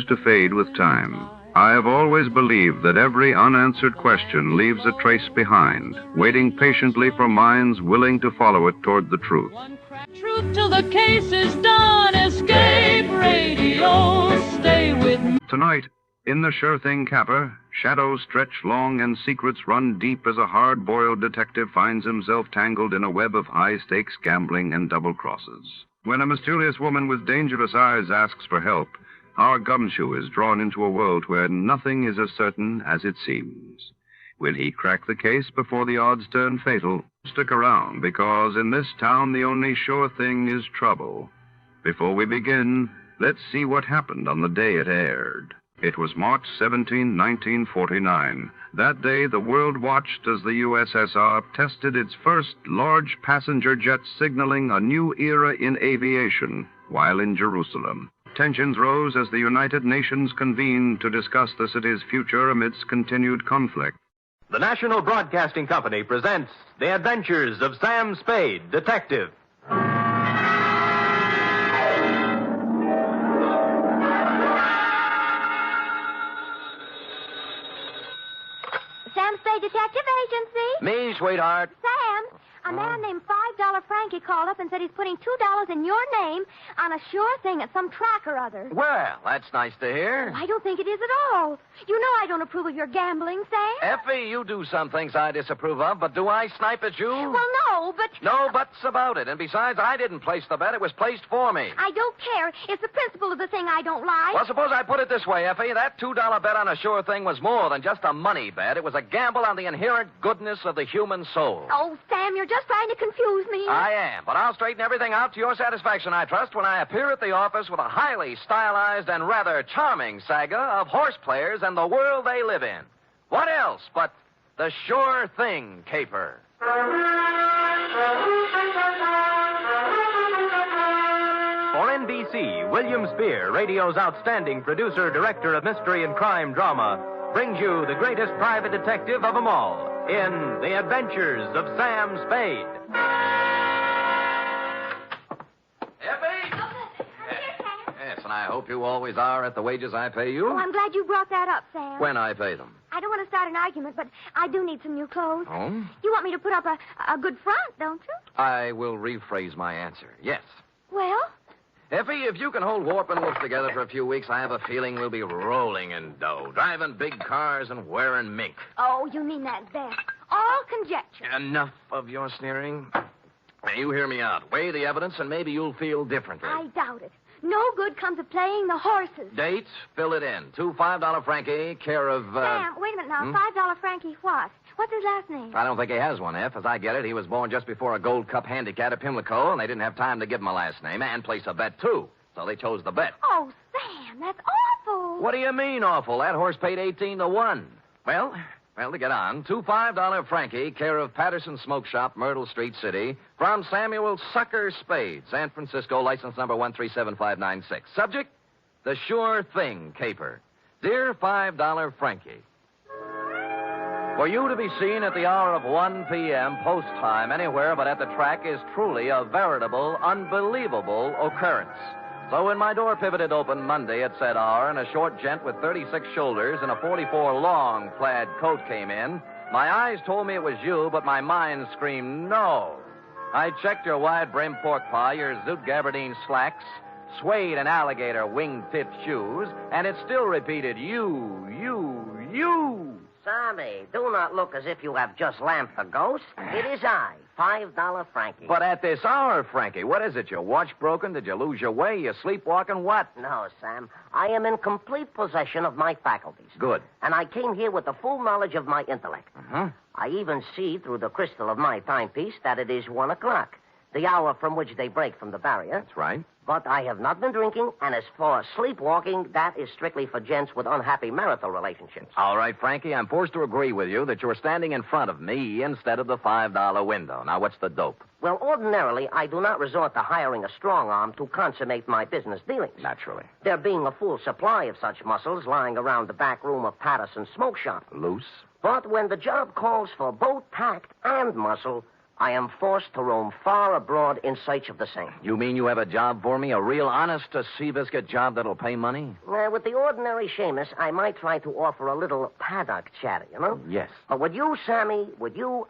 to fade with time. I have always believed that every unanswered question leaves a trace behind, waiting patiently for minds willing to follow it toward the truth. Truth till the case is done. Escape radio, stay with me. Tonight, in The Sure Thing Caper, shadows stretch long and secrets run deep as a hard-boiled detective finds himself tangled in a web of high-stakes gambling and double crosses. When a mysterious woman with dangerous eyes asks for help, our gumshoe is drawn into a world where nothing is as certain as it seems. Will he crack the case before the odds turn fatal? Stick around, because in this town the only sure thing is trouble. Before we begin, let's see what happened on the day it aired. It was March 17, 1949. That day, the world watched as the USSR tested its first large passenger jet, signaling a new era in aviation while in Jerusalem. Tensions rose as the United Nations convened to discuss the city's future amidst continued conflict. The National Broadcasting Company presents The Adventures of Sam Spade, Detective. Sam Spade Detective Agency. Me, sweetheart. Sam, a man named $5 Frankie called up and said he's putting $2 in your name on a sure thing at some track or other. Well, that's nice to hear. I don't think it is at all. You know I don't approve of your gambling, Sam. Effie, you do some things I disapprove of, but do I snipe at you? Well, no, but... No buts about it. And besides, I didn't place the bet. It was placed for me. I don't care. It's the principle of the thing I don't like. Well, suppose I put it this way, Effie. That $2 bet on a sure thing was more than just a money bet. It was a gamble on the inherent goodness of the human soul. Oh, Sam, you're just trying to confuse me. I am, but I'll straighten everything out to your satisfaction, I trust, when I appear at the office with a highly stylized and rather charming saga of horse players and the world they live in. What else but the Sure Thing Caper? For NBC, William Spear, radio's outstanding producer, director of mystery and crime drama, brings you the greatest private detective of them all in The Adventures of Sam Spade. Yes, and I hope you always are at the wages I pay you. Oh, I'm glad you brought that up, Sam. When I pay them. I don't want to start an argument, but I do need some new clothes. Oh? You want me to put up a good front, don't you? I will rephrase my answer. Yes. Well? Effie, if you can hold Warp and Wolf together for a few weeks, I have a feeling we'll be rolling in dough, driving big cars and wearing mink. Oh, you mean that best. All conjecture. Enough of your sneering. Now, you hear me out. Weigh the evidence, and maybe you'll feel differently. I doubt it. No good comes of playing the horses. Date, fill it in. $2 $5 Frankie, care of... Sam, wait a minute now. $5 Frankie what? What's his last name? I don't think he has one, F. As I get it, he was born just before a Gold Cup handicap at Pimlico, and they didn't have time to give him a last name and place a bet, too. So they chose the bet. Oh, Sam, that's awful. What do you mean, awful? That horse paid 18 to 1. Well, to get on, $2 $5 Frankie, care of Patterson Smoke Shop, Myrtle Street City, from Samuel Sucker Spade, San Francisco, license number 1375596. Subject, the Sure Thing Caper. Dear $5 Frankie, for you to be seen at the hour of 1 p.m. post time anywhere but at the track is truly a veritable, unbelievable occurrence. So when my door pivoted open Monday at said hour and a short gent with 36 shoulders and a 44 long plaid coat came in, my eyes told me it was you, but my mind screamed no. I checked your wide-brimmed pork pie, your zoot gabardine slacks, suede and alligator wing-tipped shoes, and it still repeated you. Sammy, do not look as if you have just lamped the ghost. It is I, $5 Frankie. But at this hour, Frankie, what is it? Your watch broken? Did you lose your way? You sleepwalking? What? No, Sam. I am in complete possession of my faculties. Good. And I came here with the full knowledge of my intellect. Uh-huh. I even see through the crystal of my timepiece that it is 1 o'clock, the hour from which they break from the barrier. That's right. But I have not been drinking, and as for sleepwalking, that is strictly for gents with unhappy marital relationships. All right, Frankie, I'm forced to agree with you that you're standing in front of me instead of the $5 window. Now, what's the dope? Well, ordinarily, I do not resort to hiring a strong arm to consummate my business dealings. Naturally. There being a full supply of such muscles lying around the back room of Patterson's smoke shop. Loose? But when the job calls for both tact and muscle, I am forced to roam far abroad in search of the same. You mean you have a job for me? A real honest-to-sea-biscuit job that'll pay money? With the ordinary Seamus, I might try to offer a little paddock chatter, you know? Yes. But with you, Sammy,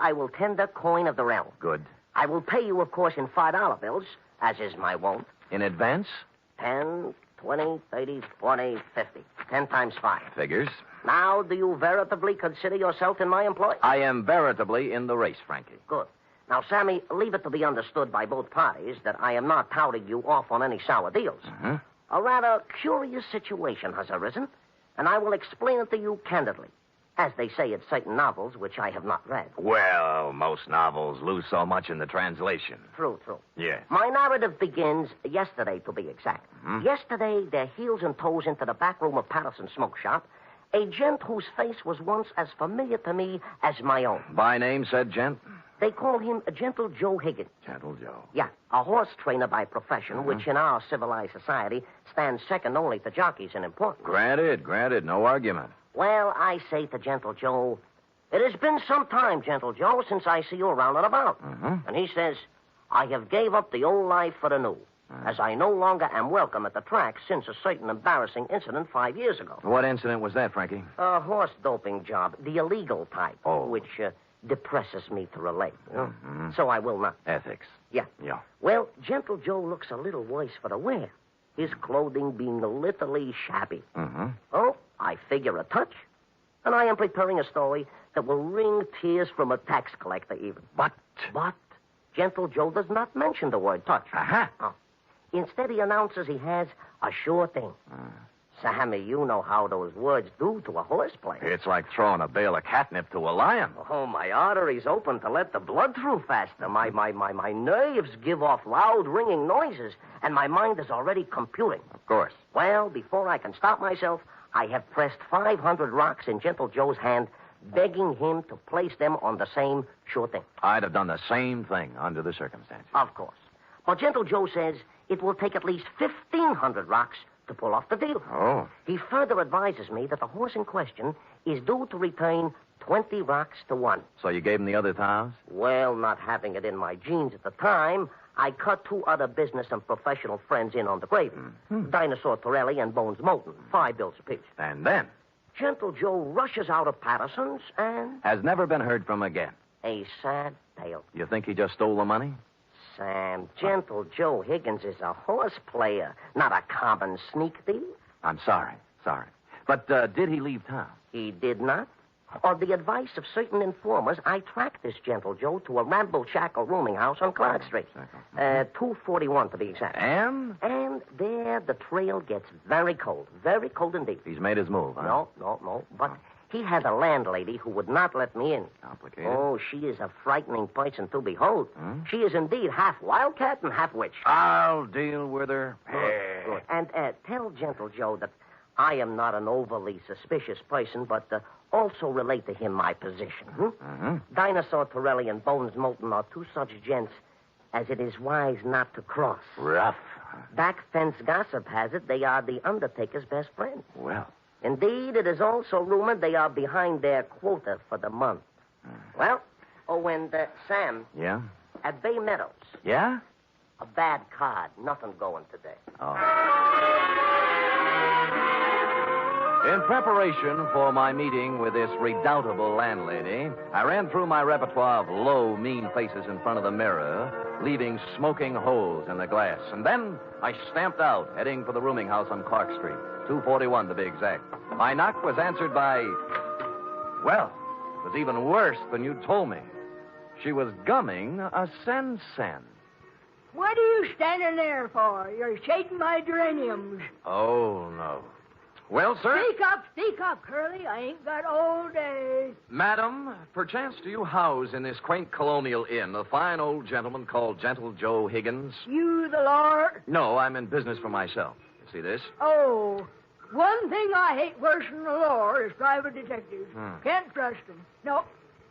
I will tender coin of the realm. Good. I will pay you, of course, in $5 bills, as is my wont. In advance? 10, 20, 30, 40, 50. 10 times 5. Figures. Now, do you veritably consider yourself in my employ? I am veritably in the race, Frankie. Good. Now, Sammy, leave it to be understood by both parties that I am not touting you off on any sour deals. Mm-hmm. A rather curious situation has arisen, and I will explain it to you candidly, as they say in certain novels which I have not read. Well, most novels lose so much in the translation. True. Yes. My narrative begins yesterday, to be exact. Mm-hmm. Yesterday, their heels and toes into the back room of Patterson's smoke shop, a gent whose face was once as familiar to me as my own. By name, said gent? They call him Gentle Joe Higgins. Gentle Joe. Yeah, a horse trainer by profession, Mm-hmm. which in our civilized society stands second only to jockeys in importance. Granted. No argument. Well, I say to Gentle Joe, it has been some time, Gentle Joe, since I see you around and about. Mm-hmm. And he says, I have gave up the old life for the new, as I no longer am welcome at the track since a certain embarrassing incident 5 years ago. What incident was that, Frankie? A horse doping job, the illegal type, Oh. which depresses me to relate. You know? Mm-hmm. So I will not. Ethics. Yeah. Yeah. Well, Gentle Joe looks a little worse for the wear, his clothing being literally shabby. Mm-hmm. Oh, I figure a touch, and I am preparing a story that will wring tears from a tax collector even. But Gentle Joe does not mention the word touch. Aha. Oh. Instead, he announces he has a sure thing. Sammy, you know how those words do to a horse player. It's like throwing a bale of catnip to a lion. Oh, my arteries open to let the blood through faster. My nerves give off loud, ringing noises, and my mind is already computing. Of course. Well, before I can stop myself, I have pressed 500 rocks in Gentle Joe's hand, begging him to place them on the same sure thing. I'd have done the same thing under the circumstances. Of course. But Gentle Joe says it will take at least 1,500 rocks to pull off the deal. Oh. He further advises me that the horse in question is due to return 20 rocks to 1. So you gave him the other 1,000? Well, not having it in my genes at the time, I cut 2 other business and professional friends in on the gravy. Mm-hmm. Dinosaur Torelli and Bones Moulton, 5 bills apiece. And then? Gentle Joe rushes out of Patterson's and... Has never been heard from again. a sad tale. You think he just stole the money? Sam, Gentle Joe Higgins is a horse player, not a common sneak thief. I'm sorry. But did he leave town? He did not. On the advice of certain informers, I tracked this Gentle Joe to a ramble-shackle rooming house on Clark Street. 241 to be exact. And? And there the trail gets very cold indeed. He's made his move, huh? No. But he had a landlady who would not let me in. Complicated. Oh, she is a frightening person to behold. Hmm? She is indeed half wildcat and half witch. I'll deal with her. Good. And tell Gentle Joe that I am not an overly suspicious person, but also relate to him my position. Mm-hmm. Dinosaur Torelli and Bones Moulton are 2 such gents as it is wise not to cross. Rough. Back fence gossip has it they are the Undertaker's best friends. Well. Indeed, it is also rumored they are behind their quota for the month. Well, and Sam. Yeah? At Bay Meadows. Yeah? A bad card. Nothing going today. Oh. In preparation for my meeting with this redoubtable landlady, I ran through my repertoire of low, mean faces in front of the mirror, leaving smoking holes in the glass. And then I stamped out, heading for the rooming house on Clark Street, 241 to be exact. My knock was answered by... Well, it was even worse than you told me. She was gumming a sen-sen. What are you standing there for? You're shading my geraniums. Oh, no. Well, sir? Speak up, Curly. I ain't got all day. Madam, perchance do you house in this quaint colonial inn a fine old gentleman called Gentle Joe Higgins? You the Lord? No, I'm in business for myself. You see this? Oh, one thing I hate worse than the law is private detectives. Can't trust them. No,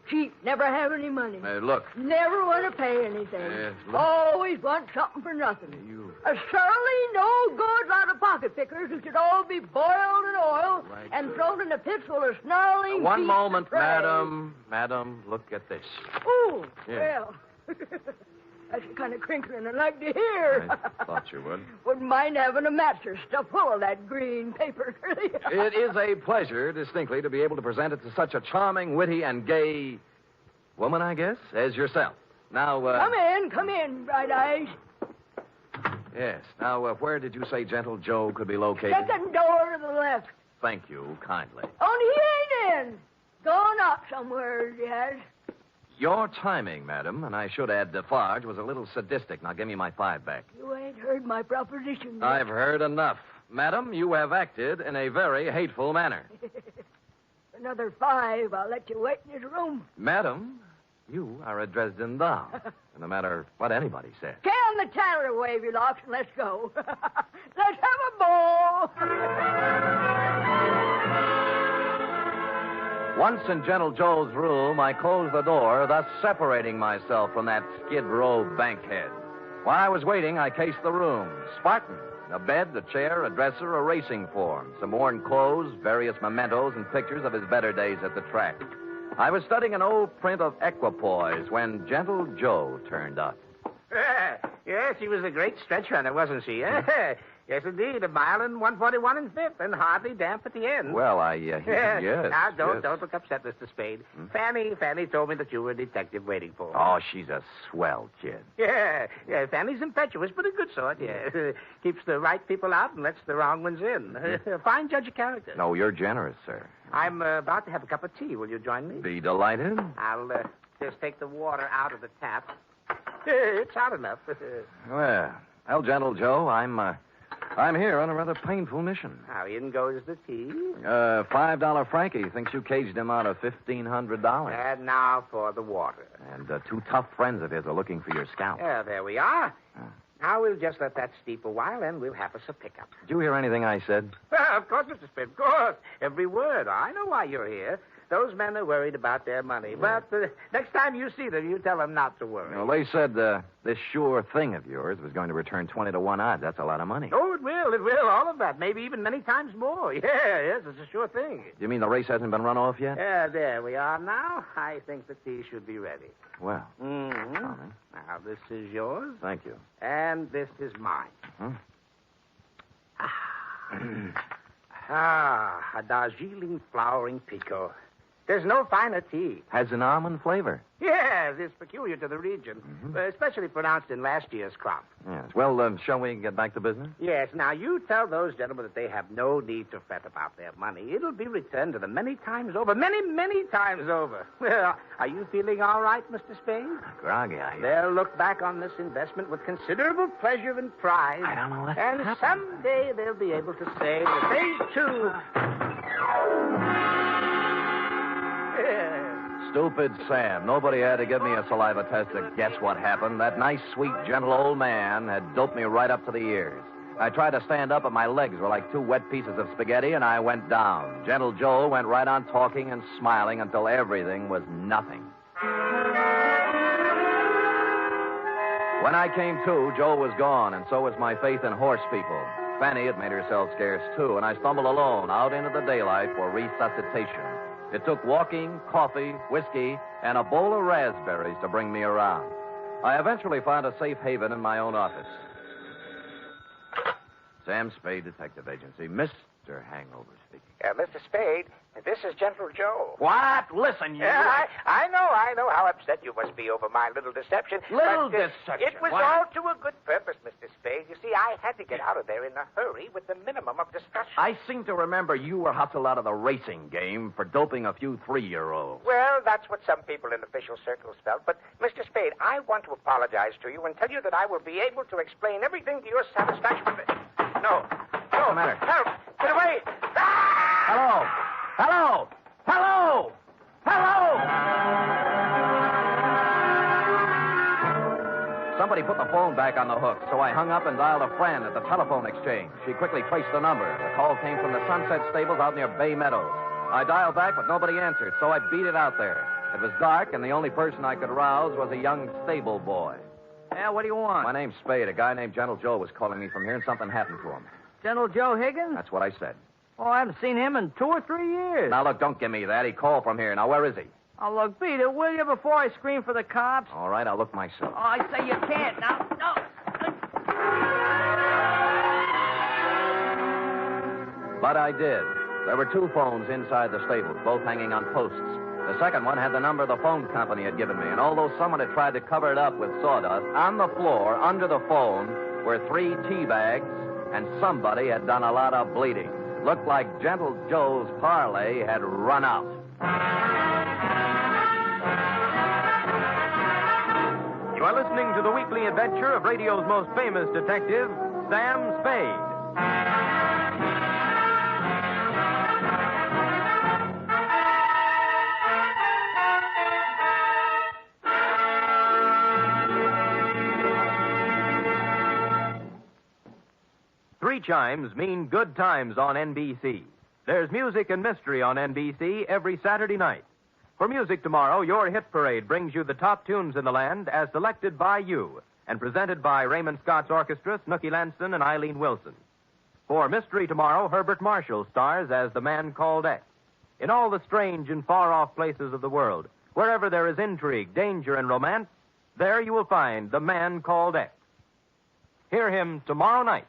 cheap, never have any money. Look. Never want to pay anything. Look. Always want something for nothing. You... A surly no good lot of pocket pickers who should all be boiled in oil Right, and sir. thrown in a pit full of snarling One beasts moment, of prey. madam. Madam, look at this. Ooh, Yeah. well, That's the kind of crinkling I like to hear. I thought you would. Wouldn't mind having a mattress stuffed full of that green paper. It is a pleasure, distinctly, to be able to present it to such a charming, witty, and gay woman, I guess, as yourself. Now, Come in, Bright Eyes. Yes. Now, where did you say Gentle Joe could be located? Second door to the left. Thank you, kindly. Only he ain't in. Gone out somewhere, he has. Your timing, madam, and I should add Defarge, was a little sadistic. Now, give me my $5 back. You ain't heard my proposition yet. I've heard enough. Madam, you have acted in a very hateful manner. Another $5, I'll let you wait in his room. Madam, you are a Dresden doll. No matter what anybody says. Can the tanner wave you lost and let's go. Let's have a ball. Once in Gentle Joe's room, I closed the door, thus separating myself from that skid row bankhead. While I was waiting, I cased the room. Spartan. A bed, a chair, a dresser, a racing form, some worn clothes, various mementos, and pictures of his better days at the track. I was studying an old print of Equipoise when Gentle Joe turned up. Yes, she was a great stretch runner, wasn't she? Yes, indeed. A mile and 141 and fifth, and hardly damp at the end. Well, yes. Now, don't yes. look upset, Mr. Spade. Fanny told me that you were a detective waiting for her. Oh, she's a swell kid. Yeah, Fanny's impetuous, but a good sort, yeah. Keeps the right people out and lets the wrong ones in. Fine judge of character. No, you're generous, sir. I'm about to have a cup of tea. Will you join me? Be delighted. I'll just take the water out of the tap. It's hot enough. Well, Gentle Joe, I'm here on a rather painful mission. How in goes the tea? $5 Frankie thinks you caged him out of $1,500. And now for the water. And two tough friends of his are looking for your scalp. Yeah, there we are. Now we'll just let that steep a while, and we'll have us a pickup. Did you hear anything I said? Well, of course, Mr. Spade, of course. Every word. I know why you're here. Those men are worried about their money. But next time you see them, you tell them not to worry. Well, they said this sure thing of yours was going to return 20 to 1 odds. That's a lot of money. Oh, it will. All of that. Maybe even many times more. Yes, it's a sure thing. You mean the race hasn't been run off yet? Yeah, there we are now. I think the tea should be ready. Well. Mm-hmm. Charming. Now, this is yours. Thank you. And this is mine. Huh? A Darjeeling flowering pico. There's no finer tea. Has an almond flavor. Yes, it's peculiar to the region, especially pronounced in last year's crop. Yes. Well, shall we get back to business? Yes. Now, you tell those gentlemen that they have no need to fret about their money. It'll be returned to them many times over. Many, many times over. Well, are you feeling all right, Mr. Spade? Groggy, I... They'll look back on this investment with considerable pleasure and pride. I don't know what And happened. someday they'll be able to say that they, too... Stupid Sam. Nobody had to give me a saliva test to guess what happened. That nice, sweet, gentle old man had doped me right up to the ears. I tried to stand up, but my legs were like two wet pieces of spaghetti, and I went down. Gentle Joe went right on talking and smiling until everything was nothing. When I came to, Joe was gone, and so was my faith in horse people. Fanny had made herself scarce, too, and I stumbled alone out into the daylight for resuscitation. It took walking, coffee, whiskey, and a bowl of raspberries to bring me around. I eventually found a safe haven in my own office. Sam Spade, Detective Agency. Mr. Hangover speaking. Mr. Spade, this is Gentle Joe. What? Listen, you... I know how upset you must be over my little deception. Deception? It was all to a good purpose, Mr. Spade. You see, I had to get out of there in a hurry with the minimum of discussion. I seem to remember you were hustled out of the racing game for doping a few 3-year-olds. Well, that's what some people in official circles felt. But, Mr. Spade, I want to apologize to you and tell you that I will be able to explain everything to your satisfaction. No. What's the matter? Help! Get away! Hello! Hello! Hello! Hello! Somebody put the phone back on the hook, so I hung up and dialed a friend at the telephone exchange. She quickly traced the number. The call came from the Sunset Stables out near Bay Meadows. I dialed back, but nobody answered, so I beat it out there. It was dark, and the only person I could rouse was a young stable boy. Yeah, what do you want? My name's Spade. A guy named Gentle Joe was calling me from here, and something happened to him. Gentle Joe Higgins? That's what I said. Oh, I haven't seen him in 2 or 3 years. Now, look, don't give me that. He called from here. Now, where is he? Oh, look, beat it, will you, before I scream for the cops? All right, I'll look myself. Oh, I say you can't. Now, no. But I did. There were 2 phones inside the stable, both hanging on posts. The second one had the number the phone company had given me, and although someone had tried to cover it up with sawdust, on the floor, under the phone, were 3 tea bags, and somebody had done a lot of bleeding. Looked like Gentle Joe's parlay had run out. You are listening to the weekly adventure of radio's most famous detective, Sam Spade. 3 chimes mean good times on NBC. There's music and mystery on NBC every Saturday night. For music tomorrow, your hit parade brings you the top tunes in the land as selected by you and presented by Raymond Scott's Orchestra, Snooky Lanston, and Eileen Wilson. For mystery tomorrow, Herbert Marshall stars as the man called X. In all the strange and far-off places of the world, wherever there is intrigue, danger, and romance, there you will find the man called X. Hear him tomorrow night.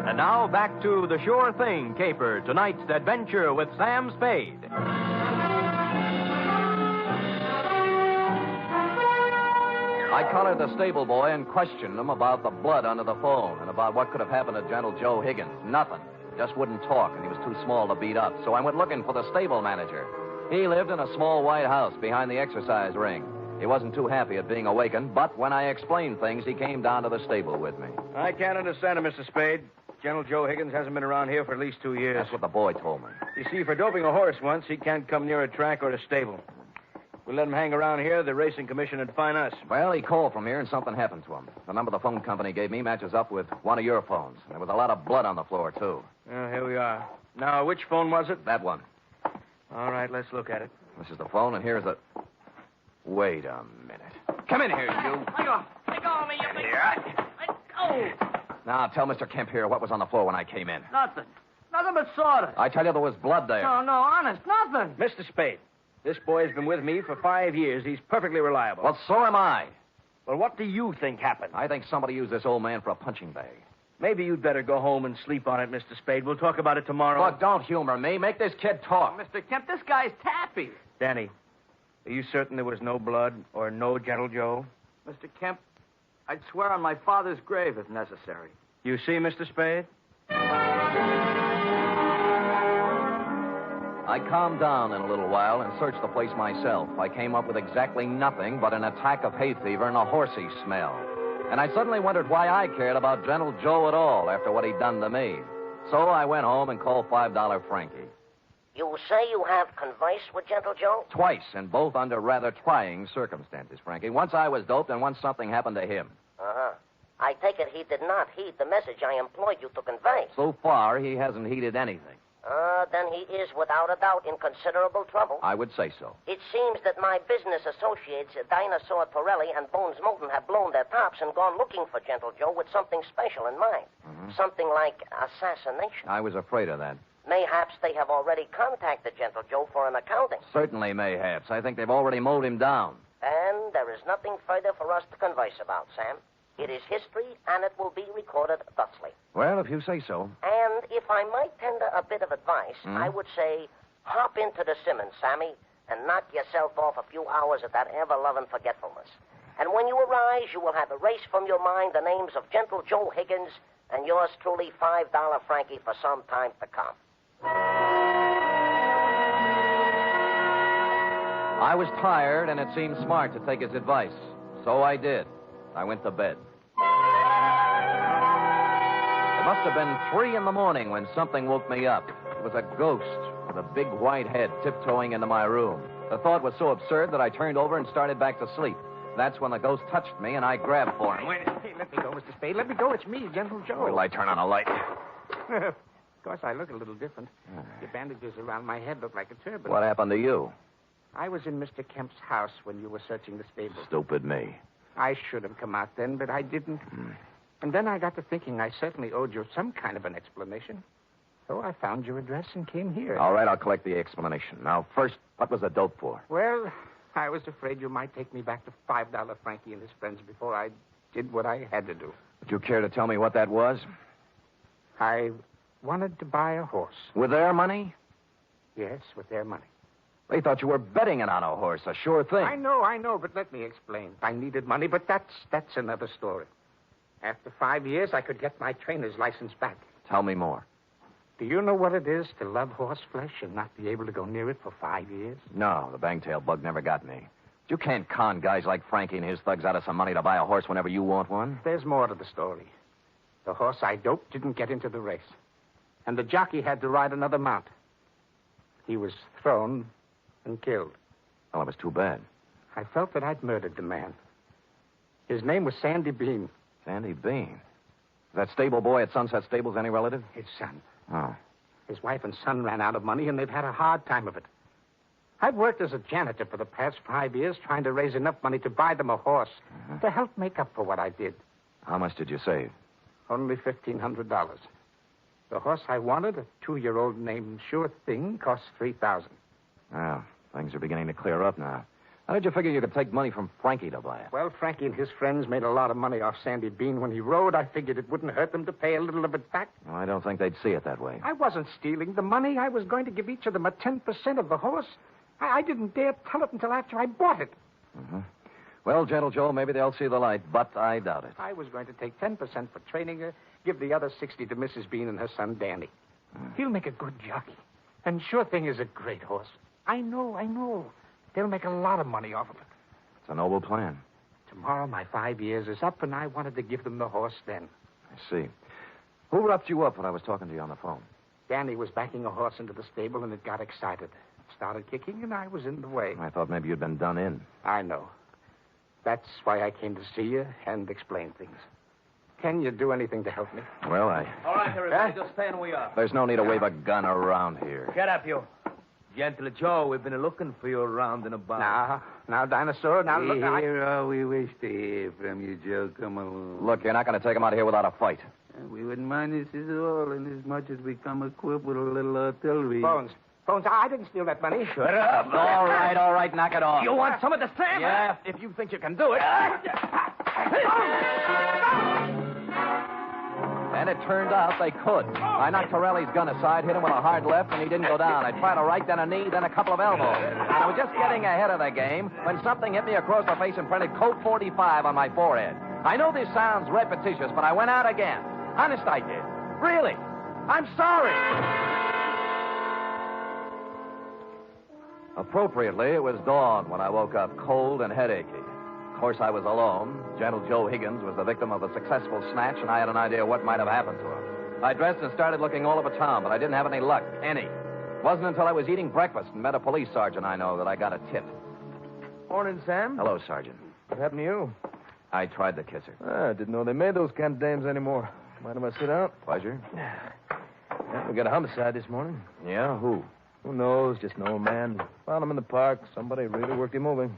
And now back to the Sure Thing Caper, tonight's adventure with Sam Spade. I collared the stable boy and questioned him about the blood under the phone and about what could have happened to Gentle Joe Higgins. Nothing. Just wouldn't talk, and he was too small to beat up. So I went looking for the stable manager. He lived in a small white house behind the exercise ring. He wasn't too happy at being awakened, but when I explained things, he came down to the stable with me. I can't understand it, Mr. Spade. Gentle Joe Higgins hasn't been around here for at least 2 years. That's what the boy told me. You see, for doping a horse once, he can't come near a track or a stable. If we let him hang around here, the racing commission would fine us. Well, he called from here and something happened to him. The number the phone company gave me matches up with one of your phones. There was a lot of blood on the floor, too. Well, here we are. Now, which phone was it? That one. All right, let's look at it. This is the phone, and here's the... Wait a minute. Come in here, you. Let go of me, you big... Let go. Now, tell Mr. Kemp here what was on the floor when I came in. Nothing. Nothing but sawdust. I tell you, there was blood there. No, honest, nothing. Mr. Spade, this boy's been with me for 5 years. He's perfectly reliable. Well, so am I. Well, what do you think happened? I think somebody used this old man for a punching bag. Maybe you'd better go home and sleep on it, Mr. Spade. We'll talk about it tomorrow. Look, don't humor me. Make this kid talk. Mr. Kemp, this guy's tappy. Danny, are you certain there was no blood or no Gentle Joe? Mr. Kemp, I'd swear on my father's grave if necessary. You see, Mr. Spade? I calmed down in a little while and searched the place myself. I came up with exactly nothing but an attack of hay fever and a horsey smell. And I suddenly wondered why I cared about Gentle Joe at all after what he'd done to me. So I went home and called $5 Frankie. You say you have conversed with Gentle Joe? Twice, and both under rather trying circumstances, Frankie. Once I was doped, and once something happened to him. Uh-huh. I take it he did not heed the message I employed you to convey. So far, he hasn't heeded anything. Then he is, without a doubt, in considerable trouble. I would say so. It seems that my business associates, Dinosaur Torelli and Bones Moulton, have blown their tops and gone looking for Gentle Joe with something special in mind. Mm-hmm. Something like assassination. I was afraid of that. Mayhaps they have already contacted Gentle Joe for an accounting. Certainly, mayhaps. I think they've already mowed him down. And there is nothing further for us to converse about, Sam. It is history, and it will be recorded thusly. Well, if you say so. And if I might tender a bit of advice, I would say, hop into the Simmons, Sammy, and knock yourself off a few hours of that ever-loving forgetfulness. And when you arise, you will have erased from your mind the names of Gentle Joe Higgins and yours truly, $5 Frankie, for some time to come. I was tired, and it seemed smart to take his advice. So I did. I went to bed. It must have been 3 a.m. when something woke me up. It was a ghost with a big white head tiptoeing into my room. The thought was so absurd that I turned over and started back to sleep. That's when the ghost touched me, and I grabbed for him. Wait, hey, let me go, Mr. Spade. Let me go. It's me, Gentle Joe. Wait till I turn on a light. Of course, I look a little different. The bandages around my head look like a turban. What happened to you? I was in Mr. Kemp's house when you were searching the stable. Stupid me. I should have come out then, but I didn't. And then I got to thinking I certainly owed you some kind of an explanation. So I found your address and came here. All right, I'll collect the explanation. Now, first, what was the dope for? Well, I was afraid you might take me back to $5 Frankie and his friends before I did what I had to do. Would you care to tell me what that was? I wanted to buy a horse. With their money? Yes, with their money. They thought you were betting it on a horse, a sure thing. I know, but let me explain. I needed money, but that's another story. After 5 years, I could get my trainer's license back. Tell me more. Do you know what it is to love horse flesh and not be able to go near it for 5 years? No, the bangtail bug never got me. You can't con guys like Frankie and his thugs out of some money to buy a horse whenever you want one. There's more to the story. The horse I doped didn't get into the race. And the jockey had to ride another mount. He was thrown and killed. Well, it was too bad. I felt that I'd murdered the man. His name was Sandy Bean. Sandy Bean? That stable boy at Sunset Stables any relative? His son. Oh. His wife and son ran out of money, and they've had a hard time of it. I've worked as a janitor for the past 5 years trying to raise enough money to buy them a horse to help make up for what I did. How much did you save? Only $1,500. The horse I wanted, a 2-year-old named Sure Thing, cost $3,000. Well, things are beginning to clear up now. How did you figure you could take money from Frankie to buy it? Well, Frankie and his friends made a lot of money off Sandy Bean when he rode. I figured it wouldn't hurt them to pay a little of it back. Well, I don't think they'd see it that way. I wasn't stealing the money. I was going to give each of them a 10% of the horse. I didn't dare tell it until after I bought it. Mm-hmm. Well, Gentle Joe, maybe they'll see the light, but I doubt it. I was going to take 10% for training her, give the other 60 to Mrs. Bean and her son, Danny. He'll make a good jockey. And Sure Thing is a great horse. I know. They'll make a lot of money off of it. It's a noble plan. Tomorrow my 5 years is up, and I wanted to give them the horse then. I see. Who roughed you up when I was talking to you on the phone? Danny was backing a horse into the stable, and it got excited. Started kicking, and I was in the way. I thought maybe you'd been done in. I know. That's why I came to see you and explain things. Can you do anything to help me? Well, All right, everybody, just stay where we are. There's no need to wave a gun around here. Get up, you. Gentle Joe, we've been looking for you around and about. Now, Dinosaur, now look... Here all we wish to hear from you, Joe. Come along. Look, you're not going to take him out of here without a fight. We wouldn't mind this at all, inasmuch as we come equipped with a little artillery. Bones, I didn't steal that money. Shut up. All right, knock it off. You want some of the same? Yeah, if you think you can do it. And it turned out they could. I knocked Torelli's gun aside, hit him with a hard left, and he didn't go down. I tried a right, then a knee, then a couple of elbows. And I was just getting ahead of the game when something hit me across the face and printed Code 45 on my forehead. I know this sounds repetitious, but I went out again. Honest, I did. Really. I'm sorry. Appropriately, it was dawn when I woke up cold and headachy. Of course, I was alone. Gentle Joe Higgins was the victim of a successful snatch, and I had an idea what might have happened to him. I dressed and started looking all over town, but I didn't have any luck. Any. It wasn't until I was eating breakfast and met a police sergeant I know that I got a tip. Morning, Sam. Hello, Sergeant. What happened to you? I tried to kiss her. I didn't know they made those kind of dames anymore. Mind if I sit down? Pleasure. Yeah, we got a homicide this morning. Yeah, who? Who knows? Just an old man. Found him in the park. Somebody really worked him moving.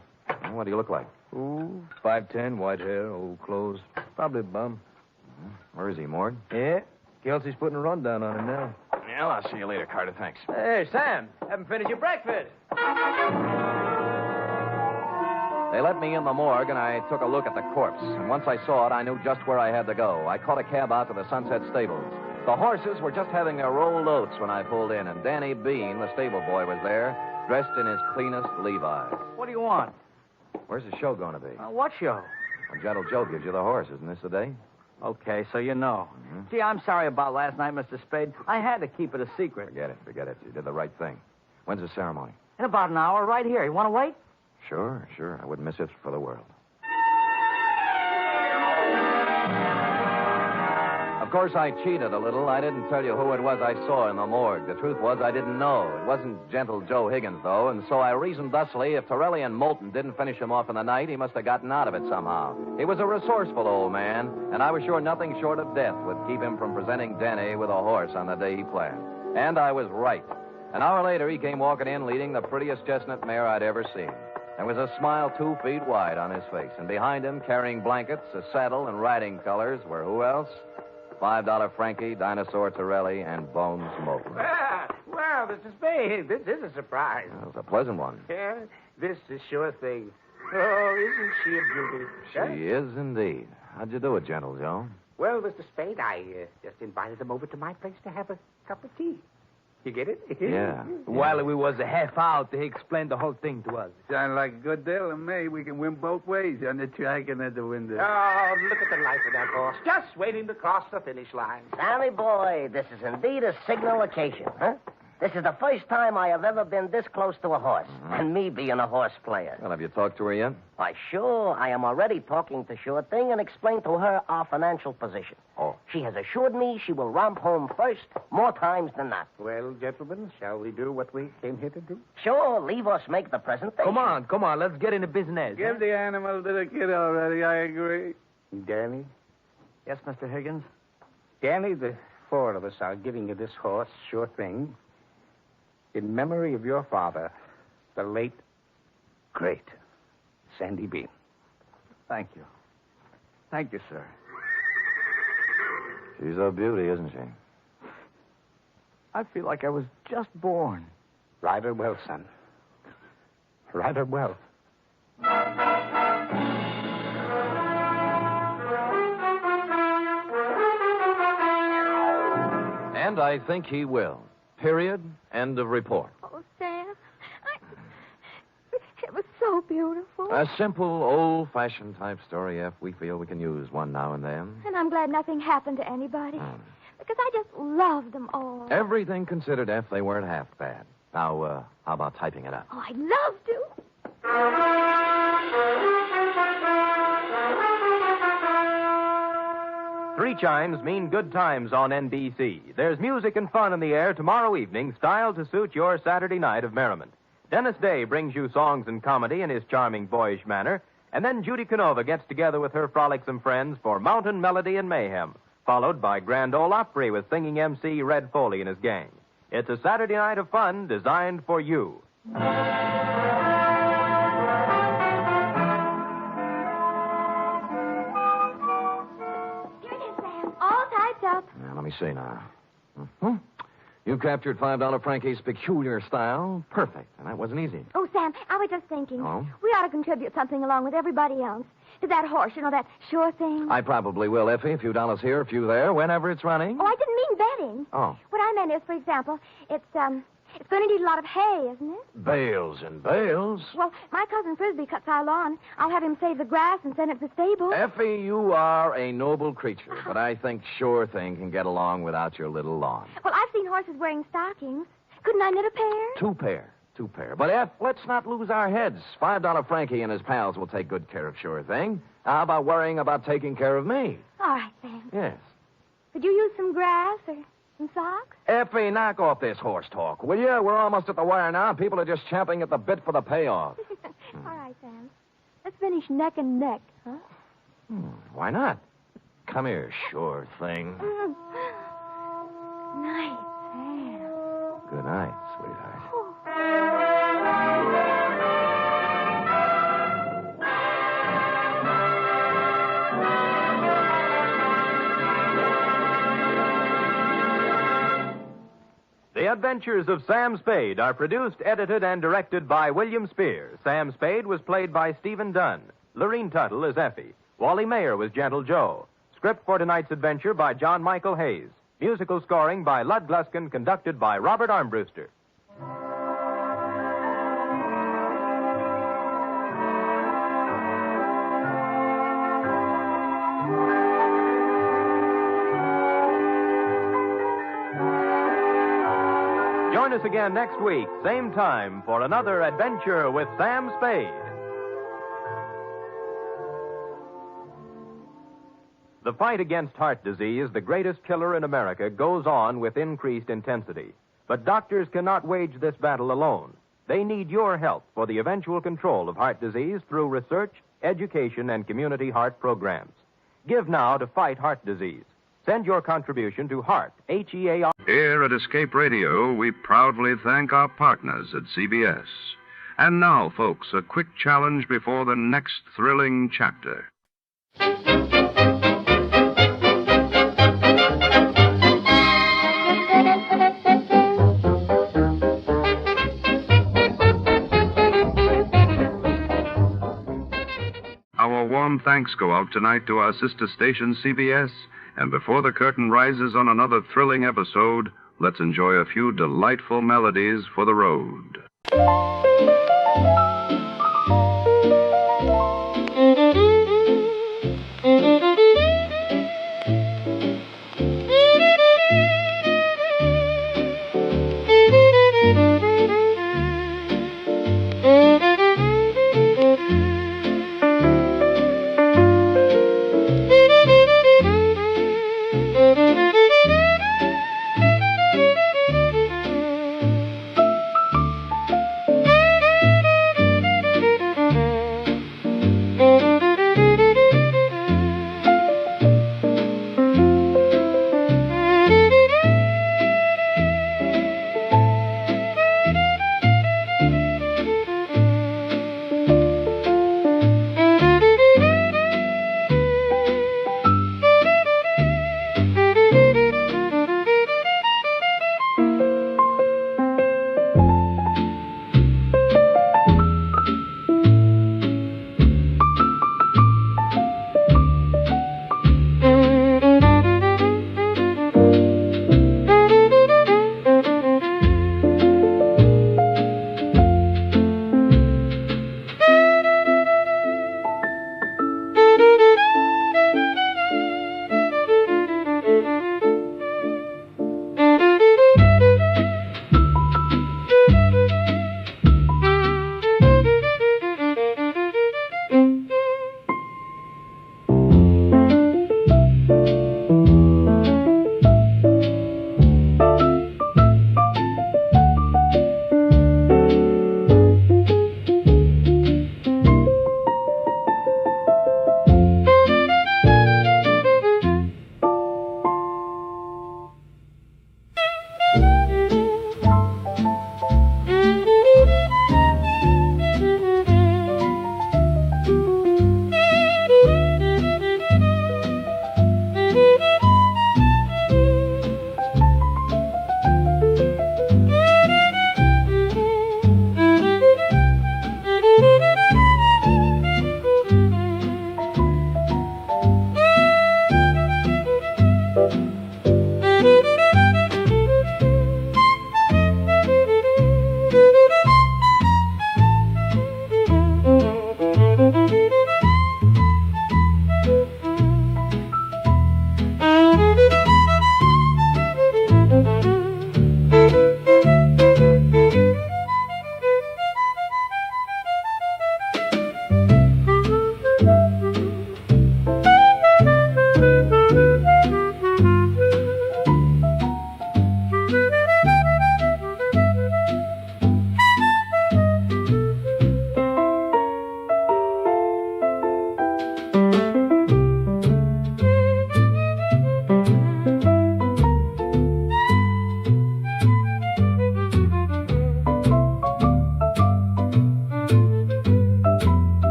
What do you look like? Ooh, 5'10", white hair, old clothes. Probably a bum. Where is he, Morg? Yeah. Kelsey's putting a rundown on him now. Yeah, I'll see you later, Carter. Thanks. Hey, Sam, haven't finished your breakfast. They let me in the morgue, and I took a look at the corpse. And once I saw it, I knew just where I had to go. I caught a cab out to the Sunset Stables. The horses were just having their rolled oats when I pulled in, and Danny Bean, the stable boy, was there, dressed in his cleanest Levi's. What do you want? Where's the show going to be? What show? Well, Gentle Joe gives you the horse. Isn't this the day? Okay, so you know. Mm-hmm. Gee, I'm sorry about last night, Mr. Spade. I had to keep it a secret. Forget it. You did the right thing. When's the ceremony? In about an hour, right here. You want to wait? Sure. I wouldn't miss it for the world. Of course, I cheated a little. I didn't tell you who it was I saw in the morgue. The truth was I didn't know. It wasn't Gentle Joe Higgins, though, and so I reasoned thusly if Torelli and Moulton didn't finish him off in the night, he must have gotten out of it somehow. He was a resourceful old man, and I was sure nothing short of death would keep him from presenting Denny with a horse on the day he planned. And I was right. An hour later, he came walking in leading the prettiest chestnut mare I'd ever seen. There was a smile 2 feet wide on his face, and behind him, carrying blankets, a saddle, and riding colors, were who else? $5 Frankie, Dinosaur Torelli, and Bones Moulton. Well, Mr. Spade, this is a surprise. That was a pleasant one. Yeah, this is sure thing. Oh, isn't she a beauty? She is indeed. How'd you do it, Gentle Joe? Well, Mr. Spade, I just invited them over to my place to have a cup of tea. You get it? Yeah. While we was a half out, he explained the whole thing to us. Sound like a good deal to me. We can win both ways, on the track and at the window. Oh, look at the life of that horse. Just waiting to cross the finish line. Sammy boy, this is indeed a signal occasion, huh? This is the first time I have ever been this close to a horse, and me being a horse player. Well, have you talked to her yet? Why, sure, I am already talking to Sure Thing and explained to her our financial position. Oh. She has assured me she will romp home first, more times than not. Well, gentlemen, shall we do what we came here to do? Sure, leave us make the presentation. Come on, let's get into business. Give the animal to the kid already, I agree. Danny? Yes, Mr. Higgins? Danny, the four of us are giving you this horse, Sure Thing, in memory of your father, the late, great Sandy Bean. Thank you. Thank you, sir. She's a beauty, isn't she? I feel like I was just born. Ride her well, son. Ride her well. And I think he will. Period. End of report. Oh, Sam, it was so beautiful. A simple, old-fashioned type story, F. We feel we can use one now and then. And I'm glad nothing happened to anybody. Because I just love them all. Everything considered, F, they weren't half bad. Now, how about typing it up? Oh, I'd love to. Three chimes mean good times on NBC. There's music and fun in the air tomorrow evening, styled to suit your Saturday night of merriment. Dennis Day brings you songs and comedy in his charming boyish manner, and then Judy Canova gets together with her frolicsome friends for Mountain Melody and Mayhem, followed by Grand Ole Opry with singing MC Red Foley and his gang. It's a Saturday night of fun designed for you. Now, let me see now. You captured $5 Frankie's peculiar style. Perfect. And that wasn't easy. Oh, Sam, I was just thinking. Oh? We ought to contribute something along with everybody else. To that horse, you know, that Sure Thing. I probably will, Effie. A few dollars here, a few there, whenever it's running. Oh, I didn't mean betting. Oh. What I meant is, for example, it's going to need a lot of hay, isn't it? Bales and bales. Well, my cousin Frisbee cuts our lawn. I'll have him save the grass and send it to the stable. Effie, you are a noble creature, but I think Sure Thing can get along without your little lawn. Well, I've seen horses wearing stockings. Couldn't I knit a pair? Two pair. But, F, let's not lose our heads. $5 Frankie and his pals will take good care of Sure Thing. How about worrying about taking care of me? All right, Sam. Yes. Could you use some grass or some socks? Effie, knock off this horse talk, will you? We're almost at the wire now. People are just champing at the bit for the payoff. All right, Sam. Let's finish neck and neck, huh? Why not? Come here, Sure Thing. Night, Sam. Good night, sweetheart. The Adventures of Sam Spade are produced, edited, and directed by William Spear. Sam Spade was played by Stephen Dunn. Lorene Tuttle as Effie. Wally Mayer was Gentle Joe. Script for tonight's adventure by John Michael Hayes. Musical scoring by Lud Gluskin, conducted by Robert Armbruster. Join us again next week, same time, for another adventure with Sam Spade. The fight against heart disease, the greatest killer in America, goes on with increased intensity. But doctors cannot wage this battle alone. They need your help for the eventual control of heart disease through research, education, and community heart programs. Give now to fight heart disease. Send your contribution to HEART, H-E-A-R. Here at Escape Radio, we proudly thank our partners at CBS. And now, folks, a quick challenge before the next thrilling chapter. thanks go out tonight to our sister station, CBS. And before the curtain rises on another thrilling episode, let's enjoy a few delightful melodies for the road.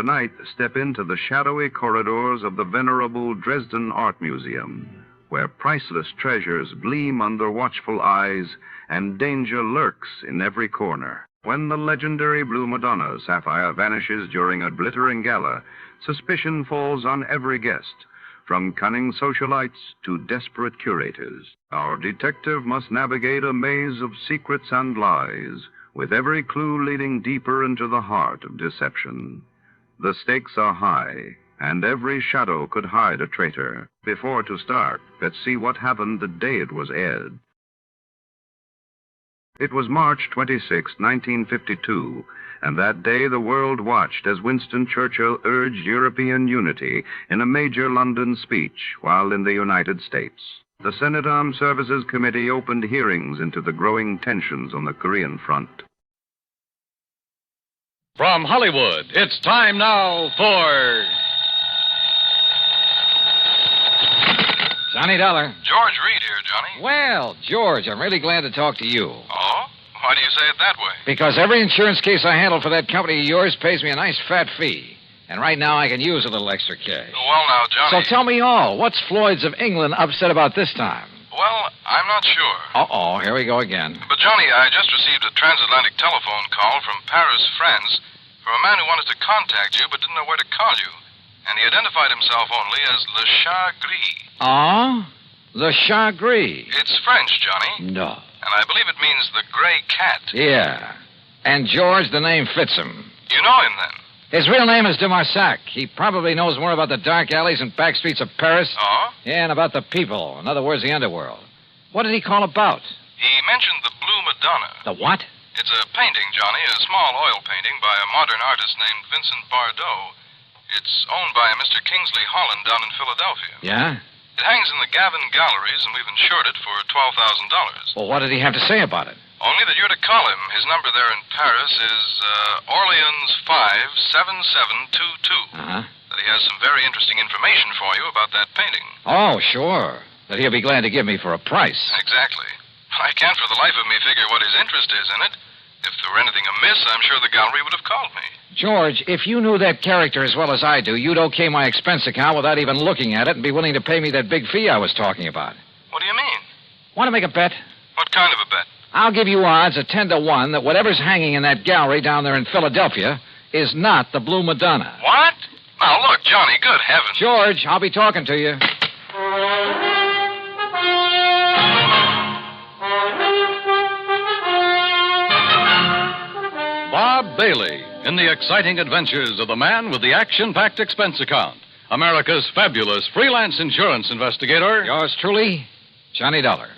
Tonight, step into the shadowy corridors of the venerable Dresden Art Museum, where priceless treasures gleam under watchful eyes and danger lurks in every corner. When the legendary blue Madonna sapphire vanishes during a glittering gala, suspicion falls on every guest, from cunning socialites to desperate curators. Our detective must navigate a maze of secrets and lies, with every clue leading deeper into the heart of deception. The stakes are high, and every shadow could hide a traitor. Before to start, let's see what happened the day it was aired. It was March 26, 1952, and that day the world watched as Winston Churchill urged European unity in a major London speech while in the United States. The Senate Armed Services Committee opened hearings into the growing tensions on the Korean front. From Hollywood, it's time now for... Johnny Dollar. George Reed here, Johnny. Well, George, I'm really glad to talk to you. Oh? Why do you say it that way? Because every insurance case I handle for that company of yours pays me a nice fat fee. And right now I can use a little extra cash. Well, now, Johnny... So tell me all. What's Floyd's of England upset about this time? Well, I'm not sure. Uh-oh, here we go again. But, Johnny, I just received a transatlantic telephone call from Paris, France, from a man who wanted to contact you but didn't know where to call you. And he identified himself only as Le Chat Gris. Oh? Le Chat Gris? It's French, Johnny. No. And I believe it means the gray cat. Yeah. And George, the name fits him. You know him, then? His real name is de Marsac. He probably knows more about the dark alleys and back streets of Paris. Oh? Yeah, and about the people. In other words, the underworld. What did he call about? He mentioned the Blue Madonna. The what? It's a painting, Johnny, a small oil painting by a modern artist named Vincent Bardot. It's owned by a Mr. Kingsley Holland down in Philadelphia. Yeah? It hangs in the Gavin Galleries, and we've insured it for $12,000. Well, what did he have to say about it? Only that you're to call him. His number there in Paris is Orleans 57722. Uh-huh. That he has some very interesting information for you about that painting. Oh, sure. That he'll be glad to give me for a price. Exactly. I can't for the life of me figure what his interest is in it. If there were anything amiss, I'm sure the gallery would have called me. George, if you knew that character as well as I do, you'd okay my expense account without even looking at it and be willing to pay me that big fee I was talking about. What do you mean? Want to make a bet? What kind of a bet? I'll give you odds of 10 to 1 that whatever's hanging in that gallery down there in Philadelphia is not the Blue Madonna. What? Now, look, Johnny, good heavens. George, I'll be talking to you. Bob Bailey in the exciting adventures of the man with the action-packed expense account. America's fabulous freelance insurance investigator. Yours truly, Johnny Dollar.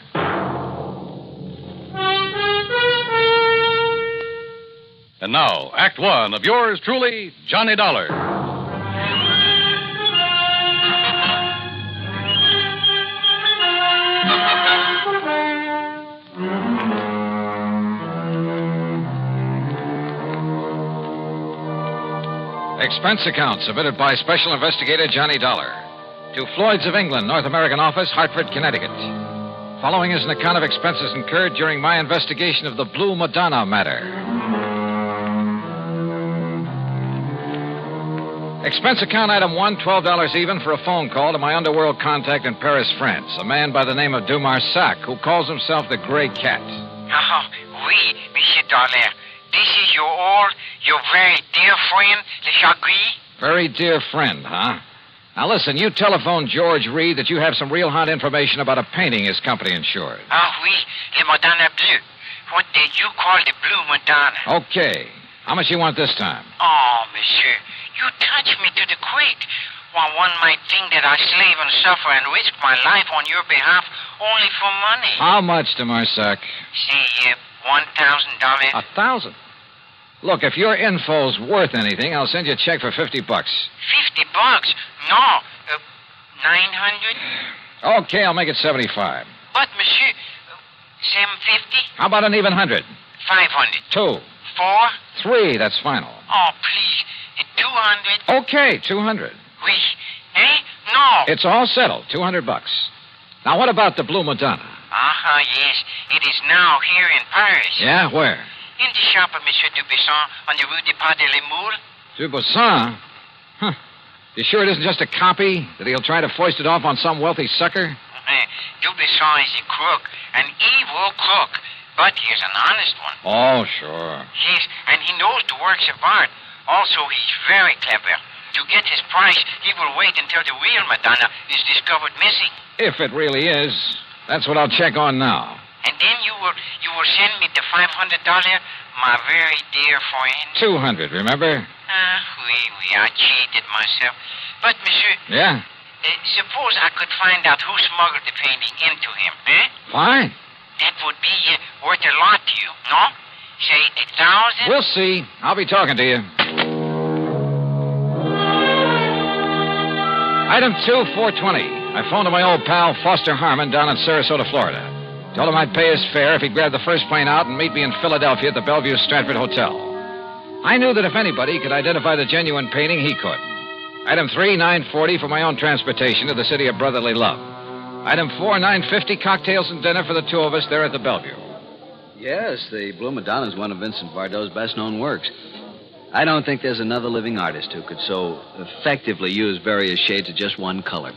And now, Act One of yours truly, Johnny Dollar. Expense account submitted by Special Investigator Johnny Dollar to Floyd's of England, North American Office, Hartford, Connecticut. Following is an account of expenses incurred during my investigation of the Blue Madonna matter. Expense account item 1, $12 even for a phone call to my underworld contact in Paris, France, a man by the name of de Marsac, who calls himself the Gray Cat. Oh, oui, Monsieur Dollar. This is your very dear friend, Le Chat Gris? Very dear friend, huh? Now listen, you telephoned George Reed that you have some real hot information about a painting his company insured. Ah, oui, Le Madonna Bleu. What did you call the Blue Madonna? Okay. How much you want this time? Oh, monsieur, you touch me to the quick. Well, one might think that I slave and suffer and risk my life on your behalf only for money. How much, de Marsac? Say, $1,000. $1,000? Look, if your info's worth anything, I'll send you a check for $50. $50? No. 900? Okay, I'll make it 75. But, monsieur, 750? How about an even 100? 500. 2. 4? 3, that's final. Oh, please. 200? Okay, 200. Oui. Eh? No. It's all settled, $200. Now, what about the Blue Madonna? Uh-huh, yes. It is now here in Paris. Yeah, where? In the shop of Monsieur Dubuisson on the Rue des Pas de l'Amour. Dubuisson? Huh. You sure it isn't just a copy? That he'll try to foist it off on some wealthy sucker? Dubuisson is a crook, an evil crook. But he's an honest one. Oh, sure. Yes, and he knows the works of art. Also, he's very clever. To get his price, he will wait until the real Madonna is discovered missing. If it really is. That's what I'll check on now. And then you will send me the $500, my very dear friend. 200, remember? Oui, I cheated myself. But, monsieur... Yeah? Suppose I could find out who smuggled the painting into him, eh? Fine. That would be worth a lot to you, no? Say, 1,000? We'll see. I'll be talking to you. Item 2, 420. I phoned to my old pal, Foster Harmon, down in Sarasota, Florida. Told him I'd pay his fare if he'd grab the first plane out and meet me in Philadelphia at the Bellevue Stratford Hotel. I knew that if anybody could identify the genuine painting, he could. Item 3, $9.40 for my own transportation to the city of brotherly love. Item 4, $9.50, cocktails and dinner for the two of us there at the Bellevue. Yes, the Blue Madonna is one of Vincent Bardot's best-known works. I don't think there's another living artist who could so effectively use various shades of just one color.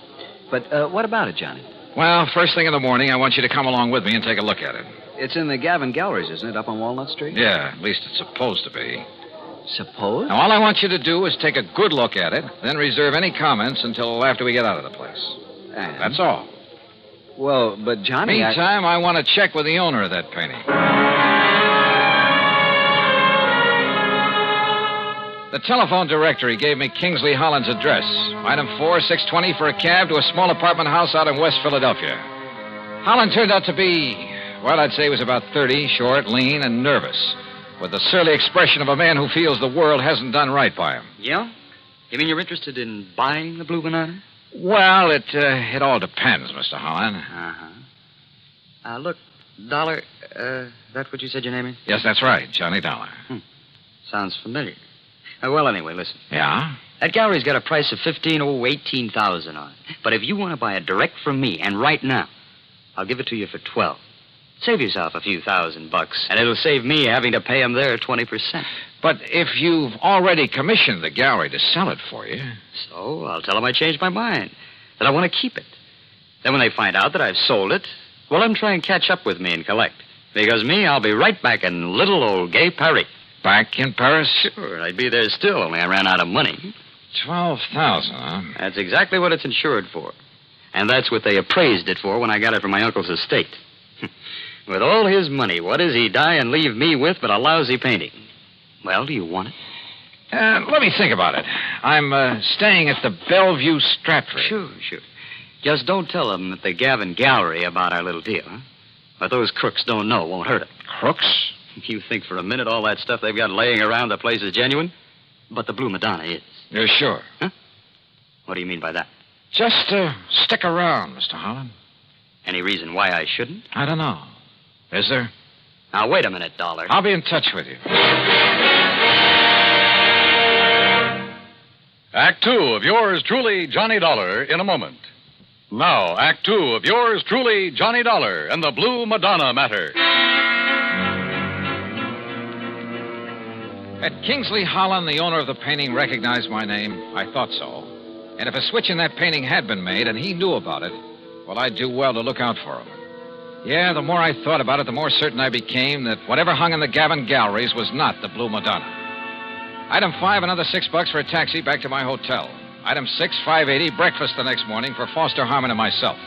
But what about it, Johnny? Well, first thing in the morning, I want you to come along with me and take a look at it. It's in the Gavin Galleries, isn't it, up on Walnut Street? Yeah, at least it's supposed to be. Suppose? Now, all I want you to do is take a good look at it, then reserve any comments until after we get out of the place. And? That's all. Well, but Johnny... Meantime, I want to check with the owner of that painting. The telephone directory gave me Kingsley Holland's address. Item 4, 620 for a cab to a small apartment house out in West Philadelphia. Holland turned out to be, well, I'd say he was about 30, short, lean, and nervous, with the surly expression of a man who feels the world hasn't done right by him. Yeah? You mean you're interested in buying the Blue Banana? Well, it all depends, Mr. Holland. Uh-huh. Look, Dollar, that's what you said your name is? Yes, that's right, Johnny Dollar. Sounds familiar. Well, anyway, listen. Yeah? That gallery's got a price of $18,000 on it. But if you want to buy it direct from me, and right now, I'll give it to you for $12,000. Save yourself a few $1,000, and it'll save me having to pay them their 20%. But if you've already commissioned the gallery to sell it for you... So I'll tell them I changed my mind, that I want to keep it. Then when they find out that I've sold it, well, let them try and catch up with me and collect. Because me, I'll be right back in little old gay Paris. Back in Paris? Sure, I'd be there still, only I ran out of money. $12,000, huh? That's exactly what it's insured for. And that's what they appraised it for when I got it from my uncle's estate. With all his money, what does he die and leave me with but a lousy painting? Well, do you want it? Let me think about it. I'm staying at the Bellevue Stratford. Sure. Just don't tell them at the Gavin Gallery about our little deal, huh? What those crooks don't know won't hurt it. Crooks? You think for a minute all that stuff they've got laying around the place is genuine? But the Blue Madonna is. You're sure? Huh? What do you mean by that? Just stick around, Mr. Holland. Any reason why I shouldn't? I don't know. Is there? Now, wait a minute, Dollar. I'll be in touch with you. Act 2 of yours truly, Johnny Dollar, in a moment. Now, Act 2 of yours truly, Johnny Dollar, and the Blue Madonna matter. Had Kingsley Holland, the owner of the painting, recognized my name? I thought so. And if a switch in that painting had been made and he knew about it, well, I'd do well to look out for him. Yeah, the more I thought about it, the more certain I became that whatever hung in the Gavin Galleries was not the Blue Madonna. Item 5, another $6 for a taxi back to my hotel. Item 6, $5.80, breakfast the next morning for Foster Harmon and myself.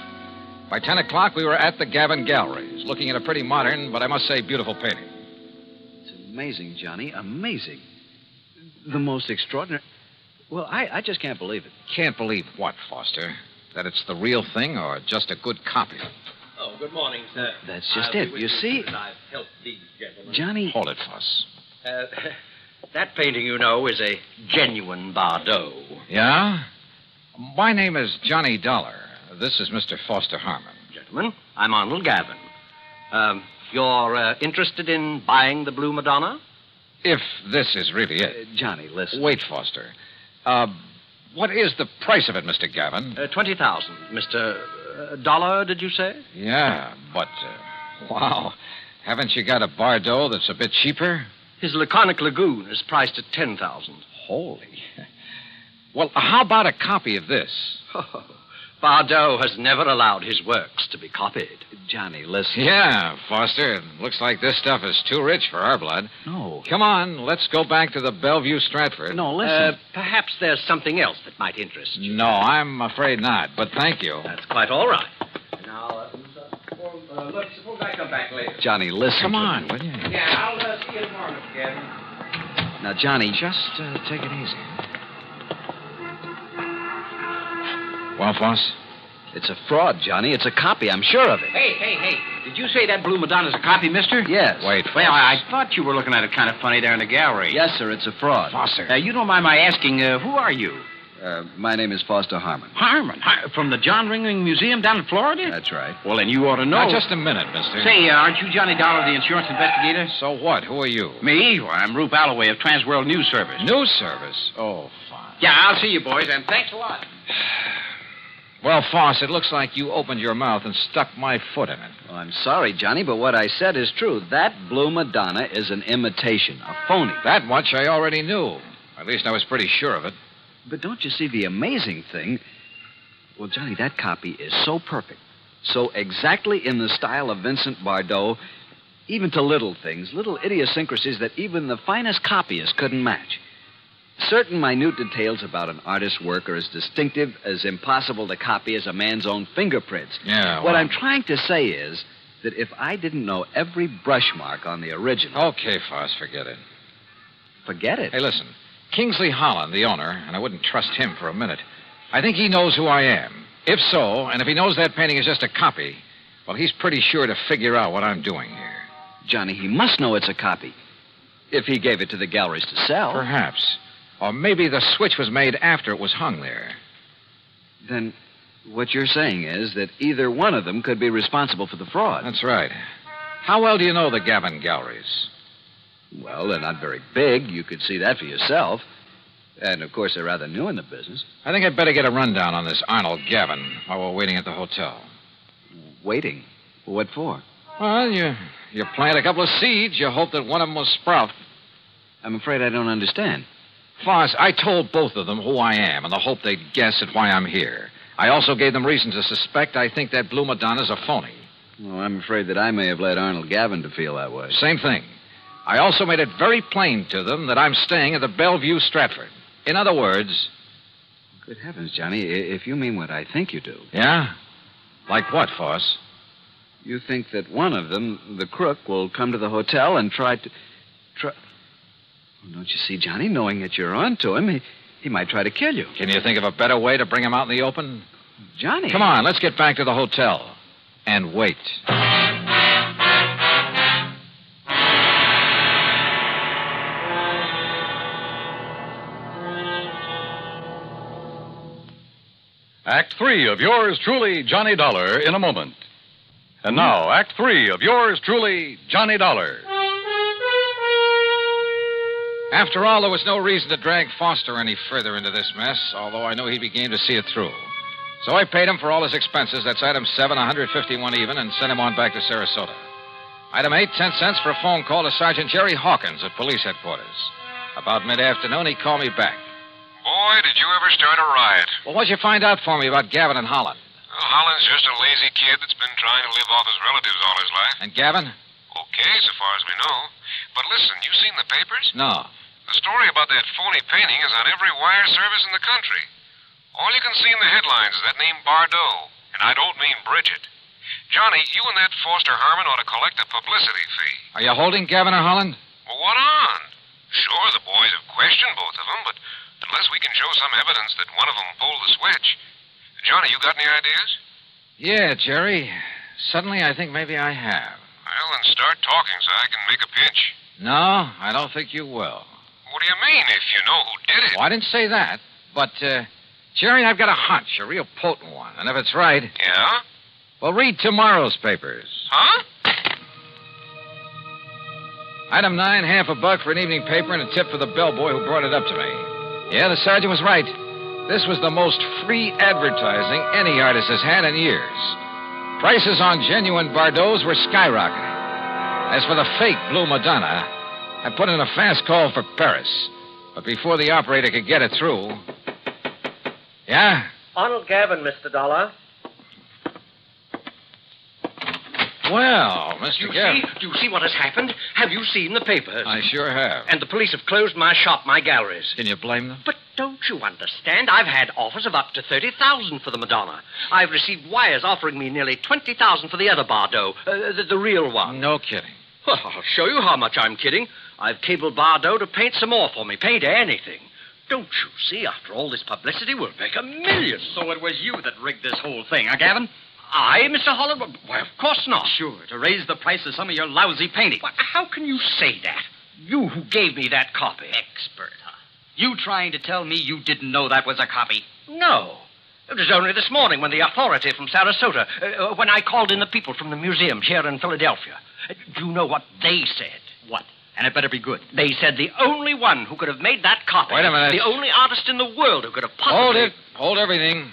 By 10 o'clock, we were at the Gavin Galleries, looking at a pretty modern, but I must say beautiful painting. Amazing, Johnny. Amazing. The most extraordinary. Well, I just can't believe it. Can't believe what, Foster? That it's the real thing or just a good copy? Oh, good morning, sir. That's just it. You see? I've helped these gentlemen. Johnny. Hold it, Foss. That painting, you know, is a genuine Bardot. Yeah? My name is Johnny Dollar. This is Mr. Foster Harmon. Gentlemen, I'm Arnold Gavin. You're interested in buying the Blue Madonna? If this is really it. Johnny, listen. Wait, Foster. What is the price of it, Mr. Gavin? 20,000. Mr. Dollar, did you say? Yeah, but, wow. Haven't you got a Bardot that's a bit cheaper? His Laconic Lagoon is priced at 10,000. Holy. Well, how about a copy of this? Bardot has never allowed his works to be copied. Johnny, listen. Yeah, Foster. It looks like this stuff is too rich for our blood. No. Come on, let's go back to the Bellevue Stratford. No, listen. Perhaps there's something else that might interest you. No, I'm afraid not, but thank you. That's quite all right. Now, look, suppose I come back later. Johnny, listen. Come on, will you? Yeah, I'll see you tomorrow, Mr. Gavin. Now, Johnny. Just take it easy. Well, Foss? It's a fraud, Johnny. It's a copy. I'm sure of it. Hey. Did you say that Blue Madonna's a copy, mister? Yes. Wait, Foss. Well, I thought you were looking at it kind of funny there in the gallery. Yes, sir. It's a fraud. Foster. You don't mind my asking, who are you? My name is Foster Harmon. Harmon? From the John Ringling Museum down in Florida? That's right. Well, then you ought to know. Now, just a minute, mister. Say, aren't you Johnny Dollar, the insurance investigator? So what? Who are you? Me? Well, I'm Rube Alloway of Transworld News Service. News Service? Oh, fine. Yeah, I'll see you, boys, and thanks a lot. Well, Foss, it looks like you opened your mouth and stuck my foot in it. Well, I'm sorry, Johnny, but what I said is true. That Blue Madonna is an imitation, a phony. That much I already knew. At least I was pretty sure of it. But don't you see the amazing thing? Well, Johnny, that copy is so perfect, So exactly in the style of Vincent Bardot, even to little things, little idiosyncrasies that even the finest copyist couldn't match. Certain minute details about an artist's work are as distinctive, as impossible to copy as a man's own fingerprints. Yeah, What I'm trying to say is that if I didn't know every brush mark on the original... Okay, Foss, forget it. Forget it? Hey, listen. Kingsley Holland, the owner, and I wouldn't trust him for a minute. I think he knows who I am. If so, and if he knows that painting is just a copy, well, he's pretty sure to figure out what I'm doing here. Johnny, he must know it's a copy. If he gave it to the galleries to sell. Perhaps. Or maybe the switch was made after it was hung there. Then what you're saying is that either one of them could be responsible for the fraud. That's right. How well do you know the Gavin galleries? Well, they're not very big. You could see that for yourself. And, of course, they're rather new in the business. I think I'd better get a rundown on this Arnold Gavin while we're waiting at the hotel. Waiting? What for? Well, you plant a couple of seeds. You hope that one of them will sprout. I'm afraid I don't understand. Foss, I told both of them who I am in the hope they'd guess at why I'm here. I also gave them reason to suspect I think that Blue Madonna's a phony. Well, I'm afraid that I may have led Arnold Gavin to feel that way. Same thing. I also made it very plain to them that I'm staying at the Bellevue Stratford. In other words... Good heavens, Johnny, if you mean what I think you do. Yeah? Like what, Foss? You think that one of them, the crook, will come to the hotel and try... Well, don't you see, Johnny, knowing that you're on to him, he might try to kill you. Can you think of a better way to bring him out in the open? Johnny. Come on, let's get back to the hotel. And wait. Act 3 of yours truly, Johnny Dollar, in a moment. And now, Act 3 of yours truly, Johnny Dollar. After all, there was no reason to drag Foster any further into this mess, although I knew he'd be game to see it through. So I paid him for all his expenses. That's item 7, 151 even, and sent him on back to Sarasota. Item 8, 10 cents for a phone call to Sergeant Jerry Hawkins at police headquarters. About mid-afternoon, he called me back. Boy, did you ever start a riot. Well, what'd you find out for me about Gavin and Holland? Well, Holland's just a lazy kid that's been trying to live off his relatives all his life. And Gavin? Okay, so far as we know. But listen, you seen the papers? No. The story about that phony painting is on every wire service in the country. All you can see in the headlines is that name Bardot. And I don't mean Bridget. Johnny, you and that Foster Harmon ought to collect a publicity fee. Are you holding Gavin or Holland? Well, what on? Sure, the boys have questioned both of them, but unless we can show some evidence that one of them pulled the switch. Johnny, you got any ideas? Yeah, Jerry. Suddenly, I think maybe I have. Well, then start talking so I can make a pitch. No, I don't think you will. What do you mean, if you know who did it? Well, I didn't say that. But, Jerry, I've got a hunch, a real potent one. And if it's right... Yeah? Well, read tomorrow's papers. Huh? Item 9, half a buck for an evening paper and a tip for the bellboy who brought it up to me. Yeah, the sergeant was right. This was the most free advertising any artist has had in years. Prices on genuine Bardots were skyrocketing. As for the fake Blue Madonna, I put in a fast call for Paris. But before the operator could get it through... Yeah? Arnold Gavin, Mr. Dollar. Well, Mr. Gavin... Do you see what has happened? Have you seen the papers? I sure have. And the police have closed my shop, my galleries. Can you blame them? But don't you understand? I've had offers of up to $30,000 for the Madonna. I've received wires offering me nearly $20,000 for the other Bardot, the real one. No kidding. Well, I'll show you how much I'm kidding. I've cabled Bardot to paint some more for me. Paint anything. Don't you see? After all this publicity, we'll make $1 million. So it was you that rigged this whole thing, huh, Gavin? I, Mr. Holland? Why, of course not. Sure, to raise the price of some of your lousy painting. Why, how can you say that? You who gave me that copy. Expert, huh? You trying to tell me you didn't know that was a copy? No. It was only this morning when the authority from Sarasota, when I called in the people from the museum here in Philadelphia. Do you know what they said? What? And it better be good. They said the only one who could have made that copy... Wait a minute. The only artist in the world who could have possibly... Hold it. Hold everything.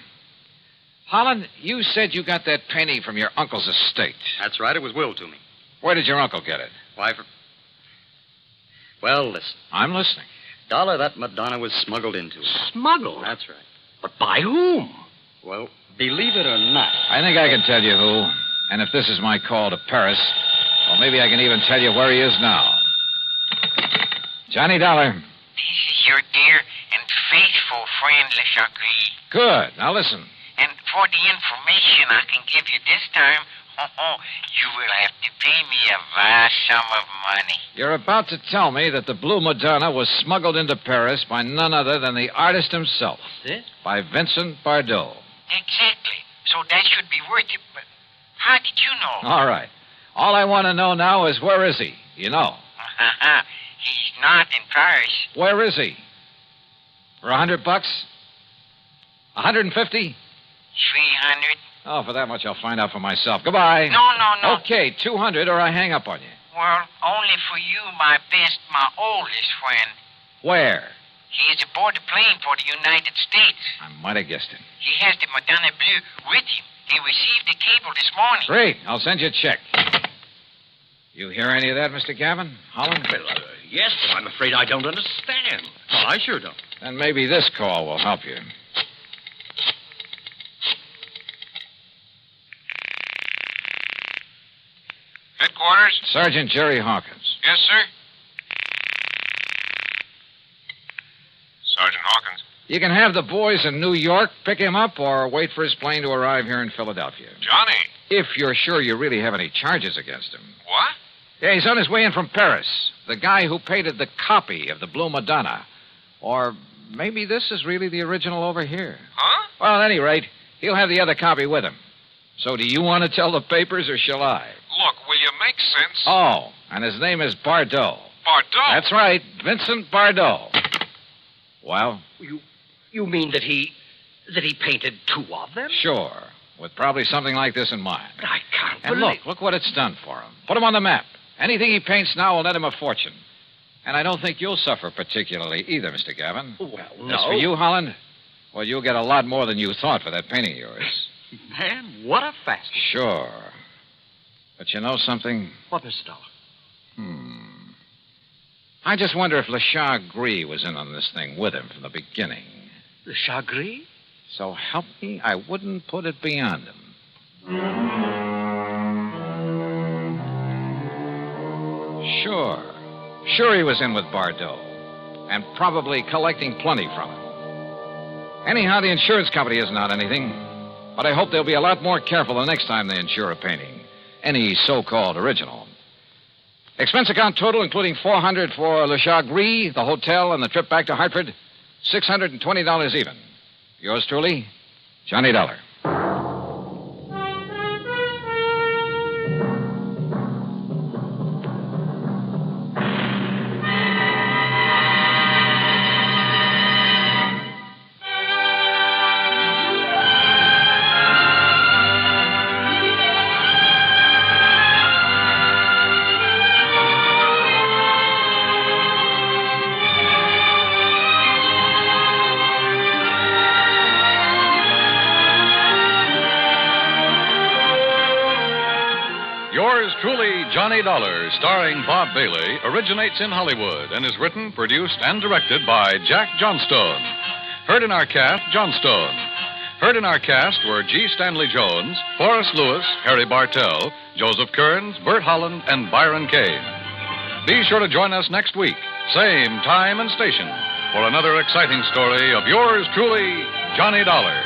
Holland, you said you got that painting from your uncle's estate. That's right. It was willed to me. Where did your uncle get it? Why, Well, listen. I'm listening. Dollar, that Madonna was smuggled into. Smuggled? That's right. But by whom? Well, believe it or not. I think I can tell you who. And if this is my call to Paris, well, maybe I can even tell you where he is now. Johnny Dollar. This is your dear and faithful friend, Le Chagris. Good. Now listen. And for the information I can give you this time, you will have to pay me a vast sum of money. You're about to tell me that the Blue Madonna was smuggled into Paris by none other than the artist himself. This? By Vincent Bardot. Exactly. So that should be worth it, but how did you know? All right. All I want to know now is where is he? You know. He's not in Paris. Where is he? For $100? 150? 300. Oh, for that much I'll find out for myself. Goodbye. No. Okay, 200 or I hang up on you. Well, only for you, my best, my oldest friend. Where? He is aboard a plane for the United States. I might have guessed it. He has the Madonna Bleu with him. He received the cable this morning. Great. I'll send you a check. You hear any of that, Mr. Gavin? Holland? Well, yes, but I'm afraid I don't understand. Well, I sure don't. Then maybe this call will help you. Headquarters? Sergeant Jerry Hawkins. Yes, sir. Sergeant Hawkins. You can have the boys in New York pick him up or wait for his plane to arrive here in Philadelphia. Johnny. If you're sure you really have any charges against him. What? Yeah, he's on his way in from Paris. The guy who painted the copy of the Blue Madonna. Or maybe this is really the original over here. Huh? Well, at any rate, he'll have the other copy with him. So do you want to tell the papers or shall I? Look, will you make sense? Oh, and his name is Bardot. Bardot? That's right, Vincent Bardot. Well? You mean that he painted two of them? Sure, with probably something like this in mind. I can't And believe... look what it's done for him. Put him on the map. Anything he paints now will net him a fortune. And I don't think you'll suffer particularly either, Mr. Gavin. Well, no. As for you, Holland, well, you'll get a lot more than you thought for that painting of yours. Man, what a fast. Sure. But you know something? What, Mr. Dollar? I just wonder if Le Chagris was in on this thing with him from the beginning. Le Chagris? So help me, I wouldn't put it beyond him. Sure he was in with Bardot. And probably collecting plenty from him. Anyhow, the insurance company isn't out anything. But I hope they'll be a lot more careful the next time they insure a painting. Any so-called original. Expense account total, including $400 for Le Chagris, the hotel, and the trip back to Hartford, $620 even. Yours truly, Johnny Dollar. Yours truly, Johnny Dollar, starring Bob Bailey, originates in Hollywood and is written, produced, and directed by Jack Johnstone. Heard in our cast, Johnstone. Heard in our cast were G. Stanley Jones, Forrest Lewis, Harry Bartell, Joseph Kearns, Bert Holland, and Byron Kane. Be sure to join us next week, same time and station, for another exciting story of yours truly, Johnny Dollar.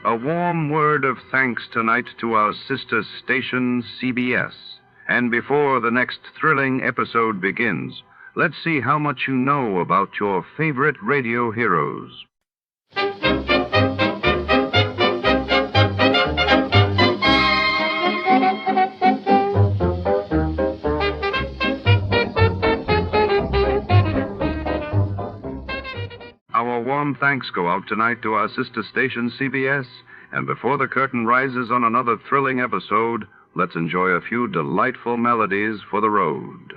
A warm word of thanks tonight to our sister station, CBS. And before the next thrilling episode begins, let's see how much you know about your favorite radio heroes. thanks go out tonight to our sister station, CBS. And before the curtain rises on another thrilling episode, let's enjoy a few delightful melodies for the road.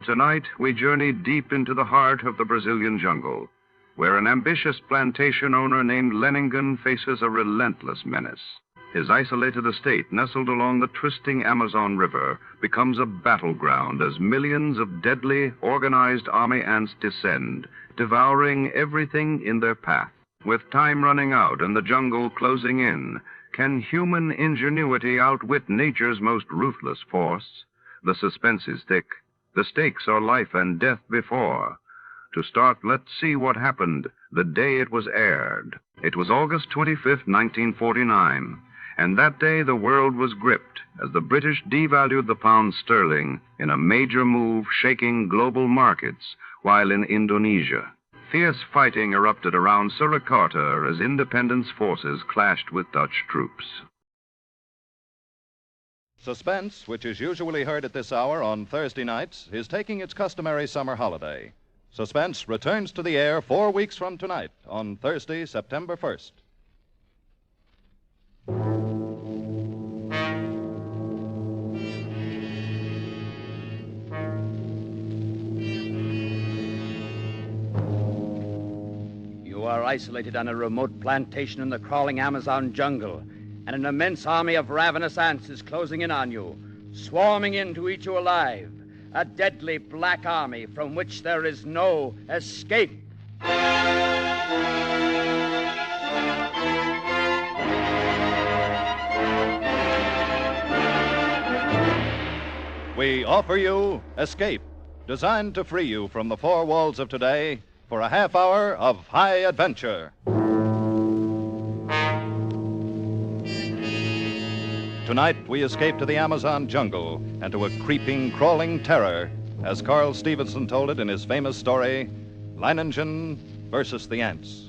Tonight, we journey deep into the heart of the Brazilian jungle, where an ambitious plantation owner named Leiningen faces a relentless menace. His isolated estate, nestled along the twisting Amazon River, becomes a battleground as millions of deadly, organized army ants descend, devouring everything in their path. With time running out and the jungle closing in, can human ingenuity outwit nature's most ruthless force? The suspense is thick. The stakes are life and death before. To start, let's see what happened the day it was aired. It was August 25th, 1949, And that day the world was gripped as the British devalued the pound sterling in a major move shaking global markets, while in Indonesia, fierce fighting erupted around Surakarta as independence forces clashed with Dutch troops. Suspense, which is usually heard at this hour on Thursday nights, is taking its customary summer holiday. Suspense returns to the air 4 weeks from tonight on Thursday, September 1st. You are isolated on a remote plantation in the crawling Amazon jungle, and an immense army of ravenous ants is closing in on you, swarming in to eat you alive. A deadly black army from which there is no escape. We offer you Escape, designed to free you from the four walls of today for a half hour of high adventure. Tonight, we escape to the Amazon jungle and to a creeping, crawling terror, as Carl Stevenson told it in his famous story, Leiningen versus the Ants.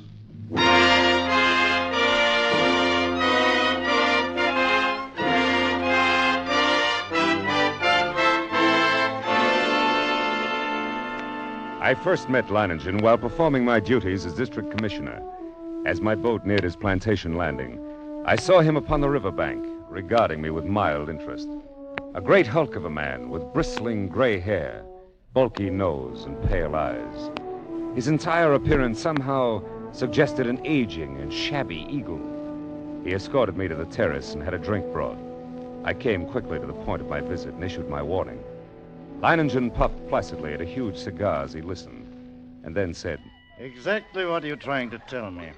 I first met Leiningen while performing my duties as district commissioner. As my boat neared his plantation landing, I saw him upon the riverbank, regarding me with mild interest. A great hulk of a man with bristling gray hair, bulky nose, and pale eyes. His entire appearance somehow suggested an aging and shabby eagle. He escorted me to the terrace and had a drink brought. I came quickly to the point of my visit and issued my warning. Leiningen puffed placidly at a huge cigar as he listened, and then said, "Exactly what are you trying to tell me?"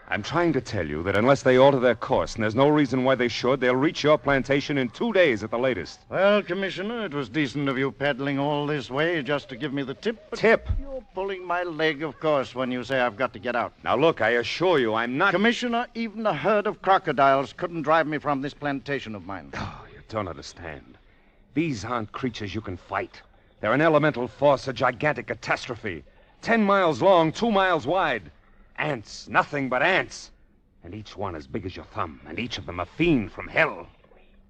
"I'm trying to tell you that unless they alter their course, and there's no reason why they should, they'll reach your plantation in 2 days at the latest." Well, Commissioner, it was decent of you paddling all this way just to give me the tip. But tip? You're pulling my leg, of course, when you say I've got to get out. Now, look, I assure you I'm not... Commissioner, even a herd of crocodiles couldn't drive me from this plantation of mine. Oh, you don't understand. These aren't creatures you can fight. They're an elemental force, a gigantic catastrophe. 10 miles long, 2 miles wide. Ants, nothing but ants. And each one as big as your thumb, and each of them a fiend from hell.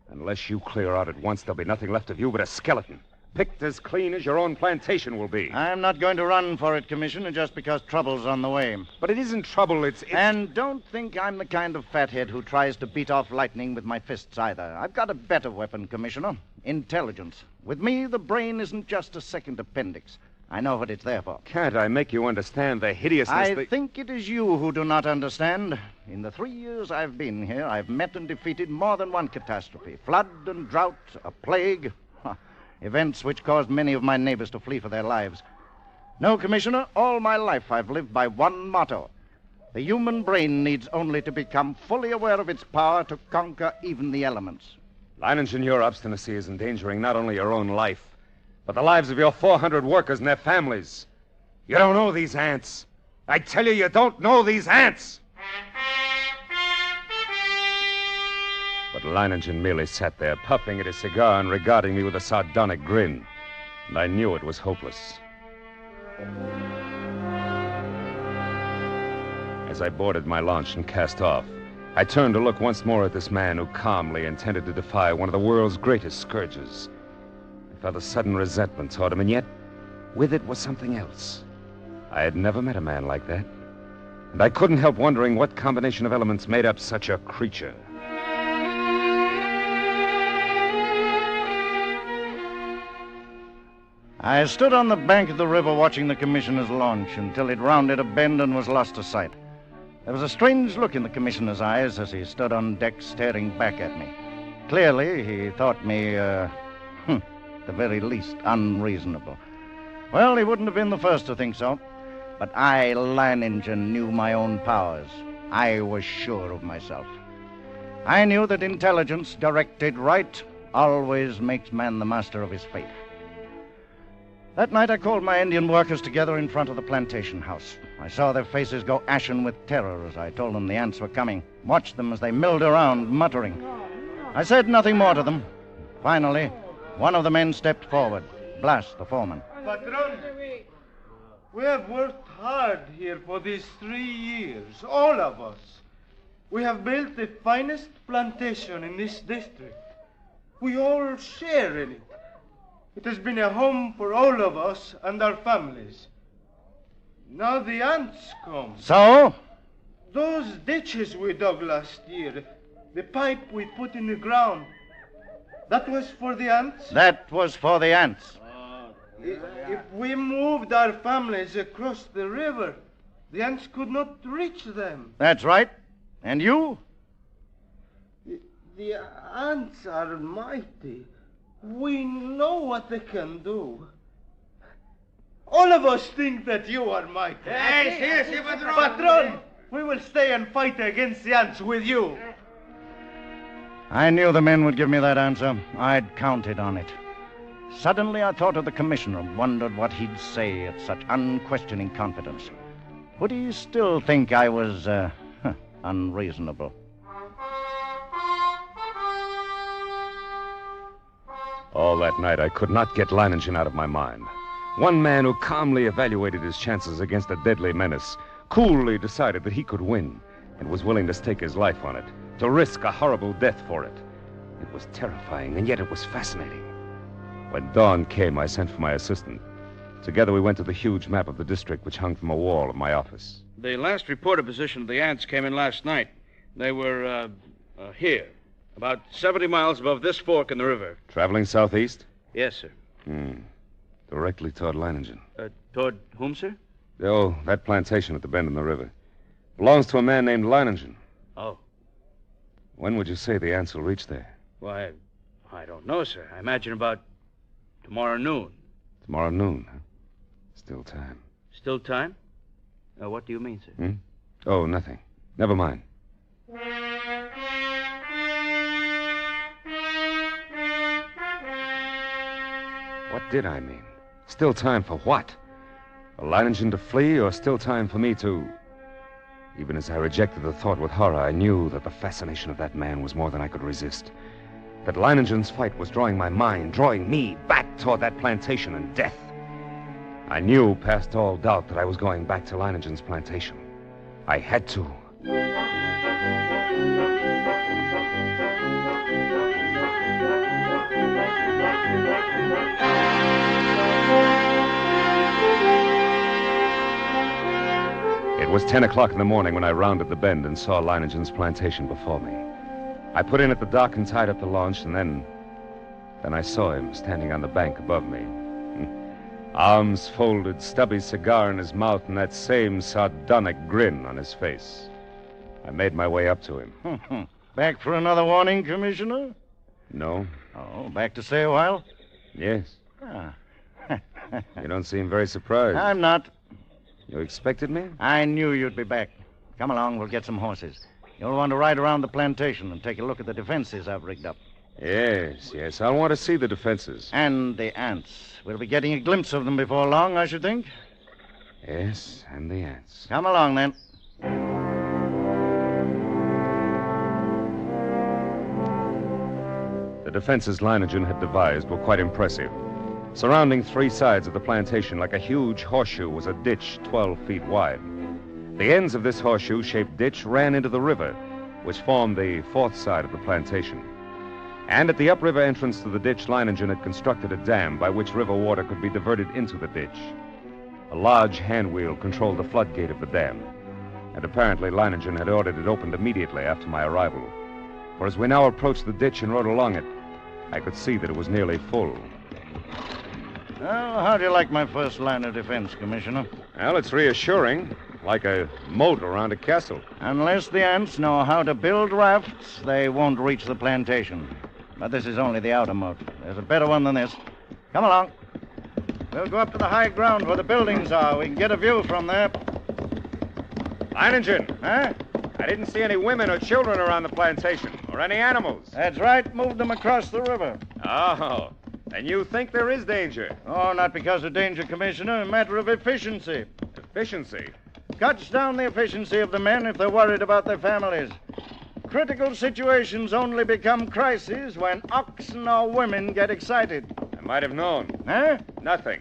Unless you clear out at once, there'll be nothing left of you but a skeleton, picked as clean as your own plantation will be. I'm not going to run for it, Commissioner, just because trouble's on the way. But it isn't trouble, it's... And don't think I'm the kind of fathead who tries to beat off lightning with my fists either. I've got a better weapon, Commissioner. Intelligence. With me, the brain isn't just a second appendix. I know what it's there for. Can't I make you understand the hideousness... I think it is you who do not understand. In the 3 years I've been here, I've met and defeated more than one catastrophe. Flood and drought, a plague. Events which caused many of my neighbors to flee for their lives. No, Commissioner, all my life I've lived by one motto. The human brain needs only to become fully aware of its power to conquer even the elements. Leiningen, your obstinacy is endangering not only your own life, but the lives of your 400 workers and their families. You don't know these ants. I tell you, you don't know these ants. But Leiningen merely sat there, puffing at his cigar and regarding me with a sardonic grin. And I knew it was hopeless. As I boarded my launch and cast off, I turned to look once more at this man who calmly intended to defy one of the world's greatest scourges. I felt a sudden resentment toward him, and yet, with it was something else. I had never met a man like that, and I couldn't help wondering what combination of elements made up such a creature. I stood on the bank of the river watching the commissioner's launch until it rounded a bend and was lost to sight. There was a strange look in the commissioner's eyes as he stood on deck staring back at me. Clearly, he thought me, at the very least, unreasonable. Well, he wouldn't have been the first to think so. But I, Leiningen, knew my own powers. I was sure of myself. I knew that intelligence directed right always makes man the master of his fate. That night I called my Indian workers together in front of the plantation house. I saw their faces go ashen with terror as I told them the ants were coming. Watched them as they milled around, muttering. I said nothing more to them. Finally, one of the men stepped forward. Blas, the foreman. Patron, we have worked hard here for these 3 years, all of us. We have built the finest plantation in this district. We all share in it. It has been a home for all of us and our families. Now the ants come. So? Those ditches we dug last year, the pipe we put in the ground, that was for the ants? That was for the ants. If we moved our families across the river, the ants could not reach them. That's right. And you? The ants are mighty. We know what they can do. All of us think that you are mighty. Yes, Patron, we will stay and fight against the ants with you. I knew the men would give me that answer. I'd counted on it. Suddenly I thought of the commissioner and wondered what he'd say at such unquestioning confidence. Would he still think I was, unreasonable? All that night, I could not get Leiningen out of my mind. One man who calmly evaluated his chances against a deadly menace, coolly decided that he could win, and was willing to stake his life on it, to risk a horrible death for it. It was terrifying, and yet it was fascinating. When dawn came, I sent for my assistant. Together we went to the huge map of the district which hung from a wall of my office. The last reported position of the ants came in last night. They were, here, about 70 miles above this fork in the river. Traveling southeast? Yes, sir. Directly toward Leiningen. Toward whom, sir? Oh, that plantation at the bend in the river. Belongs to a man named Leiningen. Oh. When would you say the ants will reach there? Why, I don't know, sir. I imagine about tomorrow noon. Tomorrow noon, huh? Still time. Still time? What do you mean, sir? Oh, nothing. Never mind. What did I mean? Still time for what? For Leiningen to flee, or still time for me to... Even as I rejected the thought with horror, I knew that the fascination of that man was more than I could resist. That Leiningen's fight was drawing my mind, drawing me back toward that plantation and death. I knew past all doubt that I was going back to Leiningen's plantation. I had to. It was 10 o'clock in the morning when I rounded the bend and saw Leiningen's plantation before me. I put in at the dock and tied up the launch, and then I saw him standing on the bank above me. Arms folded, stubby cigar in his mouth, and that same sardonic grin on his face. I made my way up to him. Back for another warning, Commissioner? No. Oh, back to stay a while? Yes. You don't seem very surprised. I'm not. You expected me? I knew you'd be back. Come along, we'll get some horses. You'll want to ride around the plantation and take a look at the defenses I've rigged up. Yes. I'll want to see the defenses. And the ants. We'll be getting a glimpse of them before long, I should think. Yes, and the ants. Come along, then. The defenses Leiningen had devised were quite impressive. Surrounding 3 sides of the plantation like a huge horseshoe was a ditch 12 feet wide. The ends of this horseshoe-shaped ditch ran into the river, which formed the 4th side of the plantation. And at the upriver entrance to the ditch, Leiningen had constructed a dam by which river water could be diverted into the ditch. A large hand wheel controlled the floodgate of the dam, and apparently Leiningen had ordered it opened immediately after my arrival. For as we now approached the ditch and rode along it, I could see that it was nearly full. Well, how do you like my first line of defense, Commissioner? Well, it's reassuring. Like a moat around a castle. Unless the ants know how to build rafts, they won't reach the plantation. But this is only the outer moat. There's a better one than this. Come along. We'll go up to the high ground where the buildings are. We can get a view from there. Leiningen! Huh? I didn't see any women or children around the plantation, or any animals. That's right. Moved them across the river. Oh, and you think there is danger? Oh, not because of danger, Commissioner. A matter of efficiency. Efficiency? Cuts down the efficiency of the men if they're worried about their families. Critical situations only become crises when oxen or women get excited. I might have known. Huh? Nothing.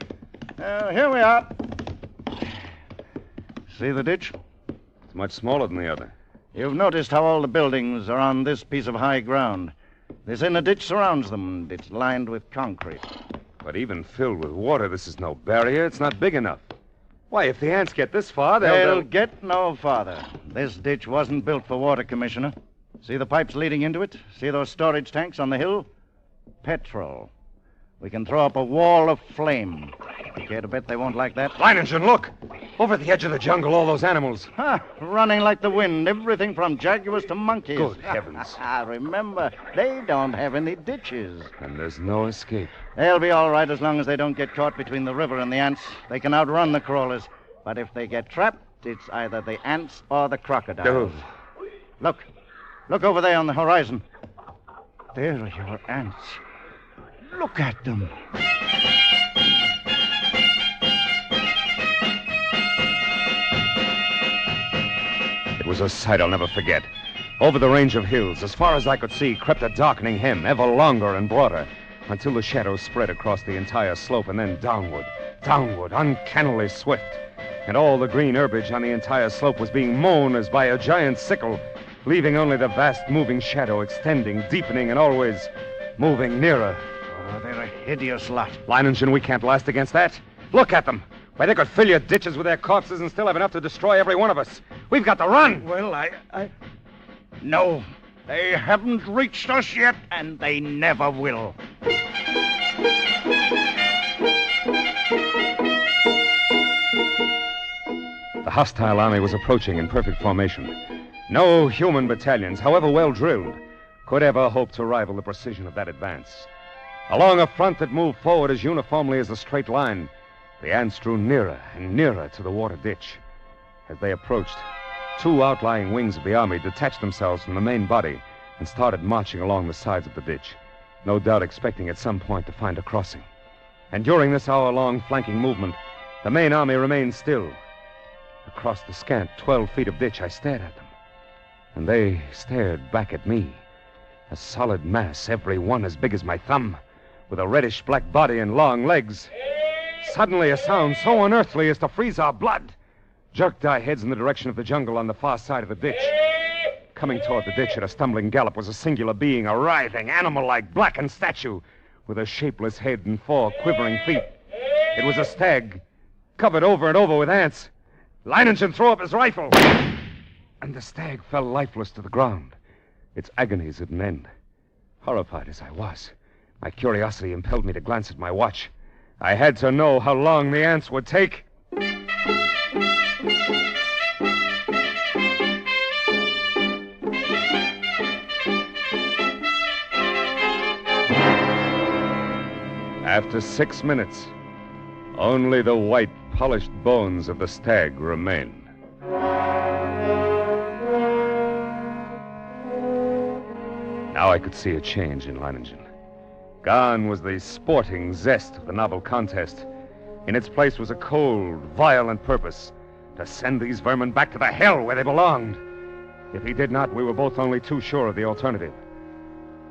Here we are. See the ditch? It's much smaller than the other. You've noticed how all the buildings are on this piece of high ground. This inner ditch surrounds them, and it's lined with concrete. But even filled with water, this is no barrier. It's not big enough. Why, if the ants get this far, they'll get no farther. This ditch wasn't built for water, Commissioner. See the pipes leading into it? See those storage tanks on the hill? Petrol. We can throw up a wall of flame. Care to bet they won't like that? Leiningen, look! Over at the edge of the jungle, all those animals. Running like the wind. Everything from jaguars to monkeys. Good heavens. Remember, they don't have any ditches. And there's no escape. They'll be all right as long as they don't get caught between the river and the ants. They can outrun the crawlers. But if they get trapped, it's either the ants or the crocodiles. Look. Look over there on the horizon. There are your ants. Look at them. It was a sight I'll never forget. Over the range of hills, as far as I could see, crept a darkening hem, ever longer and broader, until the shadows spread across the entire slope and then downward, uncannily swift. And all the green herbage on the entire slope was being mown as by a giant sickle, leaving only the vast moving shadow extending, deepening, and always moving nearer. Oh, they're a hideous lot. Leiningen, we can't last against that. Look at them. Why, they could fill your ditches with their corpses and still have enough to destroy every one of us. We've got to run. Well, No, they haven't reached us yet, and they never will. The hostile army was approaching in perfect formation. No human battalions, however well drilled, could ever hope to rival the precision of that advance. Along a front that moved forward as uniformly as a straight line, the ants drew nearer and nearer to the water ditch. As they approached, two outlying wings of the army detached themselves from the main body and started marching along the sides of the ditch, no doubt expecting at some point to find a crossing. And during this hour-long flanking movement, the main army remained still. Across the scant 12 feet of ditch, I stared at them. And they stared back at me. A solid mass, every one as big as my thumb, with a reddish-black body and long legs. Suddenly, a sound so unearthly as to freeze our blood jerked our heads in the direction of the jungle on the far side of the ditch. Coming toward the ditch at a stumbling gallop was a singular being, a writhing, animal-like, blackened statue with a shapeless head and 4 quivering feet. It was a stag, covered over and over with ants. Leiningen threw up his rifle, and the stag fell lifeless to the ground. Its agonies at an end. Horrified as I was, my curiosity impelled me to glance at my watch. I had to know how long the ants would take. After 6 minutes, only the white, polished bones of the stag remained. Now I could see a change in Leiningen. Gone was the sporting zest of the novel contest. In its place was a cold, violent purpose to send these vermin back to the hell where they belonged. If he did not, we were both only too sure of the alternative.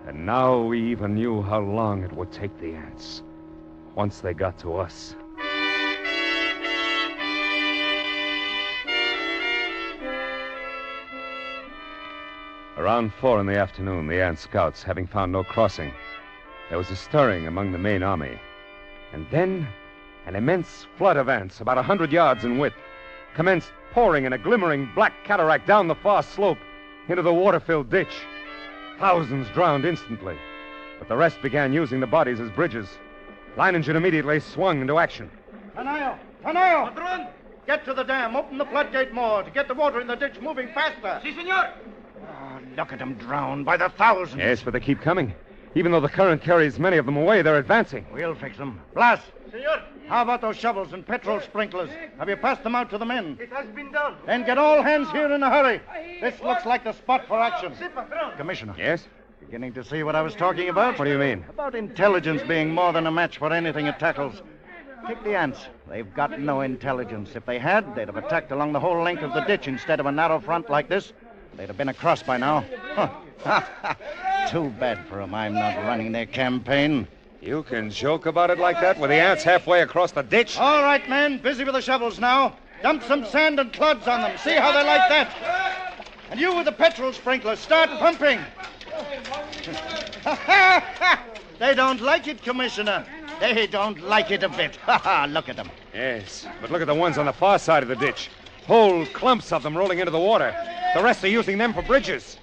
And now we even knew how long it would take the ants once they got to us. Around 4 in the afternoon, the ant scouts, having found no crossing, there was a stirring among the main army. And then an immense flood of ants, about 100 yards in width, commenced pouring in a glimmering black cataract down the far slope into the water-filled ditch. Thousands drowned instantly, but the rest began using the bodies as bridges. Leiningen immediately swung into action. Tanayo! Get to the dam. Open the floodgate more to get the water in the ditch moving faster. Si, senor. Oh, look at them drowned by the thousands. Yes, but they keep coming. Even though the current carries many of them away, they're advancing. We'll fix them. Blas! Senor. How about those shovels and petrol sprinklers? Have you passed them out to the men? It has been done. Then get all hands here in a hurry. This looks like the spot for action. Commissioner. Yes? Beginning to see what I was talking about? What do you mean? About intelligence being more than a match for anything it tackles. Take the ants. They've got no intelligence. If they had, they'd have attacked along the whole length of the ditch instead of a narrow front like this. They'd have been across by now. Too bad for them I'm not running their campaign. You can joke about it like that with the ants halfway across the ditch? All right, men. Busy with the shovels now. Dump some sand and clods on them. See how they like that. And you with the petrol sprinkler, start pumping. They don't like it, Commissioner. They don't like it a bit. Look at them. Yes, but look at the ones on the far side of the ditch. Whole clumps of them rolling into the water. The rest are using them for bridges.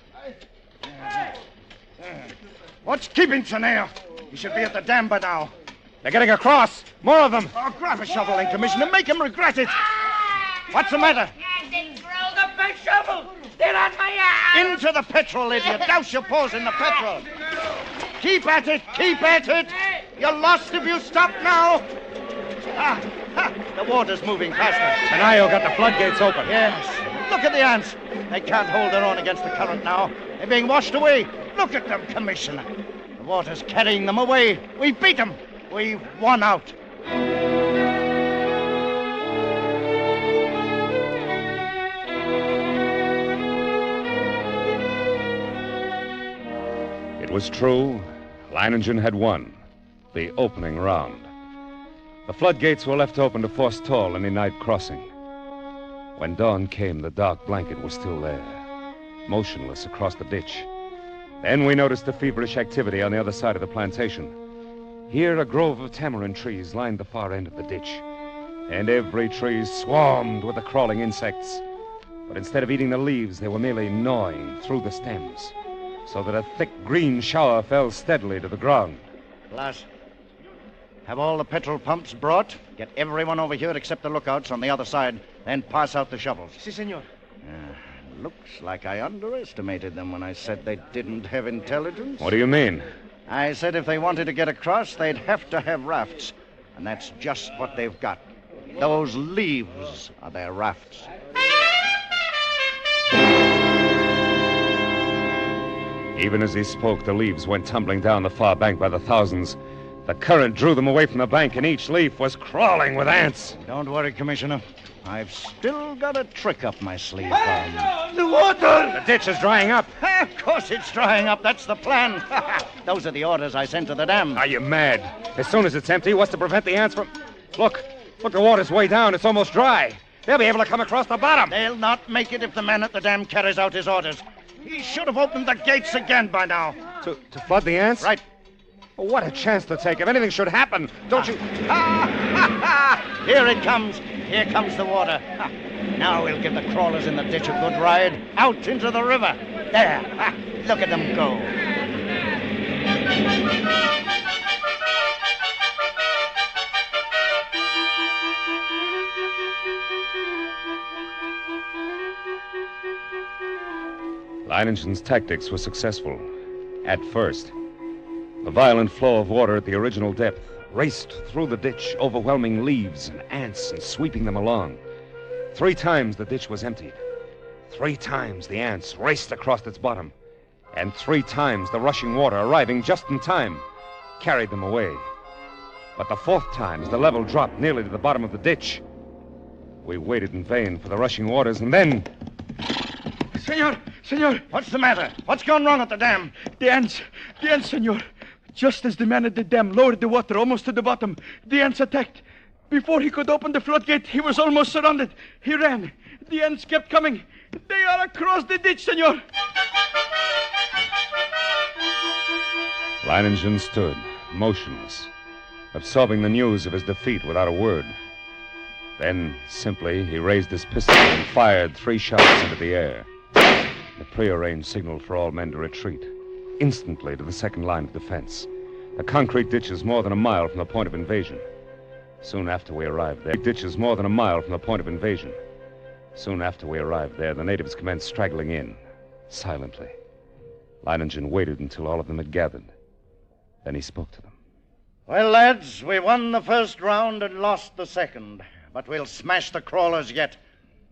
What's keeping Chanel? He should be at the dam by now. They're getting across. More of them. Oh, grab a shovel then, Commissioner. Make him regret it. What's the matter? Throw the big shovel. They're on my ass. Into the petrol, idiot. Douse your paws in the petrol. Keep at it. Keep at it. You're lost if you stop now. The water's moving faster. Tanayo got the floodgates open. Yes. Look at the ants. They can't hold their own against the current now. They're being washed away. Look at them, Commissioner. The water's carrying them away. We've beat them. We've won out. It was true. Leiningen had won the opening round. The floodgates were left open to forestall any night crossing. When dawn came, the dark blanket was still there, motionless across the ditch. Then we noticed the feverish activity on the other side of the plantation. Here, a grove of tamarind trees lined the far end of the ditch, and every tree swarmed with the crawling insects. But instead of eating the leaves, they were merely gnawing through the stems, so that a thick green shower fell steadily to the ground. Glass, have all the petrol pumps brought. Get everyone over here except the lookouts on the other side, then pass out the shovels. Si, senor. Looks like I underestimated them when I said they didn't have intelligence. What do you mean? I said if they wanted to get across, they'd have to have rafts. And that's just what they've got. Those leaves are their rafts. Even as he spoke, the leaves went tumbling down the far bank by the thousands. The current drew them away from the bank, and each leaf was crawling with ants. Don't worry, Commissioner. I've still got a trick up my sleeve for 'em. The water! The ditch is drying up. Of course it's drying up. That's the plan. Those are the orders I sent to the dam. Are you mad? As soon as it's empty, what's to prevent the ants from... Look, the water's way down. It's almost dry. They'll be able to come across the bottom. They'll not make it if the man at the dam carries out his orders. He should have opened the gates again by now. To flood the ants? Right. Well, what a chance to take. If anything should happen, don't you... Here it comes. Here comes the water. Now we'll give the crawlers in the ditch a good ride out into the river. There. Look at them go. Leiningen's tactics were successful. At first, the violent flow of water at the original depth raced through the ditch, overwhelming leaves and ants and sweeping them along. 3 times the ditch was emptied. 3 times the ants raced across its bottom. And 3 times the rushing water, arriving just in time, carried them away. But the 4th time, as the level dropped nearly to the bottom of the ditch, we waited in vain for the rushing waters, and then... Senor! What's the matter? What's gone wrong at the dam? The ants, senor. Just as the man at the dam lowered the water almost to the bottom, the ants attacked. Before he could open the floodgate, he was almost surrounded. He ran. The ants kept coming. They are across the ditch, senor. Leiningen stood, motionless, absorbing the news of his defeat without a word. Then, simply, he raised his pistol and fired 3 shots into the air. The prearranged signal for all men to retreat, instantly to the second line of defense. The concrete ditches more than a mile from the point of invasion. Soon after we arrived there, the natives commenced straggling in, silently. Leiningen waited until all of them had gathered. Then he spoke to them. Well, lads, we won the first round and lost the second. But we'll smash the crawlers yet.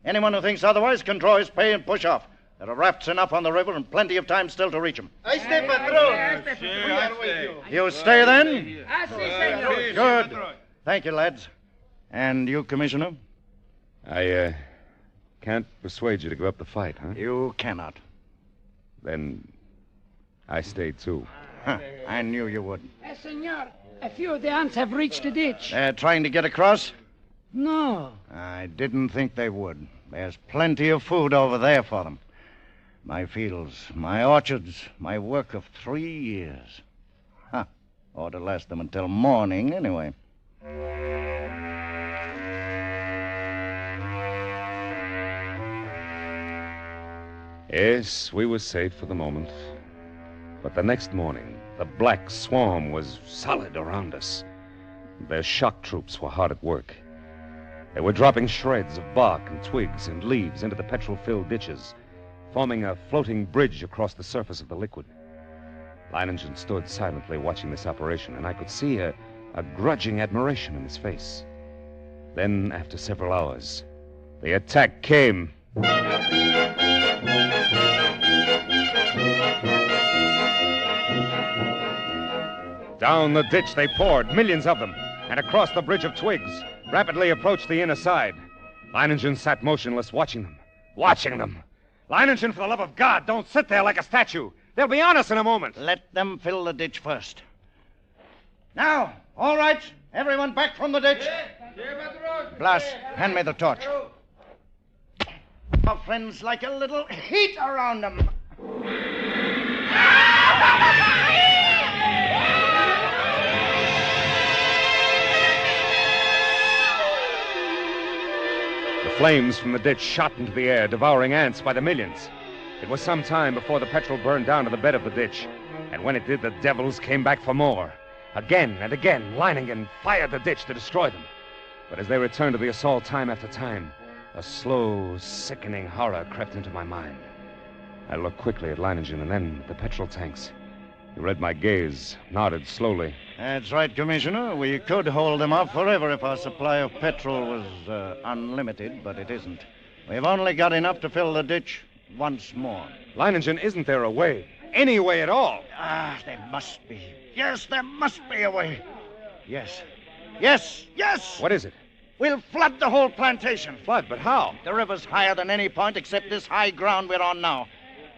Anyone who thinks otherwise can draw his pay and push off. There are rafts enough on the river and plenty of time still to reach them. I stay, patron. You stay then? Good. Thank you, lads. And you, Commissioner? I can't persuade you to give up the fight, huh? You cannot. Then I stayed, too. I knew you would. Senor, a few of the ants have reached the ditch. They're trying to get across? No. I didn't think they would. There's plenty of food over there for them. My fields, my orchards, my work of 3 years. Ought to last them until morning, anyway. Yes, we were safe for the moment. But the next morning, the black swarm was solid around us. Their shock troops were hard at work. They were dropping shreds of bark and twigs and leaves into the petrol-filled ditches, forming a floating bridge across the surface of the liquid. Leiningen stood silently watching this operation, and I could see a grudging admiration in his face. Then, after several hours, the attack came. Down the ditch they poured, millions of them, and across the bridge of twigs, rapidly approached the inner side. Leiningen sat motionless, watching them. Leiningen, for the love of God, don't sit there like a statue. They'll be on us in a moment. Let them fill the ditch first. Now, all right, everyone back from the ditch. Blas, hand me the torch. Our friends like a little heat around them. The flames from the ditch shot into the air, devouring ants by the millions. It was some time before the petrol burned down to the bed of the ditch. And when it did, the devils came back for more. Again and again, Leiningen fired the ditch to destroy them. But as they returned to the assault time after time, a slow, sickening horror crept into my mind. I looked quickly at Leiningen and then at the petrol tanks. He read my gaze, nodded slowly. That's right, Commissioner. We could hold them off forever if our supply of petrol was unlimited, but it isn't. We've only got enough to fill the ditch once more. Leiningen, isn't there a way? Any way at all? There must be. Yes, there must be a way. Yes. What is it? We'll flood the whole plantation. Flood? But how? The river's higher than any point except this high ground we're on now.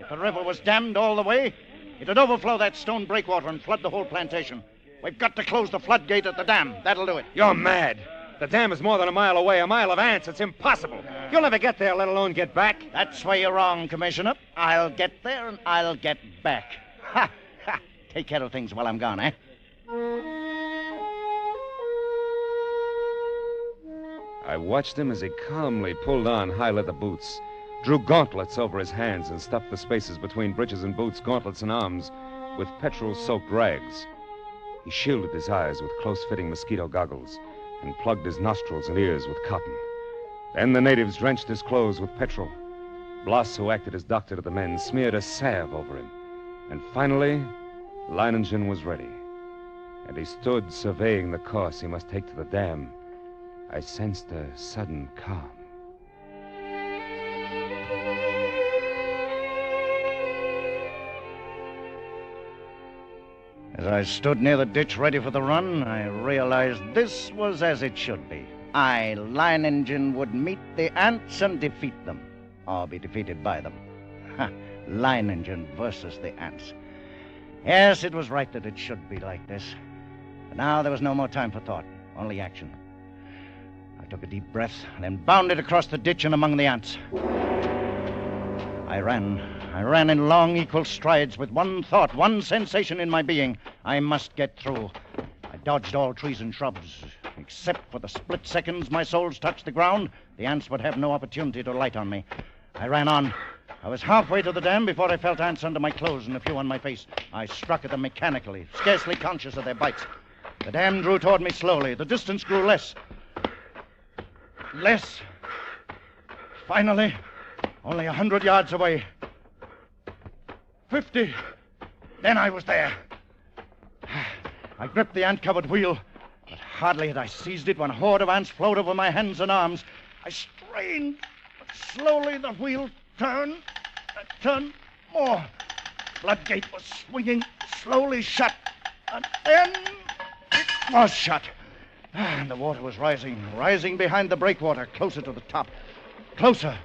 If the river was dammed all the way, it'd overflow that stone breakwater and flood the whole plantation. We've got to close the floodgate at the dam. That'll do it. You're mad. The dam is more than a mile away, a mile of ants. It's impossible. You'll never get there, let alone get back. That's where you're wrong, Commissioner. I'll get there and I'll get back. Ha! Take care of things while I'm gone, eh? I watched him as he calmly pulled on high leather boots, drew gauntlets over his hands, and stuffed the spaces between breeches and boots, gauntlets and arms, with petrol-soaked rags. He shielded his eyes with close-fitting mosquito goggles and plugged his nostrils and ears with cotton. Then the natives drenched his clothes with petrol. Blas, who acted as doctor to the men, smeared a salve over him. And finally, Leiningen was ready. And he stood surveying the course he must take to the dam. I sensed a sudden calm. As I stood near the ditch ready for the run, I realized this was as it should be. I, Leiningen, would meet the ants and defeat them, or be defeated by them. Leiningen versus the ants. Yes, it was right that it should be like this. But now there was no more time for thought, only action. I took a deep breath, then bounded across the ditch and among the ants. I ran in long, equal strides with one thought, one sensation in my being. I must get through. I dodged all trees and shrubs. Except for the split seconds my soles touched the ground, the ants would have no opportunity to light on me. I ran on. I was halfway to the dam before I felt ants under my clothes and a few on my face. I struck at them mechanically, scarcely conscious of their bites. The dam drew toward me slowly. The distance grew less. Finally, only 100 yards away. 50. Then I was there. I gripped the ant-covered wheel, but hardly had I seized it when a horde of ants flowed over my hands and arms. I strained, but slowly the wheel turned more. Floodgate was swinging slowly shut, and then it was shut. And the water was rising behind the breakwater, closer to the top. Closer.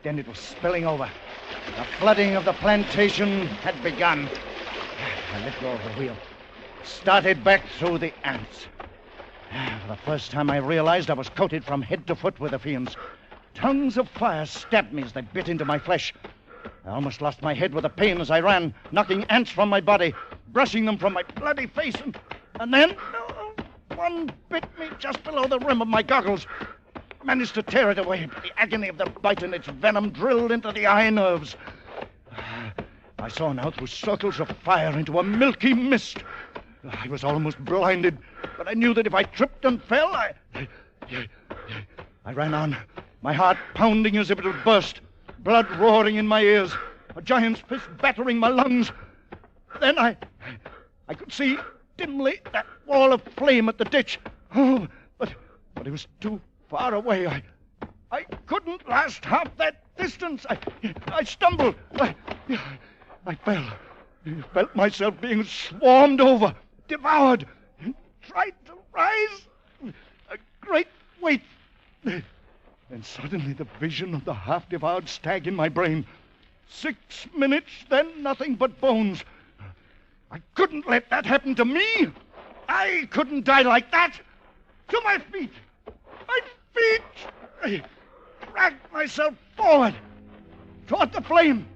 Then it was spilling over. The flooding of the plantation had begun. I let go of the wheel. Started back through the ants. For the first time I realized I was coated from head to foot with the fiends. Tongues of fire stabbed me as they bit into my flesh. I almost lost my head with the pain as I ran, knocking ants from my body, brushing them from my bloody face, and then one bit me just below the rim of my goggles. Managed to tear it away, but the agony of the bite and its venom drilled into the eye nerves. I saw now through circles of fire into a milky mist. I was almost blinded, but I knew that if I tripped and fell, I ran on, my heart pounding as if it would burst, blood roaring in my ears, a giant's fist battering my lungs. Then I could see dimly that wall of flame at the ditch. Oh, but it was too far away. I couldn't last half that distance. I stumbled. I fell. I felt myself being swarmed over, devoured. Tried to rise. A great weight. And suddenly the vision of the half-devoured stag in my brain. 6 minutes, then nothing but bones. I couldn't let that happen to me. I couldn't die like that. To my feet. My feet. I dragged myself forward. Toward the flame.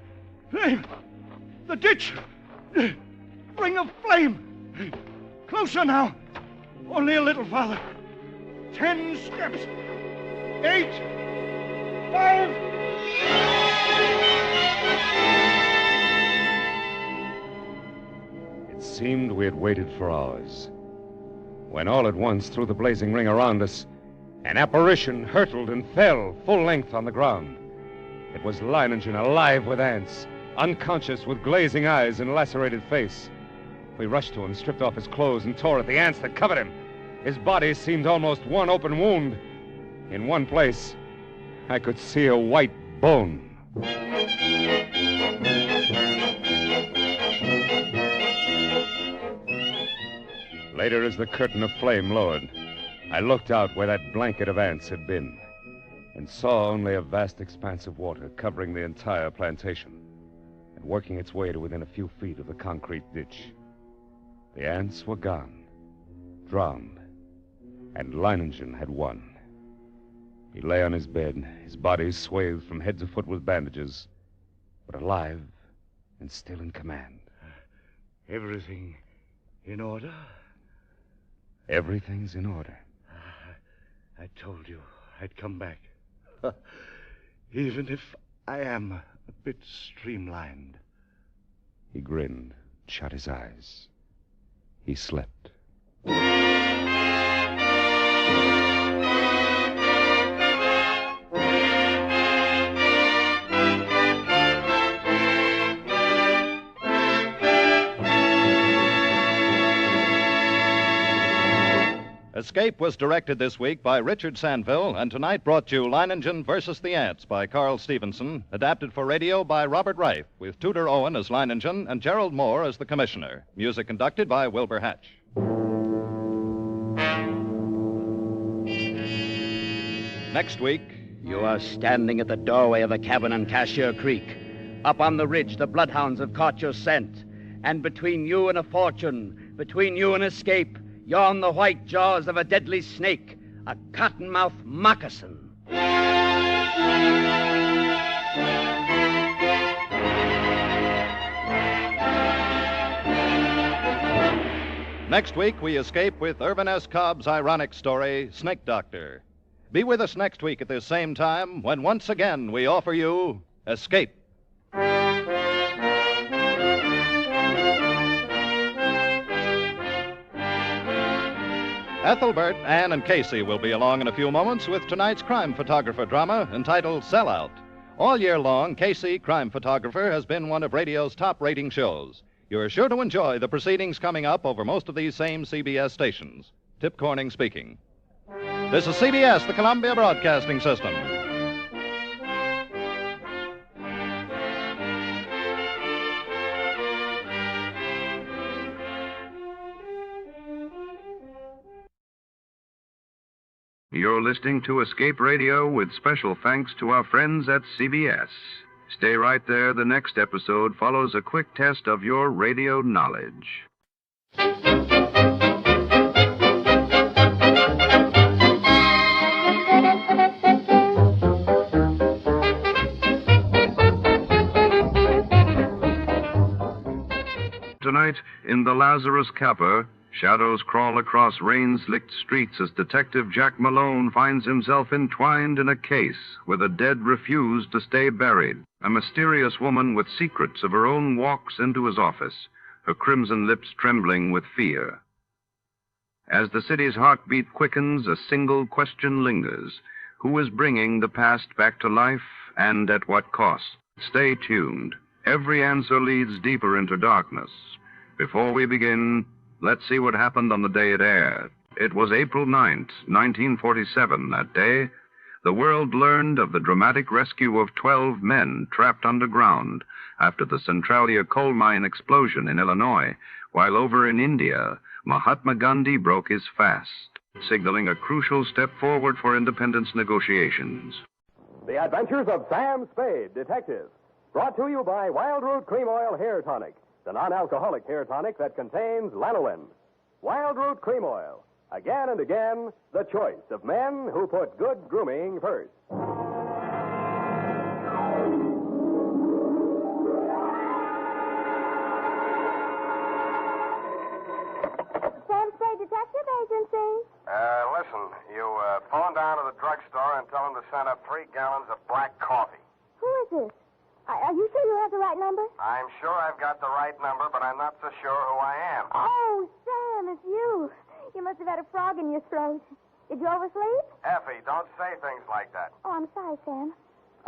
The ditch. Ring of flame. Closer now. Only a little farther. 10 steps. 8. 5. It seemed we had waited for hours, when all at once, through the blazing ring around us, an apparition hurtled and fell full length on the ground. It was Leiningen, alive with ants, unconscious with glazing eyes and lacerated face. We rushed to him, stripped off his clothes, and tore at the ants that covered him. His body seemed almost one open wound. In one place, I could see a white bone. Later, as the curtain of flame lowered, I looked out where that blanket of ants had been and saw only a vast expanse of water covering the entire plantation and working its way to within a few feet of the concrete ditch. The ants were gone, drowned, and Leiningen had won. He lay on his bed, his body swathed from head to foot with bandages, but alive and still in command. Everything in order? Everything's in order. I told you I'd come back. Even if I am a bit streamlined. He grinned, shut his eyes. He slept. Escape was directed this week by Richard Sandville, and tonight brought you Leiningen versus the Ants by Carl Stevenson, adapted for radio by Robert Reif, with Tudor Owen as Leiningen and Gerald Moore as the Commissioner. Music conducted by Wilbur Hatch. Next week, you are standing at the doorway of a cabin on Cashier Creek. Up on the ridge, the bloodhounds have caught your scent. And between you and a fortune, between you and escape, yawn the white jaws of a deadly snake, a cottonmouth moccasin. Next week, we escape with Irvin S. Cobb's ironic story, Snake Doctor. Be with us next week at this same time when once again we offer you Escape. Ethelbert, Ann, and Casey will be along in a few moments with tonight's crime photographer drama entitled Sellout. All year long, Casey, crime photographer, has been one of radio's top rating shows. You're sure to enjoy the proceedings coming up over most of these same CBS stations. Tip Corning speaking. This is CBS, the Columbia Broadcasting System. You're listening to Escape Radio with special thanks to our friends at CBS. Stay right there. The next episode follows a quick test of your radio knowledge. Tonight, in The Lazarus Caper, shadows crawl across rain-slicked streets as Detective Jack Malone finds himself entwined in a case where the dead refuse to stay buried. A mysterious woman with secrets of her own walks into his office, her crimson lips trembling with fear. As the city's heartbeat quickens, a single question lingers. Who is bringing the past back to life, and at what cost? Stay tuned. Every answer leads deeper into darkness. Before we begin, let's see what happened on the day it aired. It was April 9th, 1947. That day, the world learned of the dramatic rescue of 12 men trapped underground after the Centralia coal mine explosion in Illinois, while over in India, Mahatma Gandhi broke his fast, signaling a crucial step forward for independence negotiations. The Adventures of Sam Spade, Detective. Brought to you by Wild Root Cream Oil Hair Tonic, the non-alcoholic hair tonic that contains lanolin. Wild Root Cream Oil. Again and again, the choice of men who put good grooming first. Sam Spade Detective Agency. Listen, you phone down to the drugstore and tell them to send up 3 gallons of black coffee. Who is this? Are you sure you have the right number? I'm sure I've got the right number, but I'm not so sure who I am. Oh, Sam, it's you. You must have had a frog in your throat. Did you oversleep? Effie, don't say things like that. Oh, I'm sorry, Sam.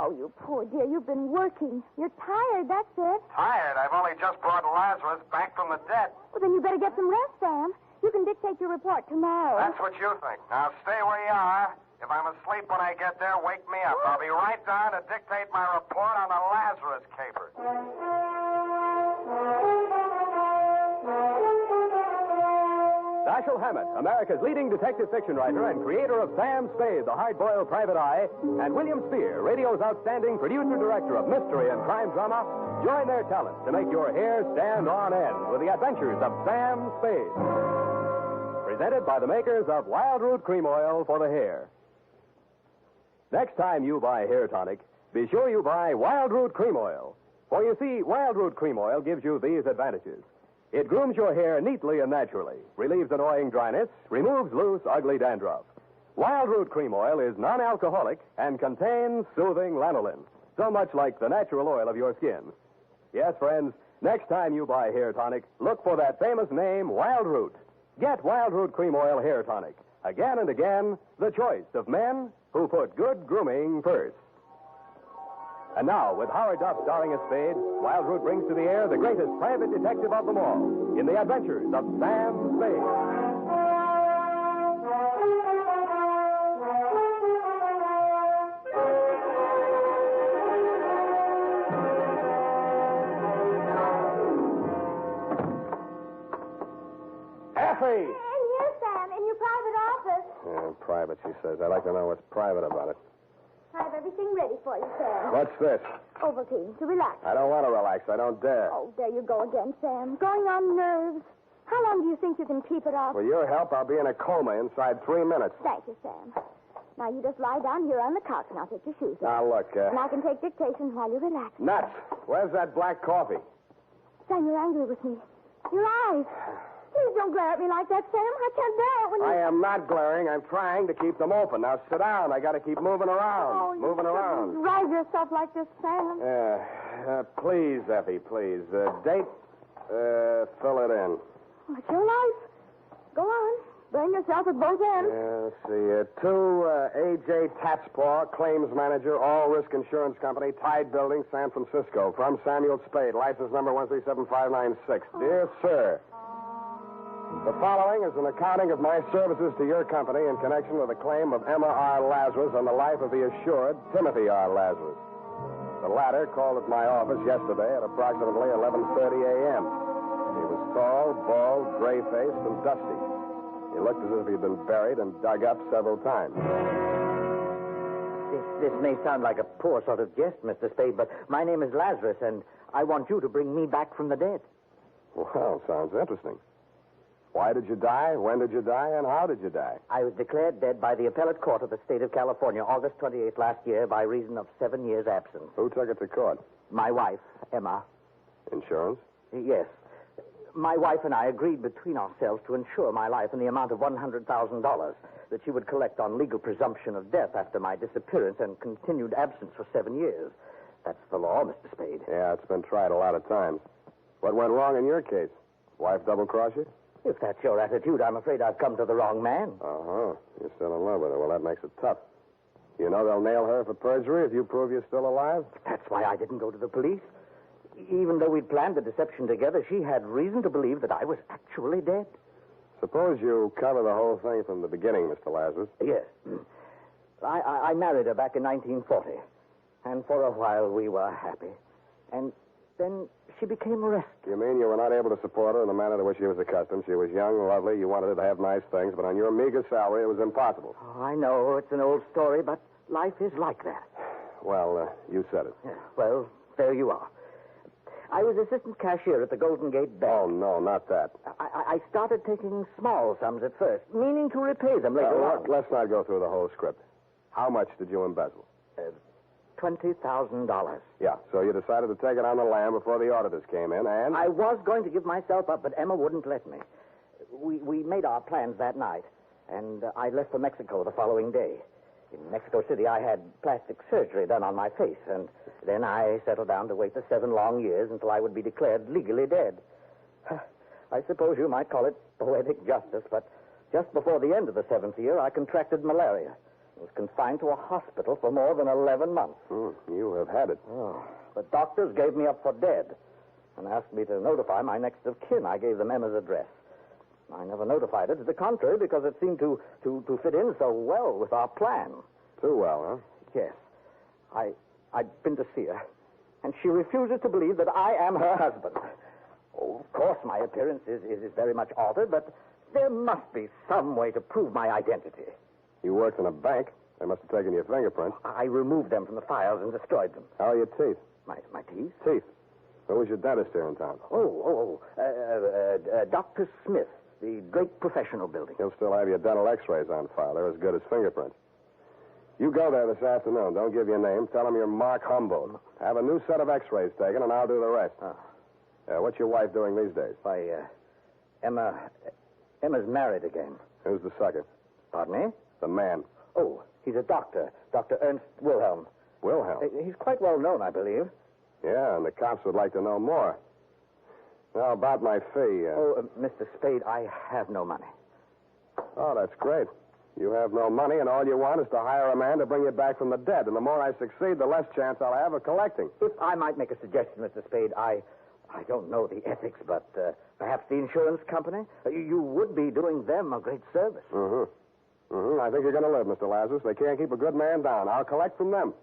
Oh, you poor dear. You've been working. You're tired, that's it. Tired? I've only just brought Lazarus back from the dead. Well, then you better get some rest, Sam. You can dictate your report tomorrow. That's what you think. Now stay where you are. If I'm asleep when I get there, wake me up. I'll be right down to dictate my report on the Lazarus Caper. Dashiell Hammett, America's leading detective fiction writer and creator of Sam Spade, the hard-boiled private eye, and William Spear, radio's outstanding producer-director of mystery and crime drama, join their talents to make your hair stand on end with the adventures of Sam Spade. Presented by the makers of Wild Root Cream Oil for the hair. Next time you buy hair tonic, be sure you buy Wild Root Cream Oil. For you see, Wild Root Cream Oil gives you these advantages. It grooms your hair neatly and naturally, relieves annoying dryness, removes loose, ugly dandruff. Wild Root Cream Oil is non-alcoholic and contains soothing lanolin, so much like the natural oil of your skin. Yes, friends, next time you buy hair tonic, look for that famous name, Wild Root. Get Wild Root Cream Oil Hair Tonic. Again and again, the choice of men who put good grooming first. And now, with Howard Duff starring as Spade, Wild Root brings to the air the greatest private detective of them all in the adventures of Sam Spade. In here, Sam, in your private office. Private, she says. I'd like to know what's private about it. I have everything ready for you, Sam. What's this? Ovaltine, to relax. I don't want to relax. I don't dare. Oh, there you go again, Sam. Going on nerves. How long do you think you can keep it off? With your help, I'll be in a coma inside 3 minutes. Thank you, Sam. Now, you just lie down here on the couch, and I'll take your shoes off. Now, look, And I can take dictation while you relax. Nuts. Where's that black coffee? Sam, you're angry with me. Your eyes. Please don't glare at me like that, Sam. I can't bear it when you... I am not glaring. I'm trying to keep them open. Now, sit down. I got to keep moving around. Oh, moving around. Drive yourself like this, Sam. Please, Effie, please. Date, fill it in. It's your life. Go on. Burn yourself at both ends. Let's see. To A.J. Tatspaw, claims manager, All Risk Insurance Company, Tide Building, San Francisco. From Samuel Spade, license number 137596. Dear Sir, the following is an accounting of my services to your company in connection with a claim of Emma R. Lazarus on the life of the assured Timothy R. Lazarus. The latter called at my office yesterday at approximately 11:30 a.m. He was tall, bald, gray-faced, and dusty. He He looked as if he'd been buried and dug up several times. This may sound like a poor sort of jest, Mr. Spade, but my name is Lazarus, and I want you to bring me back from the dead. Well, sounds interesting. Why did you die? When did you die? And how did you die? I was declared dead by the appellate court of the state of California August 28th last year by reason of 7 years' absence. Who took it to court? My wife, Emma. Insurance? Yes. My wife and I agreed between ourselves to insure my life in the amount of $100,000 that she would collect on legal presumption of death after my disappearance and continued absence for 7 years. That's the law, Mr. Spade. Yeah, it's been tried a lot of times. What went wrong in your case? Wife double-cross you? If that's your attitude, I'm afraid I've come to the wrong man. Uh-huh. You're still in love with her. Well, that makes it tough. You know they'll nail her for perjury if you prove you're still alive? That's why I didn't go to the police. Even though we'd planned the deception together, she had reason to believe that I was actually dead. Suppose you cover the whole thing from the beginning, Mr. Lazarus. Yes. I married her back in 1940. And for a while we were happy. And then she became restless. You mean you were not able to support her in the manner to which she was accustomed? She was young, lovely, you wanted her to have nice things, but on your meager salary, it was impossible. Oh, I know, it's an old story, but life is like that. Well, you said it. Yeah, well, there you are. I was assistant cashier at the Golden Gate Bank. Oh, no, not that. I started taking small sums at first, meaning to repay them later on. Let's not go through the whole script. How much did you embezzle? $20,000. Yeah, so you decided to take it on the lam before the auditors came in, and... I was going to give myself up, but Emma wouldn't let me. We made our plans that night, and I left for Mexico the following day. In Mexico City, I had plastic surgery done on my face, and then I settled down to wait the 7 long years until I would be declared legally dead. I suppose you might call it poetic justice, but just before the end of the 7th year, I contracted malaria. I was confined to a hospital for more than 11 months. You have had it. Oh, the doctors gave me up for dead and asked me to notify my next of kin. I gave them Emma's address. I never notified her to the contrary because it seemed to fit in so well with our plan. Too well, huh? Yes. I'd been to see her, and she refuses to believe that I am her husband. Oh, of course, my appearance is very much altered, but there must be some way to prove my identity. You worked in a bank. They must have taken your fingerprints. I removed them from the files and destroyed them. How are your teeth? My teeth? Teeth. Who was your dentist here in town? Dr. Smith, the great professional building. He'll still have your dental x-rays on file. They're as good as fingerprints. You go there this afternoon. Don't give your name. Tell them you're Mark Humboldt. Have a new set of x-rays taken, and I'll do the rest. What's your wife doing these days? Emma's married again. Who's the sucker? Pardon me? The man. Oh, he's a doctor. Dr. Ernst Wilhelm. Wilhelm? He's quite well known, I believe. Yeah, and the cops would like to know more. Now, about my fee. Mr. Spade, I have no money. Oh, that's great. You have no money, and all you want is to hire a man to bring you back from the dead. And the more I succeed, the less chance I'll have of collecting. If I might make a suggestion, Mr. Spade, I don't know the ethics, but perhaps the insurance company? You would be doing them a great service. I think you're going to live, Mr. Lazarus. They can't keep a good man down. I'll collect from them.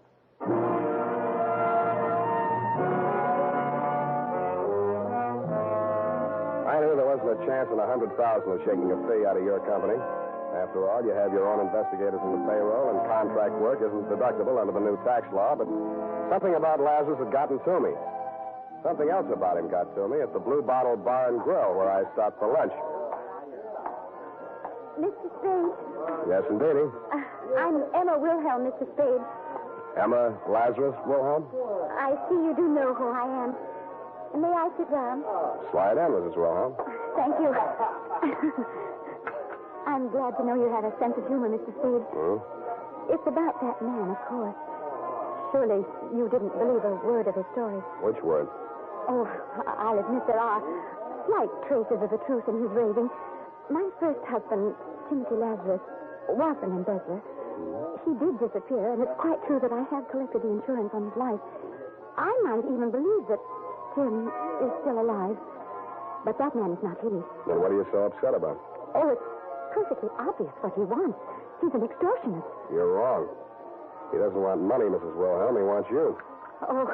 I knew there wasn't a chance in 100,000 of shaking a fee out of your company. After all, you have your own investigators in the payroll, and contract work isn't deductible under the new tax law, but something about Lazarus had gotten to me. Something else about him got to me at the Blue Bottle Bar and Grill, where I stopped for lunch. Mr. Spade? Yes, indeedy. I'm Emma Wilhelm, Mr. Spade. Emma Lazarus Wilhelm? I see you do know who I am. May I sit down? Slide in, Mrs. Wilhelm. Thank you. I'm glad to know you have a sense of humor, Mr. Spade. It's about that man, of course. Surely you didn't believe a word of his story. Which word? Oh, I'll admit there are slight traces of the truth in his raving. My first husband, Timothy Lazarus, was an embezzler. He did disappear, and it's quite true that I have collected the insurance on his life. I might even believe that Tim is still alive. But that man is not he. Then what are you so upset about? Oh, it's perfectly obvious what he wants. He's an extortionist. You're wrong. He doesn't want money, Mrs. Wilhelm. He wants you. Oh,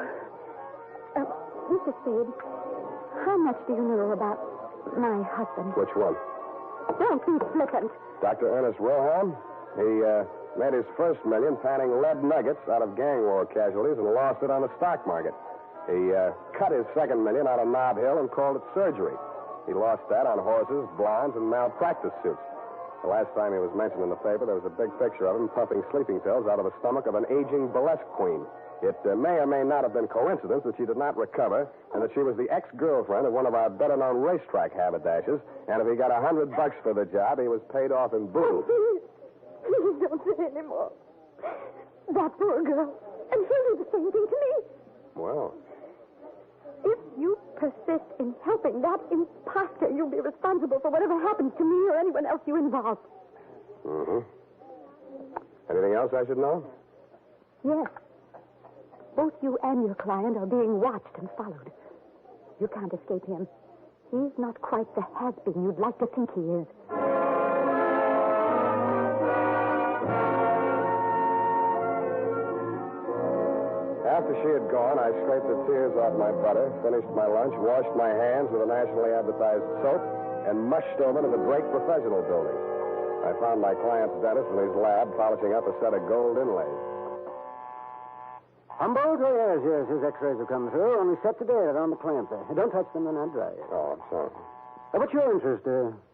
Mr. Spade, how much do you know about my husband? Which one? Don't be flippant. Dr. Ernest Wilhelm, he made his first million panning lead nuggets out of gang war casualties and lost it on the stock market. He cut his second million out of Nob Hill and called it surgery. He lost that on horses, blondes, and malpractice suits. The last time he was mentioned in the paper, there was a big picture of him pumping sleeping pills out of the stomach of an aging burlesque queen. It may or may not have been coincidence that she did not recover and that she was the ex-girlfriend of one of our better-known racetrack haberdashers, and if he got $100 for the job, he was paid off in booze. Please don't say any more. That poor girl. And she'll do the same thing to me. Well, if you persist in helping that imposter, you'll be responsible for whatever happens to me or anyone else you involve. mm-hmm. Anything else I should know? Yes. Both you and your client are being watched and followed. You can't escape him. He's not quite the has-been you'd like to think he is. After she had gone, I scraped the tears off my butter, finished my lunch, washed my hands with a nationally advertised soap, and mushed over to the Drake Professional Building. I found my client's dentist in his lab polishing up a set of gold inlays. Humboldt? Oh, yes. His x-rays have come through. Only set today. They're on the clamp there. Don't touch them. They're not dry yet. Oh, I'm sorry. What's your interest?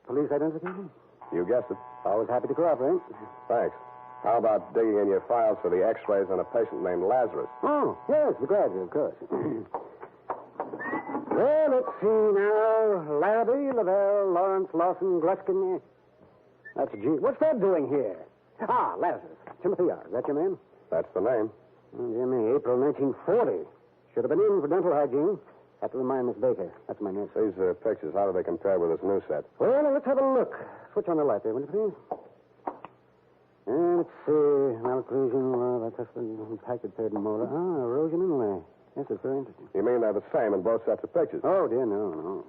Police identification? You guessed it. Always happy to cooperate. Thanks. How about digging in your files for the x-rays on a patient named Lazarus? Oh, yes, the graduate, of course. Well, let's see now. Larrabee, Lavelle, Lawrence, Lawson, Gluskin. That's a G. What's that doing here? Ah, Lazarus. Timothy R. Is that your man? That's the name. Oh, dear me, April 1940. Should have been in for dental hygiene. Have to remind Miss Baker. That's my nurse. These pictures, how do they compare with this new set? Well, now, let's have a look. Switch on the light there, will you please? Let's see. Malocclusion, that's impacted third molar. Ah, erosion inlay. Yes, it's very interesting. You mean they're the same in both sets of pictures? Oh, dear, no.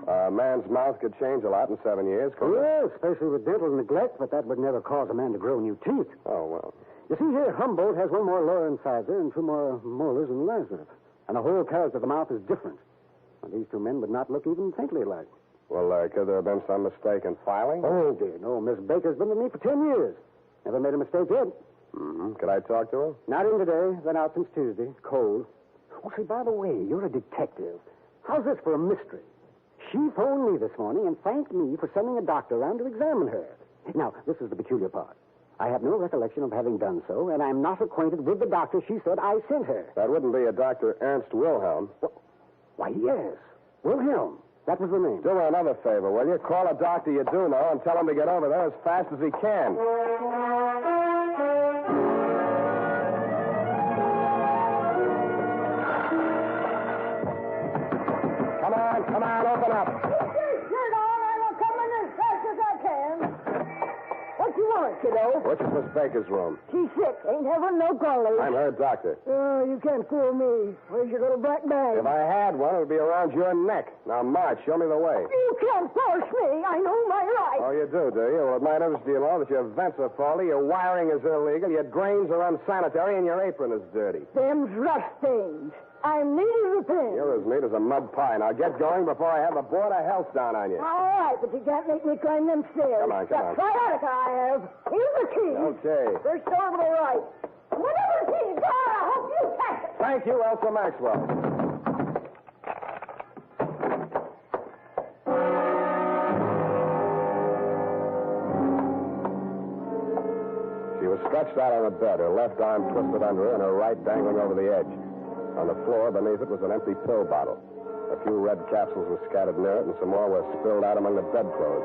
A man's mouth could change a lot in 7 years, couldn't it? Well, especially with dental neglect, but that would never cause a man to grow new teeth. Oh, well. You see here, Humboldt has one more lower incisor and two more molars than Lazarus. And the whole character of the mouth is different. Now, these two men would not look even faintly alike. Well, could there have been some mistake in filing? Oh, dear, no. Miss Baker's been with me for 10 years. Never made a mistake yet. Mm-hmm. Could I talk to her? Not in today. Been out since Tuesday. Cold. Oh, say, by the way, you're a detective. How's this for a mystery? She phoned me this morning and thanked me for sending a doctor around to examine her. Now, this is the peculiar part. I have no recollection of having done so, and I'm not acquainted with the doctor she said I sent her. That wouldn't be a Dr. Ernst Wilhelm. Why, yes. Wilhelm. That was the name. Do me another favor, will you? Call a doctor you do know and tell him to get over there as fast as he can. Come on, open up. Get your shirt on. I will come in as fast as I can. What you want, kiddo? Which is Miss Baker's room? She's sick. Ain't having no golly. I'm her doctor. Oh, you can't fool me. Where's your little black bag? If I had one, it would be around your neck. Now, march. Show me the way. You can't force me. I know my rights. Oh, you do you? Well, it might interest you, know, that your vents are faulty, your wiring is illegal, your drains are unsanitary, and your apron is dirty. Them's rust things. I'm needing repairs. You're as neat as a mud pie. Now, get going before I have the Board of Health down on you. All right, but you can't make me climb them stairs. Come on. That's sciatica I have. Here's the key. Okay. First door to the right. Whatever the key's got, I hope you catch it. Thank you, Elsa Maxwell. She was stretched out on a bed, her left arm twisted under her and her right dangling over the edge. On the floor beneath it was an empty pill bottle. A few red capsules were scattered near it, and some more were spilled out among the bedclothes.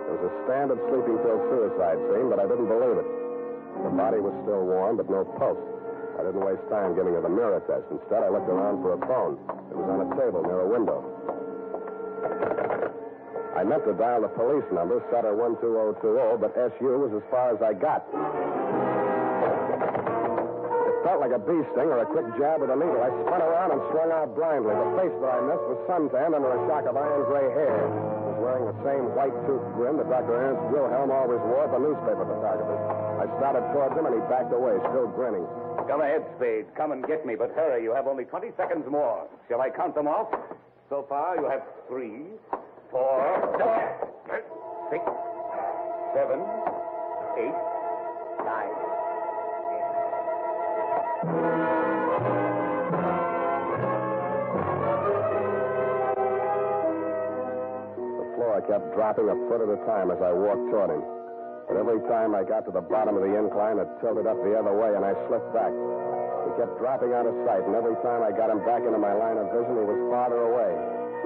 It was a standard sleeping pill suicide scene, but I didn't believe it. The body was still warm, but no pulse. I didn't waste time giving her the mirror test. Instead, I looked around for a phone. It was on a table near a window. I meant to dial the police number, Sutter 12020, but SU was as far as I got. Felt like a bee sting or a quick jab with a needle. I spun around and swung out blindly. The face that I missed was suntanned under a shock of iron gray hair. He was wearing the same white-toothed grin that Dr. Ernst Wilhelm always wore for newspaper photographers. I started towards him, and he backed away, still grinning. Come ahead, Spade. Come and get me, but hurry. You have only 20 seconds more. Shall I count them off? So far, you have 3, 4... 6, 7, 8, 9. The floor kept dropping a foot at a time as I walked toward him. But every time I got to the bottom of the incline, it tilted up the other way, and I slipped back. He kept dropping out of sight, and every time I got him back into my line of vision, he was farther away.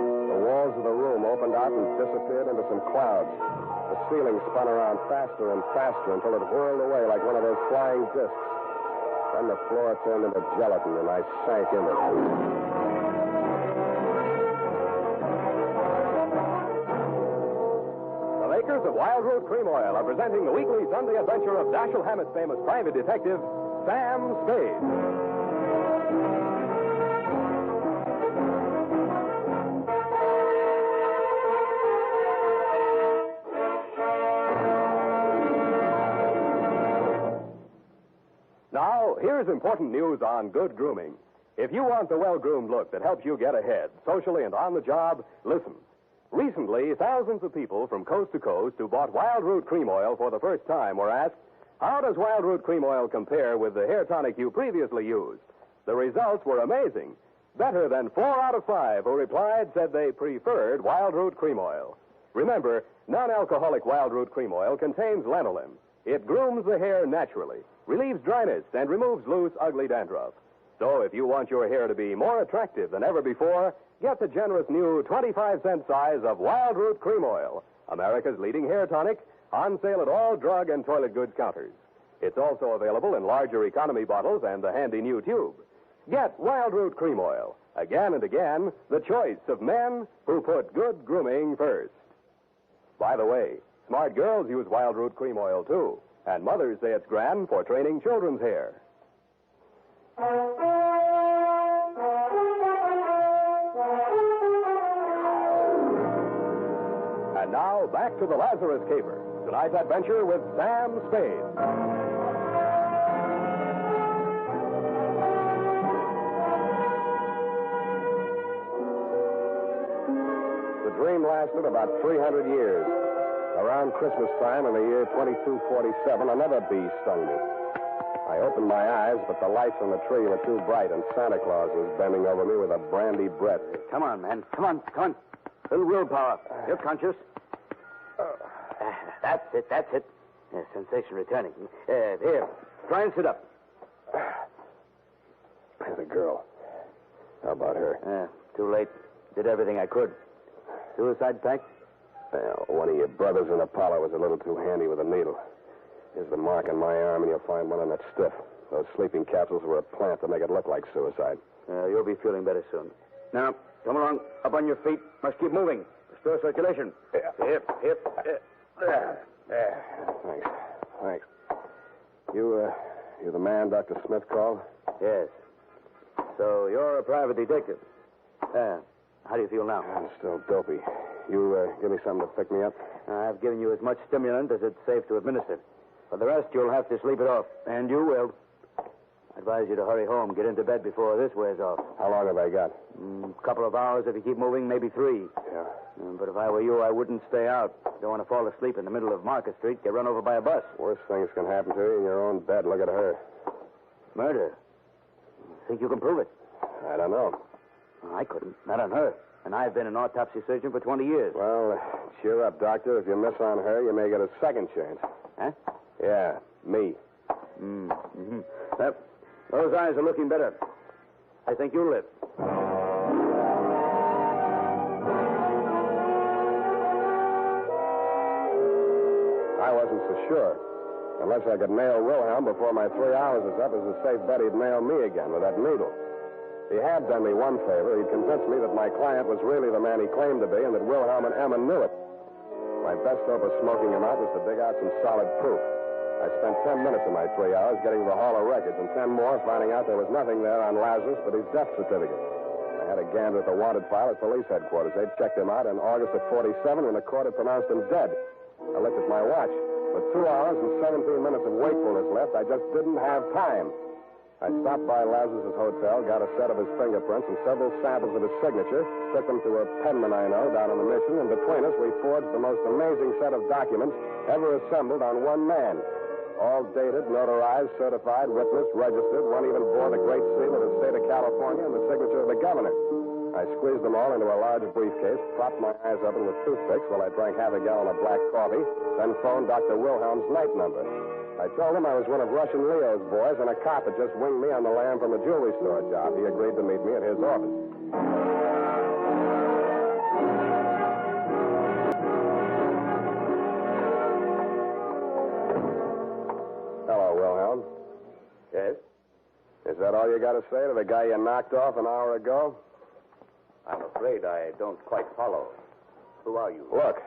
The walls of the room opened out and disappeared into some clouds. The ceiling spun around faster and faster until it whirled away like one of those flying discs. Then the floor turned into gelatin, and I sank in it. The makers of Wild Root Cream Oil are presenting the weekly Sunday adventure of Dashiell Hammett's famous private detective, Sam Spade. Now, here's important news on good grooming. If you want the well-groomed look that helps you get ahead, socially and on the job, listen. Recently, thousands of people from coast to coast who bought Wild Root Cream Oil for the first time were asked, how does Wild Root Cream Oil compare with the hair tonic you previously used? The results were amazing. Better than 4 out of 5 who replied said they preferred Wild Root Cream Oil. Remember, non-alcoholic Wild Root Cream Oil contains lanolin. It grooms the hair naturally, relieves dryness, and removes loose, ugly dandruff. So if you want your hair to be more attractive than ever before, get the generous new 25-cent size of Wild Root Cream Oil, America's leading hair tonic, on sale at all drug and toilet goods counters. It's also available in larger economy bottles and the handy new tube. Get Wild Root Cream Oil. Again and again, the choice of men who put good grooming first. By the way, smart girls use Wild Root Cream Oil, too. And mothers say it's grand for training children's hair. And now, back to the Lazarus Caper. Tonight's adventure with Sam Spade. The dream lasted about 300 years. Around Christmas time in the year 2247, another bee stung me. I opened my eyes, but the lights on the tree were too bright, and Santa Claus was bending over me with a brandy breath. Come on, man. Come on. Little willpower. You're conscious. That's it. Yeah, sensation returning. Here, try and sit up. There's a girl. How about her? Too late. Did everything I could. Suicide pact? Well, one of your brothers in Apollo was a little too handy with a needle. Here's the mark on my arm, and you'll find one on that stiff. Those sleeping capsules were a plant to make it look like suicide. You'll be feeling better soon. Now, come along. Up on your feet. Must keep moving. Restore circulation. Hip. There. Thanks. You the man Dr. Smith called? Yes. So you're a private detective. How do you feel now? I'm still dopey. You give me something to pick me up? I've given you as much stimulant as it's safe to administer. For the rest, you'll have to sleep it off. And you will. I advise you to hurry home. Get into bed before this wears off. How long have I got? Couple of hours if you keep moving, maybe 3. Yeah. But if I were you, I wouldn't stay out. Don't want to fall asleep in the middle of Market Street, get run over by a bus. Worst things can happen to you in your own bed. Look at her. Murder? Think you can prove it? I don't know. I couldn't. Not on her. And I've been an autopsy surgeon for 20 years. Well, cheer up, Doctor. If you miss on her, you may get a second chance. Huh? Yeah, me. Those eyes are looking better. I think you'll live. I wasn't so sure. Unless I could nail Wilhelm before my 3 hours is up, it's a safe bet he'd nail me again with that needle. He had done me one favor. He'd convinced me that my client was really the man he claimed to be and that Wilhelm and Emma knew it. My best hope of smoking him out was to dig out some solid proof. I spent 10 minutes of my 3 hours getting the Hall of Records and 10 more finding out there was nothing there on Lazarus but his death certificate. I had a gander at the wanted file at police headquarters. They'd checked him out in August of 47 when the court had pronounced him dead. I looked at my watch. With 2 hours and 17 minutes of wakefulness left, I just didn't have time. I stopped by Lazarus' hotel, got a set of his fingerprints and several samples of his signature, took them to a penman I know down on the mission, and between us we forged the most amazing set of documents ever assembled on one man. All dated, notarized, certified, witnessed, registered. One even bore the great seal of the state of California and the signature of the governor. I squeezed them all into a large briefcase, propped my eyes open with toothpicks while I drank half a gallon of black coffee, then phoned Dr. Wilhelm's night number. I told him I was one of Russian Leo's boys, and a cop had just winged me on the lam from a jewelry store job. He agreed to meet me at his office. Hello, Wilhelm. Yes? Is that all you got to say to the guy you knocked off an hour ago? I'm afraid I don't quite follow. Who are you? Look,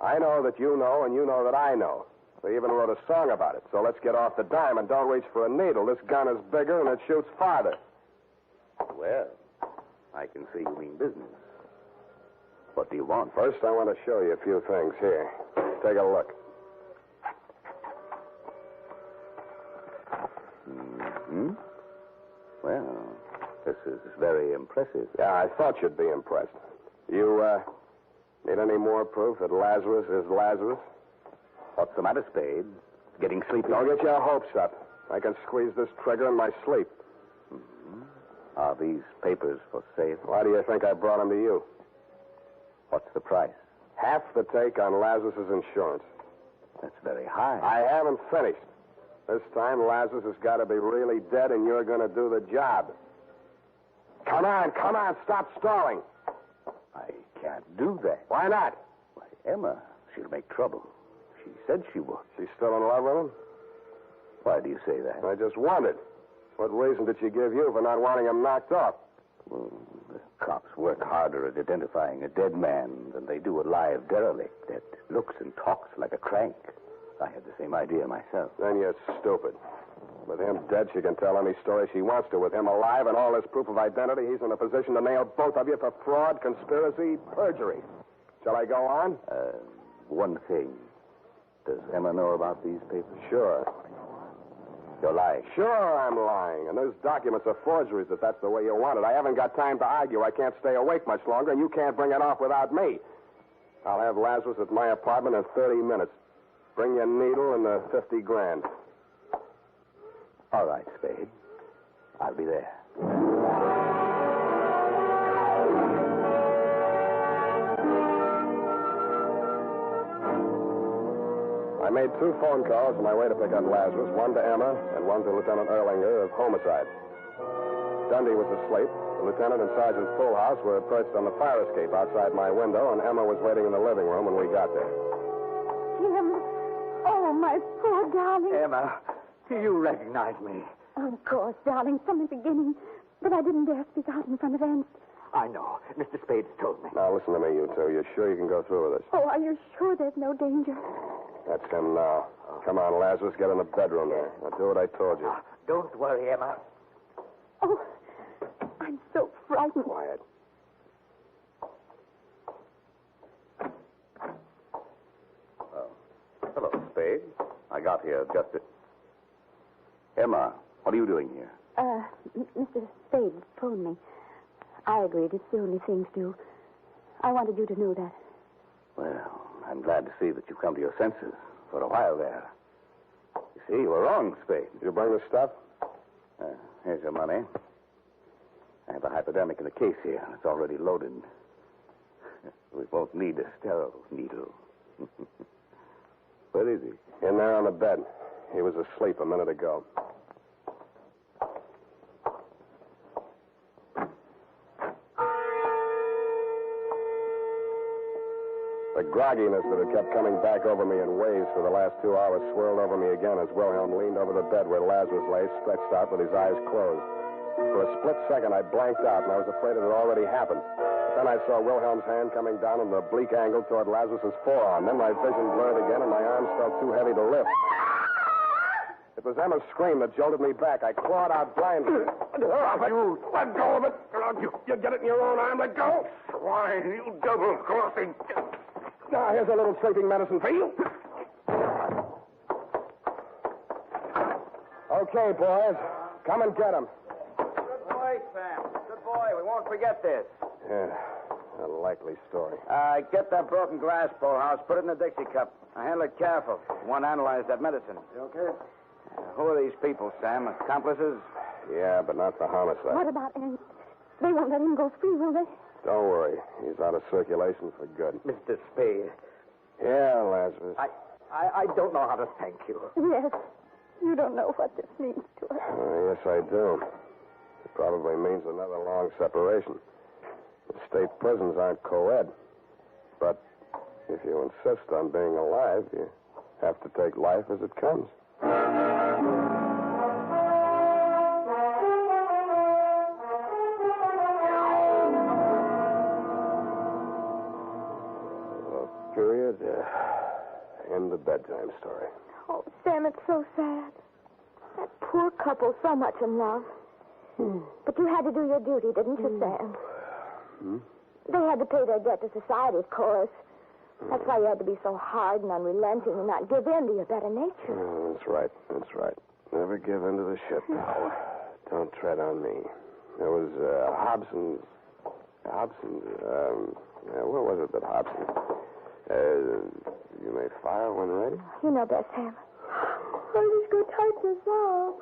I know that you know, and you know that I know. We even wrote a song about it, so let's get off the dime and don't reach for a needle. This gun is bigger and it shoots farther. Well, I can see you mean business. What do you want? First, I want to show you a few things. Here, take a look. Mm-hmm. Well, this is very impressive. Yeah, I thought you'd be impressed. You, need any more proof that Lazarus is Lazarus? What's the matter, Spade? Getting sleepy? Don't get your hopes up. I can squeeze this trigger in my sleep. Mm-hmm. Are these papers for sale? Why do you think I brought them to you? What's the price? Half the take on Lazarus's insurance. That's very high. I haven't finished. This time, Lazarus has got to be really dead, and you're going to do the job. Come on, stop stalling. I can't do that. Why not? Why, Emma, she'll make trouble. She said she would. She's still in love with him? Why do you say that? I just wondered. What reason did she give you for not wanting him knocked off? Well, the cops work harder at identifying a dead man than they do a live derelict that looks and talks like a crank. I had the same idea myself. Then you're stupid. With him dead, she can tell any story she wants to. With him alive and all this proof of identity, he's in a position to nail both of you for fraud, conspiracy, perjury. Shall I go on? One thing. Does Emma know about these papers? Sure. You're lying. Sure, I'm lying. And those documents are forgeries if that's the way you want it. I haven't got time to argue. I can't stay awake much longer, and you can't bring it off without me. I'll have Lazarus at my apartment in 30 minutes. Bring your needle and the 50 grand. All right, Spade. I'll be there. I made 2 phone calls on my way to pick up Lazarus, one to Emma and one to Lieutenant Erlinger of homicide. Dundee was asleep. The lieutenant and Sergeant Fullhouse were perched on the fire escape outside my window, and Emma was waiting in the living room when we got there. Jim. Oh, my poor darling. Emma, you recognize me. Of course, darling, from the beginning. But I didn't dare speak out in front of Ernst. I know. Mr. Spade's told me. Now, listen to me, you two. You sure you can go through with this? Oh, are you sure there's no danger? That's him now. Come on, Lazarus. Get in the bedroom there. Now, do what I told you. Don't worry, Emma. Oh, I'm so frightened. Quiet. Hello, Spade. I got here just at... Emma, what are you doing here? Mr. Spade phoned me. I agreed. It's the only thing to do. I wanted you to know that. Well, I'm glad to see that you've come to your senses for a while there. You see, you were wrong, Spade. Did you bring the stuff? Here's your money. I have a hypodermic in the case here. It's already loaded. We both need a sterile needle. Where is he? In there on the bed. He was asleep a minute ago. The grogginess that had kept coming back over me in waves for the last 2 hours swirled over me again as Wilhelm leaned over the bed where Lazarus lay, stretched out with his eyes closed. For a split second, I blanked out, and I was afraid it had already happened. But then I saw Wilhelm's hand coming down in an oblique angle toward Lazarus's forearm. Then my vision blurred again, and my arms felt too heavy to lift. It was Emma's scream that jolted me back. I clawed out blindly. Drop it. You let go of it. You get it in your own arm. Let go. Swine, you double-crossing. Now, here's a little sleeping medicine for you. Okay, boys. Come and get him. Good boy, Sam. Good boy. We won't forget this. Yeah, a likely story. Get that broken glass, Poorhouse. Put it in a Dixie cup. Now, handle it careful. Want to analyze that medicine. You okay? Who are these people, Sam? Accomplices? Yeah, but not the homicide. What about him? They won't let him go free, will they? Don't worry. He's out of circulation for good. Mr. Spade. Yeah, Lazarus. I don't know how to thank you. Yes. You don't know what this means to us. Yes, I do. It probably means another long separation. The state prisons aren't co-ed. But if you insist on being alive, you have to take life as it comes. Period. End the bedtime story. Oh, Sam, it's so sad. That poor couple, so much in love. But you had to do your duty, didn't you, Sam? They had to pay their debt to society, of course. That's why you had to be so hard and unrelenting and not give in to your better nature. Oh, that's right. That's right. Never give in to the ship. Don't tread on me. There was Hobson's... what was it that Hobson... you may fire when ready? You know best, Sam. Oh, just go tight this up.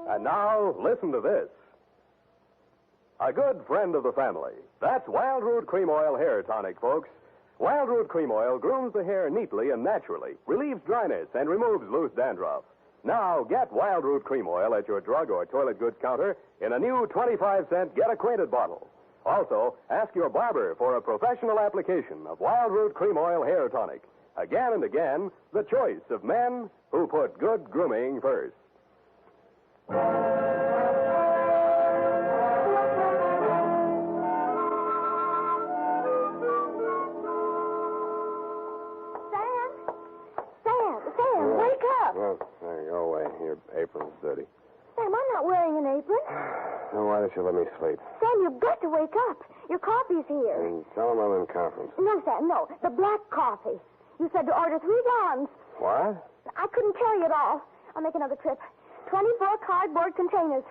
And now, listen to this. A good friend of the family. That's Wild Root Cream Oil Hair Tonic, folks. Wild Root Cream Oil grooms the hair neatly and naturally, relieves dryness, and removes loose dandruff. Now, get Wild Root Cream Oil at your drug or toilet goods counter in a new 25-cent Get Acquainted bottle. Also, ask your barber for a professional application of Wild Root Cream Oil Hair Tonic. Again and again, the choice of men who put good grooming first. Sam, wake up. Well, there, go away. Your apron's dirty. Sam, I'm not wearing an apron. Then why don't you let me sleep? Sam, you've got to wake up. Your coffee's here. And tell them I'm in conference. No, Sam, no. The black coffee. You said to order 3 gallons. What? I couldn't carry it all. I'll make another trip. 24 cardboard containers.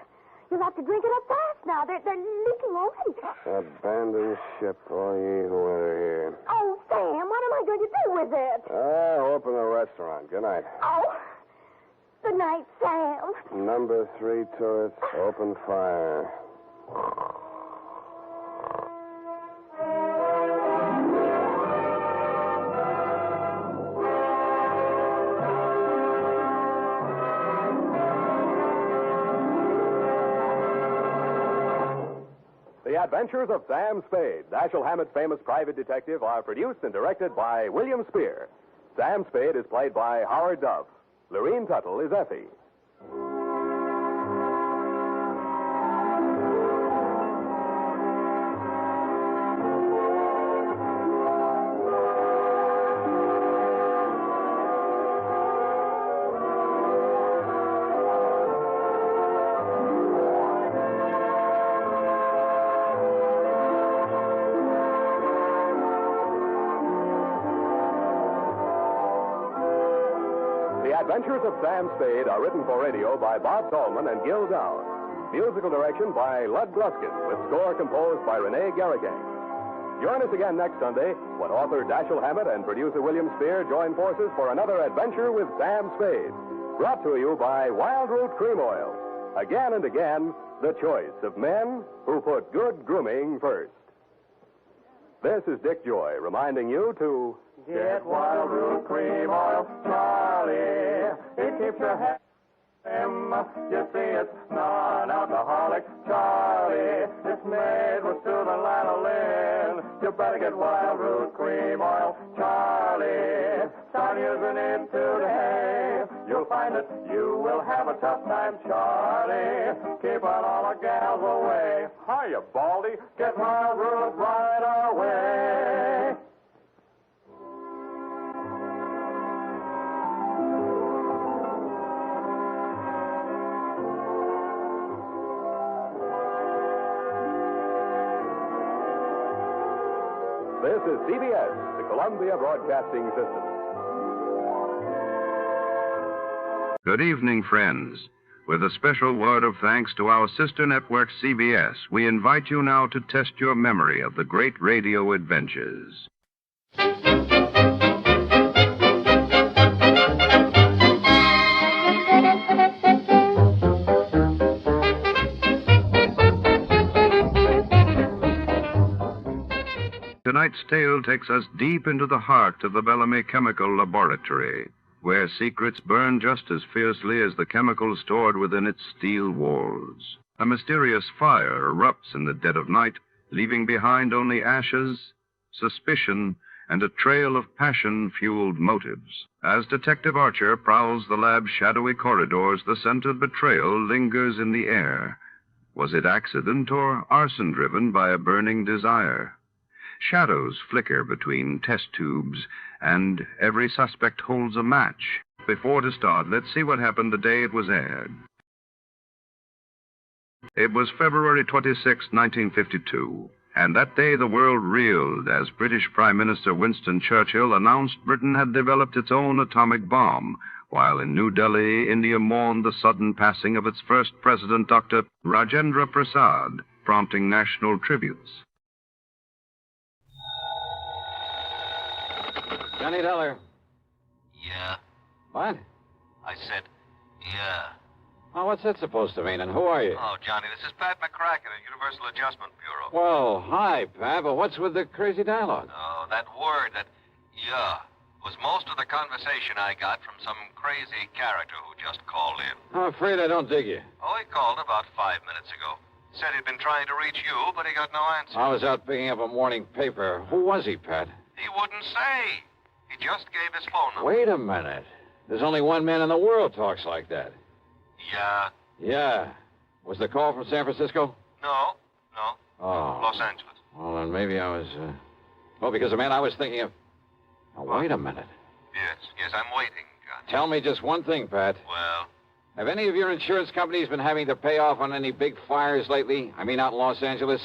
You'll have to drink it up fast now. They're leaking already. Abandon ship, all ye who enter here. Oh, Sam, what am I going to do with it? Open the restaurant. Good night. Oh, good night, Sam. Number 3 turrets, open fire. The Adventures of Sam Spade, Dashiell Hammett's famous private detective, are produced and directed by William Spear. Sam Spade is played by Howard Duff. Lorene Tuttle is Effie. The Adventures of Sam Spade are written for radio by Bob Tallman and Gil Dowd. Musical direction by Lud Gluskin, with score composed by Rene Garrigang. Join us again next Sunday when author Dashiell Hammett and producer William Spear join forces for another adventure with Sam Spade. Brought to you by Wild Root Cream Oil. Again and again, the choice of men who put good grooming first. This is Dick Joy reminding you to... Get Wild Root Cream Oil, Charlie. It keeps your hair trim. You see, it's non-alcoholic, Charlie. It's made with soothing lanolin. You better get Wild Root Cream Oil, Charlie. Start using it today. You'll find that you will have a tough time, Charlie. Keep on all the gals away. Hiya, Baldy. Get Wild Root right away. This is CBS, the Columbia Broadcasting System. Good evening, friends. With a special word of thanks to our sister network, CBS, we invite you now to test your memory of the great radio adventures. Tonight's tale takes us deep into the heart of the Bellamy Chemical Laboratory, where secrets burn just as fiercely as the chemicals stored within its steel walls. A mysterious fire erupts in the dead of night, leaving behind only ashes, suspicion, and a trail of passion-fueled motives. As Detective Archer prowls the lab's shadowy corridors, the scent of betrayal lingers in the air. Was it accident or arson driven by a burning desire? Shadows flicker between test tubes, and every suspect holds a match. Before to start, let's see what happened the day it was aired. It was February 26, 1952, and that day the world reeled as British Prime Minister Winston Churchill announced Britain had developed its own atomic bomb, while in New Delhi, India mourned the sudden passing of its first president, Dr. Rajendra Prasad, prompting national tributes. Johnny Dollar. Yeah. What? I said, yeah. Oh, what's that supposed to mean, and who are you? Oh, Johnny, this is Pat McCracken at Universal Adjustment Bureau. Well, hi, Pat, but what's with the crazy dialogue? Oh, that word, that yeah, was most of the conversation I got from some crazy character who just called in. I'm afraid I don't dig you. Oh, he called about 5 minutes ago. Said he'd been trying to reach you, but he got no answer. I was out picking up a morning paper. Who was he, Pat? He wouldn't say. He just gave his phone number. Wait a minute. There's only one man in the world talks like that. Yeah. Yeah. Was the call from San Francisco? No. Oh. Los Angeles. Well, then maybe I was, because the man I was thinking of... Now, wait a minute. Yes, I'm waiting, Johnny. Tell me just one thing, Pat. Well? Have any of your insurance companies been having to pay off on any big fires lately? I mean, out in Los Angeles?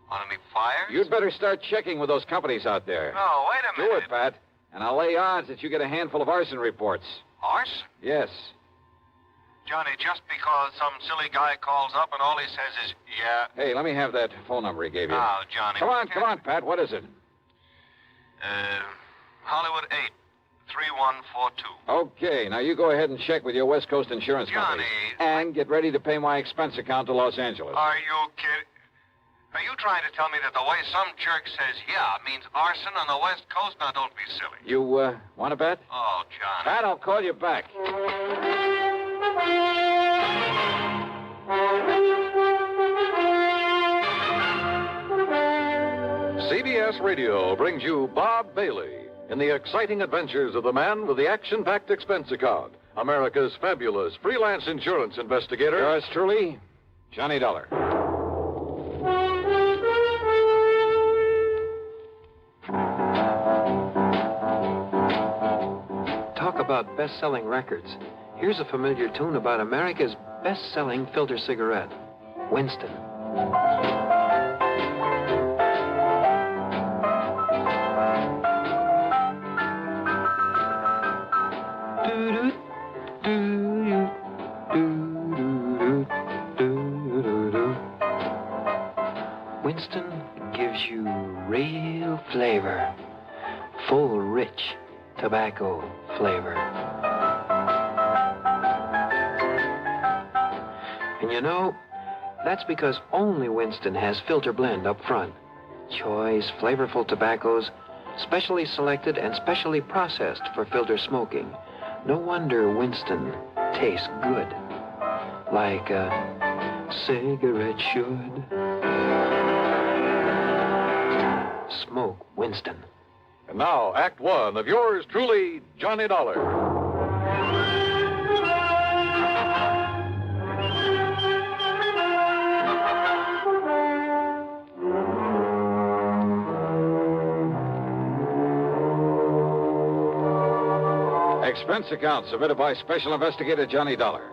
On any fires? You'd better start checking with those companies out there. No, wait a minute. Do it, Pat. And I'll lay odds that you get a handful of arson reports. Arson? Yes. Johnny, just because some silly guy calls up and all he says is, yeah. Hey, let me have that phone number he gave you. Now, Johnny. Come on, Pat. What is it? Hollywood 8, 3142. Okay, now you go ahead and check with your West Coast insurance company. And get ready to pay my expense account to Los Angeles. Are you kidding? Are you trying to tell me that the way some jerk says yeah means arson on the West Coast? Now, don't be silly. You, want to bet? Oh, Johnny. Pat, I'll call you back. CBS Radio brings you Bob Bailey in the exciting adventures of the man with the action-packed expense account, America's fabulous freelance insurance investigator. Yours truly, Johnny Dollar. Talk about best-selling records. Here's a familiar tune about America's best-selling filter cigarette, Winston. Winston gives you real flavor, full, rich tobacco flavor. And you know, that's because only Winston has filter blend up front. Choice, flavorful tobaccos, specially selected and specially processed for filter smoking. No wonder Winston tastes good, like a cigarette should. Smoke Winston. And now, Act One of yours truly, Johnny Dollar. Expense account submitted by Special Investigator Johnny Dollar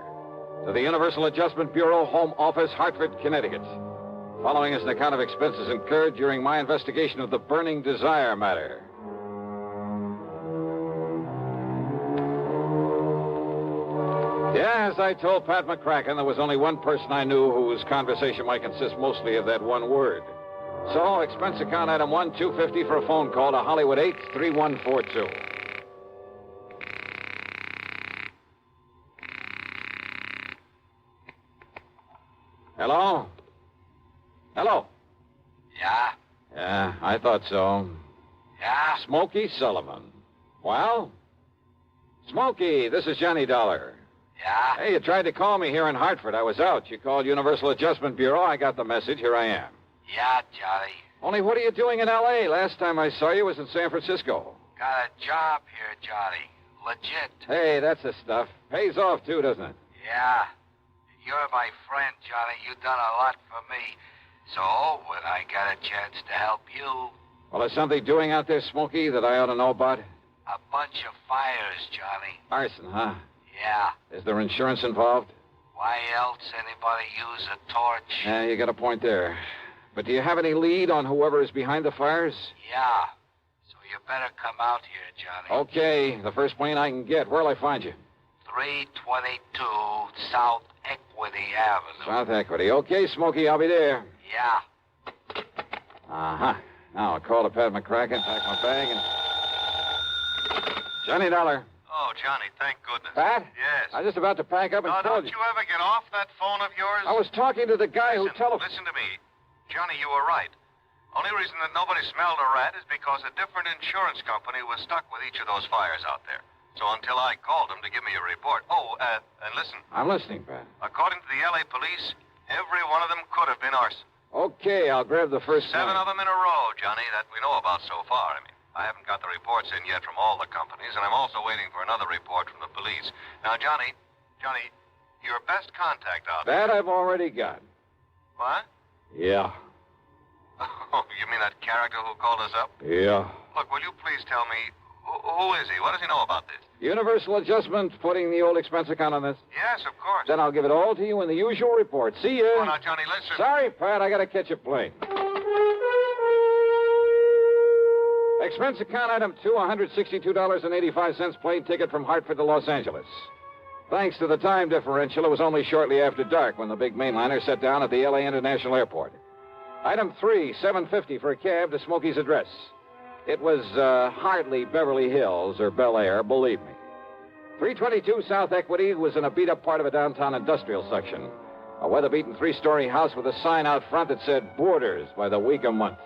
to the Universal Adjustment Bureau, Home Office, Hartford, Connecticut. Following is an account of expenses incurred during my investigation of the burning desire matter. Yeah, as I told Pat McCracken, there was only one person I knew whose conversation might consist mostly of that one word. So, expense account item 1, $250 for a phone call to Hollywood 8, 3142. Hello? Hello? Yeah? Yeah, I thought so. Yeah? Smokey Sullivan. Well? Smokey, this is Johnny Dollar. Yeah? Hey, you tried to call me here in Hartford. I was out. You called Universal Adjustment Bureau. I got the message. Here I am. Yeah, Johnny. Only what are you doing in L.A.? Last time I saw you was in San Francisco. Got a job here, Johnny. Legit. Hey, that's the stuff. Pays off, too, doesn't it? Yeah. You're my friend, Johnny. You've done a lot for me. So, when I got a chance to help you... Well, is something doing out there, Smokey, that I ought to know about? A bunch of fires, Johnny. Arson, huh? Yeah. Is there insurance involved? Why else anybody use a torch? Yeah, you got a point there. But do you have any lead on whoever is behind the fires? Yeah. So you better come out here, Johnny. Okay. The first plane I can get. Where'll I find you? 322 South Equity Avenue. South Equity. Okay, Smokey, I'll be there. Yeah. Uh-huh. Now I'll call to Pat McCracken, pack my bag, and... Johnny Dollar. Oh, Johnny, thank goodness. Pat? Yes. I was just about to pack up and call don't you ever get off that phone of yours? I was talking to the guy who Listen to me. Johnny, you were right. Only reason that nobody smelled a rat is because a different insurance company was stuck with each of those fires out there. So until I called them to give me a report. Oh, and listen. I'm listening, Pat. According to the L.A. police, every one of them could have been arson. Okay, I'll grab the first 7 one. of them in a row, Johnny, that we know about so far. I mean, I haven't got the reports in yet from all the companies, and I'm also waiting for another report from the police. Now, Johnny, your best contact out there. That I've already got. What? Yeah. Oh, you mean that character who called us up? Yeah. Look, will you please tell me, who is he? What does he know about this? Universal Adjustment putting the old expense account on this? Yes, of course. Then I'll give it all to you in the usual report. See ya. Oh, now, Johnny, listen. Sorry, Pat, I gotta catch a plane. Expense account item 2, $162.85 plane ticket from Hartford to Los Angeles. Thanks to the time differential, it was only shortly after dark when the big mainliner set down at the L.A. International Airport. Item 3, $750 for a cab to Smokey's address. It was hardly Beverly Hills or Bel Air, believe me. 322 South Equity was in a beat-up part of a downtown industrial section. A weather-beaten 3-story house with a sign out front that said Boarders by the week a month.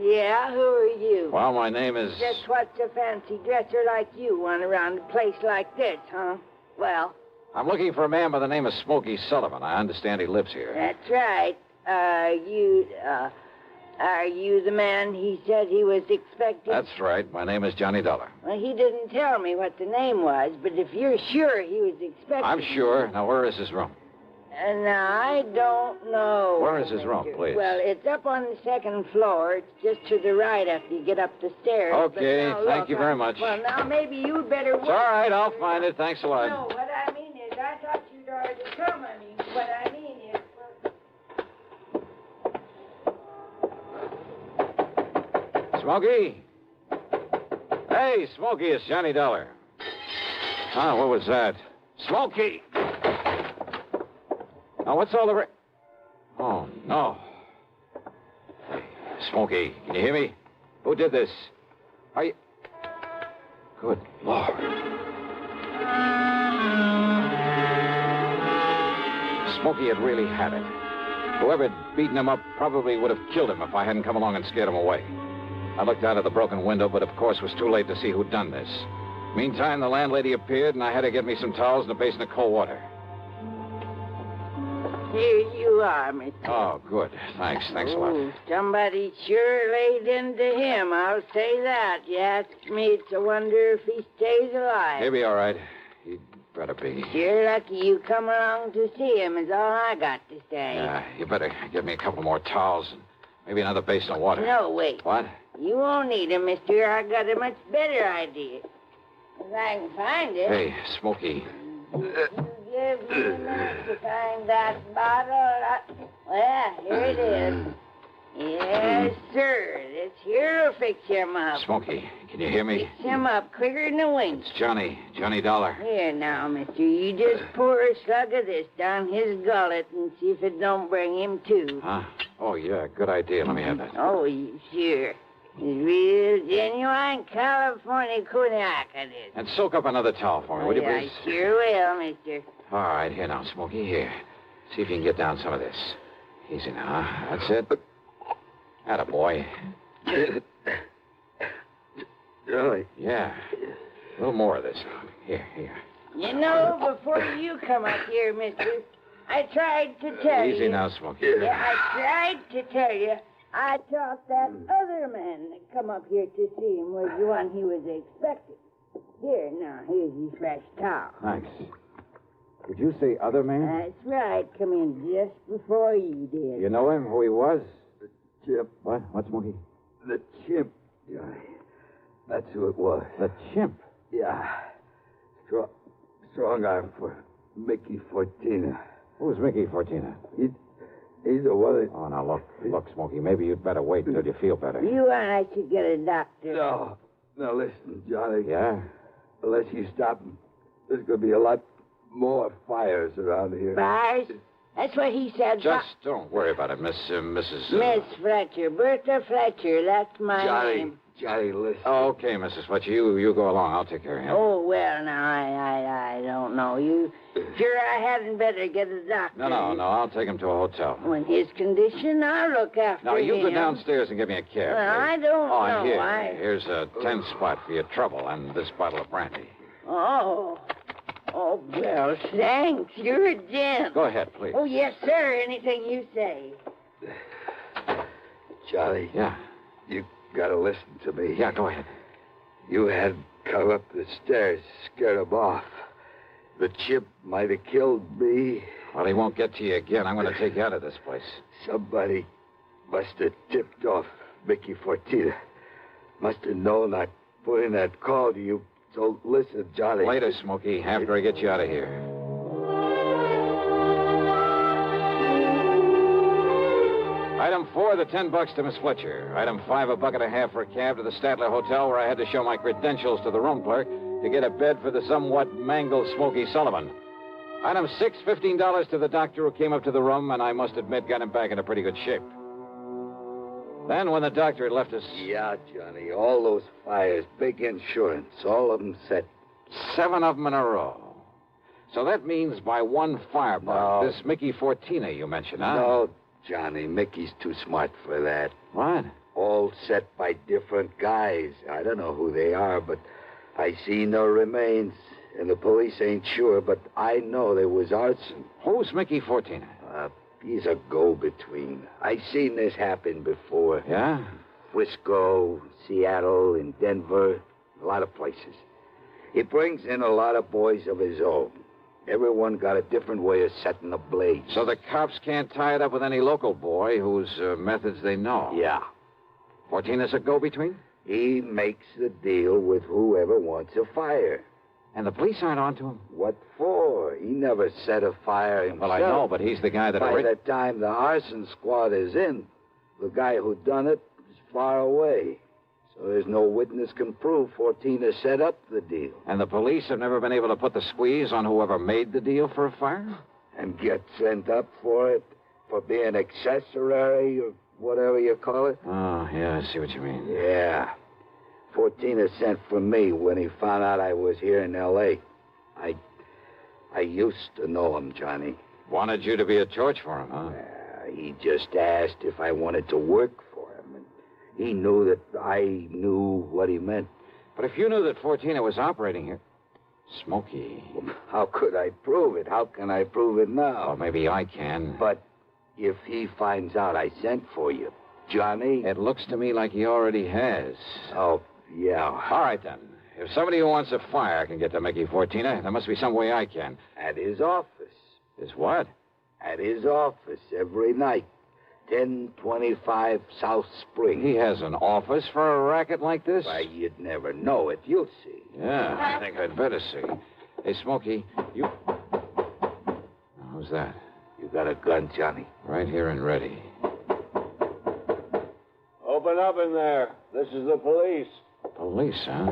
Yeah, who are you? Well, my name is... Just what's a fancy dresser like you want around a place like this, huh? Well? I'm looking for a man by the name of Smokey Sullivan. I understand he lives here. That's right. Are you the man he said he was expecting? That's right. My name is Johnny Dollar. Well, he didn't tell me what the name was, but if you're sure he was expecting... I'm sure. Now, where is his room? I don't know. Where is his room, please? Well, it's up on the 2nd floor. It's just to the right after you get up the stairs. Okay, but now, thank look, you very much. Well, now maybe you'd better... It's all right, I'll find it. Thanks a lot. No, what I mean is, I thought you'd already come. I mean, what I mean is... Smokey? Hey, Smokey, it's Johnny Dollar. Ah, what was that? Smokey! Now, what's all the... Oh, no. Hey, Smokey, can you hear me? Who did this? Are you... Good Lord. Smokey had really had it. Whoever had beaten him up probably would have killed him if I hadn't come along and scared him away. I looked out of the broken window, but of course it was too late to see who'd done this. Meantime, the landlady appeared, and I had to get me some towels and a basin of cold water. Here you are, Mr. Oh, good. Thanks a lot. Somebody sure laid into him, I'll say that. You ask me, it's a wonder if he stays alive. He'll be all right. He'd better be. Sure lucky you come along to see him is all I got to say. Yeah, you better give me a couple more towels and maybe another basin of water. No, wait. What? You won't need 'em, mister. I got a much better idea. if I can find it. Hey, Smokey. Give me a minute to find that bottle. Well, here it is. Yes, sir. This here'll fix him up. Smokey, can you hear me? Fix him up quicker than a wink. It's Johnny Dolar. Here now, mister. You just pour a slug of this down his gullet and see if it don't bring him to. Huh? Oh, yeah, good idea. Let me have that. Oh, sure. It's real genuine California cognac, it is. And soak up another towel for me, will you, I please? sure will, mister. All right, here now, Smokey, here. See if you can get down some of this. Easy now, huh? That's it. Attaboy. Really? Yeah. A little more of this. Here. You know, before you come up here, mister, I tried to tell you. Easy now, Smokey. Yeah, I tried to tell you. I thought that other man that come up here to see him was the one he was expecting. Here, now, here's his fresh towel. Thanks. Did you say other man? That's right. Come in just before you did. You know him, who he was? The chimp. What? What, Smokey? The chimp, Johnny. That's who it was. The chimp? Yeah. Strong arm for Mickey Fortina. Who's Mickey Fortina? He's the one that... Oh, now, look, Smokey, maybe you'd better wait until you feel better. You and I should get a doctor. No. Now, listen, Johnny. Yeah? Unless you stop him, there's going to be a lot more fires around here. Fires? That's what he said. Just don't worry about it, Mrs. Miss Fletcher. Bertha Fletcher. That's my name. Johnny, listen. Oh, okay, Mrs. Fletcher. You go along. I'll take care of him. Oh, well, now, I don't know. You sure I hadn't better get a doctor? No. I'll take him to a hotel. In his condition, I'll look after him. Now, you go downstairs and give me a cab. Well, I don't know. Here's a 10 spot for your trouble and this bottle of brandy. Oh, well, thanks. You're a gent. Go ahead, please. Oh, yes, sir. Anything you say. Johnny. Yeah? You gotta listen to me. Yeah, go ahead. You had come up the stairs, scared him off. The chimp might have killed me. Well, he won't get to you again. I'm going to take you out of this place. Somebody must have tipped off Mickey Fortina. Must have known I'd put in that call to you. So listen, Johnny. Later, Smokey, after I get you out of here. Item 4, the $10 to Miss Fletcher. Item 5, $1.50 for a cab to the Statler Hotel, where I had to show my credentials to the room clerk to get a bed for the somewhat mangled Smokey Sullivan. Item 6, $15 to the doctor who came up to the room, and I must admit got him back into pretty good shape. Then, when the doctor had left us... Yeah, Johnny, all those fires, big insurance, all of them set. 7 of them in a row. So that means by one firebug, this Mickey Fortina you mentioned, huh? No, Johnny, Mickey's too smart for that. What? All set by different guys. I don't know who they are, but I see no remains. And the police ain't sure, but I know there was arson. Who's Mickey Fortina? He's a go-between. I seen this happen before. Yeah? Frisco, Seattle, and Denver, a lot of places. He brings in a lot of boys of his own. Everyone got a different way of setting a blaze. So the cops can't tie it up with any local boy whose methods they know? Yeah. Fortina's a go-between? He makes the deal with whoever wants a fire. And the police aren't on to him? What for? He never set a fire himself. Well, I know, but he's the guy that... By the time the arson squad is in, the guy who done it is far away. So there's no witness can prove Fortina set up the deal. And the police have never been able to put the squeeze on whoever made the deal for a fire? And get sent up for it? For being accessory or whatever you call it? Oh, yeah, I see what you mean. Yeah. Fortina sent for me when he found out I was here in L.A. I used to know him, Johnny. Wanted you to be a torch for him, huh? He just asked if I wanted to work for him. And he knew that I knew what he meant. But if you knew that Fortina was operating here... Smokey. Well, how could I prove it? How can I prove it now? Well, maybe I can. But if he finds out I sent for you, Johnny... It looks to me like he already has. Oh, yeah. All right, then. If somebody who wants a fire can get to Mickey Fortina, there must be some way I can. At his office. His what? At his office every night. 1025 South Spring. He has an office for a racket like this? Why, you'd never know it. You'll see. Yeah, I think I'd better see. Hey, Smokey, you... Who's that? You got a gun, Johnny? Right here and ready. Open up in there. This is the police. Police, huh?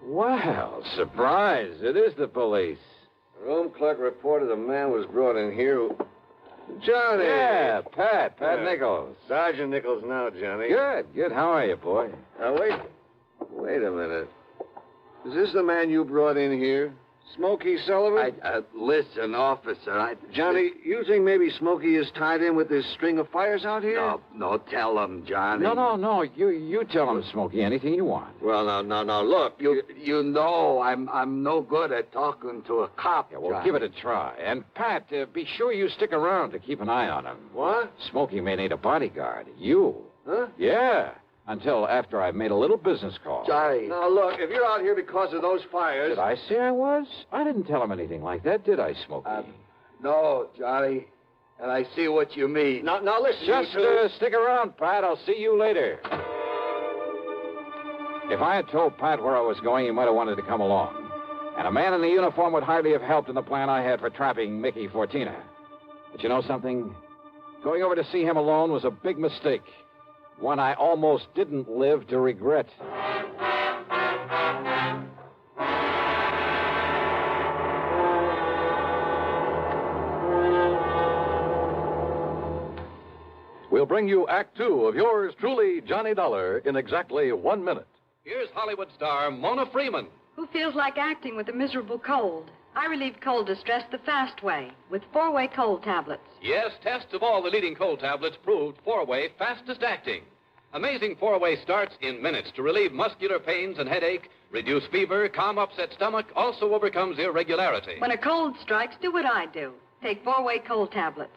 Well, surprise. It is the police. The room clerk reported a man was brought in here who... Johnny! Yeah, Pat Nichols. Sergeant Nichols now, Johnny. Good. How are you, boy? Now, wait a minute. Is this the man you brought in here? Smokey Sullivan? Listen, officer, Johnny, you think maybe Smokey is tied in with this string of fires out here? No, tell him, Johnny. No. You tell him, Smokey, anything you want. Well, now, look. You know I'm no good at talking to a cop, Yeah, well, Johnny. give it a try. And, Pat, be sure you stick around to keep an eye on him. What? Smokey may need a bodyguard. You. Huh? Yeah. Until after I've made a little business call. Johnny. Now, look, if you're out here because of those fires... Did I say I was? I didn't tell him anything like that, did I, Smokey? No, Johnny. And I see what you mean. Now listen, Just you two. stick around, Pat. I'll see you later. If I had told Pat where I was going, he might have wanted to come along. And a man in the uniform would hardly have helped in the plan I had for trapping Mickey Fortina. But you know something? Going over to see him alone was a big mistake. One I almost didn't live to regret. We'll bring you Act Two of yours truly, Johnny Dollar, in exactly 1 minute. Here's Hollywood star Mona Freeman. Who feels like acting with a miserable cold? I relieve cold distress the fast way with 4-way cold tablets. Yes, tests of all the leading cold tablets proved 4-way fastest acting. Amazing 4-way starts in minutes to relieve muscular pains and headache, reduce fever, calm upset stomach, also overcomes irregularity. When a cold strikes, do what I do. Take 4-way cold tablets.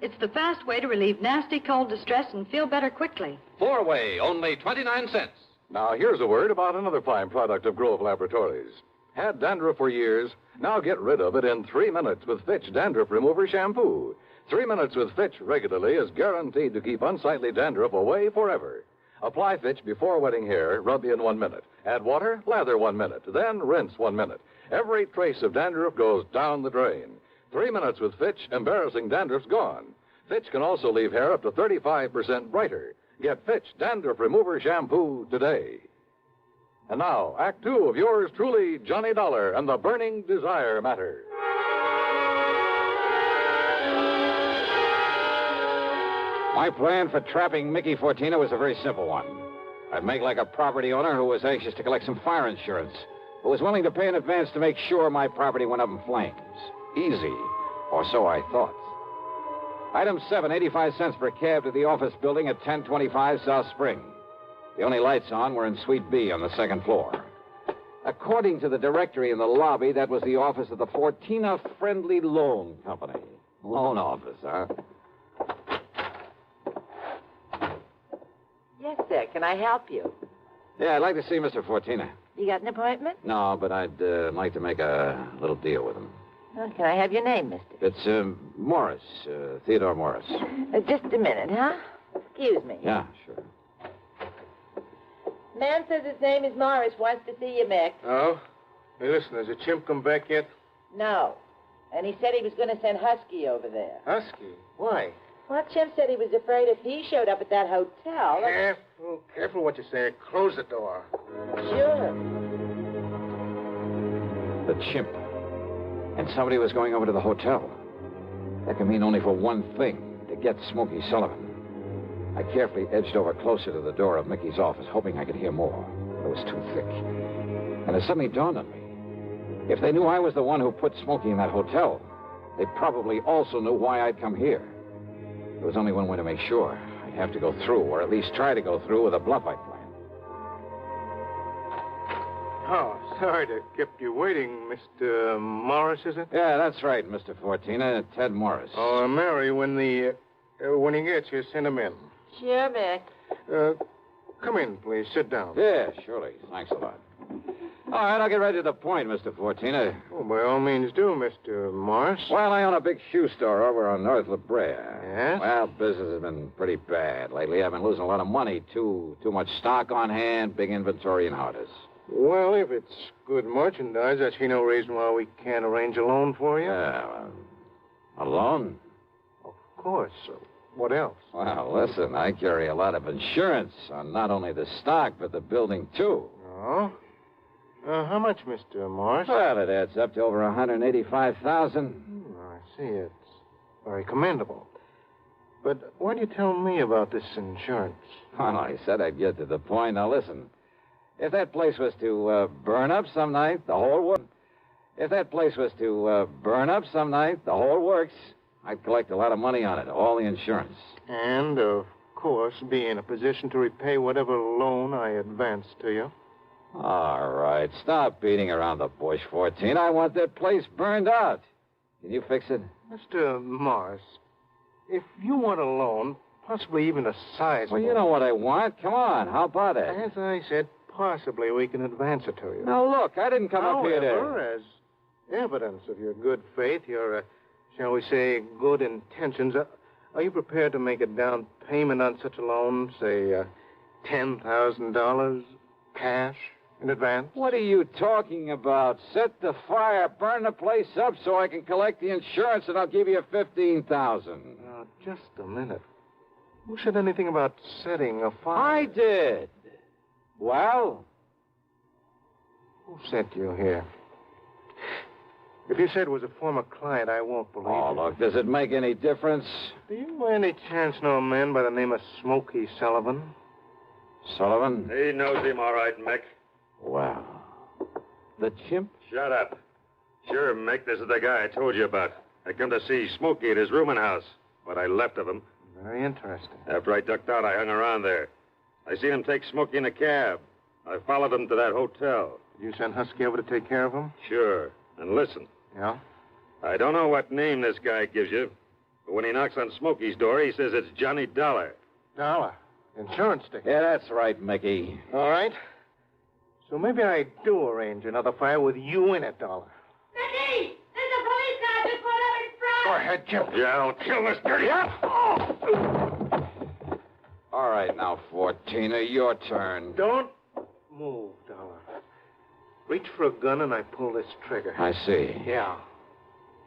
It's the fast way to relieve nasty cold distress and feel better quickly. 4-way, only 29 cents. Now, here's a word about another fine product of Grove Laboratories. Had dandruff for years? Now get rid of it in 3 minutes with Fitch Dandruff Remover Shampoo. 3 minutes with Fitch regularly is guaranteed to keep unsightly dandruff away forever. Apply Fitch before wetting hair, rub in 1 minute. Add water, lather 1 minute, then rinse 1 minute. Every trace of dandruff goes down the drain. 3 minutes with Fitch, embarrassing dandruff's gone. Fitch can also leave hair up to 35% brighter. Get Fitch Dandruff Remover Shampoo today. And now, Act Two of yours truly, Johnny Dollar and the Burning Desire Matter. My plan for trapping Mickey Fortina was a very simple one. I'd make like a property owner who was anxious to collect some fire insurance, who was willing to pay in advance to make sure my property went up in flames. Easy, or so I thought. Item 7, 85 cents per cab to the office building at 1025 South Spring. The only lights on were in Suite B on the second floor. According to the directory in the lobby, that was the office of the Fortina Friendly Loan Company. Loan office, huh? Yes, sir. Can I help you? Yeah, I'd like to see Mr. Fortina. You got an appointment? No, but I'd like to make a little deal with him. Well, can I have your name, mister? It's Morris, Theodore Morris. Just a minute, huh? Excuse me. Yeah, sure. Man says his name is Morris. Wants to see you, Mick. Oh? Hey, listen, has the chimp come back yet? No. And he said he was going to send Husky over there. Husky? Why? Well, Chimp said he was afraid if he showed up at that hotel... Careful what you say. Close the door. Sure. The chimp. And somebody was going over to the hotel. That can mean only for one thing, to get Smokey Sullivan. I carefully edged over closer to the door of Mickey's office, hoping I could hear more. It was too thick. And it suddenly dawned on me. If they knew I was the one who put Smokey in that hotel, they probably also knew why I'd come here. There was only one way to make sure. I'd have to go through, or at least try to go through, with a bluff I'd planned. Oh, sorry to keep you waiting, Mr. Morris, is it? Yeah, that's right, Mr. Fortina. Ted Morris. Oh, Mary, when he gets here, send him in. Sure, Mick. Come in, please. Sit down. Yeah, surely. Thanks a lot. All right, I'll get right to the point, Mr. Fortina. Oh, by all means do, Mr. Morris. Well, I own a big shoe store over on North La Brea. Yes? Well, business has been pretty bad lately. I've been losing a lot of money. Too much stock on hand, big inventory, and hardest. Well, if it's good merchandise, I see no reason why we can't arrange a loan for you. Yeah, a loan? Of course. What else? Well, listen, I carry a lot of insurance on not only the stock, but the building, too. Oh? How much, Mr. Morris? Well, it adds up to over $185,000. I see. It's very commendable. But why do you tell me about this insurance? Well, I said I'd get to the point. Now, listen. If that place was to burn up some night, the whole works. If that place was to burn up some night, the whole works. I'd collect a lot of money on it, all the insurance. And, of course, be in a position to repay whatever loan I advance to you. All right, stop beating around the bush, 14. I want that place burned out. Can you fix it? Mr. Morris, if you want a loan, possibly even a sizable... Well, you know what I want. Come on, how about it? As I said, possibly we can advance it to you. Now, look, I didn't come up here to... However, as evidence of your good faith, your, shall we say, good intentions, are you prepared to make a down payment on such a loan, say, $10,000 cash in advance? What are you talking about? Set the fire, burn the place up so I can collect the insurance, and I'll give you $15,000. Now, just a minute. Who said anything about setting a fire? I did. Well? Who sent you here? If you said it was a former client, I won't believe Oh, it. look, does it make any difference? Do you by any chance know a man by the name of Smokey Sullivan? Sullivan? He knows him all right, Mick. Well, the chimp? Shut up. Sure, Mick, this is the guy I told you about. I come to see Smokey at his rooming house. What I left of him. Very interesting. After I ducked out, I hung around there. I seen him take Smokey in a cab. I followed him to that hotel. Did you send Husky over to take care of him? Sure. And listen. Yeah? I don't know what name this guy gives you, but when he knocks on Smokey's door, he says it's Johnny Dollar. Dollar? Insurance ticket? Yeah, that's right, Mickey. All right. So maybe I do arrange another fire with you in it, Dollar. Mickey! There's a police car just pulled up in front! Go ahead, Chip. Yeah, I'll kill this dirty... All right, now, Fortina, your turn. Don't move, Dollar. Reach for a gun and I pull this trigger. I see. Yeah.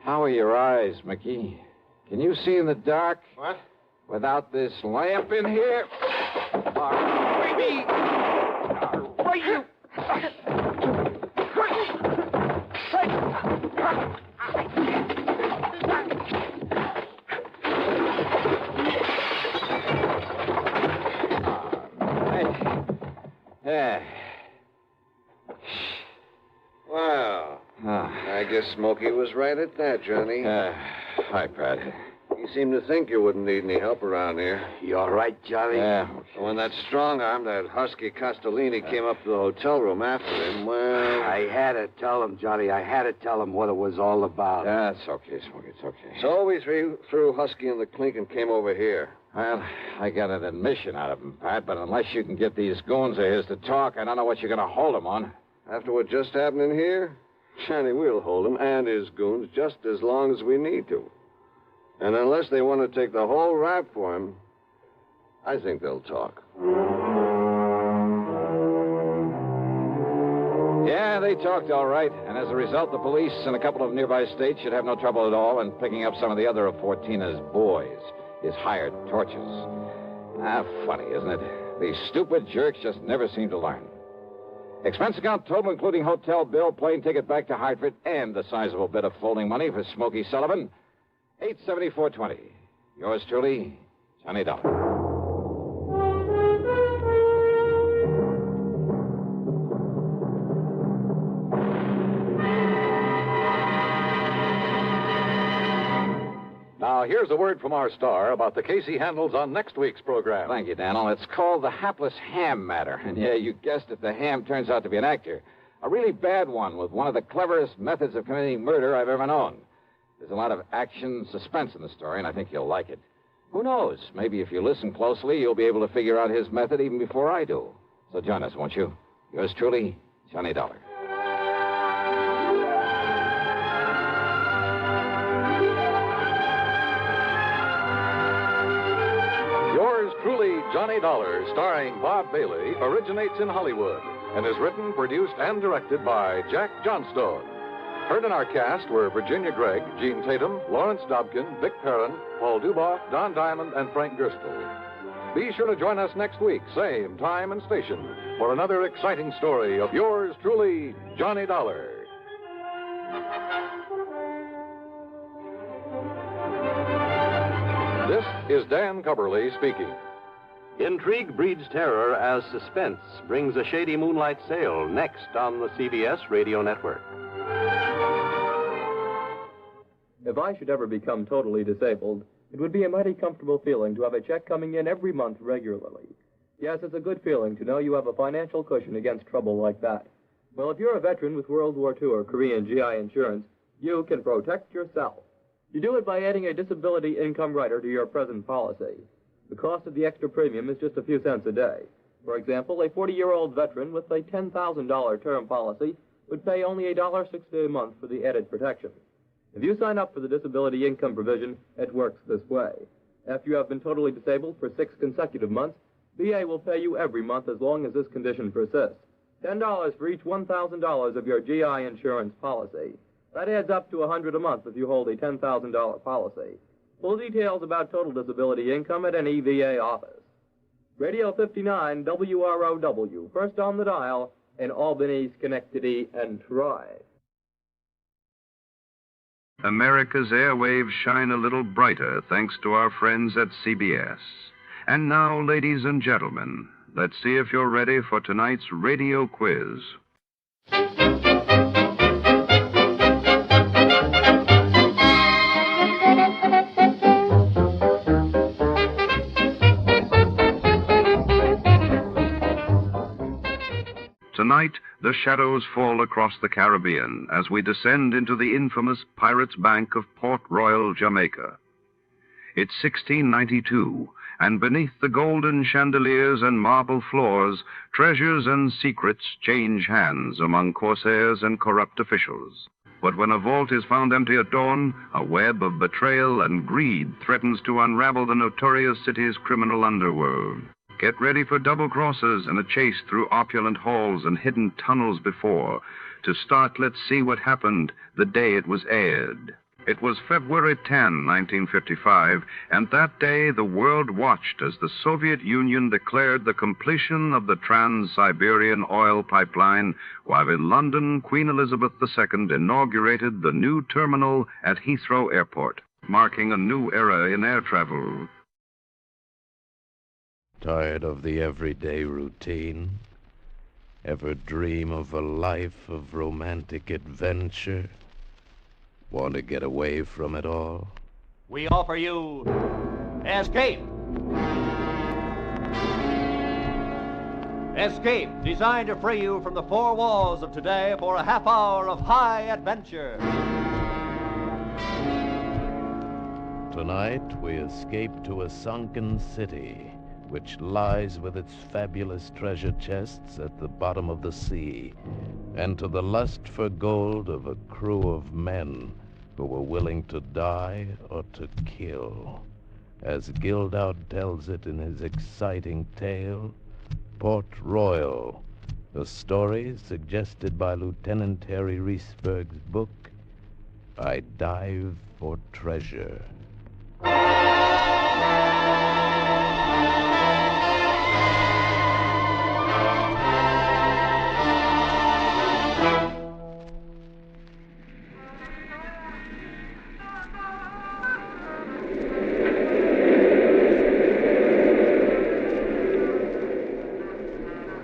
How are your eyes, Mickey? Can you see in the dark? What? Without this lamp in here? All right, Mickey! All right, you... Yeah. Well, I guess Smokey was right at that, Johnny. Hi, Pat. You seem to think you wouldn't need any help around here. You all right, Johnny? Yeah. When that strong arm, that husky Castellini, came up to the hotel room after him, well... I had to tell him, Johnny. I had to tell him what it was all about. Yeah, it's okay, Smokey. It's okay. So we threw Husky in the clink and came over here. Well, I got an admission out of him, Pat, but unless you can get these goons of his to talk, I don't know what you're going to hold them on. After what just happened in here, Johnny, we'll hold him and his goons just as long as we need to. And unless they want to take the whole rap for him, I think they'll talk. Yeah, they talked all right. And as a result, the police in a couple of nearby states should have no trouble at all in picking up some of the other of Fortina's boys, his hired torches. Funny, isn't it? These stupid jerks just never seem to learn. Expense account total, including hotel bill, plane ticket back to Hartford, and the sizable bit of folding money for Smokey Sullivan. $874.20. Yours truly, Johnny Dollar. Now, here's a word from our star about the case he handles on next week's program. Thank you, Daniel. It's called The Hapless Ham Matter. And yeah, you guessed it, the ham turns out to be an actor. A really bad one with one of the cleverest methods of committing murder I've ever known. There's a lot of action, suspense in the story, and I think you'll like it. Who knows? Maybe if you listen closely, you'll be able to figure out his method even before I do. So join us, won't you? Yours truly, Johnny Dollar. Johnny Dollar, starring Bob Bailey, originates in Hollywood and is written, produced, and directed by Jack Johnstone. Heard in our cast were Virginia Gregg, Gene Tatum, Lawrence Dobkin, Vic Perrin, Paul Duboff, Don Diamond, and Frank Gerstle. Be sure to join us next week, same time and station, for another exciting story of yours truly, Johnny Dollar. This is Dan Cubberly speaking. Intrigue breeds terror as Suspense brings a shady moonlight sail next on the CBS radio network. If I should ever become totally disabled, it would be a mighty comfortable feeling to have a check coming in every month regularly. Yes, it's a good feeling to know you have a financial cushion against trouble like that. Well, if you're a veteran with World War II or Korean GI insurance, you can protect yourself. You do it by adding a disability income rider to your present policy. The cost of the extra premium is just a few cents a day. For example, a 40-year-old veteran with a $10,000 term policy would pay only $1.60 a month for the added protection. If you sign up for the disability income provision, it works this way. After you have been totally disabled for 6 consecutive months, VA will pay you every month as long as this condition persists. $10 for each $1,000 of your GI insurance policy. That adds up to $100 a month if you hold a $10,000 policy. Full details about total disability income at any VA office. Radio 59 WROW, first on the dial in Albany, Schenectady, and Troy. America's airwaves shine a little brighter thanks to our friends at CBS. And now, ladies and gentlemen, let's see if you're ready for tonight's radio quiz. Tonight, the shadows fall across the Caribbean as we descend into the infamous Pirates' Bank of Port Royal, Jamaica. It's 1692, and beneath the golden chandeliers and marble floors, treasures and secrets change hands among corsairs and corrupt officials. But when a vault is found empty at dawn, a web of betrayal and greed threatens to unravel the notorious city's criminal underworld. Get ready for double crosses and a chase through opulent halls and hidden tunnels before. To start, let's see what happened the day it was aired. It was February 10, 1955, and that day the world watched as the Soviet Union declared the completion of the Trans-Siberian oil pipeline, while in London, Queen Elizabeth II inaugurated the new terminal at Heathrow Airport, marking a new era in air travel. Tired of the everyday routine? Ever dream of a life of romantic adventure? Want to get away from it all? We offer you Escape. Escape, designed to free you from the 4 walls of today for a half hour of high adventure. Tonight, we escape to a sunken city which lies with its fabulous treasure chests at the bottom of the sea, and to the lust for gold of a crew of men who were willing to die or to kill. As Gildow tells it in his exciting tale, Port Royal, a story suggested by Lieutenant Harry Reesberg's book, I Dive for Treasure.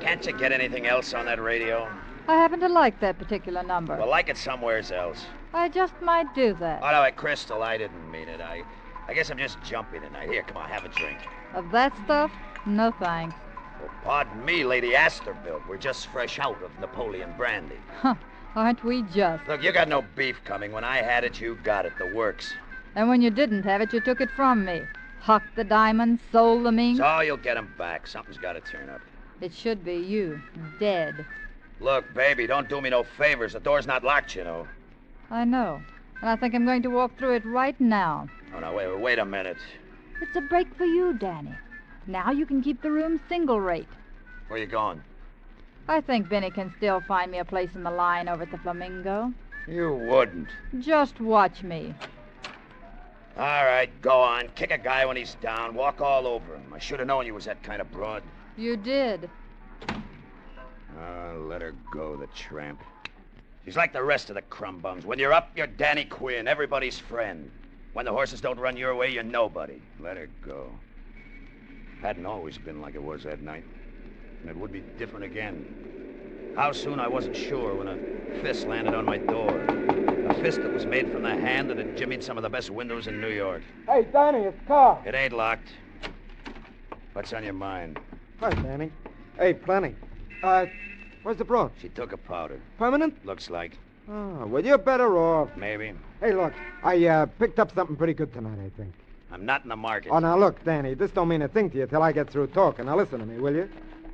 Can't you get anything else on that radio? I happen to like that particular number. Well, like it somewheres else. I just might do that. Oh, no, Crystal, I didn't mean it. I guess I'm just jumpy tonight. Here, come on, have a drink. Of that stuff? No thanks. Well, pardon me, Lady Astorbilt. We're just fresh out of Napoleon brandy. Huh, aren't we just? Look, you got no beef coming. When I had it, you got it. The works. And when you didn't have it, you took it from me. Hucked the diamonds, sold the mink. So you'll get them back. Something's got to turn up. It should be you, dead. Look, baby, don't do me no favors. The door's not locked, you know. I know. And I think I'm going to walk through it right now. Oh, no, wait a minute. It's a break for you, Danny. Now you can keep the room single rate. Where you going? I think Benny can still find me a place in the line over at the Flamingo. You wouldn't. Just watch me. All right, go on. Kick a guy when he's down. Walk all over him. I should have known you was that kind of broad. You did. Let her go, the tramp. She's like the rest of the crumb bums. When you're up, you're Danny Quinn, everybody's friend. When the horses don't run your way, you're nobody. Let her go. Hadn't always been like it was that night. And it would be different again. How soon, I wasn't sure when a fist landed on my door. A fist that was made from the hand that had jimmied some of the best windows in New York. Hey, Danny, it's Carl. It ain't locked. What's on your mind? Hi, Danny. Hey, plenty. Where's the broad? She took a powder. Permanent? Looks like. Oh, well, you're better off. Maybe. Hey, look, I picked up something pretty good tonight, I think. I'm not in the market. Oh, now, look, Danny, this don't mean a thing to you till I get through talking. Now, listen to me, will you?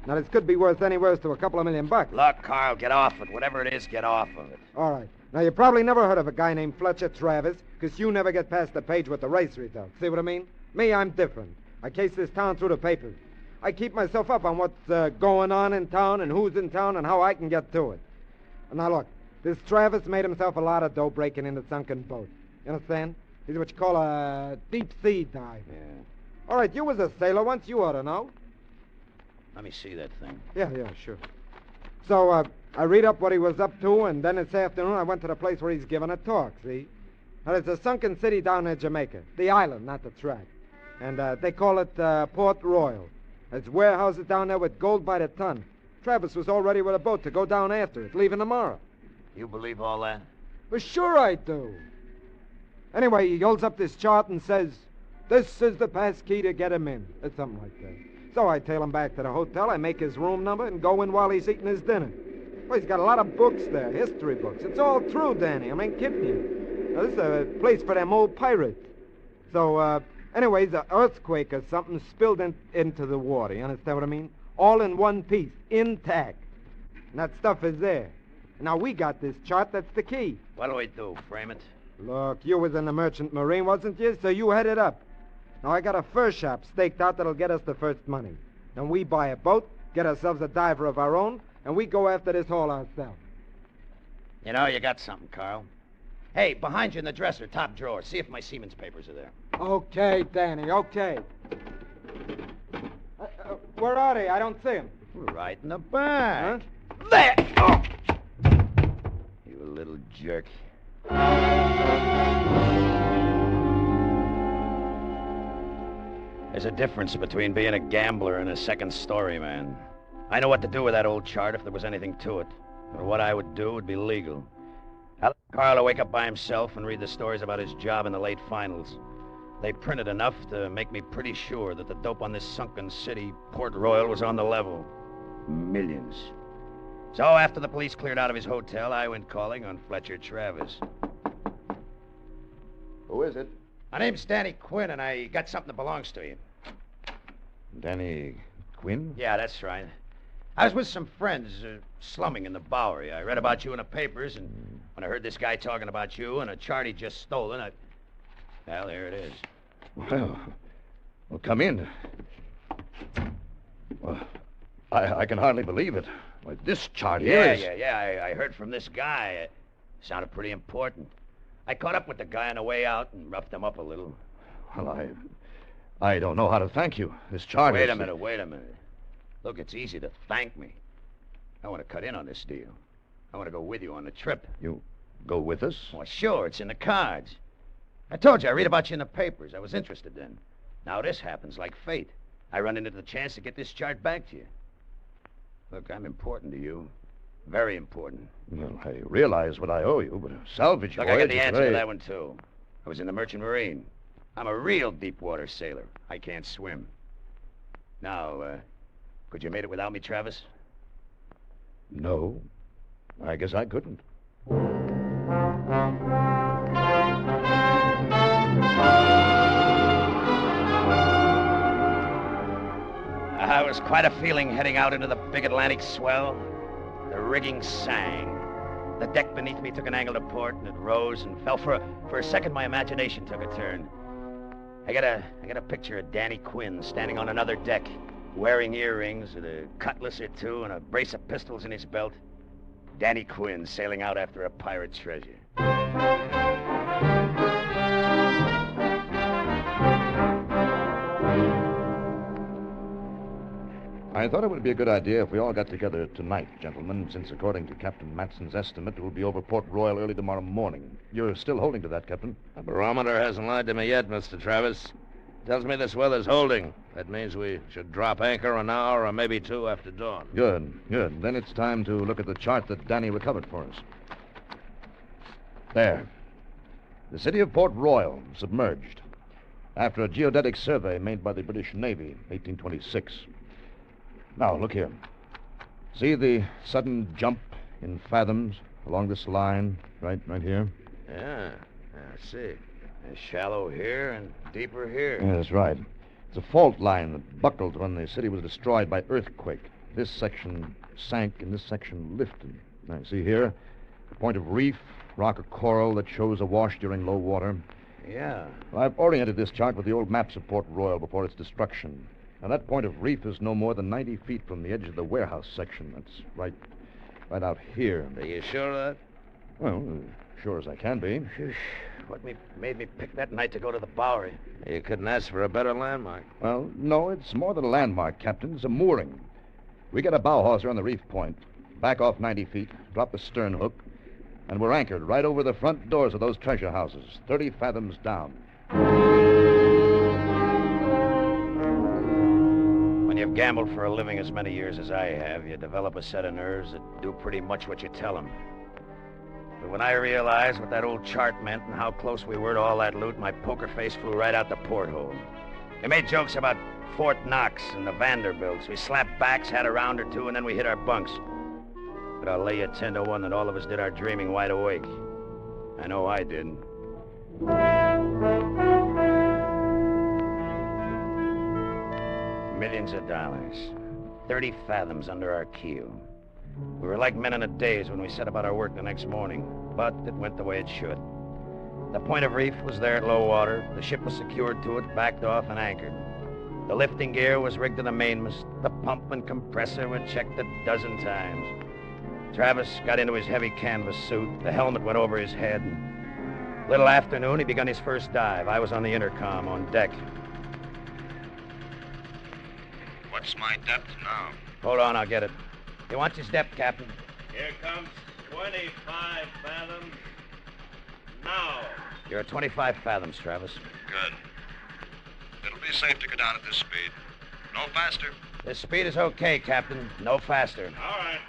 Now, this could be worth anywhere to a couple of $1 million. Look, Carl, get off it. Whatever it is, get off of it. All right. Now, you probably never heard of a guy named Fletcher Travis, because you never get past the page with the race results. See what I mean? Me, I'm different. I case this town through the papers. I keep myself up on what's going on in town and who's in town and how I can get to it. Now, look, this Travis made himself a lot of dough breaking into sunken boats. You understand? He's what you call a deep-sea diver. Yeah. All right, you was a sailor once. You ought to know. Let me see that thing. Yeah, sure. So, I read up what he was up to, and then this afternoon I went to the place where he's giving a talk, see? Now, there's a sunken city down in Jamaica. The island, not the track. And they call it Port Royal. There's warehouses down there with gold by the ton. Travis was all ready with a boat to go down after it, leaving tomorrow. You believe all that? Well, sure I do. Anyway, he holds up this chart and says, "This is the pass key to get him in." It's something like that. So I tail him back to the hotel, I make his room number, and go in while he's eating his dinner. Well, he's got a lot of books there, history books. It's all true, Danny. I ain't kidding you. Now, this is a place for them old pirates. So, anyways, an earthquake or something spilled into the water. You understand what I mean? All in one piece, intact. And that stuff is there. Now, we got this chart. That's the key. What do we do? Frame it? Look, you was in the Merchant Marine, wasn't you? So you head it up. Now, I got a fur shop staked out that'll get us the first money. Then we buy a boat, get ourselves a diver of our own, and we go after this haul ourselves. You know, you got something, Carl. Hey, behind you in the dresser, top drawer. See if my Siemens papers are there. Okay, Danny, okay. Where are they? I don't see them. Right in the back. Huh? There! Oh! You little jerk. There's a difference between being a gambler and a second story man. I know what to do with that old chart if there was anything to it. Or what I would do would be legal. I let Carlo wake up by himself and read the stories about his job in the late finals. They printed enough to make me pretty sure that the dope on this sunken city, Port Royal, was on the level. Millions. So after the police cleared out of his hotel, I went calling on Fletcher Travis. Who is it? My name's Danny Quinn, and I got something that belongs to you. Danny Quinn? Yeah, that's right. I was with some friends slumming in the Bowery. I read about you in the papers, and when I heard this guy talking about you and a chart he'd just stolen, well, here it is. Well, come in. Well, I can hardly believe it. Well, this chart here is... Yeah. I heard from this guy. It sounded pretty important. I caught up with the guy on the way out and roughed him up a little. Well, I don't know how to thank you. This chart Wait a minute. Look, it's easy to thank me. I want to cut in on this deal. I want to go with you on the trip. You go with us? Well, sure, it's in the cards. I told you, I read about you in the papers. I was interested then. Now this happens like fate. I run into the chance to get this chart back to you. Look, I'm important to you. Very important. Well, I realize what I owe you, but a salvage Look, voyage I got the is answer very... to that one, too. I was in the Merchant Marine. I'm a real deep-water sailor. I can't swim. Now, could you have made it without me, Travis? No. I guess I couldn't. It was quite a feeling heading out into the big Atlantic swell. The rigging sang. The deck beneath me took an angle to port, and it rose and fell. For a second, my imagination took a turn. I got a picture of Danny Quinn standing on another deck, wearing earrings with a cutlass or two and a brace of pistols in his belt. Danny Quinn sailing out after a pirate treasure. I thought it would be a good idea if we all got together tonight, gentlemen, since according to Captain Matson's estimate, we'll be over Port Royal early tomorrow morning. You're still holding to that, Captain? The barometer hasn't lied to me yet, Mr. Travis. Tells me this weather's holding. That means we should drop anchor an hour or maybe two after dawn. Good. Then it's time to look at the chart that Danny recovered for us. There. The city of Port Royal, submerged. After a geodetic survey made by the British Navy, 1826. Now, look here. See the sudden jump in fathoms along this line, right here? Yeah, I see. Shallow here and deeper here. Yeah, that's right. It's a fault line that buckled when the city was destroyed by earthquake. This section sank and this section lifted. Now, see here? A point of reef, rock or coral that shows awash during low water. Yeah. Well, I've oriented this chart with the old maps of Port Royal before its destruction. Now, that point of reef is no more than 90 feet from the edge of the warehouse section. That's right out here. Are you sure of that? Well, sure as I can be. What made me pick that night to go to the Bowery? You couldn't ask for a better landmark. Well, no, it's more than a landmark, Captain. It's a mooring. We get a bow hawser on the reef point, back off 90 feet, drop the stern hook, and we're anchored right over the front doors of those treasure houses, 30 fathoms down. When you've gambled for a living as many years as I have, you develop a set of nerves that do pretty much what you tell them. But when I realized what that old chart meant and how close we were to all that loot, my poker face flew right out the porthole. We made jokes about Fort Knox and the Vanderbilts. We slapped backs, had a round or two, and then we hit our bunks. But I'll lay you 10 to 1 that all of us did our dreaming wide awake. I know I did. Millions of dollars. 30 fathoms under our keel. We were like men in a daze when we set about our work the next morning, but it went the way it should. The point of reef was there at low water. The ship was secured to it, backed off, and anchored. The lifting gear was rigged to the mainmast. The pump and compressor were checked a dozen times. Travis got into his heavy canvas suit. The helmet went over his head. Little afternoon, he begun his first dive. I was on the intercom on deck. What's my depth now? Hold on, I'll get it. He wants his depth, Captain. Here comes 25 fathoms now. You're at 25 fathoms, Travis. Good. It'll be safe to go down at this speed. No faster. This speed is okay, Captain. No faster. All right.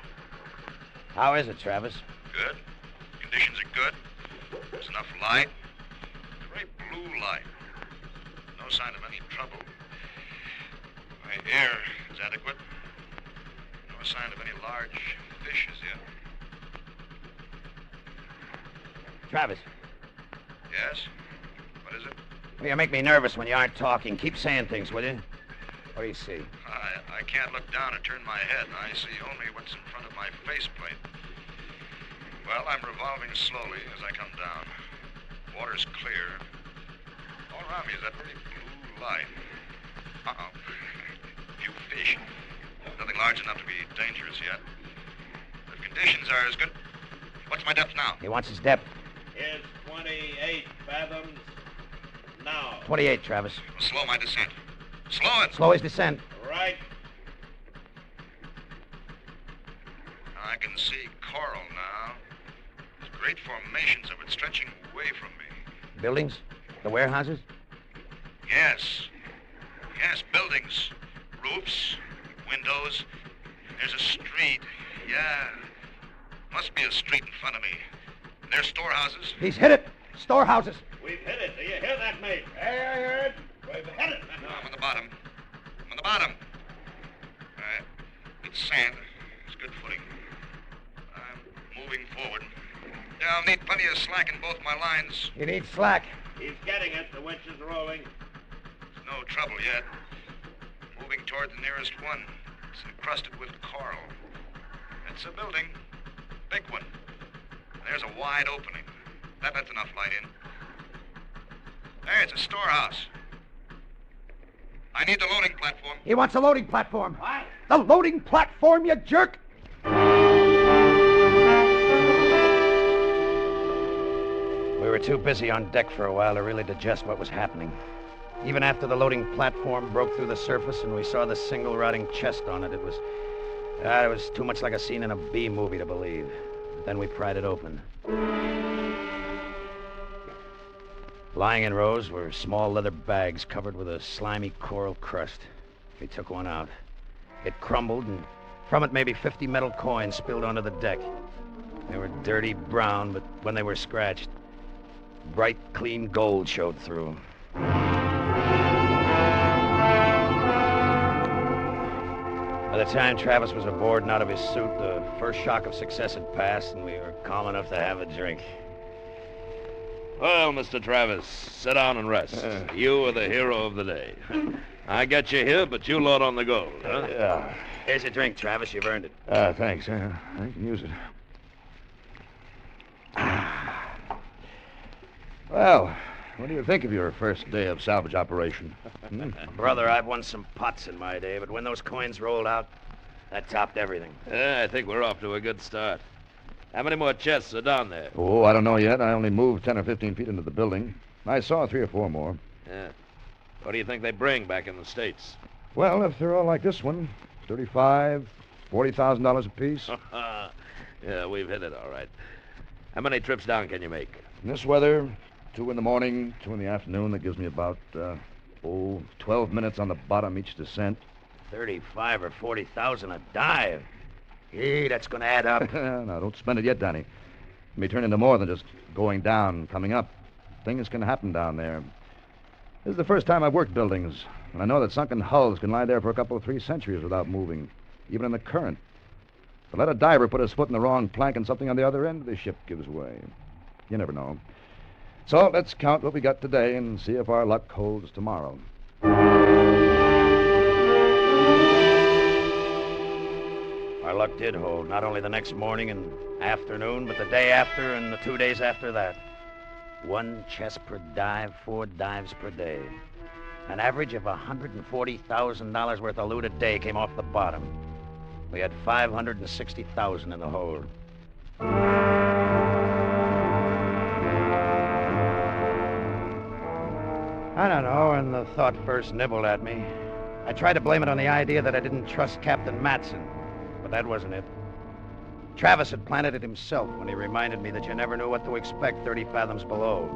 How is it, Travis? Good. Conditions are good. There's enough light. Very blue light. No sign of any trouble. My air is adequate. No sign of any large fish as yet. Travis. Yes? What is it? Well, you make me nervous when you aren't talking. Keep saying things, will you? What do you see? I can't look down or turn my head. I see only what's in front of my faceplate. Well, I'm revolving slowly as I come down. Water's clear. All around me is that pretty blue light. Uh-oh. Few fish. Nothing large enough to be dangerous yet. The conditions are as good. What's my depth now? He wants his depth. Here's 28 fathoms now. 28, Travis. Slow my descent. Slow it. Slow his descent. Right. I can see coral now. There's great formations of it stretching away from me. Buildings? The warehouses? Yes. Yes, buildings. Roofs. Windows. There's a street. Yeah. Must be a street in front of me. There's storehouses. He's hit it. Storehouses. We've hit it. Do you hear that, mate? Hey, I heard. We've hit it. No, I'm on the bottom. I'm on the bottom. All right. It's sand. It's good footing. I'm moving forward. Yeah, I'll need plenty of slack in both my lines. You need slack. He's getting it. The winch is rolling. There's no trouble yet. Moving toward the nearest one. It's encrusted with coral. It's a building. Big one. There's a wide opening. That lets enough light in. There, it's a storehouse. I need the loading platform. He wants a loading platform. What? The loading platform, you jerk! We were too busy on deck for a while to really digest what was happening. Even after the loading platform broke through the surface and we saw the single rotting chest on it, it was too much like a scene in a B movie to believe. But then we pried it open. Lying in rows were small leather bags covered with a slimy coral crust. We took one out. It crumbled, and from it maybe 50 metal coins spilled onto the deck. They were dirty brown, but when they were scratched, bright, clean gold showed through. By the time Travis was aboard and out of his suit, the first shock of success had passed, and we were calm enough to have a drink. Well, Mr. Travis, sit down and rest. You are the hero of the day. I got you here, but you load on the gold, huh? Yeah. Here's your drink, Travis. You've earned it. Thanks. I can use it. Well, what do you think of your first day of salvage operation? Brother, I've won some pots in my day, but when those coins rolled out, that topped everything. I think we're off to a good start. How many more chests are down there? Oh, I don't know yet. I only moved 10 or 15 feet into the building. I saw 3 or 4 more. Yeah. What do you think they bring back in the States? Well, if they're all like this one, $35,000, $40,000 apiece. Yeah, we've hit it all right. How many trips down can you make? In this weather, 2 in the morning, 2 in the afternoon. That gives me about, 12 minutes on the bottom each descent. 35 or 40,000 a dive. Hey, that's going to add up. Now, don't spend it yet, Danny. It may turn into more than just going down and coming up. Things can happen down there. This is the first time I've worked buildings, and I know that sunken hulls can lie there for a couple of 3 centuries without moving, even in the current. But let a diver put his foot in the wrong plank and something on the other end, the ship gives way. You never know. So let's count what we got today and see if our luck holds tomorrow. Our luck did hold, not only the next morning and afternoon, but the day after and the 2 days after that. 1 chest per dive, 4 dives per day. An average of $140,000 worth of loot a day came off the bottom. We had $560,000 in the hold. I don't know, and the thought first nibbled at me. I tried to blame it on the idea that I didn't trust Captain Matson, but that wasn't it. Travis had planted it himself when he reminded me that you never knew what to expect 30 fathoms below.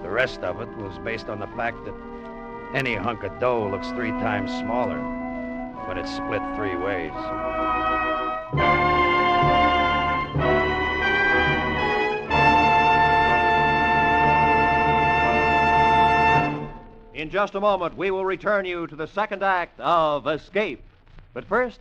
The rest of it was based on the fact that any hunk of dough looks 3 times smaller when it's split 3 ways. In just a moment, we will return you to the second act of Escape. But first,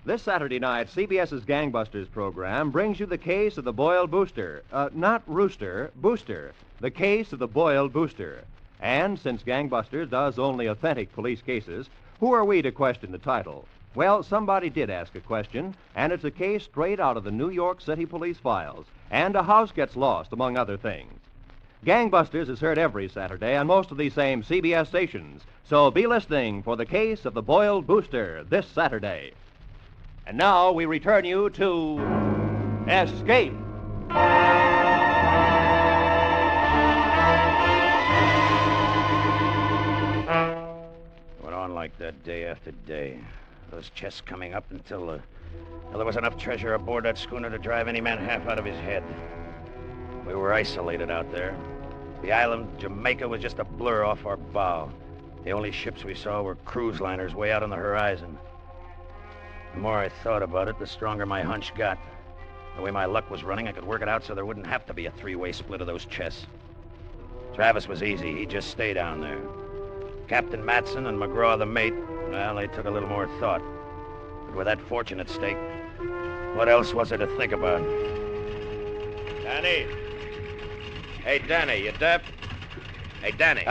this Saturday night, CBS's Gangbusters program brings you the case of the boiled booster. Not rooster, booster. The case of the boiled booster. And since Gangbusters does only authentic police cases, who are we to question the title? Well, somebody did ask a question, and it's a case straight out of the New York City police files. And a house gets lost, among other things. Gangbusters is heard every Saturday on most of these same CBS stations. So be listening for the case of the boiled booster this Saturday. And now we return you to Escape. Went on like that day after day. Those chests coming up until there was enough treasure aboard that schooner to drive any man half out of his head. We were isolated out there. The island, Jamaica, was just a blur off our bow. The only ships we saw were cruise liners way out on the horizon. The more I thought about it, the stronger my hunch got. The way my luck was running, I could work it out so there wouldn't have to be a 3-way split of those chests. Travis was easy. He'd just stay down there. Captain Matson and McGraw, the mate, well, they took a little more thought. But with that fortune at stake, what else was there to think about? Danny! Hey, Danny, you deaf? Hey, Danny.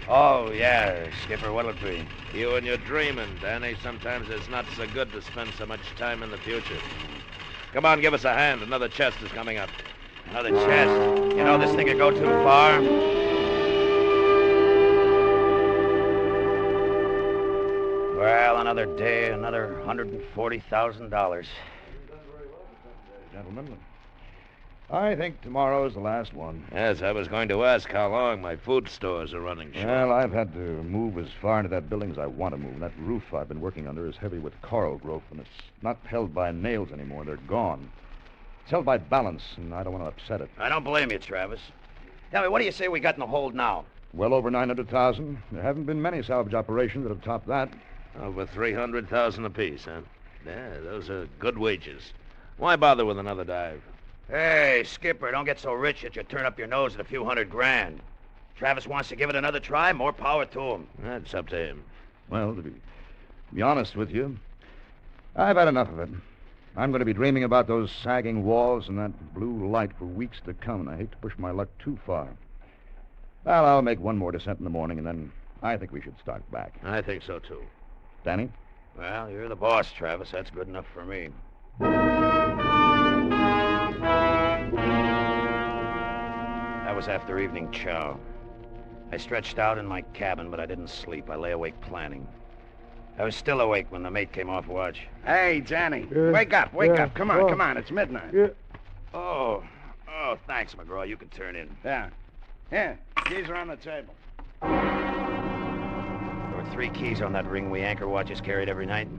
Oh, yeah, Skipper, what'll it be? You and your dreaming, Danny. Sometimes it's not so good to spend so much time in the future. Come on, give us a hand. Another chest is coming up. Another chest? You know this thing could go too far. Another day, another $140,000. Gentlemen, I think tomorrow's the last one. Yes, I was going to ask how long my food stores are running short. Well, I've had to move as far into that building as I want to move. That roof I've been working under is heavy with coral growth, and it's not held by nails anymore. They're gone. It's held by balance, and I don't want to upset it. I don't blame you, Travis. Tell me, what do you say we got in the hold now? Well over 900,000. There haven't been many salvage operations that have topped that. Over 300,000 apiece, huh? Yeah, those are good wages. Why bother with another dive? Hey, Skipper, don't get so rich that you turn up your nose at a few $100,000. Travis wants to give it another try, more power to him. That's up to him. Well, to be honest with you, I've had enough of it. I'm going to be dreaming about those sagging walls and that blue light for weeks to come, and I hate to push my luck too far. Well, I'll make one more descent in the morning, and then I think we should start back. I think so, too. Danny? Well, you're the boss, Travis. That's good enough for me. That was after evening chow. I stretched out in my cabin, but I didn't sleep. I lay awake planning. I was still awake when the mate came off watch. Hey, Johnny. Wake up. Come on. It's midnight. Oh, thanks, McGraw. You can turn in. Yeah. Here, keys are on the table. There were 3 keys on that ring we anchor watches carried every night.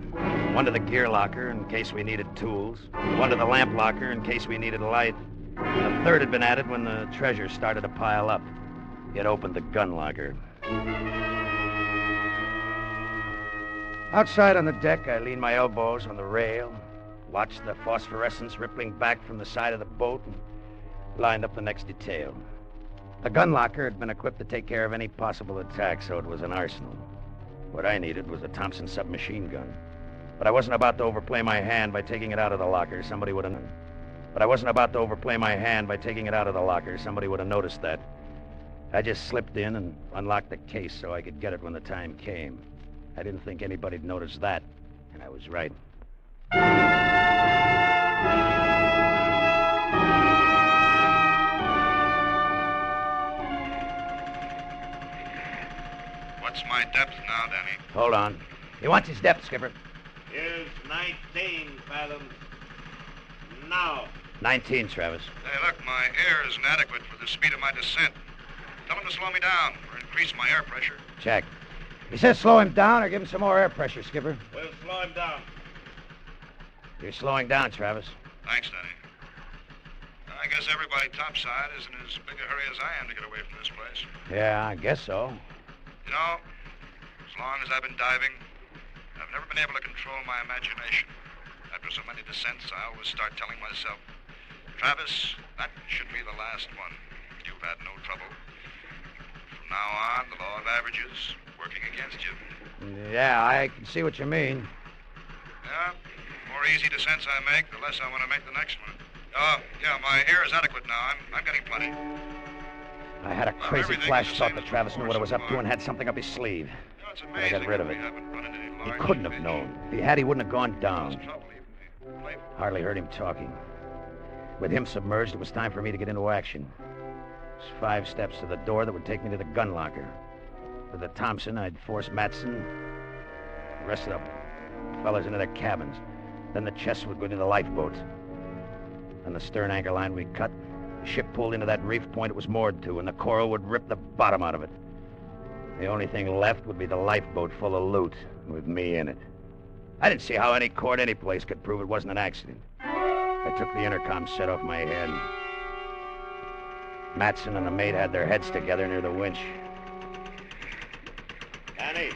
One to the gear locker in case we needed tools. One to the lamp locker in case we needed light. And a third had been added when the treasure started to pile up. It opened the gun locker. Outside on the deck, I leaned my elbows on the rail, watched the phosphorescence rippling back from the side of the boat, and lined up the next detail. The gun locker had been equipped to take care of any possible attack, so it was an arsenal. What I needed was a Thompson submachine gun. But I wasn't about to overplay my hand by taking it out of the locker. Somebody would have noticed that. I just slipped in and unlocked the case so I could get it when the time came. I didn't think anybody'd notice that, and I was right. What's my depth now, Danny? Hold on. He wants his depth, Skipper. Here's 19 fathoms. Now. 19, Travis. Hey, look, my air is inadequate for the speed of my descent. Tell him to slow me down or increase my air pressure. Check. He says slow him down or give him some more air pressure, Skipper. We'll slow him down. You're slowing down, Travis. Thanks, Danny. I guess everybody topside is in as big a hurry as I am to get away from this place. Yeah, I guess so. You know, as long as I've been diving, I've never been able to control my imagination. After so many descents, I always start telling myself, Travis, that should be the last one. You've had no trouble. From now on, the law of averages working against you. Yeah, I can see what you mean. Yeah, the more easy descents I make, the less I want to make the next one. Yeah, my air is adequate now. I'm getting plenty. I had a crazy flash thought that Travis knew what I was up to and had something up his sleeve. But I got rid of it. He couldn't have known. If he had, he wouldn't have gone down. Hardly heard him talking. With him submerged, it was time for me to get into action. It was 5 steps to the door that would take me to the gun locker. With the Thompson, I'd force Matson, the rest of the fellas into their cabins. Then the chests would go into the lifeboats. And the stern anchor line we'd cut, the ship pulled into that reef point it was moored to, and the coral would rip the bottom out of it. The only thing left would be the lifeboat full of loot, with me in it. I didn't see how any court any place could prove it wasn't an accident. I took the intercom set off my head. Matson and the mate had their heads together near the winch. Danny,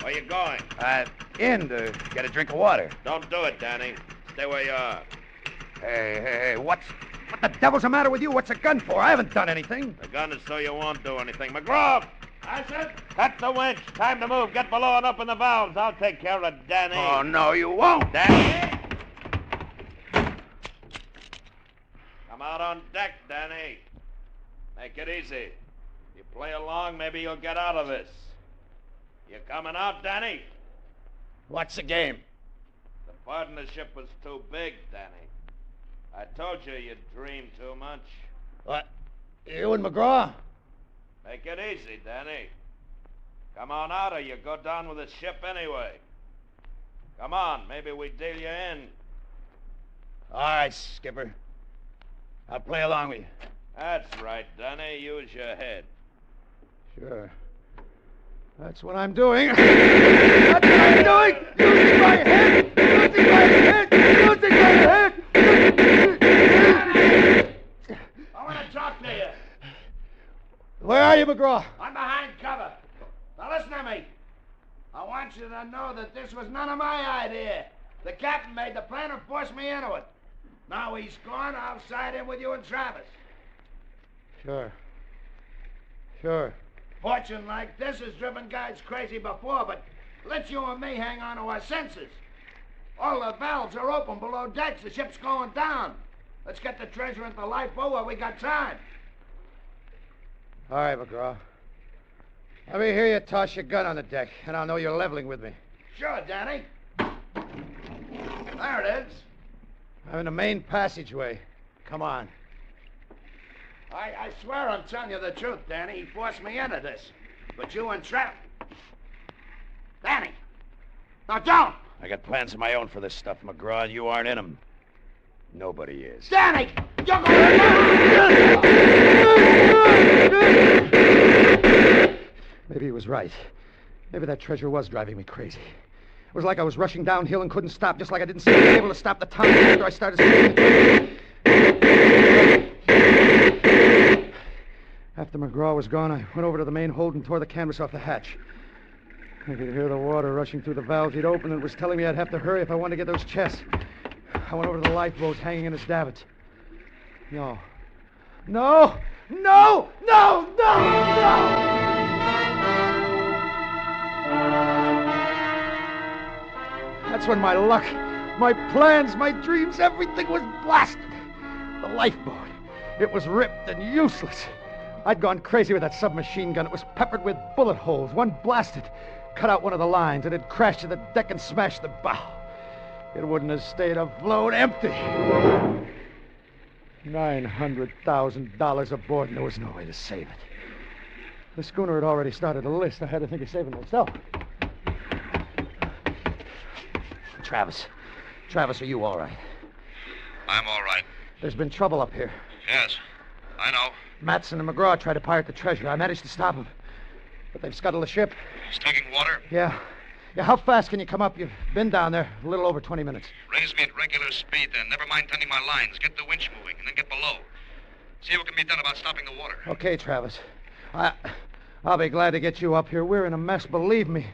where you going? In to get a drink of water. Don't do it, Danny. Stay where you are. Hey, what the devil's the matter with you? What's a gun for? I haven't done anything. The gun is so you won't do anything. McGraw! I said, cut the winch. Time to move. Get below and up in the valves. I'll take care of Danny. Oh, no, you won't. Danny! Come out on deck, Danny. Make it easy. You play along, maybe you'll get out of this. You coming out, Danny? What's the game? The partnership was too big, Danny. I told you you'd dream too much. What? You and McGraw? Make it easy, Danny. Come on out or you go down with the ship anyway. Come on, maybe we deal you in. All right, Skipper. I'll play along with you. That's right, Danny. Use your head. Sure. That's what I'm doing. That's what I'm doing! Using my head! Using my head! Using my head! I want to talk to you. Where are you, McGraw? I'm behind cover. Now listen to me. I want you to know that this was none of my idea. The captain made the plan and forced me into it. Now he's gone, I'll side in with you and Travis. Sure. Sure. Fortune like this has driven guys crazy before, but let you and me hang on to our senses. All the valves are open below decks. The ship's going down. Let's get the treasure into the lifeboat while we got time. All right, McGraw. Let me hear you toss your gun on the deck, and I'll know you're leveling with me. Sure, Danny. There it is. I'm in the main passageway. Come on. I swear I'm telling you the truth, Danny. He forced me into this. But you and Trav... Danny! Now, don't! I got plans of my own for this stuff, McGraw, and you aren't in them. Nobody is. Danny! You're going... Maybe he was right. Maybe that treasure was driving me crazy. It was like I was rushing downhill and couldn't stop, just like I didn't seem to be able to stop the time after I started speaking. After McGraw was gone, I went over to the main hold and tore the canvas off the hatch. I could hear the water rushing through the valves he'd opened and it was telling me I'd have to hurry if I wanted to get those chests. I went over to the lifeboat hanging in its davits. No. No! No! No! No! No! That's when my luck, my plans, my dreams, everything was blasted. The lifeboat. It was ripped and useless. I'd gone crazy with that submachine gun. It was peppered with bullet holes. One blasted, cut out one of the lines, and it crashed to the deck and smashed the bow. It wouldn't have stayed afloat empty. $900,000 aboard, and there was no way to save it. The schooner had already started a list. I had to think of saving myself. Travis, are you all right? I'm all right. There's been trouble up here. Yes, I know. Matson and McGraw tried to pirate the treasure. I managed to stop them. But they've scuttled the ship. He's taking water? Yeah. How fast can you come up? You've been down there a little over 20 minutes. Raise me at regular speed, then. Never mind tending my lines. Get the winch moving, and then get below. See what can be done about stopping the water. Okay, Travis. I'll be glad to get you up here. We're in a mess, believe me.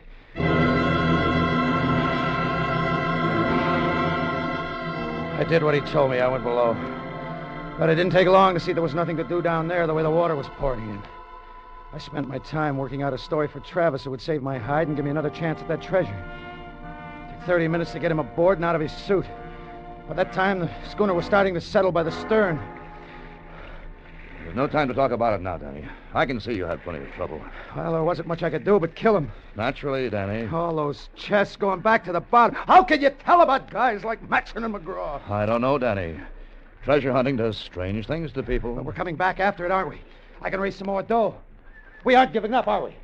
I did what he told me. I went below. But it didn't take long to see there was nothing to do down there the way the water was pouring in. I spent my time working out a story for Travis that would save my hide and give me another chance at that treasure. It took 30 minutes to get him aboard and out of his suit. By that time, the schooner was starting to settle by the stern. There's no time to talk about it now, Danny. I can see you had plenty of trouble. Well, there wasn't much I could do but kill him. Naturally, Danny. All those chests going back to the bottom. How can you tell about guys like Matson and McGraw? I don't know, Danny. Treasure hunting does strange things to people. But we're coming back after it, aren't we? I can raise some more dough. We aren't giving up, are we?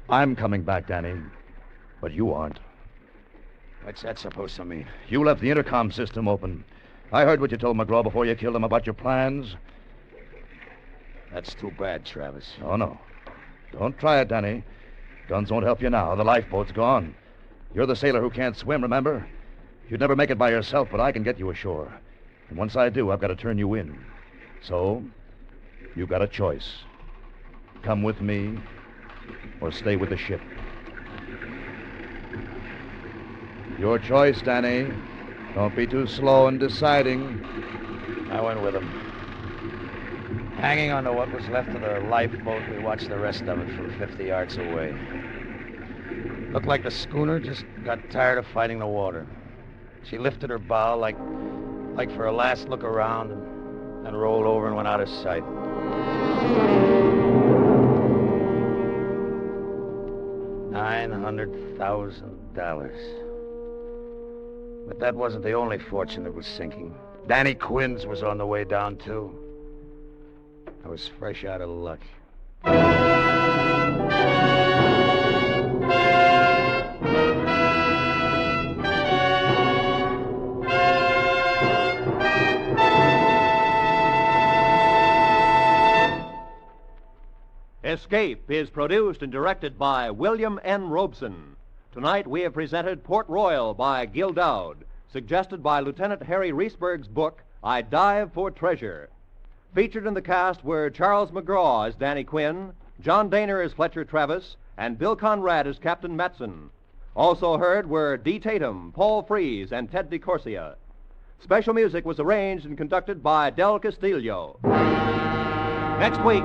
I'm coming back, Danny. But you aren't. What's that supposed to mean? You left the intercom system open. I heard what you told McGraw before you killed him about your plans. That's too bad, Travis. Oh, no. Don't try it, Danny. Guns won't help you now. The lifeboat's gone. You're the sailor who can't swim, remember? You'd never make it by yourself, but I can get you ashore. And once I do, I've got to turn you in. So, you've got a choice. Come with me, or stay with the ship. Your choice, Danny. Don't be too slow in deciding. I went with him. Hanging onto what was left of the lifeboat, we watched the rest of it from 50 yards away. Looked like the schooner just got tired of fighting the water. She lifted her bow like for a last look around and rolled over and went out of sight. $900,000. But that wasn't the only fortune that was sinking. Danny Quinn's was on the way down, too. I was fresh out of luck. Escape is produced and directed by William N. Robeson. Tonight we have presented Port Royal by Gil Dowd, suggested by Lieutenant Harry Reesberg's book, I Dive for Treasure. Featured in the cast were Charles McGraw as Danny Quinn, John Daner as Fletcher Travis, and Bill Conrad as Captain Matson. Also heard were Dee Tatum, Paul Frees, and Ted DeCorsia. Special music was arranged and conducted by Del Castillo. Next week...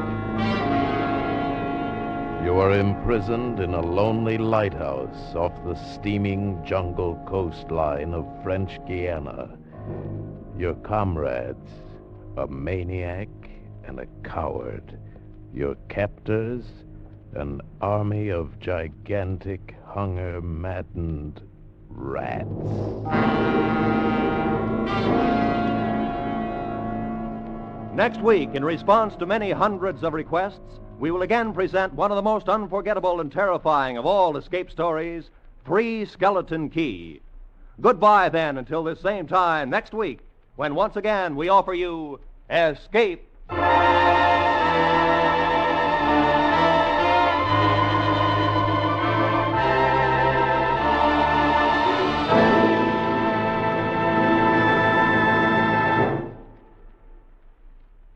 You are imprisoned in a lonely lighthouse off the steaming jungle coastline of French Guiana. Your comrades, a maniac and a coward. Your captors, an army of gigantic, hunger-maddened rats. Next week, in response to many hundreds of requests, we will again present one of the most unforgettable and terrifying of all escape stories, Three Skeleton Key. Goodbye, then, until this same time next week, when once again we offer you Escape.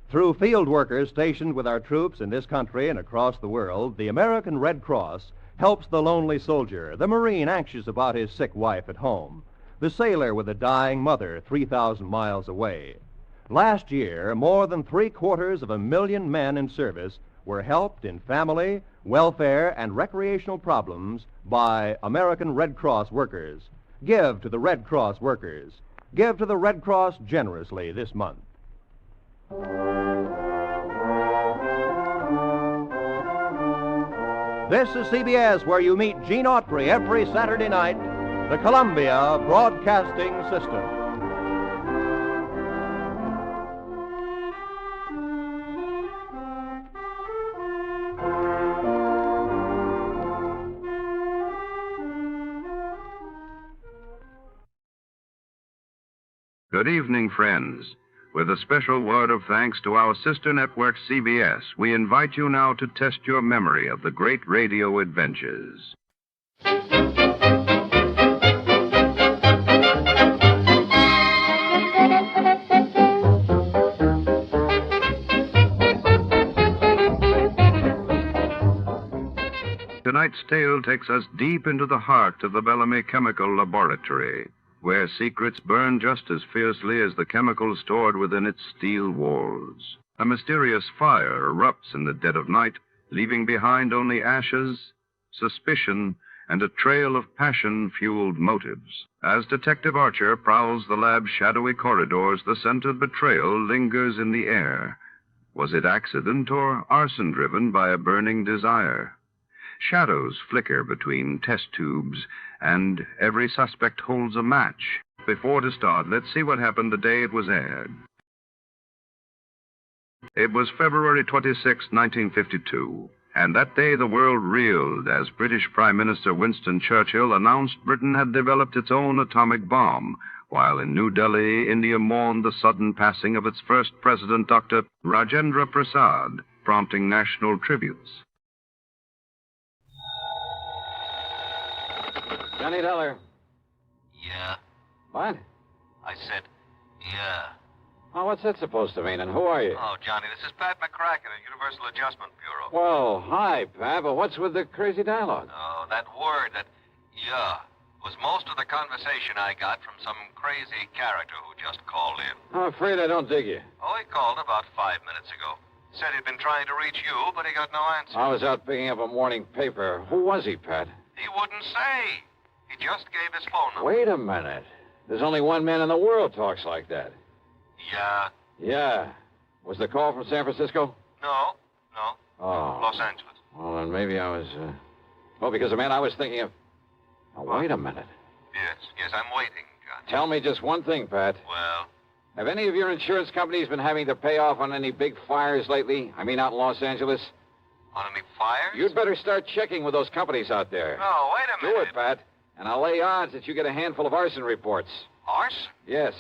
Through field workers stationed with our troops in this country and across the world, the American Red Cross helps the lonely soldier, the Marine anxious about his sick wife at home, the sailor with a dying mother 3,000 miles away. Last year, more than 750,000 men in service were helped in family, welfare, and recreational problems by American Red Cross workers. Give to the Red Cross workers. Give to the Red Cross generously this month. This is CBS, where you meet Gene Autry every Saturday night, the Columbia Broadcasting System. Good evening, friends. With a special word of thanks to our sister network, CBS, we invite you now to test your memory of the great radio adventures. Tonight's tale takes us deep into the heart of the Bellamy Chemical Laboratory, where secrets burn just as fiercely as the chemicals stored within its steel walls. A mysterious fire erupts in the dead of night, leaving behind only ashes, suspicion, and a trail of passion-fueled motives. As Detective Archer prowls the lab's shadowy corridors, the scent of betrayal lingers in the air. Was it accident or arson driven by a burning desire? Shadows flicker between test tubes, and every suspect holds a match. Before to start, let's see what happened the day it was aired. It was February 26, 1952, and that day the world reeled as British Prime Minister Winston Churchill announced Britain had developed its own atomic bomb, while in New Delhi, India mourned the sudden passing of its first president, Dr. Rajendra Prasad, prompting national tributes. Johnny Dollar. Yeah? What? I said, yeah. Oh, what's that supposed to mean, and who are you? Oh, Johnny, this is Pat McCracken at Universal Adjustment Bureau. Well, hi, Pat, but what's with the crazy dialogue? Oh, that word, that yeah, was most of the conversation I got from some crazy character who just called in. I'm afraid I don't dig you. Oh, he called about 5 minutes ago. Said he'd been trying to reach you, but he got no answer. I was out picking up a morning paper. Who was he, Pat? He wouldn't say. He just gave his phone number. Wait a minute. There's only one man in the world talks like that. Yeah? Yeah. Was the call from San Francisco? No. Oh. Los Angeles. Well, then maybe I was, because the man I was thinking of... Oh, wait a minute. Yes, I'm waiting, John. Tell me just one thing, Pat. Well? Have any of your insurance companies been having to pay off on any big fires lately? I mean, out in Los Angeles? On any fires? You'd better start checking with those companies out there. No, wait a minute. Do it, Pat. And I'll lay odds that you get a handful of arson reports. Arson? Yes.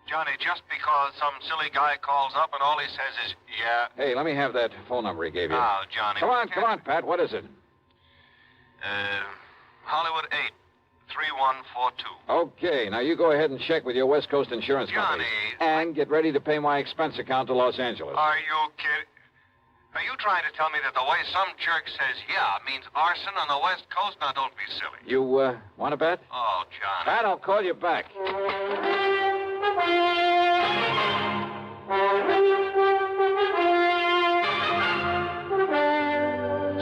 Johnny, just because some silly guy calls up and all he says is, yeah. Hey, let me have that phone number he gave you. Now, Johnny. Come on, Pat. What is it? Hollywood 8, 3142. Okay, now you go ahead and check with your West Coast insurance company. And get ready to pay my expense account to Los Angeles. Are you kidding? Are you trying to tell me that the way some jerk says yeah means arson on the West Coast? Now, don't be silly. You, want to bet? Oh, Johnny. Pat, I'll call you back.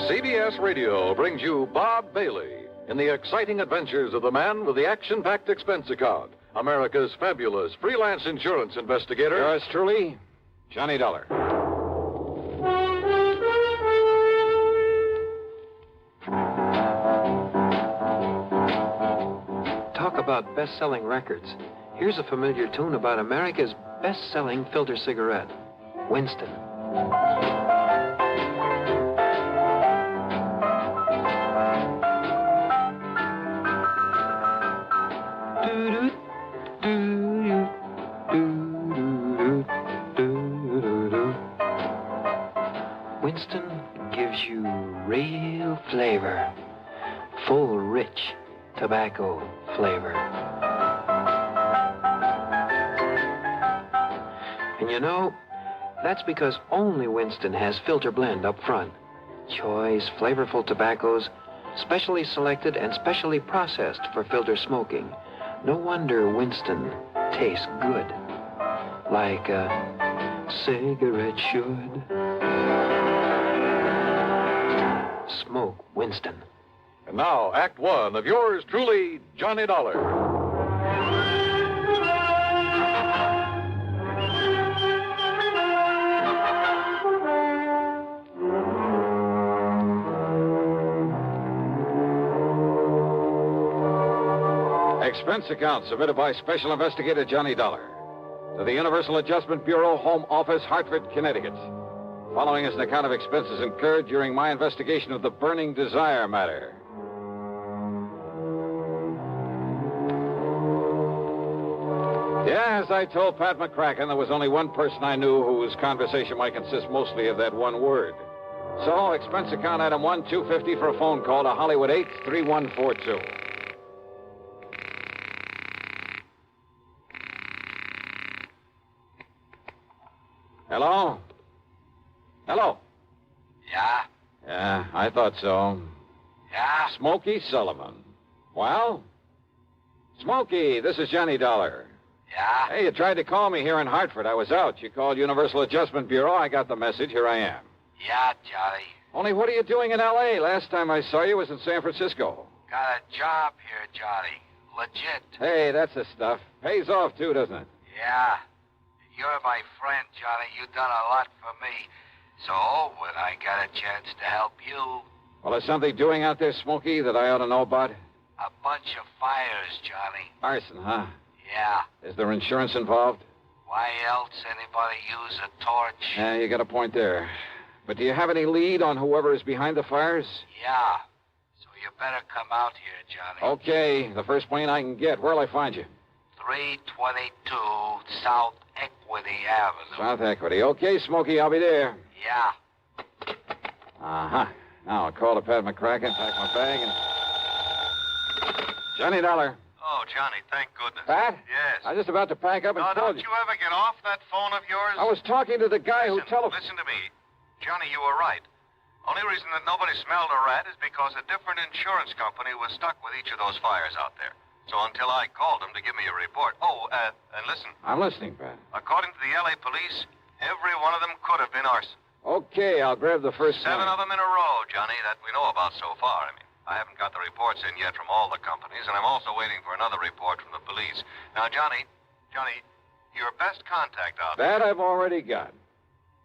CBS Radio brings you Bob Bailey in the exciting adventures of the man with the action-packed expense account, America's fabulous freelance insurance investigator. Yours truly, Johnny Dollar. Talk about best-selling records. Here's a familiar tune about America's best-selling filter cigarette, Winston. Winston gives you real flavor, full, rich tobacco flavor. And you know, that's because only Winston has filter blend up front. Choice, flavorful tobaccos, specially selected and specially processed for filter smoking. No wonder Winston tastes good, like a cigarette should. Smoke Winston. And now, Act One of yours truly, Johnny Dollar. Expense account submitted by Special Investigator Johnny Dollar to the Universal Adjustment Bureau, Home Office, Hartford, Connecticut. Following is an account of expenses incurred during my investigation of the burning desire matter. Yeah, as I told Pat McCracken, there was only one person I knew whose conversation might consist mostly of that one word. So, expense account item 1, $250 for a phone call to Hollywood 8, 3142. Hello? Hello? Yeah? Yeah, I thought so. Yeah? Smokey Sullivan. Well? Smokey, this is Johnny Dollar. Yeah? Hey, you tried to call me here in Hartford. I was out. You called Universal Adjustment Bureau. I got the message. Here I am. Yeah, Johnny. Only what are you doing in L.A.? Last time I saw you was in San Francisco. Got a job here, Johnny. Legit. Hey, that's the stuff. Pays off, too, doesn't it? Yeah. You're my friend, Johnny. You've done a lot for me. So, when I got a chance to help you... Well, is something doing out there, Smokey, that I ought to know about? A bunch of fires, Johnny. Arson, huh? Yeah. Is there insurance involved? Why else anybody use a torch? Yeah, you got a point there. But do you have any lead on whoever is behind the fires? Yeah. So you better come out here, Johnny. Okay. The first plane I can get. Where'll I find you? 322 South Equity Avenue. South Equity. Okay, Smokey, I'll be there. Yeah. Uh-huh. Now I'll call to Pat McCracken, pack my bag, and... Johnny Dollar. Oh, Johnny, thank goodness. Pat? Yes. I was just about to pack up and call don't you ever get off that phone of yours? I was talking to the guy who Listen to me. Johnny, you were right. Only reason that nobody smelled a rat is because a different insurance company was stuck with each of those fires out there. So until I called them to give me a report... Oh, and listen. I'm listening, Pat. According to the L.A. police, every one of them could have been arson. Okay, I'll grab the first 7 one. of them in a row, Johnny, that we know about so far. I mean, I haven't got the reports in yet from all the companies, and I'm also waiting for another report from the police. Now, Johnny, your best contact out there... That I've already got.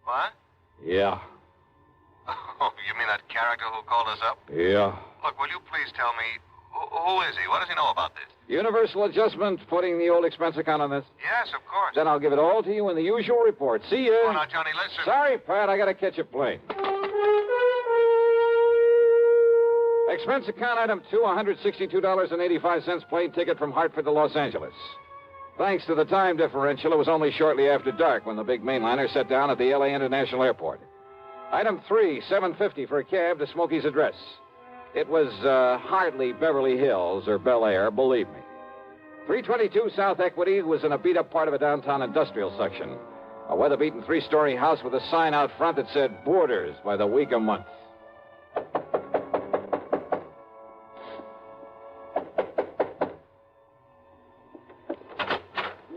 What? Yeah. Oh, you mean that character who called us up? Yeah. Look, will you please tell me, who is he? What does he know about this? Universal Adjustment putting the old expense account on this? Yes, of course. Then I'll give it all to you in the usual report. See ya. Oh, now, Johnny, listen. Sorry, Pat, I gotta catch a plane. Expense account item 2, $162.85 plane ticket from Hartford to Los Angeles. Thanks to the time differential, it was only shortly after dark when the big mainliner set down at the L.A. International Airport. Item 3, $7.50 for a cab to Smokey's address. It was hardly Beverly Hills or Bel Air, believe me. 322 South Equity was in a beat-up part of a downtown industrial section. A weather-beaten three-story house with a sign out front that said Boarders by the week a month.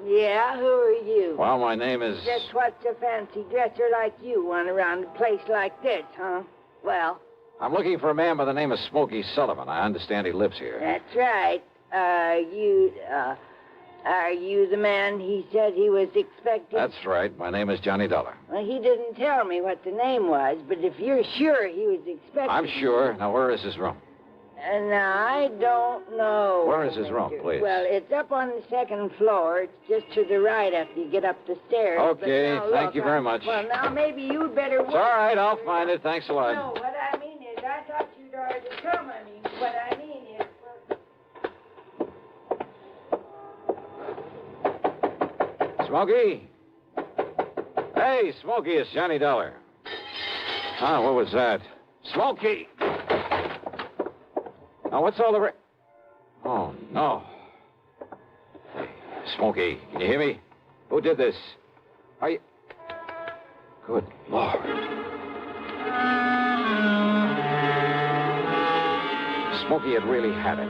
Yeah, who are you? Well, my name is... Just what's a fancy dresser like you want around a place like this, huh? Well? I'm looking for a man by the name of Smokey Sullivan. I understand he lives here. That's right. Are you the man he said he was expecting? That's right. My name is Johnny Dollar. Well, he didn't tell me what the name was, but if you're sure he was expecting... I'm sure. Now, where is his room? Now, I don't know. Where is his room, please? Well, it's up on the second floor. It's just to the right after you get up the stairs. Okay, now, thank you very much. Well, now, maybe you'd better... It's all right, I'll find it. Thanks a lot. No, what I mean is, I thought you'd already come. What I mean is... Smokey? Hey, Smokey, it's Johnny Dollar. Ah, what was that? Smokey! Now, what's all the... Oh, no. Hey, Smokey, can you hear me? Who did this? Are you... Good Lord. Smokey had really had it.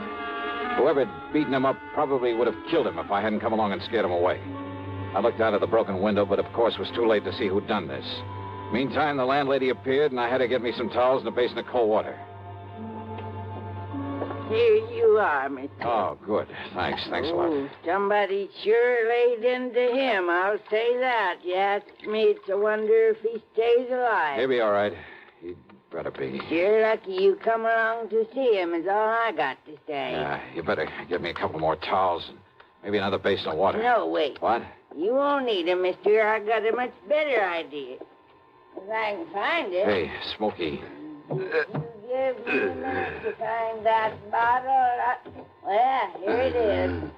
Whoever had beaten him up probably would have killed him if I hadn't come along and scared him away. I looked out of the broken window, but of course it was too late to see who'd done this. Meantime, the landlady appeared, and I had to get me some towels and a basin of cold water. Here you are, Mr. Oh, good. Thanks a lot. Somebody sure laid into him, I'll say that. You ask me, it's a wonder if he stays alive. He'll be all right. He'd better be. Sure lucky you come along to see him is all I got to say. Yeah, you better get me a couple more towels and maybe another basin of water. No, wait. What? You won't need him, mister. I got a much better idea. If I can find it. Hey, Smokey. Give me a minute to find that bottle. Well, here it is.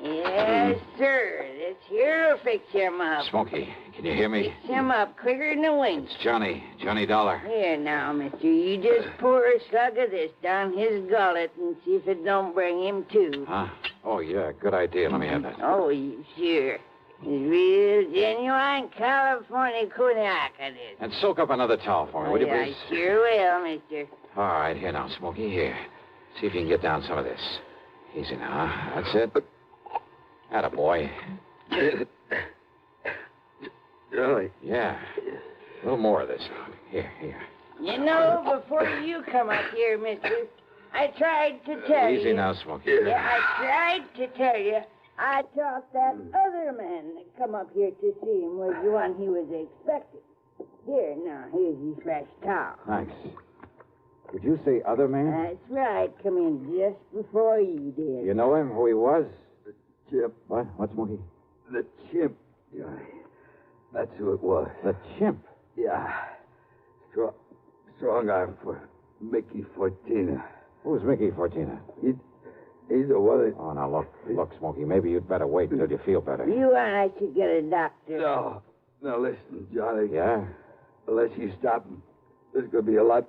Yes, sir. This here'll fix him up. Smokey, can you hear me? Fix him up quicker than a wink. It's Johnny Dollar. Here now, mister. You just pour a slug of this down his gullet and see if it don't bring him to. Huh? Oh, yeah, good idea. Let me have that. Oh, sure. It's real genuine California cognac, it is. And soak up another towel for me, will you, please? I sure will, mister. All right, here now, Smokey, here. See if you can get down some of this. Easy now, huh? That's it. Attaboy. Really? Yeah. A little more of this. Here. You know, before you come up here, mister, I tried to tell you. Easy now, Smokey. Yeah, I tried to tell you. I thought that other man that come up here to see him was the one he was expecting. Here, now, here's your fresh towel. Thanks. Did you say other man? That's right. Come in just before you did. You know him, who he was? The chimp. What? What, Smokey? The chimp, Johnny. That's who it was. The chimp? Yeah. Strong arm for Mickey Fortina. Who's Mickey Fortina? He's the one that... Oh, now, look, Smokey, maybe you'd better wait until you feel better. You and I should get a doctor. No. Now, listen, Johnny. Yeah? Unless you stop him, there's going to be a lot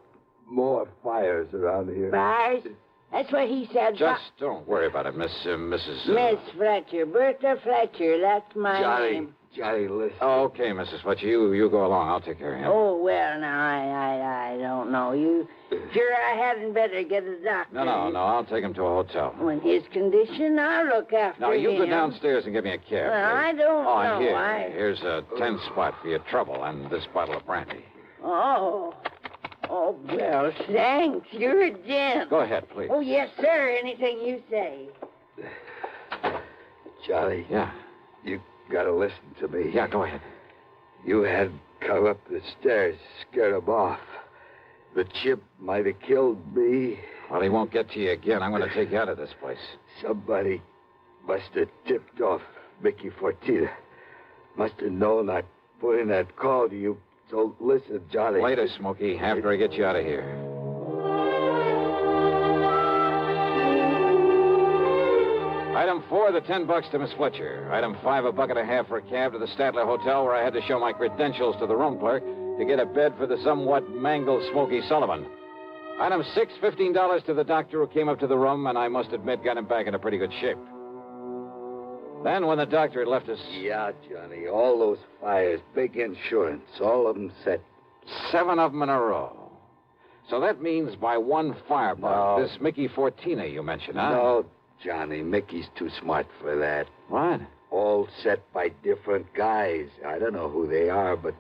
more fires around here. Fires? That's what he said. Just don't worry about it, Mrs. Miss Fletcher. Bertha Fletcher. That's my name. Johnny, listen. Oh, okay, Mrs. Fletcher. You go along. I'll take care of him. Oh, well, now, I don't know. You sure I hadn't better get a doctor? No. I'll take him to a hotel. In his condition, I'll look after him. Now, you go downstairs and get me a cab. Well, I don't know. Here's a 10 spot for your trouble and this bottle of brandy. Oh, well, thanks. You're a gent. Go ahead, please. Oh, yes, sir. Anything you say. Johnny. Yeah? You gotta listen to me. Yeah, go ahead. You had come up the stairs, scared him off. The chimp might have killed me. Well, he won't get to you again. I'm going to take you out of this place. Somebody must have tipped off Mickey Fortina. Must have known I'd put in that call to you. So listen, Johnny. Later, Smokey, after I get you out of here. Item 4, the $10 to Miss Fletcher. Item 5, a bucket and a half for a cab to the Statler Hotel, where I had to show my credentials to the room clerk to get a bed for the somewhat mangled Smokey Sullivan. Item 6, $15 to the doctor who came up to the room, and I must admit got him back into pretty good shape. Then, when the doctor had left us... Yeah, Johnny, all those fires, big insurance, all of them set. 7 of them in a row. So that means by one firebug, No. this Mickey Fortina you mentioned, huh? No, Johnny, Mickey's too smart for that. What? All set by different guys. I don't know who they are, but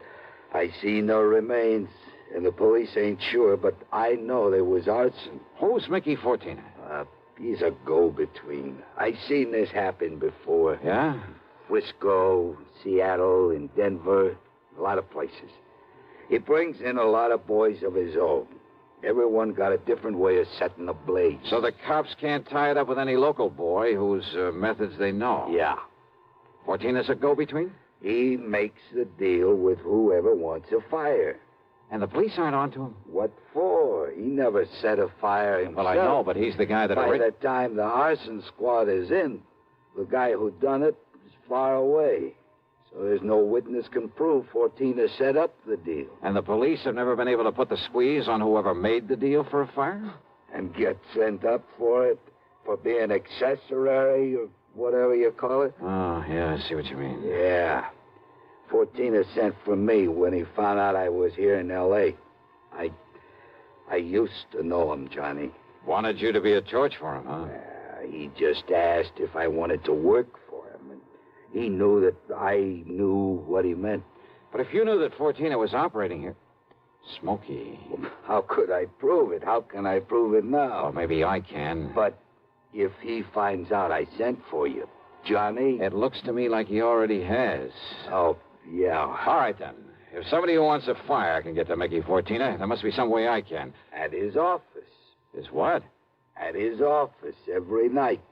I see no remains. And the police ain't sure, but I know there was arson. Who's Mickey Fortina? He's a go-between. I seen this happen before. Yeah? Frisco, Seattle, and Denver, a lot of places. He brings in a lot of boys of his own. Everyone got a different way of setting a blaze. So the cops can't tie it up with any local boy whose methods they know? Yeah. Fortina's a go-between? He makes the deal with whoever wants a fire. And the police aren't on to him? What for? He never set a fire himself. Well, I know, but he's the guy that... By the time the arson squad is in, the guy who done it is far away. So there's no witness can prove Fortina set up the deal. And the police have never been able to put the squeeze on whoever made the deal for a fire? And get sent up for it? For being accessory or whatever you call it? Oh, yeah, I see what you mean. Yeah. Fortina sent for me when he found out I was here in L.A. I used to know him, Johnny. Wanted you to be a torch for him, huh? He just asked if I wanted to work for him. And he knew that I knew what he meant. But if you knew that Fortina was operating here... Smokey. How could I prove it? How can I prove it now? Well, maybe I can. But if he finds out I sent for you, Johnny... It looks to me like he already has. Oh, yeah. All right, then. If somebody who wants a fire can get to Mickey Fortina, there must be some way I can. At his office. His what? At his office every night.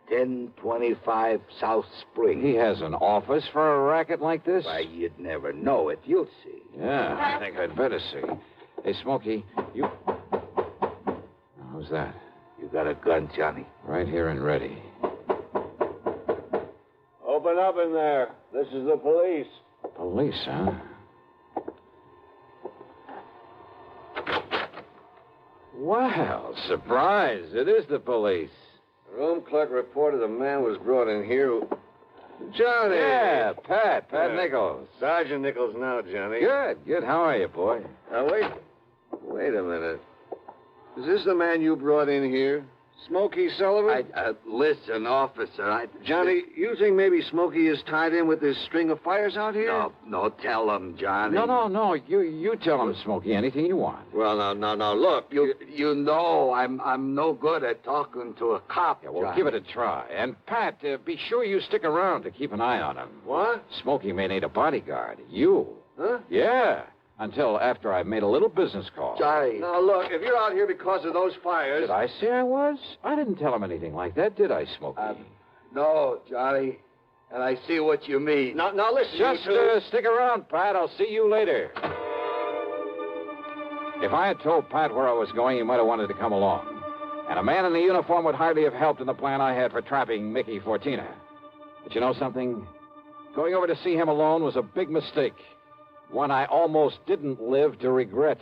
1025 South Spring. He has an office for a racket like this? Why, you'd never know it. You'll see. Yeah, I think I'd better see. Hey, Smokey, you... Who's that? You got a gun, Johnny? Right here and ready. Open up in there. This is the police. Police, huh? Well, surprise. It is the police. The room clerk reported a man was brought in here who... Johnny! Yeah, Pat Nichols. Sergeant Nichols now, Johnny. Good. How are you, boy? Now, wait a minute. Is this the man you brought in here? Smokey Sullivan? Listen, officer, Johnny, you think maybe Smokey is tied in with this string of fires out here? No, tell him, Johnny. No. You tell him, Smokey, anything you want. Well, now, look. You know I'm no good at talking to a cop. Yeah, well, Johnny. give it a try. And, Pat, be sure you stick around to keep an eye on him. What? Smokey may need a bodyguard. You. Huh? Yeah. Until after I've made a little business call. Johnny. Now, look, if you're out here because of those fires... Did I say I was? I didn't tell him anything like that, did I, Smokey? No, Johnny. And I see what you mean. Now listen, Just you two. stick around, Pat. I'll see you later. If I had told Pat where I was going, he might have wanted to come along. And a man in the uniform would hardly have helped in the plan I had for trapping Mickey Fortina. But you know something? Going over to see him alone was a big mistake. One I almost didn't live to regret.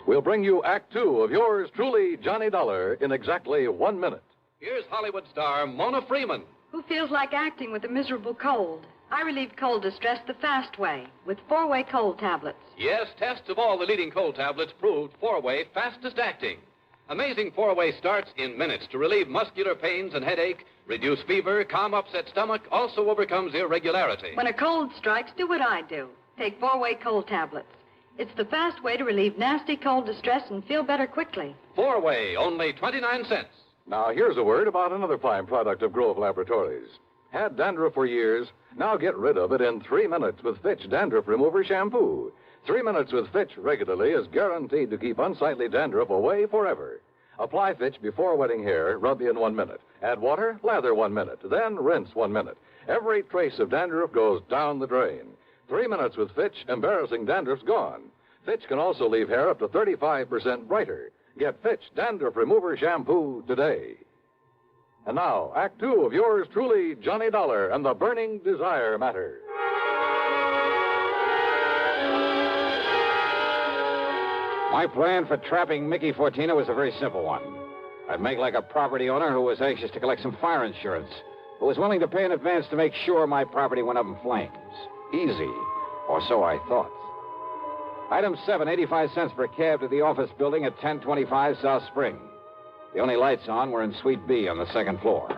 We'll bring you Act Two of yours truly, Johnny Dollar, in exactly 1 minute. Here's Hollywood star Mona Freeman. Who feels like acting with a miserable cold? I relieve cold distress the fast way with 4-way cold tablets. Yes, tests of all the leading cold tablets proved 4-way fastest acting. Amazing 4-way starts in minutes to relieve muscular pains and headache, reduce fever, calm upset stomach, also overcomes irregularity. When a cold strikes, do what I do. Take 4-way cold tablets. It's the fast way to relieve nasty cold distress and feel better quickly. 4-way, only 29 cents. Now, here's a word about another fine product of Grove Laboratories. Had dandruff for years? Now get rid of it in 3 minutes with Fitch Dandruff Remover Shampoo. 3 minutes with Fitch regularly is guaranteed to keep unsightly dandruff away forever. Apply Fitch before wetting hair, rub in 1 minute. Add water, lather 1 minute, then rinse 1 minute. Every trace of dandruff goes down the drain. 3 minutes with Fitch, embarrassing dandruff's gone. Fitch can also leave hair up to 35% brighter. Get Fitch Dandruff Remover Shampoo today. And now, Act Two of yours truly, Johnny Dollar and the Burning Desire Matter. My plan for trapping Mickey Fortina was a very simple one. I'd make like a property owner who was anxious to collect some fire insurance, who was willing to pay in advance to make sure my property went up in flames. Easy, or so I thought. Item 7, 85 cents per cab to the office building at 1025 South Spring. The only lights on were in Suite B on the second floor.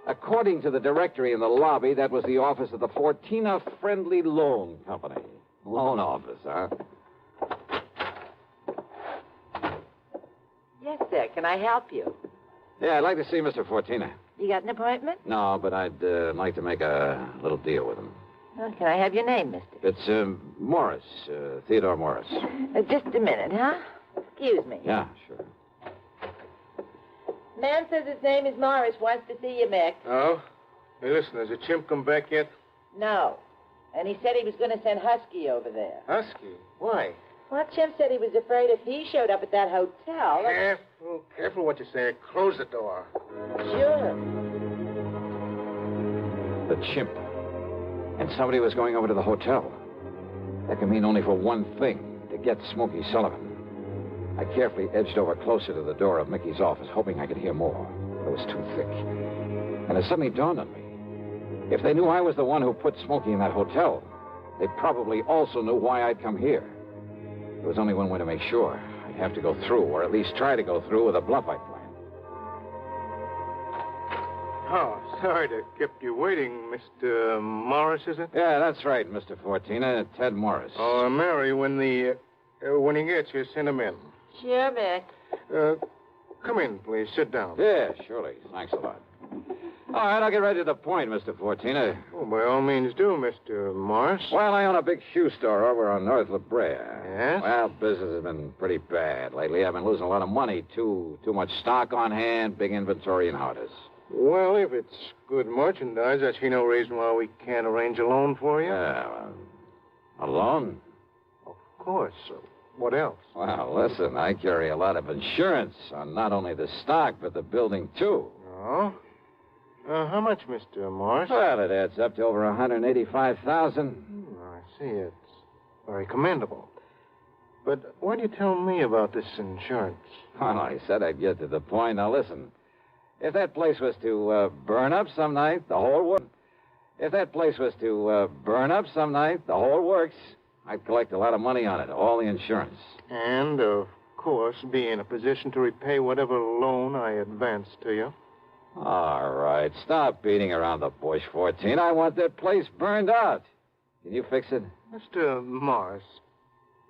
According to the directory in the lobby, that was the office of the Fortina Friendly Loan Company. Loan office, huh? Yes, sir. Can I help you? Yeah, I'd like to see Mr. Fortina. You got an appointment? No, but I'd like to make a little deal with him. Well, can I have your name, mister? It's Morris, Theodore Morris. Just a minute, huh? Excuse me. Yeah, sure. Man says his name is Morris. Wants to see you, Mick. Oh? Hey, listen, has the chimp come back yet? No. And he said he was going to send Husky over there. Husky? Why? Well, Chimp said he was afraid if he showed up at that hotel... Careful what you say. Close the door. Sure. The chimp. And somebody was going over to the hotel. That can mean only for one thing, to get Smokey Sullivan. I carefully edged over closer to the door of Mickey's office, hoping I could hear more. It was too thick. And it suddenly dawned on me. If they knew I was the one who put Smokey in that hotel, they probably also knew why I'd come here. There was only one way to make sure. I'd have to go through, or at least try to go through, with a bluff I planned. Oh, sorry to keep you waiting, Mr. Morris, is it? Yeah, that's right, Mr. Fortina. Ted Morris. Oh, Mary, when he gets here, send him in. Sure, Mick. Come in, please. Sit down. Yeah, surely. Thanks a lot. All right, I'll get right to the point, Mr. Fortina. Oh, by all means do, Mr. Morris. Well, I own a big shoe store over on North La Brea. Yes? Well, business has been pretty bad lately. I've been losing a lot of money. Too much stock on hand, big inventory, and how it is. Well, if it's good merchandise, I see no reason why we can't arrange a loan for you. Yeah, a loan? Of course. What else? Well, listen, I carry a lot of insurance on not only the stock, but the building, too. Oh? How much, Mr. Morris? Well, it adds up to over $185,000. I see. It's very commendable. But why do you tell me about this insurance? Well, I said I'd get to the point. Now, listen. If that place was to burn up some night, the whole works. If that place was to burn up some night, the whole works. I'd collect a lot of money on it, all the insurance. And, of course, be in a position to repay whatever loan I advance to you. All right, stop beating around the bush, 14. I want that place burned out. Can you fix it? Mr. Morris,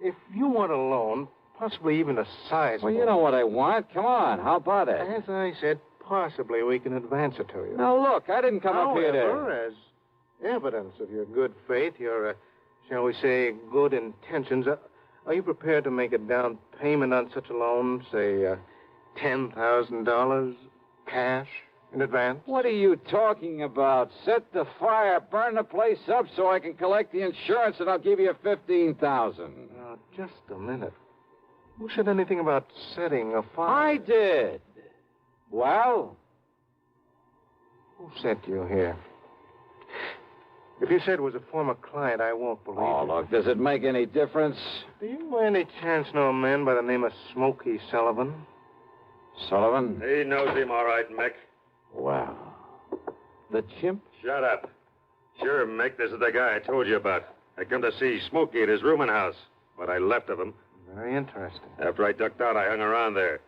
if you want a loan, possibly even a sizable... Well, you know what I want. Come on, how about it? As I said, possibly we can advance it to you. Now, look, I didn't come up here to... However, as evidence of your good faith, your, shall we say, good intentions, are you prepared to make a down payment on such a loan, say, $10,000 cash in advance? What are you talking about? Set the fire, burn the place up so I can collect the insurance, and I'll give you $15,000. Now, just a minute. Who said anything about setting a fire? I did. Well? Who sent you here? If you said it was a former client, I won't believe Oh, it. look, does it make any difference? Do you by any chance know a man by the name of Smokey Sullivan? Sullivan? He knows him all right, Mick. Well, the chimp? Shut up. Sure, Mick, this is the guy I told you about. I come to see Smokey at his rooming house. What I left of him. Very interesting. After I ducked out, I hung around there.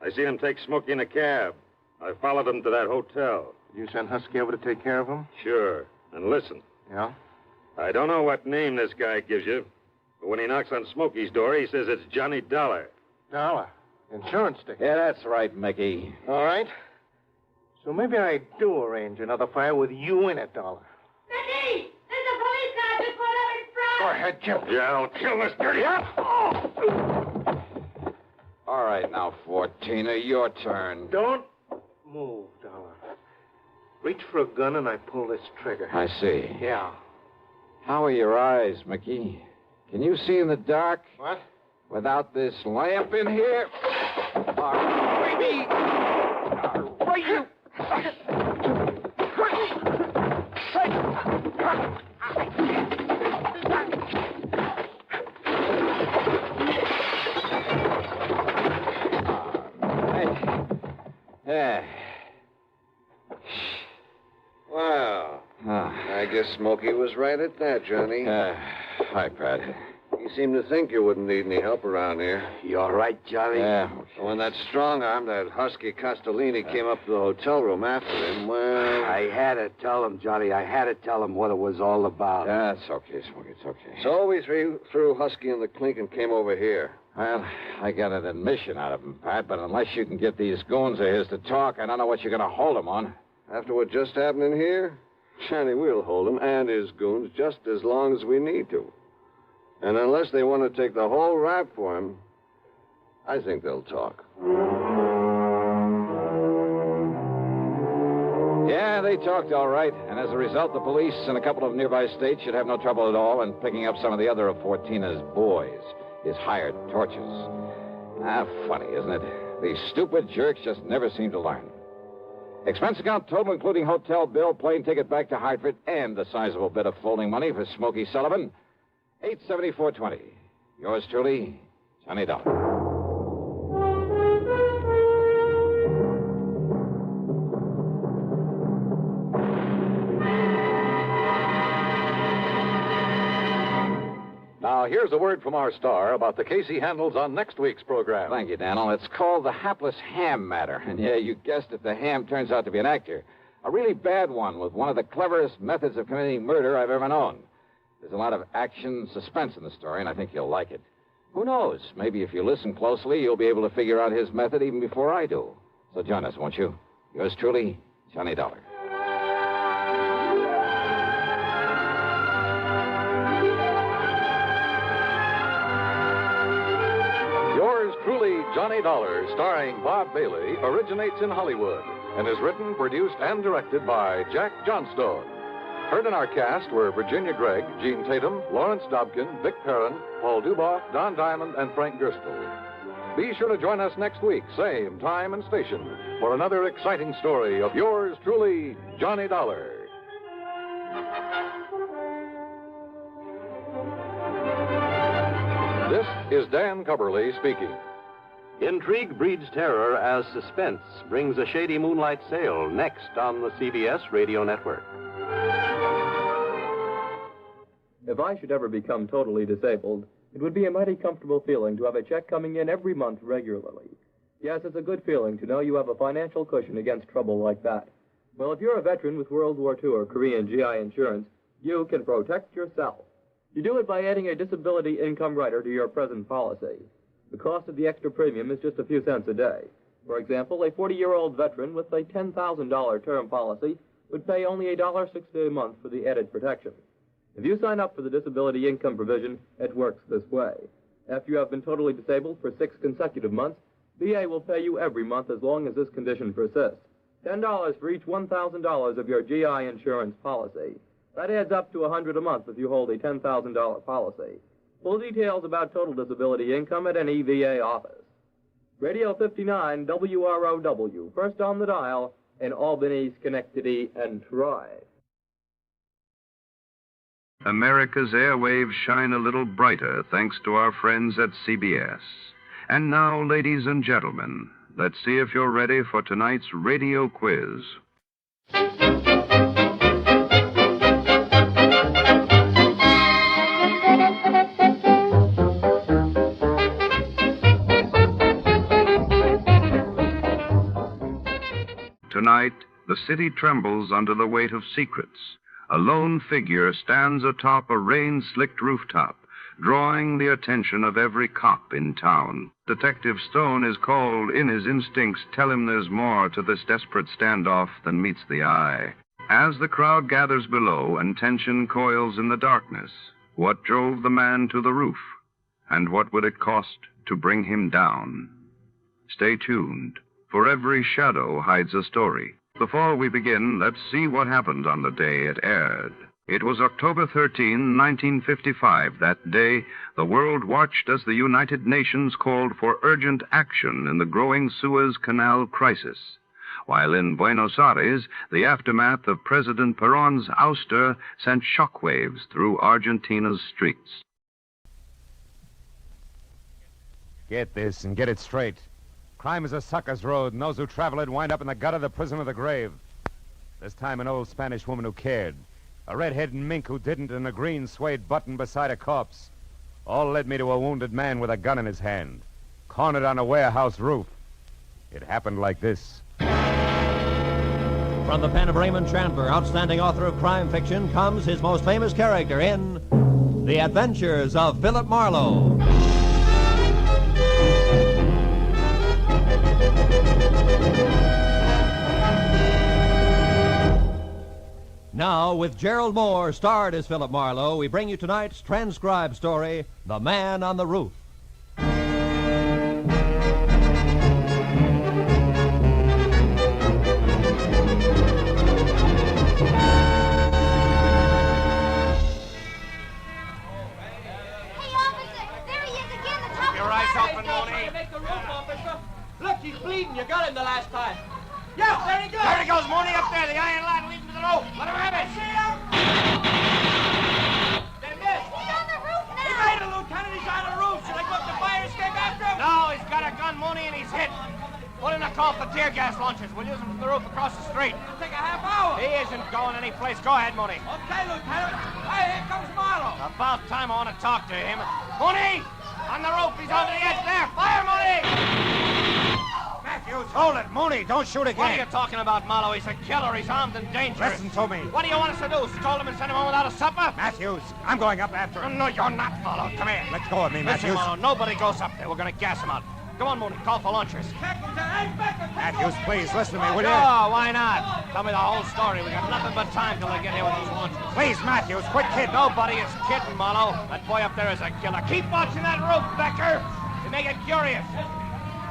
I seen him take Smokey in a cab. I followed him to that hotel. Did you send Husky over to take care of him? Sure. And listen. Yeah? I don't know what name this guy gives you, but when he knocks on Smokey's door, he says it's Johnny Dollar. Dollar? Insurance ticket? Yeah, that's right, Mickey. All right. So maybe I do arrange another fire with you in it, Dollar. Mickey! There's a police car just pulled up in front! Go ahead, Chip. Yeah, I'll kill this dirty... All right, now, Fortina, your turn. Don't move, Dollar. Reach for a gun and I pull this trigger. I see. Yeah. How are your eyes, Mickey? Can you see in the dark? What? Without this lamp in here? Baby! Right, you! Well, I guess Smokey was right at that, Johnny. Hi, Pat. He seemed to think you wouldn't need any help around here. You all right, Johnny? Yeah. When that strong arm, that husky Castellini, came up to the hotel room after him, well... I had to tell him, Johnny. I had to tell him what it was all about. That's okay, Smokey. It's okay. So we threw Husky in the clink and came over here. Well, I got an admission out of him, Pat, but unless you can get these goons of his to talk, I don't know what you're going to hold them on. After what just happened in here, Johnny, we'll hold him and his goons just as long as we need to. And unless they want to take the whole rap for him, I think they'll talk. Yeah, they talked all right. And as a result, the police in a couple of nearby states should have no trouble at all in picking up some of the other of Fortina's boys, his hired torches. Funny, isn't it? These stupid jerks just never seem to learn. Expense account total, including hotel bill, plane ticket back to Hartford, and the sizable bit of folding money for Smokey Sullivan, $874.20. Yours truly, Johnny Dollar. Now, here's a word from our star about the case he handles on next week's program. Thank you, Daniel. It's called The Hapless Ham Matter. And yeah, you guessed it, the ham turns out to be an actor. A really bad one with one of the cleverest methods of committing murder I've ever known. There's a lot of action, suspense in the story, and I think you'll like it. Who knows? Maybe if you listen closely, you'll be able to figure out his method even before I do. So join us, won't you? Yours truly, Johnny Dollar. Yours truly, Johnny Dollar, starring Bob Bailey, originates in Hollywood and is written, produced, and directed by Jack Johnstone. Heard in our cast were Virginia Gregg, Gene Tatum, Lawrence Dobkin, Vic Perrin, Paul Duboff, Don Diamond, and Frank Gerstle. Be sure to join us next week, same time and station, for another exciting story of yours truly, Johnny Dollar. This is Dan Cubberly speaking. Intrigue breeds terror as Suspense brings a shady moonlight sail next on the CBS radio network. If I should ever become totally disabled, it would be a mighty comfortable feeling to have a check coming in every month regularly. Yes, it's a good feeling to know you have a financial cushion against trouble like that. Well, if you're a veteran with World War II or Korean GI insurance, you can protect yourself. You do it by adding a disability income rider to your present policy. The cost of the extra premium is just a few cents a day. For example, a 40-year-old veteran with a $10,000 term policy would pay only $1.60 a month for the added protection. If you sign up for the disability income provision, it works this way. After you have been totally disabled for 6 consecutive months, VA will pay you every month as long as this condition persists. $10 for each $1,000 of your GI insurance policy. That adds up to $100 a month if you hold a $10,000 policy. Full details about total disability income at any VA office. Radio 59 WROW, first on the dial in Albany, Schenectady, and Troy. America's airwaves shine a little brighter thanks to our friends at CBS. And now, ladies and gentlemen, let's see if you're ready for tonight's radio quiz. Tonight, the city trembles under the weight of secrets. A lone figure stands atop a rain-slicked rooftop, drawing the attention of every cop in town. Detective Stone is called in. His instincts tell him there's more to this desperate standoff than meets the eye. As the crowd gathers below and tension coils in the darkness, what drove the man to the roof? And what would it cost to bring him down? Stay tuned, for every shadow hides a story. Before we begin, let's see what happened on the day it aired. It was October 13, 1955. That day, the world watched as the United Nations called for urgent action in the growing Suez Canal crisis, while in Buenos Aires, the aftermath of President Perón's ouster sent shockwaves through Argentina's streets. Get this and get it straight. Crime is a sucker's road, and those who travel it wind up in the gutter, the prison, or the grave. This time, an old Spanish woman who cared, a red-headed mink who didn't, and a green suede button beside a corpse. All led me to a wounded man with a gun in his hand, cornered on a warehouse roof. It happened like this. From the pen of Raymond Chandler, outstanding author of crime fiction, comes his most famous character in The Adventures of Philip Marlowe. Now, with Gerald Moore, starred as Philip Marlowe, we bring you tonight's transcribed story, The Man on the Roof. Look, he's bleeding. You got him the last time. Yeah, there he goes. There he goes, Mooney, up there. The iron ladder leads to the roof. Let him have it. See him? They missed. He's on the roof now. He made it, Lieutenant. He's on the roof. Should I go up the fire escape after him? No, he's got a gun, Mooney, and he's hit. Put in a call for tear gas launchers. We'll use them from the roof across the street. It'll take a half hour. He isn't going anyplace. Go ahead, Mooney. Okay, Lieutenant. Hey, here comes Marlowe. About time I want to talk to him. Mooney! On the roof. He's over the edge there. Fire, Mooney! Matthews, hold it. Mooney, don't shoot again. What are you talking about, Marlowe? He's a killer. He's armed and dangerous. Listen to me. What do you want us to do? Scold him and send him home without a supper? Matthews, I'm going up after him. No, you're not, Marlowe. Come here. Let go of me, Matthews. Listen, Marlowe, nobody goes up there. We're going to gas him out. Come on, Mooney. Call for lunchers. Matthews, please, listen to me, will you? Oh, why not? Tell me the whole story. We got nothing but time till they get here with those lunchers. Please, Matthews, quit kidding. Nobody is kidding, Marlowe. That boy up there is a killer. Keep watching that roof, Becker. You make it curious.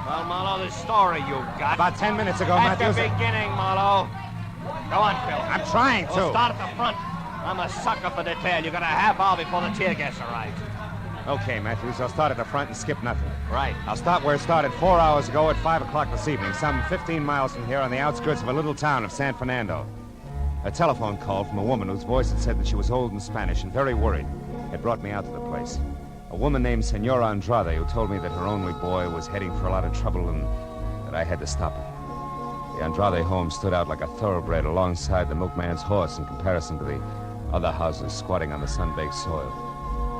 Well, Marlowe, this story you got. About 10 minutes ago, At Matthews. the beginning, Marlowe. Go on, Phil. I'm trying to. We'll start at the front. I'm a sucker for detail. You got a half hour before the tear gas arrives. Okay, Matthews, I'll start at the front and skip nothing. Right. I'll start where it started 4 hours ago at 5 o'clock this evening, some 15 miles from here on the outskirts of a little town of San Fernando. A telephone call from a woman whose voice had said that she was old and Spanish and very worried had brought me out to the place. A woman named Senora Andrade who told me that her only boy was heading for a lot of trouble and that I had to stop it. The Andrade home stood out like a thoroughbred alongside the milkman's horse in comparison to the other houses squatting on the sun-baked soil.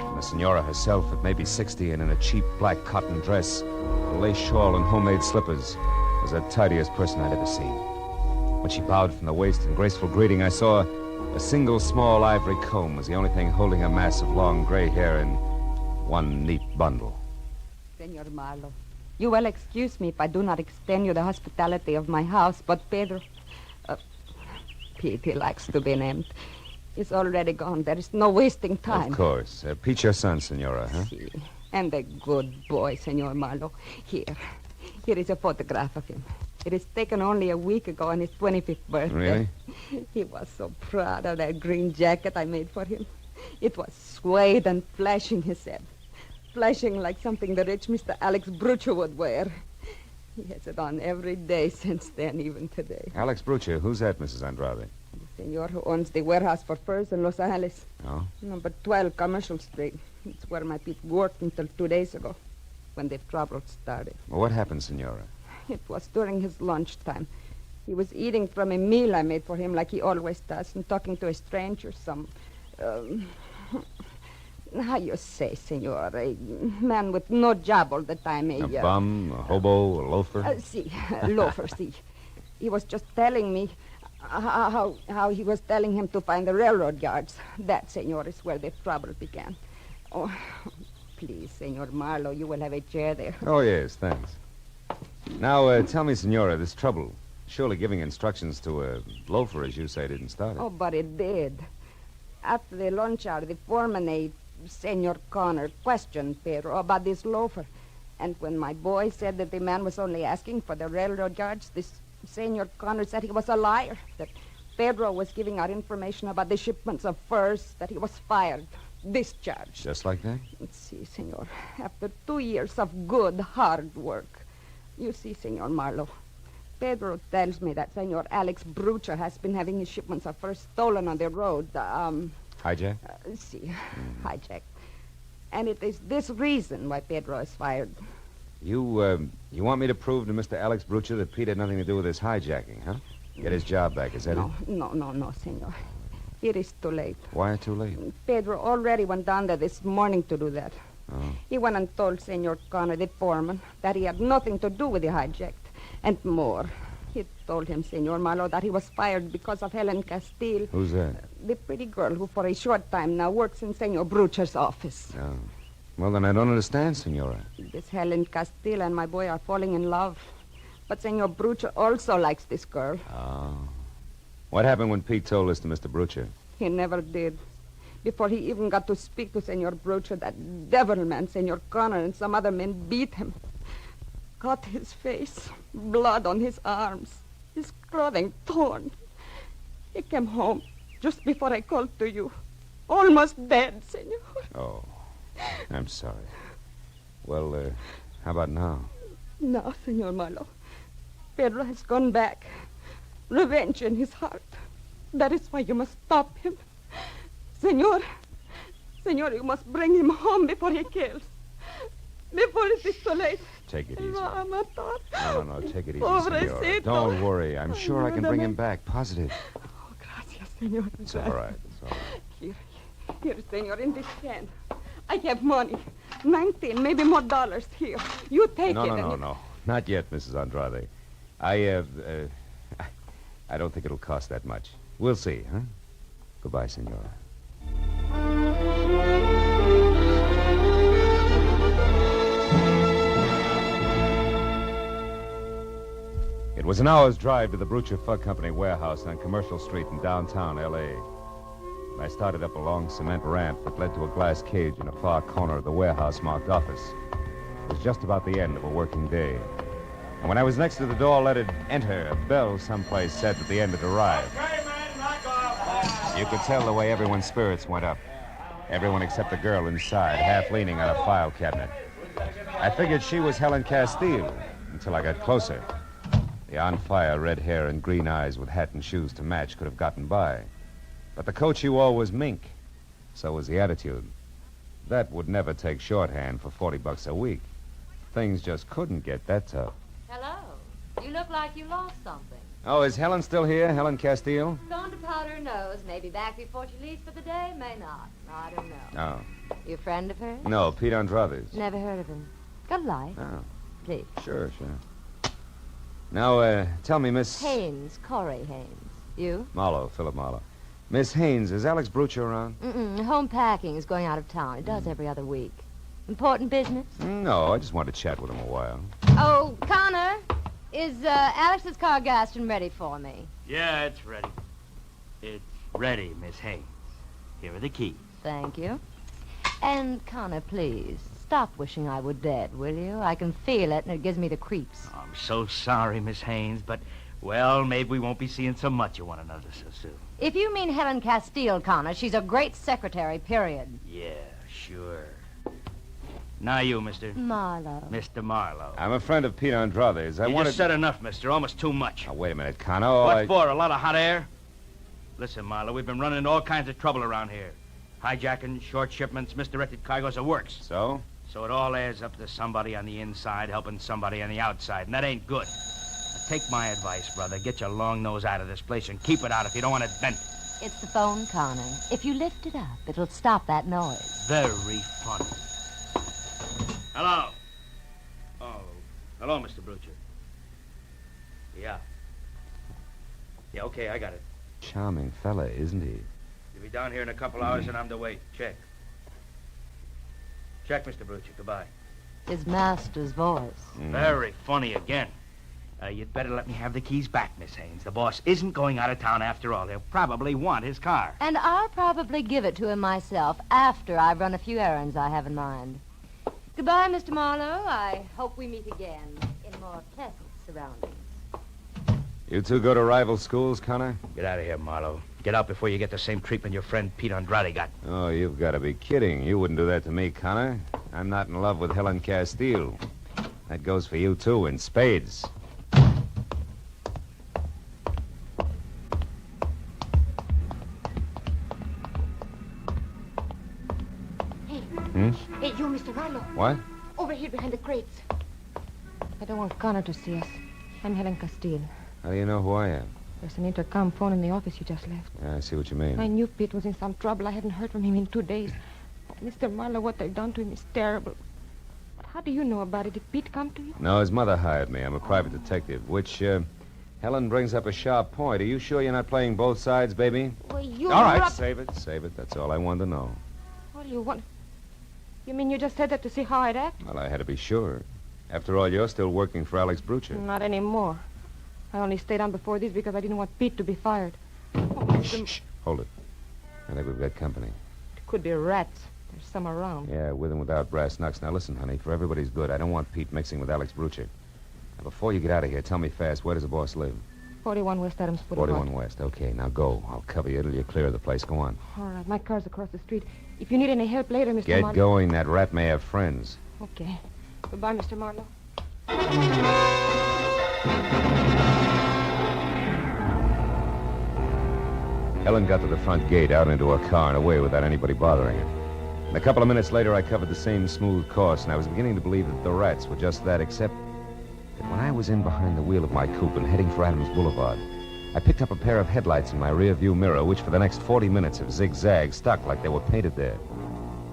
And the Senora herself, at maybe 60 and in a cheap black cotton dress, a lace shawl and homemade slippers, was the tidiest person I'd ever seen. When she bowed from the waist in graceful greeting, I saw a single small ivory comb was the only thing holding a mass of long gray hair in one neat bundle. Senor Marlowe, you will excuse me if I do not extend you the hospitality of my house, but Pedro, Pete, he likes to be named, is already gone. There is no wasting time. Of course. Pete, your son, Senora, huh? Si. And a good boy, Senor Marlowe. Here is a photograph of him. It is taken only a week ago on his 25th birthday. Really? He was so proud of that green jacket I made for him. It was suede and flashing, he said. Flashing like something the rich Mr. Alex Brucho would wear. He has it on every day since then, even today. Alex Brucha, who's that, Mrs. Andrade? The senor who owns the warehouse for furs in Los Angeles. Oh? Number 12 Commercial Street. It's where my Pete worked until 2 days ago, when the trouble started. Well, what happened, Senora? It was during his lunchtime. He was eating from a meal I made for him like he always does and talking to a stranger, how you say, senor, a man with no job all the time. A bum, a hobo, a loafer? Loafer, see. He was just telling me how he was telling him to find the railroad yards. That, senor, is where the trouble began. Oh, please, Senor Marlowe, you will have a chair there. Oh, yes, thanks. Now, tell me, Senora, this trouble. Surely giving instructions to a loafer, as you say, didn't start it. Oh, but it did. After the lunch hour, the foreman, Senor Connor, questioned Pedro about this loafer. And when my boy said that the man was only asking for the railroad yards, this Senor Connor said he was a liar, that Pedro was giving out information about the shipments of furs, that he was fired, discharged. Just like that? See, senor, after 2 years of good, hard work. You see, Senor Marlowe, Pedro tells me that Senor Alex Brucher has been having his shipments of furs stolen on the road. Hijack? Hijack. And it is this reason why Pedro is fired. You want me to prove to Mr. Alex Brucher that Pete had nothing to do with this hijacking, huh? Get his job back, is that it? No, senor. It is too late. Why too late? Pedro already went down there this morning to do that. Oh. He went and told Senor Connor, the foreman, that he had nothing to do with the hijack. And more. He told him, Senor Marlowe, that he was fired because of Helen Castile. Who's that? The pretty girl who for a short time now works in Senor Brucher's office. Oh. Well, then I don't understand, Senora. This Helen Castile and my boy are falling in love. But Senor Brucher also likes this girl. Oh. What happened when Pete told this to Mr. Brucher? He never did. Before he even got to speak to Senor Brucher, that devil man, Senor Connor, and some other men beat him. Cut his face, blood on his arms, his clothing torn. He came home just before I called to you. Almost dead, Senor. Oh. I'm sorry. Well, how about now? No, Senor Marlowe. Pedro has gone back. Revenge in his heart. That is why you must stop him. Senor, you must bring him home before he kills. Before it is too late. Take it easy. No, take it easy, Senora. Don't worry. I'm sure I can bring him back. Positive. Oh, gracias, Senor. It's all right. It's all right. Here, Senor, in this can. I have money. 19, maybe more dollars here. You take it. No. Not yet, Mrs. Andrade. I don't think it'll cost that much. We'll see, huh? Goodbye, Senora. It was an hour's drive to the Brucher Fug Company warehouse on Commercial Street in downtown L.A. I started up a long cement ramp that led to a glass cage in a far corner of the warehouse marked office. It was just about the end of a working day. And when I was next to the door, let it enter, a bell someplace said that the end had arrived. You could tell the way everyone's spirits went up. Everyone except the girl inside, half leaning on a file cabinet. I figured she was Helen Castile until I got closer. The on-fire red hair and green eyes with hat and shoes to match could have gotten by. But the coat she wore was mink. So was the attitude. That would never take shorthand for $40 a week. Things just couldn't get that tough. Hello. You look like you lost something. Oh, is Helen still here? Helen Castile? Gone to powder her nose. Maybe back before she leaves for the day. May not. I don't know. Oh. You a friend of hers? No, Pete Andrade's. Never heard of him. Got a light? Oh. Please. Sure. Now, tell me, Miss... Haynes, Corey Haynes. You? Marlowe, Philip Marlowe. Miss Haynes, is Alex Brucher around? Home packing is going out of town. It does every other week. Important business? No, I just wanted to chat with him a while. Oh, Connor, is Alex's car gassed and ready for me? Yeah, it's ready. It's ready, Miss Haynes. Here are the keys. Thank you. And, Connor, please, stop wishing I were dead, will you? I can feel it, and it gives me the creeps. Oh, I'm so sorry, Miss Haynes, but, well, maybe we won't be seeing so much of one another so soon. If you mean Helen Castile, Connor, she's a great secretary, period. Yeah, sure. Now you, Mr. Marlowe. Mr. Marlowe. I'm a friend of Pete Andrade's. You just said enough, mister. Almost too much. Oh, wait a minute, Connor. What for? A lot of hot air? Listen, Marlowe, we've been running into all kinds of trouble around here. Hijacking, short shipments, misdirected cargoes, the works. So? So it all adds up to somebody on the inside helping somebody on the outside, and that ain't good. Now, take my advice, brother. Get your long nose out of this place and keep it out if you don't want it bent. It's the phone, Connor. If you lift it up, it'll stop that noise. Very funny. Hello. Oh, hello, Mr. Brucher. Yeah. Yeah, okay, I got it. Charming fella, isn't he? You'll be down here in a couple hours, and I'm to wait. Check. Check, Mr. Brucher. Goodbye. His master's voice. Very funny again. You'd better let me have the keys back, Miss Haynes. The boss isn't going out of town after all. He'll probably want his car. And I'll probably give it to him myself after I've run a few errands I have in mind. Goodbye, Mr. Marlowe. I hope we meet again in more pleasant surroundings. You two go to rival schools, Connor? Get out of here, Marlowe. Get out before you get the same treatment your friend Pete Andrade got. Oh, you've got to be kidding. You wouldn't do that to me, Connor. I'm not in love with Helen Castile. That goes for you, too, in spades. Hey, you, Mr. Marlowe. What? Over here behind the crates. I don't want Connor to see us. I'm Helen Castile. How do you know who I am? There's an intercom phone in the office you just left. Yeah, I see what you mean. I knew Pete was in some trouble. I haven't heard from him in 2 days. Oh, Mr. Marlowe, what they've done to him is terrible. But how do you know about it? Did Pete come to you? No, his mother hired me. I'm a private detective, which, Helen brings up a sharp point. Are you sure you're not playing both sides, baby? Well, you... All right, save it. That's all I wanted to know. What do you want? You mean you just said that to see how I'd act? Well, I had to be sure. After all, you're still working for Alex Brucher. Not anymore. I only stayed on before this because I didn't want Pete to be fired. Shh. Hold it. I think we've got company. It could be rats. There's some around. Yeah, with and without brass knucks. Now, listen, honey, for everybody's good, I don't want Pete mixing with Alex Brucher. Now, before you get out of here, tell me fast, where does the boss live? 41 West Adams Boulevard. 41 West. Okay, now go. I'll cover you till you clear the place. Go on. All right, my car's across the street. If you need any help later, Mr. Get Marlowe... going. That rat may have friends. Okay. Goodbye, Mr. Marlowe. Helen got to the front gate, out into her car, and away without anybody bothering her. And a couple of minutes later, I covered the same smooth course, and I was beginning to believe that the rats were just that, except that when I was in behind the wheel of my coupe and heading for Adams Boulevard, I picked up a pair of headlights in my rear-view mirror, which for the next 40 minutes have zigzagged, stuck like they were painted there.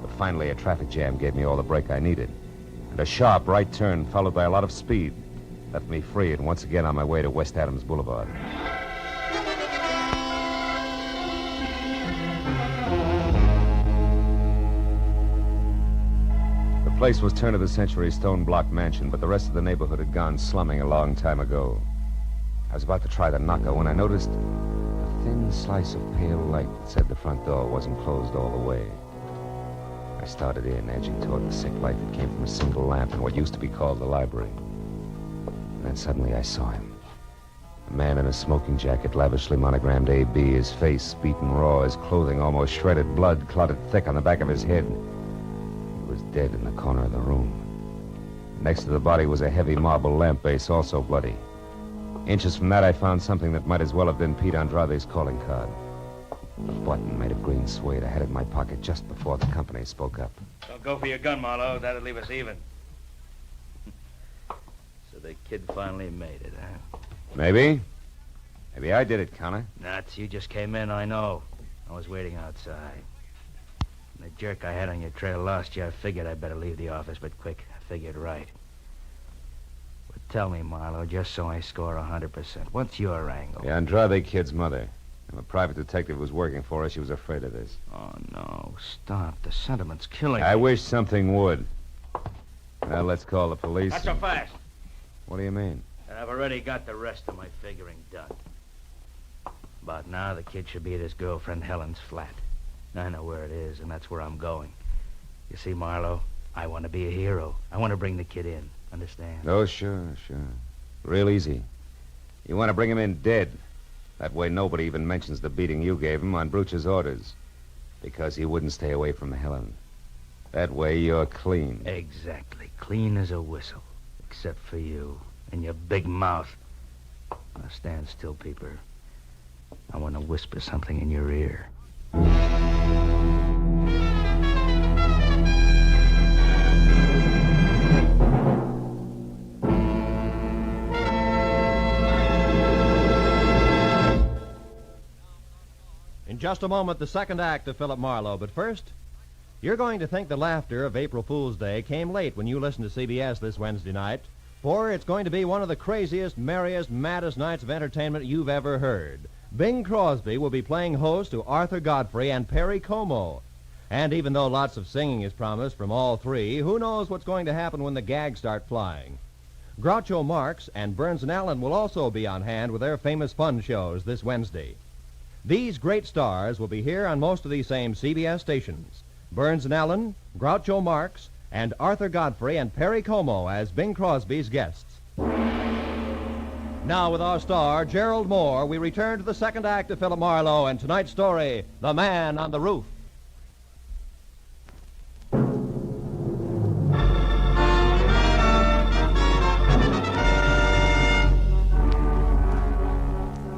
But finally, a traffic jam gave me all the brake I needed. And a sharp right turn, followed by a lot of speed, left me free and once again on my way to West Adams Boulevard. The place was turn-of-the-century stone-block mansion, but the rest of the neighborhood had gone slumming a long time ago. I was about to try the knocker when I noticed a thin slice of pale light that said the front door wasn't closed all the way. I started in, edging toward the sick light that came from a single lamp in what used to be called the library. And then suddenly I saw him. A man in a smoking jacket, lavishly monogrammed A.B., his face beaten raw, his clothing almost shredded, blood clotted thick on the back of his head. He was dead in the corner of the room. Next to the body was a heavy marble lamp base, also bloody. Inches from that, I found something that might as well have been Pete Andrade's calling card. A button made of green suede. I had it in my pocket just before the company spoke up. Don't go for your gun, Marlowe. That'll leave us even. So the kid finally made it, huh? Maybe. Maybe I did it, Connor. Nuts. You just came in, I know. I was waiting outside. When the jerk I had on your trail lost you, I figured I'd better leave the office, but quick. I figured right. But tell me, Marlowe, just so I score 100%, what's your angle? The Andrade kid's mother. I'm a private detective who was working for her. She was afraid of this. Oh, no. Stop. The sentiment's killing me. I wish something would. Now, let's call the police. Not so fast. What do you mean? And I've already got the rest of my figuring done. About now, the kid should be at his girlfriend Helen's flat. I know where it is, and that's where I'm going. You see, Marlowe, I want to be a hero. I want to bring the kid in. Understand? Oh, sure. Real easy. You want to bring him in dead. That way nobody even mentions the beating you gave him on Brucher's orders. Because he wouldn't stay away from Helen. That way you're clean. Exactly. Clean as a whistle. Except for you and your big mouth. Now stand still, Peeper. I want to whisper something in your ear. In just a moment, the second act of Philip Marlowe. But first, you're going to think the laughter of April Fool's Day came late when you listen to CBS this Wednesday night, for it's going to be one of the craziest, merriest, maddest nights of entertainment you've ever heard. Bing Crosby will be playing host to Arthur Godfrey and Perry Como. And even though lots of singing is promised from all three, who knows what's going to happen when the gags start flying? Groucho Marx and Burns and Allen will also be on hand with their famous fun shows this Wednesday. These great stars will be here on most of these same CBS stations. Burns and Allen, Groucho Marx, and Arthur Godfrey and Perry Como as Bing Crosby's guests. Now, with our star, Gerald Moore, we return to the second act of Philip Marlowe and tonight's story, The Man on the Roof.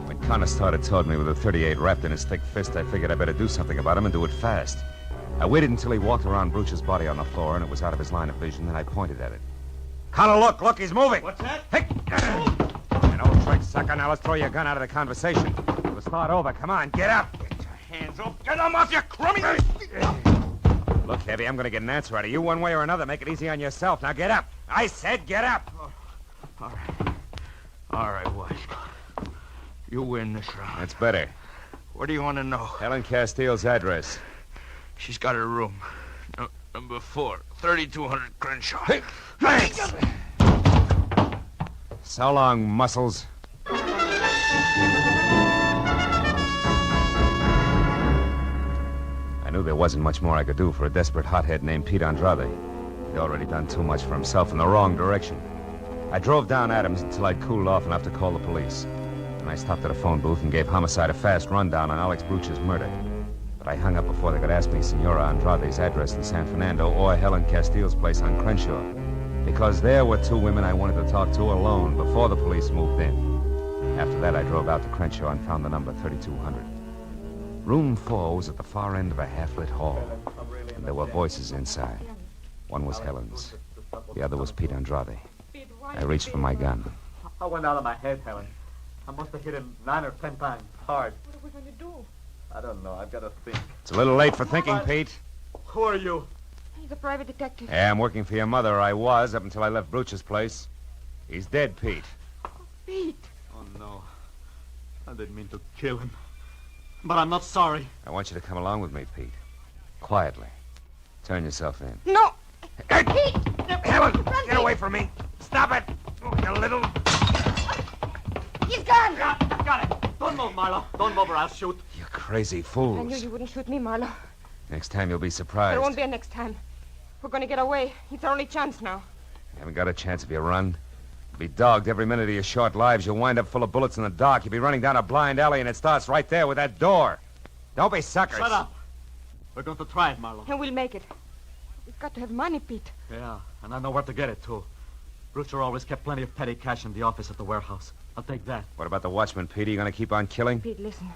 When Connor started toward me with a .38 wrapped in his thick fist, I figured I'd better do something about him and do it fast. I waited until he walked around Brooch's body on the floor and it was out of his line of vision, then I pointed at it. Connor, look, he's moving. What's that? Hey! An old trick, sucker. Now let's throw your gun out of the conversation. We'll start over. Come on, get up. Get your hands up. Get them off, you crummy. Look, Heavy, I'm going to get an answer out of you one way or another. Make it easy on yourself. Now get up. I said get up. All right. All right, Wise. You win this round. That's better. What do you want to know? Helen Castile's address. She's got her room. Number 4, 3200 Crenshaw. Hey, thanks. So long, muscles. I knew there wasn't much more I could do for a desperate hothead named Pete Andrade. He'd already done too much for himself in the wrong direction. I drove down Adams until I'd cooled off enough to call the police. Then I stopped at a phone booth and gave Homicide a fast rundown on Alex Brooch's murder. But I hung up before they could ask me Senora Andrade's address in San Fernando or Helen Castile's place on Crenshaw. Because there were two women I wanted to talk to alone before the police moved in. After that, I drove out to Crenshaw and found the number 3200. Room 4 was at the far end of a half-lit hall, and there were voices inside. One was Helen's. The other was Pete Andrade. I reached for my gun. I went out of my head, Helen. I must have hit him 9 or 10 times, hard. What are we going to do? I don't know. I've got to think. It's a little late for thinking, Pete. Who are you? He's a private detective. Yeah, I'm working for your mother. I was, up until I left Brooch's place. He's dead, Pete. Pete. Oh, no. I didn't mean to kill him. But I'm not sorry. I want you to come along with me, Pete. Quietly. Turn yourself in. No! Hey, Pete! Helen, get away from me. Stop it! Oh, you little... He's gone! Got it. Don't move, Marlowe. Don't move or I'll shoot. You crazy I fools. knew you wouldn't shoot me, Marlowe. Next time you'll be surprised. There won't be a next time. We're going to get away. It's our only chance now. You haven't got a chance if you run. You'll be dogged every minute of your short lives. You'll wind up full of bullets in the dark. You'll be running down a blind alley, and it starts right there with that door. Don't be suckers. Shut up. We're going to try it, Marlowe. And we'll make it. We've got to have money, Pete. Yeah, and I know where to get it, too. Broocher always kept plenty of petty cash in the office at the warehouse. I'll take that. What about the watchman, Pete? Are you going to keep on killing? Pete, listen.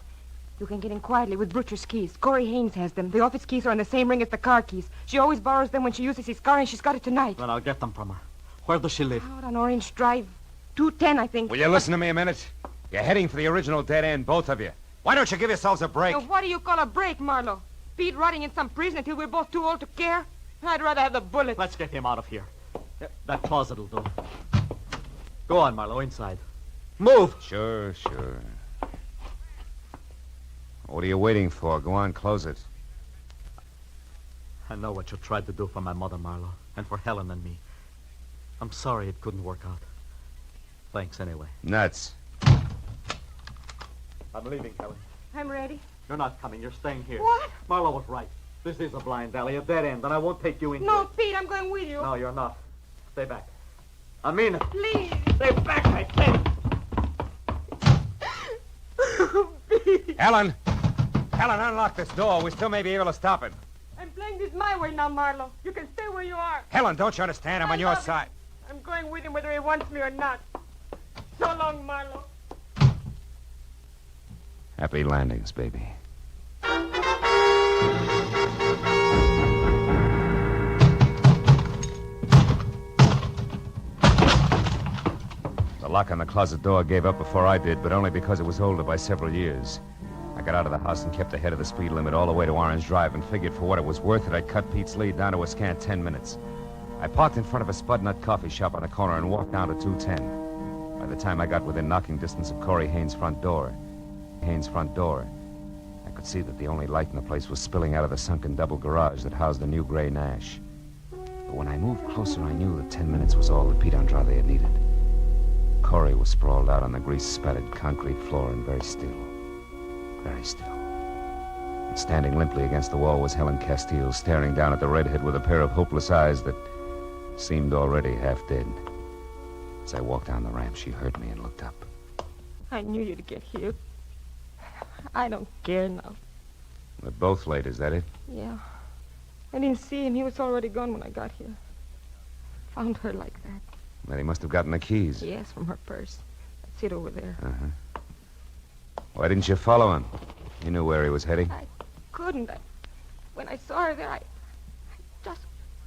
You can get in quietly with Broocher's keys. Corey Haynes has them. The office keys are on the same ring as the car keys. She always borrows them when she uses his car, and she's got it tonight. Well, I'll get them from her. Where does she live? Out on Orange Drive. 210, I think. Will you listen to me a minute? You're heading for the original dead end, both of you. Why don't you give yourselves a break? Now, what do you call a break, Marlowe? Pete rotting in some prison until we're both too old to care? I'd rather have the bullet. Let's get him out of here. That closet will do. Go on, Marlowe, inside. Move! Sure. What are you waiting for? Go on, close it. I know what you tried to do for my mother, Marlowe, and for Helen and me. I'm sorry it couldn't work out. Thanks anyway. Nuts. I'm leaving, Helen. I'm ready. You're not coming. You're staying here. What? Marlowe was right. This is a blind alley, a dead end, and I won't take you into No, it. Pete, I'm going with you. No, you're not. Stay back. I mean it. Please. Stay back, I said. Helen, unlock this door. We still may be able to stop it. I'm playing this my way now, Marlowe. You can stay where you are. Helen, don't you understand? I'm on your side. I'm going with him whether he wants me or not. So long, Marlowe. Happy landings, baby. The lock on the closet door gave up before I did, but only because it was older by several years. I got out of the house and kept ahead of the speed limit all the way to Orange Drive and figured for what it was worth that I'd cut Pete's lead down to a scant 10 minutes. I parked in front of a Spud Nut coffee shop on the corner and walked down to 210. By the time I got within knocking distance of Corey Haynes' front door, I could see that the only light in the place was spilling out of the sunken double garage that housed the new gray Nash. But when I moved closer, I knew that 10 minutes was all that Pete Andrade had needed. Corey was sprawled out on the grease-spattered concrete floor and very still. Very still. And standing limply against the wall was Helen Castile, staring down at the redhead with a pair of hopeless eyes that seemed already half dead. As I walked down the ramp, she heard me and looked up. I knew you'd get here. I don't care now. We're both late, is that it? Yeah. I didn't see him. He was already gone when I got here. Found her like that. Then he must have gotten the keys. Yes, from her purse. That's it over there. Uh-huh. Why didn't you follow him? You knew where he was heading. I couldn't. When I saw her there, I just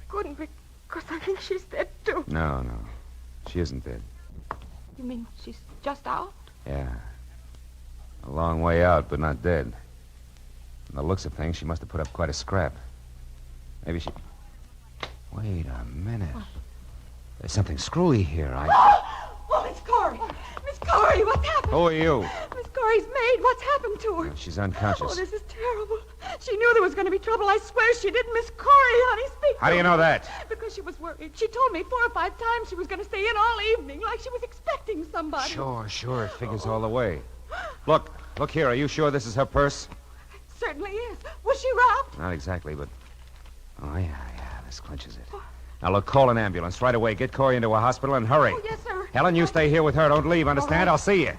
couldn't because I think she's dead, too. No. She isn't dead. You mean she's just out? Yeah. A long way out, but not dead. From the looks of things, she must have put up quite a scrap. Maybe she... Wait a minute. What? There's something screwy here. Oh, Miss Corey! Miss Corey, what's happened? Who are you? Miss Corey's maid. What's happened to her? She's unconscious. Oh, this is terrible. She knew there was going to be trouble. I swear she did. Miss Corey, honey, speak. How do you know that? Because she was worried. She told me 4 or 5 times she was going to stay in all evening, like she was expecting somebody. Sure. It figures all the way. Look here. Are you sure this is her purse? Certainly is. Was she robbed? Not exactly, but... Oh, yeah. This clinches it. Now, look, call an ambulance right away. Get Corey into a hospital and hurry. Oh, yes, sir. Helen, you stay here with her. Don't leave, understand? Right. I'll see you.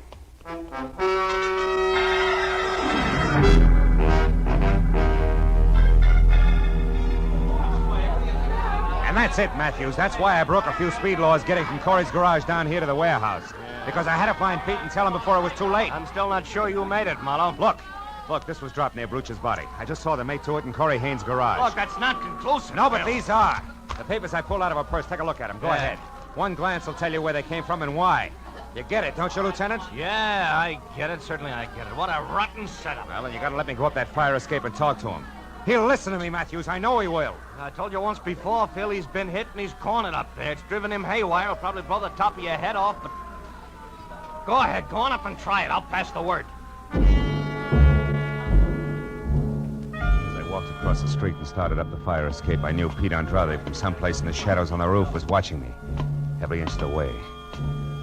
And that's it, Matthews. That's why I broke a few speed laws getting from Corey's garage down here to the warehouse. Because I had to find Pete and tell him before it was too late. I'm still not sure you made it, Marlowe. Look, this was dropped near Bruch's body. I just saw the mate to it in Corey Haynes' garage. Look, that's not conclusive. No, but these are. The papers I pulled out of her purse. Take a look at them. Go ahead. One glance will tell you where they came from and why. You get it, don't you, Lieutenant? Yeah, I get it. Certainly I get it. What a rotten setup. Well, then you gotta let me go up that fire escape and talk to him. He'll listen to me, Matthews. I know he will. I told you once before, Phil, he's been hit and he's cornered up there. It's driven him haywire. It'll probably blow the top of your head off, but... Go ahead. Go on up and try it. I'll pass the word. Walked across the street and started up the fire escape. I knew Pete Andrade from someplace in the shadows on the roof was watching me, every inch of the way.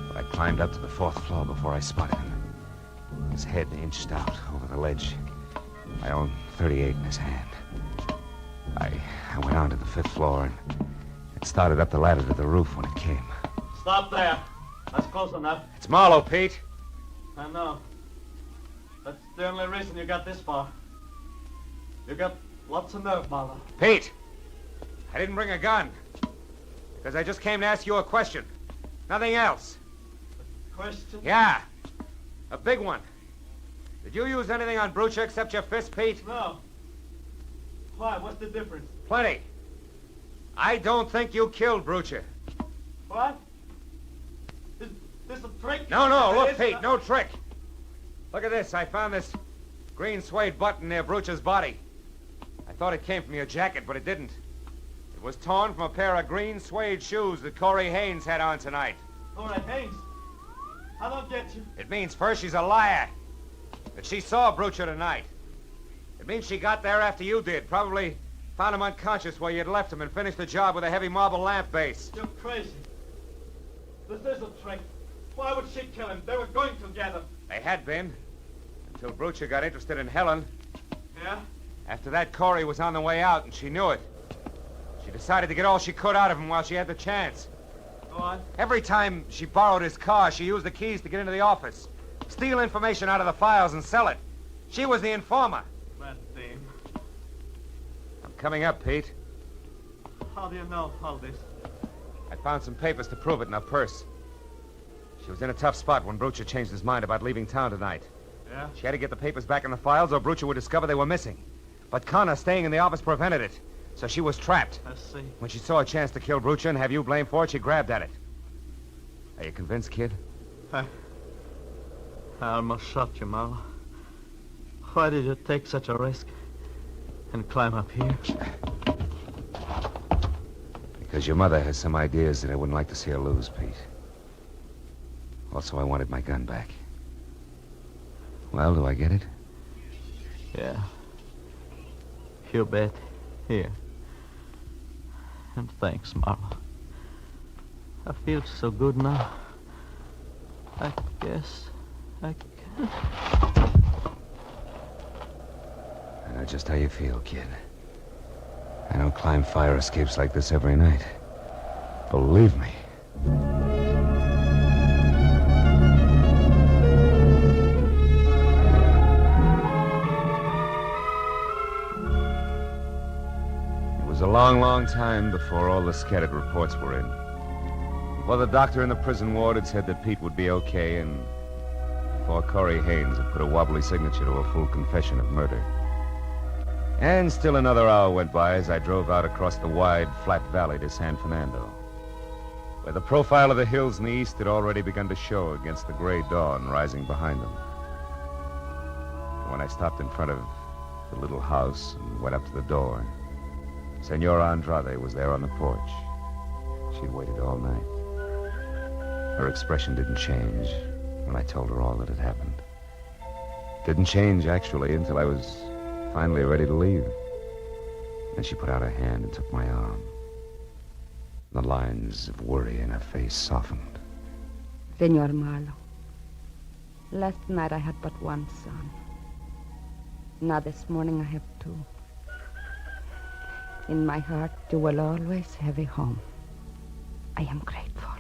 But I climbed up to the 4th floor before I spotted him. His head inched out over the ledge, my own .38 in his hand. I went on to the 5th floor and started up the ladder to the roof when it came. Stop there. That's close enough. It's Marlowe, Pete. I know. That's the only reason you got this far. You got lots of nerve, Marlowe. Pete, I didn't bring a gun. Because I just came to ask you a question. Nothing else. Question? Yeah. A big one. Did you use anything on Brucha except your fist, Pete? No. Why? What's the difference? Plenty. I don't think you killed Brucha. What? Is this a trick? No, look, Pete, no trick. Look at this. I found this green suede button near Brucha's body. I thought it came from your jacket, but it didn't. It was torn from a pair of green suede shoes that Corey Haynes had on tonight. Corey Haynes? I don't get you. It means first she's a liar. That she saw Brucha tonight. It means she got there after you did. Probably found him unconscious where you'd left him and finished the job with a heavy marble lamp base. You're crazy. This is a trick. Why would she kill him? They were going together. They had been. Until Brucha got interested in Helen. Yeah? After that, Corey was on the way out, and she knew it. She decided to get all she could out of him while she had the chance. Go on. Every time she borrowed his car, she used the keys to get into the office, steal information out of the files, and sell it. She was the informer. That thing. I'm coming up, Pete. How do you know all this? I found some papers to prove it in her purse. She was in a tough spot when Brucha changed his mind about leaving town tonight. Yeah? She had to get the papers back in the files or Brucha would discover they were missing. But Connor staying in the office prevented it. So she was trapped. I see. When she saw a chance to kill Brucha and have you blamed for it, she grabbed at it. Are you convinced, kid? I almost shot you, Marlowe. Why did you take such a risk and climb up here? Because your mother has some ideas that I wouldn't like to see her lose, Pete. Also, I wanted my gun back. Well, do I get it? Yeah. You bet. Here. And thanks, Marlowe. I feel so good now. I guess I can. I know just how you feel, kid. I don't climb fire escapes like this every night. Believe me. long, long time before all the scattered reports were in. Before the doctor in the prison ward had said that Pete would be okay, and before Corey Haynes had put a wobbly signature to a full confession of murder. And still another hour went by as I drove out across the wide, flat valley to San Fernando, where the profile of the hills in the east had already begun to show against the gray dawn rising behind them. When I stopped in front of the little house and went up to the door, Senora Andrade was there on the porch. She'd waited all night. Her expression didn't change when I told her all that had happened. Didn't change, actually, until I was finally ready to leave. Then she put out her hand and took my arm. The lines of worry in her face softened. Senor Marlowe, last night I had but one son. Now this morning I have two. In my heart, you will always have a home. I am grateful.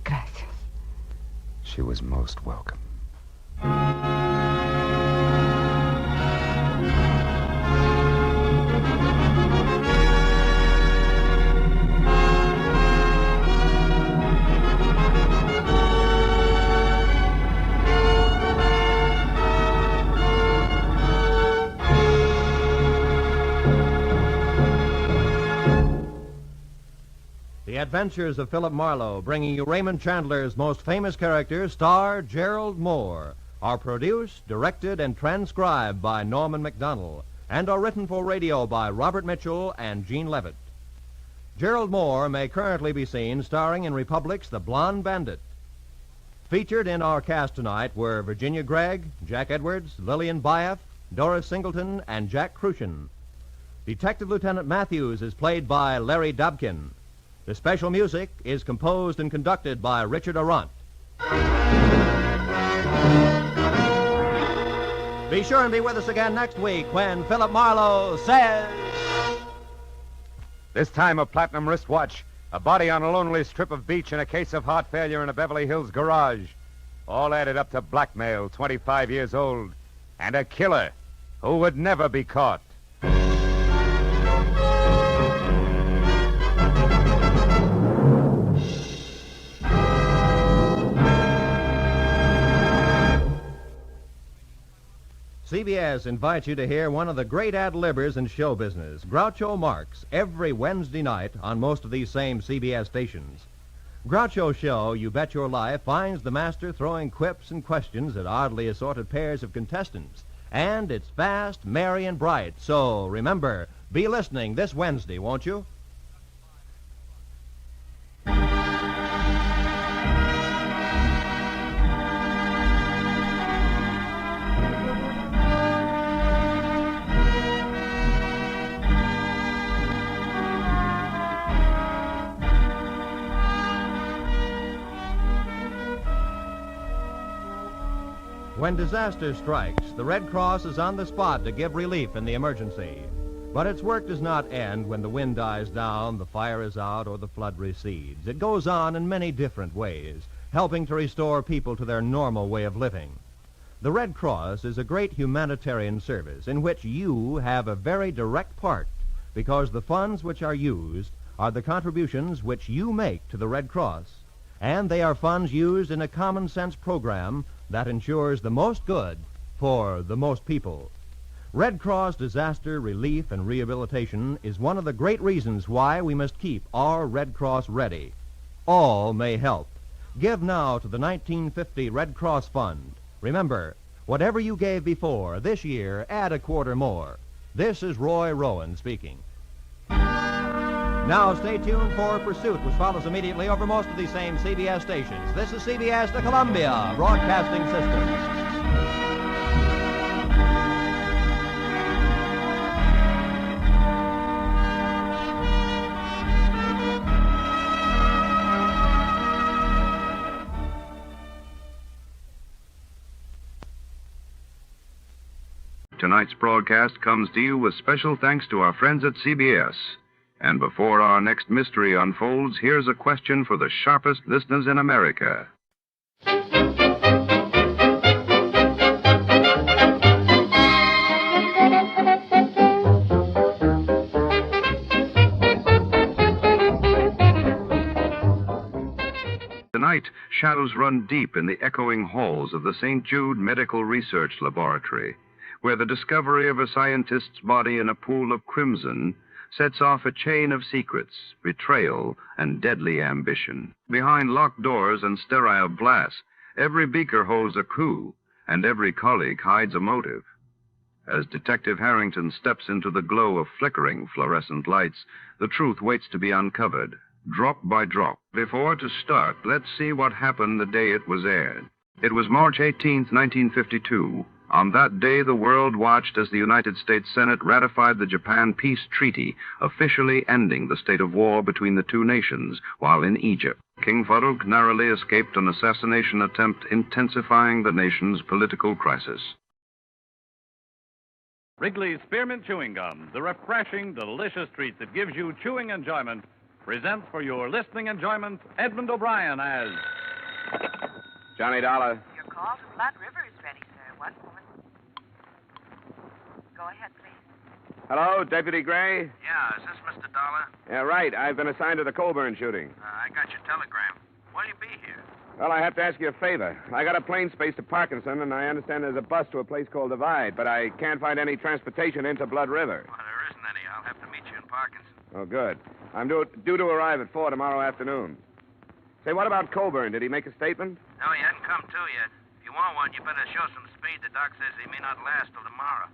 Gracias. She was most welcome. The Adventures of Philip Marlowe, bringing you Raymond Chandler's most famous character, star Gerald Moore, are produced, directed, and transcribed by Norman MacDonald, and are written for radio by Robert Mitchell and Gene Levitt. Gerald Moore may currently be seen starring in Republic's The Blonde Bandit. Featured in our cast tonight were Virginia Gregg, Jack Edwards, Lillian Byaff, Doris Singleton, and Jack Crucian. Detective Lieutenant Matthews is played by Larry Dobkin. The special music is composed and conducted by Richard Arant. Be sure and be with us again next week when Philip Marlowe says... This time a platinum wristwatch, a body on a lonely strip of beach, and a case of heart failure in a Beverly Hills garage. All added up to blackmail, 25 years old, and a killer who would never be caught. CBS invites you to hear one of the great ad-libbers in show business, Groucho Marx, every Wednesday night on most of these same CBS stations. Groucho's show, You Bet Your Life, finds the master throwing quips and questions at oddly assorted pairs of contestants. And it's fast, merry, and bright. So, remember, be listening this Wednesday, won't you? When disaster strikes, the Red Cross is on the spot to give relief in the emergency. But its work does not end when the wind dies down, the fire is out, or the flood recedes. It goes on in many different ways, helping to restore people to their normal way of living. The Red Cross is a great humanitarian service in which you have a very direct part, because the funds which are used are the contributions which you make to the Red Cross, and they are funds used in a common-sense program that ensures the most good for the most people. Red Cross disaster relief and rehabilitation is one of the great reasons why we must keep our Red Cross ready. All may help. Give now to the 1950 Red Cross Fund. Remember, whatever you gave before, this year, add a quarter more. This is Roy Rowan speaking. Now stay tuned for Pursuit, which follows immediately over most of these same CBS stations. This is CBS, the Columbia Broadcasting System. Tonight's broadcast comes to you with special thanks to our friends at CBS. And before our next mystery unfolds, here's a question for the sharpest listeners in America. shadows run deep in the echoing halls of the St. Jude Medical Research Laboratory, where the discovery of a scientist's body in a pool of crimson sets off a chain of secrets, betrayal, and deadly ambition. Behind locked doors and sterile glass, every beaker holds a clue, and every colleague hides a motive. As Detective Harrington steps into the glow of flickering fluorescent lights, the truth waits to be uncovered, drop by drop. Before to start, let's see what happened the day it was aired. It was March 18th, 1952. On that day, the world watched as the United States Senate ratified the Japan Peace Treaty, officially ending the state of war between the two nations, while in Egypt, King Farouk narrowly escaped an assassination attempt, intensifying the nation's political crisis. Wrigley's Spearmint Chewing Gum, the refreshing, delicious treat that gives you chewing enjoyment, presents for your listening enjoyment Edmund O'Brien as Johnny Dollar. Your call to Blood River is ready, sir. One moment. Go ahead, please. Hello, Deputy Gray? Yeah, is this Mr. Dollar? Yeah, right. I've been assigned to the Colburn shooting. I got your telegram. Will you be here? Well, I have to ask you a favor. I got a plane space to Parkinson, and I understand there's a bus to a place called Divide, but I can't find any transportation into Blood River. Well, there isn't any. I'll have to meet you in Parkinson. Oh, good. I'm due to arrive at 4 tomorrow afternoon. Say, what about Colburn? Did he make a statement? No, he hadn't come to yet. If you want one, you better show some speed. The doc says he may not last till tomorrow.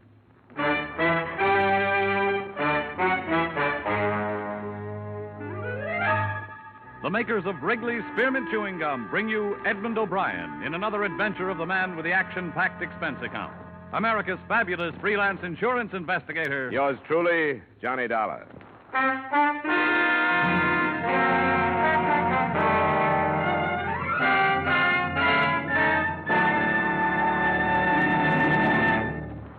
The makers of Wrigley's Spearmint Chewing Gum bring you Edmund O'Brien in another adventure of the man with the action-packed expense account. America's fabulous freelance insurance investigator. Yours truly, Johnny Dollar.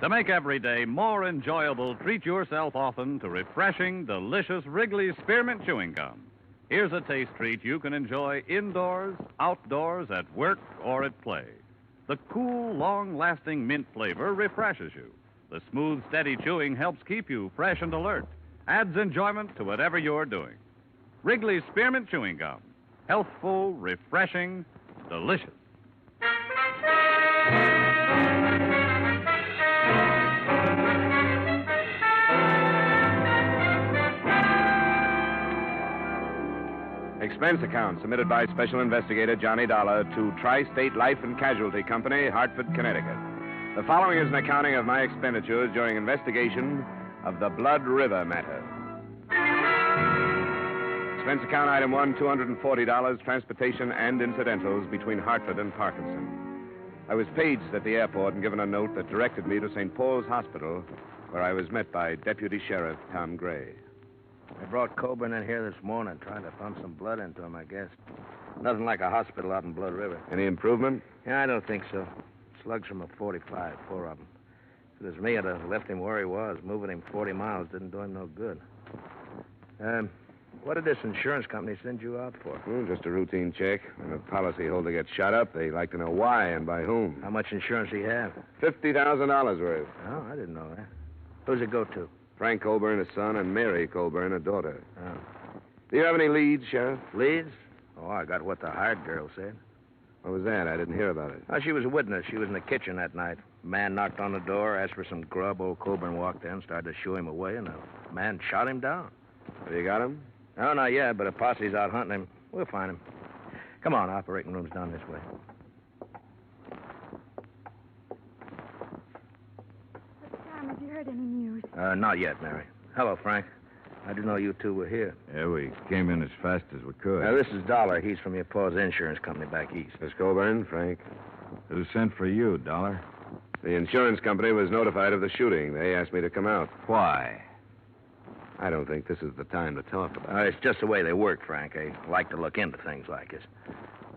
To make every day more enjoyable, treat yourself often to refreshing, delicious Wrigley's Spearmint Chewing Gum. Here's a taste treat you can enjoy indoors, outdoors, at work, or at play. The cool, long-lasting mint flavor refreshes you. The smooth, steady chewing helps keep you fresh and alert, adds enjoyment to whatever you're doing. Wrigley's Spearmint Chewing Gum. Healthful, refreshing, delicious. Expense account submitted by Special Investigator Johnny Dollar to Tri-State Life and Casualty Company, Hartford, Connecticut. The following is an accounting of my expenditures during investigation of the Blood River matter. Expense account item 1, $240, transportation and incidentals between Hartford and Parkinson. I was paged at the airport and given a note that directed me to St. Paul's Hospital, where I was met by Deputy Sheriff Tom Gray. I brought Colburn in here this morning, trying to pump some blood into him, I guess. Nothing like a hospital out in Blood River. Any improvement? Yeah, I don't think so. Slugs from a 45, 4 of them. If it was me, I'd have left him where he was. Moving him 40 miles didn't do him no good. What did this insurance company send you out for? Just a routine check. When a policyholder gets shot up, they like to know why and by whom. How much insurance do you have? $50,000 worth. Oh, I didn't know that. Who's it go to? Frank Colburn, a son, and Mary Colburn, a daughter. Oh. Do you have any leads, Sheriff? Leads? Oh, I got what the hired girl said. What was that? I didn't hear about it. Oh, she was a witness. She was in the kitchen that night. A man knocked on the door, asked for some grub. Old Colburn walked in, started to shoo him away, and the man shot him down. Have you got him? No, not yet, but a posse's out hunting him. We'll find him. Come on, operating room's down this way. Tom, have you heard any news? Not yet, Mary. Hello, Frank. I didn't know you two were here. Yeah, we came in as fast as we could. This is Dollar. He's from your pa's insurance company back east. Miss Colburn, Frank. Who sent for you, Dollar? The insurance company was notified of the shooting. They asked me to come out. Why? I don't think this is the time to talk about it. It's just the way they work, Frank. They like to look into things like this.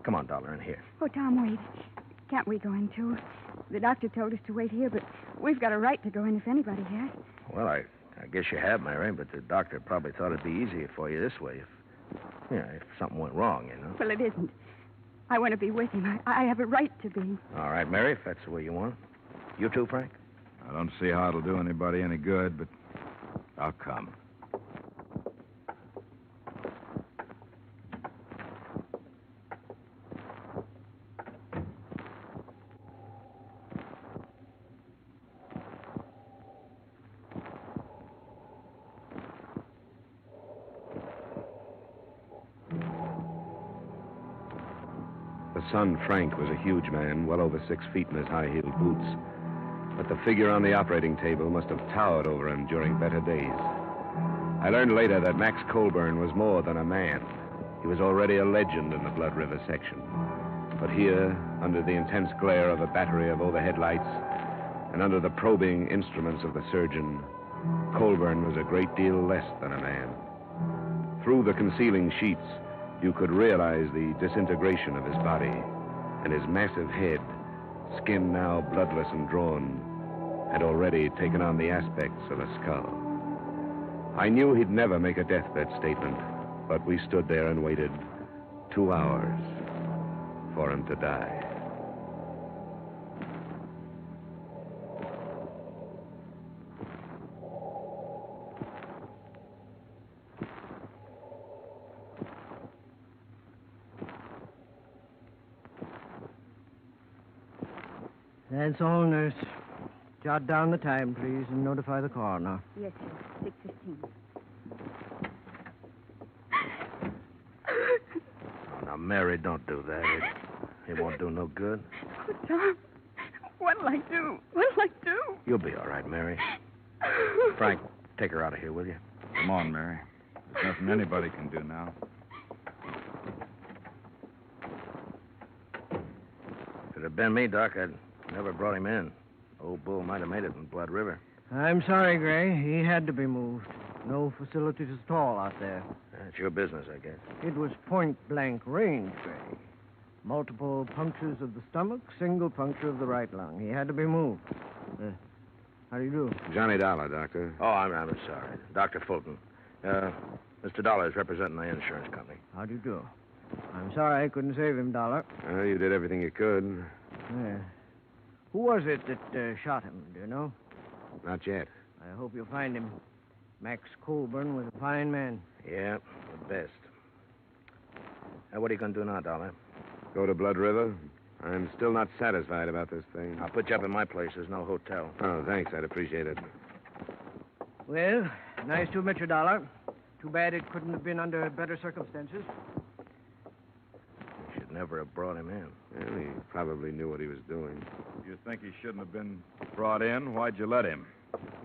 Come on, Dollar, in here. Oh, Tom, wait. Can't we go in, too? The doctor told us to wait here, but we've got a right to go in if anybody has. Well, I guess you have, Mary, but the doctor probably thought it'd be easier for you this way if something went wrong, you know. Well, it isn't. I want to be with him. I have a right to be. All right, Mary, if that's the way you want it. You too, Frank? I don't see how it'll do anybody any good, but I'll come. son, Frank, was a huge man, well over 6 feet in his high-heeled boots. But the figure on the operating table must have towered over him during better days. I learned later that Max Colburn was more than a man. He was already a legend in the Blood River section. But here, under the intense glare of a battery of overhead lights, and under the probing instruments of the surgeon, Colburn was a great deal less than a man. Through the concealing sheets, you could realize the disintegration of his body, and his massive head, skin now bloodless and drawn, had already taken on the aspects of a skull. I knew he'd never make a deathbed statement, but we stood there and waited 2 hours for him to die. That's all, nurse. Jot down the time, please, and notify the coroner. Yes, sir. 6:15. Oh, now, Mary, don't do that. It won't do no good. Oh, Tom, what'll I do? What'll I do? You'll be all right, Mary. Frank, take her out of here, will you? Come on, Mary. There's nothing anybody can do now. If it had been me, Doc, I'd never brought him in. Old Bull might have made it in Blood River. I'm sorry, Gray. He had to be moved. No facilities at all out there. That's your business, I guess. It was point-blank range, Gray. Multiple punctures of the stomach, single puncture of the right lung. He had to be moved. How do you do? Johnny Dollar, Doctor. Oh, I'm sorry. Dr. Fulton. Mr. Dollar is representing the insurance company. How do you do? I'm sorry I couldn't save him, Dollar. Well, you did everything you could. Yeah. Who was it that shot him, do you know? Not yet. I hope you'll find him. Max Colburn was a fine man. Yeah, the best. What are you going to do now, Dollar? Go to Blood River? I'm still not satisfied about this thing. I'll put you up in my place. There's no hotel. Oh, thanks. I'd appreciate it. Well, nice to meet you, Dollar. Too bad it couldn't have been under better circumstances. You should never have brought him in. Well, he probably knew what he was doing. You think he shouldn't have been brought in? Why'd you let him?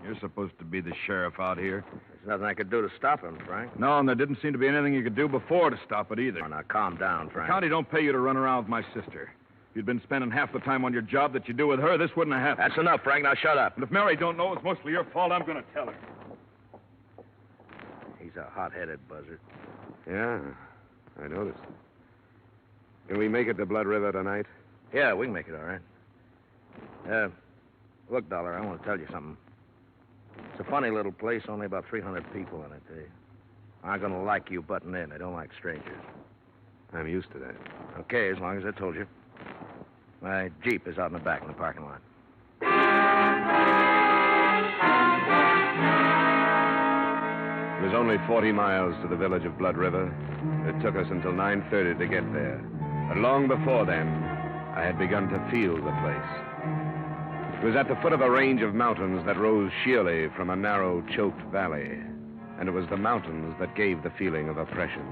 You're supposed to be the sheriff out here. There's nothing I could do to stop him, Frank. No, and there didn't seem to be anything you could do before to stop it either. Oh, now, calm down, Frank. The county don't pay you to run around with my sister. If you'd been spending half the time on your job that you do with her, this wouldn't have happened. That's enough, Frank. Now, shut up. And if Mary don't know it's mostly your fault, I'm going to tell her. He's a hot-headed buzzard. Yeah, I noticed. Can we make it to Blood River tonight? Yeah, we can make it all right. Look, Dollar, I want to tell you something. It's a funny little place, only about 300 people in it. They aren't going to like you butting in. They don't like strangers. I'm used to that. Okay, as long as I told you. My Jeep is out in the back in the parking lot. It was only 40 miles to the village of Blood River. It took us until 9:30 to get there. But long before then, I had begun to feel the place. It was at the foot of a range of mountains that rose sheerly from a narrow, choked valley. And it was the mountains that gave the feeling of oppression.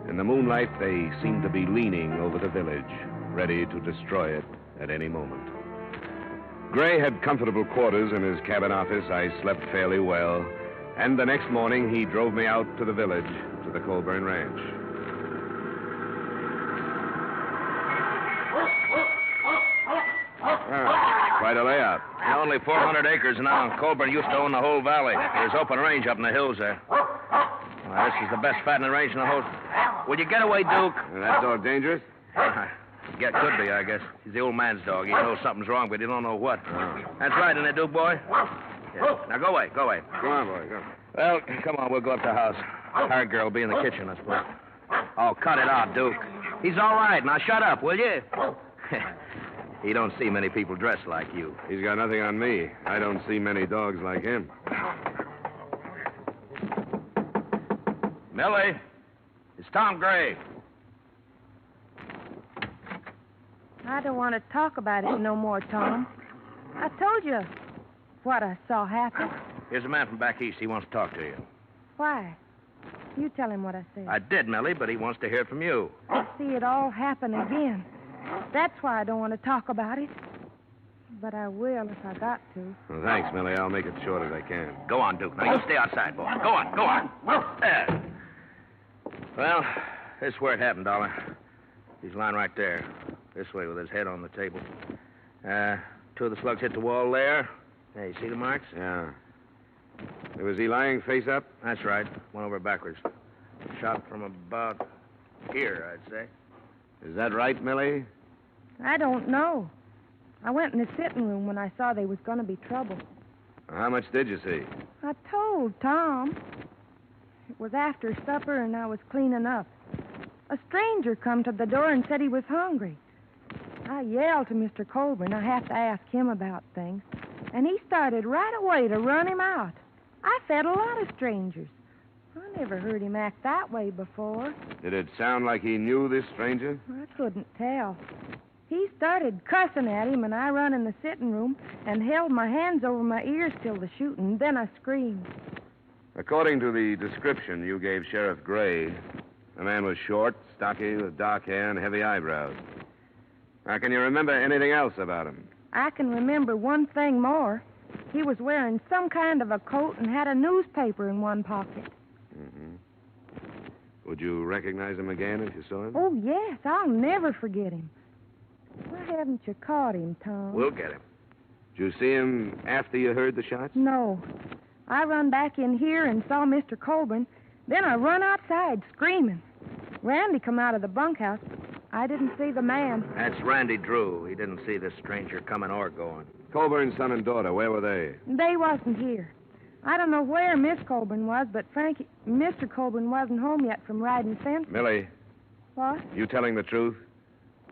In the moonlight, they seemed to be leaning over the village, ready to destroy it at any moment. Gray had comfortable quarters in his cabin office. I slept fairly well. And the next morning, he drove me out to the village, to the Colburn Ranch. Quite a layout. Only 400 acres now. Colburn used to own the whole valley. There's open range up in the hills there. Well, this is the best fattening range in the whole... Will you get away, Duke? That dog dangerous? Yeah, could be, I guess. He's the old man's dog. He knows something's wrong, but he don't know what. That's right, isn't it, Duke, boy? Yeah. Now, go away, go away. Go on, boy, go. Well, come on, we'll go up to the house. Our girl will be in the kitchen, I suppose. Oh, cut it out, Duke. He's all right. Now, shut up, will you? He don't see many people dressed like you. He's got nothing on me. I don't see many dogs like him. Millie, it's Tom Gray. I don't want to talk about it no more, Tom. I told you what I saw happen. Here's a man from back east. He wants to talk to you. Why? You tell him what I said. I did, Millie, but he wants to hear it from you. I see it all happen again. That's why I don't want to talk about it. But I will if I got to. Well, thanks, Millie. I'll make it short as I can. Go on, Duke. Now, you stay outside, boy. Go on, go on. There. Well, this is where it happened, Dollar. He's lying right there. This way with his head on the table. Two of the slugs hit the wall there. Hey, you see the marks? Yeah. Was he lying face up? That's right. Went over backwards. Shot from about here, I'd say. Is that right, Millie? I don't know. I went in the sitting room when I saw there was going to be trouble. How much did you see? I told Tom. It was after supper, and I was cleaning up. A stranger come to the door and said he was hungry. I yelled to Mr. Colburn. I have to ask him about things. And he started right away to run him out. I fed a lot of strangers. I never heard him act that way before. Did it sound like he knew this stranger? I couldn't tell. He started cussing at him, and I run in the sitting room and held my hands over my ears till the shooting. Then I screamed. According to the description you gave Sheriff Gray, the man was short, stocky, with dark hair and heavy eyebrows. Now, can you remember anything else about him? I can remember one thing more. He was wearing some kind of a coat and had a newspaper in one pocket. Mm-hmm. Would you recognize him again if you saw him? Oh, yes. I'll never forget him. Why haven't you caught him, Tom? We'll get him. Did you see him after you heard the shots? No. I run back in here and saw Mr. Colburn. Then I run outside screaming. Randy come out of the bunkhouse. I didn't see the man. That's Randy Drew. He didn't see this stranger coming or going. Colburn's son and daughter, where were they? They wasn't here. I don't know where Miss Colburn was, but Mr. Colburn wasn't home yet from riding fence. Millie. What? You telling the truth?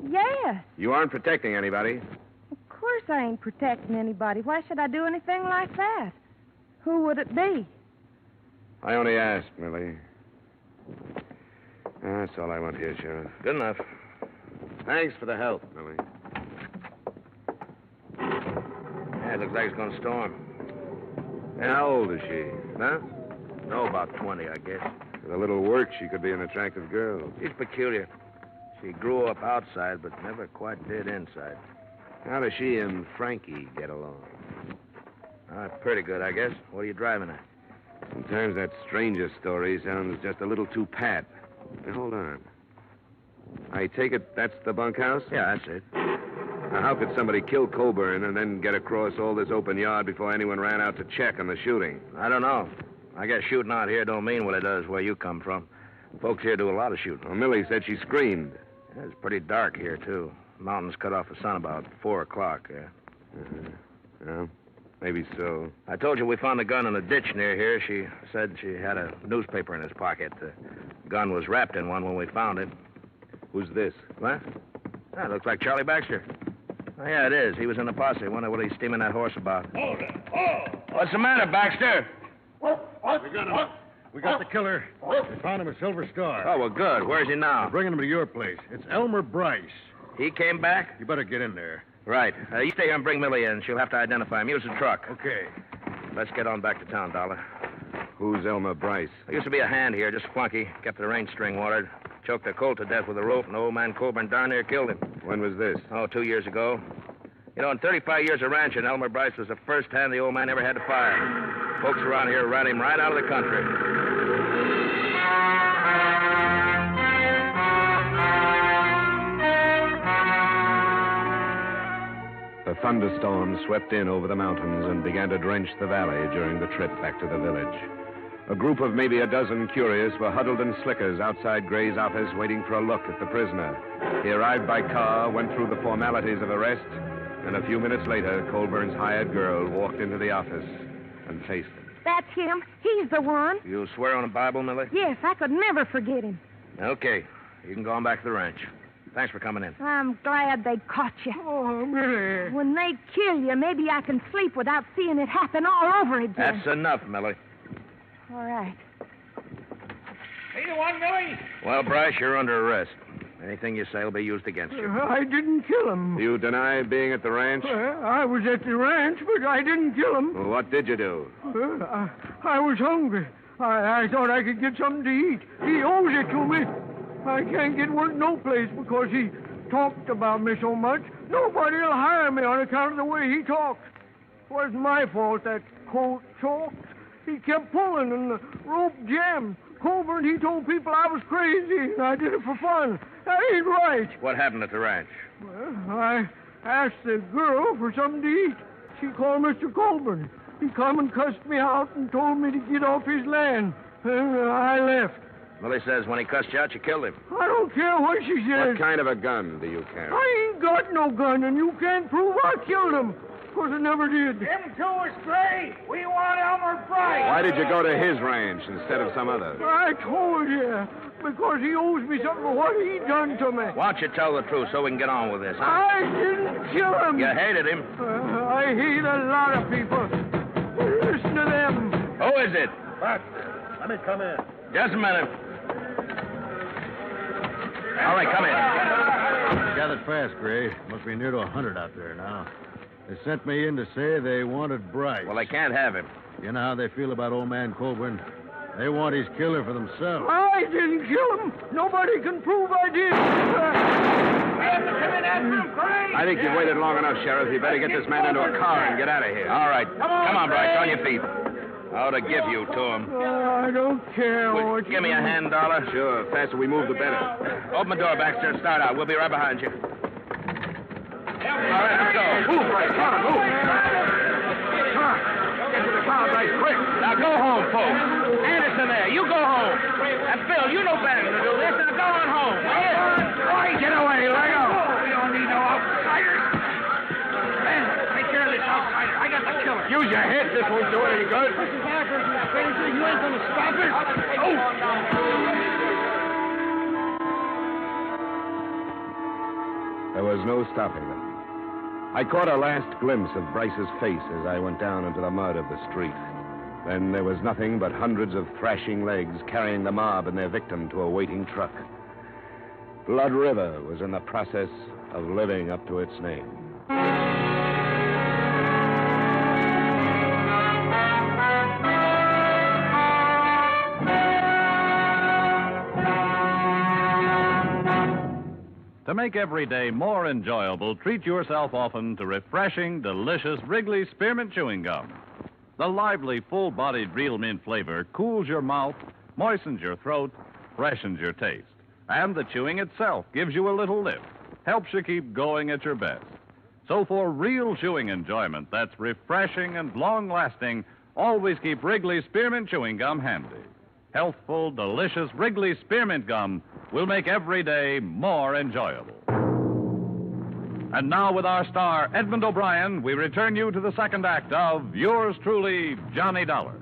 Yes. You aren't protecting anybody. Of course I ain't protecting anybody. Why should I do anything like that? Who would it be? I only asked, Millie. That's all I want here, Sheriff. Good enough. Thanks for the help, Millie. Yeah, it looks like it's going to storm. And how old is she? Huh? No, about 20, I guess. With a little work, she could be an attractive girl. She's peculiar. She grew up outside, but never quite did inside. How does she and Frankie get along? Pretty good, I guess. What are you driving at? Sometimes that stranger story sounds just a little too pat. Now, hold on. I take it that's the bunkhouse? Yeah, that's it. Now, how could somebody kill Colburn and then get across all this open yard before anyone ran out to check on the shooting? I don't know. I guess shooting out here don't mean what it does where you come from. Folks here do a lot of shooting. Well, Millie said she screamed. Yeah, it's pretty dark here, too. Mountains cut off the sun about 4 o'clock. Well, maybe so. I told you we found a gun in a ditch near here. She said she had a newspaper in his pocket. The gun was wrapped in one when we found it. Who's this? What? That looks like Charlie Baxter. Oh, yeah, it is. He was in the posse. Wonder what he's steaming that horse about. Hold it. Oh! What's the matter, Baxter? We got him. We got the killer. We found him at Silver Star. Oh, well, good. Where's he now? We're bringing him to your place. It's Elmer Bryce. He came back? You better get in there. Right. You stay here and bring Millie in. She'll have to identify him. Use the truck. Okay. Let's get on back to town, Dollar. Who's Elmer Bryce? There used to be a hand here, just flunky. Kept the range string watered. Choked a colt to death with a rope, and old man Colburn darn near killed him. When was this? Oh, 2 years ago. You know, in 35 years of ranching, Elmer Bryce was the first hand the old man ever had to fire. Folks around here ran him right out of the country. A thunderstorm swept in over the mountains and began to drench the valley during the trip back to the village. A group of maybe a dozen curious were huddled in slickers outside Gray's office waiting for a look at the prisoner. He arrived by car, went through the formalities of arrest, and a few minutes later, Colburn's hired girl walked into the office and faced him. That's him. He's the one. You swear on the Bible, Millie? Yes, I could never forget him. Okay. You can go on back to the ranch. Thanks for coming in. I'm glad they caught you. Oh, Millie. When they kill you, maybe I can sleep without seeing it happen all over again. That's enough, Millie. All right. Hey, the one, Millie? Well, Bryce, you're under arrest. Anything you say will be used against you. I didn't kill him. You deny being at the ranch? I was at the ranch, but I didn't kill him. Well, what did you do? I was hungry. I thought I could get something to eat. He owes it to me. I can't get work no place because he talked about me so much, nobody'll hire me on account of the way he talks. It wasn't my fault that colt choked. He kept pulling and the rope jammed. Colburn, he told people I was crazy and I did it for fun. That ain't right. What happened at the ranch? Well, I asked the girl for something to eat. She called Mr. Colburn. He come and cussed me out and told me to get off his land. And I left. Well, he says when he cussed you out, you killed him. I don't care what she says. What kind of a gun do you carry? I ain't got no gun, and you can't prove I killed him. Because I never did. Him too is straight. We want Elmer Price. Why did you go to his ranch instead of some other? I told you. Because he owes me something for what he done to me. Why don't you tell the truth so we can get on with this, huh? I didn't kill him. You hated him. I hate a lot of people. Listen to them. Who is it? Baxter, let me come in. Just a minute. All right, come in. Gathered fast, Gray. Must be near to 100 out there now. They sent me in to say they wanted Bryce. Well, they can't have him. You know how they feel about old man Colburn? They want his killer for themselves. I didn't kill him. Nobody can prove I did. I think you've waited long enough, Sheriff. You better get this man into a car and get out of here. All right. Come on, Bryce. On your feet. I ought to give you to him. I don't care what Give me a hand, Dollar. Sure. The faster we move, the better. Open the door, Baxter, and start out. We'll be right behind you. All right, let's go. Move, Bryce. Come on, move. Come on. Get to the car, Bryce, quick. Now go home, folks. Anderson there, you go home. And Phil, you know better than to do this. Now go on home, will you? All right, get away. Let go. We don't need no outsiders. Man, take care of this outsider. I got the killer. Use your head. This won't do any good. This is AFRTS, you crazy. You ain't gonna stop it. Oh! There was no stopping them. I caught a last glimpse of Bryce's face as I went down into the mud of the street. Then there was nothing but hundreds of thrashing legs carrying the mob and their victim to a waiting truck. Blood River was in the process of living up to its name. To make every day more enjoyable, treat yourself often to refreshing, delicious Wrigley Spearmint Chewing Gum. The lively, full-bodied real mint flavor cools your mouth, moistens your throat, freshens your taste. And the chewing itself gives you a little lift, helps you keep going at your best. So for real chewing enjoyment that's refreshing and long-lasting, always keep Wrigley Spearmint Chewing Gum handy. Healthful, delicious Wrigley Spearmint Gum will make every day more enjoyable. And now, with our star, Edmund O'Brien, we return you to the second act of yours truly, Johnny Dollar.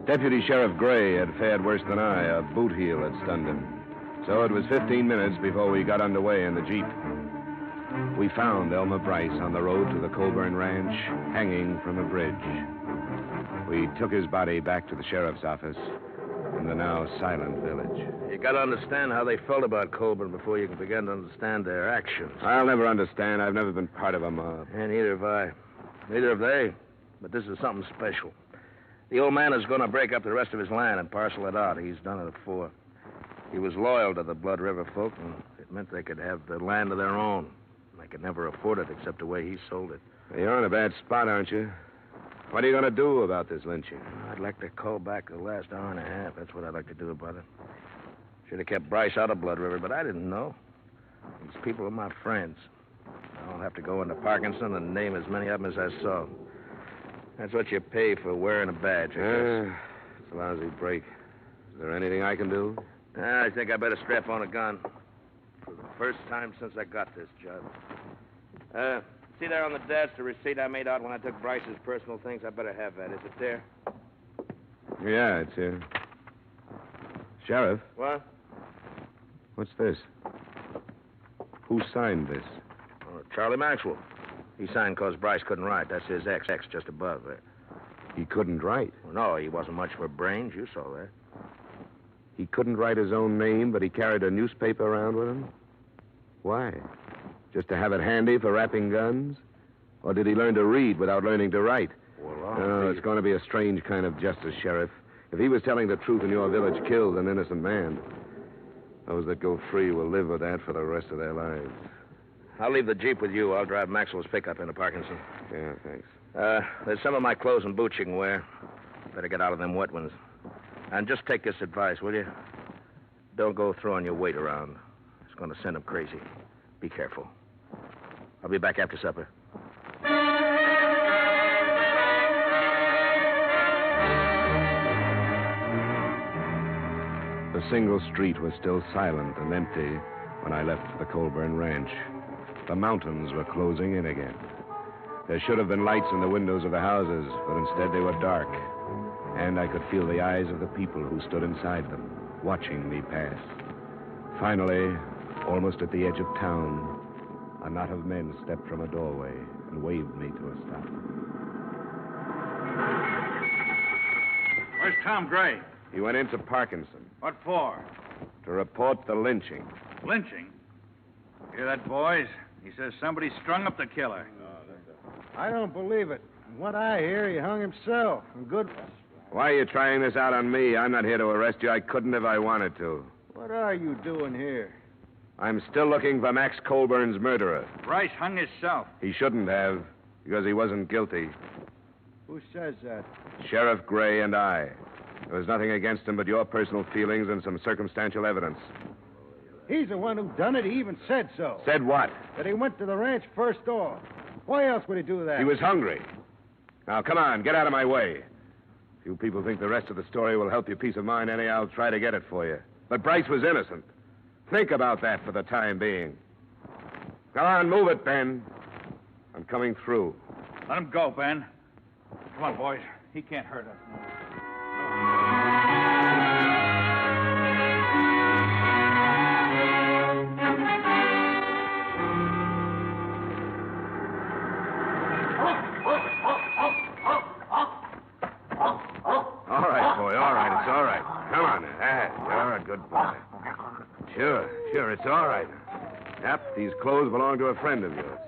Deputy Sheriff Gray had fared worse than I. A boot heel had stunned him. So it was 15 minutes before we got underway in the Jeep. We found Elmer Bryce on the road to the Colburn Ranch, hanging from a bridge. We took his body back to the sheriff's office in the now silent village. You got to understand how they felt about Colburn before you can begin to understand their actions. I'll never understand. I've never been part of a mob. And neither have I. Neither have they. But this is something special. The old man is going to break up the rest of his land and parcel it out. He's done it before. He was loyal to the Blood River folk, and it meant they could have the land of their own. They could never afford it except the way he sold it. You're in a bad spot, aren't you? What are you going to do about this lynching? I'd like to call back the last hour and a half. That's what I'd like to do about it. Should have kept Bryce out of Blood River, but I didn't know. These people are my friends. I'll have to go into Parkinson and name as many of them as I saw. That's what you pay for wearing a badge, I guess. It's a lousy break. Is there anything I can do? I think I better strap on a gun. For the first time since I got this job. See there on the desk the receipt I made out when I took Bryce's personal things? I better have that. Is it there? Yeah, it's here. Sheriff, What? what's this? Who signed this? Charlie Maxwell. He signed because Bryce couldn't write. That's his X just above there. He couldn't write. Well, no, he wasn't much for brains. You saw that. He couldn't write his own name, but he carried a newspaper around with him? Why? Just to have it handy for wrapping guns? Or did he learn to read without learning to write? Oh, it's going to be a strange kind of justice, Sheriff. If he was telling the truth and your village killed an innocent man, those that go free will live with that for the rest of their lives. I'll leave the Jeep with you. I'll drive Maxwell's pickup into Parkinson. Yeah, thanks. There's some of my clothes and boots you can wear. Better get out of them wet ones. And just take this advice, will you? Don't go throwing your weight around. It's going to send them crazy. Be careful. I'll be back after supper. The single street was still silent and empty when I left for the Colburn Ranch. The mountains were closing in again. There should have been lights in the windows of the houses, but instead they were dark. And I could feel the eyes of the people who stood inside them, watching me pass. Finally, almost at the edge of town, a knot of men stepped from a doorway and waved me to a stop. Where's Tom Gray? He went into Parkinson. What for? To report the lynching. Lynching? Hear that, boys? He says somebody strung up the killer. I don't believe it. From what I hear, he hung himself. And good. Why are you trying this out on me? I'm not here to arrest you. I couldn't if I wanted to. What are you doing here? I'm still looking for Max Colburn's murderer. Bryce hung himself. He shouldn't have, because he wasn't guilty. Who says that? Sheriff Gray and I. There was nothing against him but your personal feelings and some circumstantial evidence. He's the one who done it. He even said so. Said what? That he went to the ranch first off. Why else would he do that? He was hungry. Now, come on, get out of my way. If you people think the rest of the story will help your peace of mind any, I'll try to get it for you. But Bryce was innocent. Think about that for the time being. Come on, move it, Ben. I'm coming through. Let him go, Ben. Come on, boys. He can't hurt us. All right, boy, all right. It's all right. Come on now. You're a good boy. Sure, it's all right. Yep, these clothes belong to a friend of yours.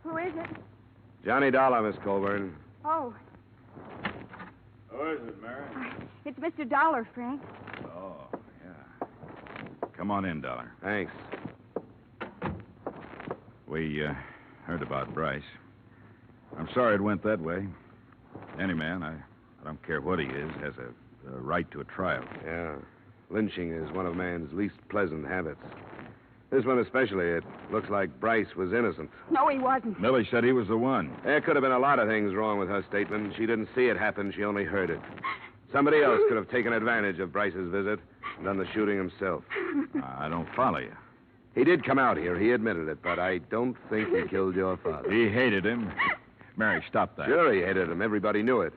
Who is it? Johnny Dollar, Miss Colburn. Oh, Who is it, Mary? it's Mr. Dollar, Frank. Oh, yeah. Come on in, Dollar. Thanks. We heard about Bryce. I'm sorry it went that way. Any man, I don't care what he is, has a right to a trial. Yeah. Lynching is one of man's least pleasant habits. This one especially, it looks like Bryce was innocent. No, he wasn't. Millie said he was the one. There could have been a lot of things wrong with her statement. She didn't see it happen. She only heard it. Somebody else could have taken advantage of Bryce's visit and done the shooting himself. I don't follow you. He did come out here. He admitted it, but I don't think he killed your father. He hated him. Mary, stop that. Sure, he hated him. Everybody knew it.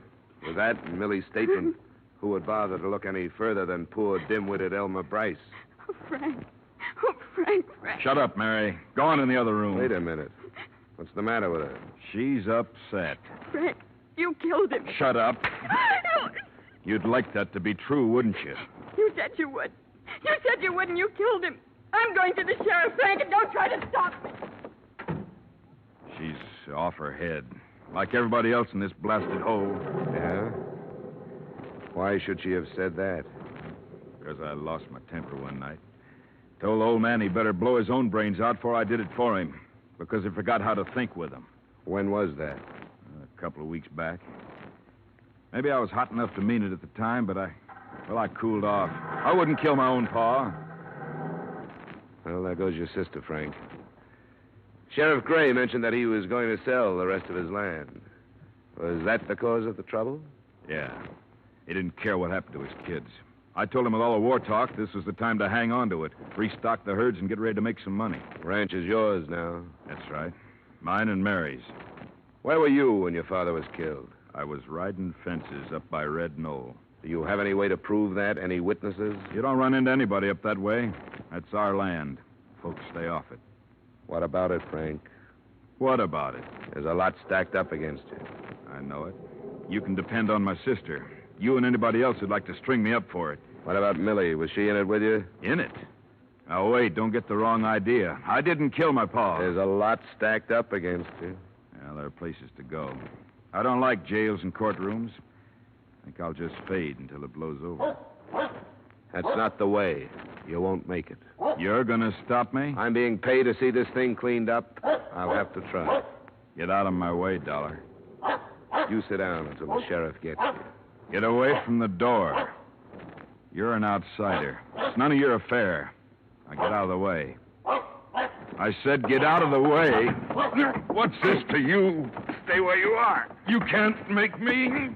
With that and Millie's statement, who would bother to look any further than poor, dim-witted Elmer Bryce? Oh, Frank. Oh, Frank. Shut up, Mary. Go on in the other room. Wait a minute. What's the matter with her? She's upset. Frank, you killed him. Shut up. You'd like that to be true, wouldn't you? You said you would. You said you would, and you killed him. I'm going to the sheriff, Frank, and don't try to stop me. She's off her head. Like everybody else in this blasted hole. Yeah? Why should she have said that? Because I lost my temper one night. Told the old man he better blow his own brains out before I did it for him. Because he forgot how to think with them. When was that? A couple of weeks back. Maybe I was hot enough to mean it at the time, but I cooled off. I wouldn't kill my own pa. Well, there goes your sister, Frank. Sheriff Gray mentioned that he was going to sell the rest of his land. Was that the cause of the trouble? Yeah. He didn't care what happened to his kids. I told him with all the war talk, this was the time to hang on to it, restock the herds, and get ready to make some money. Ranch is yours now. That's right. Mine and Mary's. Where were you when your father was killed? I was riding fences up by Red Knoll. Do you have any way to prove that? Any witnesses? You don't run into anybody up that way. That's our land. Folks stay off it. What about it, Frank? What about it? There's a lot stacked up against you. I know it. You can depend on my sister. You and anybody else who'd like to string me up for it. What about Millie? Was she in it with you? In it? Now, wait, don't get the wrong idea. I didn't kill my pa. There's a lot stacked up against you. Yeah, there are places to go. I don't like jails and courtrooms. I think I'll just fade until it blows over. That's not the way. You won't make it. You're gonna stop me? I'm being paid to see this thing cleaned up. I'll have to try. Get out of my way, Dollar. You sit down until the sheriff gets you. Get away from the door. You're an outsider. It's none of your affair. Now get out of the way. I said get out of the way. What's this to you? Stay where you are. You can't make me.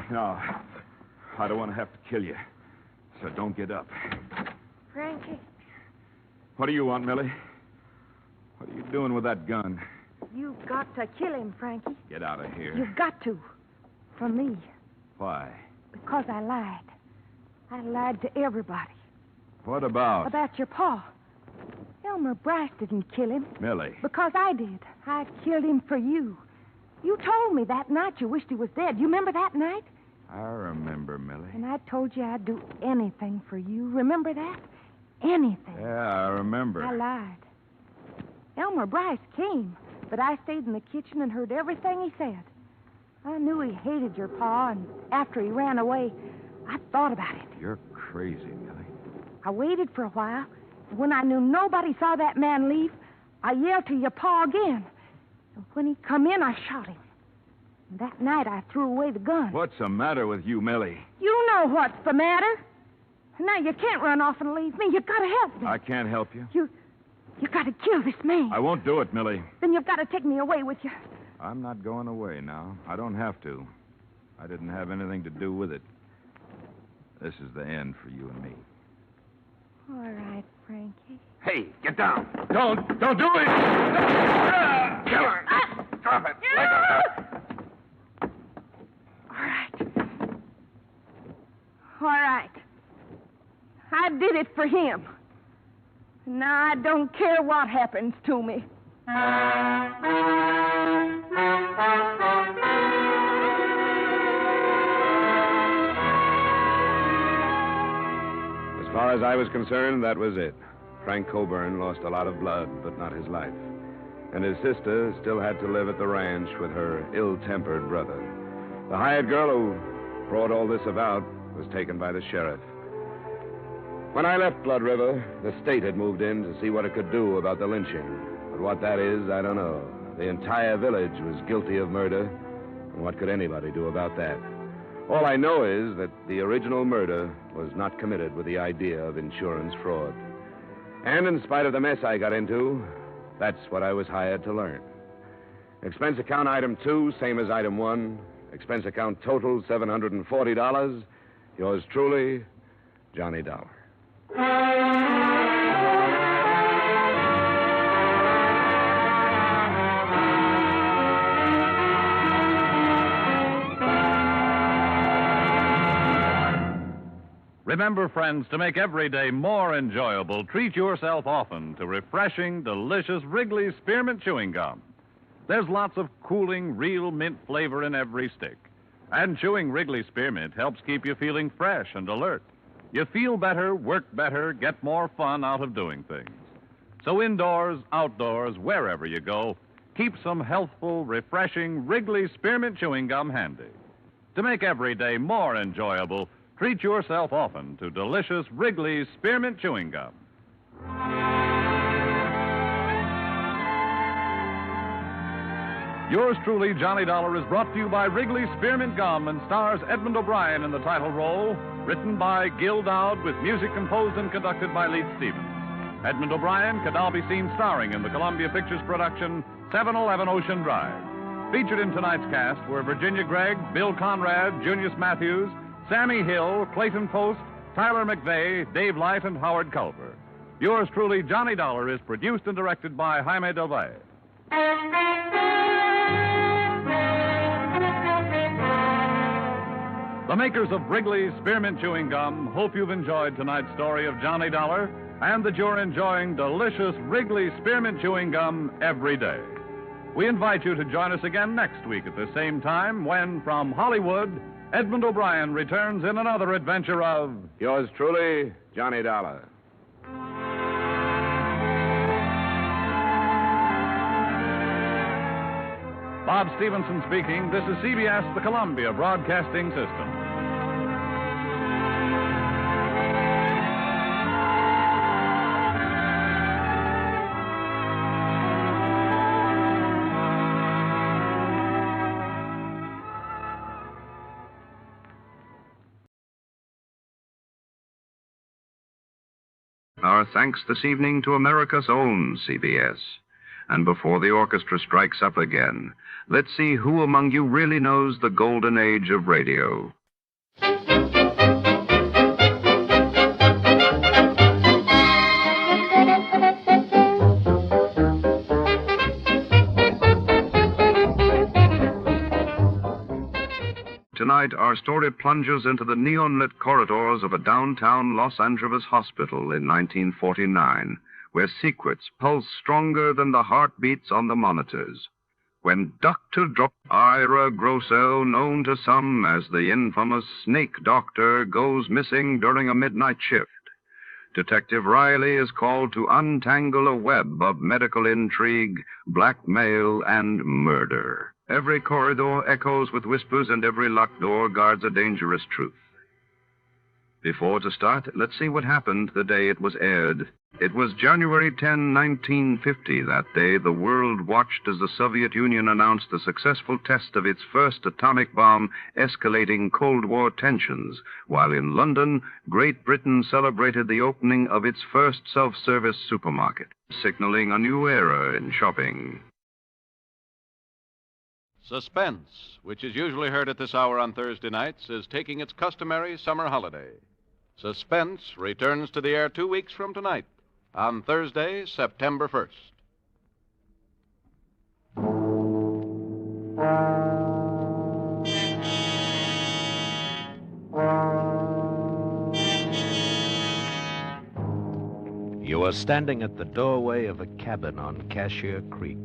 No, I don't want to have to kill you. So don't get up. Frankie, What do you want, Millie? What are you doing with that gun? you've got to kill him, Frankie. Get out of here. You've got to. For me. Why? Because I lied. I lied to everybody. What about? About your pa. Elmer Bryce didn't kill him. Millie. Because I did. I killed him for you. You told me that night you wished he was dead. You remember that night? I remember, Millie. And I told you I'd do anything for you. Remember that? Anything. Yeah, I remember. I lied. Elmer Bryce came, but I stayed in the kitchen and heard everything he said. I knew he hated your pa, and after he ran away, I thought about it. You're crazy, Millie. I waited for a while, and when I knew nobody saw that man leave, I yelled to your pa again. And when he come in, I shot him. And that night, I threw away the gun. What's the matter with you, Millie? You know what's the matter. Now, you can't run off and leave me. You've got to help me. I can't help you. You've got to kill this man. I won't do it, Millie. Then you've got to take me away with you. I'm not going away now. I don't have to. I didn't have anything to do with it. This is the end for you and me. All right, Frankie. Hey, get down. Don't do it. Kill her. Drop it. Let go. All right. I did it for him. Now I don't care what happens to me. As far as I was concerned, that was it. Frank Coburn lost a lot of blood, but not his life. And his sister still had to live at the ranch with her ill-tempered brother. The hired girl who brought all this about was taken by the sheriff. When I left Blood River, the state had moved in to see what it could do about the lynching. But what that is, I don't know. The entire village was guilty of murder, and what could anybody do about that? All I know is that the original murder was not committed with the idea of insurance fraud. And in spite of the mess I got into, that's what I was hired to learn. Expense account item 2, same as item 1. Expense account total, $740. Yours truly, Johnny Dollar. Remember, friends, to make every day more enjoyable, treat yourself often to refreshing, delicious Wrigley's Spearmint Chewing Gum. There's lots of cooling, real mint flavor in every stick. And chewing Wrigley Spearmint helps keep you feeling fresh and alert. You feel better, work better, get more fun out of doing things. So indoors, outdoors, wherever you go, keep some healthful, refreshing Wrigley Spearmint Chewing Gum handy. To make every day more enjoyable, treat yourself often to delicious Wrigley's Spearmint Chewing Gum. Yours truly, Johnny Dollar, is brought to you by Wrigley's Spearmint Gum and stars Edmund O'Brien in the title role, written by Gil Dowd with music composed and conducted by Leith Stevens. Edmund O'Brien could now be seen starring in the Columbia Pictures production 711 Ocean Drive. Featured in tonight's cast were Virginia Gregg, Bill Conrad, Junius Matthews, Sammy Hill, Clayton Post, Tyler McVeigh, Dave Light, and Howard Culver. Yours truly, Johnny Dollar, is produced and directed by Jaime Del Valle. The makers of Wrigley's Spearmint Chewing Gum hope you've enjoyed tonight's story of Johnny Dollar and that you're enjoying delicious Wrigley's Spearmint Chewing Gum every day. We invite you to join us again next week at the same time when, from Hollywood, Edmund O'Brien returns in another adventure of... Yours truly, Johnny Dollar. Bob Stevenson speaking. This is CBS, the Columbia Broadcasting System. Our thanks this evening to America's own CBS. And before the orchestra strikes up again, let's see who among you really knows the golden age of radio. Tonight, our story plunges into the neon-lit corridors of a downtown Los Angeles hospital in 1949, where secrets pulse stronger than the heartbeats on the monitors. When Dr. Ira Grossel, known to some as the infamous Snake Doctor, goes missing during a midnight shift, Detective Riley is called to untangle a web of medical intrigue, blackmail, and murder. Every corridor echoes with whispers, and every locked door guards a dangerous truth. Before to start, let's see what happened the day it was aired. It was January 10, 1950. That day, the world watched as the Soviet Union announced the successful test of its first atomic bomb, escalating Cold War tensions, while in London, Great Britain celebrated the opening of its first self-service supermarket, signaling a new era in shopping. Suspense, which is usually heard at this hour on Thursday nights, is taking its customary summer holiday. Suspense returns to the air 2 weeks from tonight, on Thursday, September 1st. You are standing at the doorway of a cabin on Cashier Creek.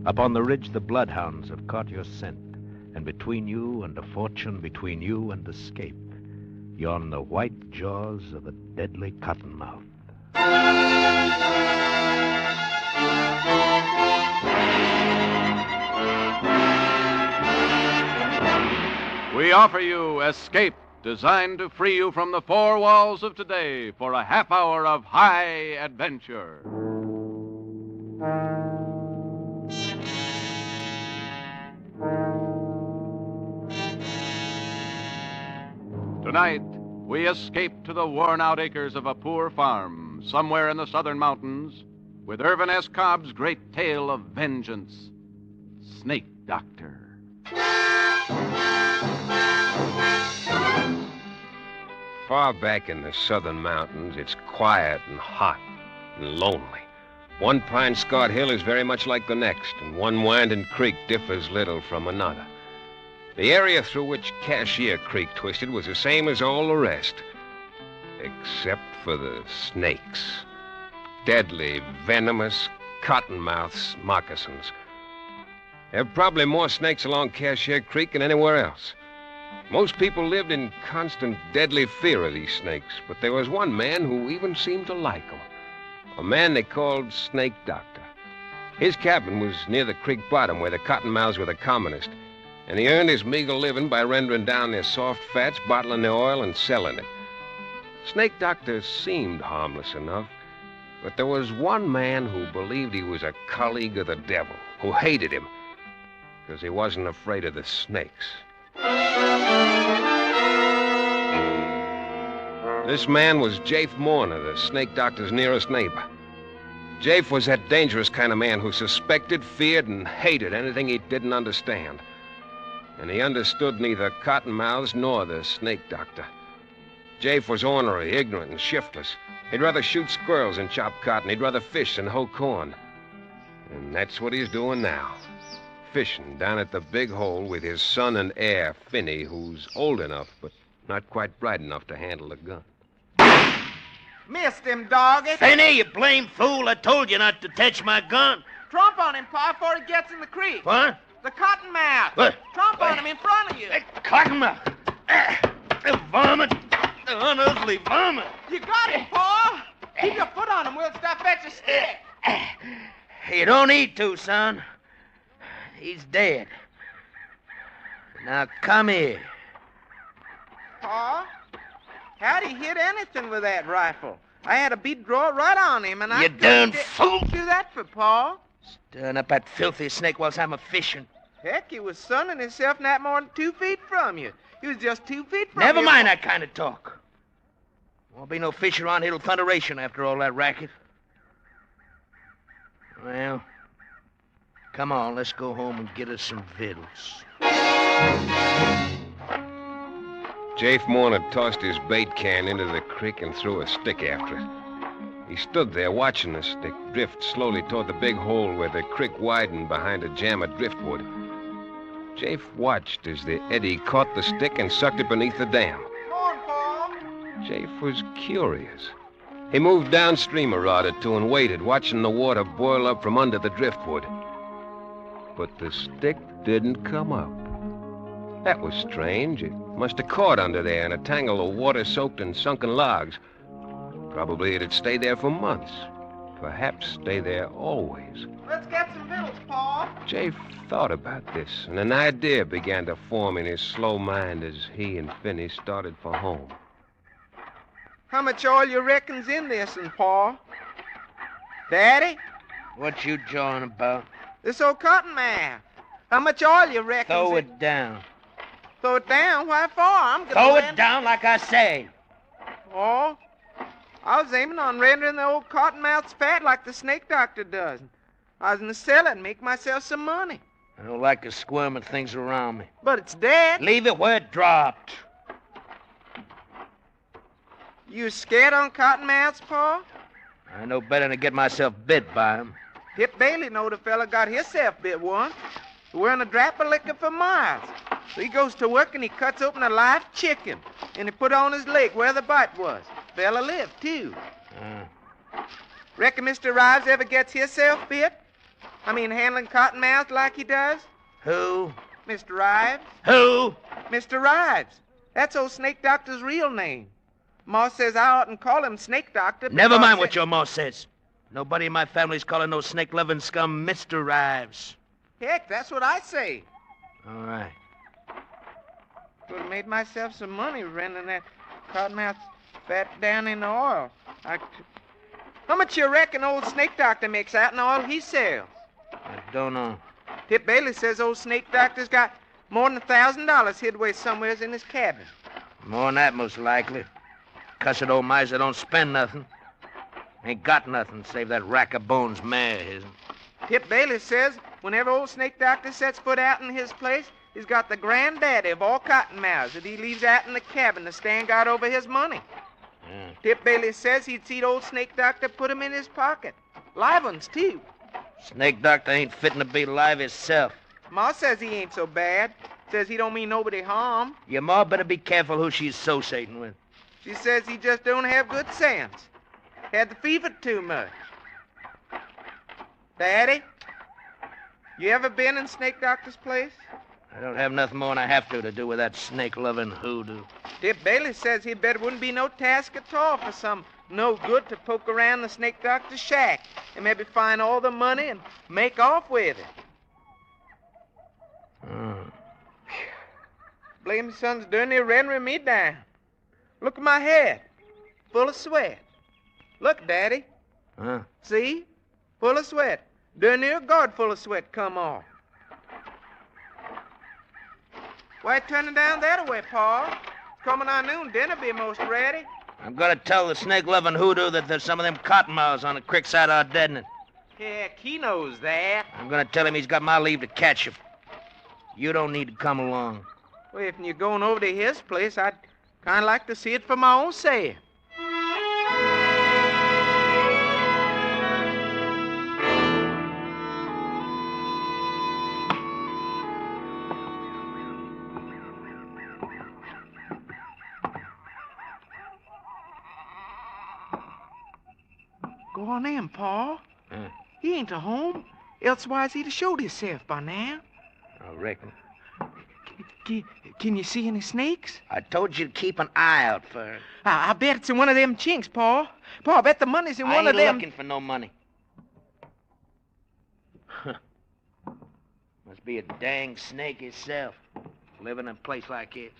Up on the ridge, the bloodhounds have caught your scent, and between you and a fortune, between you and escape, yawn the white jaws of a deadly cottonmouth. We offer you Escape, designed to free you from the four walls of today for a half hour of high adventure. Tonight, we escape to the worn-out acres of a poor farm somewhere in the southern mountains with Irvin S. Cobb's great tale of vengeance, Snake Doctor. Far back in the southern mountains, it's quiet and hot and lonely. One pine-scarred hill is very much like the next, and one winding creek differs little from another. The area through which Cashier Creek twisted was the same as all the rest, except for the snakes. Deadly, venomous, cottonmouth moccasins. There are probably more snakes along Cashier Creek than anywhere else. Most people lived in constant, deadly fear of these snakes, but there was one man who even seemed to like them. A man they called Snake Doctor. His cabin was near the creek bottom where the cottonmouths were the commonest, and he earned his meager living by rendering down their soft fats, bottling their oil, and selling it. Snake Doctor seemed harmless enough, but there was one man who believed he was a colleague of the devil, who hated him, because he wasn't afraid of the snakes. This man was Jafe Mourner, the Snake Doctor's nearest neighbor. Jafe was that dangerous kind of man who suspected, feared, and hated anything he didn't understand. And he understood neither cottonmouths nor the Snake Doctor. Jafe was ornery, ignorant, and shiftless. He'd rather shoot squirrels than chop cotton. He'd rather fish than hoe corn. And that's what he's doing now. Fishing down at the Big Hole with his son and heir, Finney, who's old enough, but not quite bright enough to handle a gun. Missed him, doggy. Finney, you blame fool. I told you not to touch my gun. Tromp on him, Pa, before he gets in the creek. What? The cottonmouth. What? Tromp on him in front of you. Cottonmouth. The varmint. The unearthly varmint. You got him, Pa. Keep your foot on him. We'll stop fetch a stick. You don't need to, son. He's dead. Now come here. Pa, how'd he hit anything with that rifle? I had a bead draw right on him, and I... You darn fool! What'd you do that for, Pa? Stirring up that filthy snake whilst I'm a-fishing. Heck, he was sunning himself not more than 2 feet from you. He was just 2 feet from you. Never mind that kind of talk. Won't be no fish around here till thunderation after all that racket. Well, come on, let's go home and get us some victuals. Jafe Warner tossed his bait can into the creek and threw a stick after it. He stood there watching the stick drift slowly toward the big hole where the creek widened behind a jam of driftwood. Jafe watched as the eddy caught the stick and sucked it beneath the dam. Jafe was curious. He moved downstream a rod or two and waited, watching the water boil up from under the driftwood. But the stick didn't come up. That was strange. It must have caught under there in a tangle of water-soaked and sunken logs. Probably it'd stay there for months. Perhaps stay there always. Let's get some victuals, Pa. Jafe thought about this, and an idea began to form in his slow mind as he and Finney started for home. How much oil you reckon's in this, and Pa? Daddy? What you jawing about? This old cottonmouth. How much oil you reckon? Throw it down. Throw it down? Why for? I'm gonna Throw it down like I say. Oh, I was aiming on rendering the old cottonmouth's fat like the Snake Doctor does. I was gonna sell it and make myself some money. I don't like the squirming things around me. But it's dead. Leave it where it dropped. You scared on cottonmouths, Pa? I know better than to get myself bit by him. Tip Bailey knowed a fella got himself bit once. Wearing a drap of liquor for miles. So he goes to work and he cuts open a live chicken. And he put it on his leg where the bite was. Fella lived, too. Reckon Mr. Rives ever gets himself bit? I mean, handling cottonmouth like he does? Who? Mr. Rives. Who? Mr. Rives. That's old Snake Doctor's real name. Ma says I oughtn't call him Snake Doctor. Never mind what your ma says. Nobody in my family's calling no snake-loving scum Mr. Rives. Heck, that's what I say. All right. Would have made myself some money rendering that cottonmouth fat down in the oil. How much you reckon old Snake Doctor makes out in the oil he sells? I don't know. Tip Bailey says old Snake Doctor's got more than $1,000 hid away somewheres in his cabin. More than that, most likely. Cussed old miser don't spend nothing. Ain't got nothing save that rack of bones mare of his. Tip Bailey says whenever old Snake Doctor sets foot out in his place, he's got the granddaddy of all cottonmouths that he leaves out in the cabin to stand guard over his money. Tip Bailey says he'd seen old Snake Doctor put him in his pocket. Live ones, too. Snake Doctor ain't fitting to be live himself. Ma says he ain't so bad. Says he don't mean nobody harm. Your ma better be careful who she's associating with. She says he just don't have good sense. Had the fever too much. Daddy, you ever been in Snake Doctor's place? I don't have nothing more than I have to do with that snake-loving hoodoo. Tip Bailey says he'd bet it wouldn't be no task at all for some no good to poke around the Snake Doctor's shack and maybe find all the money and make off with it. Blame son's darn near rendering me down. Look at my head, full of sweat. Look, Daddy. Huh? See? Full of sweat. Darn near a guard full of sweat come off. Why turning down that way, Pa? It's coming on noon. Dinner be most ready. I'm gonna tell the snake-loving hoodoo that there's some of them cottonmouths on the creek side of our deadening. Heck, he knows that. I'm gonna tell him he's got my leave to catch him. You don't need to come along. Well, if you're going over to his place, I'd kind of like to see it for my own say. Go on in, Pa. He ain't at home. Elsewise, he'd have showed himself by now. I reckon. Can you see any snakes? I told you to keep an eye out for it. I bet it's in one of them chinks, Pa. Pa, I bet the money's in one of them. I ain't looking for no money. Must be a dang snake itself, living in a place like this.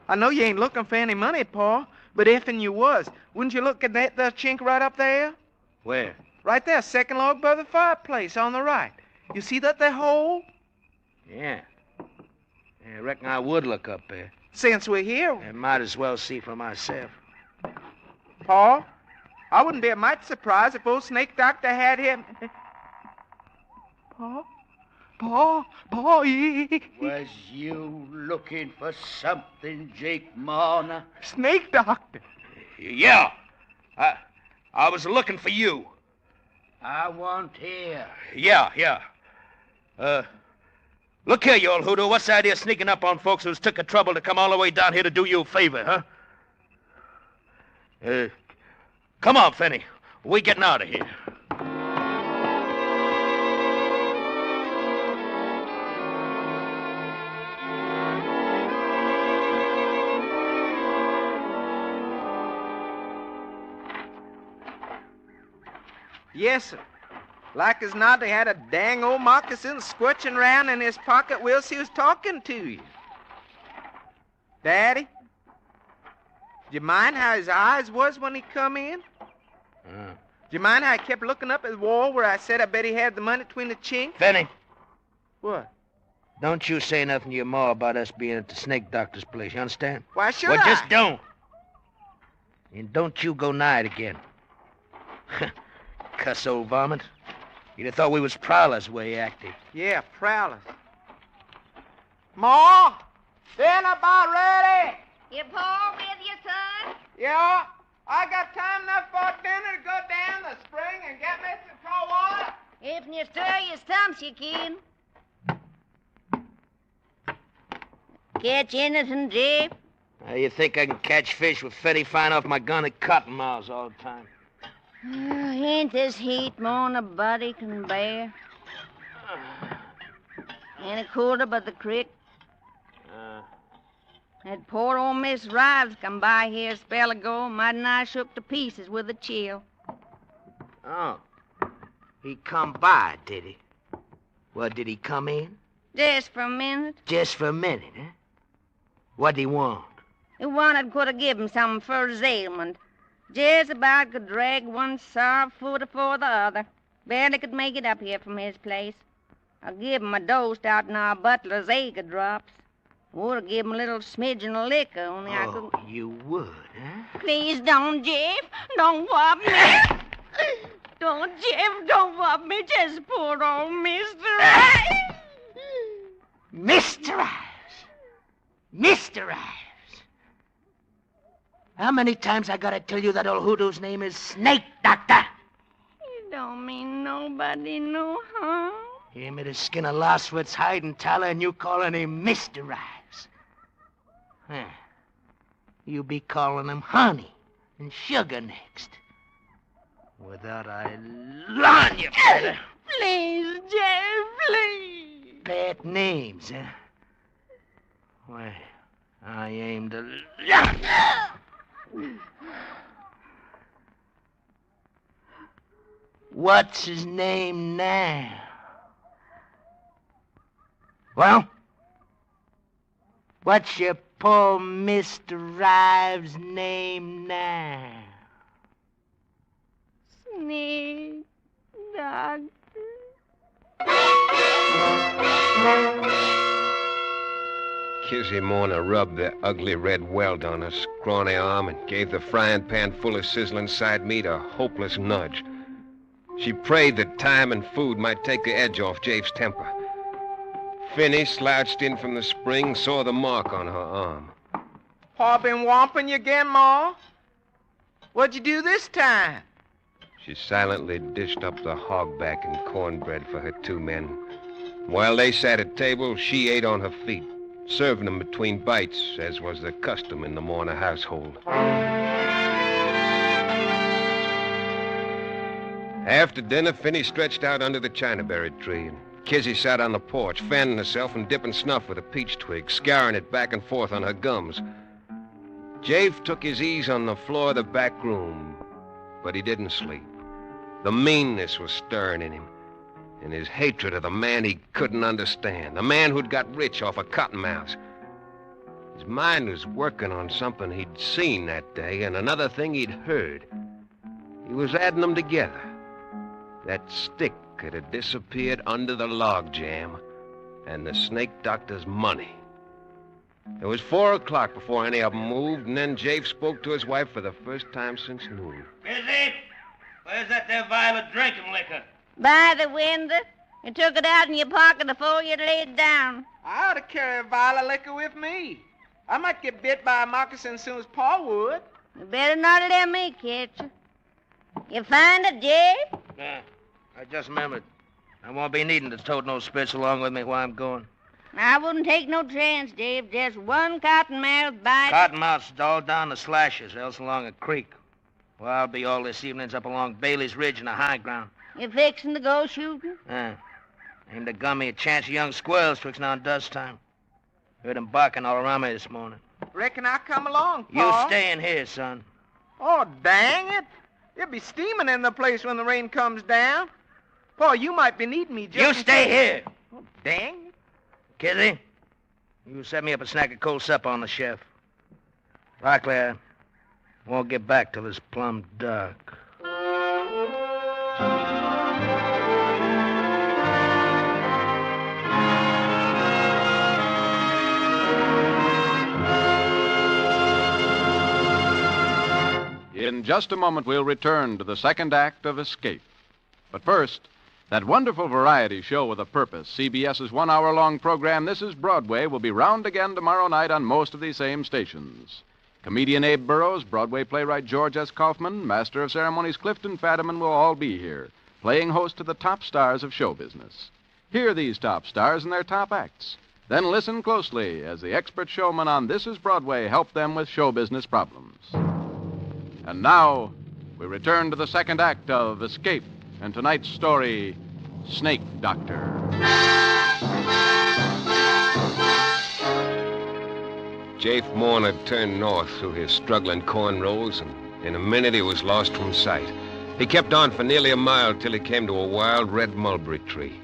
I know you ain't looking for any money, Pa, but if'n you was, wouldn't you look at that there chink right up there? Where? Right there, second log by the fireplace on the right. You see that there hole? Yeah. I reckon I would look up there. Since we're here... I might as well see for myself. Pa, I wouldn't be a mite surprised if old Snake Doctor had him... Pa? Was you looking for something, Jake Marner? Snake Doctor. Yeah. I was looking for you. I want here. Yeah. Look here, you old hoodoo. What's the idea of sneaking up on folks who's took the trouble to come all the way down here to do you a favor, huh? Come on, Fenny. We're getting out of here. Yes, sir. Like as not, they had a dang old moccasin squirching around in his pocket whilst he was talking to you. Daddy, do you mind how his eyes was when he come in? Do you mind how he kept looking up at the wall where I said I bet he had the money between the chinks? Fenny. What? Don't you say nothing to your ma about us being at the Snake Doctor's place, you understand? Why should Well, I? just don't. And don't you go nigh it again. Cuss old varmint. You'd have thought we was prowlers the way he acted. Yeah, prowlers. Ma, dinner about ready. Your pa with you, son? Yeah, I got time enough for dinner to go down the spring and get me some cold water. If you stir your stumps, you can. Catch anything, Jeff? You think I can catch fish with Fetty flying off my gun at cotton mouths all the time? Ain't this heat more than a body can bear? Any colder but the creek? That poor old Miss Rives come by here a spell ago, might nigh shook to pieces with a chill. Oh. He come by, did he? Well, did he come in? Just for a minute. Just for a minute, huh? What'd he want? He wanted could have give him something for his ailment. Just about could drag one sour foot afore the other. Barely could make it up here from his place. I give him a dose out in our butler's acre drops. Would have given him a little smidgen of liquor, only I could... Oh, you would, huh? Please don't, Jeff. Don't whop me. Don't, Jeff, don't whop me. Just poor old Mr. Ives. Mr. Ives. Mr. Ives. How many times I gotta tell you that old hoodoo's name is Snake Doctor? You don't mean nobody no harm. He made a skin of lostwit's hide and tallow, and you calling him Mr. Ives. Huh. You be calling him Honey and Sugar next. Without I lawn you, fella. Please, Jeff, please. Bad names, huh? Why, I aim to... What's his name now? Well? What's your poor Mr. Ives' name now? Snake Doctor. Kizzy Morna rubbed the ugly red welt on her scrawny arm and gave the frying pan full of sizzling side meat a hopeless nudge. She prayed that time and food might take the edge off Jafe's temper. Finney slouched in from the spring, saw the mark on her arm. Pa been whomping you again, Ma? What'd you do this time? She silently dished up the hogback and cornbread for her two men. While they sat at table, she ate on her feet, serving them between bites, as was the custom in the Morna household. After dinner, Finney stretched out under the chinaberry tree, and Kizzy sat on the porch, fanning herself and dipping snuff with a peach twig, scouring it back and forth on her gums. Jafe took his ease on the floor of the back room, but he didn't sleep. The meanness was stirring in him, and his hatred of the man he couldn't understand, the man who'd got rich off of cottonmouths. His mind was working on something he'd seen that day and another thing he'd heard. He was adding them together. That stick had disappeared under the log jam, and the Snake Doctor's money. It was 4 o'clock before any of them moved, and then Jafe spoke to his wife for the first time since noon. Busy? Where's that there vial of drinking liquor? By the window. You took it out in your pocket before you laid down. I ought to carry a vial of liquor with me. I might get bit by a moccasin as soon as Paul would. You better not let me catch you. You find it, Jafe? Yeah, I just remembered. I won't be needing to tote no spirits along with me while I'm going. I wouldn't take no chance, Dave. Just one cottonmouth bite. Cottonmouths all down the slashes, else along a creek. Well, I'll be all this evening's up along Bailey's Ridge in the high ground. You fixing to go shooting? Aim to gun me a chance of young squirrels twixt now and dusk time. Heard them barking all around me this morning. Reckon I'll come along, You Paul. stay in here, son. Oh, dang it. It'll be steaming in the place when the rain comes down. Paul, you might be needing me just... You stay here. Oh, dang it. Kizzy, you set me up a snack of cold supper on the chef. Likely I won't get back till it's plumb dark. In just a moment, we'll return to the second act of Escape. But first, that wonderful variety show with a purpose, CBS's 1 hour-long program, This is Broadway, will be round again tomorrow night on most of these same stations. Comedian Abe Burrows, Broadway playwright George S. Kaufman, Master of Ceremonies Clifton Fadiman will all be here, playing host to the top stars of show business. Hear these top stars and their top acts. Then listen closely as the expert showmen on This is Broadway help them with show business problems. And now, we return to the second act of Escape, and tonight's story, Snake Doctor. Jafe Morn had turned north through his struggling corn rows, and in a minute he was lost from sight. He kept on for nearly a mile till he came to a wild red mulberry tree.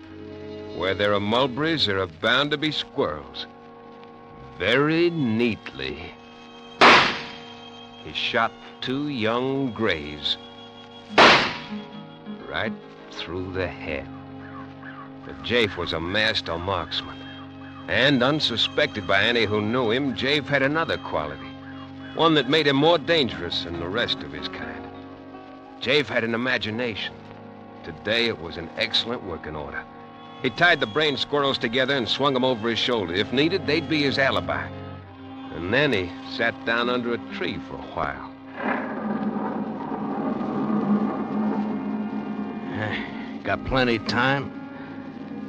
Where there are mulberries, there are bound to be squirrels. Very neatly, he shot 2 young grays right through the head. But Jafe was a master marksman. And unsuspected by any who knew him, Jafe had another quality. One that made him more dangerous than the rest of his kind. Jafe had an imagination. Today it was in excellent working order. He tied the brain squirrels together and swung them over his shoulder. If needed, they'd be his alibi. And then he sat down under a tree for a while. Got plenty of time.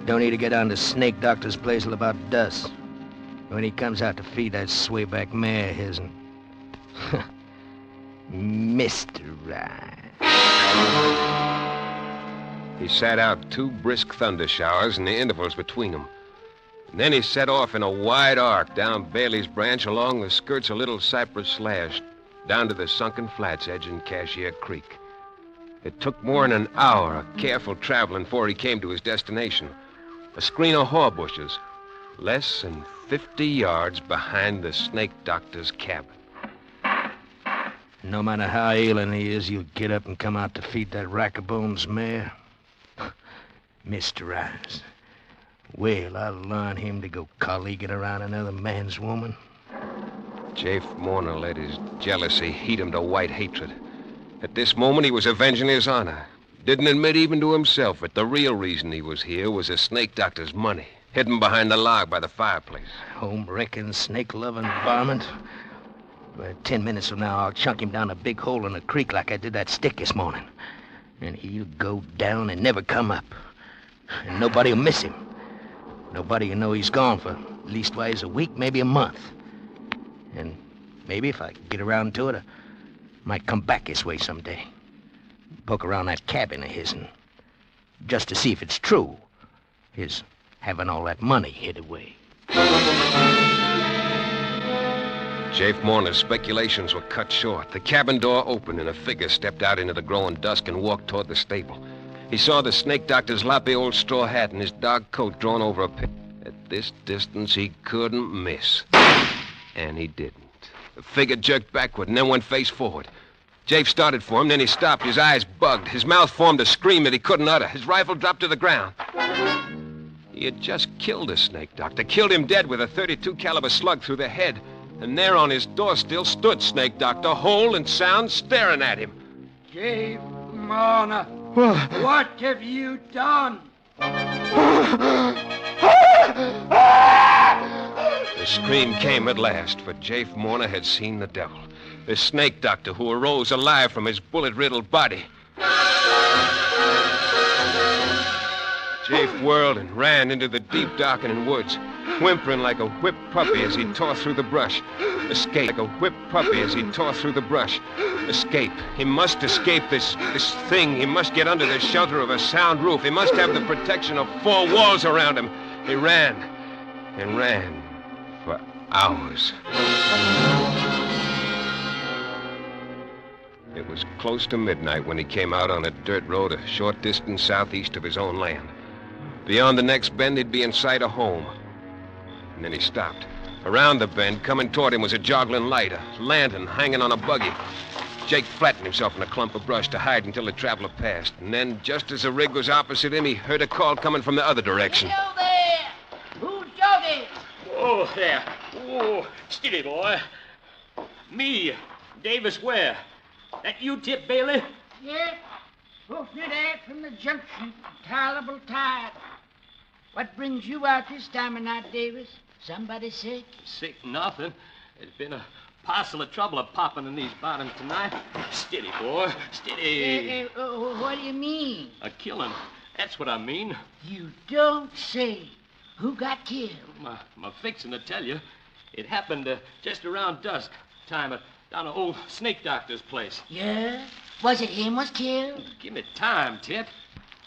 Don't need to get down to Snake Doctor's place till about dusk. When he comes out to feed that swayback mare of his. Mysterized. He sat out 2 brisk thunder showers and the intervals between them. And then he set off in a wide arc down Bailey's Branch along the skirts of Little Cypress Slash, down to the sunken flats edging Cashier Creek. It took more than an hour of careful traveling before he came to his destination. A screen of haw bushes, less than 50 yards behind the Snake Doctor's cabin. No matter how ailing he is, he'll get up and come out to feed that rack-a-bones mare. Mysterized. Well, I'll learn him to go colleaguing around another man's woman. Jafe Morner let his jealousy heat him to white hatred. At this moment, he was avenging his honor. Didn't admit even to himself that the real reason he was here was the Snake Doctor's money, hidden behind the log by the fireplace. Home-wrecking, snake-loving varmint. 10 minutes from now, I'll chunk him down a big hole in the creek like I did that stick this morning. And he'll go down and never come up. And nobody'll miss him. Nobody'll know he's gone for leastwise a week, maybe a month. And maybe if I get around to it, I might come back this way someday. poke around that cabin of his'n, just to see if it's true, his having all that money hid away. Jafe Morner's speculations were cut short. The cabin door opened and a figure stepped out into the growing dusk and walked toward the stable. He saw the Snake Doctor's loppy old straw hat and his dark coat drawn over a pin. At this distance, he couldn't miss. And he didn't. The figure jerked backward and then went face forward. Jafe started for him, then he stopped. His eyes bugged. His mouth formed a scream that he couldn't utter. His rifle dropped to the ground. He had just killed the Snake Doctor, killed him dead with a .32 caliber slug through the head. And there on his door still stood Snake Doctor, whole and sound, staring at him. Jafe Morner, what have you done? The scream came at last, for Jafe Morner had seen the devil. The Snake Doctor who arose alive from his bullet-riddled body. Jafe whirled and ran into the deep, darkening woods, whimpering like a whipped puppy as he tore through the brush. Escape, like a whipped puppy as he tore through the brush. Escape. He must escape this thing. He must get under the shelter of a sound roof. He must have the protection of 4 walls around him. He ran and ran for hours. It was close to midnight when he came out on a dirt road a short distance southeast of his own land. Beyond the next bend, he'd be in sight of home. And then he stopped. Around the bend, coming toward him, was a joggling light, a lantern hanging on a buggy. Jake flattened himself in a clump of brush to hide until the traveler passed. And then, just as the rig was opposite him, he heard a call coming from the other direction. Hello there! Who's jogging? Oh, there. Oh, steady, boy. Me, Davis Ware. That you, Tip Bailey? Yes. Hoofing it out from the junction. Tolerable tired. What brings you out this time of night, Davis? Somebody sick? Sick nothing. There's been a parcel of trouble popping in these bottoms tonight. Steady, boy. Steady. What do you mean? A killing. That's what I mean. You don't say. Who got killed? I'm fixing to tell you. It happened just around dusk time down at old Snake Doctor's place. Yeah? Was it him was killed? Give me time, Tip.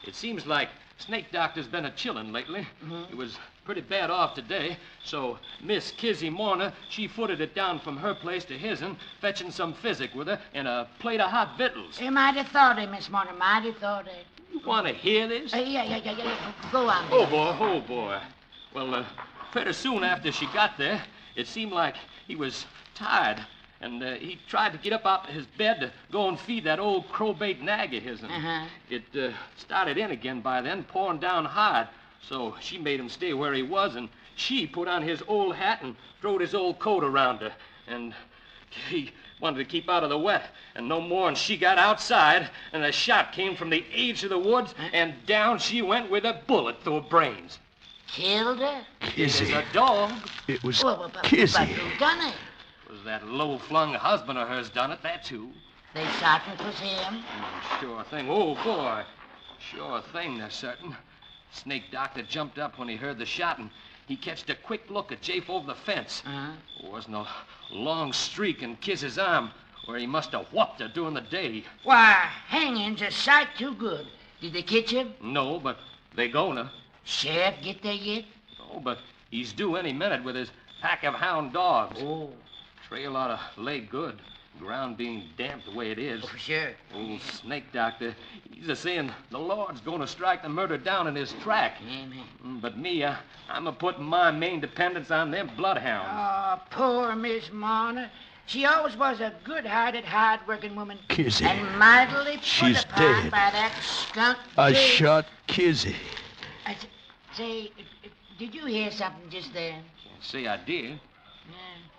It seems like Snake Doctor's been a-chillin' lately. He was pretty bad off today, so Miss Kizzy Morner, she footed it down from her place to his'n, fetching some physic with her and a plate of hot victuals. You might have thought it, Miss Morner, might have thought it. You want to hear this? Yeah. Go on. Oh, boy. Well, pretty soon after she got there, it seemed like he was tired. And he tried to get up out of his bed to go and feed that old crowbait nag of his. It started in again by then, pouring down hard. So she made him stay where he was, and she put on his old hat and throwed his old coat around her. And he wanted to keep out of the wet. And no more, and she got outside, and a shot came from the edge of the woods, and down she went with a bullet through her brains. Killed her? Kizzy. It was a dog. It was Kizzy. But who done it? It was that low-flung husband of hers done it, that's who. They certain 'twas him? Sure thing. Oh, boy. Sure thing, they're certain. Snake Doctor jumped up when he heard the shot, and he catched a quick look at Jafe over the fence. There wasn't a long streak in Kiz's arm where he must have whopped her during the day. Why, hanging's a sight too good. Did they catch him? No, but they gonna. Sheriff get there yet? Oh, but he's due any minute with his pack of hound dogs. Oh. Trail ought to lay good. Ground being damp the way it is. Oh, for sure. Old Snake Doctor, he's a-saying the Lord's gonna strike the murder down in his track. Amen. But me, I'm a-putting my main dependence on them bloodhounds. Oh, poor Miss Marner. She always was a good-hearted, hard-working woman. Kizzy. And mightily She's put upon dead. by that skunk. I Jake. shot Kizzy. Say, did you hear something just then? Can't say I did. Yeah.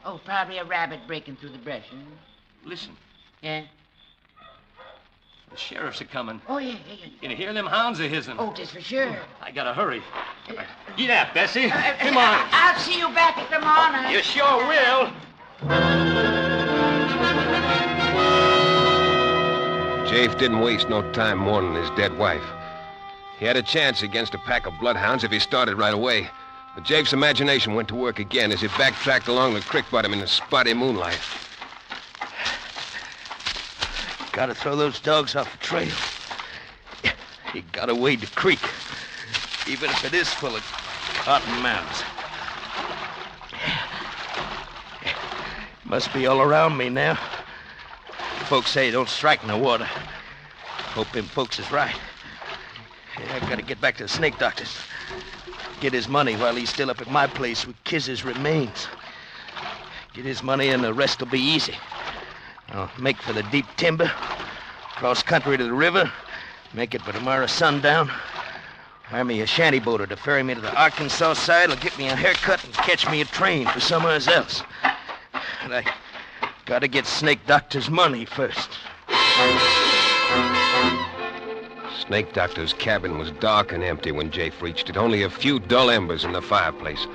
Oh, probably a rabbit breaking through the brush. Listen. Yeah? The sheriff's a-coming. Oh, yeah. Can you hear them hounds of his'n? Oh, just for sure. I gotta hurry. Get up, Bessie. Come on. I'll see you back at the morning. You sure will. Jafe didn't waste no time mourning his dead wife. He had a chance against a pack of bloodhounds if he started right away. But Jafe's imagination went to work again as he backtracked along the creek bottom in the spotty moonlight. Gotta throw those dogs off the trail. You gotta wade the creek, even if it is full of cotton mouths. Must be all around me now. Folks say don't strike in the water. Hope them folks is right. Yeah, I gotta get back to the Snake Doctor's. Get his money while he's still up at my place with Kiz's remains. Get his money and the rest will be easy. I'll make for the deep timber, cross country to the river, make it by tomorrow sundown. Hire me a shanty boater to ferry me to the Arkansas side. It'll get me a haircut and catch me a train for somewhere else. And I gotta get Snake Doctor's money first. Snake Doctor's cabin was dark and empty when Jafe reached it. Only a few dull embers in the fireplace.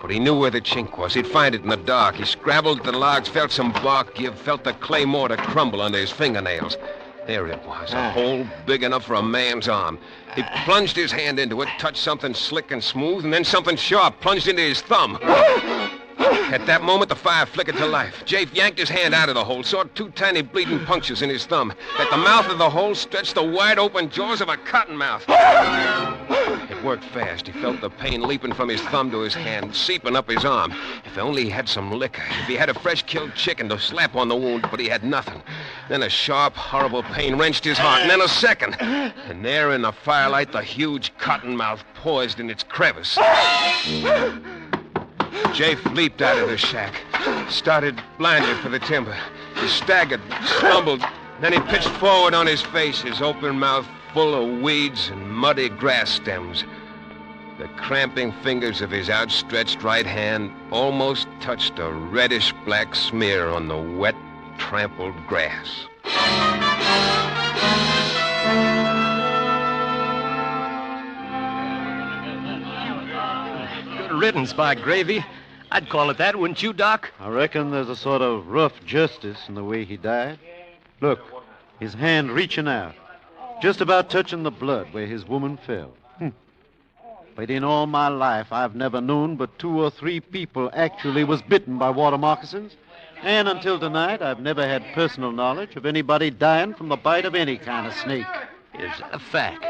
But he knew where the chink was. He'd find it in the dark. He scrabbled at the logs, felt some bark give, felt the clay mortar crumble under his fingernails. There it was, a hole big enough for a man's arm. He plunged his hand into it, touched something slick and smooth, and then something sharp plunged into his thumb. At that moment, the fire flickered to life. Jafe yanked his hand out of the hole, saw two tiny bleeding punctures in his thumb. At the mouth of the hole stretched the wide-open jaws of a cottonmouth. It worked fast. He felt the pain leaping from his thumb to his hand, seeping up his arm. If only he had some liquor. If he had a fresh-killed chicken to slap on the wound, but he had nothing. Then a sharp, horrible pain wrenched his heart, and then a second. And there in the firelight, the huge cottonmouth poised in its crevice. Jafe leaped out of the shack, started blinded for the timber. He staggered, stumbled, then he pitched forward on his face, his open mouth full of weeds and muddy grass stems. The cramping fingers of his outstretched right hand almost touched a reddish-black smear on the wet, trampled grass. Good riddance, by gravy. I'd call it that, wouldn't you, Doc? I reckon there's a sort of rough justice in the way he died. Look, his hand reaching out, just about touching the blood where his woman fell. But in all my life, I've never known but 2 or 3 people actually was bitten by water moccasins. And until tonight, I've never had personal knowledge of anybody dying from the bite of any kind of snake. Is that a fact?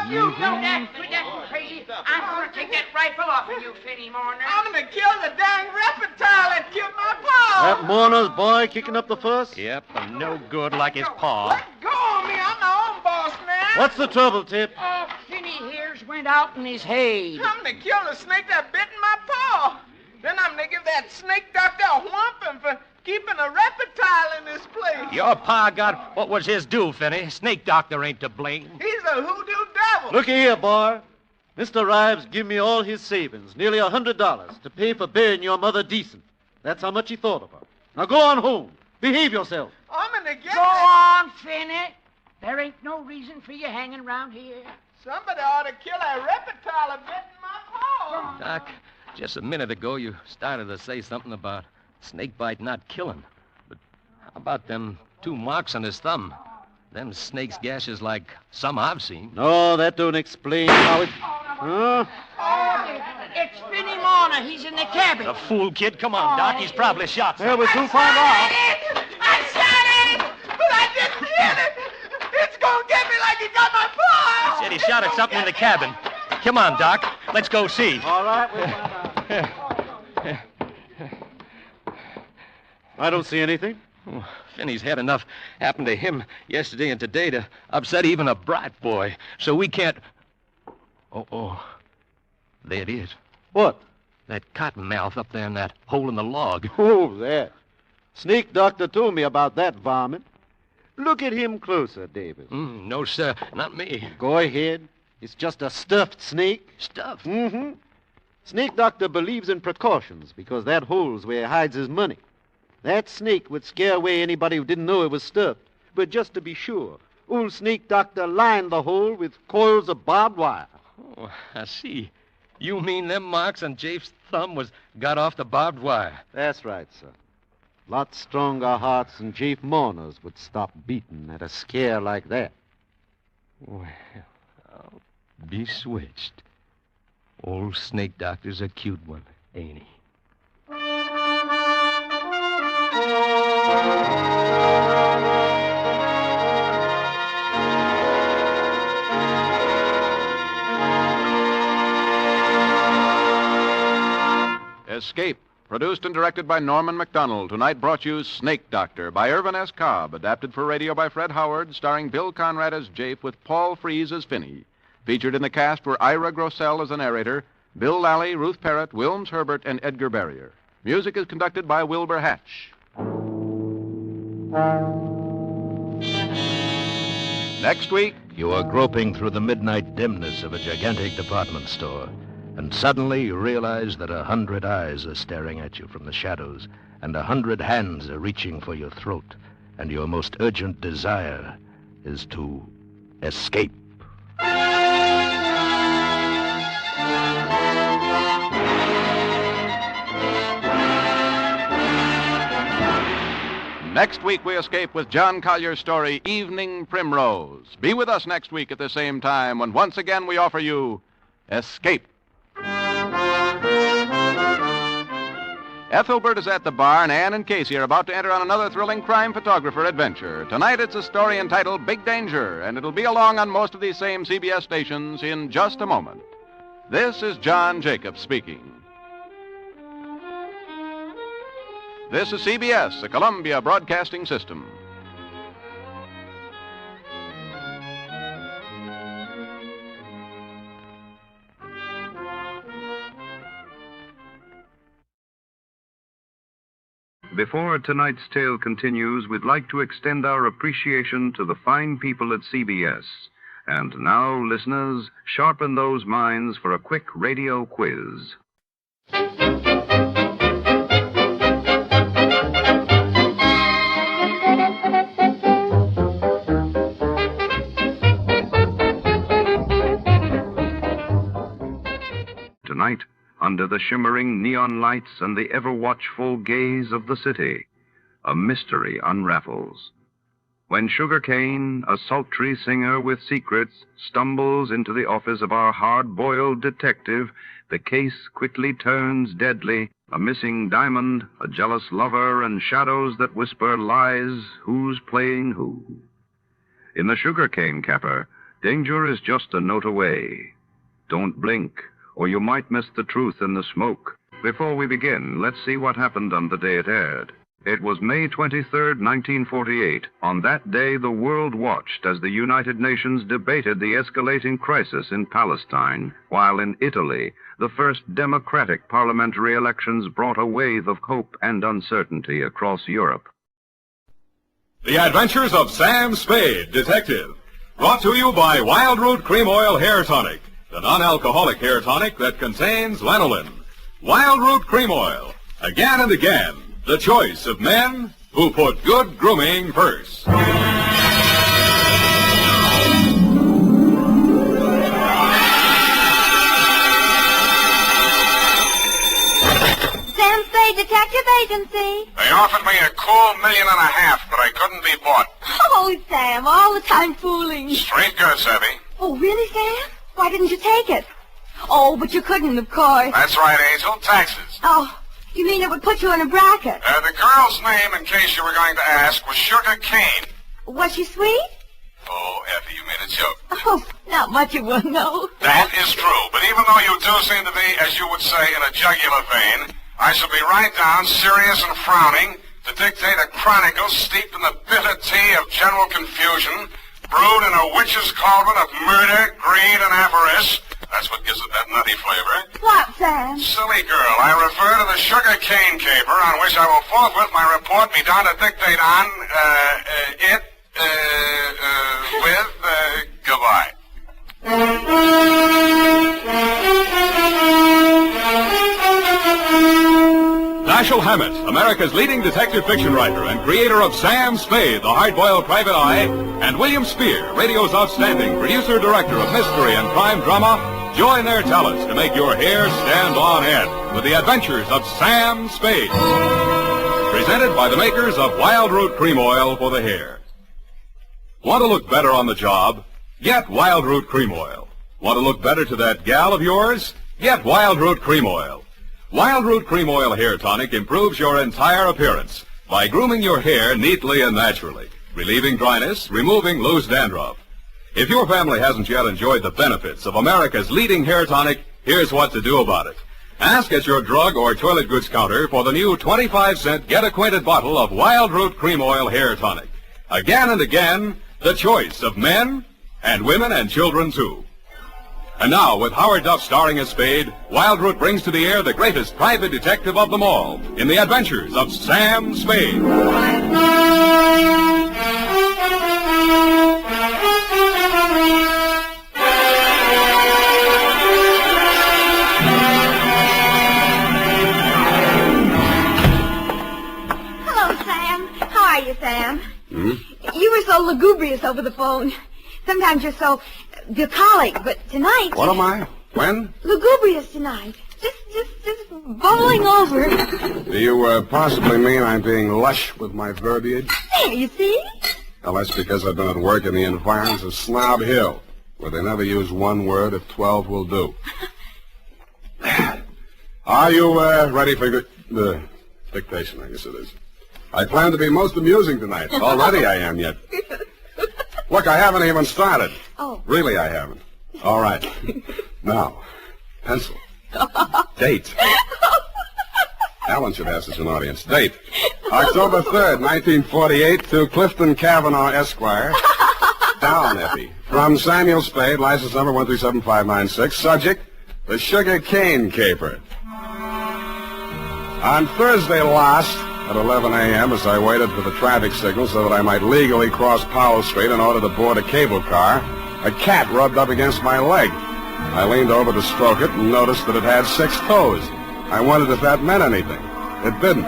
You know that, quit that crazy. I'm gonna take that rifle off of you, Finny Mourner. I'm gonna kill the dang reptile that killed my pa. That Mourner's boy kicking up the fuss? Yep, and no good like his paw. Let go of me. I'm my own boss now. What's the trouble, Tip? Oh, Finny here's went out in his head. I'm gonna kill the snake that bit in my paw. Then I'm gonna give that snake doctor a whumping for keeping a reptile in this place. Your pa got what was his due, Finney. Snake Doctor ain't to blame. He's a hoodoo devil. Looky here, boy. Mr. Rives give me all his savings, nearly $100, to pay for burying your mother decent. That's how much he thought of her. Now go on home. Behave yourself. I'm gonna get Go on, Finney. There ain't no reason for you hanging around here. Somebody ought to kill a reptile a bit in my paw. Doc, just a minute ago you started to say something about snake bite not killing. But how about them 2 marks on his thumb? Them snake's gashes like some I've seen. No, that don't explain how it... Huh? Oh, it's Finny Mourner. He's in the cabin. The fool kid. Come on, Doc. He's probably shot. Well, we'll soon find out. I shot it, but I didn't hit it. It's gonna get me like he got my paw. He said he shot at something in the cabin. Come on, Doc. Let's go see. All right, we'll find out. I don't see anything. Oh, Finney's had enough happen to him yesterday and today to upset even a bright boy. So we can't... Oh. There it is. What? That cottonmouth up there in that hole in the log. Oh, that. Snake Doctor told me about that varmint. Look at him closer, Davis. No, sir. Not me. Go ahead. It's just a stuffed snake. Stuffed? Mm-hmm. Snake Doctor believes in precautions because that hole's where he hides his money. That snake would scare away anybody who didn't know it was stuffed. But just to be sure, old Snake Doctor lined the hole with coils of barbed wire. Oh, I see. You mean them marks on Jafe's thumb was got off the barbed wire? That's right, sir. Lots stronger hearts than Jafe Mourner's would stop beating at a scare like that. Well, I'll be switched. Old Snake Doctor's a cute one, ain't he? Escape, produced and directed by Norman MacDonald. Tonight brought you Snake Doctor by Irvin S. Cobb, adapted for radio by Fred Howard, starring Bill Conrad as Jape with Paul Frees as Finney. Featured in the cast were Ira Grossel as the narrator, Bill Lally, Ruth Parrott, Wilms Herbert, and Edgar Barrier. Music is conducted by Wilbur Hatch. Next week, you are groping through the midnight dimness of a gigantic department store, and suddenly you realize that 100 eyes are staring at you from the shadows, and 100 hands are reaching for your throat, and your most urgent desire is to escape. Next week, we escape with John Collier's story, Evening Primrose. Be with us next week at the same time when once again we offer you Escape. Ethelbert is at the bar, and Ann and Casey are about to enter on another thrilling crime photographer adventure. Tonight, it's a story entitled Big Danger, and it'll be along on most of these same CBS stations in just a moment. This is John Jacobs speaking. This is CBS, the Columbia Broadcasting System. Before tonight's tale continues, we'd like to extend our appreciation to the fine people at CBS. And now, listeners, sharpen those minds for a quick radio quiz. Tonight, under the shimmering neon lights and the ever-watchful gaze of the city, a mystery unravels. When Sugar Kane, a sultry singer with secrets, stumbles into the office of our hard-boiled detective, the case quickly turns deadly. A missing diamond, a jealous lover, and shadows that whisper lies, who's playing who. In the Sugar Cane Caper, danger is just a note away. Don't blink, or you might miss the truth in the smoke. Before we begin, let's see what happened on the day it aired. It was May 23rd, 1948. On that day, the world watched as the United Nations debated the escalating crisis in Palestine, while in Italy, the first democratic parliamentary elections brought a wave of hope and uncertainty across Europe. The Adventures of Sam Spade, Detective. Brought to you by Wild Root Cream Oil Hair Tonic, the non-alcoholic hair tonic that contains lanolin. Wild Root Cream Oil. Again and again, the choice of men who put good grooming first. Sam Spade Detective Agency. They offered me a cool $1.5 million, but I couldn't be bought. Oh, Sam, all the time fooling. Straight good, Savvy. Oh, really, Sam? Why didn't you take it? Oh, but you couldn't, of course. That's right, Angel. Taxes. Oh, you mean it would put you in a bracket? The girl's name, in case you were going to ask, was Sugar Kane. Was she sweet? Oh, Effie, you made a joke. Oh, not much of one, no. That is true, but even though you do seem to be, as you would say, in a jugular vein, I shall be right down, serious and frowning, to dictate a chronicle steeped in the bitter tea of general confusion, brewed in a witch's cauldron of murder, greed, and avarice. That's what gives it that nutty flavor. What, Sam? Silly girl, I refer to the Sugar Cane Caper, on which I will forthwith my report be down to dictate on, goodbye. Dashiell Hammett, America's leading detective fiction writer and creator of Sam Spade, the hard-boiled private eye, and William Spear, radio's outstanding producer-director of mystery and crime drama, join their talents to make your hair stand on end with the adventures of Sam Spade. Presented by the makers of Wild Root Cream Oil for the hair. Want to look better on the job? Get Wild Root Cream Oil. Want to look better to that gal of yours? Get Wild Root Cream Oil. Wild Root Cream Oil Hair Tonic improves your entire appearance by grooming your hair neatly and naturally, relieving dryness, removing loose dandruff. If your family hasn't yet enjoyed the benefits of America's leading hair tonic, here's what to do about it. Ask at your drug or toilet goods counter for the new 25-cent get-acquainted bottle of Wild Root Cream Oil Hair Tonic. Again and again, the choice of men and women and children, too. And now, with Howard Duff starring as Spade, Wild Root brings to the air the greatest private detective of them all in the adventures of Sam Spade. Sam. You were so lugubrious over the phone. Sometimes you're so bucolic, but tonight... What am I? When? Lugubrious tonight. Just bubbling over. Do you possibly mean I'm being lush with my verbiage? There, you see? Well, that's because I've been at work in the environs of Snob Hill, where they never use one word if 12 will do. Are you ready for the dictation, I guess it is? I plan to be most amusing tonight. Already I am yet. Look, I haven't even started. Oh. Really, I haven't. All right. Now, pencil. Date. Alan should ask us an audience. Date. October 3rd, 1948, to Clifton Cavanaugh, Esquire. Down, Effie. From Samuel Spade, license number 1375596. Subject, the sugar cane caper. On Thursday last, at 11 a.m., as I waited for the traffic signal so that I might legally cross Powell Street in order to board a cable car, a cat rubbed up against my leg. I leaned over to stroke it and noticed that it had 6 toes. I wondered if that meant anything. It didn't.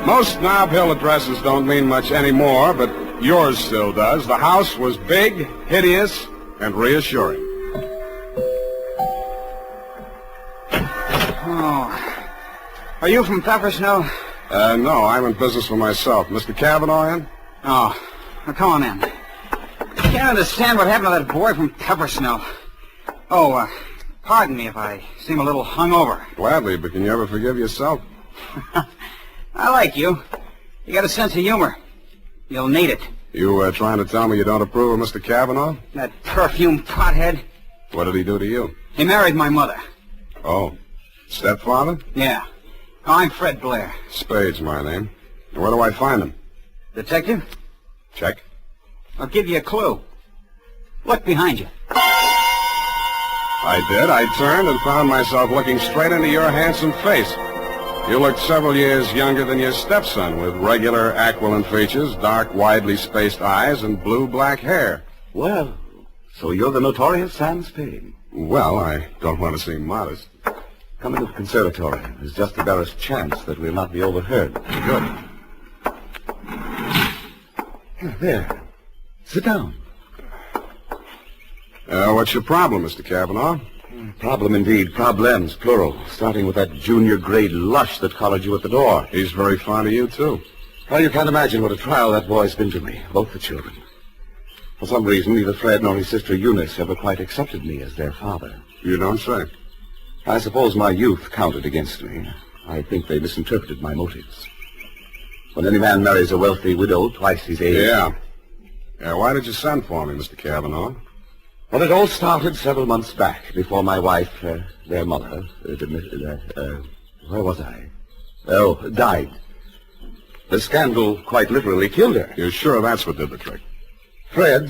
Most Nob Hill addresses don't mean much anymore, but yours still does. The house was big, hideous, and reassuring. Oh. Are you from Peppersnell? No, I'm in business for myself. Mr. Cavanaugh in? Oh, well, come on in. I can't understand what happened to that boy from Peppersnell. Oh, pardon me if I seem a little hungover. Gladly, but can you ever forgive yourself? I like you. You got a sense of humor. You'll need it. You trying to tell me you don't approve of Mr. Cavanaugh? That perfume pothead. What did he do to you? He married my mother. Oh, stepfather? Yeah. I'm Fred Blair. Spade's my name. Where do I find him? Detective? Check. I'll give you a clue. Look behind you. I did. I turned and found myself looking straight into your handsome face. You looked several years younger than your stepson, with regular aquiline features, dark, widely spaced eyes, and blue-black hair. Well, so you're the notorious Sam Spade. Well, I don't want to seem modest. Come into the conservatory. There's just the barest chance that we'll not be overheard. Good. There. Sit down. What's your problem, Mr. Cavanaugh? Problem indeed. Problems, plural. Starting with that junior-grade lush that collared you at the door. He's very fond of you, too. Well, you can't imagine what a trial that boy's been to me. Both the children. For some reason, neither Fred nor his sister Eunice ever quite accepted me as their father. You don't say. I suppose my youth counted against me. I think they misinterpreted my motives. When any man marries a wealthy widow twice his age... Yeah, why did you send for me, Mr. Cavanaugh? Well, it all started several months back, before my wife, their mother, where was I? Oh, died. The scandal quite literally killed her. You're sure that's what did the trick? Fred,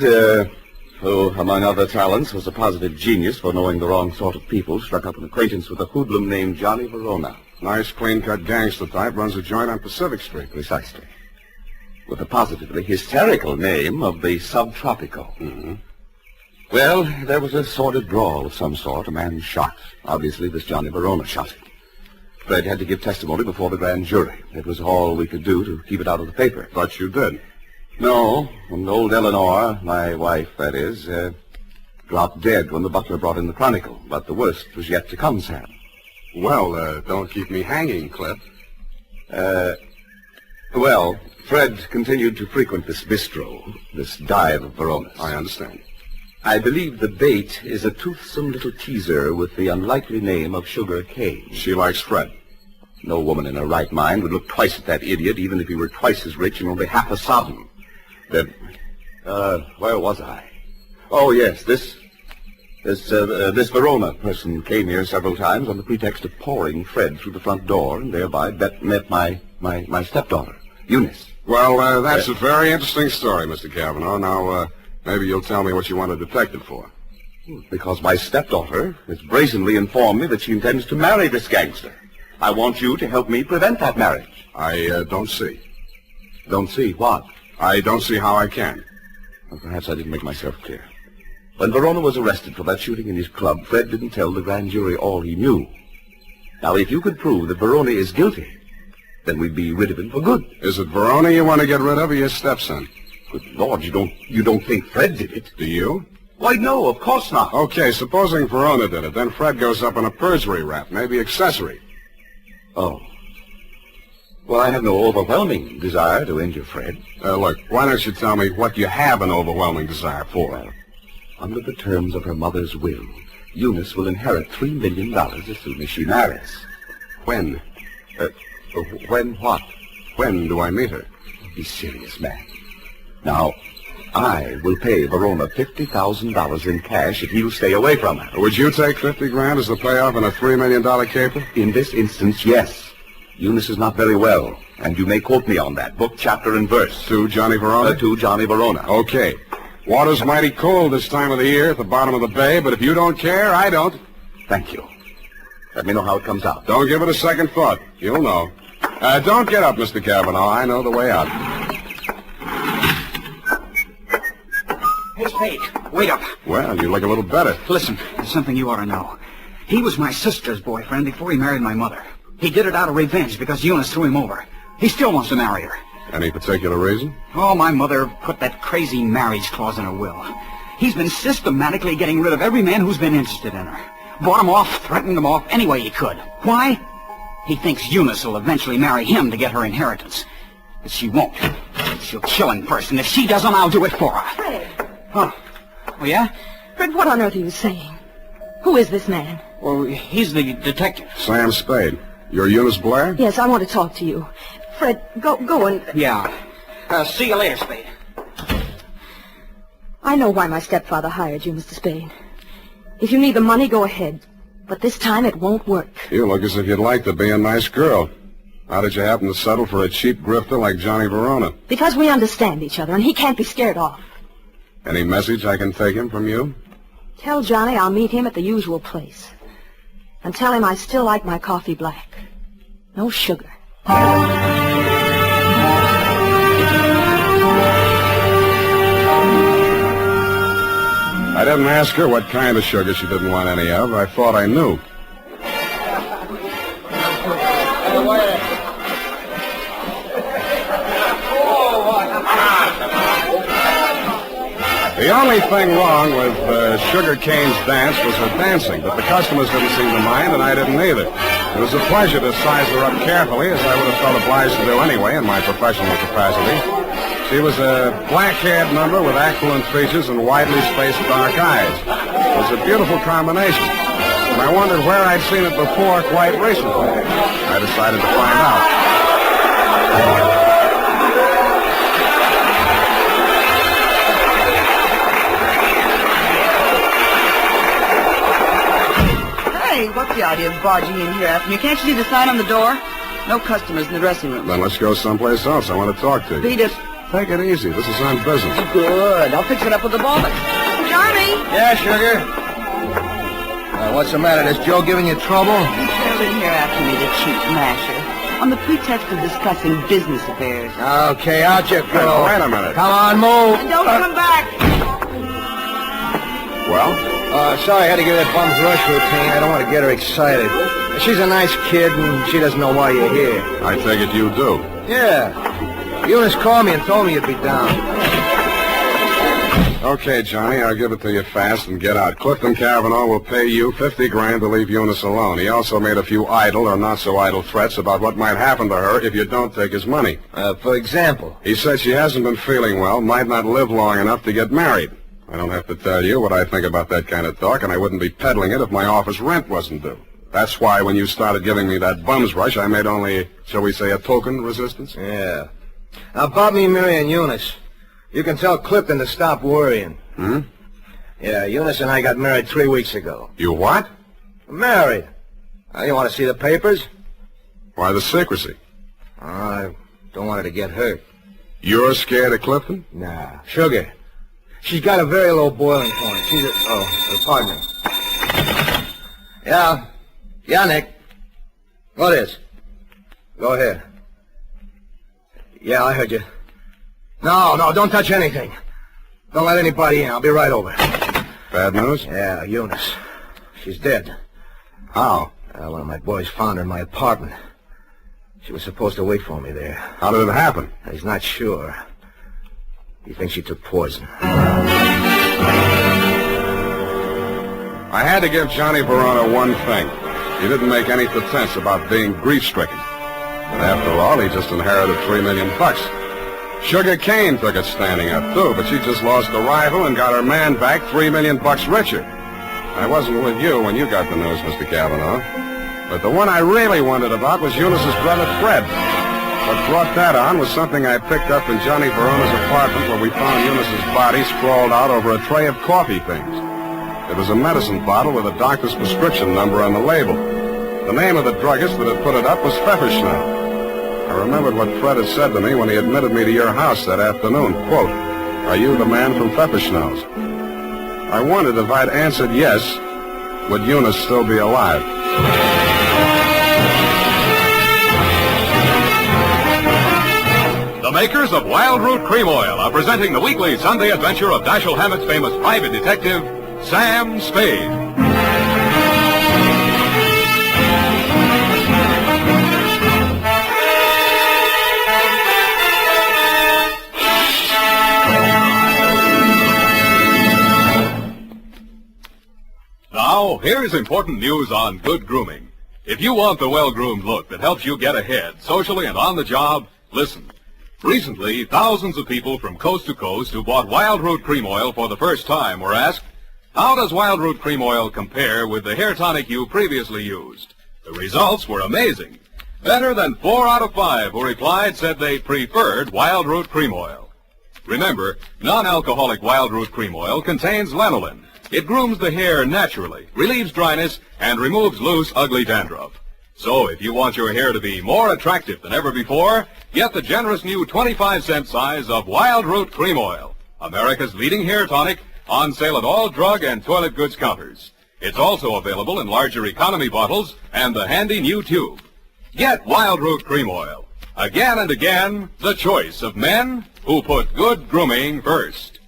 who, among other talents, was a positive genius for knowing the wrong sort of people, struck up an acquaintance with a hoodlum named Johnny Verona. Nice, clean-cut gangster type, runs a joint on Pacific Street. Precisely. With the positively hysterical name of the Subtropico. Mm-hmm. Well, there was a sordid brawl of some sort. A man shot. Obviously, this Johnny Verona shot him. Fred had to give testimony before the grand jury. It was all we could do to keep it out of the paper. But you did. No, and old Eleanor, my wife, that is, dropped dead when the butler brought in the Chronicle. But the worst was yet to come, Sam. Well, don't keep me hanging, Cliff. Well, Fred continued to frequent this bistro, this dive of Verona's. I understand. I believe the bait is a toothsome little teaser with the unlikely name of Sugar Kane. She likes Fred. No woman in her right mind would look twice at that idiot, even if he were twice as rich and only half as sodden. Then, where was I? Oh, yes, this This Verona person came here several times on the pretext of pouring Fred through the front door, and thereby met my stepdaughter, Eunice. Well, that's a very interesting story, Mr. Cavanaugh. Now, maybe you'll tell me what you want a detective for. Because my stepdaughter has brazenly informed me that she intends to marry this gangster. I want you to help me prevent that marriage. I don't see. Don't see what? I don't see how I can. Well, perhaps I didn't make myself clear. When Verona was arrested for that shooting in his club, Fred didn't tell the grand jury all he knew. Now, if you could prove that Verona is guilty, then we'd be rid of him for good. Is it Verona you want to get rid of, or your stepson? Good Lord, you don't think Fred did it? Do you? Why, no, of course not. Okay, supposing Verona did it, then Fred goes up on a perjury rap, maybe accessory. Oh. Well, I have no overwhelming desire to injure Fred. Look, why don't you tell me what you have an overwhelming desire for? Well, under the terms of her mother's will, Eunice will inherit $3 million as soon as she marries. When? When what? When do I meet her? Be serious, man. Now, I will pay Verona $50,000 in cash if he'll stay away from her. Would you take $50,000 as the payoff in a $3 million caper? In this instance, yes. Eunice is not very well, and you may quote me on that, book, chapter, and verse. To Johnny Verona? To Johnny Verona. Okay. Water's mighty cold this time of the year at the bottom of the bay, but if you don't care, I don't. Thank you. Let me know how it comes out. Don't give it a second thought. You'll know. Don't get up, Mr. Cavanaugh. I know the way out. Hey, Spade, wait up. Well, you look a little better. Listen, there's something you ought to know. He was my sister's boyfriend before he married my mother. He did it out of revenge because Eunice threw him over. He still wants to marry her. Any particular reason? Oh, my mother put that crazy marriage clause in her will. He's been systematically getting rid of every man who's been interested in her. Bought him off, threatened him off any way he could. Why? He thinks Eunice will eventually marry him to get her inheritance. But she won't. She'll kill him first, and if she doesn't, I'll do it for her. Fred. Huh? Oh, yeah? Fred, what on earth are you saying? Who is this man? Well, he's the detective. Sam Spade. You're Eunice Blair? Yes, I want to talk to you. Fred, go and... Yeah. See you later, Spade. I know why my stepfather hired you, Mr. Spade. If you need the money, go ahead. But this time it won't work. You look as if you'd like to be a nice girl. How did you happen to settle for a cheap grifter like Johnny Verona? Because we understand each other, and he can't be scared off. Any message I can take him from you? Tell Johnny I'll meet him at the usual place. And tell him I still like my coffee black. No sugar. I didn't ask her what kind of sugar she didn't want any of. I thought I knew. The only thing wrong with Sugar Cane's dance was her dancing, but the customers didn't seem to mind, and I didn't either. It was a pleasure to size her up carefully, as I would have felt obliged to do anyway in my professional capacity. She was a black-haired number with aquiline features and widely spaced dark eyes. It was a beautiful combination, and I wondered where I'd seen it before quite recently. I decided to find out. Hey, what's the idea of barging in here after me? Can't you see the sign on the door? No customers in the dressing room. Then let's go someplace else. I want to talk to you. Beat it. Take it easy. This is on business. Good. I'll fix it up with the ballman. Johnny! Yeah, sugar? What's the matter? Is Joe giving you trouble? He trailed in here after me, the cheap masher, on the pretext of discussing business affairs. Okay, out you go. Wait a minute. Come on, move. And don't come back. Well? Sorry I had to give that bum's rush routine. I don't want to get her excited. She's a nice kid, and she doesn't know why you're here. I take it you do. Yeah. Eunice called me and told me you'd be down. Okay, Johnny, I'll give it to you fast and get out. Clifton Cavanaugh will pay you $50,000 to leave Eunice alone. He also made a few idle or not-so-idle threats about what might happen to her if you don't take his money. For example? He said she hasn't been feeling well, might not live long enough to get married. I don't have to tell you what I think about that kind of talk, and I wouldn't be peddling it if my office rent wasn't due. That's why when you started giving me that bum's rush, I made only, shall we say, a token resistance? Yeah. Now, about me marrying Eunice, you can tell Clifton to stop worrying. Hmm? Yeah, Eunice and I got married 3 weeks ago. You what? Married. You want to see the papers? Why the secrecy? I don't want her to get hurt. You're scared of Clifton? Nah. Sugar. She's got a very low boiling point. She's her partner. Yeah. Yeah, Nick. What is? Go ahead. Yeah, I heard you. No, don't touch anything. Don't let anybody in. I'll be right over. Bad news? Yeah, Eunice. She's dead. How? One of my boys found her in my apartment. She was supposed to wait for me there. How did it happen? He's not sure. He thinks she took poison. I had to give Johnny Verona one thing. He didn't make any pretense about being grief-stricken. And after all, he just inherited $3 million. Sugar Kane took it standing up, too, but she just lost a rival and got her man back $3 million richer. I wasn't with you when you got the news, Mr. Cavanaugh. But the one I really wondered about was Eunice's brother, Fred. What brought that on was something I picked up in Johnny Verona's apartment where we found Eunice's body sprawled out over a tray of coffee things. It was a medicine bottle with a doctor's prescription number on the label. The name of the druggist that had put it up was Pfefferschnell. I remembered what Fred had said to me when he admitted me to your house that afternoon. Quote, "Are you the man from Pfefferschnell's?" I wondered if I'd answered yes, would Eunice still be alive? The makers of Wild Root Cream Oil are presenting the weekly Sunday adventure of Dashiell Hammett's famous private detective, Sam Spade. Now, here's important news on good grooming. If you want the well-groomed look that helps you get ahead, socially and on the job, listen. Recently, thousands of people from coast to coast who bought Wild Root Cream Oil for the first time were asked, how does Wild Root Cream Oil compare with the hair tonic you previously used? The results were amazing. Better than 4 out of 5 who replied said they preferred Wild Root Cream Oil. Remember, non-alcoholic Wild Root Cream Oil contains lanolin. It grooms the hair naturally, relieves dryness, and removes loose, ugly dandruff. So if you want your hair to be more attractive than ever before, get the generous new 25-cent size of Wild Root Cream Oil, America's leading hair tonic, on sale at all drug and toilet goods counters. It's also available in larger economy bottles and the handy new tube. Get Wild Root Cream Oil. Again and again, the choice of men who put good grooming first.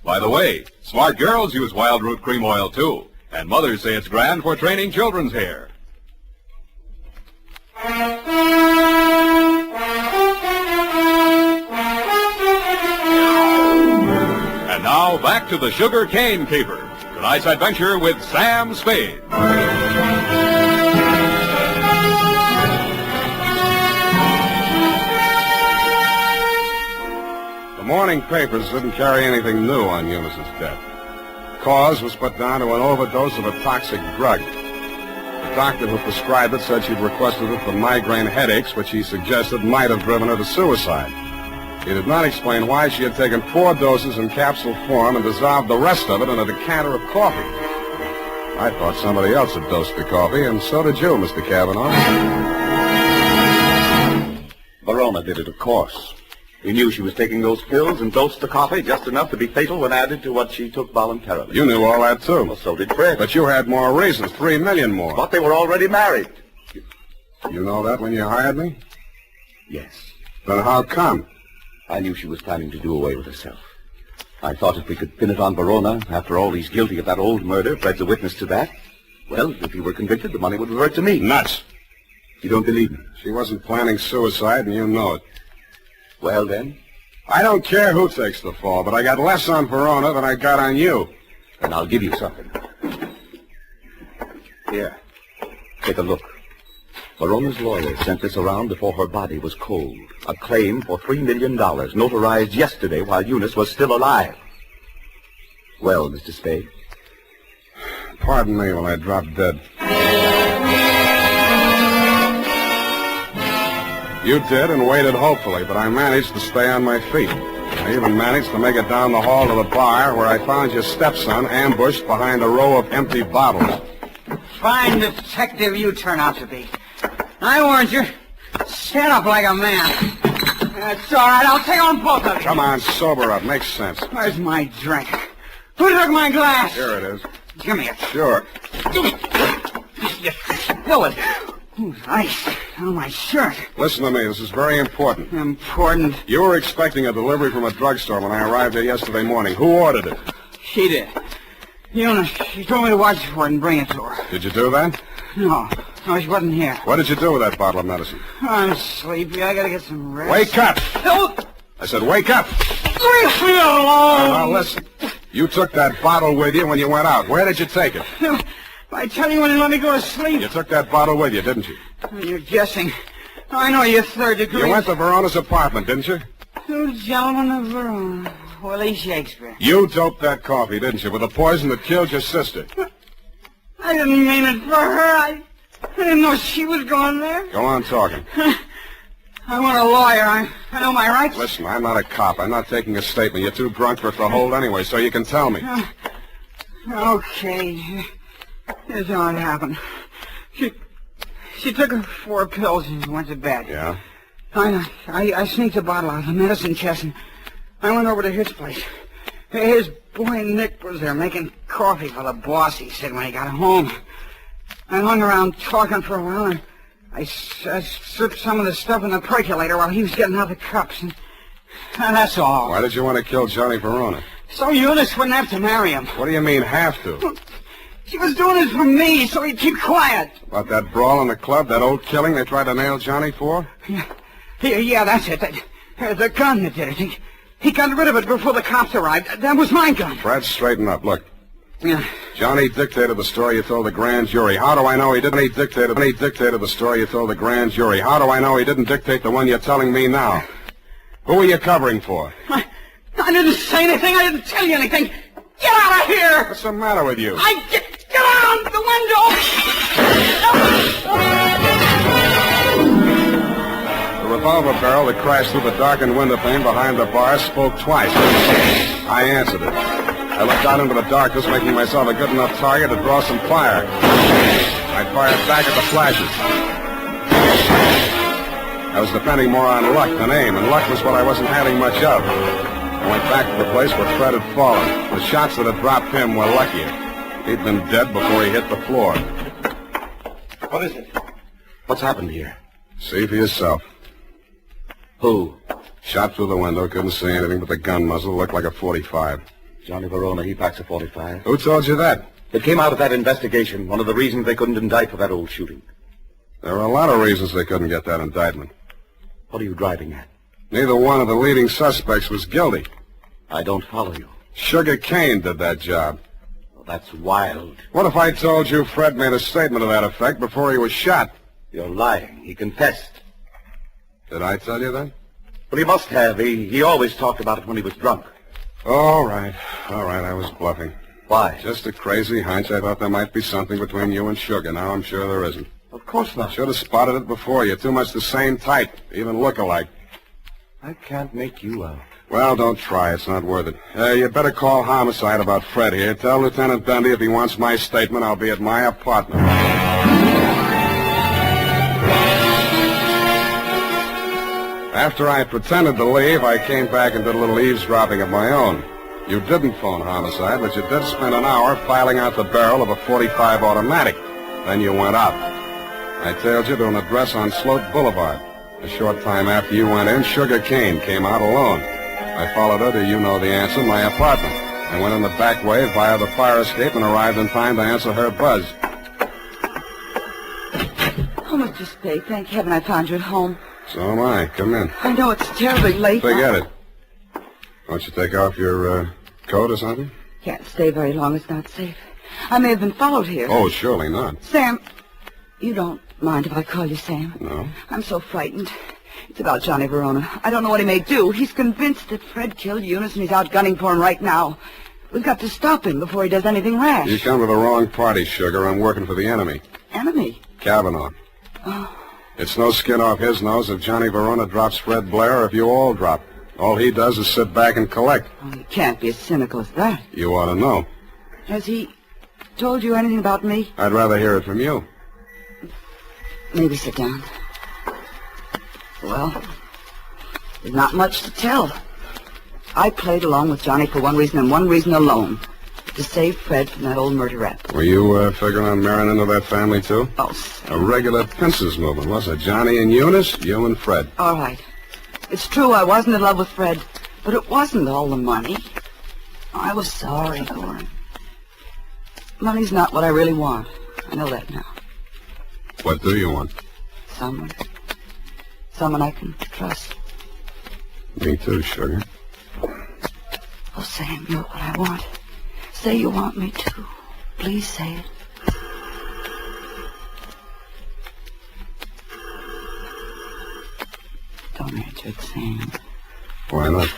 By the way, smart girls use Wild Root Cream Oil too, and mothers say it's grand for training children's hair. And now, back to the Sugar Cane Caper. Tonight's adventure with Sam Spade. The morning papers didn't carry anything new on Eunice's death. Cause was put down to an overdose of a toxic drug. The doctor who prescribed it said she'd requested it for migraine headaches, which he suggested might have driven her to suicide. He did not explain why she had taken 4 doses in capsule form and dissolved the rest of it in a decanter of coffee. I thought somebody else had dosed the coffee, and so did you, Mr. Cavanaugh. Verona did it, of course. He knew she was taking those pills and dosed the coffee just enough to be fatal when added to what she took voluntarily. You knew all that, too. Well, so did Fred. But you had more reasons, $3 million more. But they were already married. You know that when you hired me? Yes. Then how come? I knew she was planning to do away with herself. I thought if we could pin it on Verona, after all, he's guilty of that old murder, Fred's a witness to that. Well, if he were convicted, the money would revert to me. Nuts. You don't believe me? She wasn't planning suicide, and you know it. Well, then? I don't care who takes the fall, but I got less on Verona than I got on you. And I'll give you something. Here. Take a look. Verona's lawyer sent this around before her body was cold. A claim for $3 million, notarized yesterday while Eunice was still alive. Well, Mr. Spade? Pardon me while I drop dead. You did and waited hopefully, but I managed to stay on my feet. I even managed to make it down the hall to the bar where I found your stepson ambushed behind a row of empty bottles. Fine detective you turn out to be. I warned you. Stand up like a man. That's all right. I'll take on both of you. Come on, sober up. Makes sense. Where's my drink? Who took my glass? Here it is. Give me it. Sure. You spill it. Ooh, ice on my shirt. Listen to me. This is very important. Important? You were expecting a delivery from a drugstore when I arrived there yesterday morning. Who ordered it? She did. She told me to watch for it and bring it to her. Did you do that? No, she wasn't here. What did you do with that bottle of medicine? I'm sleepy. I gotta get some rest. Wake up! Don't! I said wake up! Leave me alone! Now listen. You took that bottle with you when you went out. Where did you take it? I tell you when you let me go to sleep. You took that bottle with you, didn't you? You're guessing. I know you're third degree. You went to Verona's apartment, didn't you? Two gentlemen of Verona. Willie Shakespeare. You doped that coffee, didn't you, with the poison that killed your sister? I didn't mean it for her. I didn't know she was going there. Go on talking. I want a lawyer. I know my rights. Listen, I'm not a cop. I'm not taking a statement. You're too drunk for it to hold anyway, so you can tell me. Okay. Here's how it happened. She took her 4 pills and went to bed. Yeah? I sneaked a bottle out of the medicine chest and I went over to his place. His boy Nick was there making coffee for the boss, he said, when he got home. I hung around talking for a while and I stripped some of the stuff in the percolator while he was getting out the cups. And that's all. Why did you want to kill Johnny Verona? So Eunice wouldn't have to marry him. What do you mean, have to? She was doing it for me, so he'd keep quiet. About that brawl in the club, that old killing they tried to nail Johnny for? Yeah, that's it. The gun that did it. He got rid of it before the cops arrived. That was my gun. Fred, straighten up. Look. Yeah. Johnny dictated the story you told the grand jury. How do I know he didn't? He dictated the story you told the grand jury. How do I know he didn't dictate the one you're telling me now? Who are you covering for? I didn't say anything. I didn't tell you anything. Get out of here! What's the matter with you? Get out the window! The revolver barrel that crashed through the darkened window pane behind the bar spoke twice. I answered it. I looked out into the darkness, making myself a good enough target to draw some fire. I fired back at the flashes. I was depending more on luck than aim, and luck was what I wasn't having much of. I went back to the place where Fred had fallen. The shots that had dropped him were luckier. He'd been dead before he hit the floor. What is it? What's happened here? See for yourself. Who? Shot through the window, couldn't see anything but the gun muzzle. Looked like a .45. Johnny Verona, he packs a .45. Who told you that? It came out of that investigation. One of the reasons they couldn't indict for that old shooting. There were a lot of reasons they couldn't get that indictment. What are you driving at? Neither one of the leading suspects was guilty. I don't follow you. Sugar Kane did that job. Well, that's wild. What if I told you Fred made a statement to that effect before he was shot? You're lying. He confessed. Did I tell you that? Well, he must have. He always talked about it when he was drunk. All right, I was bluffing. Why? Just a crazy hunch. I thought there might be something between you and Sugar. Now I'm sure there isn't. Of course not. Should have spotted it before. You're too much the same type. Even look alike. I can't make you out. Well, don't try. It's not worth it. You better call homicide about Fred here. Tell Lieutenant Dundee if he wants my statement, I'll be at my apartment. After I pretended to leave, I came back and did a little eavesdropping of my own. You didn't phone homicide, but you did spend an hour filing out the barrel of a .45 automatic. Then you went out. I tailed you to an address on Sloat Boulevard. A short time after you went in, Sugar Kane came out alone. I followed her to, you know the answer, my apartment. I went in the back way via the fire escape and arrived in time to answer her buzz. Oh, Mr. Spade, thank heaven I found you at home. So am I. Come in. I know it's terribly late. Forget it. Won't you take off your coat or something? Can't stay very long. It's not safe. I may have been followed here. Oh, surely not. Sam, you don't mind if I call you Sam? No. I'm so frightened. It's about Johnny Verona. I don't know what he may do. He's convinced that Fred killed Eunice and he's out gunning for him right now. We've got to stop him before he does anything rash. You come to the wrong party, Sugar. I'm working for the enemy. Enemy? Kavanaugh. Oh. It's no skin off his nose if Johnny Verona drops Fred Blair or if you all drop. All he does is sit back and collect. Oh, he can't be as cynical as that. You ought to know. Has he told you anything about me? I'd rather hear it from you. Maybe sit down. Well, there's not much to tell. I played along with Johnny for one reason and one reason alone. To save Fred from that old murder rap. Were you figuring on marrying into that family, too? Oh, a regular pincers movement, was it? Johnny and Eunice, you and Fred. All right. It's true I wasn't in love with Fred, but it wasn't all the money. I was sorry for him. Money's not what I really want. I know that now. What do you want? Someone. Someone I can trust. Me too, sugar. Oh, Sam, you're what I want. Say you want me to. Please say it. Don't answer it, Sam. Why not?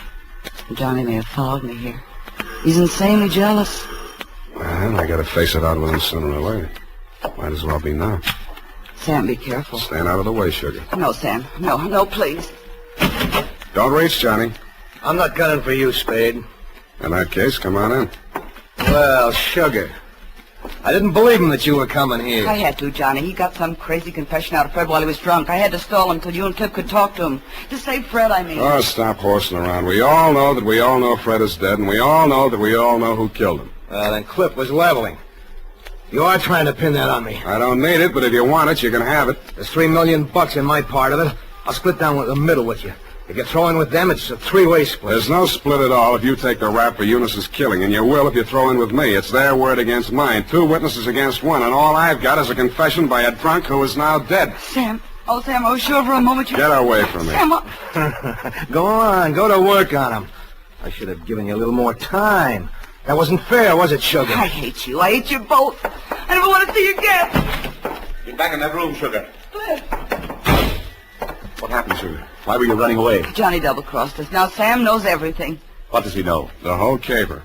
Johnny may have followed me here. He's insanely jealous. Well, I gotta face it out with him sooner or later. Might as well be now. Sam, be careful. Stand out of the way, sugar. No, Sam. No, please. Don't reach, Johnny. I'm not gunning for you, Spade. In that case, come on in. Well, sugar. I didn't believe him that you were coming here. I had to, Johnny. He got some crazy confession out of Fred while he was drunk. I had to stall him till you and Cliff could talk to him. To save Fred, I mean. Oh, stop horsing around. We all know that we all know Fred is dead, and we all know that we all know who killed him. Then Cliff was leveling. You are trying to pin that on me. I don't need it, but if you want it, you can have it. There's $3 million in my part of it. I'll split down the middle with you. If you throw in with them, it's a three-way split. There's no split at all if you take the rap for Eunice's killing, and you will if you throw in with me. It's their word against mine. 2 witnesses against 1, and all I've got is a confession by a drunk who is now dead. Sam. Oh, Sam, I was sure for a moment you... Get away from me. Sam, Go on. Go to work on him. I should have given you a little more time. That wasn't fair, was it, Sugar? I hate you. I hate you both. I never want to see you again. Get back in that room, Sugar. Cliff. What happened, Sugar? Why were you running away? Johnny double-crossed us. Now Sam knows everything. What does he know? The whole caper.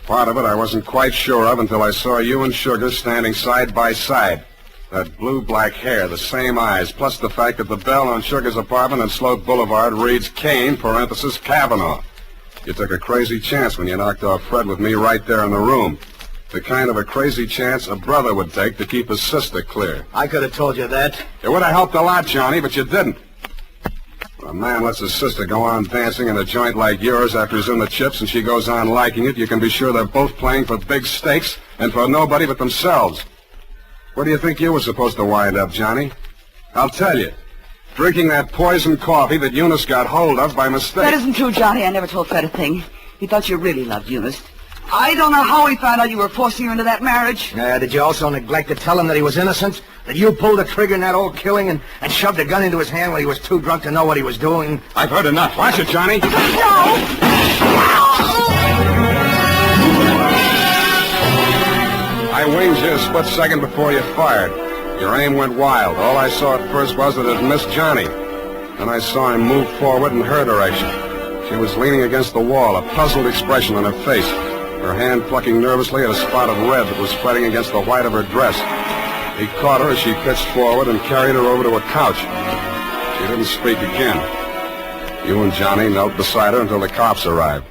Part of it I wasn't quite sure of until I saw you and Sugar standing side by side. That blue-black hair, the same eyes, plus the fact that the bell on Sugar's apartment on Sloat Boulevard reads Kane, parenthesis, Kavanaugh. You took a crazy chance when you knocked off Fred with me right there in the room. The kind of a crazy chance a brother would take to keep his sister clear. I could have told you that. It would have helped a lot, Johnny, but you didn't. When a man lets his sister go on dancing in a joint like yours after he's in the chips and she goes on liking it, you can be sure they're both playing for big stakes and for nobody but themselves. Where do you think you were supposed to wind up, Johnny? I'll tell you. Drinking that poison coffee that Eunice got hold of by mistake. That isn't true, Johnny. I never told Fred a thing. He thought you really loved Eunice. I don't know how he found out you were forcing her into that marriage. Did you also neglect to tell him that he was innocent? That you pulled the trigger in that old killing and shoved a gun into his hand when he was too drunk to know what he was doing? I've heard enough. Watch it, Johnny. I winged you a split second before you fired. Your aim went wild. All I saw at first was that it missed Johnny. Then I saw him move forward in her direction. She was leaning against the wall, a puzzled expression on her face, her hand plucking nervously at a spot of red that was spreading against the white of her dress. He caught her as she pitched forward and carried her over to a couch. She didn't speak again. You and Johnny knelt beside her until the cops arrived.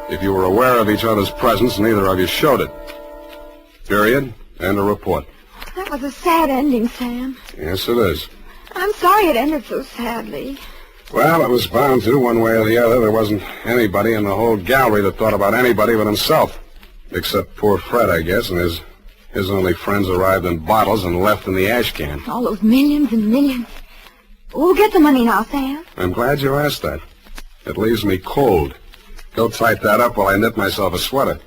If you were aware of each other's presence, neither of you showed it. Period. End of report. That was a sad ending, Sam. Yes, it is. I'm sorry it ended so sadly. Well, it was bound to, one way or the other. There wasn't anybody in the whole gallery that thought about anybody but himself. Except poor Fred, I guess, and his only friends arrived in bottles and left in the ash can. All those millions and millions. We'll get the money now, Sam. I'm glad you asked that. It leaves me cold. Go tight that up while I knit myself a sweater.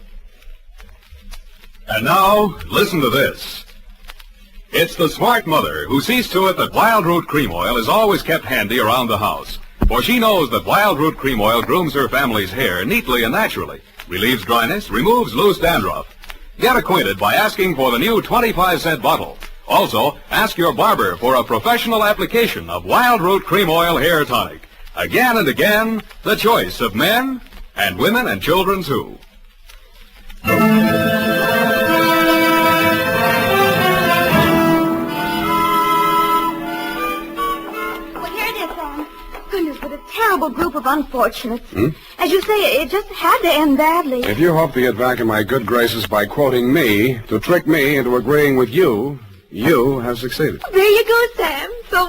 And now, listen to this. It's the smart mother who sees to it that Wild Root Cream Oil is always kept handy around the house. For she knows that Wild Root Cream Oil grooms her family's hair neatly and naturally, relieves dryness, removes loose dandruff. Get acquainted by asking for the new 25-cent bottle. Also, ask your barber for a professional application of Wild Root Cream Oil Hair Tonic. Again and again, the choice of men and women and children, too. terrible group of unfortunates. As you say, it just had to end badly. If you hope to get back in my good graces by quoting me, to trick me into agreeing with you, you have succeeded. There you go, Sam. So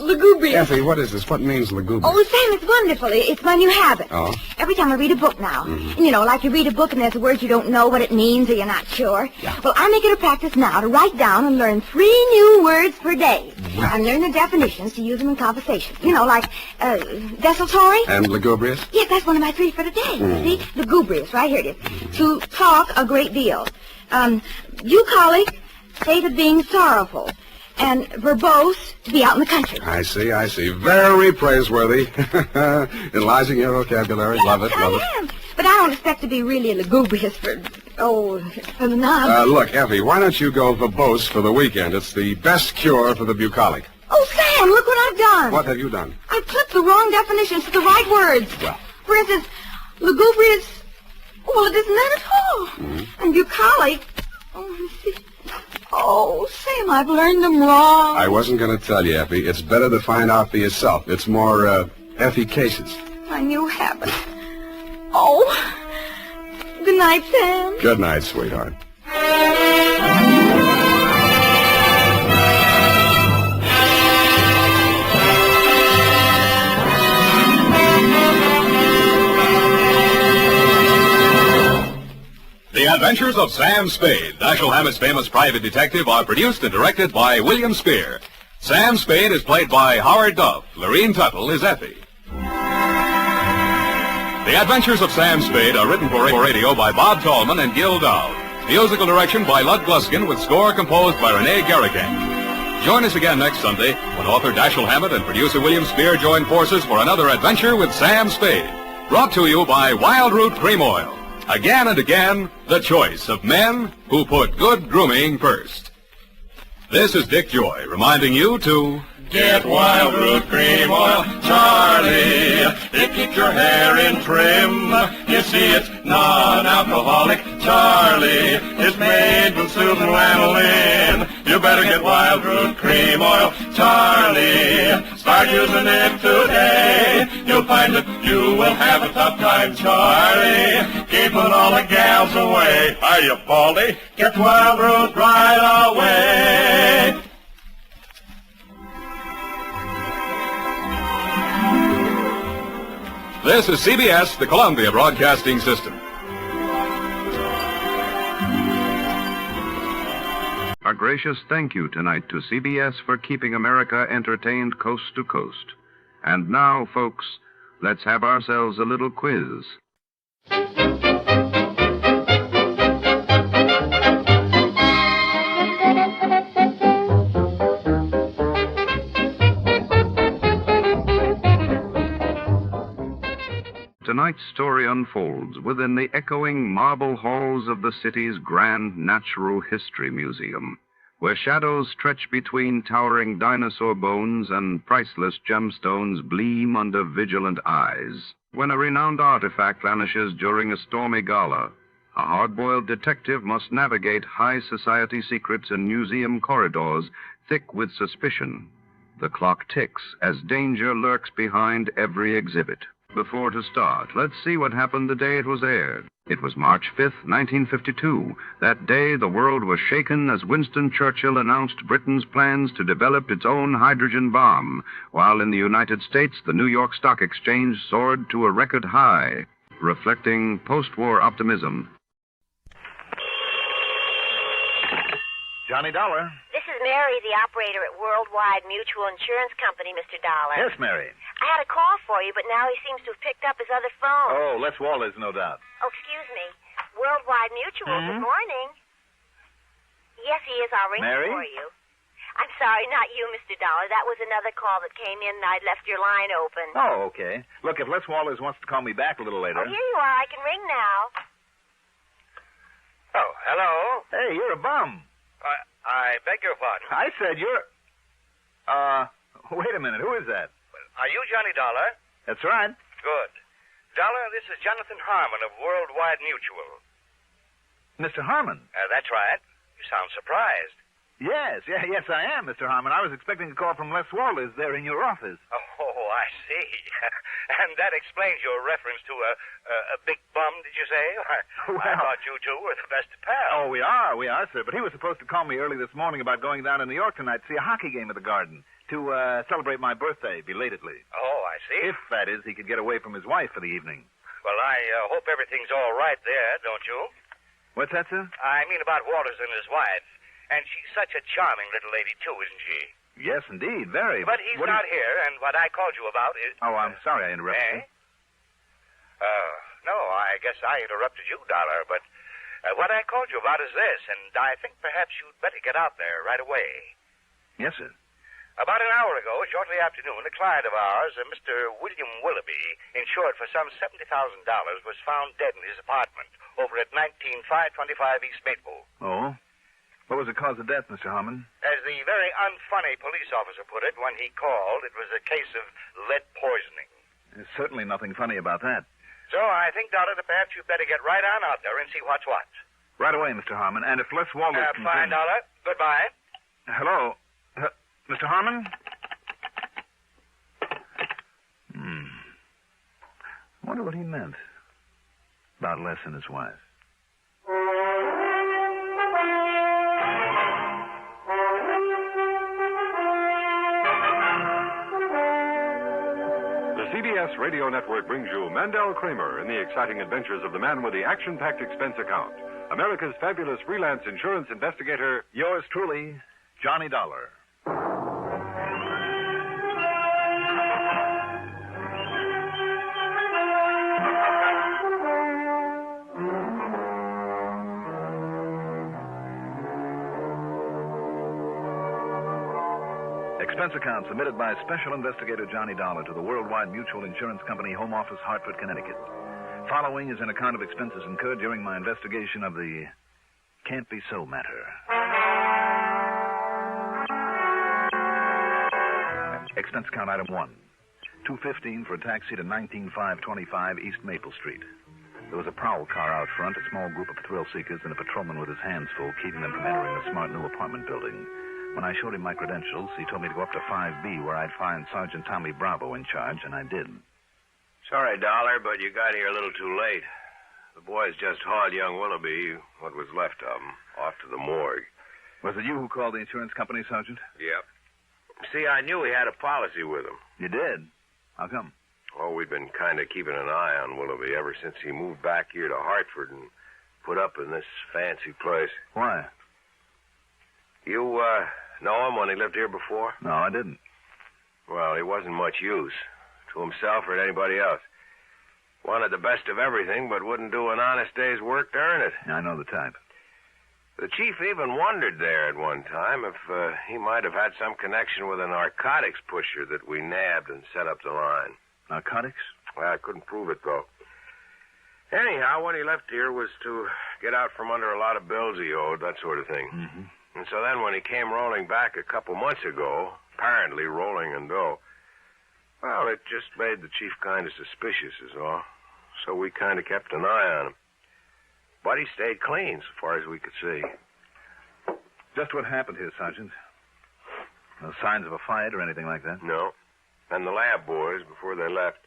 lugubrious. Effie, what is this? What means lugubrious? Oh, Sam, it's wonderful. It's my new habit. Oh? Every time I read a book now. And you know, like you read a book and there's a word you don't know what it means or you're not sure. Yeah. Well, I make it a practice now to write down and learn 3 new words per day. Wow. And learn the definitions to use them in conversation. You know, like, desultory. And lugubrious? Yes, that's one of my 3 for today. See? Lugubrious, right here it is. To talk a great deal. Bucolic, state of being sorrowful. And verbose, to be out in the country. I see. Very praiseworthy. Enlarging your vocabulary. Love it. But I don't expect to be really lugubrious for the knob. Look, Effie, why don't you go verbose for the weekend? It's the best cure for the bucolic. Oh, Sam, look what I've done. What have you done? I've put the wrong definitions to the right words. Well. For instance, lugubrious, well, it isn't that at all. And bucolic, oh, Sam, I've learned them wrong. I wasn't going to tell you, Effie. It's better to find out for yourself. It's more, efficacious. My new habit. Oh, good night, Sam. Good night, sweetheart. The Adventures of Sam Spade, Dashiell Hammett's famous private detective, are produced and directed by William Spear. Sam Spade is played by Howard Duff. Lorene Tuttle is Effie. The Adventures of Sam Spade are written for radio by Bob Tallman and Gil Dowd. Musical direction by Lud Gluskin with score composed by Renee Garrigan. Join us again next Sunday when author Dashiell Hammett and producer William Spear join forces for another adventure with Sam Spade. Brought to you by Wild Root Cream Oil. Again and again, the choice of men who put good grooming first. This is Dick Joy reminding you to get Wild Root Cream Oil, Charlie. It keeps your hair in trim. You see, it's non-alcoholic, Charlie. It's made with soothing lanolin. You better get Wild Root Cream Oil, Charlie. Start using it today. You'll find that you will have a tough time, Charlie. Keeping all the gals away. Are you baldy? Get Wild Root right away. This is CBS, the Columbia Broadcasting System. A gracious thank you tonight to CBS for keeping America entertained coast to coast. And now, folks, let's have ourselves a little quiz. Tonight's story unfolds within the echoing marble halls of the city's grand natural history museum, where shadows stretch between towering dinosaur bones and priceless gemstones gleam under vigilant eyes. When a renowned artifact vanishes during a stormy gala, a hard-boiled detective must navigate high society secrets in museum corridors thick with suspicion. The clock ticks as danger lurks behind every exhibit. Before to start, let's see what happened the day it was aired. It was March 5th, 1952. That day, the world was shaken as Winston Churchill announced Britain's plans to develop its own hydrogen bomb, while in the United States, the New York Stock Exchange soared to a record high, reflecting post-war optimism. Johnny Dollar. This is Mary, the operator at Worldwide Mutual Insurance Company, Mr. Dollar. Yes, Mary. I had a call for you, but now he seems to have picked up his other phone. Oh, Les Wallace, no doubt. Oh, excuse me. Worldwide Mutual, Good morning. Yes, he is. I'll ring Mary? for you. I'm sorry, not you, Mr. Dollar. That was another call that came in, and I'd left your line open. Oh, okay. Look, if Les Wallace wants to call me back a little later. Oh, here you are. I can ring now. Oh, hello? Hey, you're a bum. I beg your pardon. I said you're... wait a minute. Who is that? Are you Johnny Dollar? That's right. Good. Dollar, this is Jonathan Harmon of Worldwide Mutual. Mr. Harmon? That's right. You sound surprised. Yes, I am, Mr. Harmon. I was expecting a call from Les Wallace there in your office. Oh, Oh, I see. And that explains your reference to a big bum, did you say? I thought you two were the best of pals. Oh, we are, sir. But he was supposed to call me early this morning about going down to New York tonight to see a hockey game at the Garden to celebrate my birthday belatedly. Oh, I see. If, that is, he could get away from his wife for the evening. Well, I hope everything's all right there, don't you? What's that, sir? I mean about Walters and his wife. And she's such a charming little lady, too, isn't she? Yes, indeed, very. But he's not here, and what I called you about is... Oh, I'm sorry I interrupted you. No, I guess I interrupted you, Dolar, but what I called you about is this, and I think perhaps you'd better get out there right away. Yes, sir. About an hour ago, shortly after noon, a client of ours, Mr. William Willoughby, insured for some $70,000, was found dead in his apartment over at 19525 East Maple. Oh? What was the cause of death, Mr. Harmon? As the very unfunny police officer put it when he called, it was a case of lead poisoning. There's certainly nothing funny about that. So I think, Dollar, that perhaps you'd better get right on out there and see what's what. Right away, Mr. Harmon. And if Les Walters can... Fine, Dollar. Goodbye. Hello? Mr. Harmon? I wonder what he meant about Les and his wife. The CBS Radio Network brings you Mandel Kramer in the exciting adventures of the man with the action-packed expense account. America's fabulous freelance insurance investigator. Yours truly, Johnny Dollar. Expense account submitted by Special Investigator Johnny Dollar to the Worldwide Mutual Insurance Company, Home Office, Hartford, Connecticut. Following is an account of expenses incurred during my investigation of the Can't Be So matter. Expense account item 1. $2.15 for a taxi to 19525 East Maple Street. There was a prowl car out front, a small group of thrill seekers, and a patrolman with his hands full, keeping them from entering the smart new apartment building. When I showed him my credentials, he told me to go up to 5B, where I'd find Sergeant Tommy Bravo in charge, and I did. Sorry, Dollar, but you got here a little too late. The boys just hauled young Willoughby, what was left of him, off to the morgue. Was it you who called the insurance company, Sergeant? Yep. See, I knew he had a policy with him. You did? How come? Oh, we'd been kind of keeping an eye on Willoughby ever since he moved back here to Hartford and put up in this fancy place. Why? You, know him when he lived here before? No, I didn't. Well, he wasn't much use to himself or to anybody else. Wanted the best of everything, but wouldn't do an honest day's work to earn it. I know the type. The chief even wondered there at one time if he might have had some connection with a narcotics pusher that we nabbed and set up the line. Narcotics? Well, I couldn't prove it, though. Anyhow, when he left here was to get out from under a lot of bills he owed, that sort of thing. Mm-hmm. And so then when he came rolling back a couple months ago, apparently rolling in dough, well, it just made the chief kind of suspicious is all. So we kind of kept an eye on him. But he stayed clean so far as we could see. Just what happened here, Sergeant? No signs of a fight or anything like that? No. And the lab boys, before they left,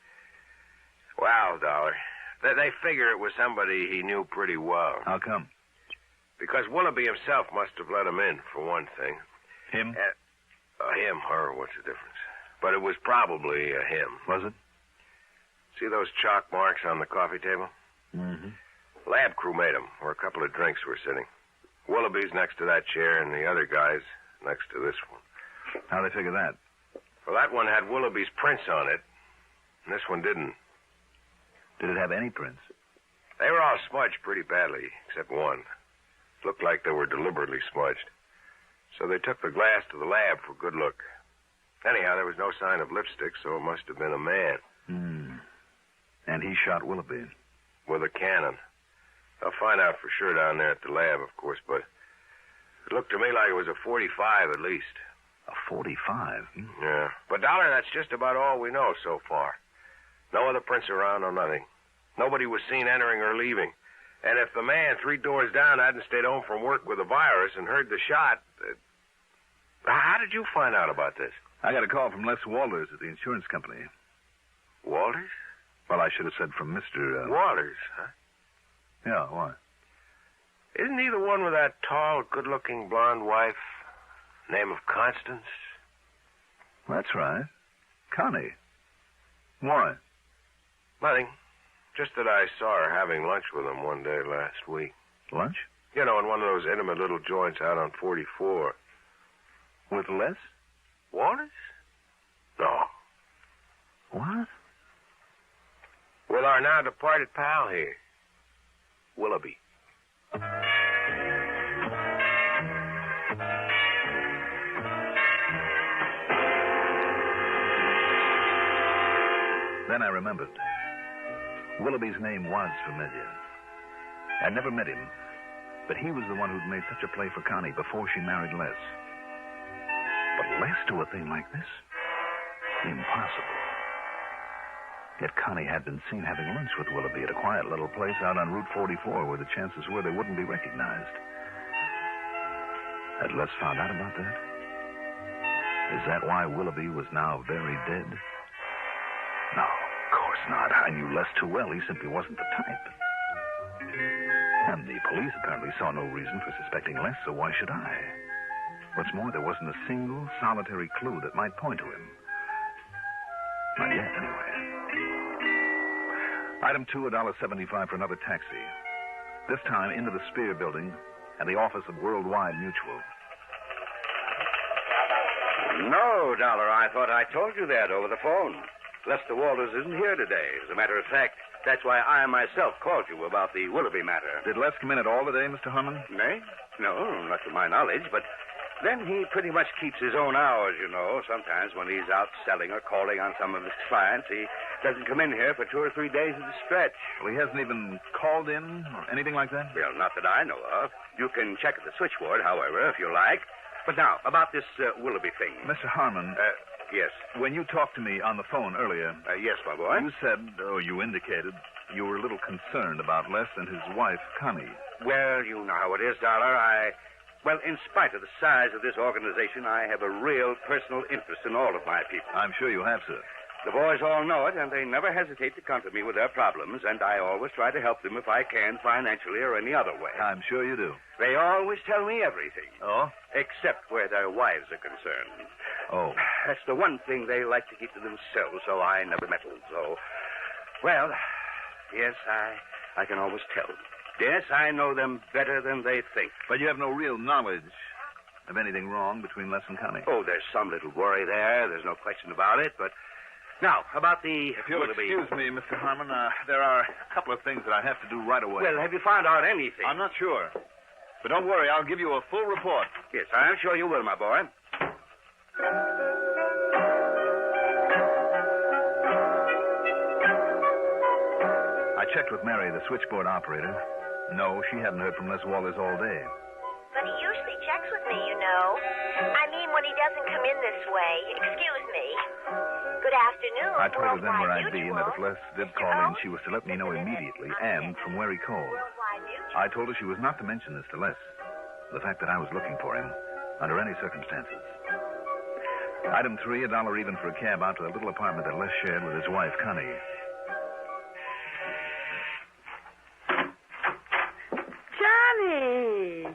wow, Dollar, they figure it was somebody he knew pretty well. How come? Because Willoughby himself must have let him in, for one thing. Him? Him, her, what's the difference? But it was probably him. Was it? See those chalk marks on the coffee table? Mm-hmm. Lab crew made them, where a couple of drinks were sitting. Willoughby's next to that chair, and the other guy's next to this one. How'd they figure that? Well, that one had Willoughby's prints on it, and this one didn't. Did it have any prints? They were all smudged pretty badly, except one. Looked like they were deliberately smudged. So they took the glass to the lab for good look. Anyhow, there was no sign of lipstick, so it must have been a man. And he shot Willoughby? With a cannon. They'll find out for sure down there at the lab, of course, but it looked to me like it was a .45 at least. A .45? Yeah. But, Dollar, that's just about all we know so far. No other prints around or nothing. Nobody was seen entering or leaving. And if the man 3 doors down hadn't stayed home from work with a virus and heard the shot... How did you find out about this? I got a call from Les Walters at the insurance company. Walters? Well, I should have said from Mr. Walters, huh? Yeah, why? Isn't he the one with that tall, good-looking blonde wife? Name of Constance? That's right. Connie. Why? Nothing. Just that I saw her having lunch with him one day last week. Lunch? You know, in one of those intimate little joints out on 44. With Les? Walters? No. What? With our now departed pal here, Willoughby. Then I remembered. Willoughby's name was familiar. I'd never met him, but he was the one who'd made such a play for Connie before she married Les. But Les do a thing like this? Impossible. Yet Connie had been seen having lunch with Willoughby at a quiet little place out on Route 44 where the chances were they wouldn't be recognized. Had Les found out about that? Is that why Willoughby was now very dead? No, of course not. I knew Les too well. He simply wasn't the type. And the police apparently saw no reason for suspecting Les, so why should I? What's more, there wasn't a single solitary clue that might point to him. Not yet, anyway. Item 2, $1.75 for another taxi. This time into the Spear Building and the office of Worldwide Mutual. No, Dolar, I thought I told you that over the phone. Lester Walters isn't here today. As a matter of fact, that's why I myself called you about the Willoughby matter. Did Les come in at all today, Mr. Harmon? Me? No, not to my knowledge, but then he pretty much keeps his own hours, you know. Sometimes when he's out selling or calling on some of his clients, he doesn't come in here for 2 or 3 days at a stretch. Well, he hasn't even called in or anything like that? Well, not that I know of. You can check at the switchboard, however, if you like. But now, about this Willoughby thing. Mr. Harmon. Yes. When you talked to me on the phone earlier. Yes, my boy. You said, you indicated, you were a little concerned about Les and his wife, Connie. Well, you know how it is, Dolar. Well, in spite of the size of this organization, I have a real personal interest in all of my people. I'm sure you have, sir. The boys all know it, and they never hesitate to come to me with their problems, and I always try to help them if I can, financially or any other way. I'm sure you do. They always tell me everything. Oh? Except where their wives are concerned. Oh. That's the one thing they like to keep to themselves, so I never meddle. So, well, yes, I can always tell. Yes, I know them better than they think. But you have no real knowledge of anything wrong between Les and Connie? Oh, there's some little worry there. There's no question about it, but... Now, about the... If you'll excuse me, Mr. Harmon, there are a couple of things that I have to do right away. Well, have you found out anything? I'm not sure. But don't worry, I'll give you a full report. Yes, I'm sure you will, my boy. I checked with Mary, the switchboard operator. No, she hadn't heard from Les Walters all day. But he usually checks with me, you know. I mean, when he doesn't come in this way. Excuse me. Good afternoon. I told her then where Worldwide I'd be and that if Les did call in, she was to let me know immediately and from where he called. I told her she was not to mention this to Les. The fact that I was looking for him under any circumstances. Item 3, $1 even for a cab out to the little apartment that Les shared with his wife, Connie. Johnny!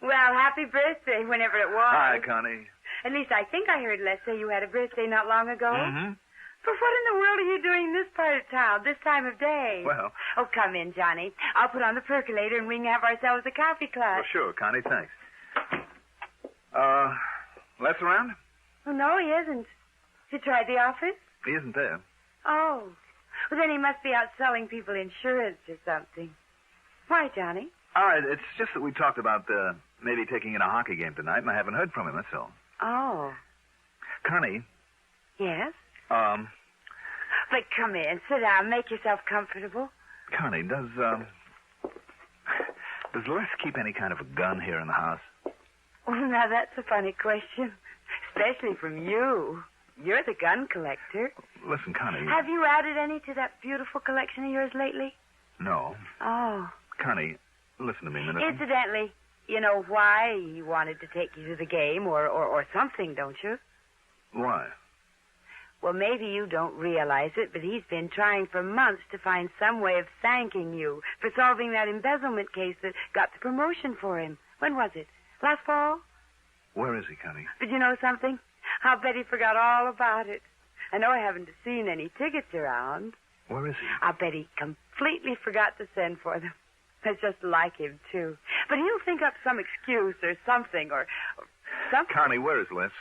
Well, happy birthday, whenever it was. Hi, Connie. At least I think I heard Les say you had a birthday not long ago. Mm-hmm. But what in the world are you doing in this part of town, this time of day? Well... Oh, come in, Johnny. I'll put on the percolator and we can have ourselves a coffee club. Well, sure, Connie, thanks. Les around? Oh, no, he isn't. You tried the office? He isn't there. Oh. Well, then he must be out selling people insurance or something. Why, Johnny? It's just that we talked about maybe taking in a hockey game tonight, and I haven't heard from him, that's all. Oh. Connie? Yes? But come in, sit down, make yourself comfortable. Connie, does Les keep any kind of a gun here in the house? Well, now that's a funny question, especially from you. You're the gun collector. Listen, Connie... Have you added any to that beautiful collection of yours lately? No. Oh. Connie, listen to me a minute. Incidentally, you know why he wanted to take you to the game or something, don't you? Why? Well, maybe you don't realize it, but he's been trying for months to find some way of thanking you for solving that embezzlement case that got the promotion for him. When was it? Last fall? Where is he, Connie? But you know something? I'll bet he forgot all about it. I know I haven't seen any tickets around. Where is he? I'll bet he completely forgot to send for them. That's just like him, too. But he'll think up some excuse or something, or something. Connie, where is Les?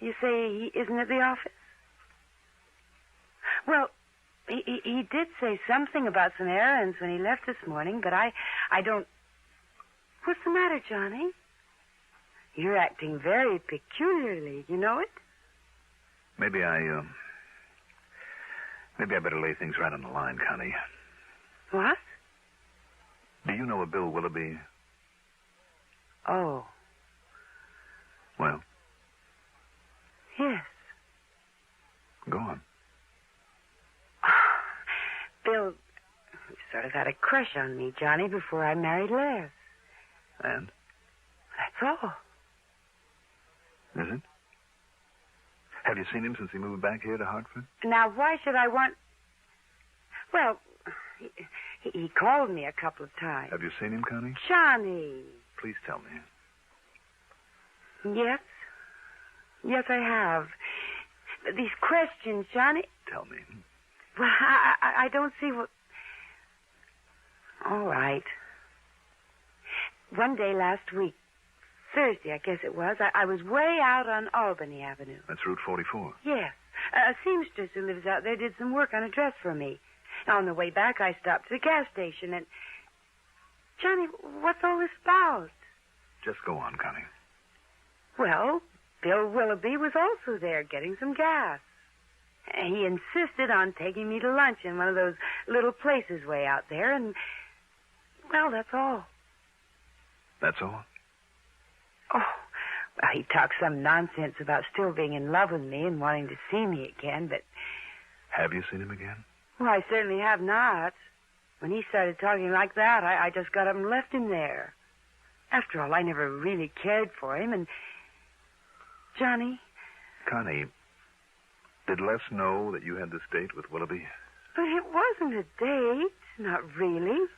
You say he isn't at the office? Well, he did say something about some errands when he left this morning, but I don't... What's the matter, Johnny? You're acting very peculiarly. You know it? Maybe I better lay things right on the line, Connie. What? Do you know a Bill Willoughby? Oh. Well? Yes. Go on. Bill sort of had a crush on me, Johnny, before I married Les. And? That's all. Is it? Have you seen him since he moved back here to Hartford? Now, why should I want... Well, he called me a couple of times. Have you seen him, Connie? Johnny. Please tell me. Yes. Yes, I have. These questions, Johnny... Tell me. Well, I don't see what... All right. One day last week, Thursday, I guess it was, I was way out on Albany Avenue. That's Route 44. Yes. A seamstress who lives out there did some work on a dress for me. On the way back, I stopped at the gas station and... Johnny, what's all this about? Just go on, Connie. Well, Bill Willoughby was also there getting some gas. He insisted on taking me to lunch in one of those little places way out there, and... Well, that's all. That's all? Oh, well, he talked some nonsense about still being in love with me and wanting to see me again, but... Have you seen him again? Well, I certainly have not. When he started talking like that, I just got up and left him there. After all, I never really cared for him, and... Johnny? Connie, did Les know that you had this date with Willoughby? But it wasn't a date. Not really.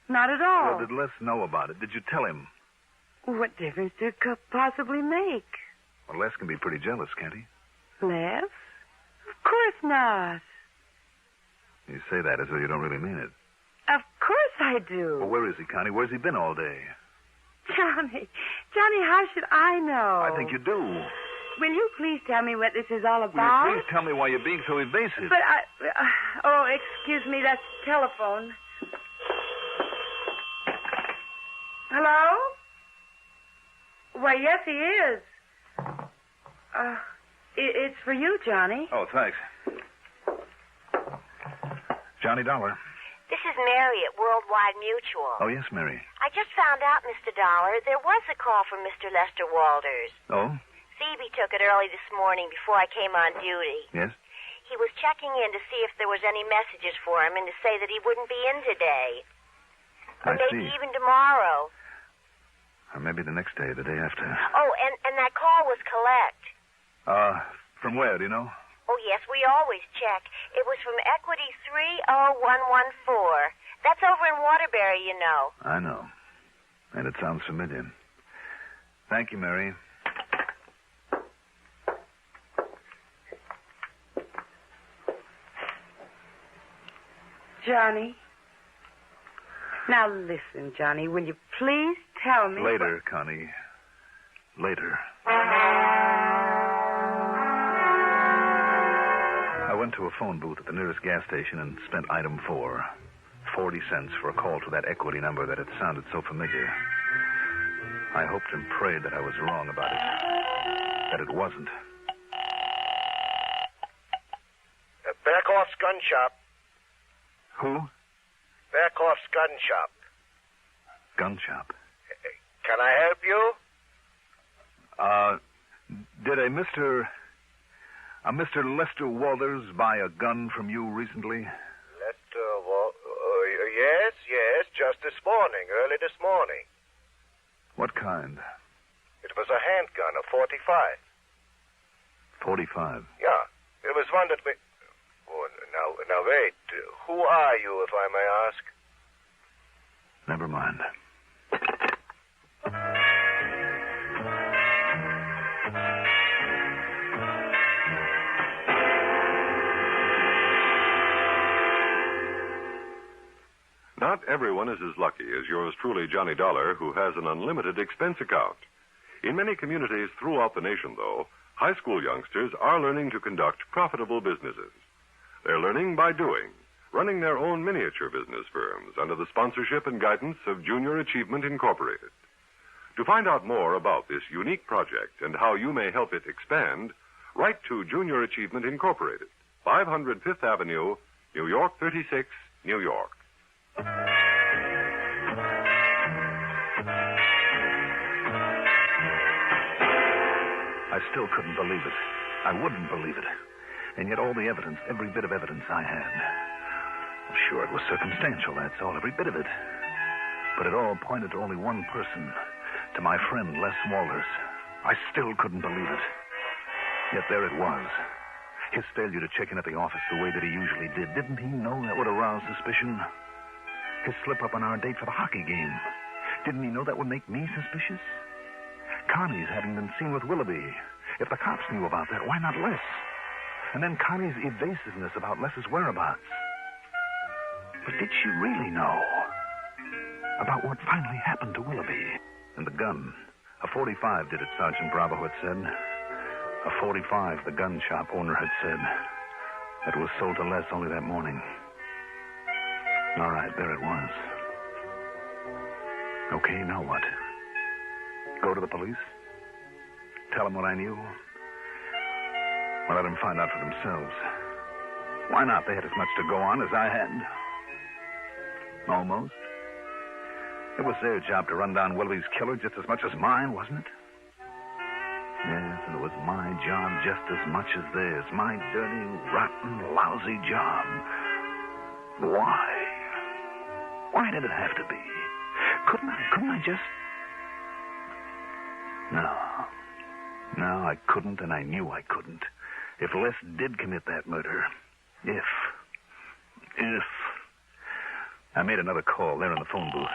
Not at all. Well, did Les know about it? Did you tell him? What difference did it possibly make? Well, Les can be pretty jealous, can't he? Les? Of course not. You say that as though you don't really mean it. Of course I do. Well, where is he, Connie? Where's he been all day? Johnny, how should I know? I think you do. Will you please tell me what this is all about? Will you please tell me why you're being so evasive? But oh, excuse me, that's the telephone. Hello? Why, yes, he is. It's for you, Johnny. Oh, thanks. Johnny Dollar. This is Mary at Worldwide Mutual. Oh, yes, Mary. I just found out, Mr. Dollar, there was a call from Mr. Lester Walters. Oh? Phoebe took it early this morning before I came on duty. Yes? He was checking in to see if there was any messages for him and to say that he wouldn't be in today. Or maybe even tomorrow. Or maybe the next day, the day after. Oh, and that call was collect. From where, do you know? Oh, yes, we always check. It was from Equity 30114. That's over in Waterbury, you know. I know. And it sounds familiar. Thank you, Mary. Johnny. Now listen, Johnny, will you please tell me... Later, Connie. Later. I went to a phone booth at the nearest gas station and spent item 4. 40 cents for a call to that equity number that had sounded so familiar. I hoped and prayed that I was wrong about it. That it wasn't. Bearcloth's Gun Shop. Who? Bearcloth's Gun Shop. Gun shop. Can I help you? Did a Mr. Lester Walters buy a gun from you recently? Yes, just this morning, early this morning. What kind? It was a handgun, a .45. 45. Yeah. It was found at... Oh, now wait. Who are you, if I may ask? Never mind. Not everyone is as lucky as yours truly, Johnny Dollar, who has an unlimited expense account. In many communities throughout the nation, though, high school youngsters are learning to conduct profitable businesses. They're learning by doing, running their own miniature business firms under the sponsorship and guidance of Junior Achievement Incorporated. To find out more about this unique project and how you may help it expand, write to Junior Achievement Incorporated, 500 Fifth Avenue, New York 36, New York. I still couldn't believe it. I wouldn't believe it. And yet all the evidence, every bit of evidence I had. Well, sure, it was circumstantial, that's all, every bit of it. But it all pointed to only one person, to my friend, Les Walters. I still couldn't believe it. Yet there it was. His failure to check in at the office the way that he usually did. Didn't he know that would arouse suspicion? His slip-up on our date for the hockey game. Didn't he know that would make me suspicious? Connie's having been seen with Willoughby. If the cops knew about that, why not Les? And then Connie's evasiveness about Les's whereabouts. But did she really know about what finally happened to Willoughby? And the gun. A .45 did it, Sergeant Bravo had said. A .45, the gun shop owner had said. That was sold to Les only that morning. All right, there it was. Okay, now what? Go to the police? Tell them what I knew? Or let them find out for themselves? Why not? They had as much to go on as I had. Almost. It was their job to run down Willoughby's killer just as much as mine, wasn't it? Yes, and it was my job just as much as theirs. My dirty, rotten, lousy job. Why? Why did it have to be? Couldn't I just... No, I couldn't, and I knew I couldn't. If Les did commit that murder, if... I made another call there in the phone booth.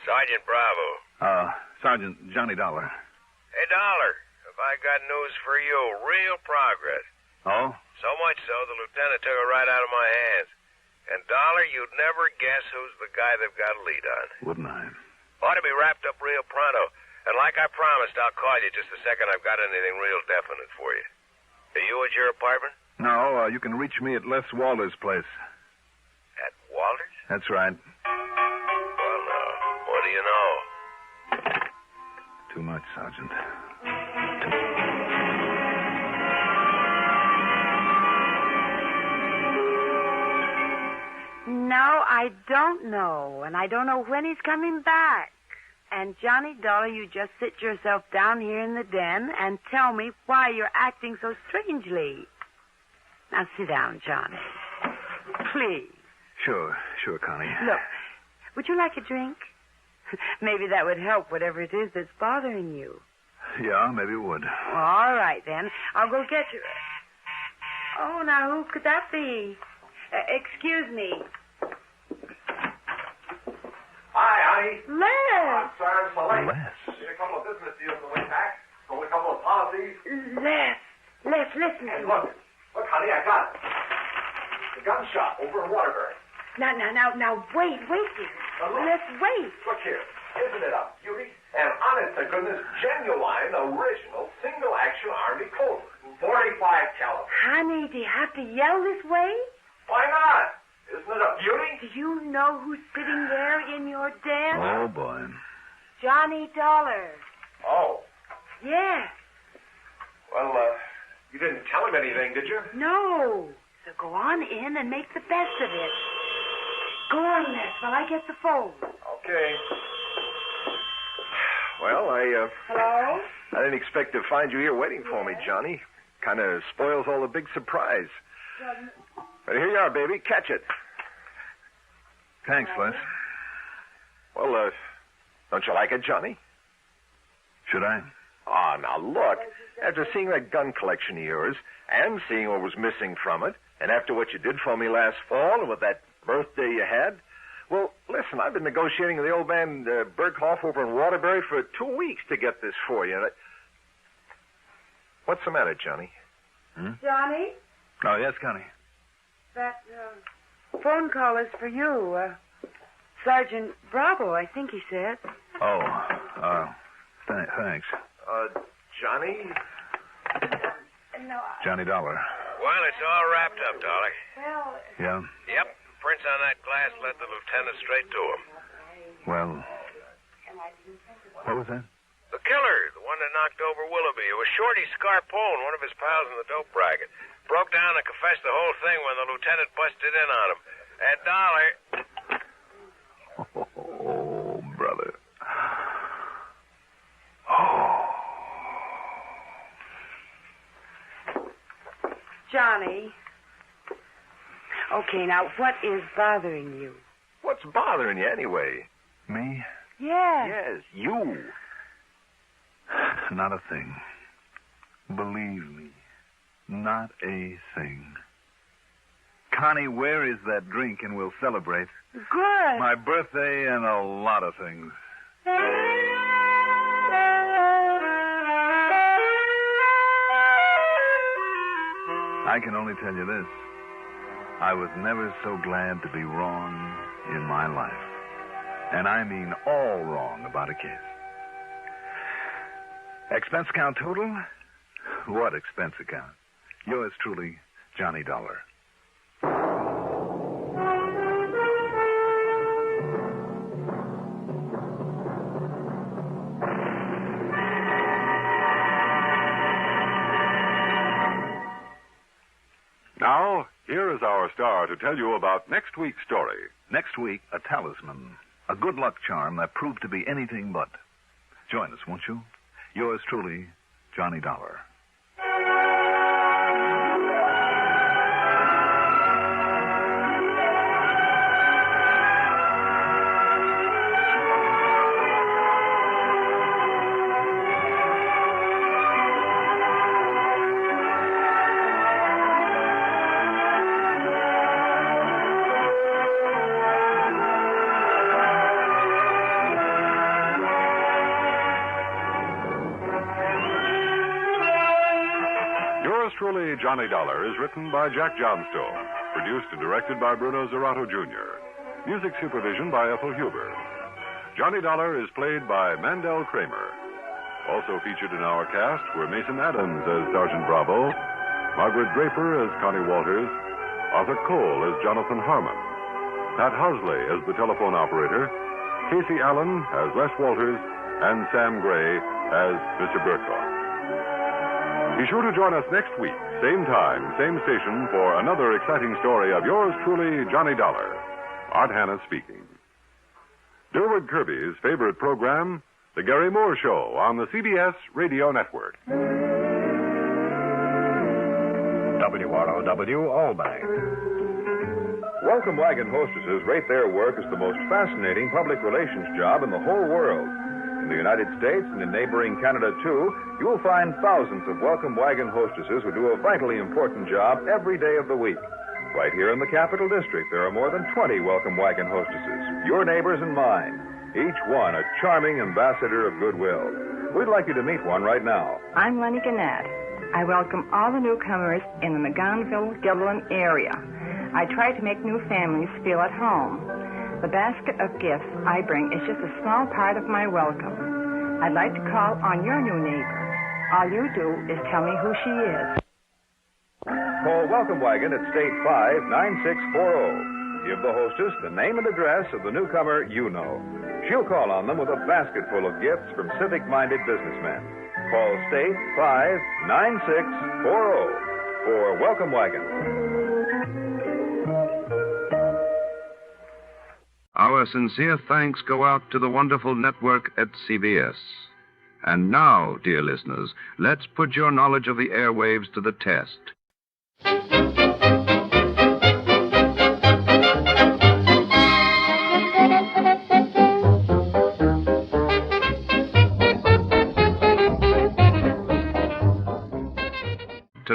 Sergeant Bravo. Sergeant Johnny Dollar. Hey, Dollar, have I got news for you? Real progress. Oh? So much so, the lieutenant took it right out of my hands. And, Dollar, you'd never guess who's the guy they've got a lead on. Wouldn't I? Ought to be wrapped up real pronto. And like I promised, I'll call you just the second I've got anything real definite for you. Are you at your apartment? No, you can reach me at Les Walters' place. At Walters? That's right. Well, now, what do you know? Too much, Sergeant. No, I don't know. And I don't know when he's coming back. And, Johnny Dollar, you just sit yourself down here in the den and tell me why you're acting so strangely. Now, sit down, Johnny. Please. Sure, Connie. Look, would you like a drink? Maybe that would help whatever it is that's bothering you. Yeah, maybe it would. Well, all right, then. I'll go get you. Oh, now, who could that be? Excuse me. Hi, honey. Les. I'm sorry I'm so late. Les. Need a couple of business deals on the way back. Sold a couple of policies. Les, listen. Hey, look, honey, I got it. The gun shop over in Waterbury. Now, wait here. Let's wait. Look here. Isn't it a beauty? And honest to goodness, genuine, original, single-action Army Colt. 45 caliber. Honey, do you have to yell this way? Why not? Isn't it a beauty? Do you know who's sitting there in your den? Oh, boy. Johnny Dollar. Oh. Yes. Well, you didn't tell him anything, did you? No. So go on in and make the best of it. Go on, Les, while I get the phone. Okay. Well, Hello? I didn't expect to find you here waiting for me, Johnny. Kind of spoils all the big surprise. But here you are, baby. Catch it. Thanks, Les. Well, don't you like it, Johnny? Should I? Ah, now look. After seeing that gun collection of yours, and seeing what was missing from it, and after what you did for me last fall, and with that birthday you had, well, listen, I've been negotiating with the old man Berghoff over in Waterbury for 2 weeks to get this for you. What's the matter, Johnny? Johnny, Oh, yes, Connie. that phone call is for you. Sergeant Bravo, I think he said. Oh, thanks. Johnny? No. Johnny Dollar. Well, it's all wrapped up, Dollar. Well, Yeah? Yep. Prints on that glass led the lieutenant straight to him. Well, what was that? The killer, the one that knocked over Willoughby. It was Shorty Scarpone, one of his pals in the dope racket. Broke down and confessed the whole thing when the lieutenant busted in on him. And Dollar... Oh, brother. Johnny. Okay, now, what is bothering you? What's bothering you anyway? Me? Yeah. Yes, you. Not a thing. Believe me, not a thing. Connie, where is that drink and we'll celebrate? Good. My birthday and a lot of things. I can only tell you this. I was never so glad to be wrong in my life. And I mean all wrong about a case. Expense account total? What expense account? Yours truly, Johnny Dollar. Now, here is our star to tell you about next week's story. Next week, a talisman. A good luck charm that proved to be anything but. Join us, won't you? Yours truly, Johnny Dollar. Truly, Johnny Dollar is written by Jack Johnstone, produced and directed by Bruno Zerato Jr., music supervision by Ethel Huber. Johnny Dollar is played by Mandel Kramer. Also featured in our cast were Mason Adams as Sergeant Bravo, Margaret Draper as Connie Walters, Arthur Cole as Jonathan Harmon, Pat Housley as the telephone operator, Casey Allen as Les Walters, and Sam Gray as Mr. Berghoff. Be sure to join us next week, same time, same station, for another exciting story of yours truly, Johnny Dollar. Art Hanna speaking. Durward Kirby's favorite program, The Gary Moore Show, on the CBS Radio Network. WROW Albany. Welcome wagon hostesses rate their work as the most fascinating public relations job in the whole world. In the United States and in neighboring Canada, too, you will find thousands of welcome wagon hostesses who do a vitally important job every day of the week. Right here in the Capital District, there are more than 20 welcome wagon hostesses, your neighbors and mine, each one a charming ambassador of goodwill. We'd like you to meet one right now. I'm Lenny Gannett. I welcome all the newcomers in the McGonville-Gilliland area. I try to make new families feel at home. The basket of gifts I bring is just a small part of my welcome. I'd like to call on your new neighbor. All you do is tell me who she is. Call Welcome Wagon at State 59640. Give the hostess the name and address of the newcomer you know. She'll call on them with a basket full of gifts from civic-minded businessmen. Call State 59640 for Welcome Wagon. Our sincere thanks go out to the wonderful network at CBS. And now, dear listeners, let's put your knowledge of the airwaves to the test.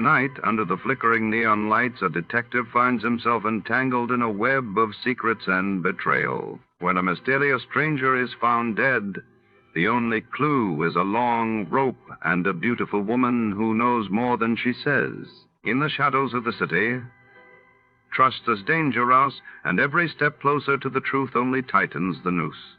Tonight, under the flickering neon lights, a detective finds himself entangled in a web of secrets and betrayal. When a mysterious stranger is found dead, the only clue is a long rope and a beautiful woman who knows more than she says. In the shadows of the city, trust is dangerous, and every step closer to the truth only tightens the noose.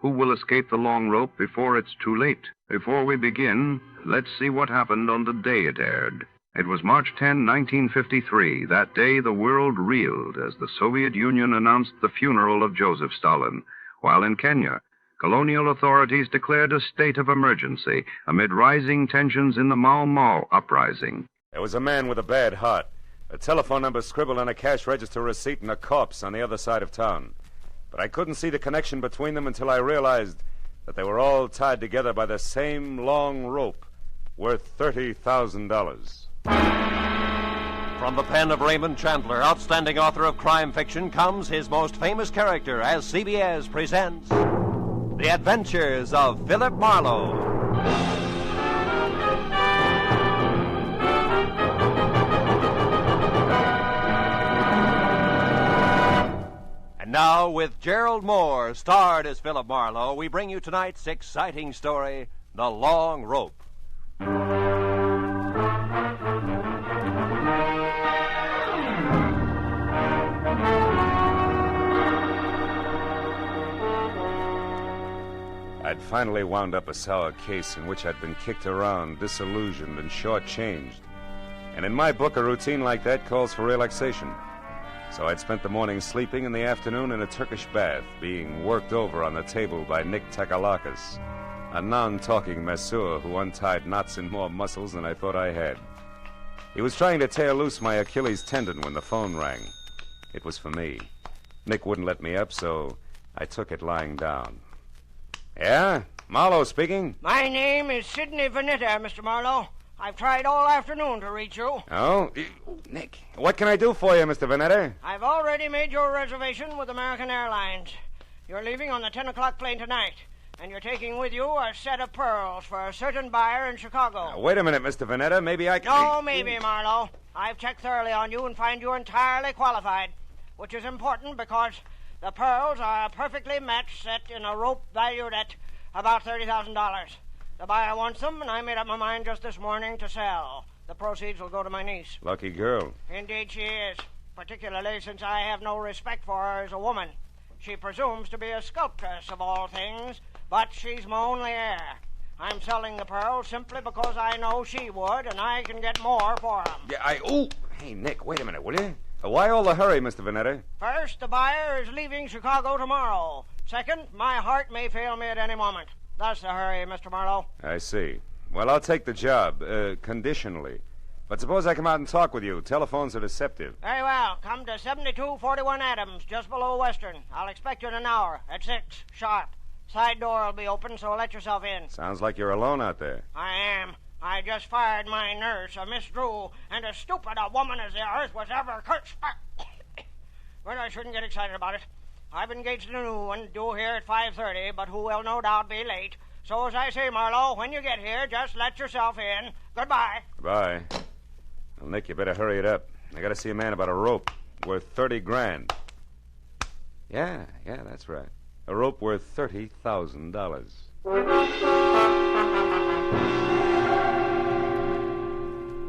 Who will escape the long rope before it's too late? Before we begin, let's see what happened on the day it aired. It was March 10, 1953. That day, the world reeled as the Soviet Union announced the funeral of Joseph Stalin, while in Kenya, colonial authorities declared a state of emergency amid rising tensions in the Mau Mau uprising. There was a man with a bad heart, a telephone number scribbled on a cash register receipt, and a corpse on the other side of town. But I couldn't see the connection between them until I realized that they were all tied together by the same long rope worth $30,000. From the pen of Raymond Chandler, outstanding author of crime fiction, comes his most famous character as CBS presents The Adventures of Philip Marlowe. And now, with Gerald Moore, starred as Philip Marlowe, we bring you tonight's exciting story, The Long Rope. I'd finally wound up a sour case in which I'd been kicked around, disillusioned, and shortchanged. And in my book, a routine like that calls for relaxation. So I'd spent the morning sleeping and the afternoon in a Turkish bath, being worked over on the table by Nick Takalakis, a non-talking masseur who untied knots in more muscles than I thought I had. He was trying to tear loose my Achilles tendon when the phone rang. It was for me. Nick wouldn't let me up, so I took it lying down. Yeah? Marlowe speaking? My name is Sidney Veneta, Mr. Marlowe. I've tried all afternoon to reach you. Oh? Nick, what can I do for you, Mr. Veneta? I've already made your reservation with American Airlines. You're leaving on the 10 o'clock plane tonight, and you're taking with you a set of pearls for a certain buyer in Chicago. Now, wait a minute, Mr. Veneta. Maybe I can... No, maybe, Marlowe. I've checked thoroughly on you and find you entirely qualified, which is important because the pearls are a perfectly matched set in a rope valued at about $30,000. The buyer wants them, and I made up my mind just this morning to sell. The proceeds will go to my niece. Lucky girl. Indeed she is, particularly since I have no respect for her as a woman. She presumes to be a sculptress of all things, but she's my only heir. I'm selling the pearls simply because I know she would, and I can get more for them. Yeah, Hey, Nick, wait a minute, will you? Why all the hurry, Mr. Veneta? First, the buyer is leaving Chicago tomorrow. Second, my heart may fail me at any moment. That's the hurry, Mr. Marlowe. I see. Well, I'll take the job, conditionally. But suppose I come out and talk with you. Telephones are deceptive. Very well. Come to 7241 Adams, just below Western. I'll expect you in an hour, at 6, sharp. Side door will be open, so let yourself in. Sounds like you're alone out there. I am. I just fired my nurse, a Miss Drew, and as stupid a woman as the earth was ever cursed. But I shouldn't get excited about it. I've engaged a new one due here at 5:30, but who will no doubt be late. So as I say, Marlowe, when you get here, just let yourself in. Goodbye. Goodbye. Well, Nick, you better hurry it up. I gotta see a man about a rope worth $30,000. Yeah, that's right. A rope worth $30,000.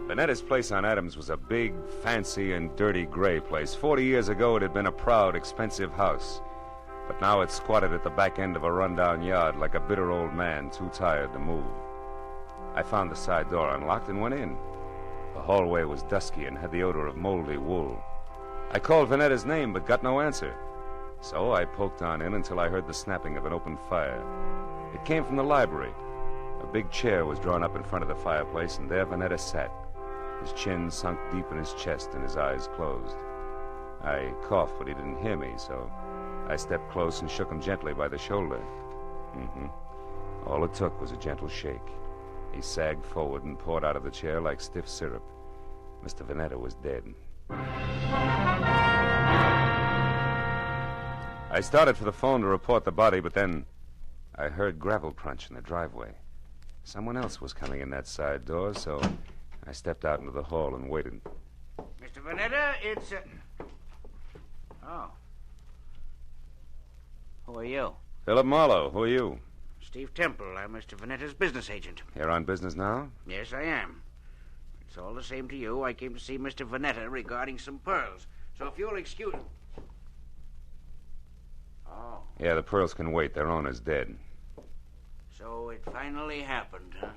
Veneta's place on Adams was a big, fancy, and dirty gray place. 40 years ago, it had been a proud, expensive house. But now it squatted at the back end of a rundown yard like a bitter old man too tired to move. I found the side door unlocked and went in. The hallway was dusky and had the odor of moldy wool. I called Veneta's name but got no answer. So I poked on in until I heard the snapping of an open fire. It came from the library. A big chair was drawn up in front of the fireplace, and there Veneta sat. His chin sunk deep in his chest and his eyes closed. I coughed, but he didn't hear me, so I stepped close and shook him gently by the shoulder. All it took was a gentle shake. He sagged forward and poured out of the chair like stiff syrup. Mr. Veneta was dead. I started for the phone to report the body, but then I heard gravel crunch in the driveway. Someone else was coming in that side door, so I stepped out into the hall and waited. Mr. Vanetta, it's... Oh. Who are you? Philip Marlowe. Who are you? Steve Temple. I'm Mr. Vanetta's business agent. Here on business now? Yes, I am. It's all the same to you. I came to see Mr. Vanetta regarding some pearls. So if you'll excuse... Oh. Yeah, the pearls can wait. Their owner's dead. So it finally happened, huh?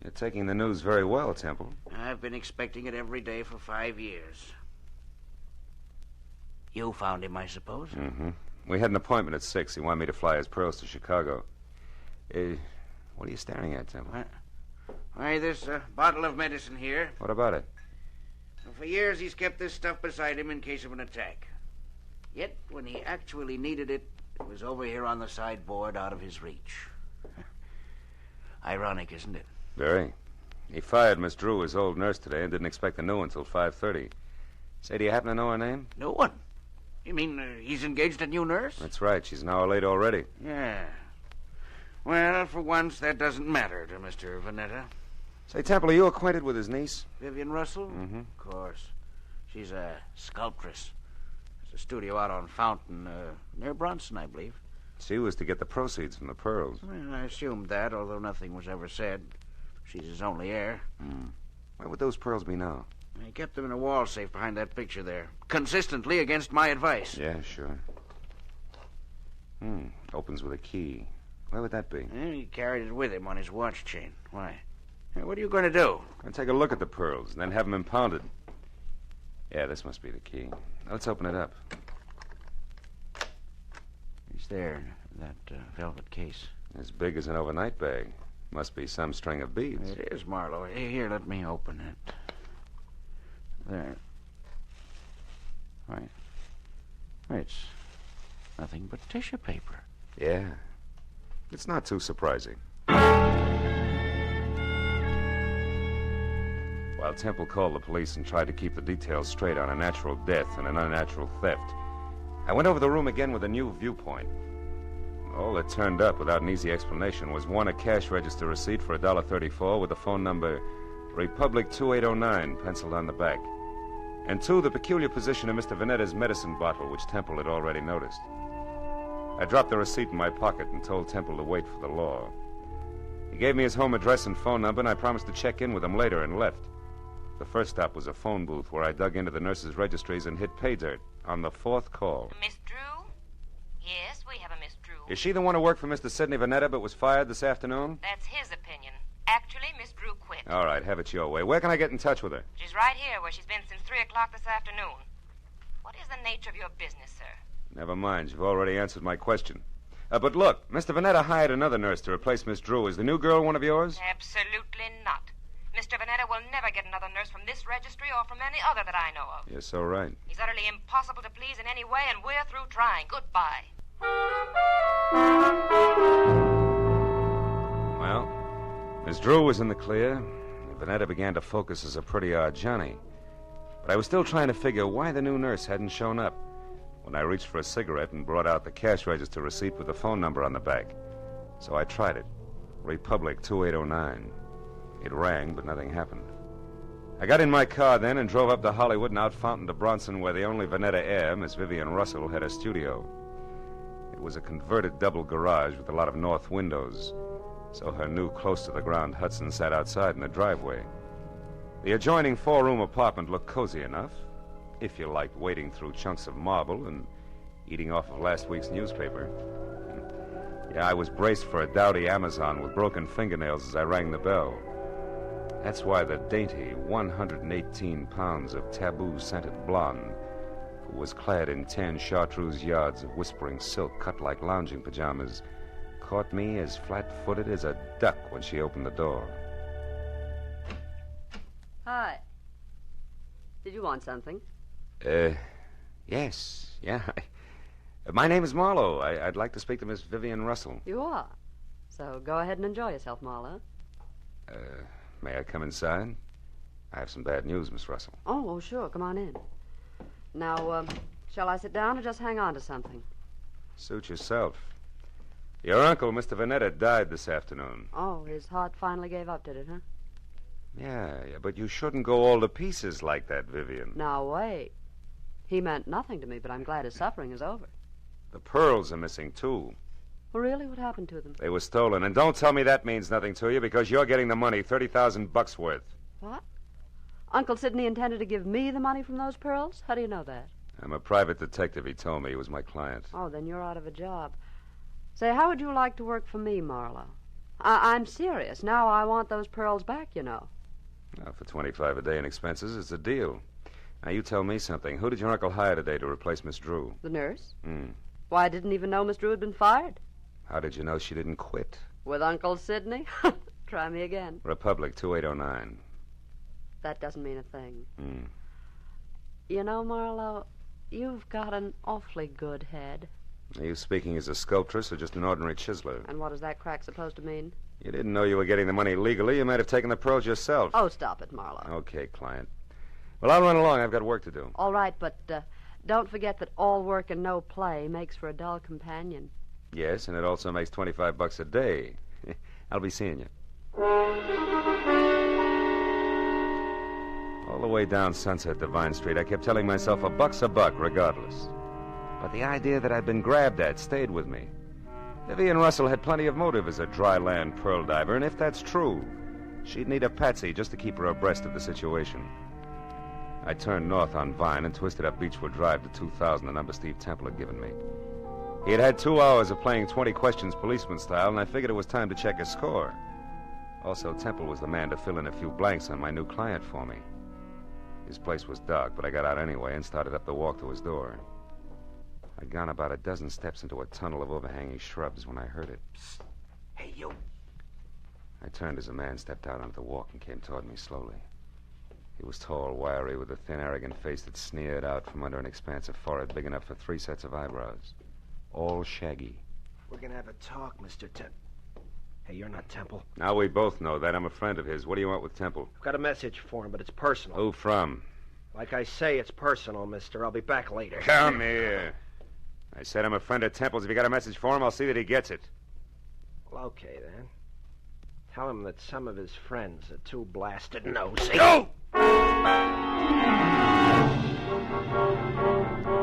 You're taking the news very well, Temple. I've been expecting it every day for 5 years. You found him, I suppose? Mm-hmm. We had an appointment at 6. He wanted me to fly his pearls to Chicago. What are you staring at, Temple? What? Why, this bottle of medicine here. What about it? Well, for years, he's kept this stuff beside him in case of an attack. Yet, when he actually needed it, it was over here on the sideboard out of his reach. Ironic, isn't it? Very. He fired Miss Drew, his old nurse, today, and didn't expect a new one until 5:30. Say, do you happen to know her name? No one. You mean he's engaged a new nurse? That's right. She's an hour late already. Yeah. Well, for once, that doesn't matter to Mr. Vanetta. Say, Temple, are you acquainted with his niece? Vivian Russell? Mm-hmm. Of course. She's a sculptress. There's a studio out on Fountain, near Bronson, I believe. She was to get the proceeds from the pearls. Well, I assumed that, although nothing was ever said. She's his only heir. Where would those pearls be now? I kept them in a wall safe behind that picture there, consistently against my advice. Yeah, sure. Opens with a key. Where would that be? He carried it with him on his watch chain. Why? What are you going to do? I'm going to take a look at the pearls and then have them impounded. Yeah, this must be the key. Let's open it up. He's there, that velvet case. As big as an overnight bag. Must be some string of beads. It is, Marlowe. Here, let me open it. There. Right. It's nothing but tissue paper. Yeah. It's not too surprising. While Temple called the police and tried to keep the details straight on a natural death and an unnatural theft, I went over the room again with a new viewpoint. All that turned up without an easy explanation was, 1, a cash register receipt for $1.34 with the phone number Republic 2809 penciled on the back, and 2, the peculiar position of Mr. Vanetta's medicine bottle, which Temple had already noticed. I dropped the receipt in my pocket and told Temple to wait for the law. He gave me his home address and phone number, and I promised to check in with him later and left. The first stop was a phone booth where I dug into the nurses' registries and hit pay dirt on the 4th call. Miss Drew? Yes, we have a Miss Drew. Is she the one who worked for Mr. Sidney Vanetta but was fired this afternoon? That's his opinion. Actually, Miss Drew quit. All right, have it your way. Where can I get in touch with her? She's right here where she's been since 3 o'clock this afternoon. What is the nature of your business, sir? Never mind. You've already answered my question. But look, Mr. Vanetta hired another nurse to replace Miss Drew. Is the new girl one of yours? Absolutely not. Mr. Vanetta will never get another nurse from this registry or from any other that I know of. You're so right. He's utterly impossible to please in any way, and we're through trying. Goodbye. Well, Miss Drew was in the clear. Vanetta began to focus as a pretty odd Johnny. But I was still trying to figure why the new nurse hadn't shown up when I reached for a cigarette and brought out the cash register receipt with the phone number on the back. So I tried it. Republic 2809. It rang, but nothing happened. I got in my car then and drove up to Hollywood and out Fountain to Bronson, where the only Vanetta heir, Miss Vivian Russell, had a studio. It was a converted double garage with a lot of north windows, so her new close-to-the-ground Hudson sat outside in the driveway. The adjoining 4-room apartment looked cozy enough, if you liked wading through chunks of marble and eating off of last week's newspaper. Yeah, I was braced for a dowdy Amazon with broken fingernails as I rang the bell. That's why the dainty 118 pounds of taboo-scented blonde, who was clad in 10 chartreuse yards of whispering silk cut like lounging pajamas, caught me as flat-footed as a duck when she opened the door. Hi. Did you want something? Yes. Yeah. My name is Marlowe. I'd like to speak to Miss Vivian Russell. You are. So go ahead and enjoy yourself, Marlowe. May I come inside? I have some bad news, Miss Russell. Oh, sure. Come on in. Now, shall I sit down or just hang on to something? Suit yourself. Your uncle, Mr. Vanetta, died this afternoon. Oh, his heart finally gave up, did it, huh? Yeah, but you shouldn't go all to pieces like that, Vivian. Now, wait. He meant nothing to me, but I'm glad his suffering is over. The pearls are missing, too. Well, really? What happened to them? They were stolen. And don't tell me that means nothing to you, because you're getting the money, $30,000 worth. What? Uncle Sidney intended to give me the money from those pearls? How do you know that? I'm a private detective. He told me he was my client. Oh, then you're out of a job. Say, how would you like to work for me, Marlowe? I'm serious. Now I want those pearls back, you know. Now, for $25 a day in expenses, it's a deal. Now, you tell me something. Who did your uncle hire today to replace Miss Drew? The nurse? Hmm. Why, I didn't even know Miss Drew had been fired. How did you know she didn't quit? With Uncle Sidney? Try me again. Republic, 2809. That doesn't mean a thing. Hmm. You know, Marlowe, you've got an awfully good head. Are you speaking as a sculptress or just an ordinary chiseler? And what is that crack supposed to mean? You didn't know you were getting the money legally. You might have taken the pearls yourself. Oh, stop it, Marlowe. Okay, client. Well, I'll run along. I've got work to do. All right, but don't forget that all work and no play makes for a dull companion. Yes, and it also makes $25 a day. I'll be seeing you. All the way down Sunset Divine Street, I kept telling myself $1's a buck, regardless. But the idea that I'd been grabbed at stayed with me. Vivian Russell had plenty of motive as a dry land pearl diver, and if that's true, she'd need a patsy just to keep her abreast of the situation. I turned north on Vine and twisted up Beechwood Drive to 2000, the number Steve Temple had given me. He had had 2 hours of playing 20 questions policeman style, and I figured it was time to check his score. Also, Temple was the man to fill in a few blanks on my new client for me. His place was dark, but I got out anyway and started up the walk to his door. I'd gone about a dozen steps into a tunnel of overhanging shrubs when I heard it. Psst. Hey, you. I turned as a man stepped out onto the walk and came toward me slowly. He was tall, wiry, with a thin, arrogant face that sneered out from under an expansive forehead big enough for 3 sets of eyebrows. All shaggy. We're gonna have a talk, Mr. Hey, you're not Temple. Now we both know that. I'm a friend of his. What do you want with Temple? I've got a message for him, but it's personal. Who from? Like I say, it's personal, mister. I'll be back later. Come here. I said I'm a friend of Temple's. If you got a message for him, I'll see that he gets it. Well, okay, then. Tell him that some of his friends are too blasted nosy. Go! The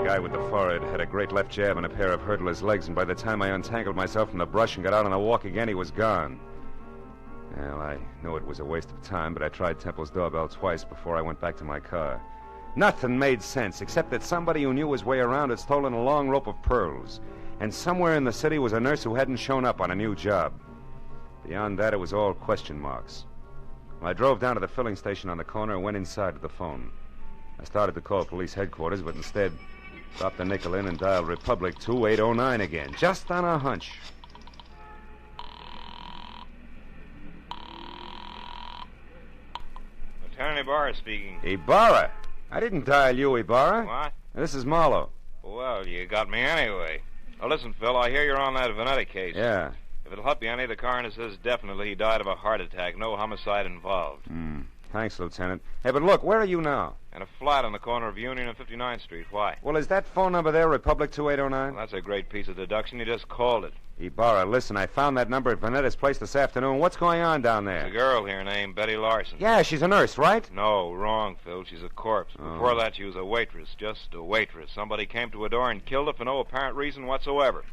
guy with the forehead had a great left jab and a pair of hurdler's legs, and by the time I untangled myself from the brush and got out on the walk again, he was gone. Well, I knew it was a waste of time, but I tried Temple's doorbell twice before I went back to my car. Nothing made sense, except that somebody who knew his way around had stolen a long rope of pearls, and somewhere in the city was a nurse who hadn't shown up on a new job. Beyond that, it was all question marks. I drove down to the filling station on the corner and went inside to the phone. I started to call police headquarters, but instead dropped the nickel in and dialed Republic 2809 again, just on a hunch. Lieutenant Ibarra speaking. Ibarra? I didn't dial you, Ibarra. What? This is Marlowe. Well, you got me anyway. Now, listen, Phil, I hear you're on that Vanetta case. Yeah. If it'll help you any, the coroner says definitely he died of a heart attack. No homicide involved. Thanks, Lieutenant. Hey, but look, where are you now? In a flat on the corner of Union and 59th Street. Why? Well, is that phone number there, Republic 2809? Well, that's a great piece of deduction. You just called it. Ibarra, listen, I found that number at Vanetta's place this afternoon. What's going on down there? There's a girl here named Betty Larson. Yeah, she's a nurse, right? No, wrong, Phil. She's a corpse. Before that, she was a waitress. Just a waitress. Somebody came to her door and killed her for no apparent reason whatsoever.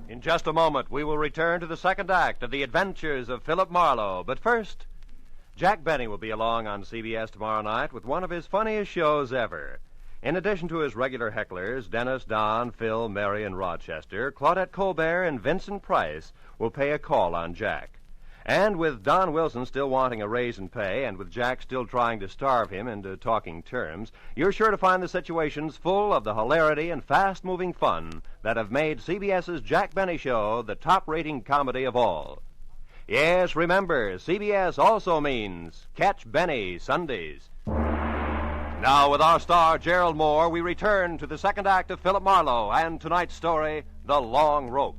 In just a moment, we will return to the second act of The Adventures of Philip Marlowe. But first, Jack Benny will be along on CBS tomorrow night with one of his funniest shows ever. In addition to his regular hecklers, Dennis, Don, Phil, Mary, and Rochester, Claudette Colbert and Vincent Price will pay a call on Jack. And with Don Wilson still wanting a raise in pay, and with Jack still trying to starve him into talking terms, you're sure to find the situations full of the hilarity and fast-moving fun that have made CBS's Jack Benny Show the top-rating comedy of all. Yes, remember, CBS also means Catch Benny Sundays. Now, with our star, Gerald Moore, we return to the second act of Philip Marlowe and tonight's story, The Long Rope.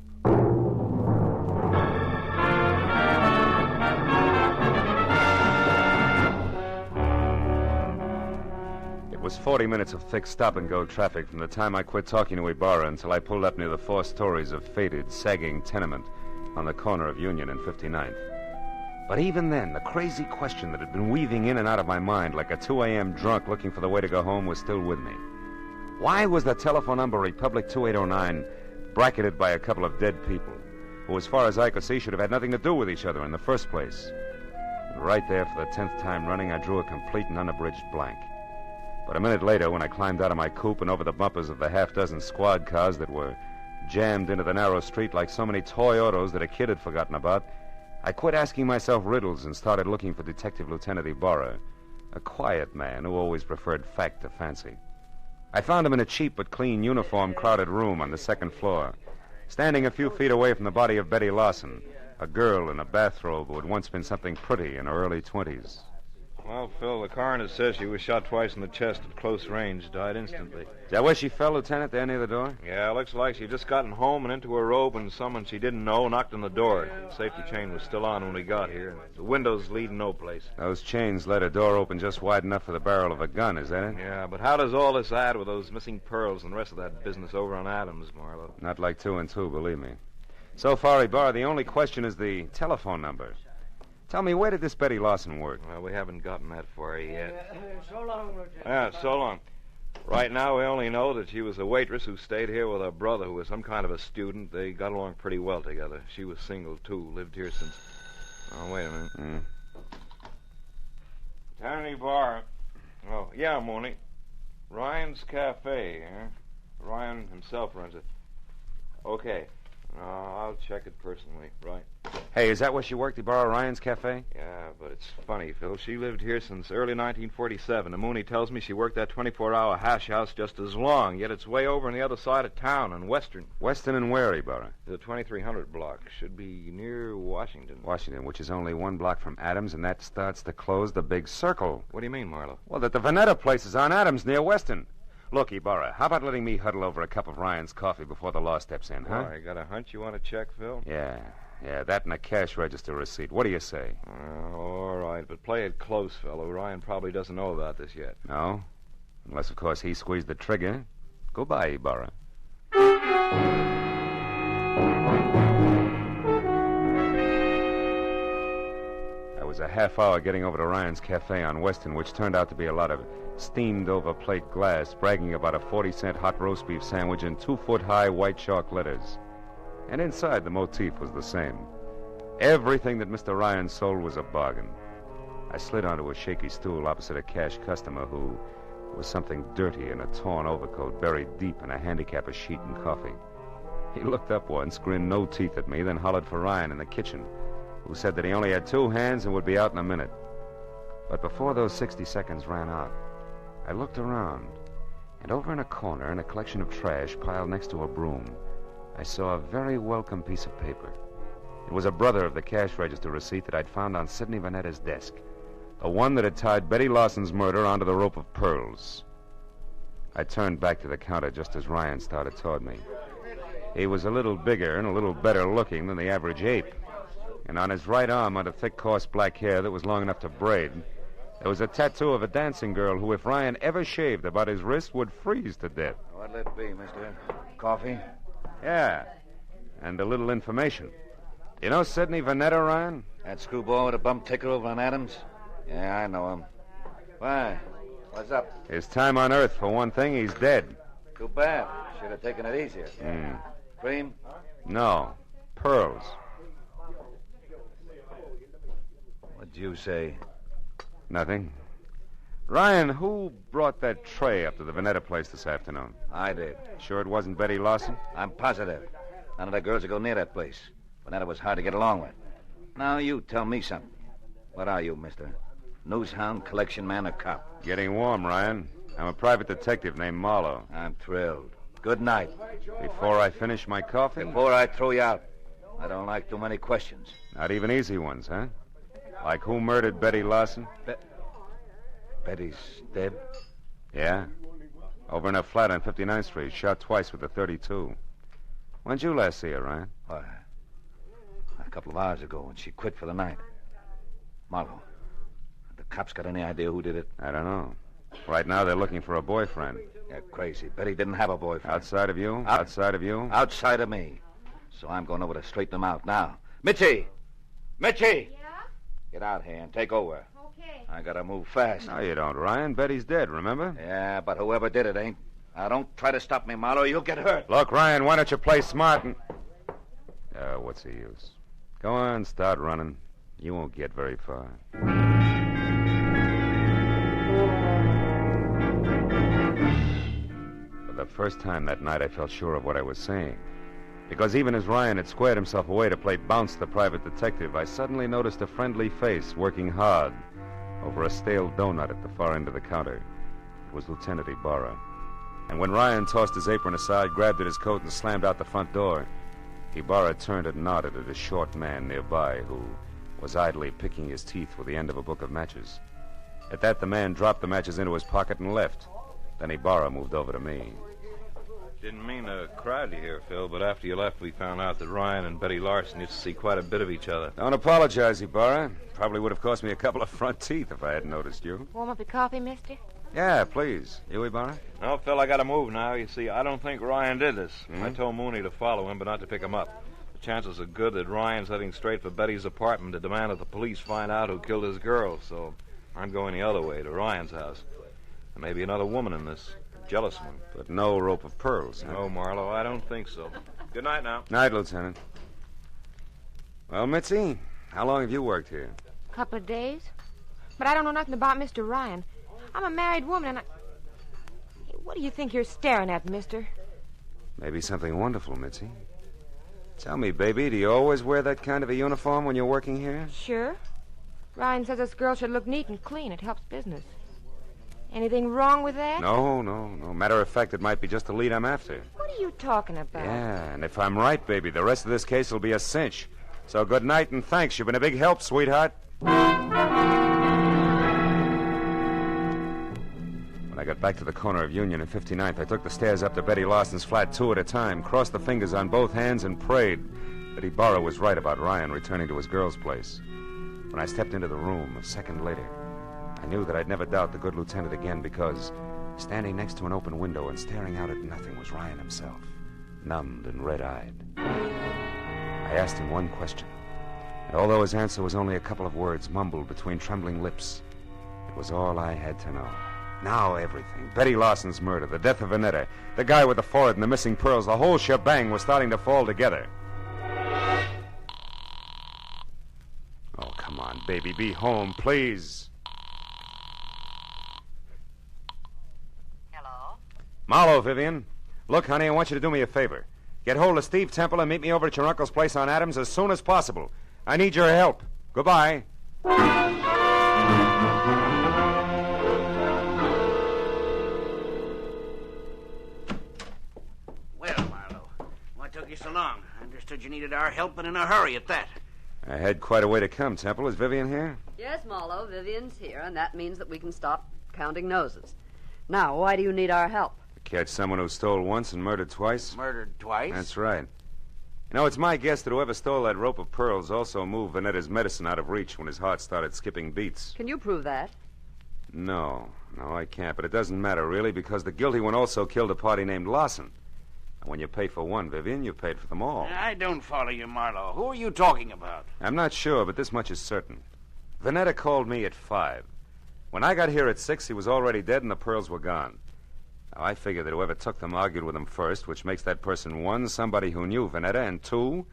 was 40 minutes of thick stop-and-go traffic from the time I quit talking to Ibarra until I pulled up near the 4 stories of faded, sagging tenement on the corner of Union and 59th. But even then, the crazy question that had been weaving in and out of my mind like a 2 a.m. drunk looking for the way to go home was still with me. Why was the telephone number Republic 2809 bracketed by a couple of dead people who, as far as I could see, should have had nothing to do with each other in the first place? And right there, for the 10th time running, I drew a complete and unabridged blank. But a minute later, when I climbed out of my coupe and over the bumpers of the half-dozen squad cars that were jammed into the narrow street like so many toy autos that a kid had forgotten about, I quit asking myself riddles and started looking for Detective Lieutenant Ibarra, a quiet man who always preferred fact to fancy. I found him in a cheap but clean uniform-crowded room on the 2nd floor, standing a few feet away from the body of Betty Lawson, a girl in a bathrobe who had once been something pretty in her early 20s. Well, Phil, the coroner says she was shot twice in the chest at close range, died instantly. Is that where she fell, Lieutenant, there near the door? Yeah, looks like she'd just gotten home and into her robe and someone she didn't know knocked on the door. The safety chain was still on when we got here. The windows lead no place. Those chains let a door open just wide enough for the barrel of a gun, is that it? Yeah, but how does all this add with those missing pearls and the rest of that business over on Adams, Marlowe? Not like 2 and 2, believe me. So far, Ibarra, the only question is the telephone number. Tell me, where did this Betty Lawson work? Well, we haven't gotten that far yet. So long, Lieutenant. Yeah, so long. Right now, we only know that she was a waitress who stayed here with her brother, who was some kind of a student. They got along pretty well together. She was single, too. Lived here since... Oh, wait a minute. Tiny Bar. Oh, yeah, Mooney. Ryan's Cafe, huh? Ryan himself runs it. Okay. I'll check it personally, right? Hey, is that where she worked, Ibarra, Ryan's Cafe? Yeah, but it's funny, Phil. She lived here since early 1947. And Mooney tells me she worked that 24-hour hash house just as long, yet it's way over on the other side of town in Western. Western and where, Ibarra? The 2300 block. Should be near Washington. Washington, which is only 1 block from Adams, and that starts to close the big circle. What do you mean, Marlowe? Well, that the Veneta place is on Adams near Western. Look, Ibarra, how about letting me huddle over a cup of Ryan's coffee before the law steps in, huh? Oh, you got a hunch you want to check, Phil? Yeah, that and a cash register receipt. What do you say? All right, but play it close, fellow. Ryan probably doesn't know about this yet. No? Unless, of course, he squeezed the trigger. Goodbye, Ibarra. I was a half hour getting over to Ryan's Cafe on Western, which turned out to be a lot of steamed-over plate glass, bragging about a 40-cent hot roast beef sandwich in 2-foot-high white chalk letters. And inside, the motif was the same. Everything that Mr. Ryan sold was a bargain. I slid onto a shaky stool opposite a cash customer who was something dirty in a torn overcoat buried deep in a handicapper's sheet and coffee. He looked up once, grinned no teeth at me, then hollered for Ryan in the kitchen, who said that he only had 2 hands and would be out in a minute. But before those 60 seconds ran out, I looked around, and over in a corner, in a collection of trash piled next to a broom, I saw a very welcome piece of paper. It was a brother of the cash register receipt that I'd found on Sidney Vanetta's desk, the one that had tied Betty Lawson's murder onto the rope of pearls. I turned back to the counter just as Ryan started toward me. He was a little bigger and a little better looking than the average ape, and on his right arm, under thick, coarse black hair that was long enough to braid, there was a tattoo of a dancing girl who, if Ryan ever shaved about his wrist, would freeze to death. What'll it be, mister? Coffee? Yeah, and a little information. You know Sidney Vanetta, Ryan? That screwball with a bump ticker over on Adams? Yeah, I know him. Why? What's up? His time on Earth, for one thing, he's dead. Too bad. Should have taken it easier. Cream? No. Pearls. What'd you say? Nothing. Ryan, who brought that tray up to the Vanetta place this afternoon? I did. Sure it wasn't Betty Lawson? I'm positive. None of the girls would go near that place. Vanetta was hard to get along with. Now you tell me something. What are you, mister? Newshound, collection man, or cop? Getting warm, Ryan. I'm a private detective named Marlowe. I'm thrilled. Good night. Before I finish my coffee? Before I throw you out. I don't like too many questions. Not even easy ones, huh? Like who murdered Betty Lawson? Betty's dead? Yeah. Over in her flat on 59th Street, shot twice with a .32. When'd you last see her, Ryan? Why, a couple of hours ago when she quit for the night. Marlowe, have the cops got any idea who did it? I don't know. Right now, they're looking for a boyfriend. You're crazy. Betty didn't have a boyfriend. Outside of you? Outside of you? Outside of me. So I'm going over to straighten them out now. Mitzi! Mitzi! Yeah? Get out here and take over. Okay. I gotta move fast. No, you don't, Ryan. Betty's dead, remember? Yeah, but whoever did it ain't. Now, don't try to stop me, Marlowe. You'll get hurt. Look, Ryan, why don't you play smart and... what's the use? Go on, start running. You won't get very far. For the first time that night, I felt sure of what I was saying. Because even as Ryan had squared himself away to play bounce the private detective, I suddenly noticed a friendly face working hard over a stale donut at the far end of the counter. It was Lieutenant Ibarra. And when Ryan tossed his apron aside, grabbed at his coat, and slammed out the front door, Ibarra turned and nodded at a short man nearby who was idly picking his teeth with the end of a book of matches. At that, the man dropped the matches into his pocket and left. Then Ibarra moved over to me. Didn't mean to crowd you here, Phil, but after you left, we found out that Ryan and Betty Larson used to see quite a bit of each other. Don't apologize, Ibarra. Probably would have cost me a couple of front teeth if I hadn't noticed you. Warm up your coffee, mister? Yeah, please. You, Ibarra? No, Phil, I gotta move now. You see, I don't think Ryan did this. I told Mooney to follow him, but not to pick him up. The chances are good that Ryan's heading straight for Betty's apartment to demand that the police find out who killed his girl, so I'm going the other way, to Ryan's house. There may be another woman in this. Jealous one. But no rope of pearls, huh? No, Marlowe, I don't think so. Good night now. Night, Lieutenant. Well, Mitzi, how long have you worked here? Couple of days. But I don't know nothing about Mr. Ryan. I'm a married woman, and Hey, what do you think you're staring at, mister? Maybe something wonderful, Mitzi. Tell me, baby, do you always wear that kind of a uniform when you're working here? Sure. Ryan says this girl should look neat and clean. It helps business. Anything wrong with that? No. Matter of fact, it might be just the lead I'm after. What are you talking about? Yeah, and if I'm right, baby, the rest of this case will be a cinch. So good night and thanks. You've been a big help, sweetheart. When I got back to the corner of Union and 59th, I took the stairs up to Betty Larson's flat 2 at a time, crossed the fingers on both hands, and prayed that Ibarra was right about Ryan returning to his girl's place. When I stepped into the room a second later, I knew that I'd never doubt the good lieutenant again because standing next to an open window and staring out at nothing was Ryan himself, numbed and red-eyed. I asked him one question, and although his answer was only a couple of words mumbled between trembling lips, it was all I had to know. Now everything, Betty Larson's murder, the death of Vanetta, the guy with the forehead and the missing pearls, the whole shebang was starting to fall together. Oh, come on, baby, be home, please. Marlowe, Vivian. Look, honey, I want you to do me a favor. Get hold of Steve Temple and meet me over at your uncle's place on Adams as soon as possible. I need your help. Goodbye. Well, Marlowe, what took you so long? I understood you needed our help and in a hurry at that. I had quite a way to come, Temple. Is Vivian here? Yes, Marlowe, Vivian's here, and that means that we can stop counting noses. Now, why do you need our help? Catch someone who stole once and murdered twice? Murdered twice? That's right. You know, it's my guess that whoever stole that rope of pearls also moved Vanetta's medicine out of reach when his heart started skipping beats. Can you prove that? No, I can't. But it doesn't matter, really, because the guilty one also killed a party named Larson. And when you pay for one, Vivian, you paid for them all. I don't follow you, Marlowe. Who are you talking about? I'm not sure, but this much is certain. Vanetta called me at 5. When I got here at 6, he was already dead and the pearls were gone. Now, I figure that whoever took them argued with him first, which makes that person, 1, somebody who knew Vanetta, and 2,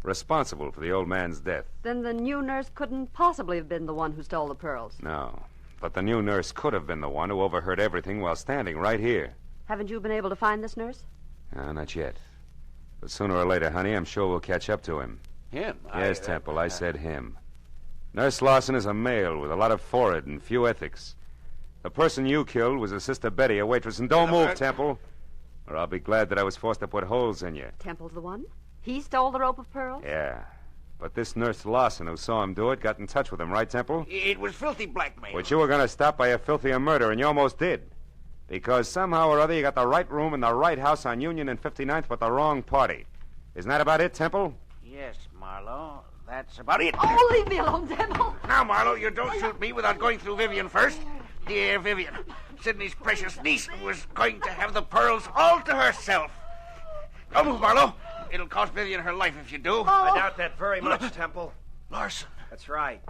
responsible for the old man's death. Then the new nurse couldn't possibly have been the one who stole the pearls. No, but the new nurse could have been the one who overheard everything while standing right here. Haven't you been able to find this nurse? Not yet. But sooner or later, honey, I'm sure we'll catch up to him. Him? Yes, Temple, I said him. Nurse Larson is a male with a lot of forehead and few ethics. The person you killed was a Sister Betty, a waitress. And don't move, Temple, or I'll be glad that I was forced to put holes in you. Temple's the one? He stole the rope of pearls? Yeah. But this Nurse Larson who saw him do it got in touch with him, right, Temple? It was filthy blackmail. Which you were going to stop by a filthier murder, and you almost did. Because somehow or other you got the right room in the right house on Union and 59th, but the wrong party. Isn't that about it, Temple? Yes, Marlowe. That's about it. Oh, leave me alone, Temple. Now, Marlowe, you don't shoot me without going through Vivian first. Dear Vivian, Sidney's precious niece who was going to have the pearls all to herself. Don't move, Marlowe. It'll cost Vivian her life if you do. I doubt that very much, Temple. Larson. That's right.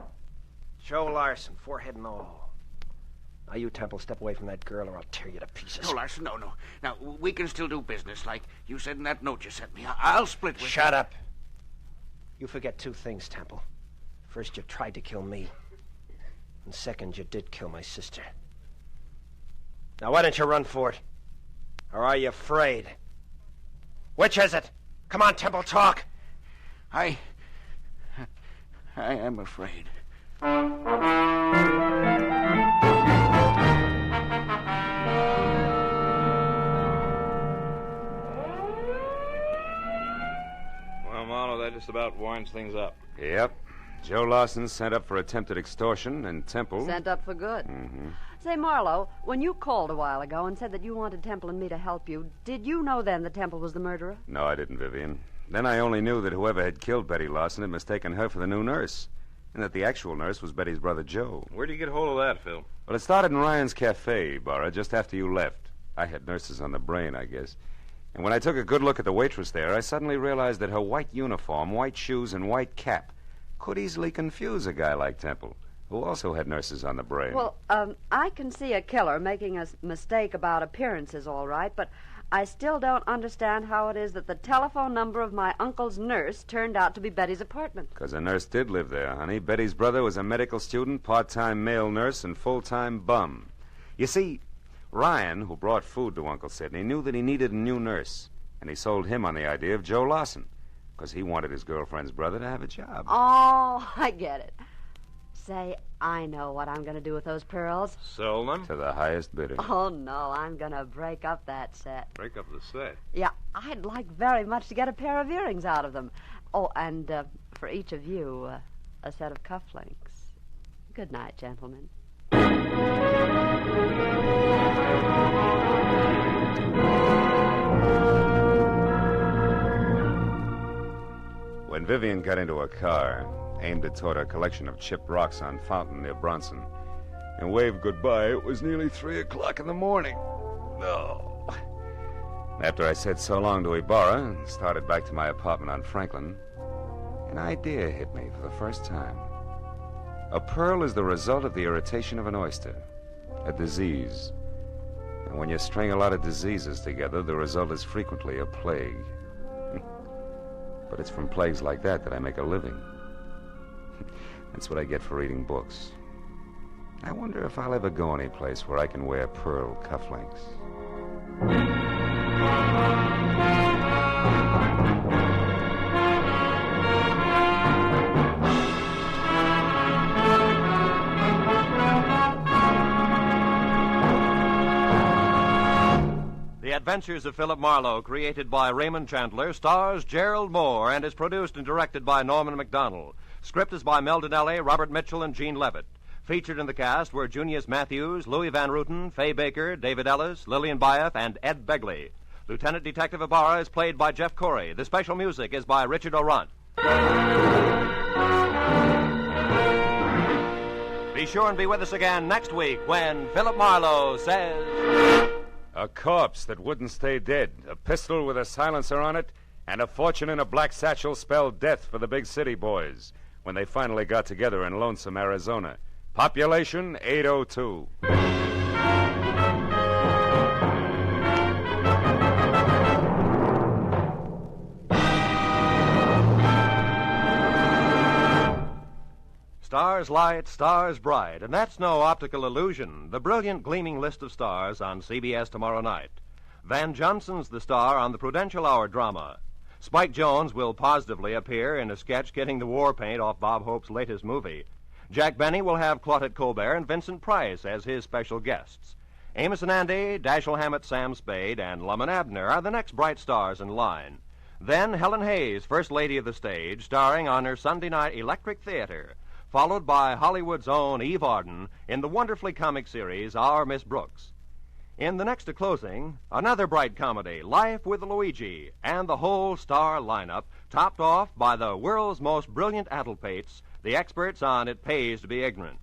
Joe Larson, forehead and all. Now, you, Temple, step away from that girl or I'll tear you to pieces. No, Larson, no. Now, we can still do business like you said in that note you sent me. I'll split with you. Shut up. You forget two things, Temple. First, you tried to kill me. And second, you did kill my sister. Now, why don't you run for it? Or are you afraid? Which is it? Come on, Temple, talk. I am afraid. Well, Marlowe, that just about winds things up. Yep. Joe Larson's sent up for attempted extortion, and Temple... Sent up for good. Mm-hmm. Say, Marlowe, when you called a while ago and said that you wanted Temple and me to help you, did you know then that Temple was the murderer? No, I didn't, Vivian. Then I only knew that whoever had killed Betty Larson had mistaken her for the new nurse, and that the actual nurse was Betty's brother, Joe. Where'd you get hold of that, Phil? Well, it started in Ryan's Cafe, Barra, just after you left. I had nurses on the brain, I guess. And when I took a good look at the waitress there, I suddenly realized that her white uniform, white shoes, and white cap could easily confuse a guy like Temple, who also had nurses on the brain. Well, I can see a killer making a mistake about appearances, all right, but I still don't understand how it is that the telephone number of my uncle's nurse turned out to be Betty's apartment. Because a nurse did live there, honey. Betty's brother was a medical student, part-time male nurse, and full-time bum. You see, Ryan, who brought food to Uncle Sidney, knew that he needed a new nurse, and he sold him on the idea of Joe Larson, because he wanted his girlfriend's brother to have a job. Oh, I get it. Say, I know what I'm going to do with those pearls. Sell them? To the highest bidder. Oh, no, I'm going to break up that set. Break up the set? Yeah, I'd like very much to get a pair of earrings out of them. Oh, and for each of you, a set of cufflinks. Good night, gentlemen. When Vivian got into a car, aimed it toward a collection of chipped rocks on Fountain near Bronson, and waved goodbye, it was nearly 3 o'clock in the morning. No. After I said so long to Ibarra and started back to my apartment on Franklin, an idea hit me for the first time. A pearl is the result of the irritation of an oyster, a disease. And when you string a lot of diseases together, the result is frequently a plague. But it's from plagues like that I make a living. That's what I get for reading books. I wonder if I'll ever go any place where I can wear pearl cufflinks. The Adventures of Philip Marlowe, created by Raymond Chandler, stars Gerald Moore and is produced and directed by Norman MacDonald. Script is by Mel Donnelly, Robert Mitchell, and Gene Levitt. Featured in the cast were Junius Matthews, Louis Van Ruten, Fay Baker, David Ellis, Lillian Byeth, and Ed Begley. Lieutenant Detective Ibarra is played by Jeff Corey. The special music is by Richard Orant. Be sure and be with us again next week when Philip Marlowe says... A corpse that wouldn't stay dead, a pistol with a silencer on it, and a fortune in a black satchel spelled death for the big city boys when they finally got together in lonesome Arizona. Population 802. Stars light, stars bright, and that's no optical illusion. The brilliant gleaming list of stars on CBS tomorrow night. Van Johnson's the star on the Prudential Hour drama. Spike Jones will positively appear in a sketch getting the war paint off Bob Hope's latest movie. Jack Benny will have Claudette Colbert and Vincent Price as his special guests. Amos and Andy, Dashiell Hammett, Sam Spade, and Lum and Abner are the next bright stars in line. Then Helen Hayes, First Lady of the Stage, starring on her Sunday night Electric Theater, followed by Hollywood's own Eve Arden in the wonderfully comic series Our Miss Brooks. In the next to closing, another bright comedy, Life with Luigi, and the whole star lineup, topped off by the world's most brilliant addlepates, the experts on It Pays to Be Ignorant.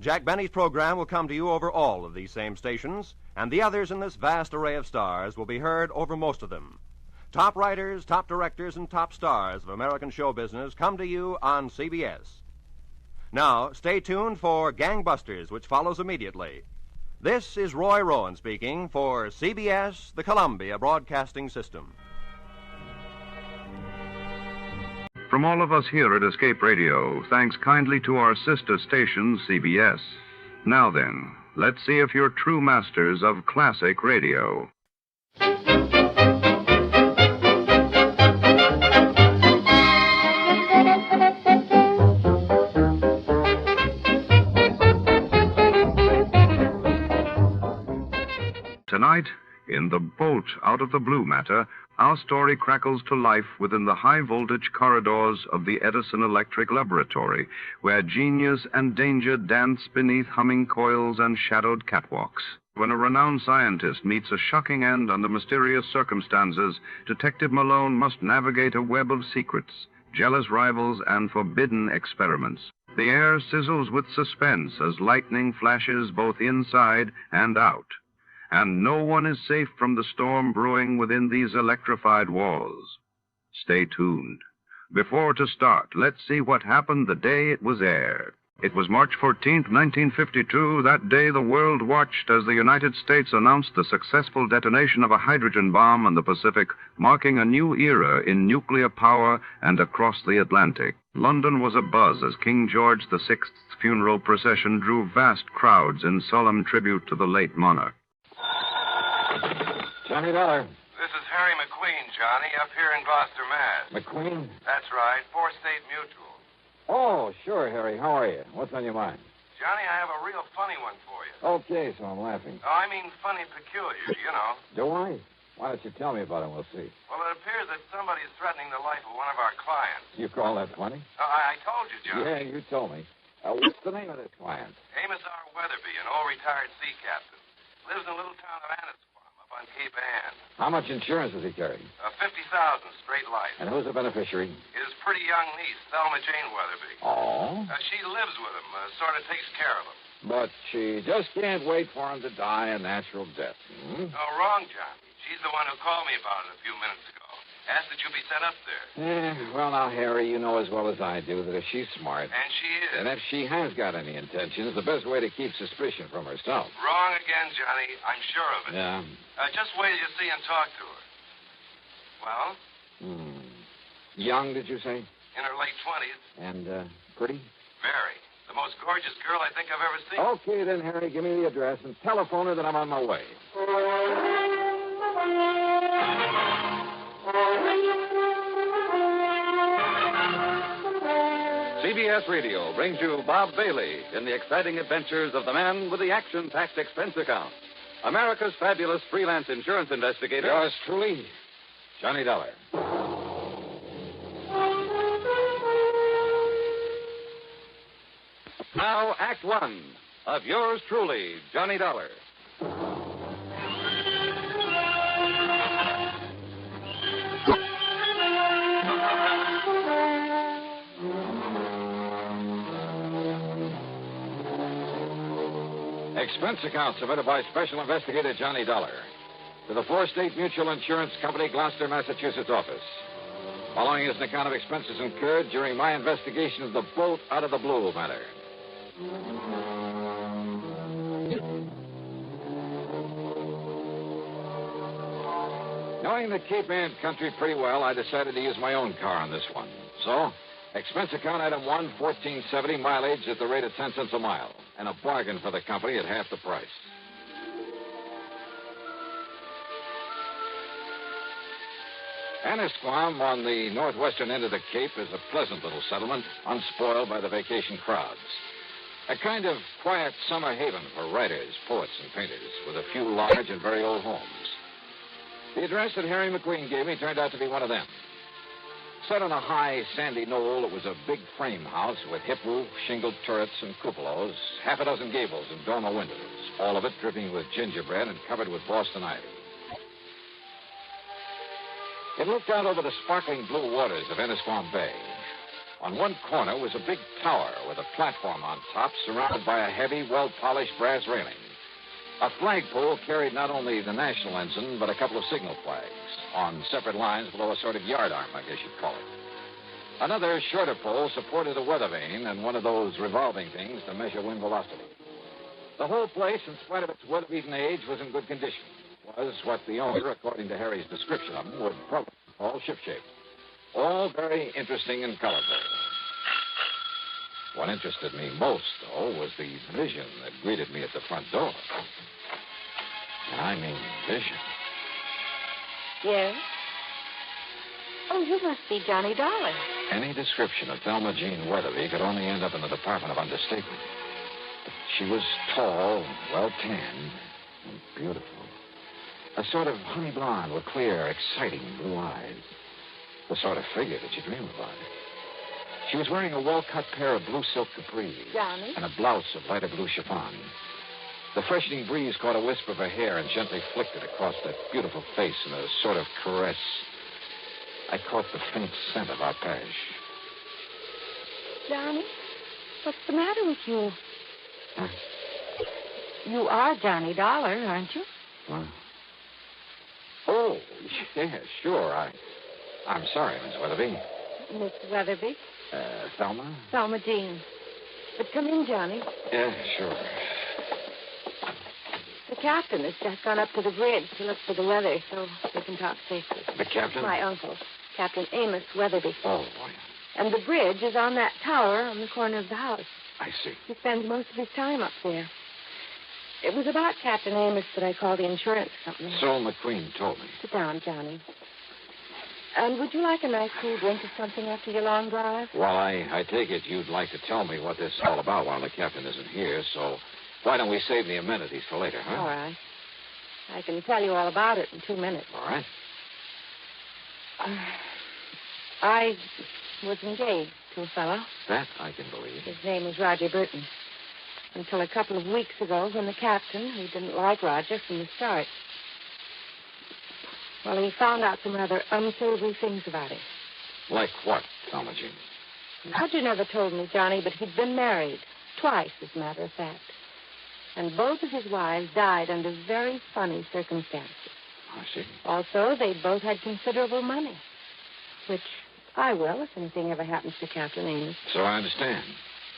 Jack Benny's program will come to you over all of these same stations, and the others in this vast array of stars will be heard over most of them. Top writers, top directors, and top stars of American show business come to you on CBS. Now, stay tuned for Gangbusters, which follows immediately. This is Roy Rowan speaking for CBS, the Columbia Broadcasting System. From all of us here at Escape Radio, thanks kindly to our sister station, CBS. Now then, let's see if you're true masters of classic radio. Tonight, in The Bolt Out of the Blue Matter, our story crackles to life within the high-voltage corridors of the Edison Electric Laboratory, where genius and danger dance beneath humming coils and shadowed catwalks. When a renowned scientist meets a shocking end under mysterious circumstances, Detective Malone must navigate a web of secrets, jealous rivals, and forbidden experiments. The air sizzles with suspense as lightning flashes both inside and out. And no one is safe from the storm brewing within these electrified walls. Stay tuned. Before to start, let's see what happened the day it was aired. It was March 14th, 1952. That day the world watched as the United States announced the successful detonation of a hydrogen bomb in the Pacific, marking a new era in nuclear power and across the Atlantic. London was abuzz as King George VI's funeral procession drew vast crowds in solemn tribute to the late monarch. Johnny Dollar. This is Harry McQueen, Johnny, up here in Gloucester, Mass. McQueen? That's right, 4 State Mutual. Oh, sure, Harry. How are you? What's on your mind? Johnny, I have a real funny one for you. Okay, so I'm laughing. Oh, I mean funny peculiar, you know. Do I? Why don't you tell me about it? We'll see. Well, it appears that somebody is threatening the life of one of our clients. You call that funny? I told you, Johnny. Yeah, you told me. What's the name of this client? Amos R. Weatherby, an old retired sea captain. Lives in a little town of Annisquam up on Cape Ann. How much insurance does he carry? 50,000 straight life. And who's the beneficiary? His pretty young niece, Thelma Jane Weatherby. Oh? She lives with him, sort of takes care of him. But she just can't wait for him to die a natural death. Oh, wrong, Johnny. She's the one who called me about it a few minutes ago. Asked that you be sent up there. Well, now, Harry, you know as well as I do that if she's smart... And she is. And if she has got any intentions, the best way to keep suspicion from herself. Wrong again, Johnny. I'm sure of it. Yeah. Just wait till you see and talk to her. Well? Young, did you say? In her late 20s. And, pretty? Very. The most gorgeous girl I think I've ever seen. Okay, then, Harry, give me the address and telephone her that I'm on my way. CBS Radio brings you Bob Bailey in the exciting adventures of the man with the action-packed expense account. America's fabulous freelance insurance investigator. Yours truly, Johnny Dollar. Now, Act One of yours truly, Johnny Dollar. Expense account submitted by Special Investigator Johnny Dollar to the 4 State Mutual Insurance Company, Gloucester, Massachusetts office. Following is an account of expenses incurred during my investigation of the Bolt Out of the Blue matter. Knowing the Cape Ann country pretty well, I decided to use my own car on this one. So, expense account item 1, $14.70, mileage at the rate of 10 cents a mile. And a bargain for the company at half the price. Annisquam, on the northwestern end of the Cape, is a pleasant little settlement, unspoiled by the vacation crowds. A kind of quiet summer haven for writers, poets, and painters, with a few large and very old homes. The address that Harry McQueen gave me turned out to be one of them. Set on a high, sandy knoll, it was a big frame house with hip roof, shingled turrets, and cupolas, half a dozen gables and dormer windows, all of it dripping with gingerbread and covered with Boston ivy. It looked out over the sparkling blue waters of Annisquam Bay. On one corner was a big tower with a platform on top surrounded by a heavy, well-polished brass railing. A flagpole carried not only the national ensign, but a couple of signal flags on separate lines below a sort of yardarm, I guess you'd call it. Another shorter pole supported a weather vane and one of those revolving things to measure wind velocity. The whole place, in spite of its weather-beaten age, was in good condition. It was what the owner, according to Harry's description of them, would probably call shipshape. All very interesting and colorful. What interested me most, though, was the vision that greeted me at the front door. And I mean vision. Yes? Oh, you must be Johnny Dollar. Any description of Thelma Jean Weatherby could only end up in the Department of Understatement. She was tall, well-tanned, and beautiful. A sort of honey blonde with clear, exciting blue eyes. The sort of figure that you dream about. She was wearing a well-cut pair of blue silk capris. Johnny? And a blouse of lighter blue chiffon. The freshening breeze caught a wisp of her hair and gently flicked it across that beautiful face in a sort of caress. I caught the faint scent of arpege. Johnny, what's the matter with you? Huh? You are Johnny Dollar, aren't you? What? Oh, yeah, sure. I'm sorry, Miss Weatherby. Miss Weatherby? Thelma? Thelma Jean. But come in, Johnny. Yeah, sure. The captain has just gone up to the bridge to look for the weather so we can talk safely. The captain? My uncle, Captain Amos Weatherby. Oh, boy. And the bridge is on that tower on the corner of the house. I see. He spends most of his time up there. It was about Captain Amos that I called the insurance company. So McQueen told me. Sit down, Johnny. And would you like a nice cool drink or something after your long drive? Well, I take it you'd like to tell me what this is all about while the captain isn't here, so why don't we save the amenities for later, huh? All right. I can tell you all about it in 2 minutes. All right. I was engaged to a fellow. That I can believe. His name was Roger Burton. Until a couple of weeks ago when the captain, who didn't like Roger from the start, well, he found out some rather unsavory things about him. Like what, Thelma Jean? Roger never told me, Johnny, but he'd been married. Twice, as a matter of fact. And both of his wives died under very funny circumstances. I see. Also, they both had considerable money. Which I will, if anything ever happens to Captain Amos. So I understand.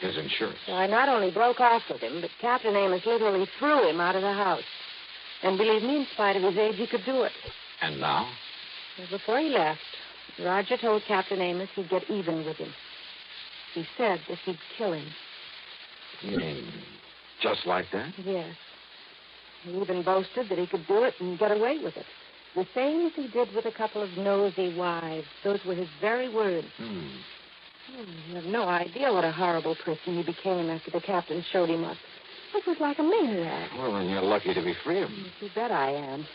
His insurance. So I not only broke off with him, but Captain Amos literally threw him out of the house. And believe me, in spite of his age, he could do it. And now? Well, before he left, Roger told Captain Amos he'd get even with him. He said that he'd kill him. You mean just like that? Yes. He even boasted that he could do it and get away with it. The same as he did with a couple of nosy wives. Those were his very words. Oh, you have no idea what a horrible person he became after the captain showed him up. It was like a maniac. Well, then you're lucky to be free of him. You bet I am.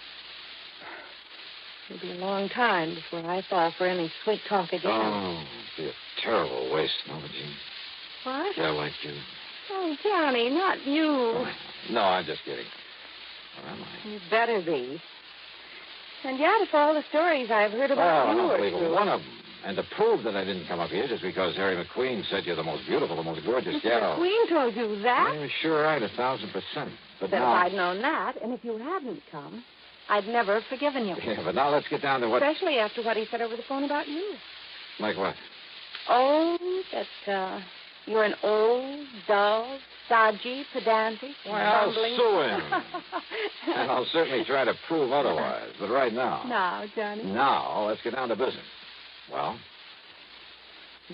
It'll be a long time before I fall for any sweet talk again. Oh, it'd be a terrible waste, Thelma Jean. What? Yeah, like you. Oh, Johnny, not you. No, I'm just kidding. Or am I? You better be. And yet, if all the stories I've heard about you I are don't believe true... one of them. And to prove that I didn't come up here just because Harry McQueen said you're the most beautiful, the most gorgeous gal. McQueen told you that? You're sure right, 1,000%. But Then now... if I'd known that, and if you hadn't come, I'd never have forgiven you. Yeah, but now let's get down to what... Especially after what he said over the phone about you. Like what? Oh, that, you're an old, dull, stodgy, pedantic, Why, I'll bumbling... sue him. And I'll certainly try to prove otherwise. But right now... Now, Johnny. Now, let's get down to business. Well?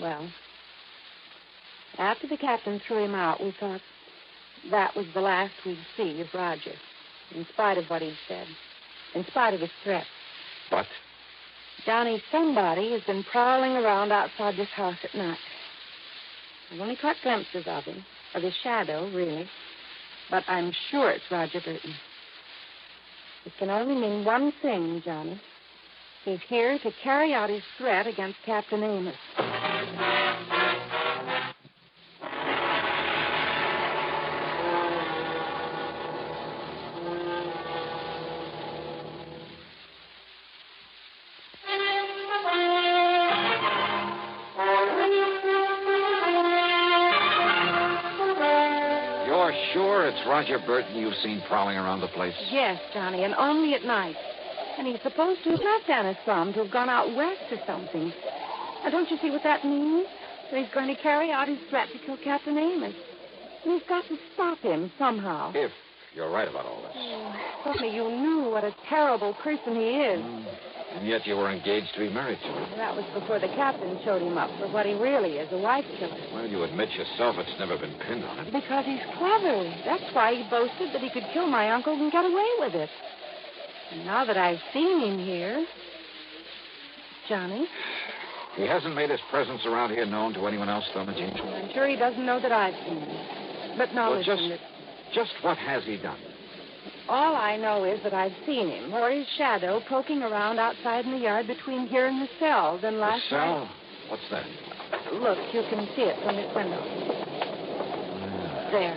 Well, after the captain threw him out, we thought that was the last we'd see of Roger, in spite of what he'd said, in spite of his threats. But? Johnny, somebody has been prowling around outside this house at night. I've only caught glimpses of him, of his shadow, really, but I'm sure it's Roger Burton. It can only mean one thing, Johnny. He's here to carry out his threat against Captain Amos. sure it's Roger Burton you've seen prowling around the place? Yes, Johnny, and only at night. And he's supposed to have left Anna's farm to have gone out west or something. Now, don't you see what that means? That he's going to carry out his threat to kill Captain Amos. And we've got to stop him somehow. If you're right about all this. Oh, if only you knew what a terrible person he is. And yet you were engaged to be married to him. That was before the captain showed him up for what he really is, a wife killer. Well, you admit yourself it's never been pinned on him. Because he's clever. That's why he boasted that he could kill my uncle and get away with it. And now that I've seen him here... Johnny? He hasn't made his presence around here known to anyone else, though, Jean? I'm sure he doesn't know that I've seen him. But now listen... Just what has he done? All I know is that I've seen him, or his shadow, poking around outside in the yard between here and the cell. Then last The cell? night... What's that? Look, you can see it from this window. There.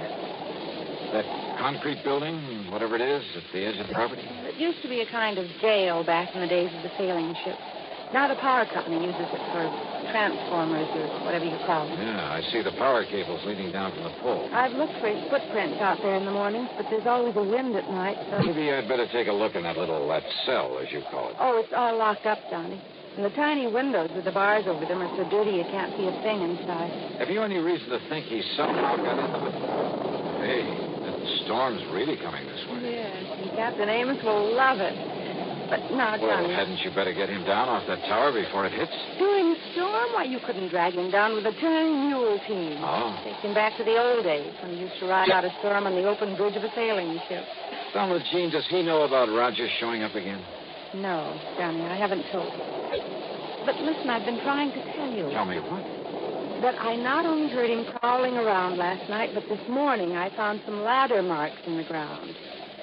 That concrete building, whatever it is, at the edge of the property? It used to be a kind of jail back in the days of the sailing ships. Now the power company uses it for transformers or whatever you call them. Yeah, I see the power cables leading down from the pole. I've looked for his footprints out there in the mornings, but there's always a wind at night, so... Maybe I'd better take a look in that cell, as you call it. Oh, it's all locked up, Johnny. And the tiny windows with the bars over them are so dirty you can't see a thing inside. Have you any reason to think he somehow got into it? Hey, that storm's really coming this way. Yes, and Captain Amos will love it. But now, Johnny... Well, hadn't you better get him down off that tower before it hits? During the storm? Why, you couldn't drag him down with a turning mule team. Oh. Take him back to the old days when he used to ride out a storm on the open bridge of a sailing ship. Donald Jean, does he know about Roger showing up again? No, Johnny, I haven't told him. But listen, I've been trying to tell you. Tell me what? That I not only heard him prowling around last night, but this morning I found some ladder marks in the ground.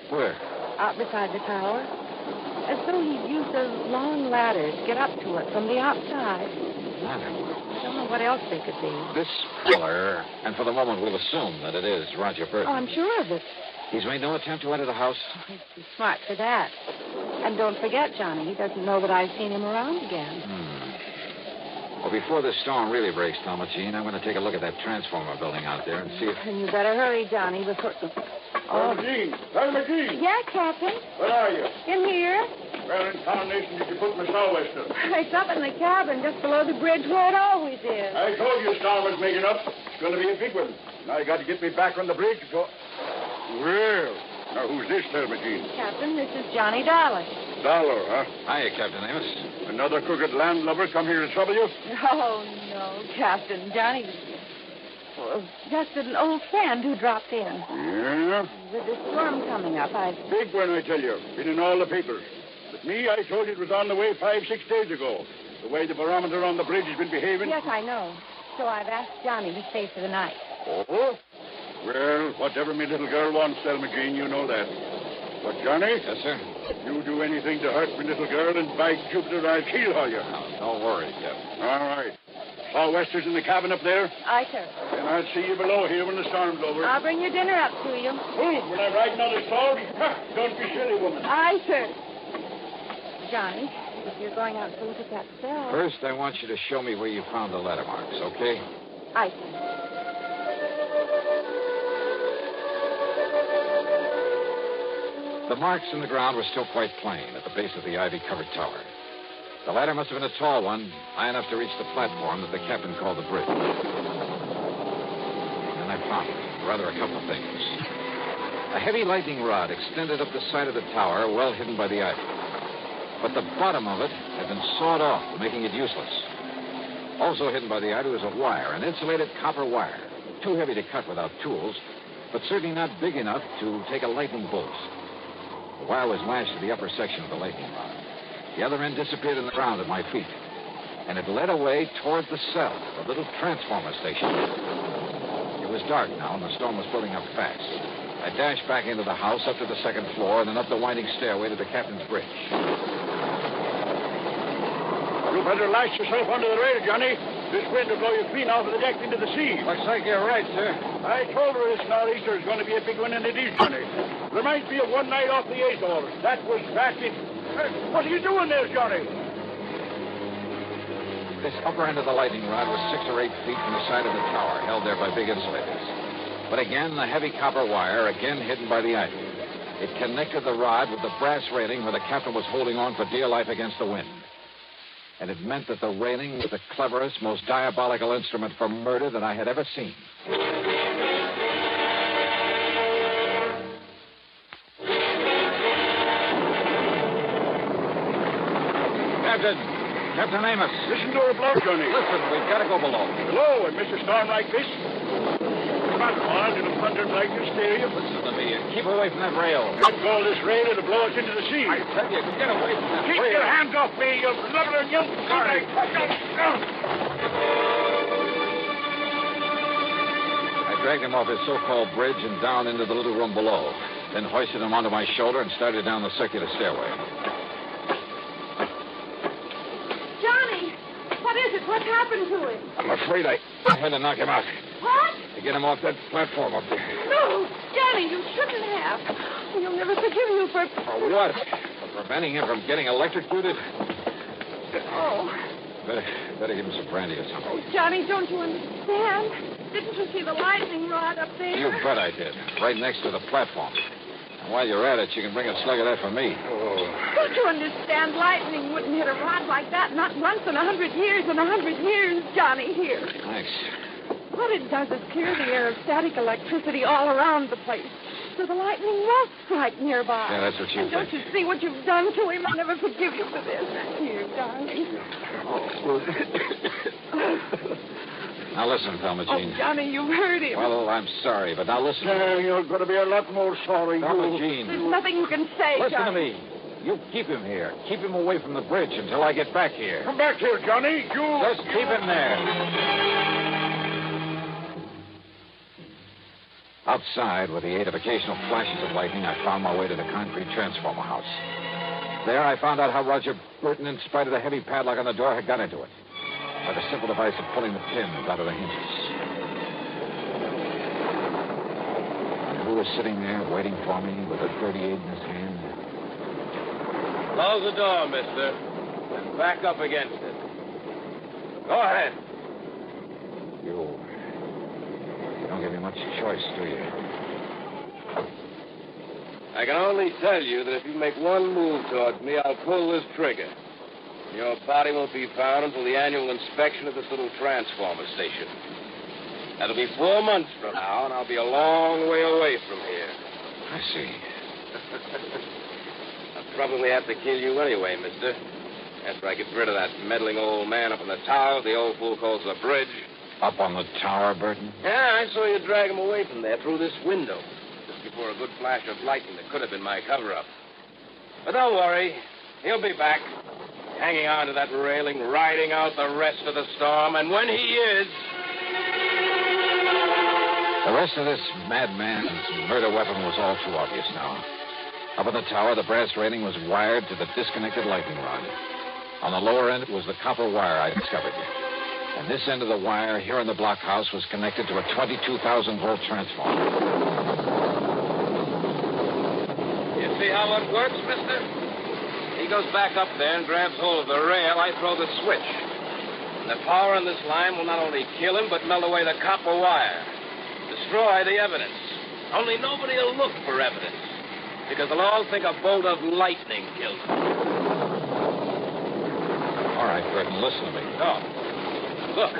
Where? Out beside the tower. As though he'd used a long ladder to get up to it from the outside. Ladder? I don't know what else they could be. This feller, and for the moment we'll assume that it is Roger Burton. Oh, I'm sure of it. He's made no attempt to enter the house? Oh, he's too smart for that. And don't forget, Johnny, he doesn't know that I've seen him around again. Well, before this storm really breaks, Thomas Jean, I'm going to take a look at that transformer building out there and see if... And you better hurry, Johnny, before... Oh, Jean. Thelma Jean. Yeah, Captain? Where are you? In here. Where in tarnation did you put my sou'wester? It's up in the cabin just below the bridge where it always is. I told you a star was making up. It's going to be a big one. Now you got to get me back on the bridge. Well, now who's this, Thelma Jean? Captain, this is Johnny Dollar. Dollar, huh? Hiya, Captain Amos. Another crooked landlubber come here to trouble you? Oh, no, Captain. Johnny... Well, just an old friend who dropped in. Yeah? With the storm coming up, Big one, I tell you. Been in all the papers. But me, I told you it was on the way 5-6 days ago. The way the barometer on the bridge has been behaving. Yes, I know. So I've asked Johnny to stay for the night. Oh? Well, whatever my little girl wants, Thelma Jean, you know that. But, Johnny? Yes, sir? You do anything to hurt my little girl, and by Jupiter, I'll keel haul you. Don't worry, Captain. All right. Sou'westers in the cabin up there? Aye, sir. Then I'll see you below here when the storm's over. I'll bring your dinner up to you. Oh, when I'm riding on a storm? Don't be silly, woman. Aye, sir. Johnny, if you're going out to look at that cell... First, I want you to show me where you found the ladder marks, okay? Aye, sir. The marks in the ground were still quite plain at the base of the ivy-covered tower. The ladder must have been a tall one, high enough to reach the platform that the captain called the bridge. And I found, rather, a couple of things. A heavy lightning rod extended up the side of the tower, well hidden by the ivy. But the bottom of it had been sawed off, making it useless. Also hidden by the ivy was a wire, an insulated copper wire. Too heavy to cut without tools, but certainly not big enough to take a lightning bolt. The wire was lashed to the upper section of the lightning rod. The other end disappeared in the ground at my feet. And it led away toward the cell, the little transformer station. It was dark now, and the storm was building up fast. I dashed back into the house, up to the second floor, and then up the winding stairway to the captain's bridge. You better lash yourself onto the rail, Johnny. This wind will blow you clean off of the deck into the sea. Looks like you're right, sir. I told her this nor'easter is going to be a big one, and it is, Johnny. Reminds me of one night off the Azores. That was fast. What are you doing there, Johnny? This upper end of the lightning rod was 6 or 8 feet from the side of the tower, held there by big insulators. But again, the heavy copper wire, again hidden by the ivy. It connected the rod with the brass railing where the captain was holding on for dear life against the wind. And it meant that the railing was the cleverest, most diabolical instrument for murder that I had ever seen. Captain Amos. Listen to her blow, Johnny. Listen, we've got to go below. Below, in Mr. Storm like this? Come on, Juan. It'll thunder and lightning scare you. Listen to me. Keep away from that rail. Let go of this rail, it'll blow us into the sea. I tell you, get away from that rail. Keep your hands off me, you blubbering young... Sorry. I dragged him off his so-called bridge and down into the little room below. Then hoisted him onto my shoulder and started down the circular stairway. What happened to him? I'm afraid I had to knock him out. What? To get him off that platform up there. No, Johnny, you shouldn't have. He'll never forgive you for... For what? For preventing him from getting electrocuted? Oh. Better give him some brandy or something. Oh, Johnny, don't you understand? Didn't you see the lightning rod up there? You bet I did. Right next to the platform. And while you're at it, you can bring a slug of that for me. Don't you understand? Lightning wouldn't hit a rod like that, not once in 100 years. In 100 years, Johnny, here. Thanks. What it does is clear the air of static electricity all around the place, so the lightning won't strike nearby. Yeah, that's what you think. Don't you see what you've done to him? I'll never forgive you for this. Here, darling. Now listen, Thelma-Jean. Oh, Johnny, you've hurt him. Well, I'm sorry, but now listen. You're going to be a lot more sorry. Thelma-Jean. There's nothing you can say, Listen Johnny. to me. You keep him here. Keep him away from the bridge until I get back here. Come back here, Johnny. Just keep him there. Outside, with the aid of occasional flashes of lightning, I found my way to the concrete transformer house. There, I found out how Roger Burton, in spite of the heavy padlock on the door, had got into it. By the simple device of pulling the pins out of the hinges. And who was sitting there waiting for me with a .38 in his hand? Close the door, mister. And back up against it. Go ahead. You don't give me much choice, do you? I can only tell you that if you make one move towards me, I'll pull this trigger. Your body won't be found until the annual inspection of this little transformer station. That'll be 4 months from now, and I'll be a long way away from here. I see. I'll probably have to kill you anyway, mister. After I get rid of that meddling old man up in the tower the old fool calls the bridge. Up on the tower, Burton? Yeah, I saw you drag him away from there through this window. Just before a good flash of lightning that could have been my cover-up. But don't worry. He'll be back. Hanging on to that railing, riding out the rest of the storm, and when he is... The rest of this madman's murder weapon was all too obvious now. Up on the tower, the brass railing was wired to the disconnected lightning rod. On the lower end was the copper wire I discovered. And this end of the wire here in the blockhouse was connected to a 22,000-volt transformer. You see how it works, mister? He goes back up there and grabs hold of the rail. I throw the switch. And the power in this line will not only kill him, but melt away the copper wire. Destroy the evidence. Only nobody will look for evidence. Because they'll all think a bolt of lightning killed him. All right, Burton, listen to me. No. Look.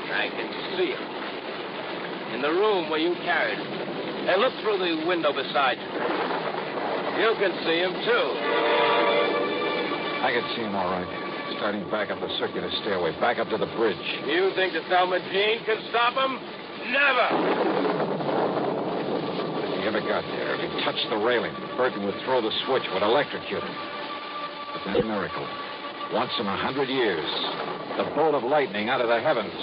I can see him. In the room where you carried him. And look through the window beside you. You can see him, too. I can see him all right. Starting back up the circular stairway, back up to the bridge. You think that Thelma-Jean can stop him? Never! If he ever got there, if he touched the railing, Burton would throw the switch, would electrocute him. But then a miracle. Once in 100 years, the bolt of lightning out of the heavens.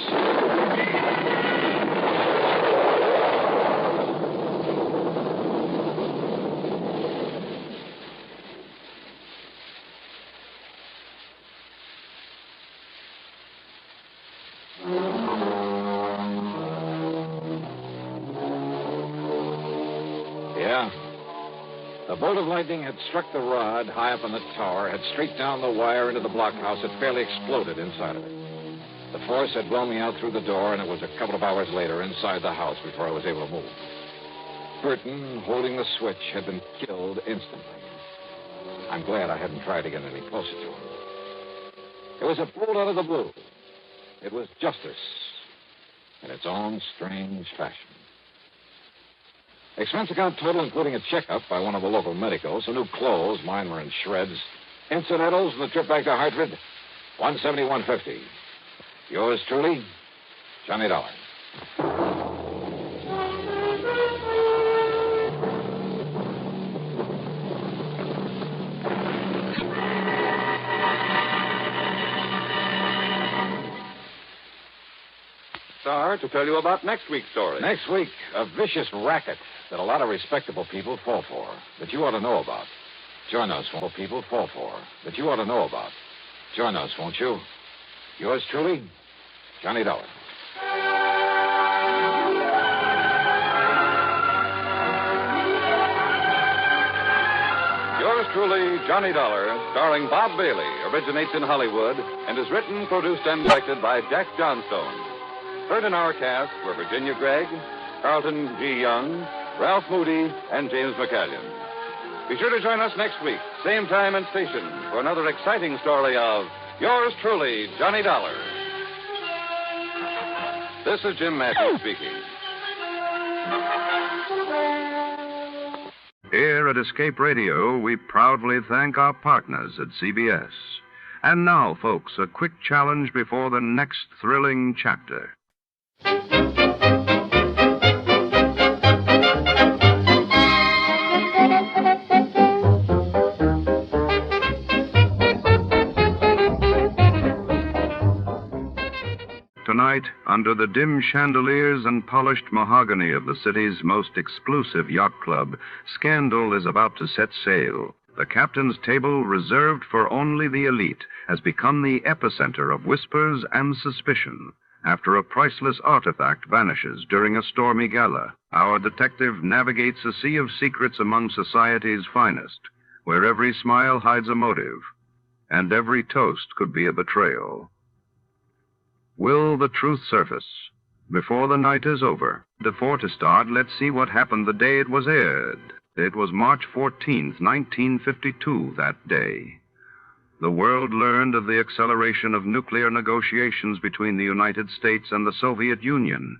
The bolt of lightning had struck the rod high up on the tower, had streaked down the wire into the blockhouse. It fairly exploded inside of it. The force had blown me out through the door, and it was a couple of hours later inside the house before I was able to move. Burton, holding the switch, had been killed instantly. I'm glad I hadn't tried to get any closer to him. It was a bolt out of the blue. It was justice in its own strange fashion. Expense account total, including a checkup by one of the local medicos, some new clothes, mine were in shreds, incidentals, and the trip back to Hartford, $171.50. Yours truly, Johnny Dollar. Star, to tell you about next week's story. Next week, a vicious racket that a lot of respectable people fall for, that you ought to know about. Join us, won't people fall for, that you ought to know about. Join us, won't you? Yours truly, Johnny Dollar. Yours truly, Johnny Dollar, starring Bob Bailey, originates in Hollywood and is written, produced, and directed by Jack Johnstone. Heard in our cast were Virginia Gregg, Carlton G. Young, Ralph Moody, and James McCallion. Be sure to join us next week, same time and station, for another exciting story of Yours truly, Johnny Dollar. This is Jim Matthews speaking. Here at Escape Radio, we proudly thank our partners at CBS. And now, folks, a quick challenge before the next thrilling chapter. Tonight, under the dim chandeliers and polished mahogany of the city's most exclusive yacht club, scandal is about to set sail. The captain's table, reserved for only the elite, has become the epicenter of whispers and suspicion after a priceless artifact vanishes during a stormy gala. Our detective navigates a sea of secrets among society's finest, where every smile hides a motive, and every toast could be a betrayal. Will the truth surface before the night is over? Before to start, let's see what happened the day it was aired. It was March 14th, 1952, that day. The world learned of the acceleration of nuclear negotiations between the United States and the Soviet Union,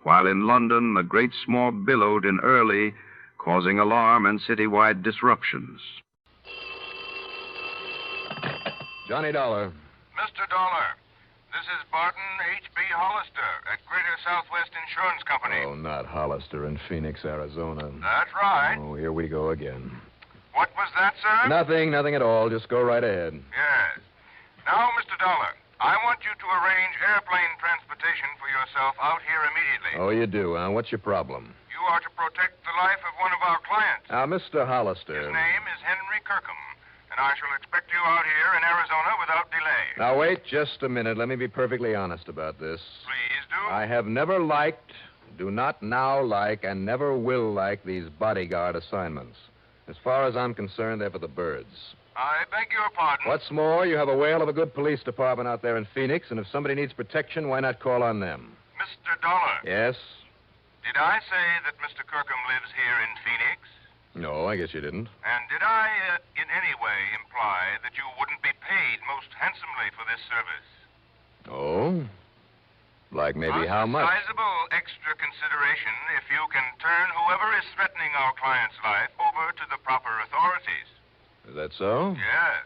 while in London the great smog billowed in early, causing alarm and citywide disruptions. Johnny Dollar. Mr. Dollar, this is Barton H.B. Hollister at Greater Southwest Insurance Company. Oh, not Hollister in Phoenix, Arizona. That's right. Oh, here we go again. What was that, sir? Nothing at all. Just go right ahead. Yes. Now, Mr. Dollar, I want you to arrange airplane transportation for yourself out here immediately. Oh, you do, huh? What's your problem? You are to protect the life of one of our clients. Now, Mr. Hollister. His name is Henry Kirkham, and I shall expect you out here in Arizona without delay. Now, wait just a minute. Let me be perfectly honest about this. Please do. I have never liked, do not now like, and never will like these bodyguard assignments. As far as I'm concerned, they're for the birds. I beg your pardon. What's more, you have a whale of a good police department out there in Phoenix, and if somebody needs protection, why not call on them? Mr. Dollar. Yes? Did I say that Mr. Kirkham lives here in Phoenix? No, I guess you didn't. And did I, in any way, imply that you wouldn't be paid most handsomely for this service? Oh? Like maybe how much? A sizable extra consideration if you can turn whoever is threatening our client's life over to the proper authorities. Is that so? Yes.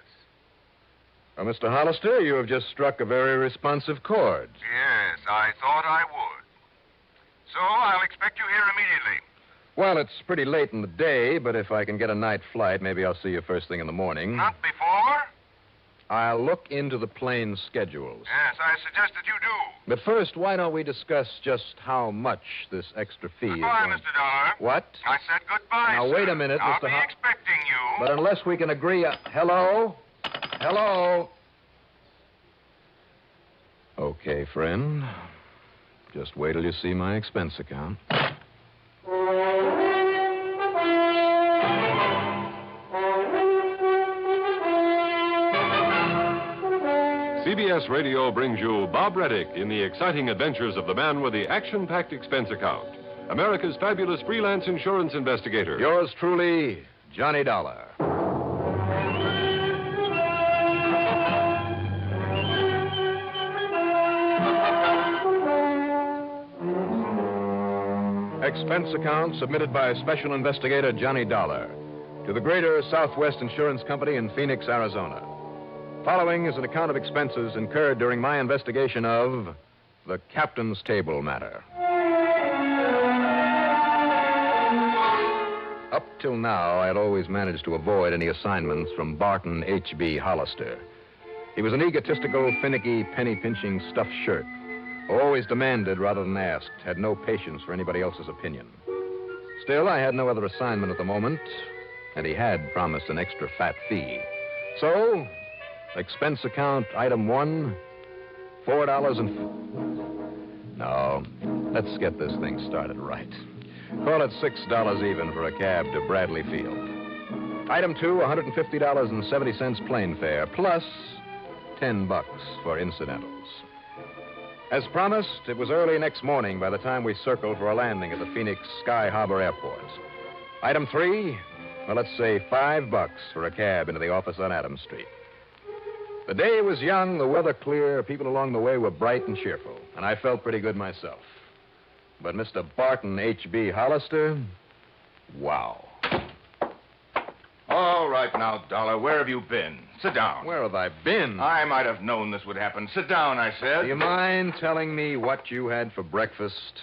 Well, Mr. Hollister, you have just struck a very responsive chord. Yes, I thought I would. So I'll expect you here immediately. Well, it's pretty late in the day, but if I can get a night flight, maybe I'll see you first thing in the morning. Not before? I'll look into the plane schedules. Yes, I suggest that you do. But first, why don't we discuss just how much this extra fee Goodbye, is? Mr. Dollar. What? I said goodbye, Now, sir. wait a minute, I'll Mr. be expecting you. But unless we can agree... hello? Hello? Okay, friend. Just wait till you see my expense account. CBS CBS Radio brings you Bob Reddick in the exciting adventures of the man with the action-packed expense account, America's fabulous freelance insurance investigator. Yours truly, Johnny Dollar. Expense account submitted by Special Investigator Johnny Dollar to the Greater Southwest Insurance Company in Phoenix, Arizona. Following is an account of expenses incurred during my investigation of the Captain's Table matter. Up till now, I had always managed to avoid any assignments from Barton H.B. Hollister. He was an egotistical, finicky, penny-pinching stuffed shirt who always demanded rather than asked, had no patience for anybody else's opinion. Still, I had no other assignment at the moment, and he had promised an extra fat fee. So, expense account item 1, $4 and... No, let's get this thing started right. Call it $6 even for a cab to Bradley Field. Item 2, $150.70 plane fare, plus $10 for incidentals. As promised, it was early next morning by the time we circled for a landing at the Phoenix Sky Harbor Airport. Item 3, well, let's say $5 for a cab into the office on Adams Street. The day was young, the weather clear, people along the way were bright and cheerful, and I felt pretty good myself. But Mr. Barton H.B. Hollister, wow. All right now, Dollar, where have you been? Sit down. Where have I been? I might have known this would happen. Sit down, I said. Do you mind telling me what you had for breakfast?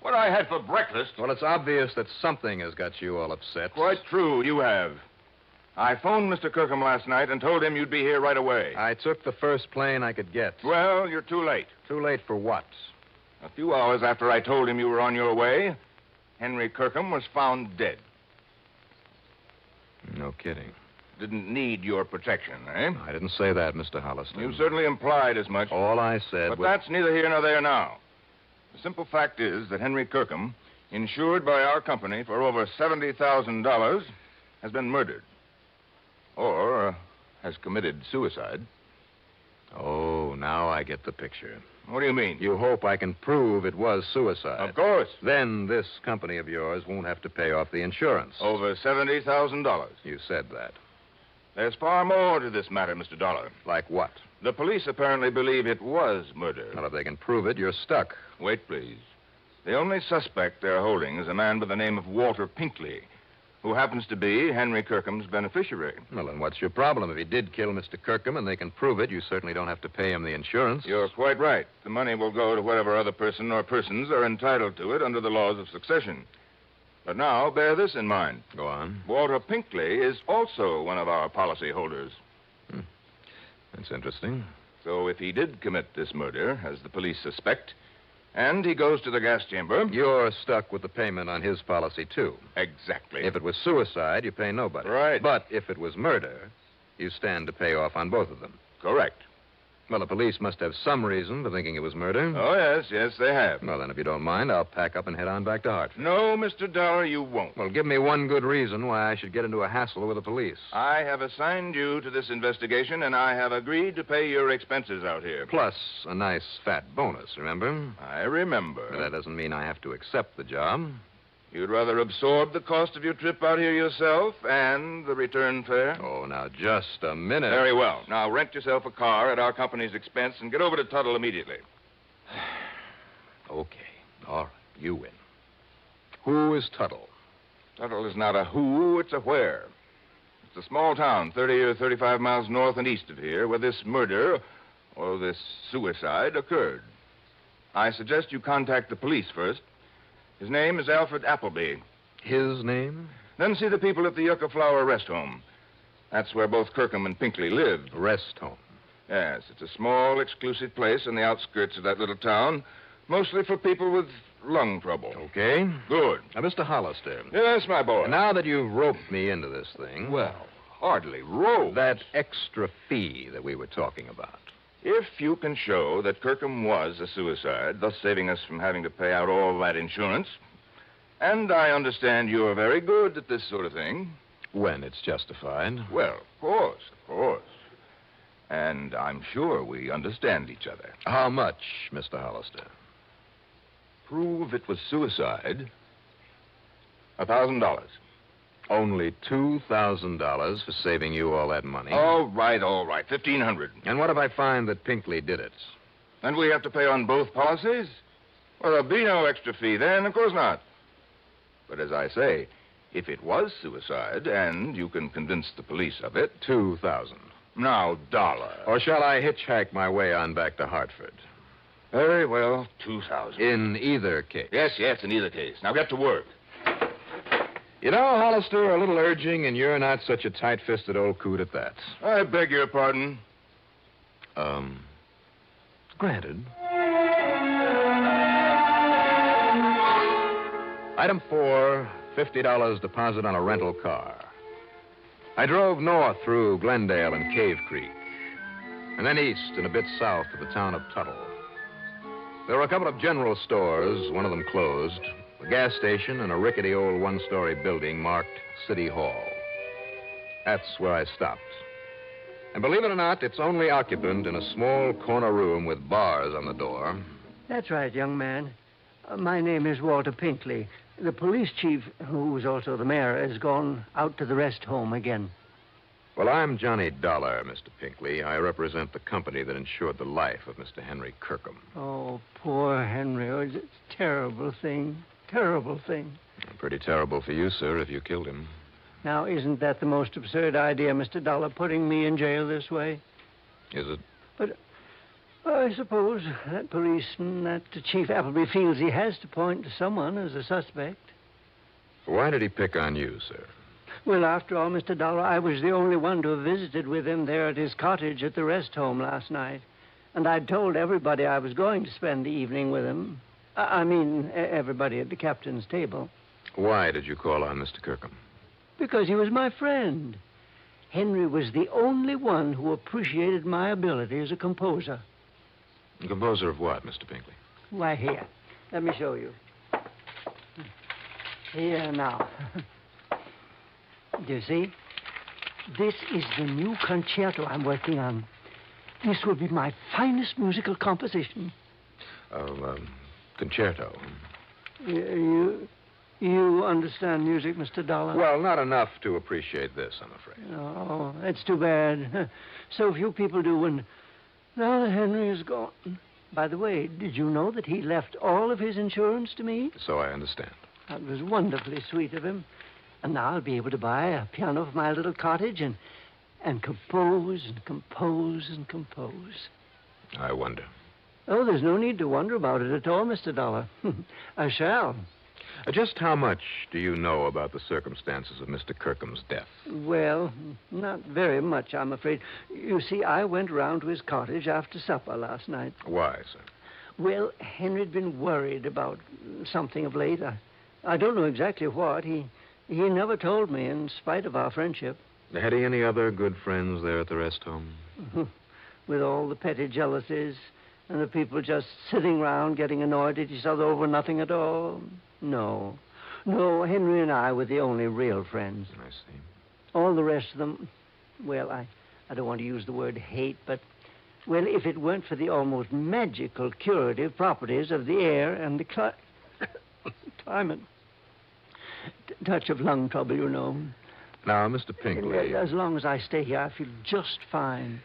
What I had for breakfast? Well, it's obvious that something has got you all upset. Quite true, you have. I phoned Mr. Kirkham last night and told him you'd be here right away. I took the first plane I could get. Well, you're too late. Too late for what? A few hours after I told him you were on your way, Henry Kirkham was found dead. No kidding. Didn't need your protection, eh? I didn't say that, Mr. Hollister. You certainly implied as much. All I said But was... that's neither here nor there now. The simple fact is that Henry Kirkham, insured by our company for over $70,000, has been murdered. Or has committed suicide. Oh, now I get the picture. What do you mean? You hope I can prove it was suicide. Of course. Then this company of yours won't have to pay off the insurance. Over $70,000. You said that. There's far more to this matter, Mr. Dollar. Like what? The police apparently believe it was murder. Well, if they can prove it, you're stuck. Wait, please. The only suspect they're holding is a man by the name of Walter Pinkley, who happens to be Henry Kirkham's beneficiary. Well, then what's your problem? If he did kill Mr. Kirkham and they can prove it, you certainly don't have to pay him the insurance. You're quite right. The money will go to whatever other person or persons are entitled to it under the laws of succession. But now, bear this in mind. Go on. Walter Pinkley is also one of our policy holders. That's interesting. So if he did commit this murder, as the police suspect, and he goes to the gas chamber... You're stuck with the payment on his policy, too. Exactly. If it was suicide, you pay nobody. Right. But if it was murder, you stand to pay off on both of them. Correct. Well, the police must have some reason for thinking it was murder. Oh, yes, they have. Well, then, if you don't mind, I'll pack up and head on back to Hartford. No, Mr. Dollar, you won't. Well, give me one good reason why I should get into a hassle with the police. I have assigned you to this investigation, and I have agreed to pay your expenses out here. Plus a nice fat bonus, remember? I remember. But that doesn't mean I have to accept the job. You'd rather absorb the cost of your trip out here yourself and the return fare? Oh, now, just a minute. Very well. Now, rent yourself a car at our company's expense and get over to Tuttle immediately. Okay. All right. You win. Who is Tuttle? Tuttle is not a who, it's a where. It's a small town, 30 or 35 miles north and east of here, where this murder, or this suicide, occurred. I suggest you contact the police first. His name is Alfred Appleby. His name? Then see the people at the Yucca Flower Rest Home. That's where both Kirkham and Pinkley lived. Rest home? Yes, it's a small, exclusive place on the outskirts of that little town, mostly for people with lung trouble. Okay. Good. Now, Mr. Hollister. Yes, my boy. Now that you've roped me into this thing... Well, hardly roped. That extra fee that we were talking about. If you can show that Kirkham was a suicide, thus saving us from having to pay out all that insurance, and I understand you're very good at this sort of thing. When it's justified. Well, of course. And I'm sure we understand each other. How much, Mr. Hollister? Prove it was suicide. $1,000. Only $2,000 for saving you all that money. All right. $1,500. And what if I find that Pinkley did it? And we have to pay on both policies? Well, there'll be no extra fee then, of course not. But as I say, if it was suicide, and you can convince the police of it... $2,000. Now, Dolar. Or shall I hitchhike my way on back to Hartford? Very well, $2,000. In either case. Yes, in either case. Now get to work. You know, Hollister, a little urging, and you're not such a tight-fisted old coot at that. I beg your pardon. Granted. Item 4, $50 deposit on a rental car. I drove north through Glendale and Cave Creek, and then east and a bit south to the town of Tuttle. There were a couple of general stores, one of them closed, a gas station, and a rickety old one-story building marked City Hall. That's where I stopped. And believe it or not, it's only occupant in a small corner room with bars on the door. That's right, young man. My name is Walter Pinkley. The police chief, who is also the mayor, has gone out to the rest home again. Well, I'm Johnny Dolar, Mr. Pinkley. I represent the company that insured the life of Mr. Henry Kirkham. Oh, poor Henry. Oh, it's a terrible thing. Terrible thing. Pretty terrible for you, sir, if you killed him. Now, isn't that the most absurd idea, Mr. Dollar, putting me in jail this way? Is it? But I suppose that policeman, that Chief Appleby, feels he has to point to someone as a suspect. Why did he pick on you, sir? Well, after all, Mr. Dollar, I was the only one to have visited with him there at his cottage at the rest home last night. And I'd told everybody I was going to spend the evening with him. I mean, everybody at the captain's table. Why did you call on Mr. Kirkham? Because he was my friend. Henry was the only one who appreciated my ability as a composer. A composer of what, Mr. Pinkley? Why, here. Let me show you. Here now. Do you see? This is the new concerto I'm working on. This will be my finest musical composition. Concerto. You understand music, Mr. Dollar? Well, not enough to appreciate this, I'm afraid. Oh, that's too bad. So few people do, and now that Henry is gone. By the way, did you know that he left all of his insurance to me? So I understand. That was wonderfully sweet of him. And now I'll be able to buy a piano for my little cottage and compose and compose and compose. I wonder. Oh, there's no need to wonder about it at all, Mr. Dollar. I shall. Just how much do you know about the circumstances of Mr. Kirkham's death? Well, not very much, I'm afraid. You see, I went round to his cottage after supper last night. Why, sir? Well, Henry'd been worried about something of late. I don't know exactly what. He never told me, in spite of our friendship. Had he any other good friends there at the rest home? With all the petty jealousies and the people just sitting round getting annoyed at each other over nothing at all? No, Henry and I were the only real friends. I see. All the rest of them, well, I don't want to use the word hate, but, well, if it weren't for the almost magical curative properties of the air and the climate. Touch of lung trouble, you know. Now, Mr. Pinkley... As long as I stay here, I feel just fine.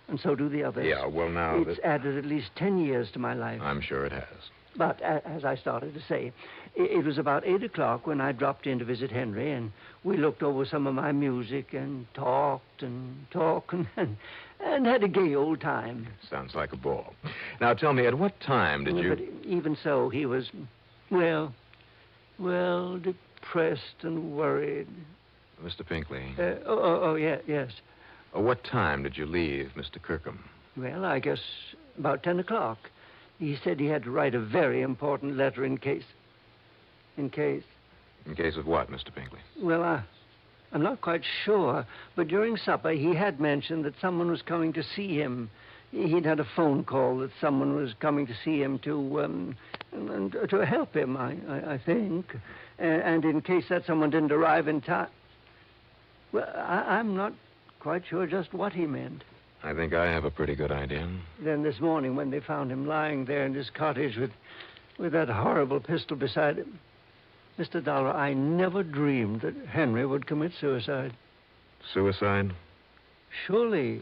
And so do the others. Yeah, well, now... It's added at least 10 years to my life. I'm sure it has. But, as I started to say, it was about 8 o'clock when I dropped in to visit Henry, and we looked over some of my music and talked and had a gay old time. Sounds like a ball. Now, tell me, at what time did you... But even so, he was, well, depressed and worried. Mr. Pinkley? Yes. What time did you leave Mr. Kirkham? Well, I guess about 10 o'clock. He said he had to write a very important letter in case... In case of what, Mr. Pinkley? Well, I'm not quite sure, but during supper he had mentioned that someone was coming to see him. He'd had a phone call that someone was coming to see him to help him, I think. And in case that someone didn't arrive in time... Well, I'm not quite sure just what he meant. I think I have a pretty good idea. Then this morning, when they found him lying there in his cottage with that horrible pistol beside him. Mr. Dollar, I never dreamed that Henry would commit suicide. Suicide? Surely,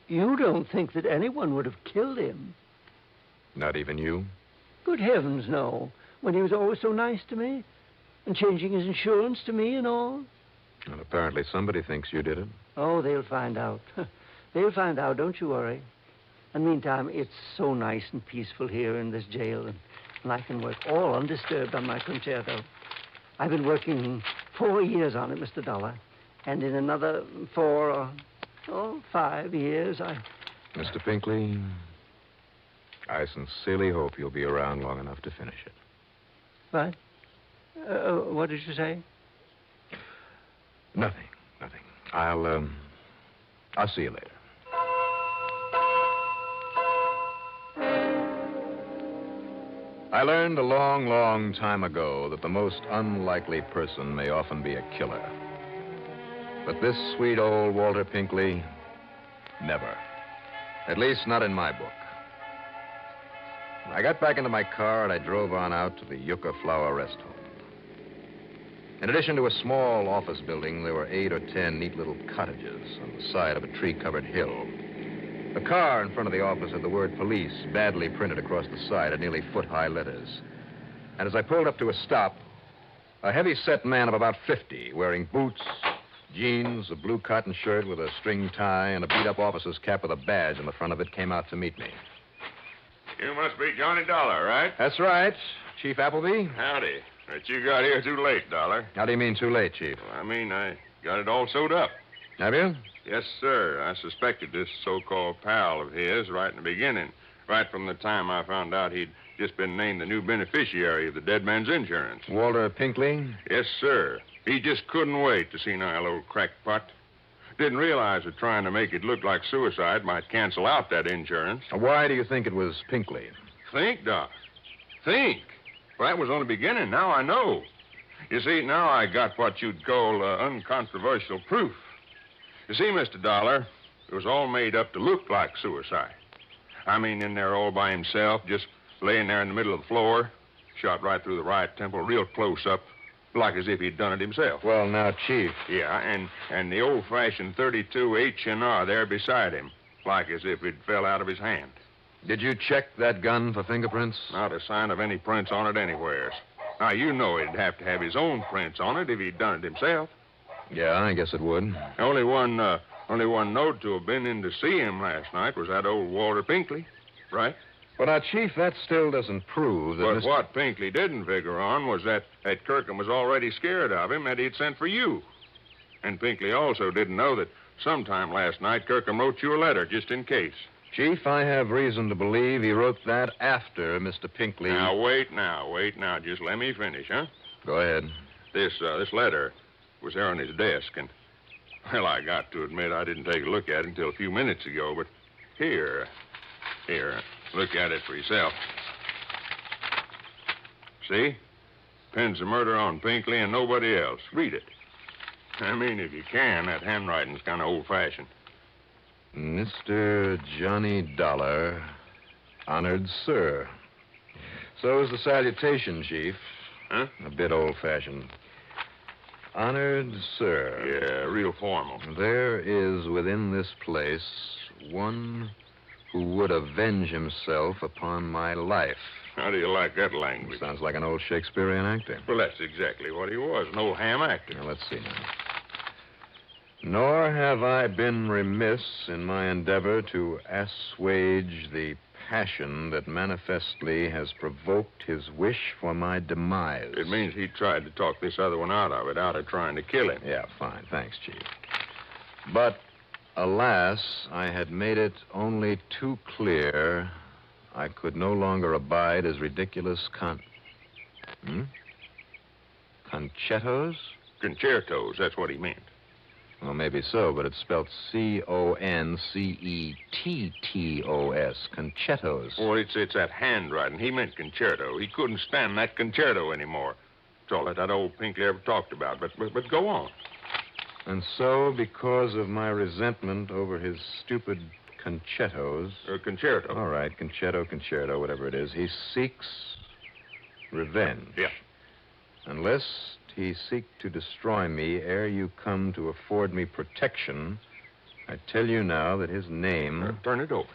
you don't think that anyone would have killed him? Not even you? Good heavens, no. When he was always so nice to me, and changing his insurance to me and all. And apparently somebody thinks you did it. Oh, they'll find out. They'll find out, don't you worry. And meantime, it's so nice and peaceful here in this jail, and I can work all undisturbed on my concerto. I've been working 4 years on it, Mr. Dollar. And in another 4 or 5 years, Mr. Pinkley, I sincerely hope you'll be around long enough to finish it. What? What did you say? Nothing. I'll see you later. I learned a long, long time ago that the most unlikely person may often be a killer. But this sweet old Walter Pinkley, never. At least not in my book. I got back into my car and I drove on out to the Yucca Flower Rest Home. In addition to a small office building, there were 8 or 10 neat little cottages on the side of a tree-covered hill. The car in front of the office had the word police badly printed across the side in nearly foot-high letters. And as I pulled up to a stop, a heavy-set man of about 50, wearing boots, jeans, a blue cotton shirt with a string tie, and a beat-up officer's cap with a badge on the front of it, came out to meet me. You must be Johnny Dollar, right? That's right. Chief Appleby? Howdy. But you got here too late, Dollar. How do you mean too late, Chief? Well, I mean, I got it all sewed up. Have you? Yes, sir. I suspected this so-called pal of his right in the beginning, right from the time I found out he'd just been named the new beneficiary of the dead man's insurance. Walter Pinkley? Yes, sir. He just couldn't wait to see our old crackpot. Didn't realize that trying to make it look like suicide might cancel out that insurance. Why do you think it was Pinkley? Think, Doc. Think. Well, that was only the beginning. Now I know. You see, now I got what you'd call uncontroversial proof. You see, Mr. Dollar, it was all made up to look like suicide. I mean, in there all by himself, just laying there in the middle of the floor, shot right through the right temple, real close up, like as if he'd done it himself. Well, now, Chief. Yeah, and the old-fashioned 32 H&R there beside him, like as if it fell out of his hand. Did you check that gun for fingerprints? Not a sign of any prints on it anywhere. Now, you know he'd have to have his own prints on it if he'd done it himself. Yeah, I guess it would. Only one note to have been in to see him last night was that old Walter Pinkley, right? Well, now, Chief, that still doesn't prove that... But what Pinkley didn't figure on was that Kirkham was already scared of him and he'd sent for you. And Pinkley also didn't know that sometime last night Kirkham wrote you a letter just in case. Chief, I have reason to believe he wrote that after Mr. Pinkley... Now, wait now. Just let me finish, huh? Go ahead. This letter was there on his desk, and, well, I got to admit I didn't take a look at it until a few minutes ago, but here, look at it for yourself. See? Pins the murder on Pinkley and nobody else. Read it. I mean, if you can, that handwriting's kind of old-fashioned. Mr. Johnny Dollar, honored sir. So is the salutation, Chief. Huh? A bit old-fashioned. Honored sir. Yeah, real formal. There is within this place one who would avenge himself upon my life. How do you like that language? Sounds like an old Shakespearean actor. Well, that's exactly what he was, an old ham actor. Now, let's see now. Nor have I been remiss in my endeavor to assuage the passion that manifestly has provoked his wish for my demise. It means he tried to talk this other one out of trying to kill him. Yeah, fine. Thanks, Chief. But, alas, I had made it only too clear I could no longer abide his ridiculous Concertos? Concertos, that's what he meant. Well, maybe so, but it's spelled Concetettos. Concertos. Oh, it's that handwriting. He meant concerto. He couldn't stand that concerto anymore. It's all that old Pinkley ever talked about. But go on. And so, because of my resentment over his stupid concertos. Concerto. All right, concerto, whatever it is. He seeks revenge. Yeah. And lest he seek to destroy me ere you come to afford me protection, I tell you now that his name... turn it over.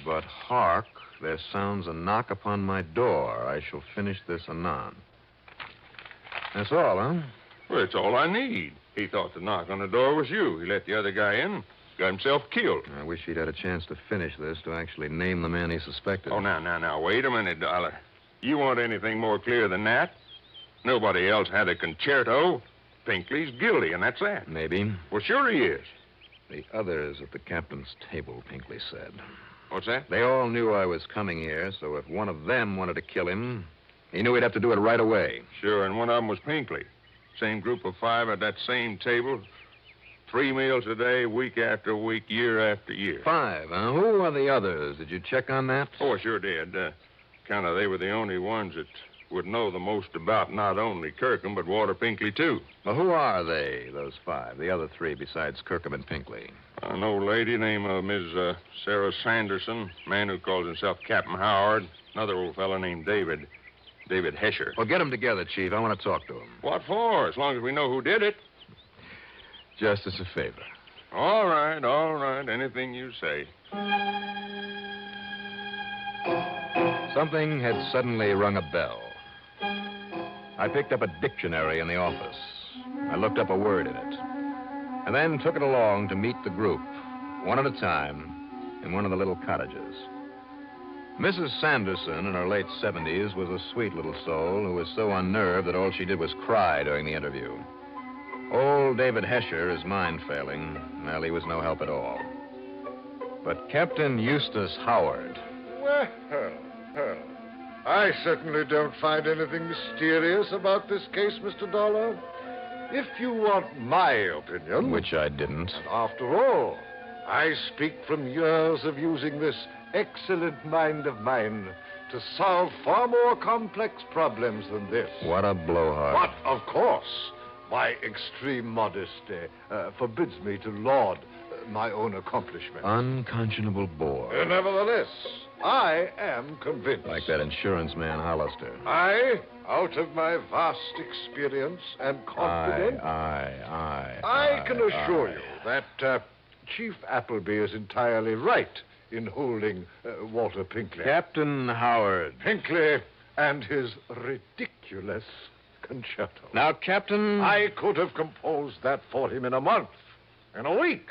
But hark, there sounds a knock upon my door. I shall finish this anon. That's all, huh? Well, it's all I need. He thought the knock on the door was you. He let the other guy in, got himself killed. I wish he'd had a chance to finish this, to actually name the man he suspected. Oh, now, wait a minute, Dollar. You want anything more clear than that? Nobody else had a concerto. Pinkley's guilty, and that's that. Maybe. Well, sure he is. The others at the captain's table, Pinkley said. What's that? They all knew I was coming here, so if one of them wanted to kill him, he knew he'd have to do it right away. Sure, and one of them was Pinkley. Same group of 5 at that same table. 3 meals a day, week after week, year after year. 5, huh? Who are the others? Did you check on that? Oh, I sure did. Kind of they were the only ones that would know the most about not only Kirkham, but Walter Pinkley, too. Well, who are they, those 5, the other 3 besides Kirkham and Pinkley? An old lady named Miss Sarah Sanderson, man who calls himself Captain Howard, another old fellow named David Hesher. Well, get them together, Chief. I want to talk to them. What for? As long as we know who did it. Just as a favor. All right. Anything you say. Something had suddenly rung a bell. I picked up a dictionary in the office. I looked up a word in it. And then took it along to meet the group, one at a time, in one of the little cottages. Mrs. Sanderson, in her late 70s, was a sweet little soul who was so unnerved that all she did was cry during the interview. Old David Hesher, his mind failing, well, he was no help at all. But Captain Eustace Howard... Well, I certainly don't find anything mysterious about this case, Mr. Dolar. If you want my opinion... Which I didn't. And after all, I speak from years of using this excellent mind of mine to solve far more complex problems than this. What a blowhard. But, of course, my extreme modesty forbids me to laud my own accomplishments. Unconscionable bore. Nevertheless, I am convinced. Like that insurance man, Hollister. I, out of my vast experience and confidence... I can assure you that Chief Appleby is entirely right in holding Walter Pinkley. Captain Howard. Pinkley and his ridiculous concerto. Now, Captain... I could have composed that for him in a month, in a week.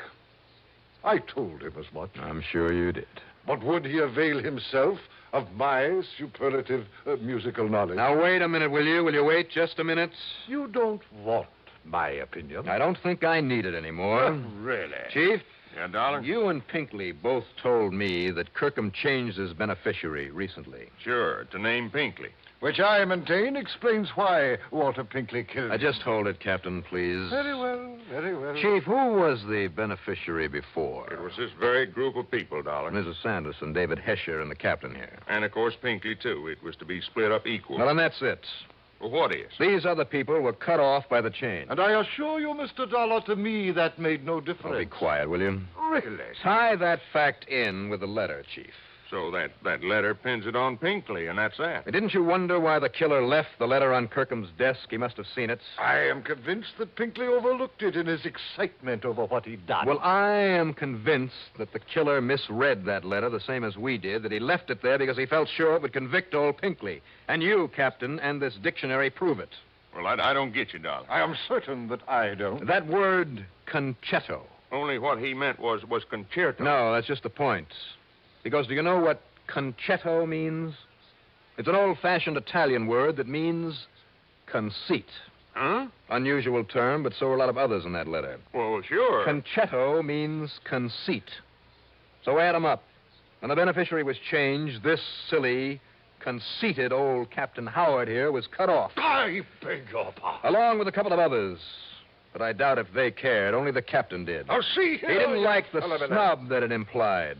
I told him as much. I'm sure you did. But would he avail himself of my superlative musical knowledge? Now, wait a minute, will you? Will you wait just a minute? You don't want my opinion. I don't think I need it anymore. Really? Chief? Yeah, Dollar? You and Pinkley both told me that Kirkham changed his beneficiary recently. Sure, to name Pinkley. Which I maintain explains why Walter Pinkley killed him. Just hold it, Captain, please. Very well, very well. Chief, who was the beneficiary before? It was this very group of people, Dollar. Mrs. Sanderson, David Hesher, and the captain here. And, of course, Pinkley, too. It was to be split up equal. Well, and that's it. Well, what is? These other people were cut off by the change. And I assure you, Mr. Dollar, to me that made no difference. Oh, be quiet, will you? Really? Tie that fact in with the letter, Chief. So that letter pins it on Pinkley, and that's that. Didn't you wonder why the killer left the letter on Kirkham's desk? He must have seen it. I am convinced that Pinkley overlooked it in his excitement over what he'd done. Well, I am convinced that the killer misread that letter the same as we did, that he left it there because he felt sure it would convict old Pinkley. And you, Captain, and this dictionary prove it. Well, I don't get you, Dollar. I am certain that I don't. That word, concerto. Only what he meant was concerto. No, that's just the point. Because do you know what concetto means? It's an old-fashioned Italian word that means conceit. Huh? Unusual term, but so are a lot of others in that letter. Well, sure. Concetto means conceit. So add them up. When the beneficiary was changed, this silly, conceited old Captain Howard here was cut off. I beg your pardon. Along with a couple of others. But I doubt if they cared. Only the captain did. Now, see here. He didn't like the snub that it implied.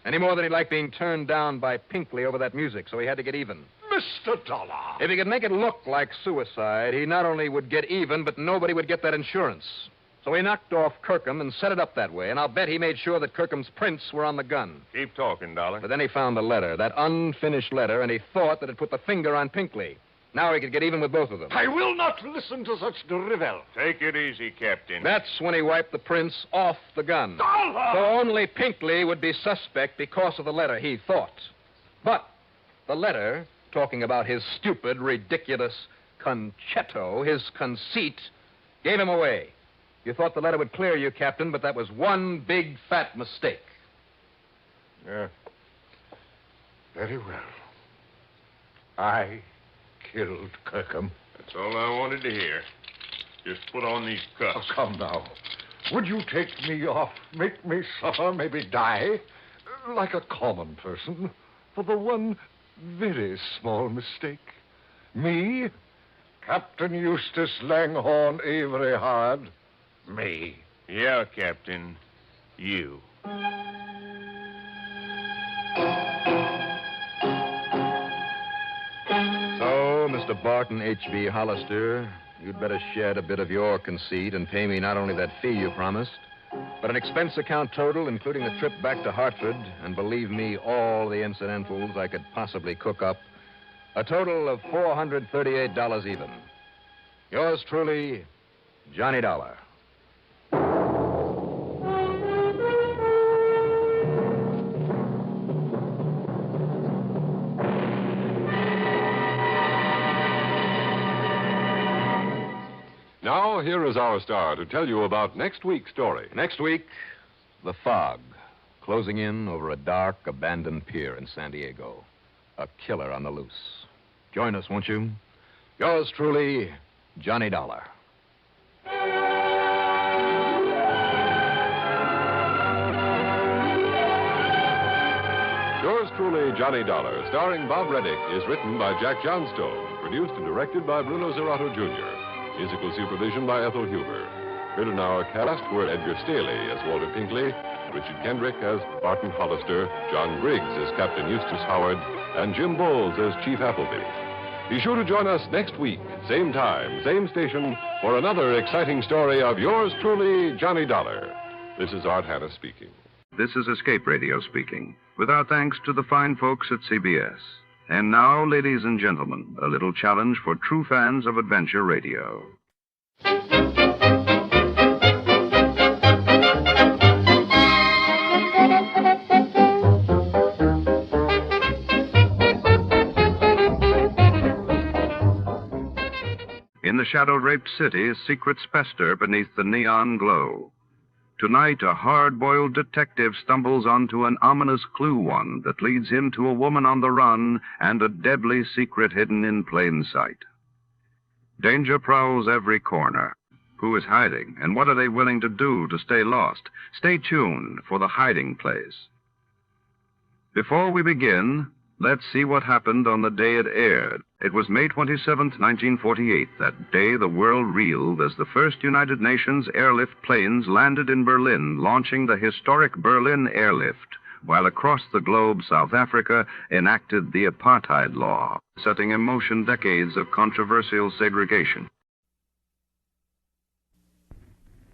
Any more than he liked being turned down by Pinkley over that music, so he had to get even. Mr. Dollar. If he could make it look like suicide, he not only would get even, but nobody would get that insurance. So So he knocked off Kirkham and set it up that way, and I'll bet he made sure that Kirkham's prints were on the gun. Keep talking, Dollar. But then he found the letter, that unfinished letter, and he thought that it put the finger on Pinkley. Now he could get even with both of them. I will not listen to such drivel. Take it easy, Captain. That's when he wiped the prints off the gun. Dolar! So only Pinkley would be suspect because of the letter, he thought. But the letter, talking about his stupid, ridiculous concetto, his conceit, gave him away. You thought the letter would clear you, Captain, but that was one big, fat mistake. Yeah. Very well. I killed Kirkham. That's all I wanted to hear. Just put on these cuffs. Oh, come now. Would you take me off, make me suffer, maybe die, like a common person, for the one very small mistake? Me, Captain Eustace Langhorne Avery Hard, me. Yeah, Captain. You. So, Mr. Barton H.B. Hollister, you'd better shed a bit of your conceit and pay me not only that fee you promised, but an expense account total, including the trip back to Hartford, and believe me, all the incidentals I could possibly cook up, a total of $438 even. Yours truly, Johnny Dollar. Now, here is our star to tell you about next week's story. Next week, the fog, closing in over a dark, abandoned pier in San Diego. A killer on the loose. Join us, won't you? Yours truly, Johnny Dollar. Yours truly, Johnny Dollar, starring Bob Reddick, is written by Jack Johnstone, produced and directed by Bruno Zerato, Jr., musical supervision by Ethel Huber. Heard in our cast were Edgar Staley as Walter Pinkley, Richard Kendrick as Barton Hollister, John Griggs as Captain Eustace Howard, and Jim Bowles as Chief Appleby. Be sure to join us next week, same time, same station, for another exciting story of yours truly, Johnny Dollar. This is Art Hanna speaking. This is Escape Radio speaking, with our thanks to the fine folks at CBS. And now, ladies and gentlemen, a little challenge for true fans of adventure radio. In the shadow-draped city, secrets fester beneath the neon glow. Tonight, a hard-boiled detective stumbles onto an ominous clue one that leads him to a woman on the run and a deadly secret hidden in plain sight. Danger prowls every corner. Who is hiding, and what are they willing to do to stay lost? Stay tuned for The Hiding Place. Before we begin, let's see what happened on the day it aired. It was May 27th, 1948. That day, the world reeled as the first United Nations airlift planes landed in Berlin, launching the historic Berlin airlift, while across the globe, South Africa enacted the apartheid law, setting in motion decades of controversial segregation.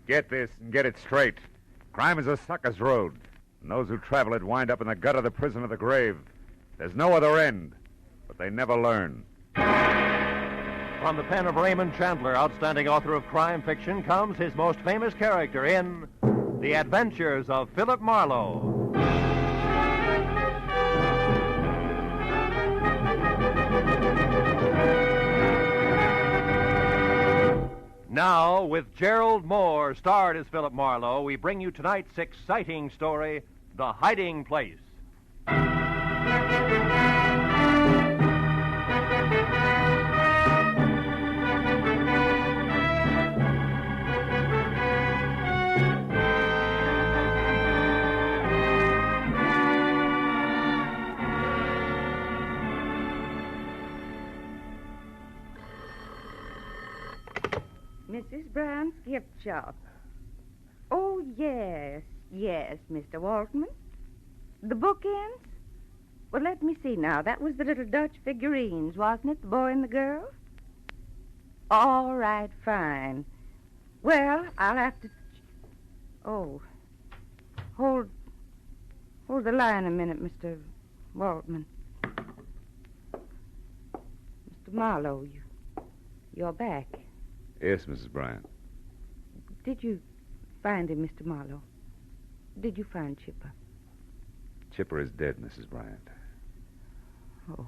Get this and get it straight. Crime is a sucker's road, and those who travel it wind up in the gut of the prison of the grave. There's no other end, but they never learn. From the pen of Raymond Chandler, outstanding author of crime fiction, comes his most famous character in The Adventures of Philip Marlowe. Now, with Gerald Moore, starred as Philip Marlowe, we bring you tonight's exciting story, The Hiding Place. Mrs. Brown's gift shop. Oh, yes, Mr. Waltman. The bookends? Well, let me see now. That was the little Dutch figurines, wasn't it? The boy and the girl? All right, fine. Well, I'll have to Oh. Hold the line a minute, Mr. Waltman. Mr. Marlowe, you're back. Yes, Mrs. Bryant. Did you find him, Mr. Marlowe? Did you find Chipper? Chipper is dead, Mrs. Bryant. Oh.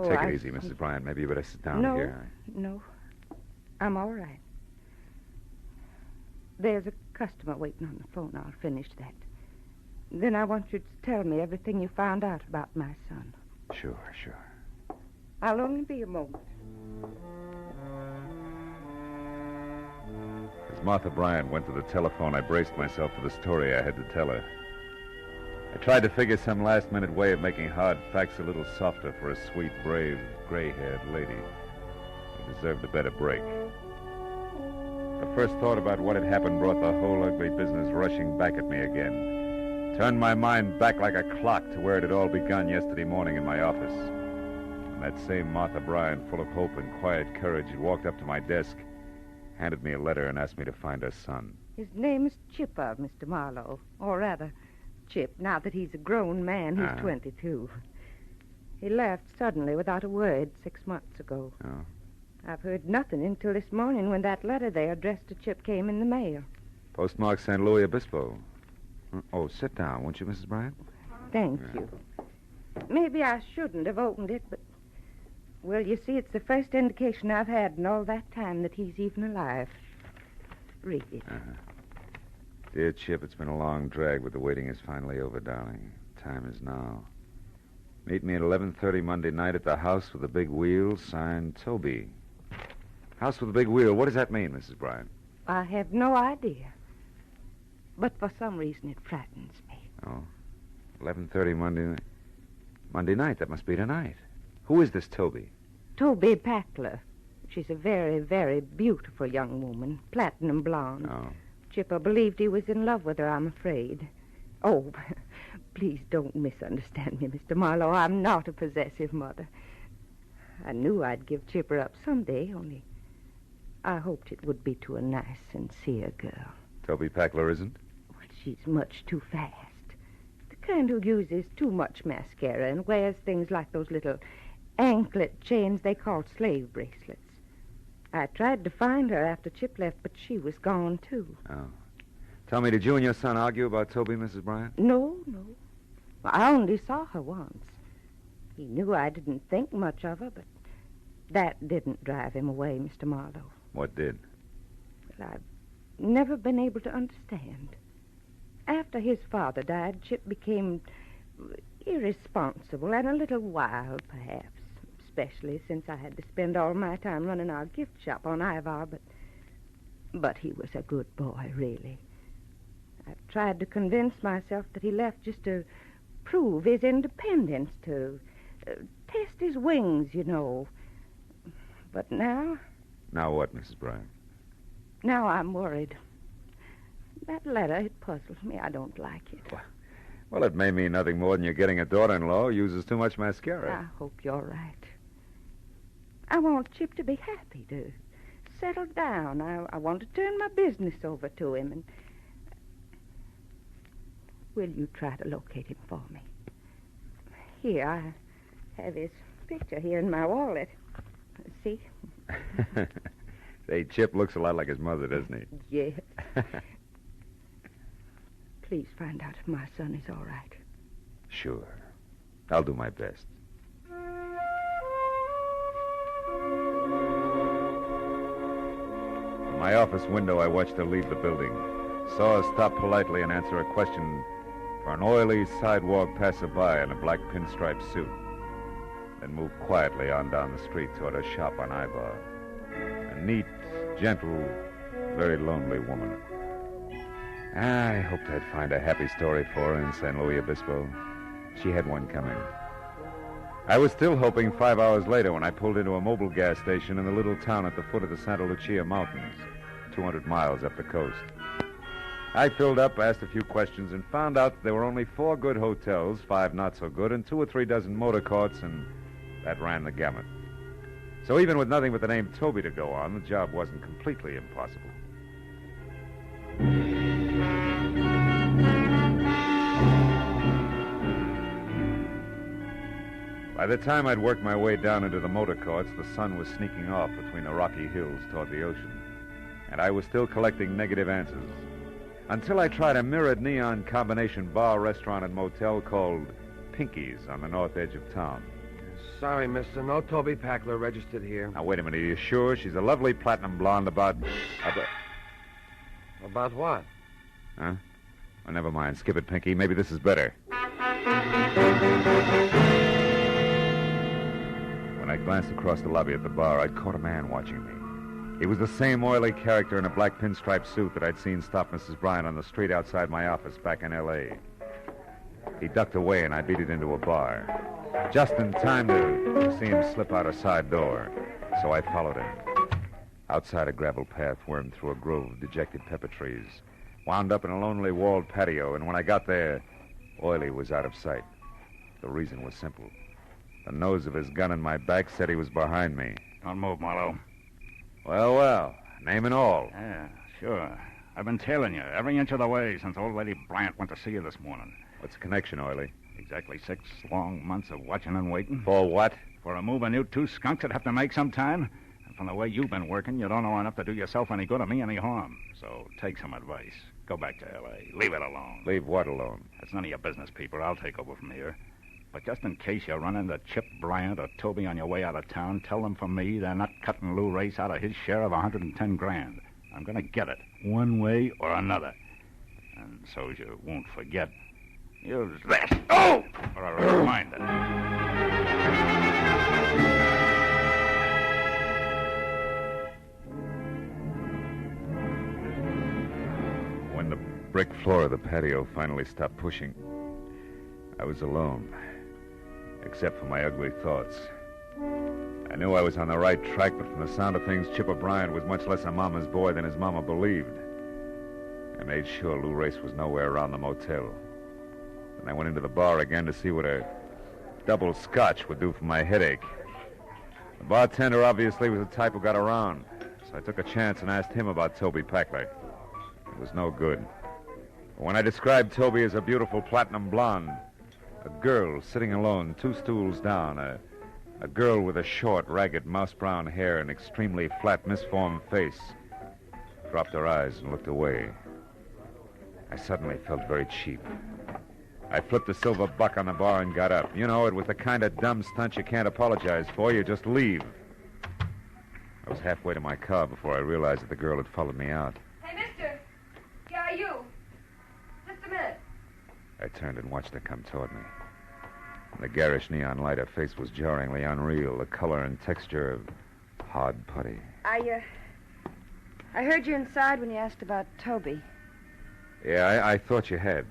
Take it easy, Mrs. Bryant. Maybe you better sit down here. No. I'm all right. There's a customer waiting on the phone. I'll finish that. Then I want you to tell me everything you found out about my son. Sure. I'll only be a moment. As Martha Bryant went to the telephone, I braced myself for the story I had to tell her. I tried to figure some last-minute way of making hard facts a little softer for a sweet, brave, gray-haired lady who deserved a better break. The first thought about what had happened brought the whole ugly business rushing back at me again. Turned my mind back like a clock to where it had all begun yesterday morning in my office. And that same Martha Bryant, full of hope and quiet courage, had walked up to my desk, handed me a letter, and asked me to find her son. His name is Chipper, Mr. Marlowe. Or rather, Chip, now that he's a grown man. He's 22. He left suddenly without a word 6 months ago. Oh. I've heard nothing until this morning when that letter they addressed to Chip came in the mail. Postmark St. Louis Obispo. Oh, sit down, won't you, Mrs. Bryant? Thank you. Maybe I shouldn't have opened it, but... Well, you see, it's the first indication I've had in all that time that he's even alive. Read it. Dear Chip, it's been a long drag, but the waiting is finally over, darling. Time is now. Meet me at 11:30 Monday night at the House with the Big Wheel, signed Toby. House with the Big Wheel, what does that mean, Mrs. Bryant? I have no idea. But for some reason it frightens me. Oh, 11:30 Monday night. That must be tonight. Who is this Toby? Toby Packler. She's a very, very beautiful young woman, platinum blonde. Oh. Chipper believed he was in love with her, I'm afraid. Oh, please don't misunderstand me, Mr. Marlowe. I'm not a possessive mother. I knew I'd give Chipper up someday, only I hoped it would be to a nice, sincere girl. Toby Packler isn't? Well, she's much too fast. The kind who uses too much mascara and wears things like those little anklet chains they call slave bracelets. I tried to find her after Chip left, but she was gone, too. Oh. Tell me, did you and your son argue about Toby, Mrs. Bryant? No. I only saw her once. He knew I didn't think much of her, but that didn't drive him away, Mr. Marlowe. What did? Well, I've never been able to understand. After his father died, Chip became irresponsible and a little wild, perhaps. Especially since I had to spend all my time running our gift shop on Ivar, but he was a good boy, really. I've tried to convince myself that he left just to prove his independence, to test his wings, you know. But now... Now what, Mrs. Bryant? Now I'm worried. That letter, it puzzles me. I don't like it. Well, it may mean nothing more than you're getting a daughter-in-law who uses too much mascara. I hope you're right. I want Chip to be happy, to settle down. I want to turn my business over to him. And will you try to locate him for me? Here, I have his picture here in my wallet. See? Say, Chip looks a lot like his mother, doesn't he? Yes. Please find out if my son is all right. Sure. I'll do my best. From my office window, I watched her leave the building. Saw her stop politely and answer a question for an oily sidewalk passerby in a black pinstripe suit. Then move quietly on down the street toward her shop on Ivar. A neat, gentle, very lonely woman. I hoped I'd find a happy story for her in San Luis Obispo. She had one coming. I was still hoping 5 hours later when I pulled into a mobile gas station in the little town at the foot of the Santa Lucia Mountains, 200 miles up the coast. I filled up, asked a few questions, and found out that there were only 4 good hotels, 5 not so good, and 2 or 3 dozen motor courts, and that ran the gamut. So even with nothing but the name Toby to go on, the job wasn't completely impossible. By the time I'd worked my way down into the motor courts, the sun was sneaking off between the rocky hills toward the ocean. And I was still collecting negative answers. Until I tried a mirrored neon combination bar, restaurant, and motel called Pinky's on the north edge of town. Sorry, mister. No Toby Packler registered here. Now, wait a minute. Are you sure? She's a lovely platinum blonde about... About what? Huh? Oh, never mind. Skip it, Pinky. Maybe this is better. When I glanced across the lobby at the bar, I'd caught a man watching me. He was the same oily character in a black pinstripe suit that I'd seen stop Mrs. Bryant on the street outside my office back in L.A. He ducked away, and I beat it into a bar. Just in time to see him slip out a side door. So I followed him. Outside, a gravel path wormed through a grove of dejected pepper trees, wound up in a lonely walled patio, and when I got there, Oily was out of sight. The reason was simple. The nose of his gun in my back said he was behind me. Don't move, Marlowe. Well, name and all. Yeah, sure. I've been tailing you every inch of the way since old lady Bryant went to see you this morning. What's the connection, Oily? Exactly 6 long months of watching and waiting. For what? For a move you two skunks would have to make sometime. And from the way you've been working, you don't know enough to do yourself any good or me any harm. So take some advice. Go back to L.A. Leave it alone. Leave what alone? That's none of your business, people. I'll take over from here. But just in case you run into Chip Bryant or Toby on your way out of town, tell them from me they're not cutting Lou Race out of his share of $110,000. I'm going to get it, one way or another. And so you won't forget, use this. Oh! For a reminder. When the brick floor of the patio finally stopped pushing, I was alone, except for my ugly thoughts. I knew I was on the right track, but from the sound of things, Chipper Bryant was much less a mama's boy than his mama believed. I made sure Lou Race was nowhere around the motel. Then I went into the bar again to see what a double scotch would do for my headache. The bartender obviously was the type who got around, so I took a chance and asked him about Toby Packler. It was no good. But when I described Toby as a beautiful platinum blonde, a girl sitting alone 2 stools down, a girl with a short, ragged, mouse-brown hair and extremely flat, misformed face, dropped her eyes and looked away. I suddenly felt very cheap. I flipped a silver buck on the bar and got up. You know, it was the kind of dumb stunt you can't apologize for. You just leave. I was halfway to my car before I realized that the girl had followed me out. Hey, mister. Yeah, you. Just a minute. I turned and watched her come toward me. In the garish neon light, her face was jarringly unreal, the color and texture of hard putty. I heard you inside when you asked about Toby. Yeah, I thought you had.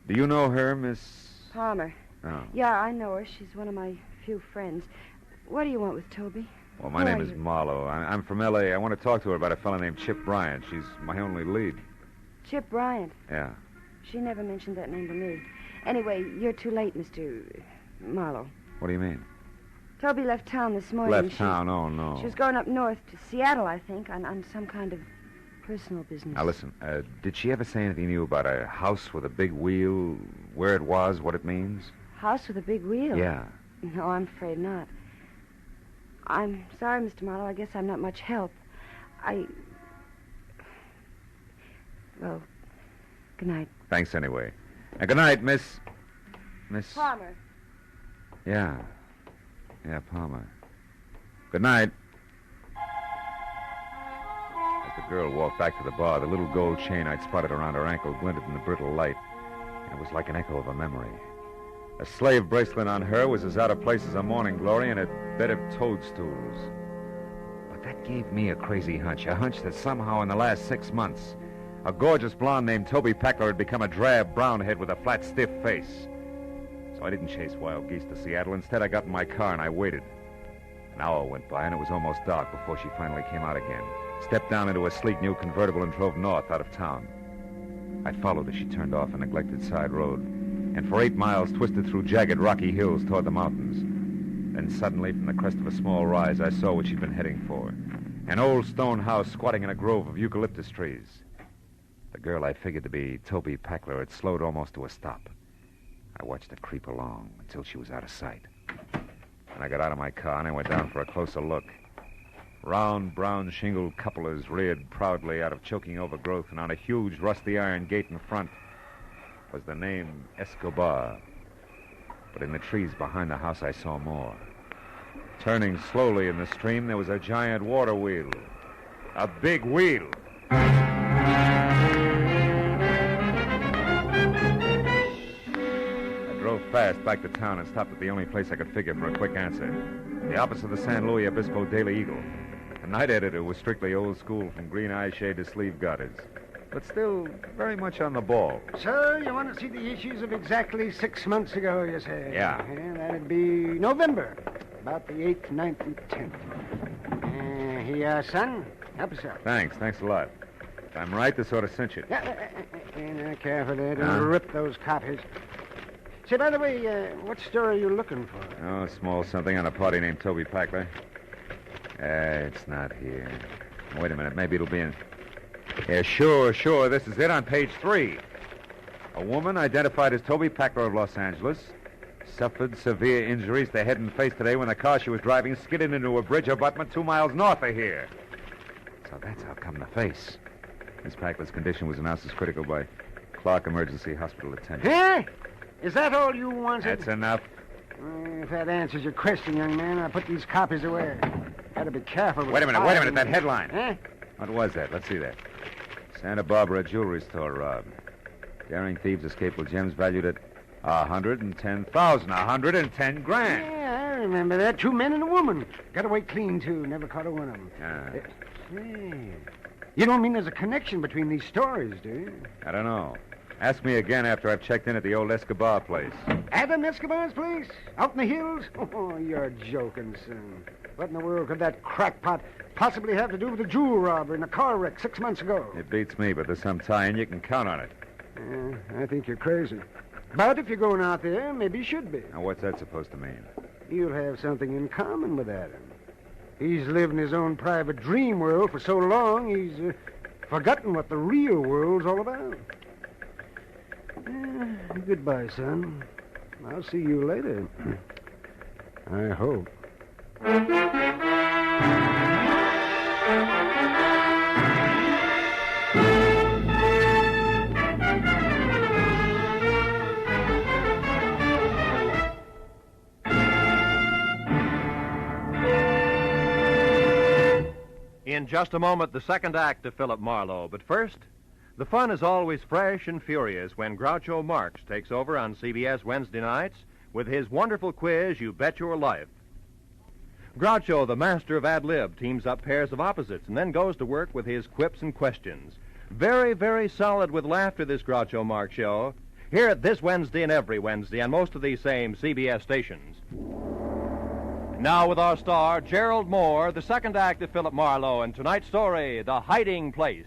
Do you know her, Miss... Palmer. Oh. Yeah, I know her. She's one of my few friends. What do you want with Toby? Well, my name is Marlowe. I'm from L.A. I want to talk to her about a fellow named Chip Bryant. She's my only lead. Chip Bryant? Yeah. She never mentioned that name to me. Anyway, you're too late, Mr. Marlowe. What do you mean? Toby left town this morning. Left town? Oh, no. She was going up north to Seattle, I think, on some kind of personal business. Now, listen, did she ever say anything to you about a house with a big wheel, where it was, what it means? House with a big wheel? Yeah. No, I'm afraid not. I'm sorry, Mr. Marlowe. I guess I'm not much help. Well, good night. Thanks anyway. Now, good night, Miss... Palmer. Yeah, Palmer. Good night. As the girl walked back to the bar, the little gold chain I'd spotted around her ankle glinted in the brittle light, and it was like an echo of a memory. A slave bracelet on her was as out of place as a morning glory in a bed of toadstools. But that gave me a crazy hunch, a hunch that somehow in the last 6 months, a gorgeous blonde named Toby Packler had become a drab brown head with a flat, stiff face. So I didn't chase wild geese to Seattle. Instead, I got in my car and I waited. An hour went by and it was almost dark before she finally came out again, stepped down into a sleek new convertible and drove north out of town. I followed as she turned off a neglected side road, and for 8 miles twisted through jagged rocky hills toward the mountains. Then suddenly, from the crest of a small rise, I saw what she'd been heading for. An old stone house squatting in a grove of eucalyptus trees. The girl I figured to be Toby Packler had slowed almost to a stop. I watched her creep along until she was out of sight. And I got out of my car and I went down for a closer look. Round, brown shingled cupolas reared proudly out of choking overgrowth, and on a huge rusty iron gate in front was the name Escobar. But in the trees behind the house I saw more. Turning slowly in the stream, there was a giant water wheel. A big wheel. I drove fast back to town and stopped at the only place I could figure for a quick answer. The office of the San Luis Obispo Daily Eagle. The night editor was strictly old school, from green eye shade to sleeve garters, but still very much on the ball. So, you want to see the issues of exactly 6 months ago, you say? Yeah. That'd be November. About the 8th, 9th, and 10th. Here you are, son. Help yourself. Thanks a lot. If I'm right, this ought to cinch it. Careful there. Don't rip those copies. Say, by the way, what story are you looking for? Oh, small something on a party named Toby Packler. It's not here. Wait a minute. Maybe it'll be in... Yeah, sure. This is it on page 3. A woman identified as Toby Packler of Los Angeles suffered severe injuries to head and face today when the car she was driving skidded into a bridge abutment 2 miles north of here. So that's how come the face. Miss Packler's condition was announced as critical by Clark Emergency Hospital attendant. Huh? Is that all you wanted? That's enough. If that answers your question, young man, I'll put these copies away. Gotta be careful with Wait a minute, that headline. Huh? What was that? Let's see that. Santa Barbara jewelry store robbed. Daring thieves escaped with gems valued at $110,000. $110 grand. Yeah, I remember that. 2 men and a woman. Got away clean, too. Never caught a one of them. You don't mean there's a connection between these stories, do you? I don't know. Ask me again after I've checked in at the old Escobar place. Adam Escobar's place? Out in the hills? Oh, you're joking, son. What in the world could that crackpot possibly have to do with a jewel robber in a car wreck 6 months ago? It beats me, but there's some tie, and you can count on it. I think you're crazy. But if you're going out there, maybe you should be. Now, what's that supposed to mean? You'll have something in common with Adam. He's lived in his own private dream world for so long, he's forgotten what the real world's all about. Goodbye, son. I'll see you later. I hope. In just a moment, the second act of Philip Marlowe. But first, the fun is always fresh and furious when Groucho Marx takes over on CBS Wednesday nights with his wonderful quiz, You Bet Your Life. Groucho, the master of ad-lib, teams up pairs of opposites and then goes to work with his quips and questions. Very, very solid with laughter, this Groucho Marx show. Hear it this Wednesday and every Wednesday on most of these same CBS stations. Now with our star, Gerald Moore, the second act of Philip Marlowe, and tonight's story, The Hiding Place.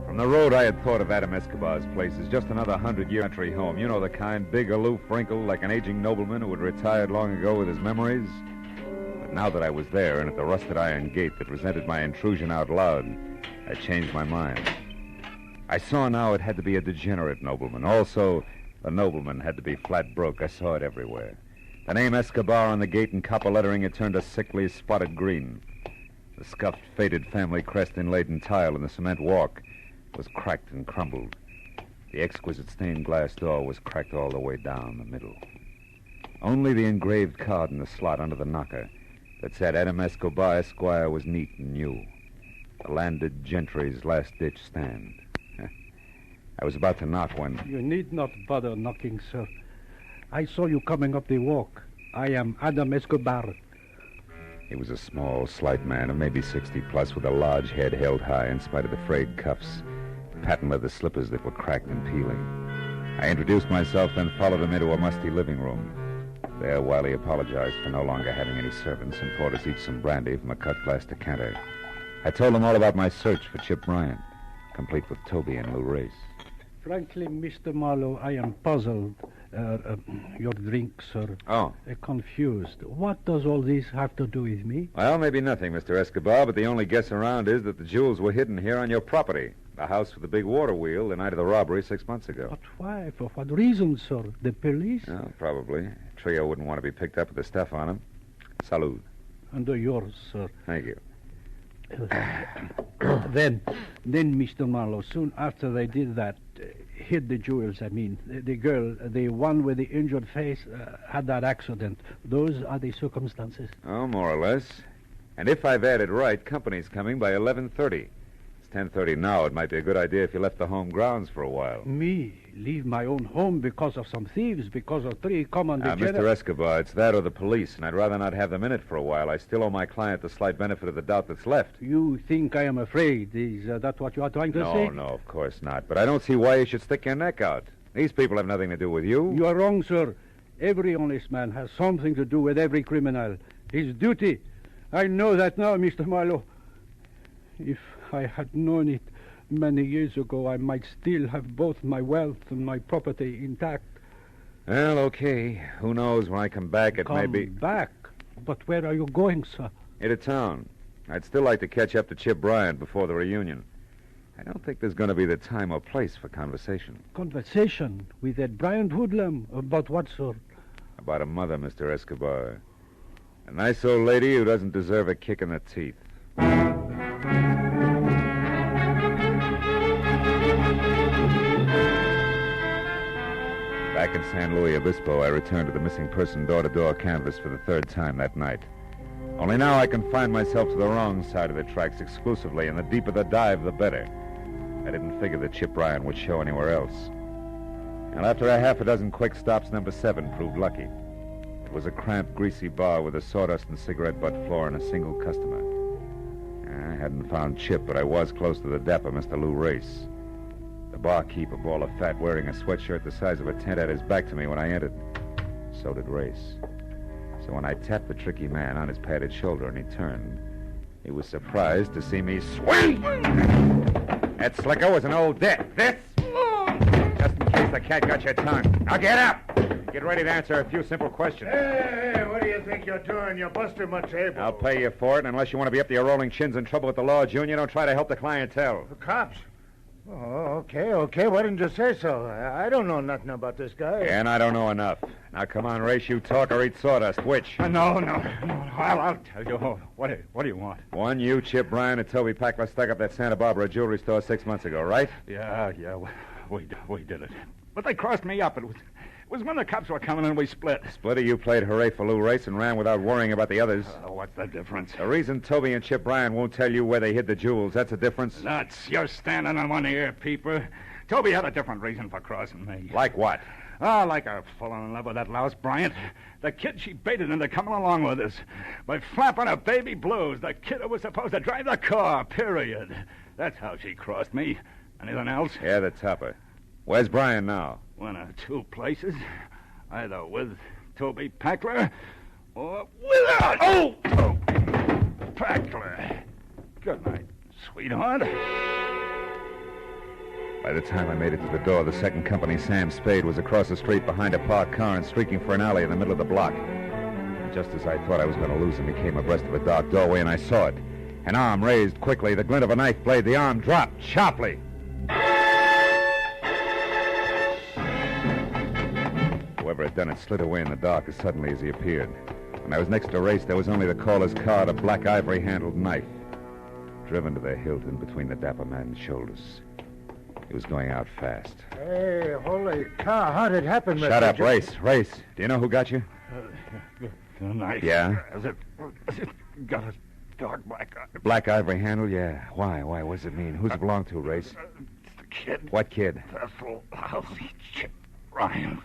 From the road, I had thought of Adam Escobar's place as just another 100-year country home. You know the kind, big, aloof, wrinkled, like an aging nobleman who had retired long ago with his memories. But now that I was there and at the rusted iron gate that resented my intrusion out loud, I changed my mind. I saw now it had to be a degenerate nobleman. Also, the nobleman had to be flat broke. I saw it everywhere. The name Escobar on the gate in copper lettering had turned a sickly, spotted green. The scuffed, faded family crest inlaid in tile in the cement walk was cracked and crumbled. The exquisite stained glass door was cracked all the way down the middle. Only the engraved card in the slot under the knocker that said Adam Escobar, Esquire, was neat and new. The landed gentry's last-ditch stand. I was about to knock when... You need not bother knocking, sir. I saw you coming up the walk. I am Adam Escobar. He was a small, slight man of maybe 60 plus with a large head held high in spite of the frayed cuffs, patent leather slippers that were cracked and peeling. I introduced myself, then followed him into a musty living room. There, Wiley apologized for no longer having any servants and poured us each some brandy from a cut-glass decanter. I told him all about my search for Chip Bryant, complete with Toby and Lou Race. Frankly, Mr. Marlowe, I am puzzled. Your drink, sir. Oh. Confused. What does all this have to do with me? Well, maybe nothing, Mr. Escobar, but the only guess around is that the jewels were hidden here on your property. The house with the big water wheel the night of the robbery 6 months ago. But why? For what reason, sir? The police? Oh, probably. Trio wouldn't want to be picked up with the stuff on him. Salud. And yours, sir. Thank you. Then, Mr. Marlowe, soon after they did that, hid the jewels, I mean, the girl, the one with the injured face, had that accident. Those are the circumstances. Oh, more or less. And if I've added right, company's coming by 11:30. It's 10:30 now. It might be a good idea if you left the home grounds for a while. Me? Leave my own home because of some thieves, because of three common degenerates? Mr. Escobar, it's that or the police, and I'd rather not have them in it for a while. I still owe my client the slight benefit of the doubt that's left. You think I am afraid? Is that what you are trying to say? No, of course not. But I don't see why you should stick your neck out. These people have nothing to do with you. You are wrong, sir. Every honest man has something to do with every criminal. His duty. I know that now, Mr. Marlowe. If I had known it many years ago, I might still have both my wealth and my property intact. Well, okay. Who knows? When I come back, it may be... Come back? But where are you going, sir? Into town. I'd still like to catch up to Chip Bryant before the reunion. I don't think there's going to be the time or place for conversation. Conversation? With that Bryant hoodlum? About what sort? About a mother, Mr. Escobar. A nice old lady who doesn't deserve a kick in the teeth. Back in San Luis Obispo, I returned to the missing person door-to-door canvass for the third time that night. Only now I confined myself to the wrong side of the tracks exclusively, and the deeper the dive, the better. I didn't figure that Chip Ryan would show anywhere else. And after a half a dozen quick stops, number 7 proved lucky. It was a cramped, greasy bar with a sawdust and cigarette butt floor and a single customer. I hadn't found Chip, but I was close to the dapper Mr. Lou Race. The barkeep, a ball of fat, wearing a sweatshirt the size of a tent, had his back to me when I entered. So did Race. So when I tapped the tricky man on his padded shoulder and he turned, he was surprised to see me swing! That slicker was an old debt. This? Just in case the cat got your tongue. Now get up! Get ready to answer a few simple questions. Hey, what do you think you're doing? You're busting my table. I'll pay you for it, and unless you want to be up to your rolling chins in trouble with the law, Junior, don't try to help the clientele. The cops? Oh, okay. Why didn't you say so? I don't know nothing about this guy. Yeah, and I don't know enough. Now, come on, Race, you talk or eat sawdust. Which? No. I'll tell you. What do you want? One, you, Chip Bryan, and Toby Packler stuck up that Santa Barbara jewelry store 6 months ago, right? Yeah, we did it. But they crossed me up. It was when the cops were coming and we split. Split, or you played hooray for Lou Race and ran without worrying about the others? What's the difference? The reason Toby and Chip Bryan won't tell you where they hid the jewels, that's a difference? Nuts. You're standing on one ear, peeper. Toby had a different reason for crossing me. Like what? Oh, like her falling in love with that louse Bryant. The kid she baited into coming along with us. By flapping her baby blues, the kid who was supposed to drive the car, period. That's how she crossed me. Anything else? Yeah, the topper. Where's Bryan now? One of two places. Either with Toby Packler or without. Oh! Packler. Good night, sweetheart. By the time I made it to the door, the second company, Sam Spade, was across the street behind a parked car and streaking for an alley in the middle of the block. And just as I thought I was going to lose him, he came abreast of a dark doorway, and I saw it. An arm raised quickly, the glint of a knife blade. The arm dropped sharply. Whoever had done it slid away in the dark as suddenly as he appeared. When I was next to Race, there was only the caller's card, a black ivory-handled knife, driven to the hilt in between the dapper man's shoulders. He was going out fast. Hey, holy cow, how did it happen, Mr. Shut up, Race. Race, do you know who got you? The knife. Yeah? Has it got a dark black eye? Black ivory handle, yeah. Why? What does it mean? Who's it belong to, Race? It's the kid. What kid? That lousy Chip Ryan.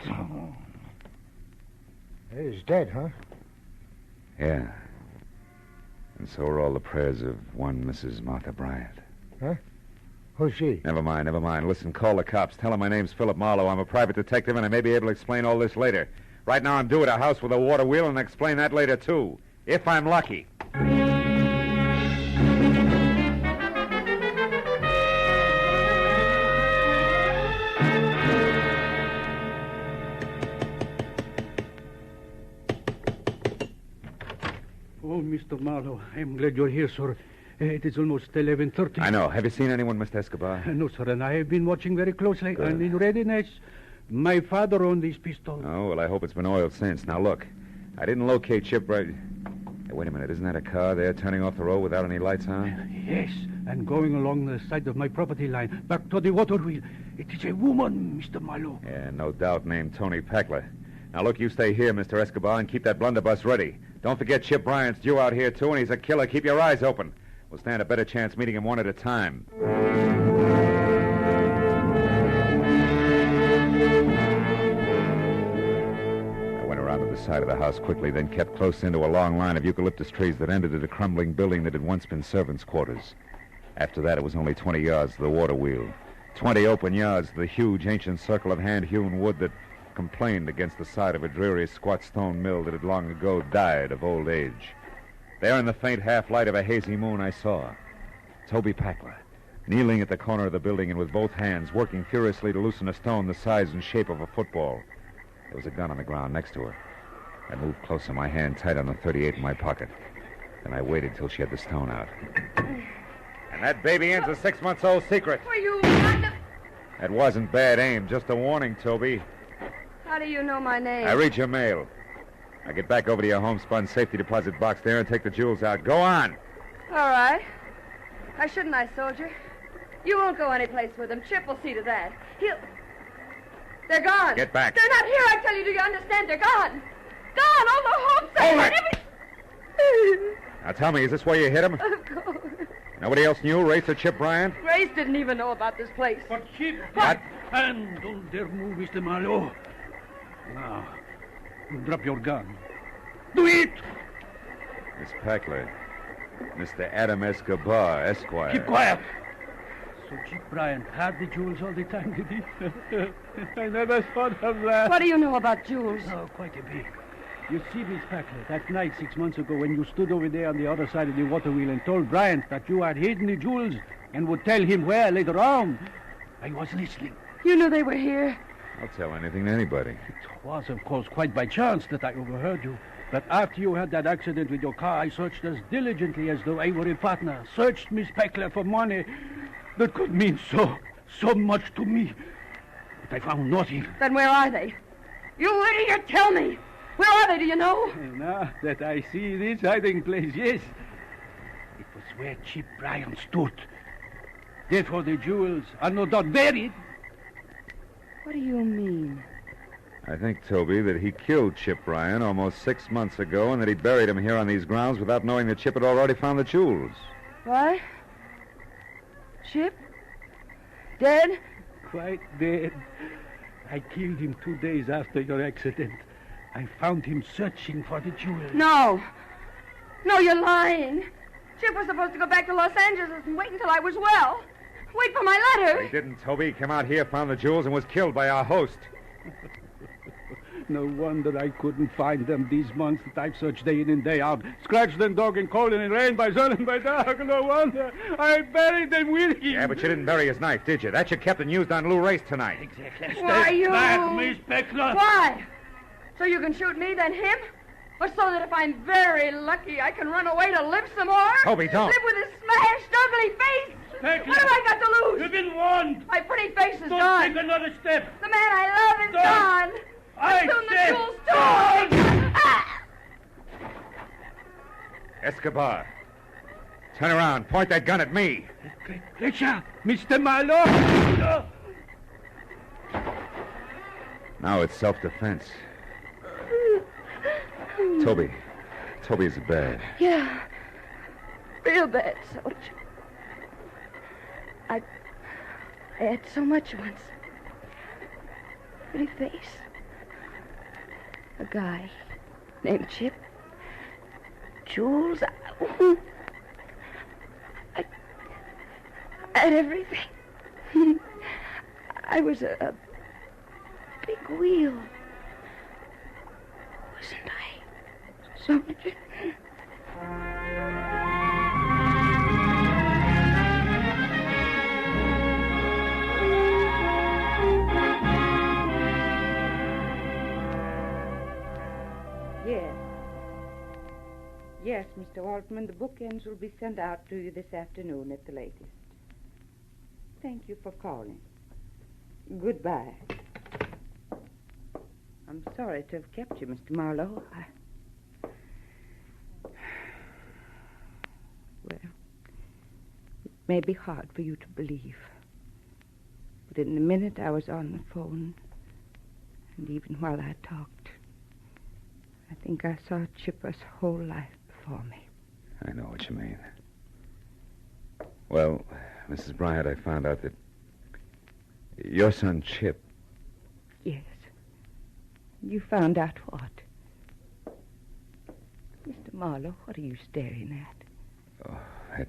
He's dead, huh? Yeah. And so are all the prayers of one Mrs. Martha Bryant. Huh? Who's she? Never mind. Listen, call the cops. Tell them my name's Philip Marlowe. I'm a private detective, and I may be able to explain all this later. Right now, I'm due at a house with a water wheel, and I'll explain that later, too. If I'm lucky. Mr. Marlowe. I'm glad you're here, sir. It is almost 11:30. I know. Have you seen anyone, Mr. Escobar? No, sir, and I have been watching very closely. Good. And in readiness, my father owned this pistol. Oh, well, I hope it's been oiled since. Now, look, I didn't locate Shipwright. Hey, wait a minute. Isn't that a car there turning off the road without any lights on? Yes, and going along the side of my property line, back to the water wheel. It is a woman, Mr. Marlowe. Yeah, no doubt, named Tony Packler. Now, look, you stay here, Mr. Escobar, and keep that blunderbuss ready. Don't forget Chip Bryant's due out here, too, and he's a killer. Keep your eyes open. We'll stand a better chance meeting him one at a time. I went around to the side of the house quickly, then kept close into a long line of eucalyptus trees that ended at a crumbling building that had once been servants' quarters. After that, it was only 20 yards to the water wheel. 20 open yards to the huge, ancient circle of hand-hewn wood that complained against the side of a dreary, squat stone mill that had long ago died of old age. There in the faint half-light of a hazy moon, I saw Toby Packler, kneeling at the corner of the building and with both hands working furiously to loosen a stone the size and shape of a football. There was a gun on the ground next to her. I moved closer, my hand tight on the .38 in my pocket. Then I waited till she had the stone out. And that baby Ann's a 6-month-old secret. Were you not the... That wasn't bad aim, just a warning, Toby. How do you know my name? I read your mail. Now get back over to your homespun safety deposit box there and take the jewels out. Go on. All right. Why shouldn't I, soldier? You won't go anyplace with them. Chip will see to that. They're gone. Get back. They're not here, I tell you. Do you understand? They're gone. Gone. All the hopes I Hold had. Now tell me, is this where you hit him? Of course. Nobody else knew, Race or Chip Bryant? Grace didn't even know about this place. But Chip... What? And don't dare move, Mr. Marlowe. Now, drop your gun. Do it! Miss Packler. Mr. Adam Escobar, Esquire. Keep quiet. So Chip Bryant had the jewels all the time, did he? I never thought of that. What do you know about jewels? Oh, quite a bit. You see, Miss Packler, that night 6 months ago when you stood over there on the other side of the water wheel and told Bryant that you had hidden the jewels and would tell him where later on, I was listening. You knew they were here. I'll tell anything to anybody. It was, of course, quite by chance that I overheard you. But after you had that accident with your car, I searched as diligently as though I were a partner. Searched Miss Packler for money that could mean so much to me. But I found nothing. Then where are they? You idiot, tell me. Where are they, do you know? Now that I see this hiding place, yes. It was where Chip Bryant stood. Therefore the jewels are no doubt buried. What do you mean? I think, Toby, that he killed Chip Bryant almost 6 months ago and that he buried him here on these grounds without knowing that Chip had already found the jewels. What? Chip? Dead? Quite dead. I killed him 2 days after your accident. I found him searching for the jewels. No. No, you're lying. Chip was supposed to go back to Los Angeles and wait until I was well. Wait for my letter. He didn't, Toby. He came out here, found the jewels, and was killed by our host. No wonder I couldn't find them these months that I've searched day in and day out. Scratched and dog and cold and in rain by sun and by dark. No wonder I buried them with him. Yeah, but you didn't bury his knife, did you? That you kept and used on Lou Race tonight. Exactly. Why, you... Back, Miss Packler. Why? So you can shoot me, then him? Or so that if I'm very lucky, I can run away to live some more? Toby, don't. Live with a smashed, ugly face? Packler. What have I got to lose? You've been warned. My pretty face is Don't gone. take another step. The man I love is Don't. gone. I And soon the said jewels too. Ah! Escobar. Turn around. Point that gun at me. Richard, Mr. Marlowe. Now it's self-defense. Toby. Toby is bad. Yeah. Real bad, soldier. I had so much once. Pretty face. A guy named Chip. Jewels. I had everything. I was a big wheel. Wasn't I, soldier? Yes, Mr. Altman. The bookends will be sent out to you this afternoon at the latest. Thank you for calling. Goodbye. I'm sorry to have kept you, Mr. Marlowe. Well, it may be hard for you to believe, but in the minute I was on the phone, and even while I talked, I think I saw Chipper's whole life before me. I know what you mean. Well, Mrs. Bryant, I found out that your son, Chip... Yes. You found out what? Mr. Marlowe, what are you staring at? Oh, that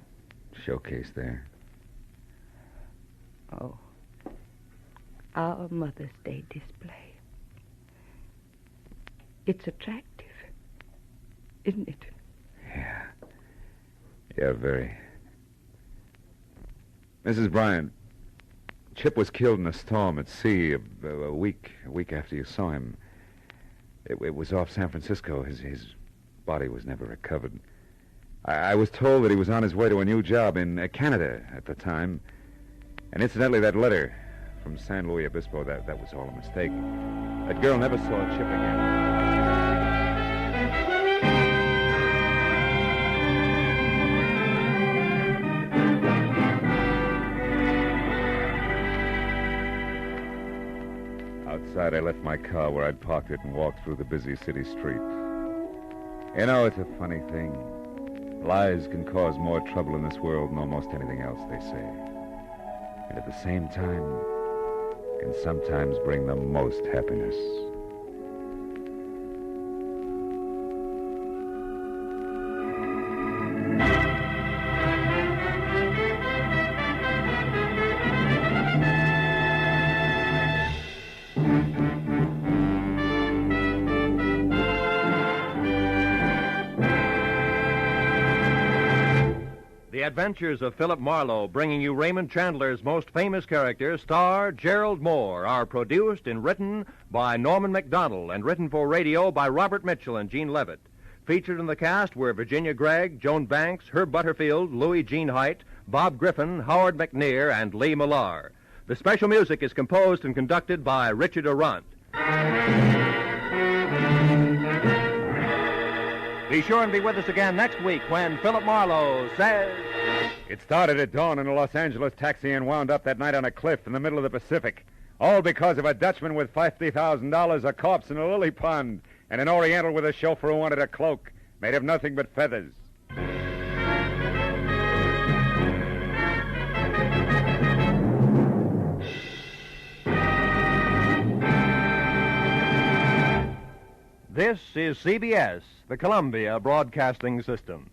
showcase there. Oh. Our Mother's Day display. It's attractive, isn't it? Yeah, very. Mrs. Bryant, Chip was killed in a storm at sea a week after you saw him. It was off San Francisco. His body was never recovered. I was told that he was on his way to a new job in Canada at the time. And incidentally, that letter from San Luis Obispo, that was all a mistake. That girl never saw Chip again. Outside, I left my car where I'd parked it and walked through the busy city street. You know, it's a funny thing. Lies can cause more trouble in this world than almost anything else, they say. And at the same time, can sometimes bring the most happiness. The Adventures of Philip Marlowe, bringing you Raymond Chandler's most famous character, star Gerald Moore, are produced and written by Norman MacDonald and written for radio by Robert Mitchell and Gene Levitt. Featured in the cast were Virginia Gregg, Joan Banks, Herb Butterfield, Louis Jean Height, Bob Griffin, Howard McNear, and Lee Millar. The special music is composed and conducted by Richard Arant. Be sure and be with us again next week when Philip Marlowe says... It started at dawn in a Los Angeles taxi and wound up that night on a cliff in the middle of the Pacific. All because of a Dutchman with $50,000, a corpse in a lily pond, and an Oriental with a chauffeur who wanted a cloak made of nothing but feathers. This is CBS, the Columbia Broadcasting System.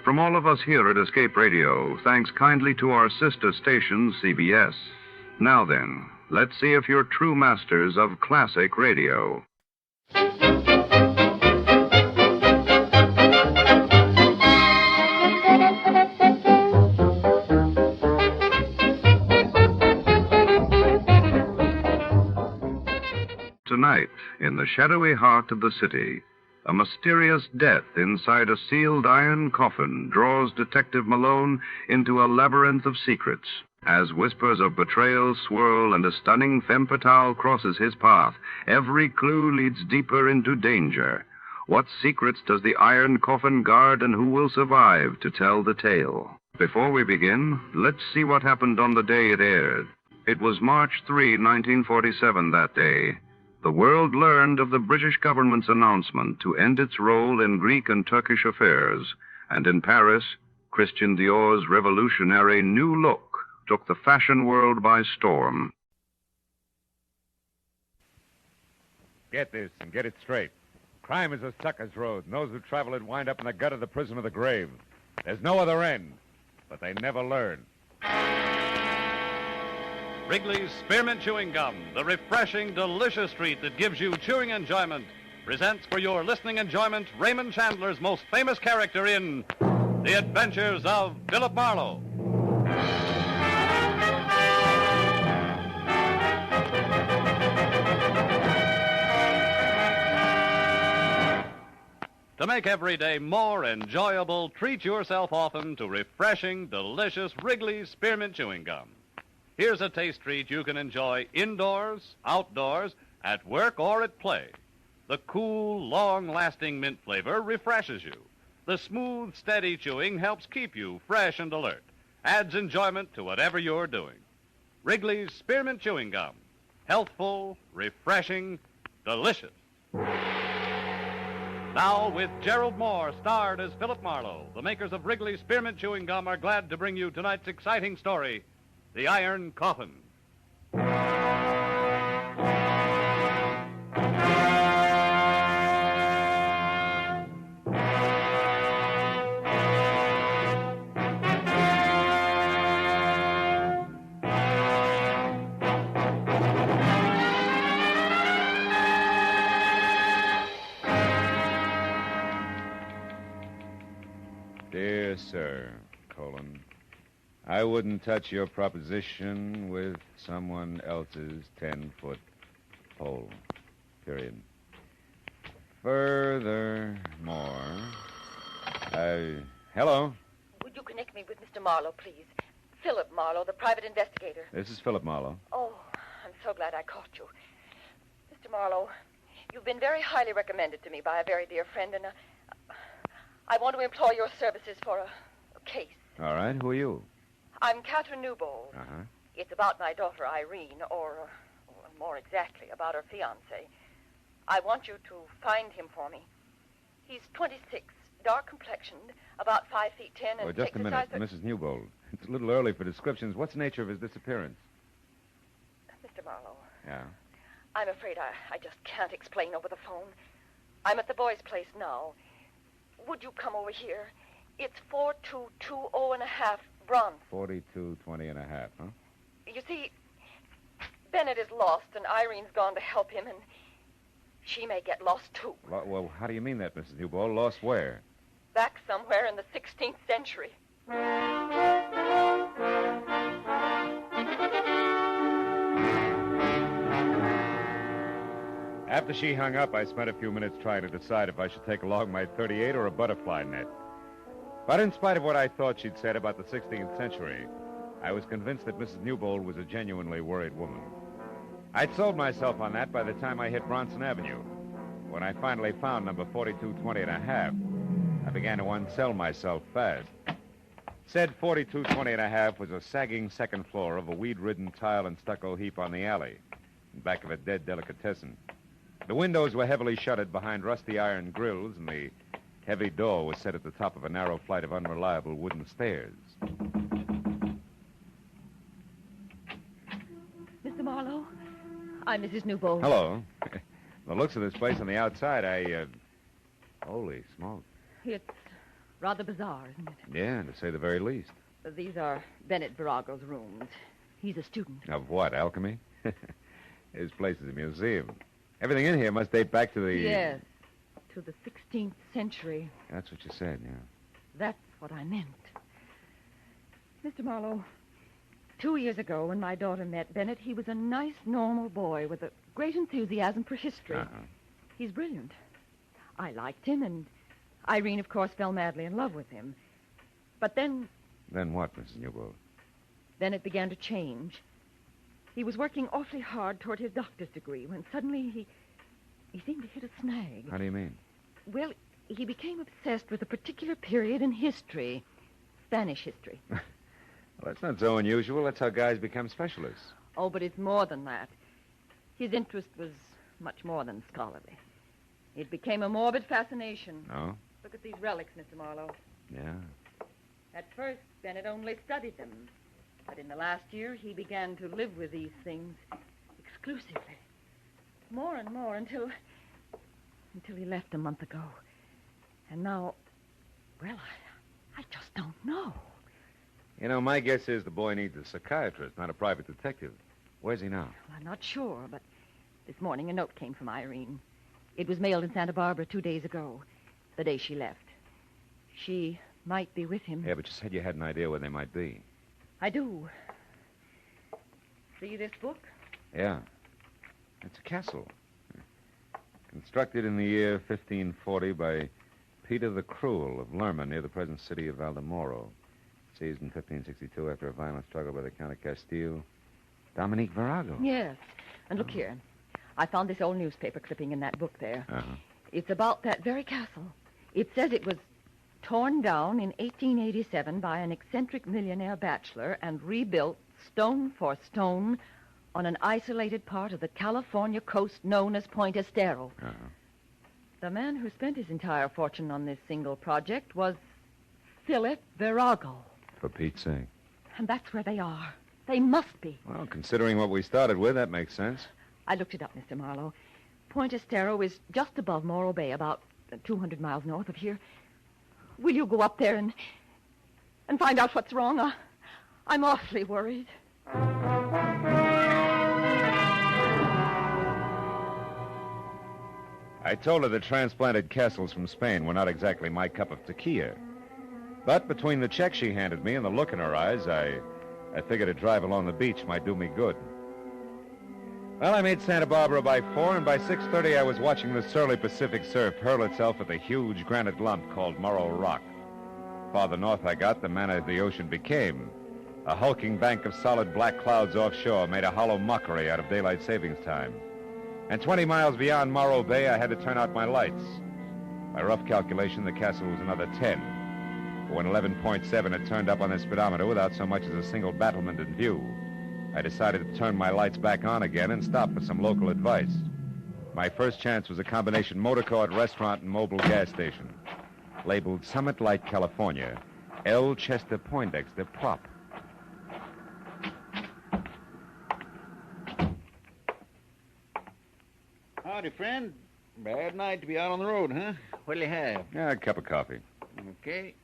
From all of us here at Escape Radio, thanks kindly to our sister station, CBS. Now then, let's see if you're true masters of classic radio. Tonight, in the shadowy heart of the city, a mysterious death inside a sealed iron coffin draws Detective Malone into a labyrinth of secrets. As whispers of betrayal swirl and a stunning femme fatale crosses his path, every clue leads deeper into danger. What secrets does the iron coffin guard, and who will survive to tell the tale? Before we begin, let's see what happened on the day it aired. It was March 3, 1947 that day. The world learned of the British government's announcement to end its role in Greek and Turkish affairs. And in Paris, Christian Dior's revolutionary new look took the fashion world by storm. Get this and get it straight. Crime is a sucker's road, and those who travel it wind up in the gut of the prison of the grave. There's no other end, but they never learn. Wrigley's Spearmint Chewing Gum, the refreshing, delicious treat that gives you chewing enjoyment, presents for your listening enjoyment Raymond Chandler's most famous character in The Adventures of Philip Marlowe. To make every day more enjoyable, treat yourself often to refreshing, delicious Wrigley's Spearmint Chewing Gum. Here's a taste treat you can enjoy indoors, outdoors, at work, or at play. The cool, long-lasting mint flavor refreshes you. The smooth, steady chewing helps keep you fresh and alert. Adds enjoyment to whatever you're doing. Wrigley's Spearmint Chewing Gum. Healthful, refreshing, delicious. Now, with Gerald Moore, starred as Philip Marlowe, the makers of Wrigley's Spearmint Chewing Gum are glad to bring you tonight's exciting story, The Iron Coffin. Dear Sir, I wouldn't touch your proposition with someone else's 10-foot pole. Period. Furthermore, hello? Would you connect me with Mr. Marlowe, please? Philip Marlowe, the private investigator. This is Philip Marlowe. Oh, I'm so glad I caught you. Mr. Marlowe, you've been very highly recommended to me by a very dear friend, and I want to employ your services for a case. All right, who are you? I'm Catherine Newbold. Uh-huh. It's about my daughter, Irene, or more exactly, about her fiancé. I want you to find him for me. He's 26, dark complexioned, about 5 feet 10, and Oh, just a minute, Mrs. Newbold. It's a little early for descriptions. What's the nature of his disappearance? Mr. Marlowe, Yeah. I'm afraid I just can't explain over the phone. I'm at the boys' place now. Would you come over here? It's 4220 Bronx. 4220 and a half, huh? You see, Bennett is lost, and Irene's gone to help him, and she may get lost, too. Well, how do you mean that, Mrs. Newbold? Lost where? Back somewhere in the 16th century. After she hung up, I spent a few minutes trying to decide if I should take along my .38 or a butterfly net. But in spite of what I thought she'd said about the 16th century, I was convinced that Mrs. Newbold was a genuinely worried woman. I'd sold myself on that by the time I hit Bronson Avenue. When I finally found number 4220 and a half, I began to unsell myself fast. Said 4220 and a half was a sagging second floor of a weed-ridden tile and stucco heap on the alley, in back of a dead delicatessen. The windows were heavily shuttered behind rusty iron grills, and the heavy door was set at the top of a narrow flight of unreliable wooden stairs. Mr. Marlowe, I'm Mrs. Newbold. Hello. The looks of this place on the outside, Holy smoke. It's rather bizarre, isn't it? Yeah, to say the very least. These are Bennett Virago's rooms. He's a student. Of what, alchemy? His place is a museum. Everything in here must date back to the... Yes, to the 16th century. That's what you said, yeah. That's what I meant. Mr. Marlowe, 2 years ago when my daughter met Bennett, he was a nice, normal boy with a great enthusiasm for history. Uh-huh. He's brilliant. I liked him, and Irene, of course, fell madly in love with him. But then... Then what, Mrs. Newbold? Then it began to change. He was working awfully hard toward his doctor's degree when suddenly he seemed to hit a snag. How do you mean? Well, he became obsessed with a particular period in history. Spanish history. Well, that's not so unusual. That's how guys become specialists. Oh, but it's more than that. His interest was much more than scholarly. It became a morbid fascination. Oh? Look at these relics, Mr. Marlowe. Yeah. At first, Bennett only studied them. But in the last year, he began to live with these things exclusively. More and more until he left a month ago. And now, well, I just don't know. You know, my guess is the boy needs a psychiatrist, not a private detective. Where's he now? Well, I'm not sure, but this morning a note came from Irene. It was mailed in Santa Barbara 2 days ago, the day she left. She might be with him. Yeah, but you said you had an idea where they might be. I do. See this book? Yeah. It's a castle. Constructed in the year 1540 by Peter the Cruel of Lerma near the present city of Valdemoro. Seized in 1562 after a violent struggle by the Count of Castile. Dominique Virago. Yes. And look here. I found this old newspaper clipping in that book there. Uh-huh. It's about that very castle. It says it was torn down in 1887 by an eccentric millionaire bachelor and rebuilt stone for stone on an isolated part of the California coast known as Point Estero. Uh-huh. The man who spent his entire fortune on this single project was Philip Virago. For Pete's sake. And that's where they are. They must be. Well, considering what we started with, that makes sense. I looked it up, Mr. Marlowe. Point Estero is just above Morro Bay, about 200 miles north of here. Will you go up there and find out what's wrong? I'm awfully worried. I told her the transplanted castles from Spain were not exactly my cup of tequila. But between the check she handed me and the look in her eyes, I figured a drive along the beach might do me good. Well, I made Santa Barbara by 4, and by 6:30 I was watching the surly Pacific surf hurl itself at the huge granite lump called Morro Rock. Farther north I got, the manner the ocean became. A hulking bank of solid black clouds offshore made a hollow mockery out of daylight savings time. And 20 miles beyond Morro Bay, I had to turn out my lights. By rough calculation, the castle was another 10. But when 11.7 had turned up on the speedometer without so much as a single battlement in view, I decided to turn my lights back on again and stop for some local advice. My first chance was a combination motor court, restaurant, and mobile gas station. Labeled Summit Light, California, L. Chester Poindexter Prop. Howdy, friend. Bad night to be out on the road, huh? What'll you have? Yeah, a cup of coffee. Okay.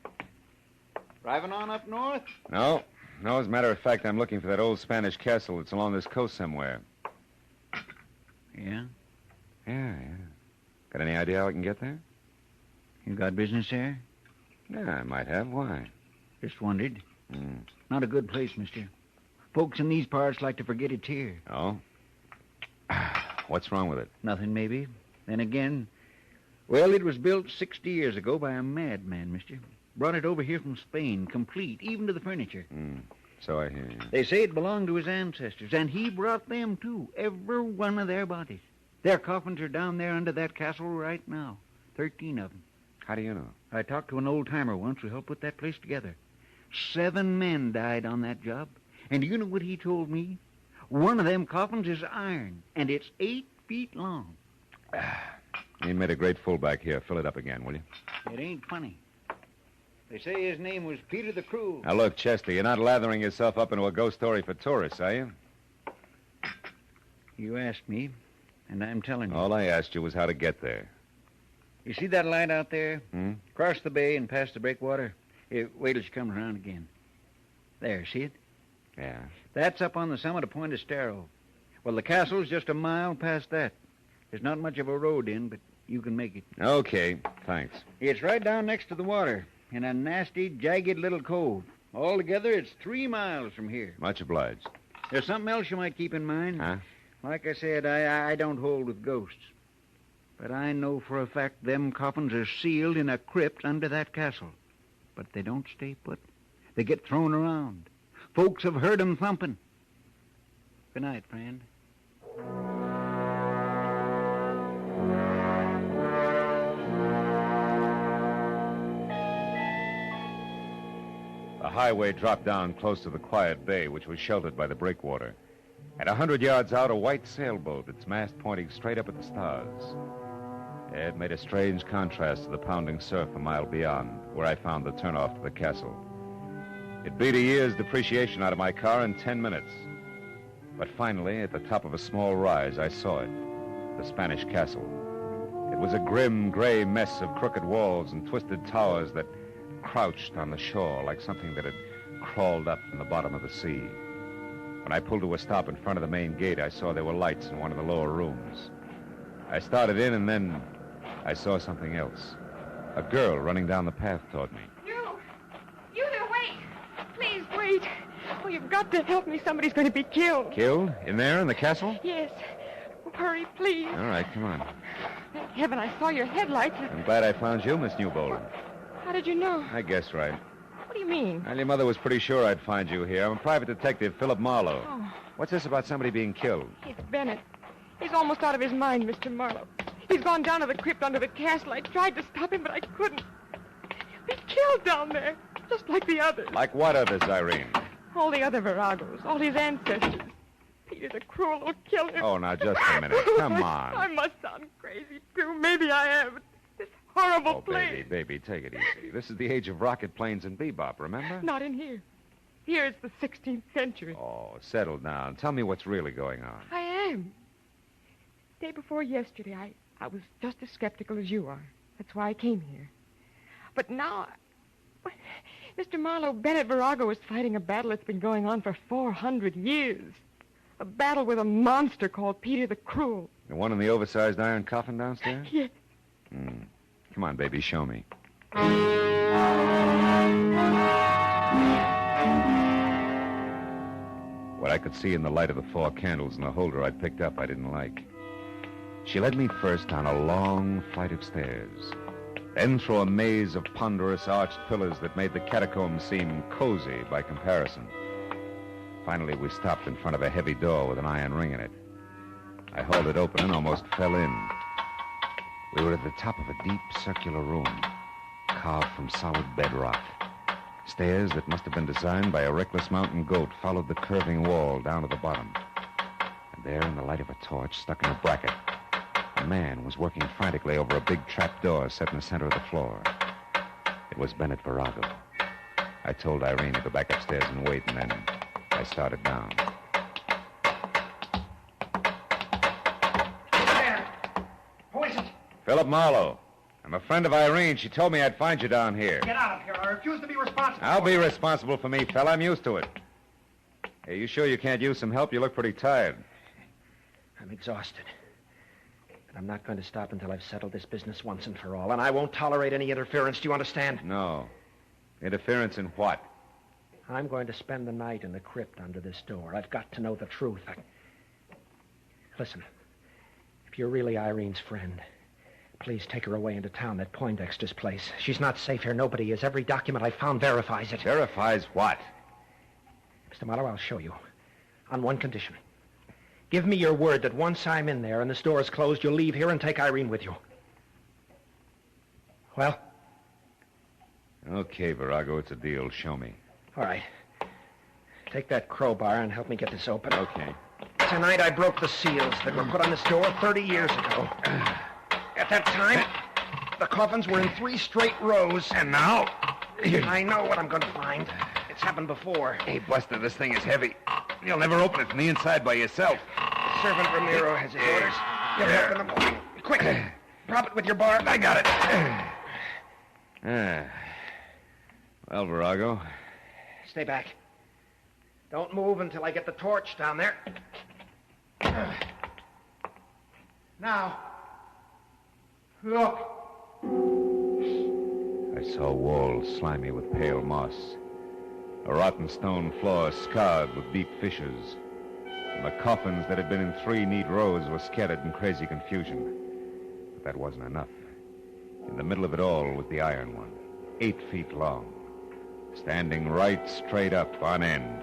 Driving on up north? No, as a matter of fact, I'm looking for that old Spanish castle that's along this coast somewhere. Yeah? Yeah. Got any idea how I can get there? You got business there? Yeah, I might have. Why? Just wondered. Not a good place, mister. Folks in these parts like to forget it's here. Oh? What's wrong with it? Nothing, maybe. Then again, well, it was built 60 years ago by a madman, mister. Brought it over here from Spain, complete, even to the furniture. So I hear you. They say it belonged to his ancestors, and he brought them, too. Every one of their bodies. Their coffins are down there under that castle right now. 13 of them. How do you know? I talked to an old-timer once who helped put that place together. 7 men died on that job. And do you know what he told me? One of them coffins is iron, and it's 8 feet long. You made a great fullback here. Fill it up again, will you? It ain't funny. They say his name was Peter the Cruel. Now, look, Chester, you're not lathering yourself up into a ghost story for tourists, are you? You asked me, and I'm telling you. All I asked you was how to get there. You see that light out there? Across the bay and past the breakwater? Wait till she comes around again. There, see it? Yeah. That's up on the summit of Point Estero. Well, the castle's just a mile past that. There's not much of a road in, but you can make it. Okay, thanks. It's right down next to the water, in a nasty, jagged little cove. Altogether, it's 3 miles from here. Much obliged. There's something else you might keep in mind. Huh? Like I said, I don't hold with ghosts. But I know for a fact them coffins are sealed in a crypt under that castle. But they don't stay put. They get thrown around. Folks have heard 'em thumping. Good night, friend. The highway dropped down close to the quiet bay, which was sheltered by the breakwater. At 100 yards out, a white sailboat, its mast pointing straight up at the stars. It made a strange contrast to the pounding surf a mile beyond, where I found the turnoff to the castle. It beat a year's depreciation out of my car in 10 minutes. But finally, at the top of a small rise, I saw it, the Spanish castle. It was a grim, gray mess of crooked walls and twisted towers that crouched on the shore like something that had crawled up from the bottom of the sea. When I pulled to a stop in front of the main gate, I saw there were lights in one of the lower rooms. I started in, and then I saw something else. A girl running down the path toward me. You there, wait. Please, wait. Oh, you've got to help me. Somebody's going to be killed. Killed? In there, in the castle? Yes. Oh, hurry, please. All right, come on. Thank heaven I saw your headlights. I'm glad I found you, Miss Newbolden. How did you know? I guessed right. What do you mean? Well, your mother was pretty sure I'd find you here. I'm a private detective, Philip Marlowe. Oh. What's this about somebody being killed? It's Bennett. He's almost out of his mind, Mr. Marlowe. He's gone down to the crypt under the castle. I tried to stop him, but I couldn't. He's killed down there, just like the others. Like what others, Irene? All the other Viragos, all his ancestors. Peter the Cruel will kill him. Oh, now, just a minute. Come on. I must sound crazy, too. Maybe I am. This horrible place. Baby, take it easy. This is the age of rocket planes and bebop, remember? Not in here. Here it's the 16th century. Oh, settle down. Tell me what's really going on. I am. Day before yesterday, I was just as skeptical as you are. That's why I came here. But now, Mr. Marlowe, Bennett Virago is fighting a battle that's been going on for 400 years. A battle with a monster called Peter the Cruel. The one in the oversized iron coffin downstairs? Yes. Come on, baby, show me. What I could see in the light of the 4 candles in the holder I picked up I didn't like. She led me first down a long flight of stairs, then through a maze of ponderous arched pillars that made the catacombs seem cozy by comparison. Finally, we stopped in front of a heavy door with an iron ring in it. I hauled it open and almost fell in. We were at the top of a deep circular room, carved from solid bedrock. Stairs that must have been designed by a reckless mountain goat followed the curving wall down to the bottom. And there, in the light of a torch stuck in a bracket, a man was working frantically over a big trap door set in the center of the floor. It was Bennett Virago. I told Irene to go back upstairs and wait, and then I started down. There! Who is it? Philip Marlowe. I'm a friend of Irene. She told me I'd find you down here. Get out of here. I refuse to be responsible. I'll be responsible for me, fella. I'm used to it. Hey, you sure you can't use some help? You look pretty tired. I'm exhausted. But I'm not going to stop until I've settled this business once and for all. And I won't tolerate any interference. Do you understand? No. Interference in what? I'm going to spend the night in the crypt under this door. I've got to know the truth. Listen, if you're really Irene's friend, please take her away into town, that Poindexter's place. She's not safe here. Nobody is. Every document I found verifies it. Verifies what? Mr. Marlowe, I'll show you. On one condition. Give me your word that once I'm in there and this door is closed, you'll leave here and take Irene with you. Well? Okay, Virago, it's a deal. Show me. All right. Take that crowbar and help me get this open. Okay. Tonight I broke the seals that were put on this door 30 years ago. At that time, the coffins were in 3 straight rows. And now? I know what I'm going to find. It's happened before. Hey, Buster, this thing is heavy. You'll never open it from the inside by yourself. The servant Ramiro has his orders. Get it up in the morning. Quick. Prop it with your bar. I got it. Well, Virago. Stay back. Don't move until I get the torch down there. Now. Look. I saw walls slimy with pale moss. A rotten stone floor scarred with deep fissures. And the coffins that had been in 3 neat rows were scattered in crazy confusion. But that wasn't enough. In the middle of it all was the iron one, 8 feet long, standing right straight up on end.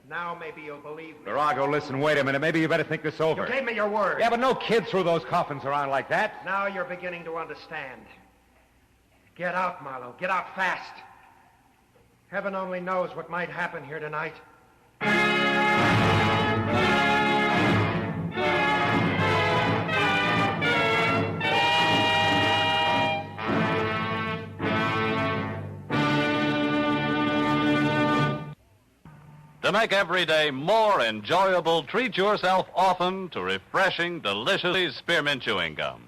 Now maybe you'll believe me. Virago, listen, wait a minute. Maybe you better think this over. You gave me your word. Yeah, but no kid threw those coffins around like that. Now you're beginning to understand. Get out, Marlowe. Get out fast. Heaven only knows what might happen here tonight. To make every day more enjoyable, treat yourself often to refreshing, delicious spearmint chewing gum.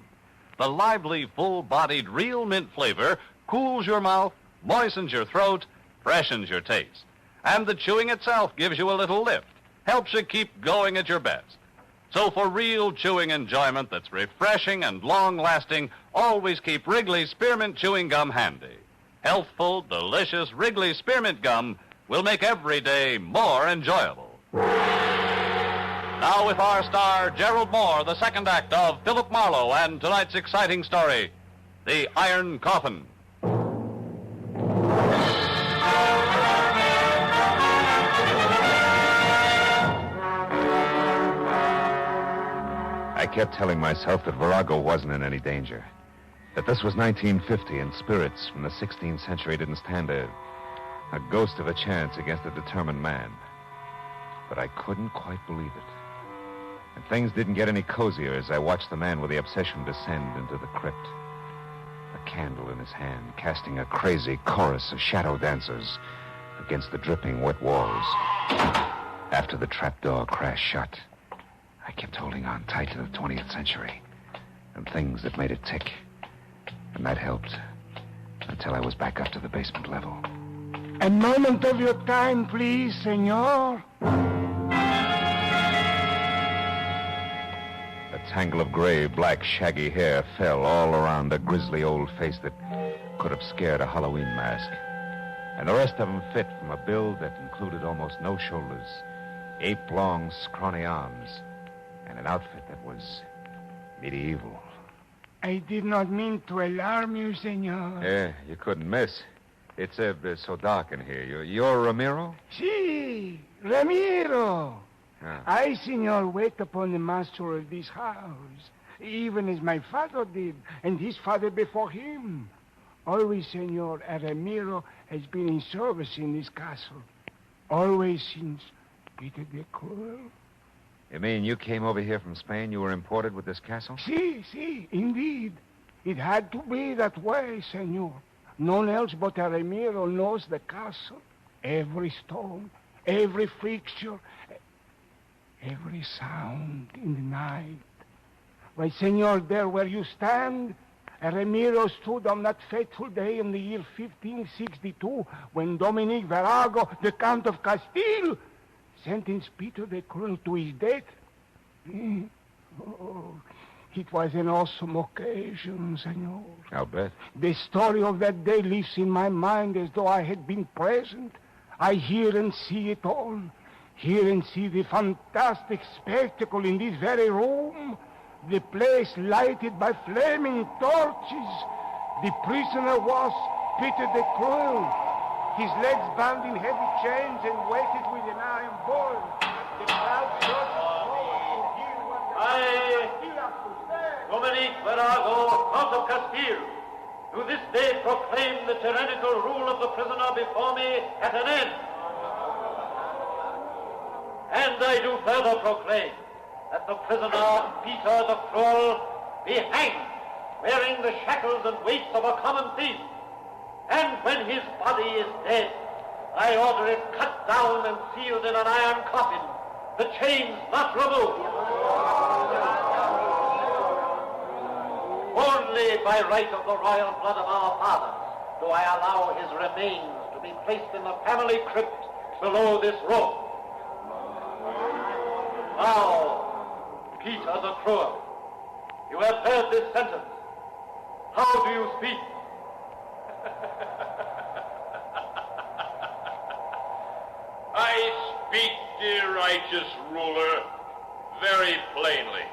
The lively, full-bodied, real mint flavor cools your mouth, moistens your throat, freshens your taste. And the chewing itself gives you a little lift, helps you keep going at your best. So for real chewing enjoyment that's refreshing and long-lasting, always keep Wrigley's Spearmint Chewing Gum handy. Healthful, delicious Wrigley's Spearmint Gum will make every day more enjoyable. Now with our star, Gerald Moore, the second act of Philip Marlowe and tonight's exciting story, The Iron Coffin. I kept telling myself that Virago wasn't in any danger. That this was 1950 and spirits from the 16th century didn't stand a ghost of a chance against a determined man. But I couldn't quite believe it. And things didn't get any cozier as I watched the man with the obsession descend into the crypt. A candle in his hand, casting a crazy chorus of shadow dancers against the dripping wet walls. After the trapdoor crashed shut, I kept holding on tight to the 20th century and things that made it tick. And that helped until I was back up to the basement level. A moment of your time, please, senor. A tangle of gray, black, shaggy hair fell all around a grisly old face that could have scared a Halloween mask. And the rest of them fit from a build that included almost no shoulders, ape-long, scrawny arms, and an outfit that was medieval. I did not mean to alarm you, senor. Yeah, you couldn't miss. It's so dark in here. You're Ramiro? Si, Ramiro. Ah. I, senor, wait upon the master of this house, even as my father did, and his father before him. Always, senor, a Ramiro has been in service in this castle. Always since Peter the Cruel. You mean you came over here from Spain? You were imported with this castle? Si, indeed. It had to be that way, senor. None else but a Ramiro knows the castle. Every stone, every fixture, every sound in the night. Why, senor, there where you stand, a Ramiro stood on that fateful day in the year 1562 when Dominic Virago, the Count of Castile, sentenced Peter the Cruel to his death. Oh, it was an awesome occasion, senor. I'll bet. The story of that day lives in my mind as though I had been present. I hear and see it all. Hear and see the fantastic spectacle in this very room. The place lighted by flaming torches. The prisoner was Peter the Cruel. His legs bound in heavy chains and weighted with an iron ball. The crowd surged forward to hear what the Castile has to say. Dominic Virago, Count of Castile, do this day proclaim the tyrannical rule of the prisoner before me at an end. And I do further proclaim that the prisoner, Peter the Cruel, be hanged, wearing the shackles and weights of a common thief. And when his body is dead, I order it cut down and sealed in an iron coffin, the chains not removed. Only by right of the royal blood of our fathers do I allow his remains to be placed in the family crypt below this room. Now, Peter the Cruel, you have heard this sentence. How do you speak? I speak, dear righteous ruler, very plainly.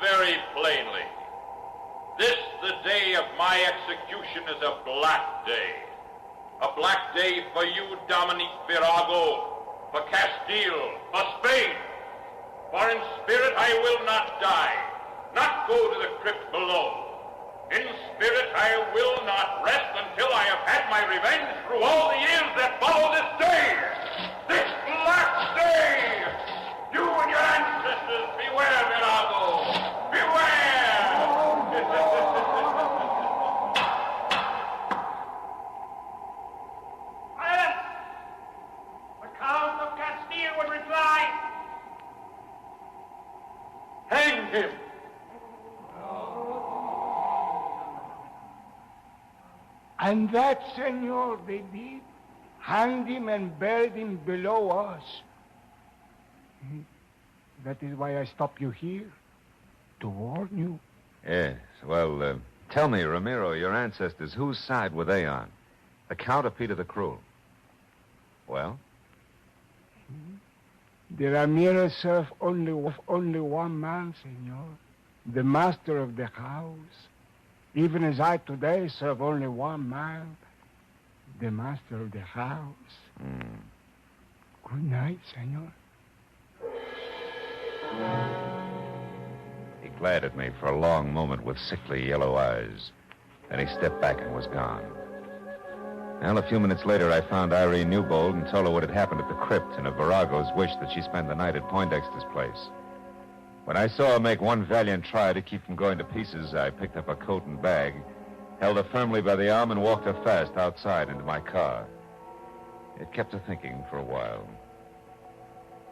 Very plainly. This, the day of my execution, is a black day. A black day for you, Dominic Virago, for Castile, for Spain. For in spirit I will not die, not go to the crypt below. In spirit I will not rest until I have had my revenge through all the years that follow this day. This black day! You and your ancestors, beware, Virago! Beware! Silence! The Count of Castile would reply. Hang him! And that, senor, they did. hanged him and buried him below us. That is why I stopped you here, to warn you. Yes. Well, tell me, Ramiro, your ancestors, whose side were they on? The Count or Peter the Cruel? Well? The Ramirez serve only one man, senor. The master of the house. Even as I today serve only one man. The master of the house. Good night, senor. He glared at me for a long moment with sickly yellow eyes. Then he stepped back and was gone. Well, a few minutes later, I found Irene Newbold and told her what had happened at the crypt and of Virago's wish that she spend the night at Poindexter's place. When I saw her make one valiant try to keep from going to pieces, I picked up her coat and bag, held her firmly by the arm, and walked her fast outside into my car. It kept her thinking for a while.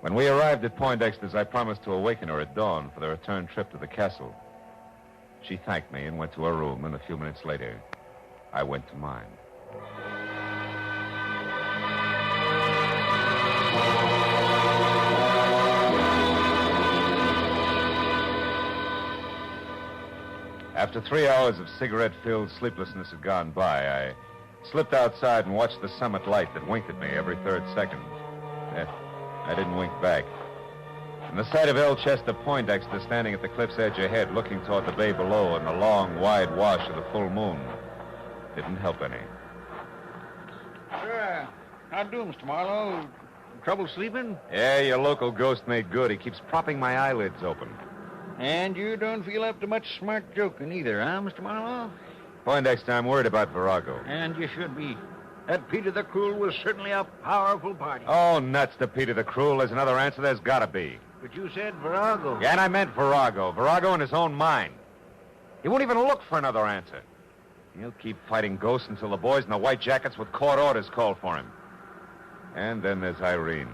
When we arrived at Poindexter's, I promised to awaken her at dawn for the return trip to the castle. She thanked me and went to her room, and a few minutes later, I went to mine. After 3 hours of cigarette-filled sleeplessness had gone by, I slipped outside and watched the summit light that winked at me every third second. I didn't wink back. And the sight of El Chester Poindexter standing at the cliff's edge ahead, looking toward the bay below and the long, wide wash of the full moon, didn't help any. Sure. How do, Mr. Marlowe? Trouble sleeping? Yeah, your local ghost made good. He keeps propping my eyelids open. And you don't feel up to much smart joking either, huh, Mr. Marlowe? Poindexter, I'm worried about Virago. And you should be. That Peter the Cruel was certainly a powerful party. Oh, nuts to Peter the Cruel. There's another answer. There's got to be. But you said Virago. Yeah, and I meant Virago. Virago in his own mind. He won't even look for another answer. He'll keep fighting ghosts until the boys in the white jackets with court orders call for him. And then there's Irene.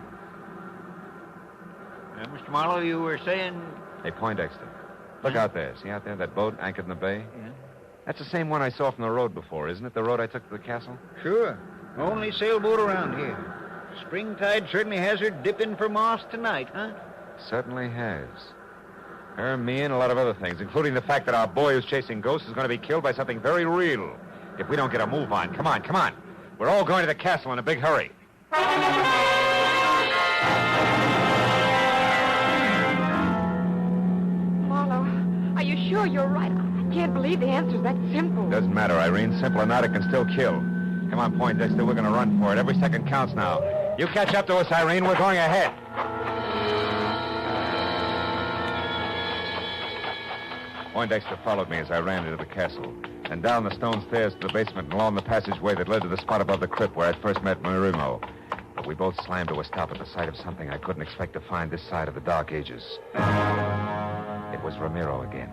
Mr. Marlowe, you were saying... Hey, Poindexter, look out there. See out there, that boat anchored in the bay? Yeah. That's the same one I saw from the road before, isn't it? The road I took to the castle? Sure. Only sailboat around here. Springtide certainly has her dipping for moss tonight, huh? Certainly has. Her, me, and a lot of other things, including the fact that our boy who's chasing ghosts is going to be killed by something very real. If we don't get a move on. Come on, come on. We're all going to the castle in a big hurry. Marlowe, are you sure you're right? I can't believe the answer's that simple. Doesn't matter, Irene. Simple or not, it can still kill. Come on, Poindexter. We're going to run for it. Every second counts now. You catch up to us, Irene. We're going ahead. Poindexter followed me as I ran into the castle, and down the stone stairs to the basement and along the passageway that led to the spot above the crypt where I'd first met Marimo. But we both slammed to a stop at the sight of something I couldn't expect to find this side of the Dark Ages. It was Ramiro again.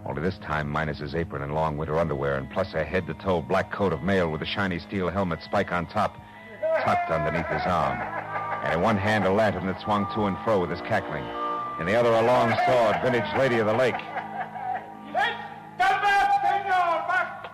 Only this time minus his apron and long winter underwear, and plus a head-to-toe black coat of mail with a shiny steel helmet spike on top, tucked underneath his arm. And in one hand a lantern that swung to and fro with his cackling. In the other a long sword, vintage Lady of the Lake. Come back, senor!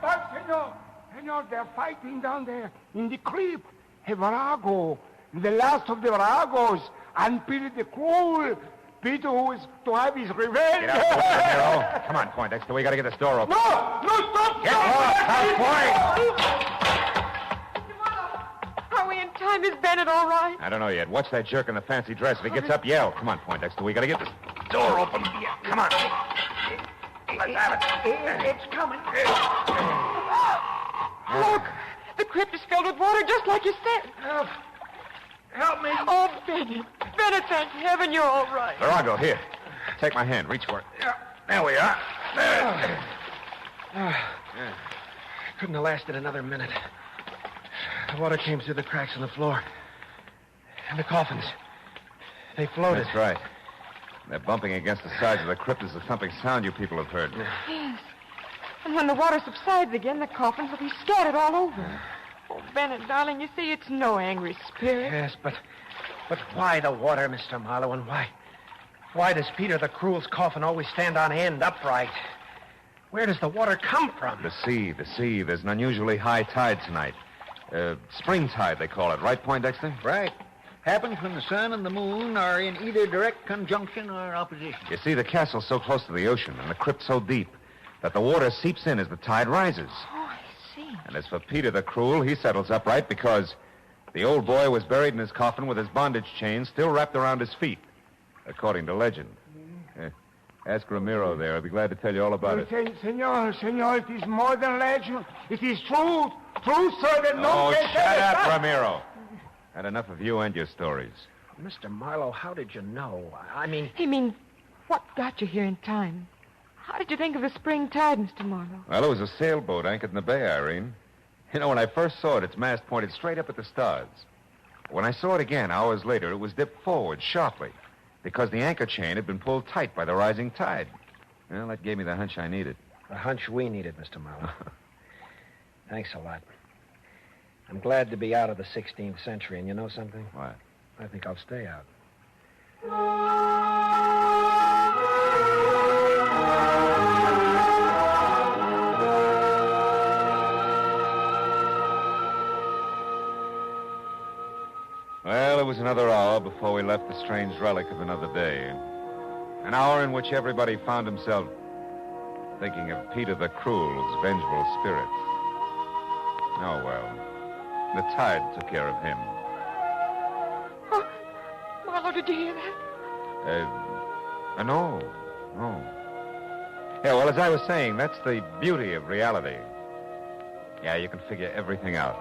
Back, senor! Senor, they're fighting down there in the crypt. Virago, the last of the Viragos, and Peter the Cruel. Peter who is to have his revenge. Get out, Ramiro. Come on, Poindexter. We got to get this door open. No, stop! Get lost, South Are we in time? Is Bennett all right? I don't know yet. Watch that jerk in the fancy dress. If he gets up, yell. Come on, Poindexter. We got to get this door open. Come on. Let's have it. It's coming. Look, the crypt is filled with water just like you said. Help me. Oh, Bennett. Bennett, thank heaven you're all right. Virago, here. Take my hand. Reach for it. There we are. Couldn't have lasted another minute. The water came through the cracks in the floor. And the coffins. They floated. That's right. They're bumping against the sides of the crypt as the thumping sound you people have heard. Yes. And when the water subsides again, the coffins will be scattered all over. Oh, Bennett, darling, you see, it's no angry spirit. Yes, but why the water, Mr. Marlowe, and why does Peter the Cruel's coffin always stand on end upright? Where does the water come from? The sea. There's an unusually high tide tonight. Springtide, they call it, right, Poindexter? Right. Happens when the sun and the moon are in either direct conjunction or opposition. You see, the castle's so close to the ocean and the crypt so deep that the water seeps in as the tide rises. Oh, I see. And as for Peter the Cruel, he settles up right because the old boy was buried in his coffin with his bondage chain still wrapped around his feet, according to legend. Ask Ramiro there. I'll be glad to tell you all about it. Senor, it is more than legend. It is truth. Truth, sir, that no Oh, can shut up, Ramiro. Had enough of you and your stories. Mr. Marlowe, how did you know? I mean... He means, what got you here in time? How did you think of the spring tide, Mr. Marlowe? Well, it was a sailboat anchored in the bay, Irene. You know, when I first saw it, its mast pointed straight up at the stars. When I saw it again, hours later, it was dipped forward sharply because the anchor chain had been pulled tight by the rising tide. Well, that gave me the hunch I needed. The hunch we needed, Mr. Marlowe. Thanks a lot. I'm glad to be out of the 16th century, and you know something? What? I think I'll stay out. Well, it was another hour before we left the strange relic of another day. An hour in which everybody found himself thinking of Peter the Cruel's vengeful spirit. Oh, well, the tide took care of him. Oh, Marlowe, did you hear that? No. Yeah, well, as I was saying, that's the beauty of reality. Yeah, you can figure everything out.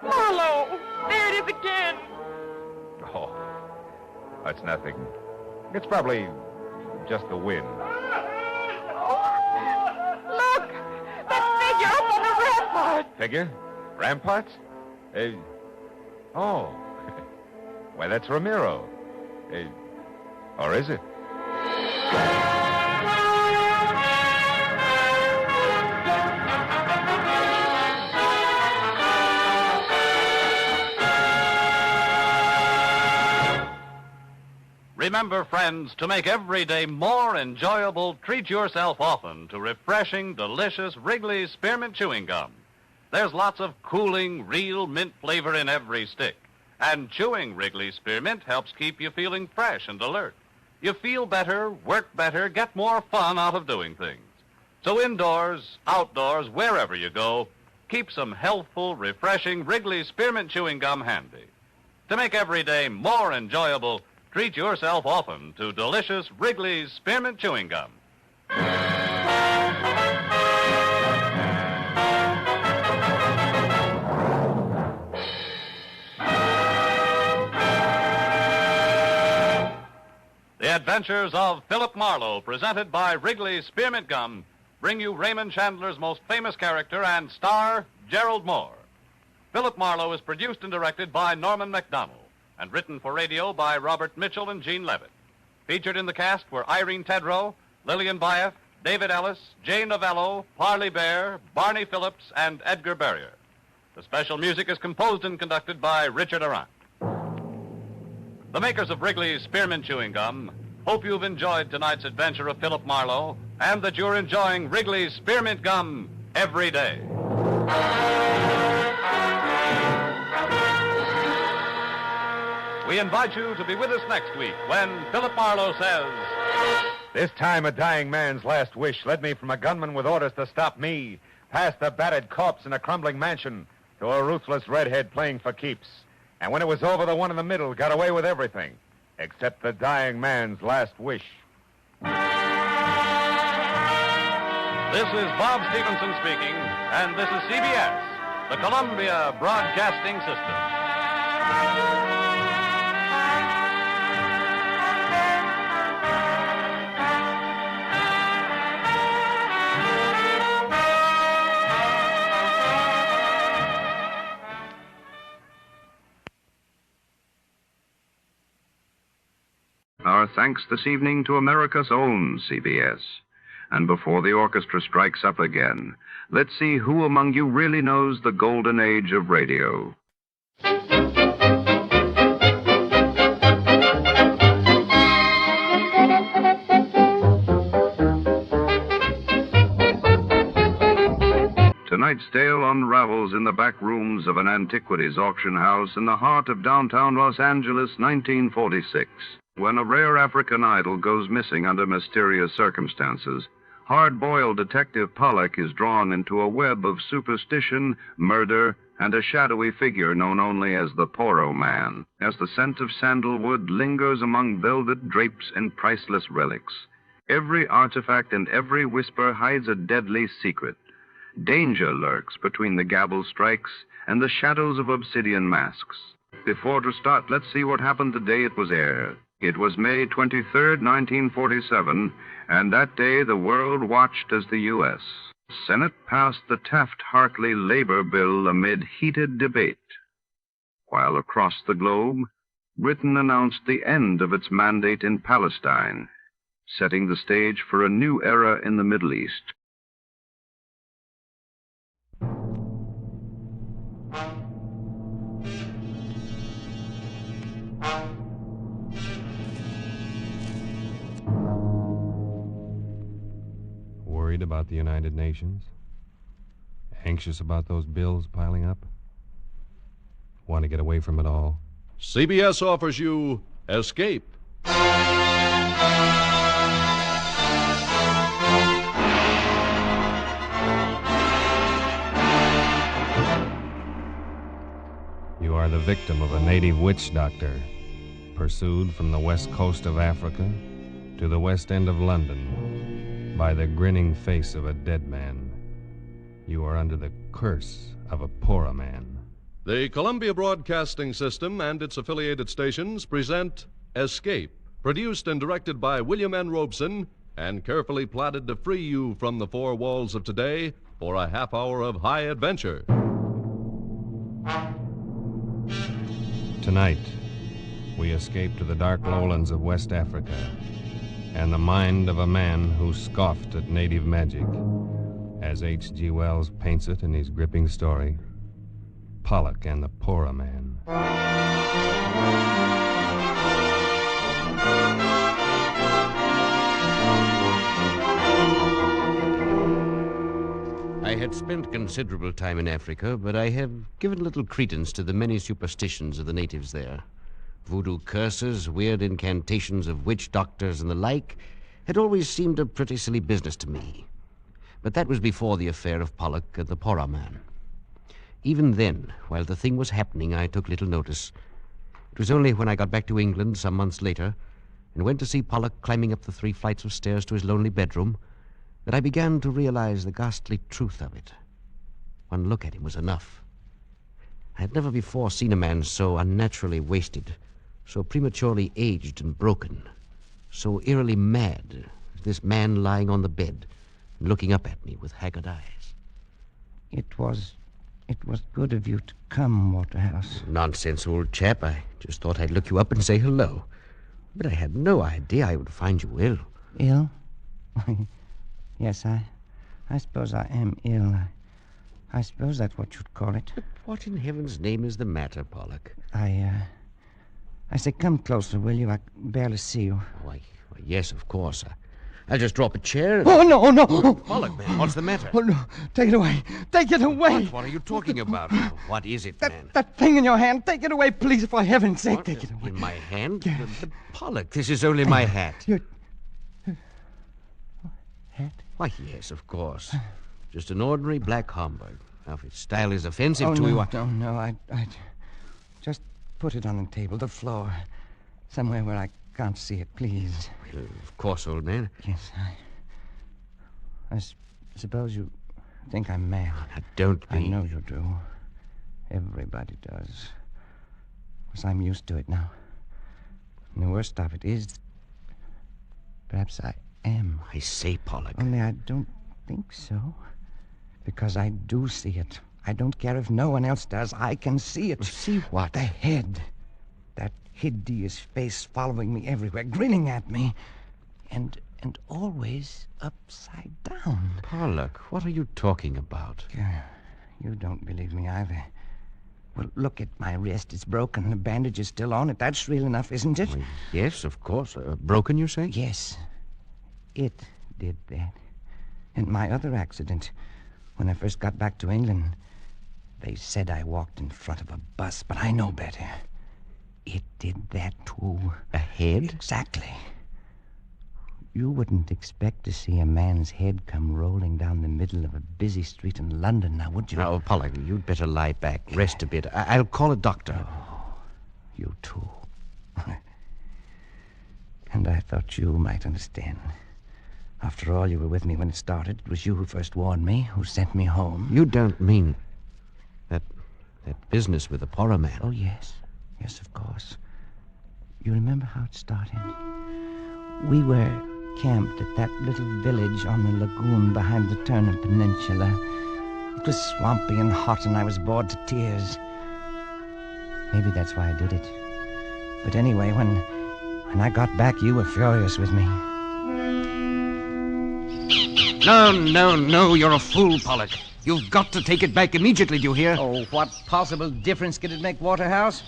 Marlowe, there it is again. Oh, that's nothing. It's probably just the wind. Look, that figure up on the rampart. Figure? Ramparts? Oh. Why, that's Ramiro. Or is it? Remember, friends, to make every day more enjoyable, treat yourself often to refreshing, delicious Wrigley's Spearmint Chewing Gum. There's lots of cooling, real mint flavor in every stick. And chewing Wrigley's Spearmint helps keep you feeling fresh and alert. You feel better, work better, get more fun out of doing things. So indoors, outdoors, wherever you go, keep some healthful, refreshing Wrigley's Spearmint Chewing Gum handy. To make every day more enjoyable, treat yourself often to delicious Wrigley's Spearmint Chewing Gum. The Adventures of Philip Marlowe, presented by Wrigley's Spearmint Gum, bring you Raymond Chandler's most famous character and star, Gerald Moore. Philip Marlowe is produced and directed by Norman MacDonald and written for radio by Robert Mitchell and Gene Levitt. Featured in the cast were Irene Tedrow, Lillian Byeth, David Ellis, Jay Novello, Parley Bear, Barney Phillips, and Edgar Barrier. The special music is composed and conducted by Richard Arant. The makers of Wrigley's Spearmint Chewing Gum hope you've enjoyed tonight's adventure of Philip Marlowe and that you're enjoying Wrigley's Spearmint Gum every day. We invite you to be with us next week when Philip Marlowe says... This time a dying man's last wish led me from a gunman with orders to stop me, past a battered corpse in a crumbling mansion, to a ruthless redhead playing for keeps. And when it was over, the one in the middle got away with everything, except the dying man's last wish. This is Bob Stevenson speaking, and this is CBS, the Columbia Broadcasting System. Our thanks this evening to America's own CBS. And before the orchestra strikes up again, let's see who among you really knows the golden age of radio. Tonight's tonight's tale unravels in the back rooms of an antiquities auction house in the heart of downtown Los Angeles, 1946. When a rare African idol goes missing under mysterious circumstances, hard-boiled detective Pollack is drawn into a web of superstition, murder, and a shadowy figure known only as the Porroh Man, as the scent of sandalwood lingers among velvet drapes and priceless relics. Every artifact and every whisper hides a deadly secret. Danger lurks between the gavel strikes and the shadows of obsidian masks. Before to start, let's see what happened the day it was aired. It was May 23rd, 1947, and that day the world watched as the U.S. Senate passed the Taft-Hartley labor bill amid heated debate, while across the globe, Britain announced the end of its mandate in Palestine, setting the stage for a new era in the Middle East. Worried about the United Nations? Anxious about those bills piling up? Want to get away from it all? CBS offers you Escape. You are the victim of a native witch doctor, pursued from the west coast of Africa to the west end of London by the grinning face of a dead man. You are under the curse of a Porroh Man. The Columbia Broadcasting System and its affiliated stations present Escape, produced and directed by William N. Robeson and carefully plotted to free you from the four walls of today for a half hour of high adventure. Tonight, we escape to the dark lowlands of West Africa and the mind of a man who scoffed at native magic, as H.G. Wells paints it in his gripping story, Pollack and the Porroh Man. I had spent considerable time in Africa, but I have given little credence to the many superstitions of the natives there. Voodoo curses, weird incantations of witch doctors, and the like had always seemed a pretty silly business to me. But that was before the affair of Pollack and the Porroh Man. Even then, while the thing was happening, I took little notice. It was only when I got back to England some months later and went to see Pollack climbing up the 3 flights of stairs to his lonely bedroom that I began to realize the ghastly truth of it. One look at him was enough. I had never before seen a man so unnaturally wasted, so prematurely aged and broken, so eerily mad as this man lying on the bed and looking up at me with haggard eyes. It was good of you to come, Waterhouse. Nonsense, old chap. I just thought I'd look you up and say hello. But I had no idea I would find you ill. Ill? Yes, I suppose I am ill. I suppose that's what you'd call it. But what in heaven's name is the matter, Pollack? I say, come closer, will you? I can barely see you. Why, yes, of course. I'll just drop a chair and... Oh, no, no! Oh, Pollack, man, what's the matter? Oh, no, take it away. Take it away. What are you talking about? What is it, man? That thing in your hand, take it away, please, for heaven's sake, What? take it away. In my hand? Yes. Pollack, this is only my hat. Your hat? Why, yes, of course. Just an ordinary black Homburg. Now, if its style is offensive Oh, to no, you... no, I'd just put it on the table, the floor, somewhere where I can't see it, please. Well, of course, old man. Yes, I suppose you think I'm mad. Now, don't be. I know you do. Everybody does. Because I'm used to it now. And the worst of it is, perhaps I am. I say, Pollack. Only I don't think so. Because I do see it. I don't care if no one else does. I can see it. See what? The head. That hideous face following me everywhere, grinning at me. And always upside down. Pollack, what are you talking about? You don't believe me either. Well, look at my wrist. It's broken. The bandage is still on it. That's real enough, isn't it? Well, yes, of course. Broken, you say? Yes. It did that. And my other accident. When I first got back to England, they said I walked in front of a bus, but I know better. It did that, too. A head? Exactly. You wouldn't expect to see a man's head come rolling down the middle of a busy street in London, now, would you? Now, Pollack, you'd better lie back. Rest a bit. I'll call a doctor. Oh, you too. And I thought you might understand. After all, you were with me when it started. It was you who first warned me, who sent me home. You don't mean that business with the Porroh Man? Oh, yes. Yes, of course. You remember how it started? We were camped at that little village on the lagoon behind the Turner Peninsula. It was swampy and hot, and I was bored to tears. Maybe that's why I did it. But anyway, when I got back, you were furious with me. No, you're a fool, Pollack. You've got to take it back immediately, do you hear? Oh, what possible difference could it make, Waterhouse?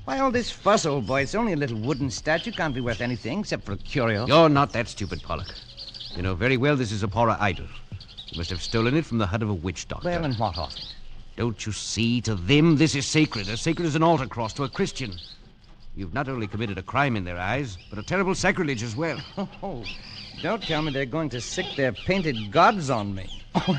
Why all this fuss, old boy? It's only a little wooden statue. Can't be worth anything except for a curio. You're not that stupid, Pollack. You know very well this is a Porroh idol. You must have stolen it from the hut of a witch doctor. Well, and what of it? Don't you see? To them, this is sacred. As sacred as an altar cross to a Christian. You've not only committed a crime in their eyes, but a terrible sacrilege as well. Oh, don't tell me they're going to sick their painted gods on me. Oh,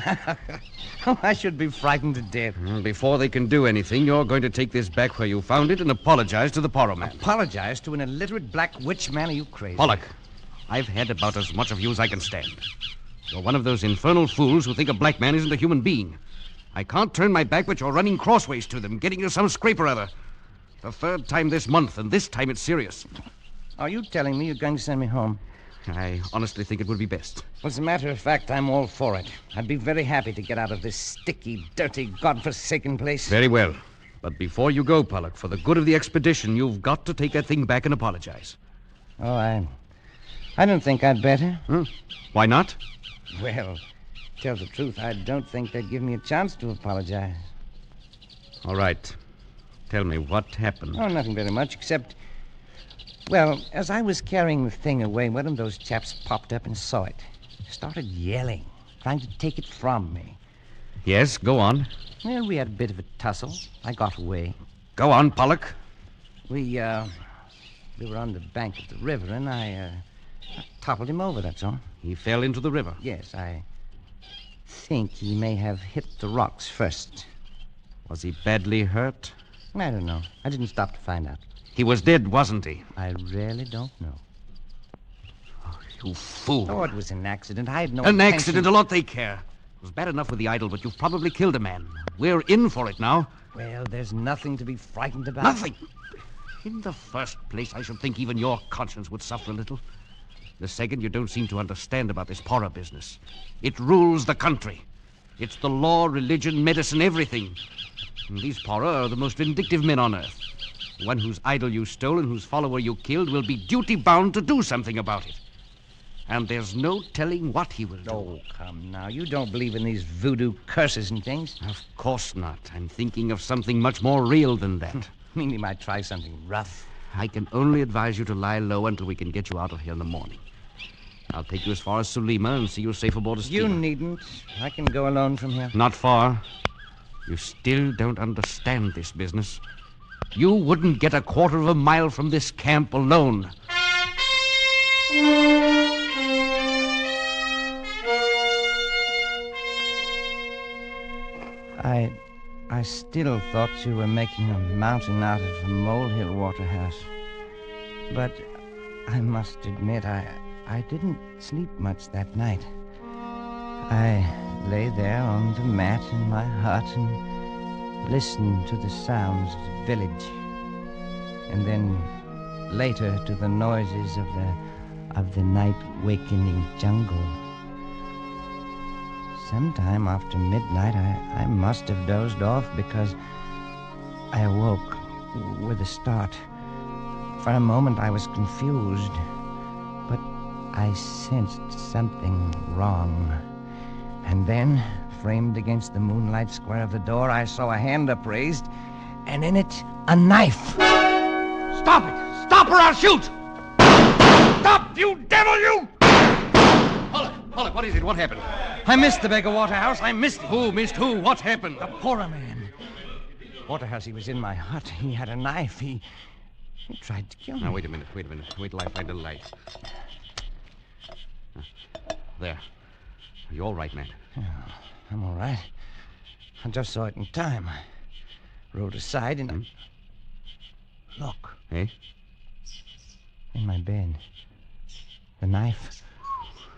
I should be frightened to death. Before they can do anything, you're going to take this back where you found it and apologize to the Porroh Man. Apologize to an illiterate black witch man? Are you crazy? Pollack, I've had about as much of you as I can stand. You're one of those infernal fools who think a black man isn't a human being. I can't turn my back, but you're running crossways to them, getting into some scrape or other. The third time this month, and this time it's serious. Are you telling me you're going to send me home? I honestly think it would be best. Well, as a matter of fact, I'm all for it. I'd be very happy to get out of this sticky, dirty, godforsaken place. Very well. But before you go, Pollack, for the good of the expedition, you've got to take that thing back and apologize. Oh, I don't think I'd better. Why not? Well, tell the truth, I don't think they'd give me a chance to apologize. All right. Tell me, what happened? Oh, nothing very much, except... Well, as I was carrying the thing away, one of those chaps popped up and saw it. Started yelling, trying to take it from me. Yes, go on. Well, we had a bit of a tussle. I got away. Go on, Pollack. We were on the bank of the river, and I toppled him over, that's all. He fell into the river? Yes, I think he may have hit the rocks first. Was he badly hurt? I don't know. I didn't stop to find out. He was dead, wasn't he? I really don't know. Oh, you fool. Oh, it was an accident. I had no An intention. accident, a lot they care. It was bad enough with the idol, but you've probably killed a man. We're in for it now. Well, there's nothing to be frightened about. Nothing. In the first place, I should think even your conscience would suffer a little. The second, you don't seem to understand about this Porroh business. It rules the country. It's the law, religion, medicine, everything. And these Porroh are the most vindictive men on earth. The one whose idol you stole and whose follower you killed will be duty-bound to do something about it. And there's no telling what he will do. Oh, come now. You don't believe in these voodoo curses and things? Of course not. I'm thinking of something much more real than that. I mean, he might try something rough. I can only advise you to lie low until we can get you out of here in the morning. I'll take you as far as Sulima and see you safe aboard a steamer. You needn't. I can go alone from here. Not far. You still don't understand this business. You wouldn't get a quarter of a mile from this camp alone. I still thought you were making a mountain out of a molehill, Waterhouse. But I must admit, I didn't sleep much that night. I lay there on the mat in my hut and listened to the sounds of the village. And then later to the noises of the night-wakening jungle. Sometime after midnight, I must have dozed off because I awoke with a start. For a moment, I was confused, but I sensed something wrong. And then, framed against the moonlight square of the door, I saw a hand upraised, and in it, a knife. Stop it! Stop or I'll shoot! Stop, you devil, you! Pollack, what is it? What happened? I missed the beggar, Waterhouse. I missed him. Who missed who? What happened? The Porroh Man. Waterhouse, he was in my hut. He had a knife. He tried to kill me. Now, wait a minute. Wait till I find a light. There. Are you all right, man? Oh, I'm all right. I just saw it in time. I rode aside and... Look. Eh? In my bed. The knife.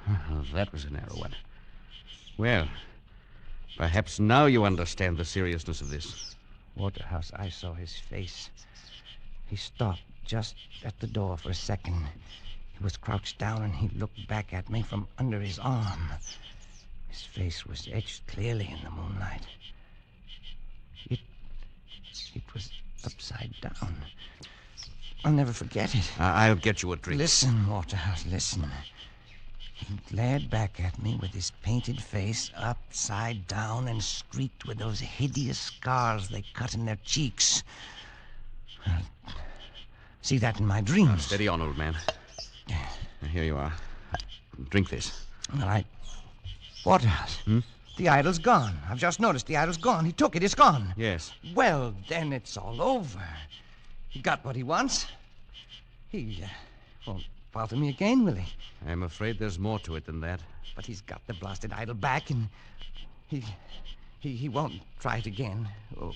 Oh, that was a narrow one. Well, perhaps now you understand the seriousness of this. Waterhouse, I saw his face. He stopped just at the door for a second. He was crouched down and he looked back at me from under his arm. His face was etched clearly in the moonlight. It was upside down. I'll never forget it. I'll get you a drink. Listen, Waterhouse, listen. He glared back at me with his painted face upside down and streaked with those hideous scars they cut in their cheeks. See that in my dreams. Now, steady on, old man. Here you are. Drink this. Well, Waterhouse. The idol's gone. I've just noticed the idol's gone. He took it. It's gone. Yes. Well, then it's all over. He got what he wants. He won't bother me again, will he? I'm afraid there's more to it than that. But he's got the blasted idol back, and he won't try it again. Oh,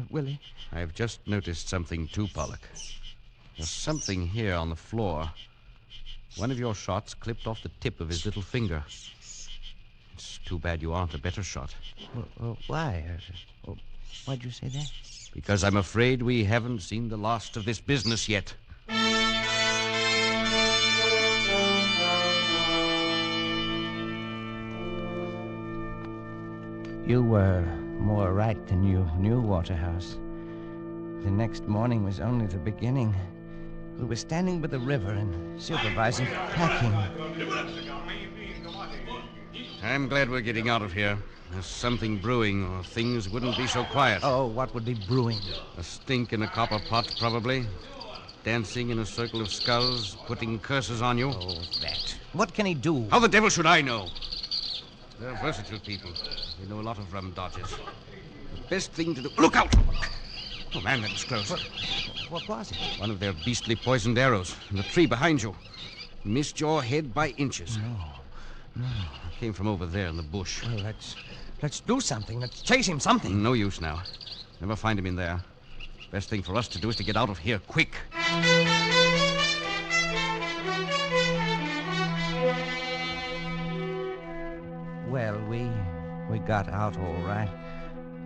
will he? I've just noticed something too, Pollack. There's something here on the floor. One of your shots clipped off the tip of his little finger. It's too bad you aren't a better shot. Why? Why'd you say that? Because I'm afraid we haven't seen the last of this business yet. You were more right than you knew, Waterhouse. The next morning was only the beginning. We were standing by the river and supervising packing. I'm glad we're getting out of here. There's something brewing, or things wouldn't be so quiet. Oh, what would be brewing? A stink in a copper pot, probably. Dancing in a circle of skulls, putting curses on you. Oh, that. What can he do? How the devil should I know? They're versatile people. They know a lot of rum dodges. The best thing to do... Look out! Oh, man, that was close. What was it? One of their beastly poisoned arrows in the tree behind you. Missed your head by inches. No. It came from over there in the bush. Well, let's do something. Let's chase him something. No use now. Never find him in there. Best thing for us to do is to get out of here quick. Well, we got out all right.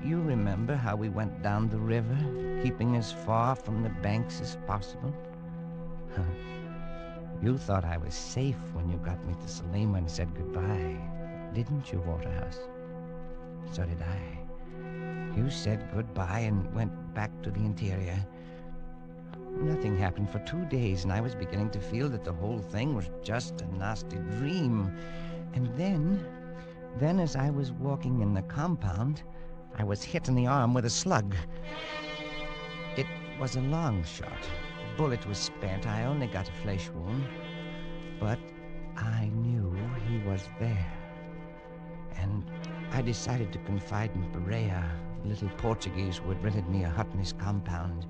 You remember how we went down the river, keeping as far from the banks as possible? You thought I was safe when you got me to Salima and said goodbye, didn't you, Waterhouse? So did I. You said goodbye and went back to the interior. Nothing happened for 2 days, and I was beginning to feel that the whole thing was just a nasty dream. And then as I was walking in the compound, I was hit in the arm with a slug. It was a long shot. The bullet was spent. I only got a flesh wound. But I knew he was there. And I decided to confide in Pereira, the little Portuguese who had rented me a hut in his compound.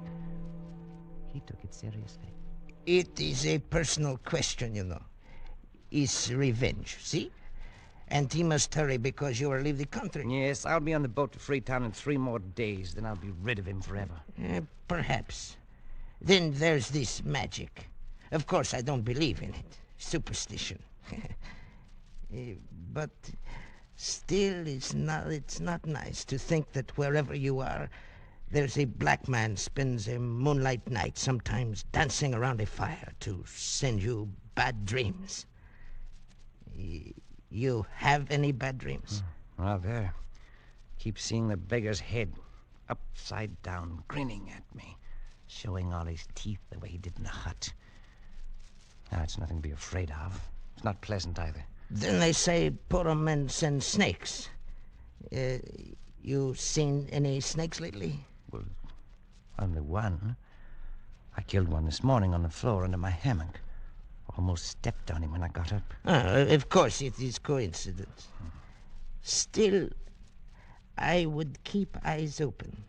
He took it seriously. It is a personal question, you know. It's revenge, see? And he must hurry because you will leave the country. Yes, I'll be on the boat to Freetown in 3 more days. Then I'll be rid of him forever. Perhaps. Then there's this magic. Of course, I don't believe in it. Superstition. But still, it's not nice to think that wherever you are, there's a black man spends a moonlight night, sometimes dancing around a fire to send you bad dreams. You have any bad dreams? Well, there. Keep seeing the beggar's head upside down, grinning at me, showing all his teeth the way he did in the hut. Now, it's nothing to be afraid of. It's not pleasant either. Then they say Porroh Men send snakes. You seen any snakes lately? Well, only one. I killed one this morning on the floor under my hammock. Almost stepped on him when I got up. Of course, it is coincidence. Still, I would keep eyes open.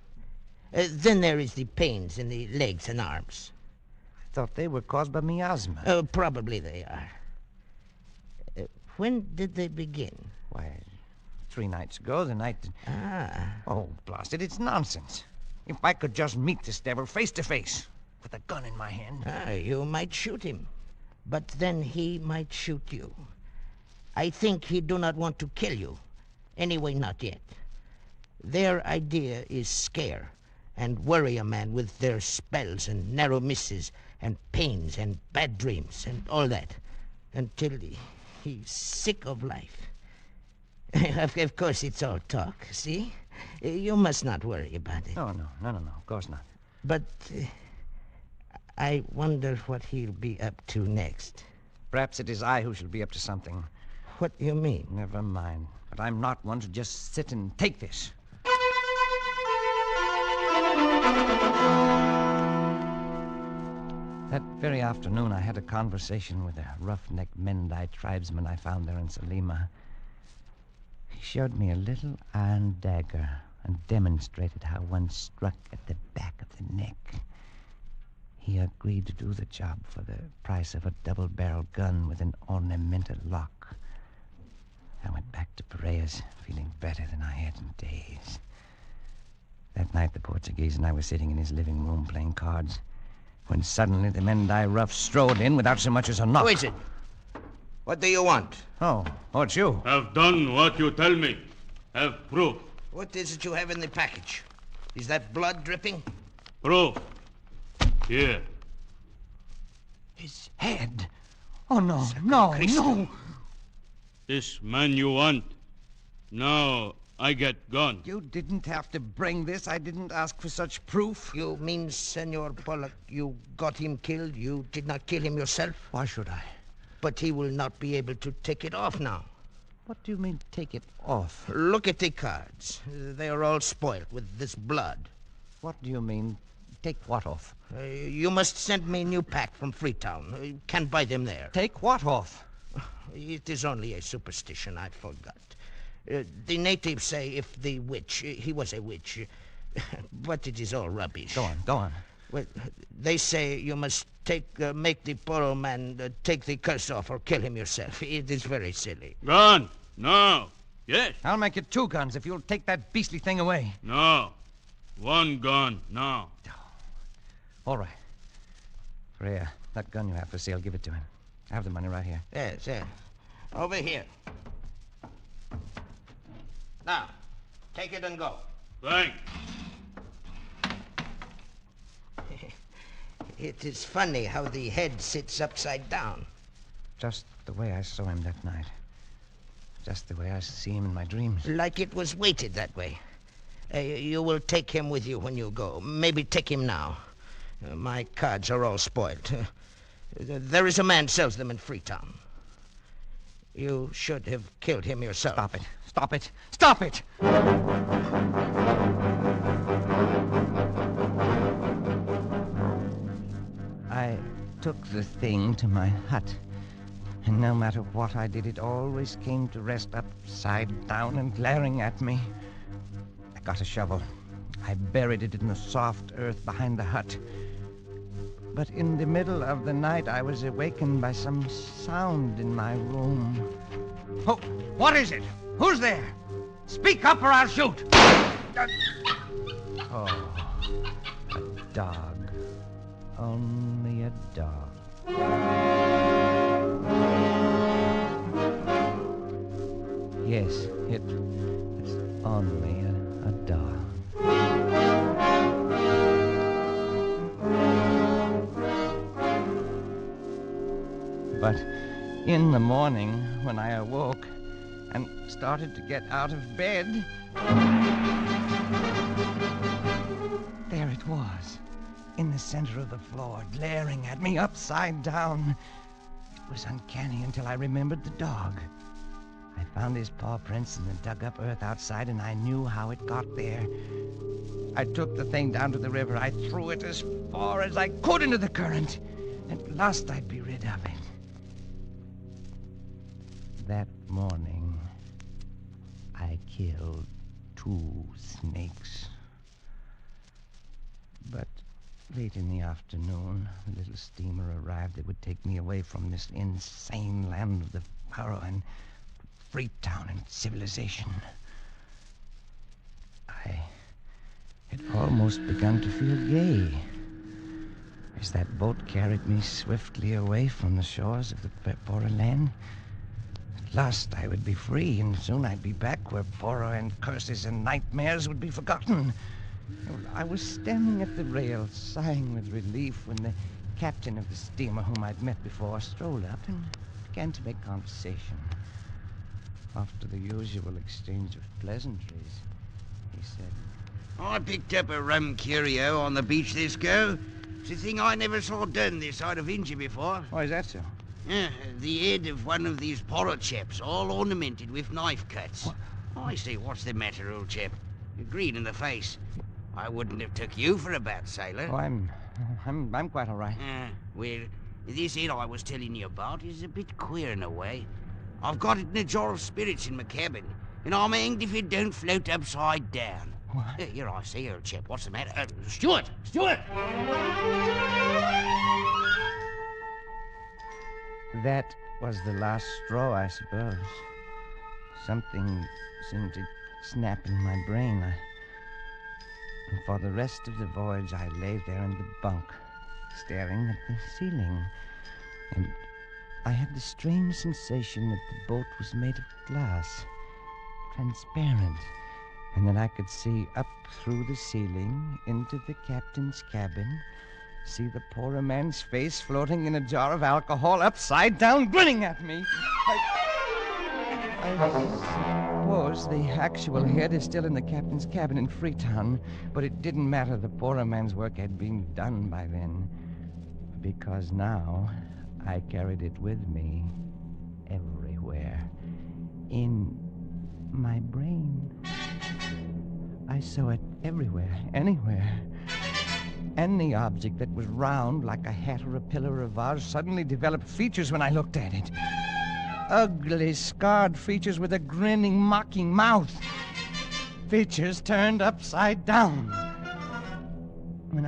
Then there is the pains in the legs and arms. I thought they were caused by miasma. Oh, probably they are. When did they begin? Why, 3 nights ago, the night... Oh, blast it, it's nonsense. If I could just meet this devil face to face, with a gun in my hand... You might shoot him, but then he might shoot you. I think he do not want to kill you. Anyway, not yet. Their idea is scare and worry a man with their spells and narrow misses and pains and bad dreams and all that, until he's sick of life. Of course, it's all talk, see? You must not worry about it. Oh, no, of course not. But I wonder what he'll be up to next. Perhaps it is I who shall be up to something. What do you mean? Never mind. But I'm not one to just sit and take this. That very afternoon, I had a conversation with a roughneck Mendai tribesman I found there in Salima. He showed me a little iron dagger and demonstrated how one struck at the back of the neck. He agreed to do the job for the price of a double-barreled gun with an ornamental lock. I went back to Pereira's, feeling better than I had in days. That night, the Portuguese and I were sitting in his living room playing cards, when suddenly the Mendai rough strode in without so much as a knock. Who is it? What do you want? Oh, it's you. Have done what you tell me. Have proof. What is it you have in the package? Is that blood dripping? Proof. Here. His head. Oh, no, no. This man you want. Now I get gone. You didn't have to bring this. I didn't ask for such proof. You mean, Senor Pollack, you got him killed? You did not kill him yourself? Why should I? But he will not be able to take it off now. What do you mean, take it off? Look at the cards. They are all spoiled with this blood. What do you mean, take what off? You must send me a new pack from Freetown. You can't buy them there. Take what off? It is only a superstition. I forgot. The natives say if the witch... he was a witch. But it is all rubbish. Go on. Well, they say you must make the Porroh Man take the curse off or kill him yourself. It is very silly. Gun? No. Yes. I'll make it 2 guns if you'll take that beastly thing away. No. 1 gun, now. All right. Freya, that gun you have for sale, give it to him. I have the money right here. Yes. Over here. Now, take it and go. Thanks. It is funny how the head sits upside down. Just the way I saw him that night. Just the way I see him in my dreams. Like it was weighted that way. You will take him with you when you go. Maybe take him now. My cards are all spoiled. There is a man sells them in Freetown. You should have killed him yourself. Stop it! I took the thing to my hut, and no matter what I did, it always came to rest upside down and glaring at me. I got a shovel. I buried it in the soft earth behind the hut. But in the middle of the night, I was awakened by some sound in my room. Oh, what is it? Who's there? Speak up or I'll shoot. Oh, a dog. Only a dog. Yes, it's only a dog. But in the morning, when I awoke and started to get out of bed, there it was, in the center of the floor, glaring at me upside down. It was uncanny until I remembered the dog. I found his paw prints in the dug-up earth outside, and I knew how it got there. I took the thing down to the river. I threw it as far as I could into the current. At last I'd be rid of it. That morning, I killed 2 snakes. But late in the afternoon, the little steamer arrived that would take me away from this insane land of the Porroh and Freetown and civilization. I had almost begun to feel gay as that boat carried me swiftly away from the shores of the Porroh land. At last I would be free, and soon I'd be back where Porroh and curses and nightmares would be forgotten. I was standing at the rail, sighing with relief, when the captain of the steamer, whom I'd met before, strolled up and began to make conversation. After the usual exchange of pleasantries, he said, I picked up a rum curio on the beach this go. It's a thing I never saw done this side of India before. Why is that so? The head of one of these Porroh chaps, all ornamented with knife cuts. What? I say, what's the matter, old chap? You're green in the face. I wouldn't have took you for a bad sailor. Oh, I'm quite all right. Well, this head I was telling you about is a bit queer in a way. I've got it in a jar of spirits in my cabin, and I'm hanged if it don't float upside down. What? Here I say, old chap, what's the matter? Stuart! That was the last straw, I suppose. Something seemed to snap in my brain. And for the rest of the voyage, I lay there in the bunk, staring at the ceiling. And I had the strange sensation that the boat was made of glass, transparent, and that I could see up through the ceiling into the captain's cabin, see the Porroh Man's face floating in a jar of alcohol upside down, grinning at me. I suppose the actual head is still in the captain's cabin in Freetown, but it didn't matter. The Porroh Man's work had been done by then, because now I carried it with me everywhere, in my brain. I saw it everywhere, anywhere. Any object that was round, like a hat or a pillar or a vase, suddenly developed features when I looked at it. Ugly, scarred features with a grinning, mocking mouth. Features turned upside down. When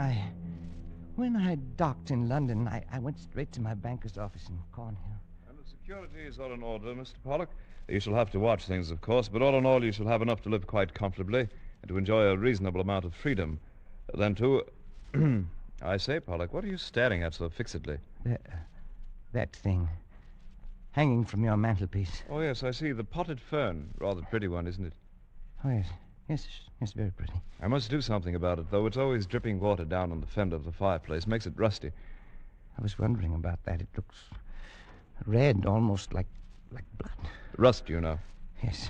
I docked in London, I went straight to my banker's office in Cornhill. And the security is all in order, Mr. Pollack. You shall have to watch things, of course, but all in all, you shall have enough to live quite comfortably and to enjoy a reasonable amount of freedom. Then, too... I say, Pollack, what are you staring at so fixedly? That thing. Hanging from your mantelpiece. Oh, yes, I see. The potted fern. Rather pretty one, isn't it? Oh, yes. Yes, very pretty. I must do something about it, though. It's always dripping water down on the fender of the fireplace. Makes it rusty. I was wondering about that. It looks red, almost like blood. Rust, you know. Yes.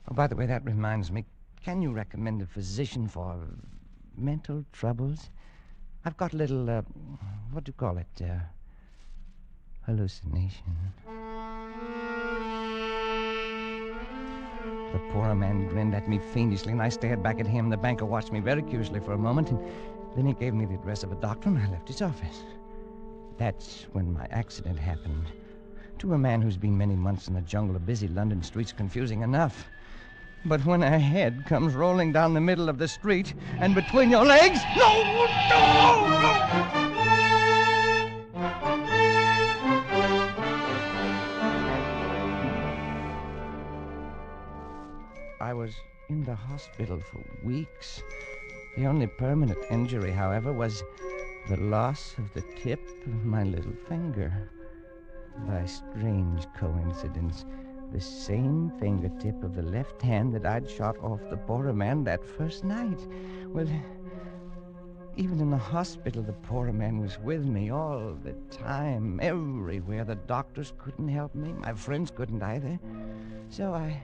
Oh, by the way, that reminds me. Can you recommend a physician for mental troubles? I've got a little, what do you call it? Hallucination. The Porroh Man grinned at me fiendishly, and I stared back at him. The banker watched me very curiously for a moment, and then he gave me the address of a doctor, and I left his office. That's when my accident happened. To a man who's been many months in the jungle of busy London streets, confusing enough. But when a head comes rolling down the middle of the street, and between your legs... No! I was in the hospital for weeks. The only permanent injury, however, was the loss of the tip of my little finger. By strange coincidence, the same fingertip of the left hand that I'd shot off the Porroh Man that first night. Well, even in the hospital, the Porroh Man was with me all the time, everywhere. The doctors couldn't help me. My friends couldn't either. So I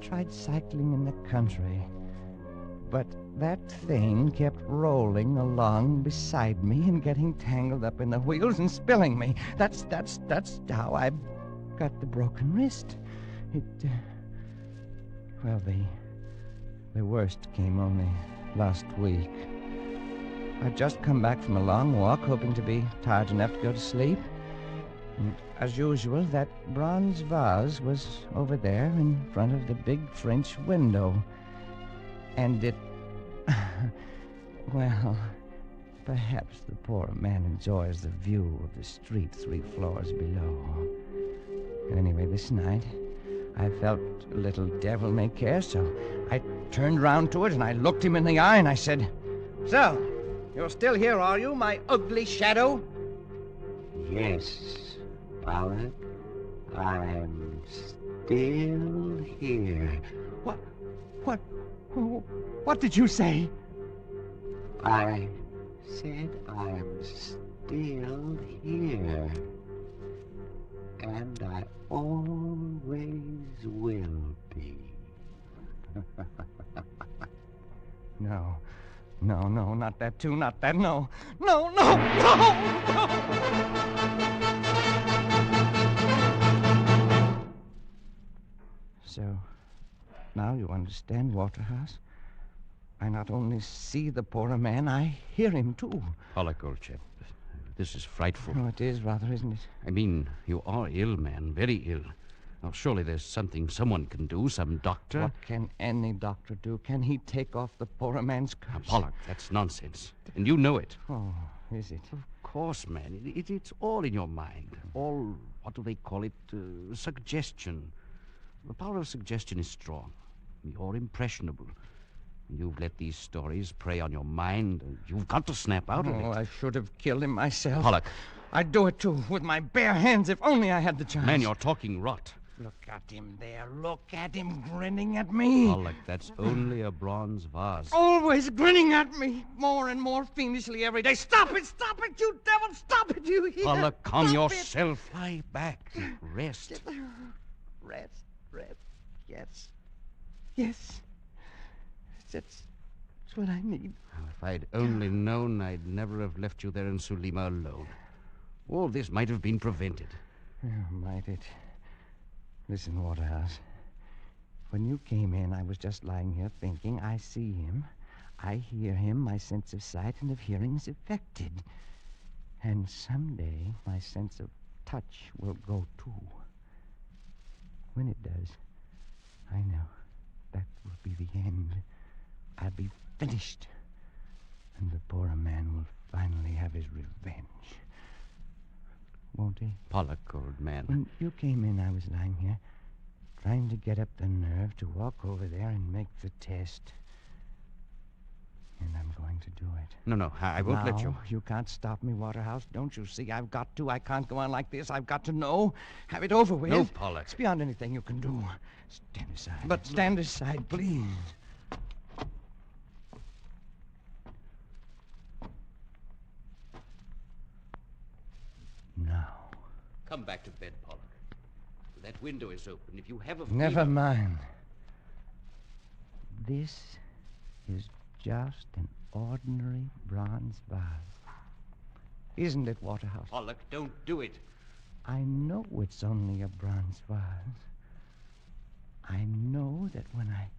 tried cycling in the country. But that thing kept rolling along beside me and getting tangled up in the wheels and spilling me. That's how I got the broken wrist. Well, the worst came only last week. I'd just come back from a long walk, hoping to be tired enough to go to sleep. And as usual, that bronze vase was over there in front of the big French window. And it... well, perhaps the Porroh Man enjoys the view of the street 3 floors below. Anyway, this night, I felt a little devil-may-care, so I turned round to it and I looked him in the eye and I said, "So, you're still here, are you, my ugly shadow?" Yes, Pollack. I'm still here. What did you say? I said I'm still here. And I always will be. No, not that too, not that, no. No! So, now you understand, Waterhouse? I not only see the Porroh Man, I hear him, too. Pollack, old chap, this is frightful. Oh, it is rather, isn't it? I mean, you are ill, man, very ill. Now, surely there's something someone can do, some doctor. What can any doctor do? Can he take off the Porroh Man's curse? Now, Pollack, that's nonsense. And you know it. Oh, is it? Of course, man. It's all in your mind. All, what do they call it? Suggestion. The power of suggestion is strong. You're impressionable. You've let these stories prey on your mind. You've got to snap out of it. Oh, I should have killed him myself. Pollack. I'd do it, too, with my bare hands, if only I had the chance. Man, you're talking rot. Look at him there. Look at him grinning at me. Pollack, that's only a bronze vase. Always grinning at me. More and more fiendishly every day. Stop it, you devil. Stop it, you hear? Pollack, calm yourself. Lie back. Rest. Rest. Yes. That's what I need. If I'd only known, I'd never have left you there in Sulima alone. All this might have been prevented. Oh, might it? Listen, Waterhouse. When you came in, I was just lying here thinking. I see him. I hear him. My sense of sight and of hearing is affected. And someday, my sense of touch will go, too. When it does, I know that will be the end. I'll be finished. And the Porroh Man will finally have his revenge. Won't he? Pollack, old man. When you came in, I was lying here, trying to get up the nerve to walk over there and make the test. And I'm going to do it. No, I won't let you. You can't stop me, Waterhouse. Don't you see? I've got to. I can't go on like this. I've got to know. Have it over with. No, Pollack. It's beyond anything you can do. Stand aside. But stand aside, please. Now. Come back to bed, Pollack. That window is open. If you have a... Never mind. This is just an ordinary bronze vase. Isn't it, Waterhouse? Pollack, don't do it. I know it's only a bronze vase. I know that when I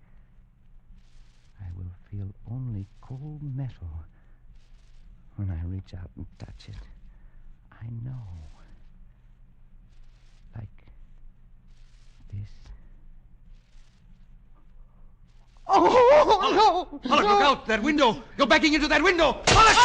will feel only cold metal when I reach out and touch it. I know. Like this. Oh, no! Pollack, look out! That window! You're backing into that window! Pollack!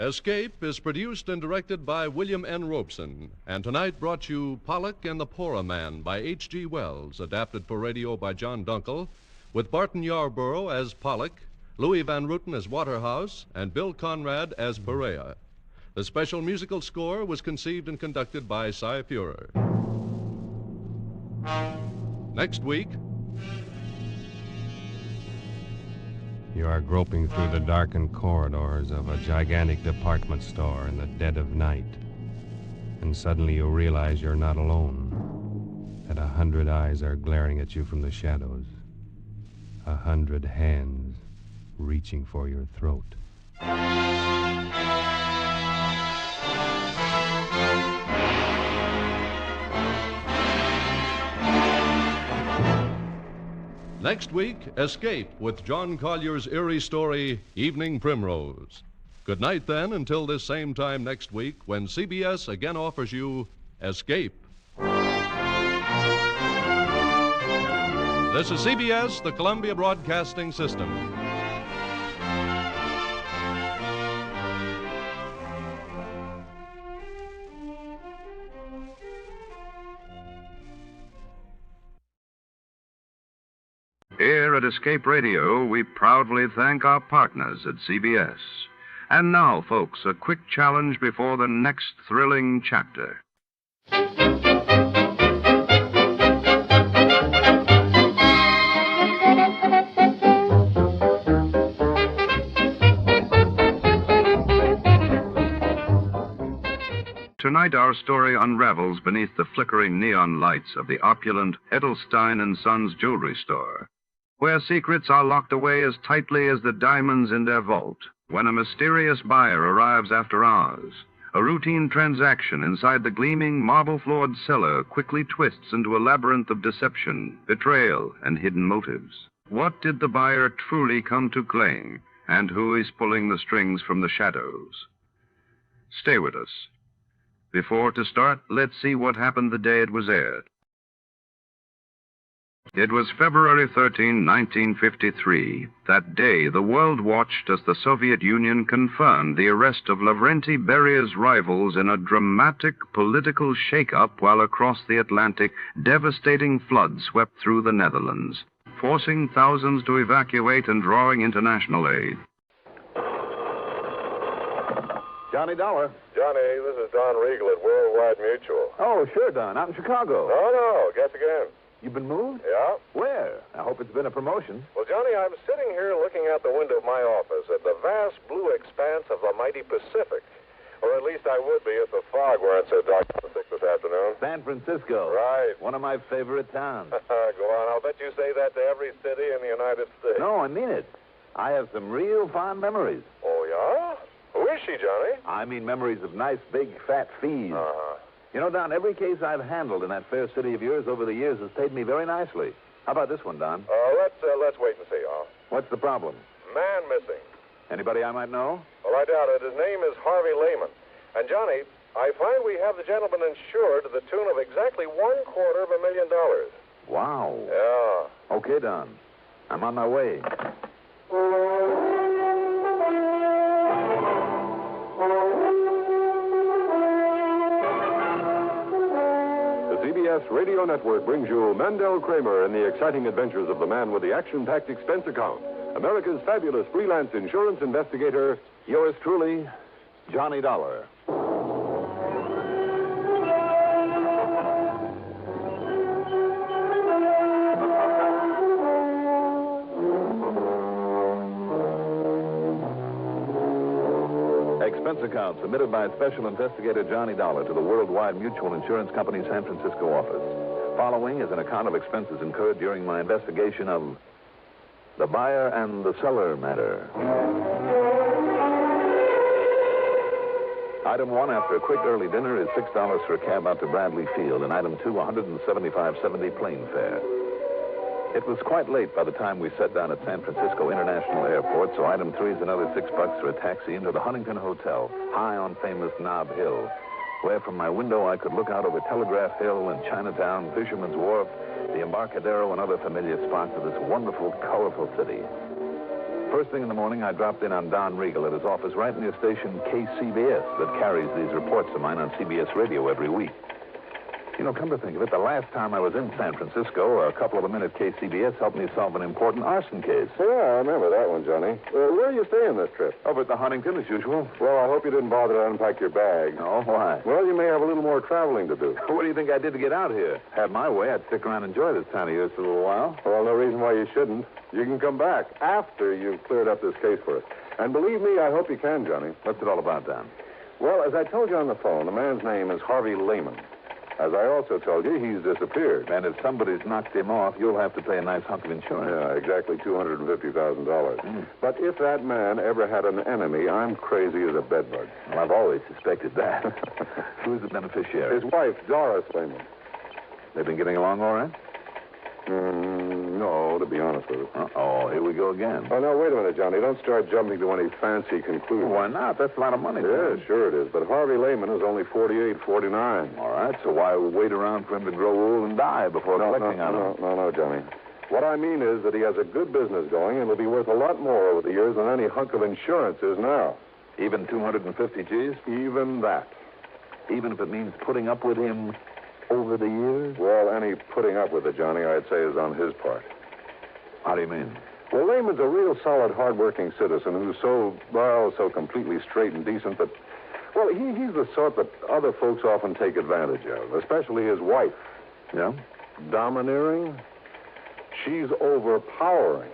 Escape is produced and directed by William N. Robeson, and tonight brought you Pollack and the Porroh Man by H.G. Wells, adapted for radio by John Dunkel, with Barton Yarborough as Pollack, Louis Van Rooten as Waterhouse, and Bill Conrad as Perea. The special musical score was conceived and conducted by Cy Fuhrer. Next week... You are groping through the darkened corridors of a gigantic department store in the dead of night. And suddenly you realize you're not alone. That 100 eyes are glaring at you from the shadows. 100 hands reaching for your throat. Next week, Escape with John Collier's eerie story, Evening Primrose. Good night, then, until this same time next week when CBS again offers you Escape. This is CBS, the Columbia Broadcasting System. Here at Escape Radio, we proudly thank our partners at CBS. And now, folks, a quick challenge before the next thrilling chapter. Tonight, our story unravels beneath the flickering neon lights of the opulent Edelstein & Sons jewelry store, where secrets are locked away as tightly as the diamonds in their vault. When a mysterious buyer arrives after hours, a routine transaction inside the gleaming, marble-floored cellar quickly twists into a labyrinth of deception, betrayal, and hidden motives. What did the buyer truly come to claim, and who is pulling the strings from the shadows? Stay with us. Before to start, let's see what happened the day it was aired. It was February 13, 1953. That day, the world watched as the Soviet Union confirmed the arrest of Lavrenti Beria's rivals in a dramatic political shake-up while across the Atlantic, devastating floods swept through the Netherlands, forcing thousands to evacuate and drawing international aid. Johnny Dollar. Johnny, this is Don Riegel at Worldwide Mutual. Oh, sure, Don. Out in Chicago. No, guess again. You've been moved? Yeah. Where? I hope it's been a promotion. Well, Johnny, I'm sitting here looking out the window of my office at the vast blue expanse of the mighty Pacific. Or at least I would be if the fog weren't so dark and thick this afternoon. San Francisco. Right. One of my favorite towns. Go on. I'll bet you say that to every city in the United States. No, I mean it. I have some real fond memories. Oh, yeah? Who is she, Johnny? I mean memories of nice, big, fat fees. Uh-huh. You know, Don, every case I've handled in that fair city of yours over the years has paid me very nicely. How about this one, Don? Let's wait and see, huh? What's the problem? Man missing. Anybody I might know? Well, I doubt it. His name is Harvey Lehman. And, Johnny, I find we have the gentleman insured to the tune of exactly $250,000. Wow. Yeah. Okay, Don. I'm on my way. CBS Radio Network brings you Mandel Kramer in the exciting adventures of the man with the action-packed expense account. America's fabulous freelance insurance investigator, yours truly, Johnny Dollar. Expense account submitted by Special Investigator Johnny Dollar to the Worldwide Mutual Insurance Company San Francisco office. Following is an account of expenses incurred during my investigation of the buyer and the cellar matter. Item 1, after a quick early dinner, is $6 for a cab out to Bradley Field, and item 2, $175.70 plane fare. It was quite late by the time we sat down at San Francisco International Airport, so item 3 is another $6 for a taxi into the Huntington Hotel, high on famous Nob Hill, where from my window I could look out over Telegraph Hill and Chinatown, Fisherman's Wharf, the Embarcadero, and other familiar spots of this wonderful, colorful city. First thing in the morning, I dropped in on Don Riegel at his office right near station KCBS that carries these reports of mine on CBS Radio every week. You know, come to think of it, the last time I was in San Francisco, a couple of them in at KCBS helped me solve an important arson case. Yeah, I remember that one, Johnny. Where are you staying this trip? Over at the Huntington, as usual. Well, I hope you didn't bother to unpack your bag. No, why? Well, you may have a little more traveling to do. What do you think I did to get out here? Had my way, I'd stick around and enjoy this town of yours for a little while. Well, no reason why you shouldn't. You can come back after you've cleared up this case for us. And believe me, I hope you can, Johnny. What's it all about, Don? Well, as I told you on the phone, the man's name is Harvey Lehman. As I also told you, he's disappeared. And if somebody's knocked him off, you'll have to pay a nice hunk of insurance. Yeah, exactly $250,000. But if that man ever had an enemy, I'm crazy as a bedbug. Well, I've always suspected that. Who's the beneficiary? His wife, Doris Lehman. They've been getting along all right? No, to be honest with you. Uh-oh, here we go again. Oh, now, wait a minute, Johnny. Don't start jumping to any fancy conclusions. Why not? That's a lot of money. Yeah, sure it is. But Harvey Lehman is only 48, 49. All right, so why wait around for him to grow old and die before collecting on him? No, Johnny. What I mean is that he has a good business going and will be worth a lot more over the years than any hunk of insurance is now. Even 250 G's? Even that. Even if it means putting up with him over the years? Well, any putting up with it, Johnny, I'd say is on his part. How do you mean? Well, Lehman's a real solid, hard-working citizen who's so completely straight and decent that, well, he's the sort that other folks often take advantage of, especially his wife. Yeah? Domineering. She's overpowering.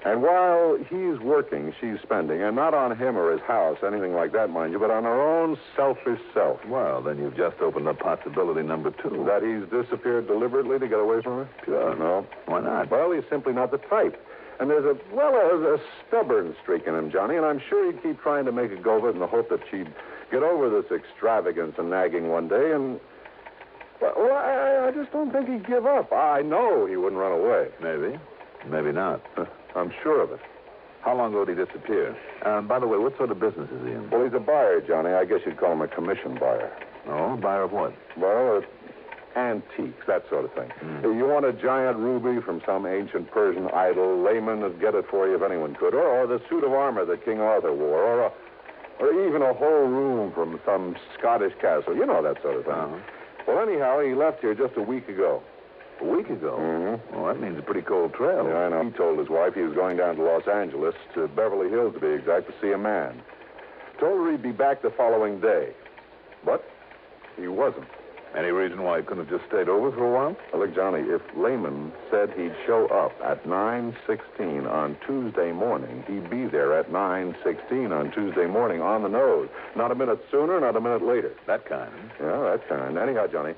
And while he's working, she's spending, and not on him or his house, anything like that, mind you, but on her own selfish self. Well, then you've just opened up possibility number 2. That he's disappeared deliberately to get away from her? Sure. No. Why not? Well, he's simply not the type. And there's a stubborn streak in him, Johnny, and I'm sure he'd keep trying to make a go of it in the hope that she'd get over this extravagance and nagging one day, and... Well, I just don't think he'd give up. I know he wouldn't run away. Maybe. Maybe not. I'm sure of it. How long ago did he disappear? By the way, what sort of business is he in? Well, he's a buyer, Johnny. I guess you'd call him a commission buyer. Oh, buyer of what? Well, antiques, that sort of thing. You want a giant ruby from some ancient Persian idol, Lehman would get it for you if anyone could. Or the suit of armor that King Arthur wore. Or even a whole room from some Scottish castle. You know that sort of thing. Well, anyhow, he left here just a week ago. A week ago? Mm-hmm. Well, that means a pretty cold trail. Yeah, I know. He told his wife he was going down to Los Angeles, to Beverly Hills to be exact, to see a man. Told her he'd be back the following day. But he wasn't. Any reason why he couldn't have just stayed over for a while? Well, look, Johnny, if Lehman said he'd show up at 9:16 on Tuesday morning, he'd be there at 9:16 on Tuesday morning on the nose. Not a minute sooner, not a minute later. That kind. Yeah, that kind. Anyhow, Johnny,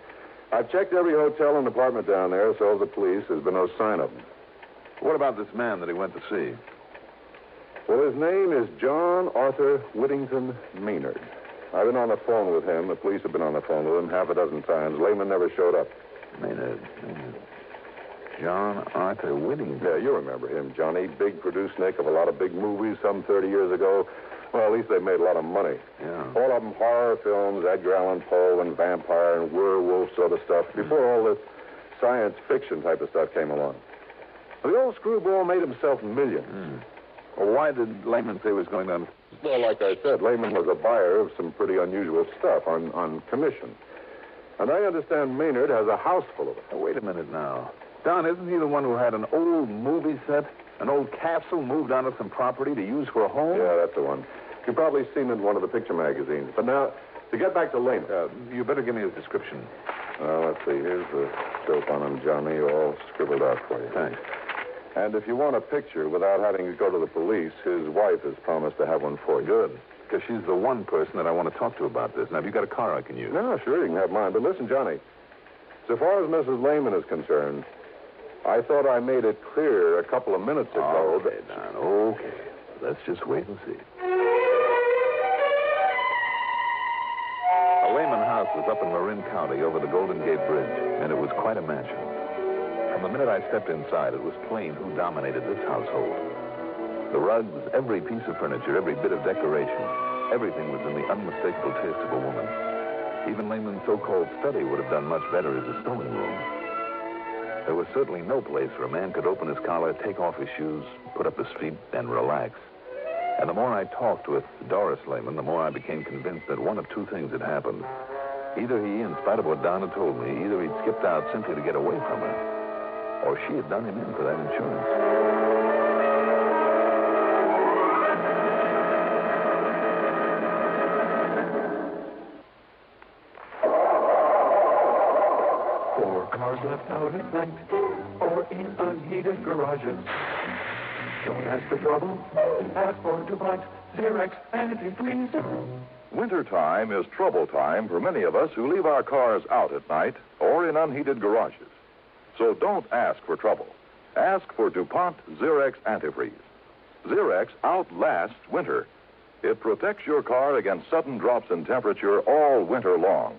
I've checked every hotel and apartment down there, so have the police. There's been no sign of him. What about this man that he went to see? Well, his name is John Arthur Whittington Maynard. I've been on the phone with him. The police have been on the phone with him half a dozen times. Lehman never showed up. Maynard. John Arthur Whittington. Yeah, you remember him, Johnny. Big producer-nick of a lot of big movies some 30 years ago. Well, at least they made a lot of money. Yeah. All of them horror films, Edgar Allan Poe and vampire and werewolf sort of stuff, before all this science fiction type of stuff came along. Well, the old screwball made himself millions. Well, why did Lehman say he was going down? Well, like I said, Lehman was a buyer of some pretty unusual stuff on commission. And I understand Maynard has a house full of it. Wait a minute now. Don, isn't he the one who had an old movie set, an old castle moved onto some property to use for a home? Yeah, that's the one. You've probably seen it in one of the picture magazines. But now, to get back to Lehman. You better give me his description. Let's see. Here's the dope on him, Johnny, all scribbled out for you. Thanks. And if you want a picture without having to go to the police, his wife has promised to have one for you. Good. Because she's the one person that I want to talk to about this. Now, have you got a car I can use? No, sure, you can have mine. But listen, Johnny, so far as Mrs. Lehman is concerned, I thought I made it clear a couple of minutes ago Okay, Don, okay. Let's just wait and see. The Lehman house was up in Marin County over the Golden Gate Bridge, and it was quite a mansion. From the minute I stepped inside, it was plain who dominated this household. The rugs, every piece of furniture, every bit of decoration, everything was in the unmistakable taste of a woman. Even Lehman's so-called study would have done much better as a sewing room. There was certainly no place where a man could open his collar, take off his shoes, put up his feet, and relax. And the more I talked with Doris Lehman, the more I became convinced that one of two things had happened. Either he, in spite of what Don had told me, either he'd skipped out simply to get away from her, or she had done him in for that insurance. For cars left out at night or in unheated garages, don't ask for trouble, ask for DuPont, Xerox, antifreeze. Wintertime is trouble time for many of us who leave our cars out at night or in unheated garages. So don't ask for trouble. Ask for DuPont Xerox Antifreeze. Xerox outlasts winter. It protects your car against sudden drops in temperature all winter long.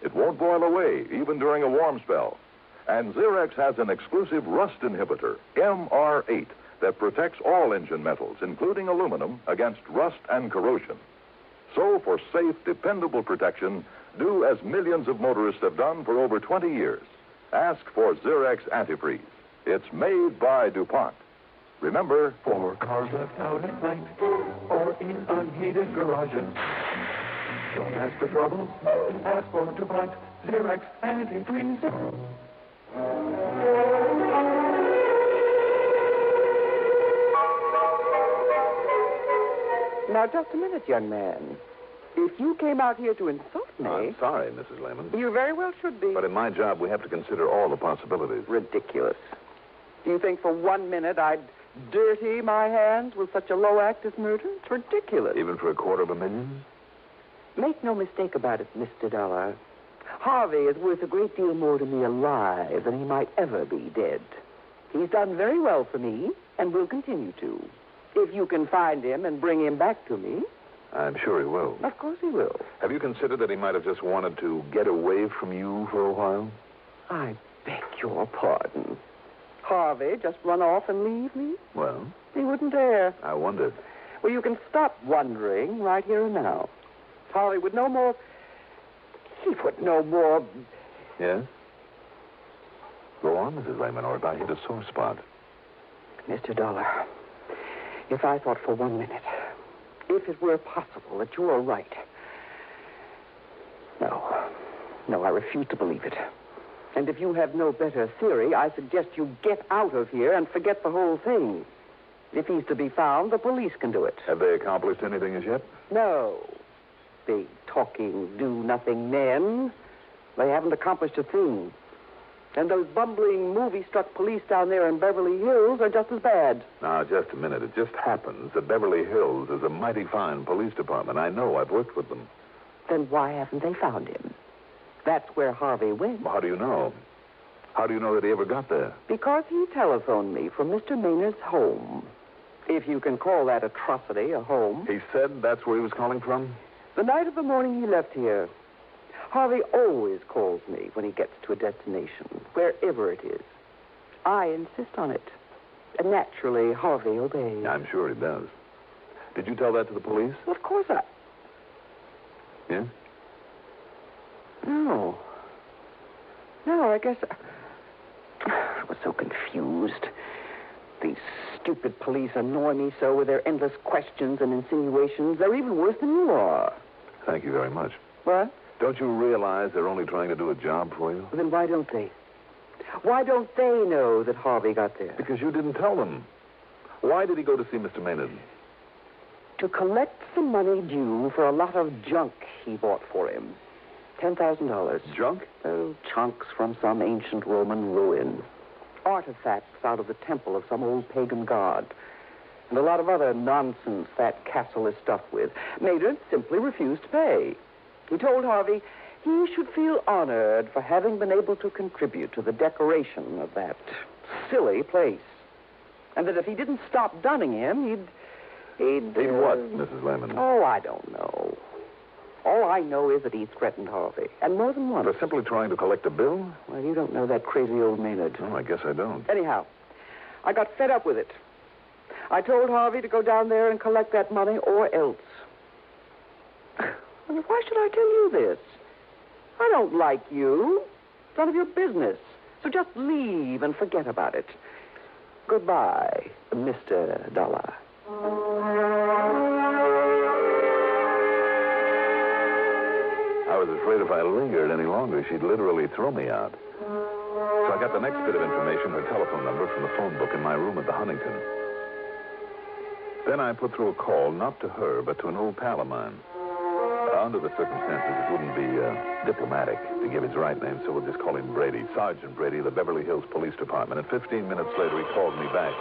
It won't boil away, even during a warm spell. And Xerox has an exclusive rust inhibitor, MR8, that protects all engine metals, including aluminum, against rust and corrosion. So, for safe, dependable protection, do as millions of motorists have done for over 20 years. Ask for Xerox Antifreeze. It's made by DuPont. Remember, For cars left out at night or in unheated garages. Don't ask for trouble. Ask for DuPont Xerox Antifreeze. Now, just a minute, young man. If you came out here to insult me... I'm sorry, Mrs. Lehman. You very well should be. But in my job, we have to consider all the possibilities. Ridiculous. Do you think for 1 minute I'd dirty my hands with such a low act as murder? It's ridiculous. Even for $250,000? Make no mistake about it, Mr. Dolar. Harvey is worth a great deal more to me alive than he might ever be dead. He's done very well for me and will continue to. If you can find him and bring him back to me. I'm sure he will. Of course he will. Have you considered that he might have just wanted to get away from you for a while? I beg your pardon. Harvey just run off and leave me? Well? He wouldn't dare. I wondered. Well, you can stop wondering right here and now. Harvey would no more... He would no more... Yes? Go on, Mrs. Lehman, or if I hit a sore spot. Mr. Dolar, if I thought for 1 minute, if it were possible that you were right... No, I refuse to believe it. And if you have no better theory, I suggest you get out of here and forget the whole thing. If he's to be found, the police can do it. Have they accomplished anything as yet? No. Big, talking, do-nothing men. They haven't accomplished a thing. And those bumbling, movie-struck police down there in Beverly Hills are just as bad. Now, just a minute. It just happens that Beverly Hills is a mighty fine police department. I know. I've worked with them. Then why haven't they found him? That's where Harvey went. How do you know? How do you know that he ever got there? Because he telephoned me from Mr. Maynard's home. If you can call that atrocity a home. He said that's where he was calling from? The night of the morning he left here. Harvey always calls me when he gets to a destination, wherever it is. I insist on it. And naturally, Harvey obeys. I'm sure he does. Did you tell that to the police? Well, of course I... Yeah? No, I guess... I was so confused. These stupid police annoy me so with their endless questions and insinuations. They're even worse than you are. Thank you very much. What? Don't you realize they're only trying to do a job for you? Well, then why don't they? Why don't they know that Harvey got there? Because you didn't tell them. Why did he go to see Mr. Maynard? To collect the money due for a lot of junk he bought for him. $10,000. Junk? Oh, chunks from some ancient Roman ruin. Artifacts out of the temple of some old pagan god. And a lot of other nonsense that castle is stuffed with. Maynard simply refused to pay. He told Harvey he should feel honored for having been able to contribute to the decoration of that silly place. And that if he didn't stop dunning him, He'd what, Mrs. Lehman? Oh, I don't know. All I know is that he threatened Harvey, and more than once. For simply trying to collect a bill? Well, you don't know that crazy old Maynard. Oh, I guess I don't. Anyhow, I got fed up with it. I told Harvey to go down there and collect that money or else. Why should I tell you this? I don't like you. It's none of your business. So just leave and forget about it. Goodbye, Mr. Dolar. I was afraid if I lingered any longer, she'd literally throw me out. So I got the next bit of information, her telephone number, from the phone book in my room at the Huntington. Then I put through a call, not to her, but to an old pal of mine. Under the circumstances, it wouldn't be diplomatic to give his right name, so we'll just call him Brady. Sergeant Brady, the Beverly Hills Police Department. And 15 minutes later, he called me back.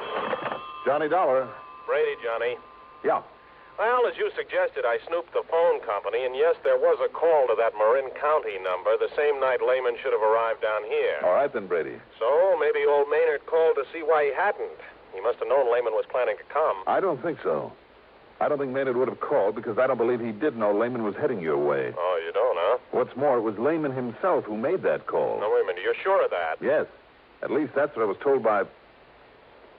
Johnny Dollar. Brady, Johnny. Yeah. Well, as you suggested, I snooped the phone company, and yes, there was a call to that Marin County number the same night Lehman should have arrived down here. All right, then, Brady. So maybe old Maynard called to see why he hadn't. He must have known Lehman was planning to come. I don't think so. I don't think Maynard would have called because I don't believe he did know Lehman was heading your way. Oh, you don't, huh? What's more, it was Lehman himself who made that call. Now, wait a minute. You're sure of that? Yes. At least that's what I was told by...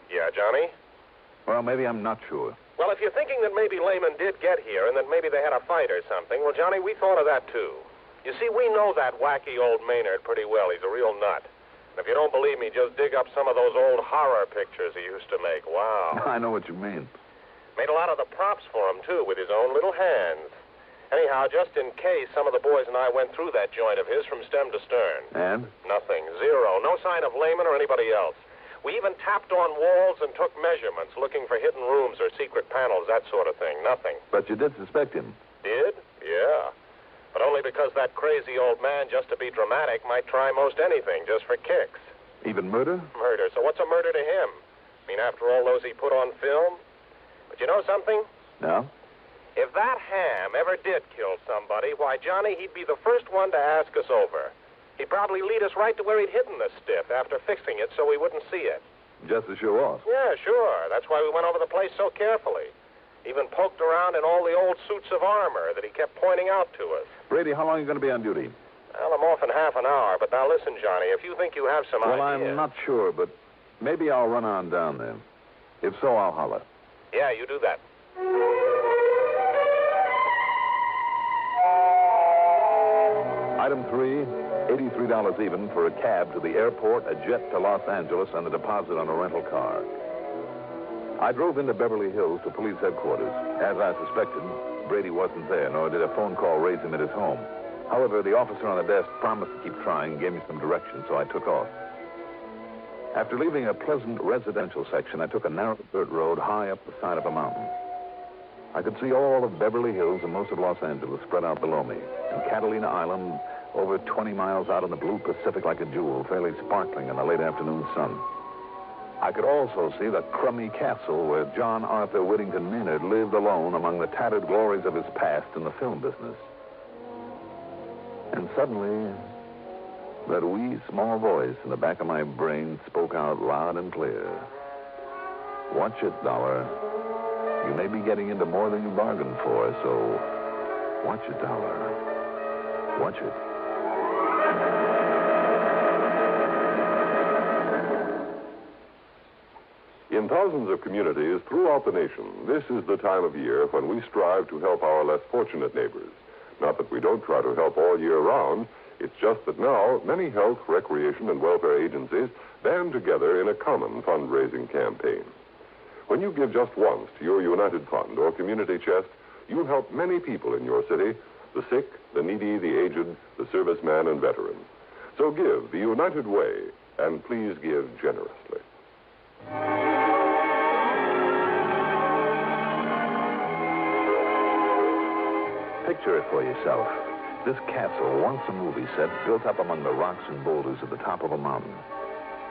Yeah, Johnny? Well, maybe I'm not sure. Well, if you're thinking that maybe Lehman did get here and that maybe they had a fight or something, well, Johnny, we thought of that, too. You see, we know that wacky old Maynard pretty well. He's a real nut. And if you don't believe me, just dig up some of those old horror pictures he used to make. Wow. I know what you mean. Made a lot of the props for him, too, with his own little hands. Anyhow, just in case, some of the boys and I went through that joint of his from stem to stern. And? Nothing. Zero. No sign of Lehman or anybody else. We even tapped on walls and took measurements, looking for hidden rooms or secret panels, that sort of thing. Nothing. But you did suspect him. Did? Yeah. But only because that crazy old man, just to be dramatic, might try most anything just for kicks. Even murder? Murder. So what's a murder to him? I mean, after all those he put on film? But you know something? No? If that ham ever did kill somebody, why, Johnny, he'd be the first one to ask us over. He'd probably lead us right to where he'd hidden the stiff after fixing it so we wouldn't see it. Just to show off? Yeah, sure. That's why we went over the place so carefully. Even poked around in all the old suits of armor that he kept pointing out to us. Brady, how long are you going to be on duty? Well, I'm off in half an hour, but now listen, Johnny, if you think you have some Well, ideas... I'm not sure, but maybe I'll run on down there. If so, I'll holler. Yeah, you do that. Item 3, $83 even for a cab to the airport, a jet to Los Angeles, and a deposit on a rental car. I drove into Beverly Hills to police headquarters. As I suspected, Brady wasn't there, nor did a phone call raise him at his home. However, the officer on the desk promised to keep trying and gave me some directions, so I took off. After leaving a pleasant residential section, I took a narrow dirt road high up the side of a mountain. I could see all of Beverly Hills and most of Los Angeles spread out below me, and Catalina Island over 20 miles out in the blue Pacific like a jewel, fairly sparkling in the late afternoon sun. I could also see the crummy castle where John Arthur Whittington Maynard lived alone among the tattered glories of his past in the film business. And suddenly, that wee small voice in the back of my brain spoke out loud and clear. Watch it, Dolar. You may be getting into more than you bargained for, so watch it, Dolar. Watch it. In thousands of communities throughout the nation, this is the time of year when we strive to help our less fortunate neighbors. Not that we don't try to help all year round. It's just that now many health, recreation, and welfare agencies band together in a common fundraising campaign. When you give just once to your United Fund or community chest, you help many people in your city, the sick, the needy, the aged, the serviceman, and veteran. So give the United Way, and please give generously. Picture it for yourself. This castle, once a movie set, built up among the rocks and boulders at the top of a mountain.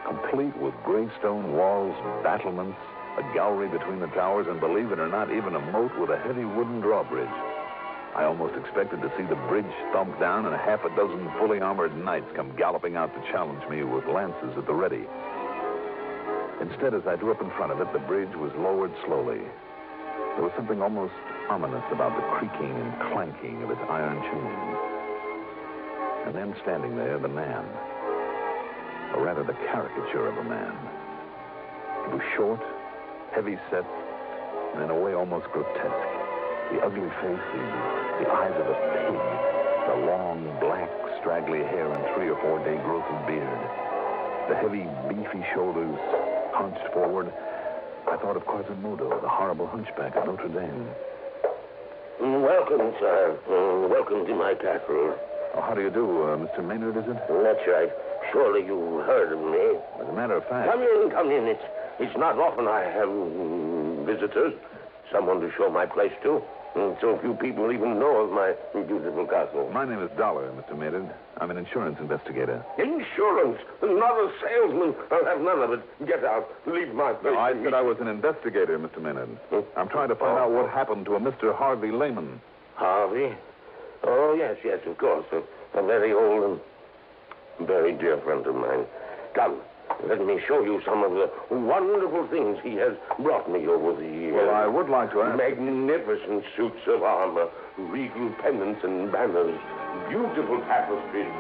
Complete with gray stone walls, battlements, a gallery between the towers, and believe it or not, even a moat with a heavy wooden drawbridge. I almost expected to see the bridge thumped down and a half a dozen fully armored knights come galloping out to challenge me with lances at the ready. Instead, as I drew up in front of it, the bridge was lowered slowly. There was something almost ominous about the creaking and clanking of its iron chains. And then standing there, the man. Or rather, the caricature of a man. He was short, heavy-set, and in a way almost grotesque. The ugly face, the eyes of a pig, the long, black, straggly hair and 3 or 4 day growth of beard, the heavy, beefy shoulders hunched forward. I thought of Quasimodo, the horrible hunchback of Notre Dame. Welcome, sir. Welcome to my castle. Oh, how do you do, Mr. Maynard, is it? That's right. Surely you heard of me. As a matter of fact... Come in. It's not often I have visitors. Someone to show my place to. So few people even know of my beautiful castle. My name is Dolar, Mr. Maynard. I'm an insurance investigator. Insurance? Not a salesman. I'll have none of it. Get out. Leave my place. No, I said I was an investigator, Mr. Maynard. I'm trying to find out what happened to a Mr. Harvey Lehman. Harvey? Oh, yes, of course. A very old and very dear friend of mine. Come, Let me show you some of the wonderful things he has brought me over the years. Well, I would like to ask... Magnificent suits of armor, regal pennants and banners, beautiful tapestries.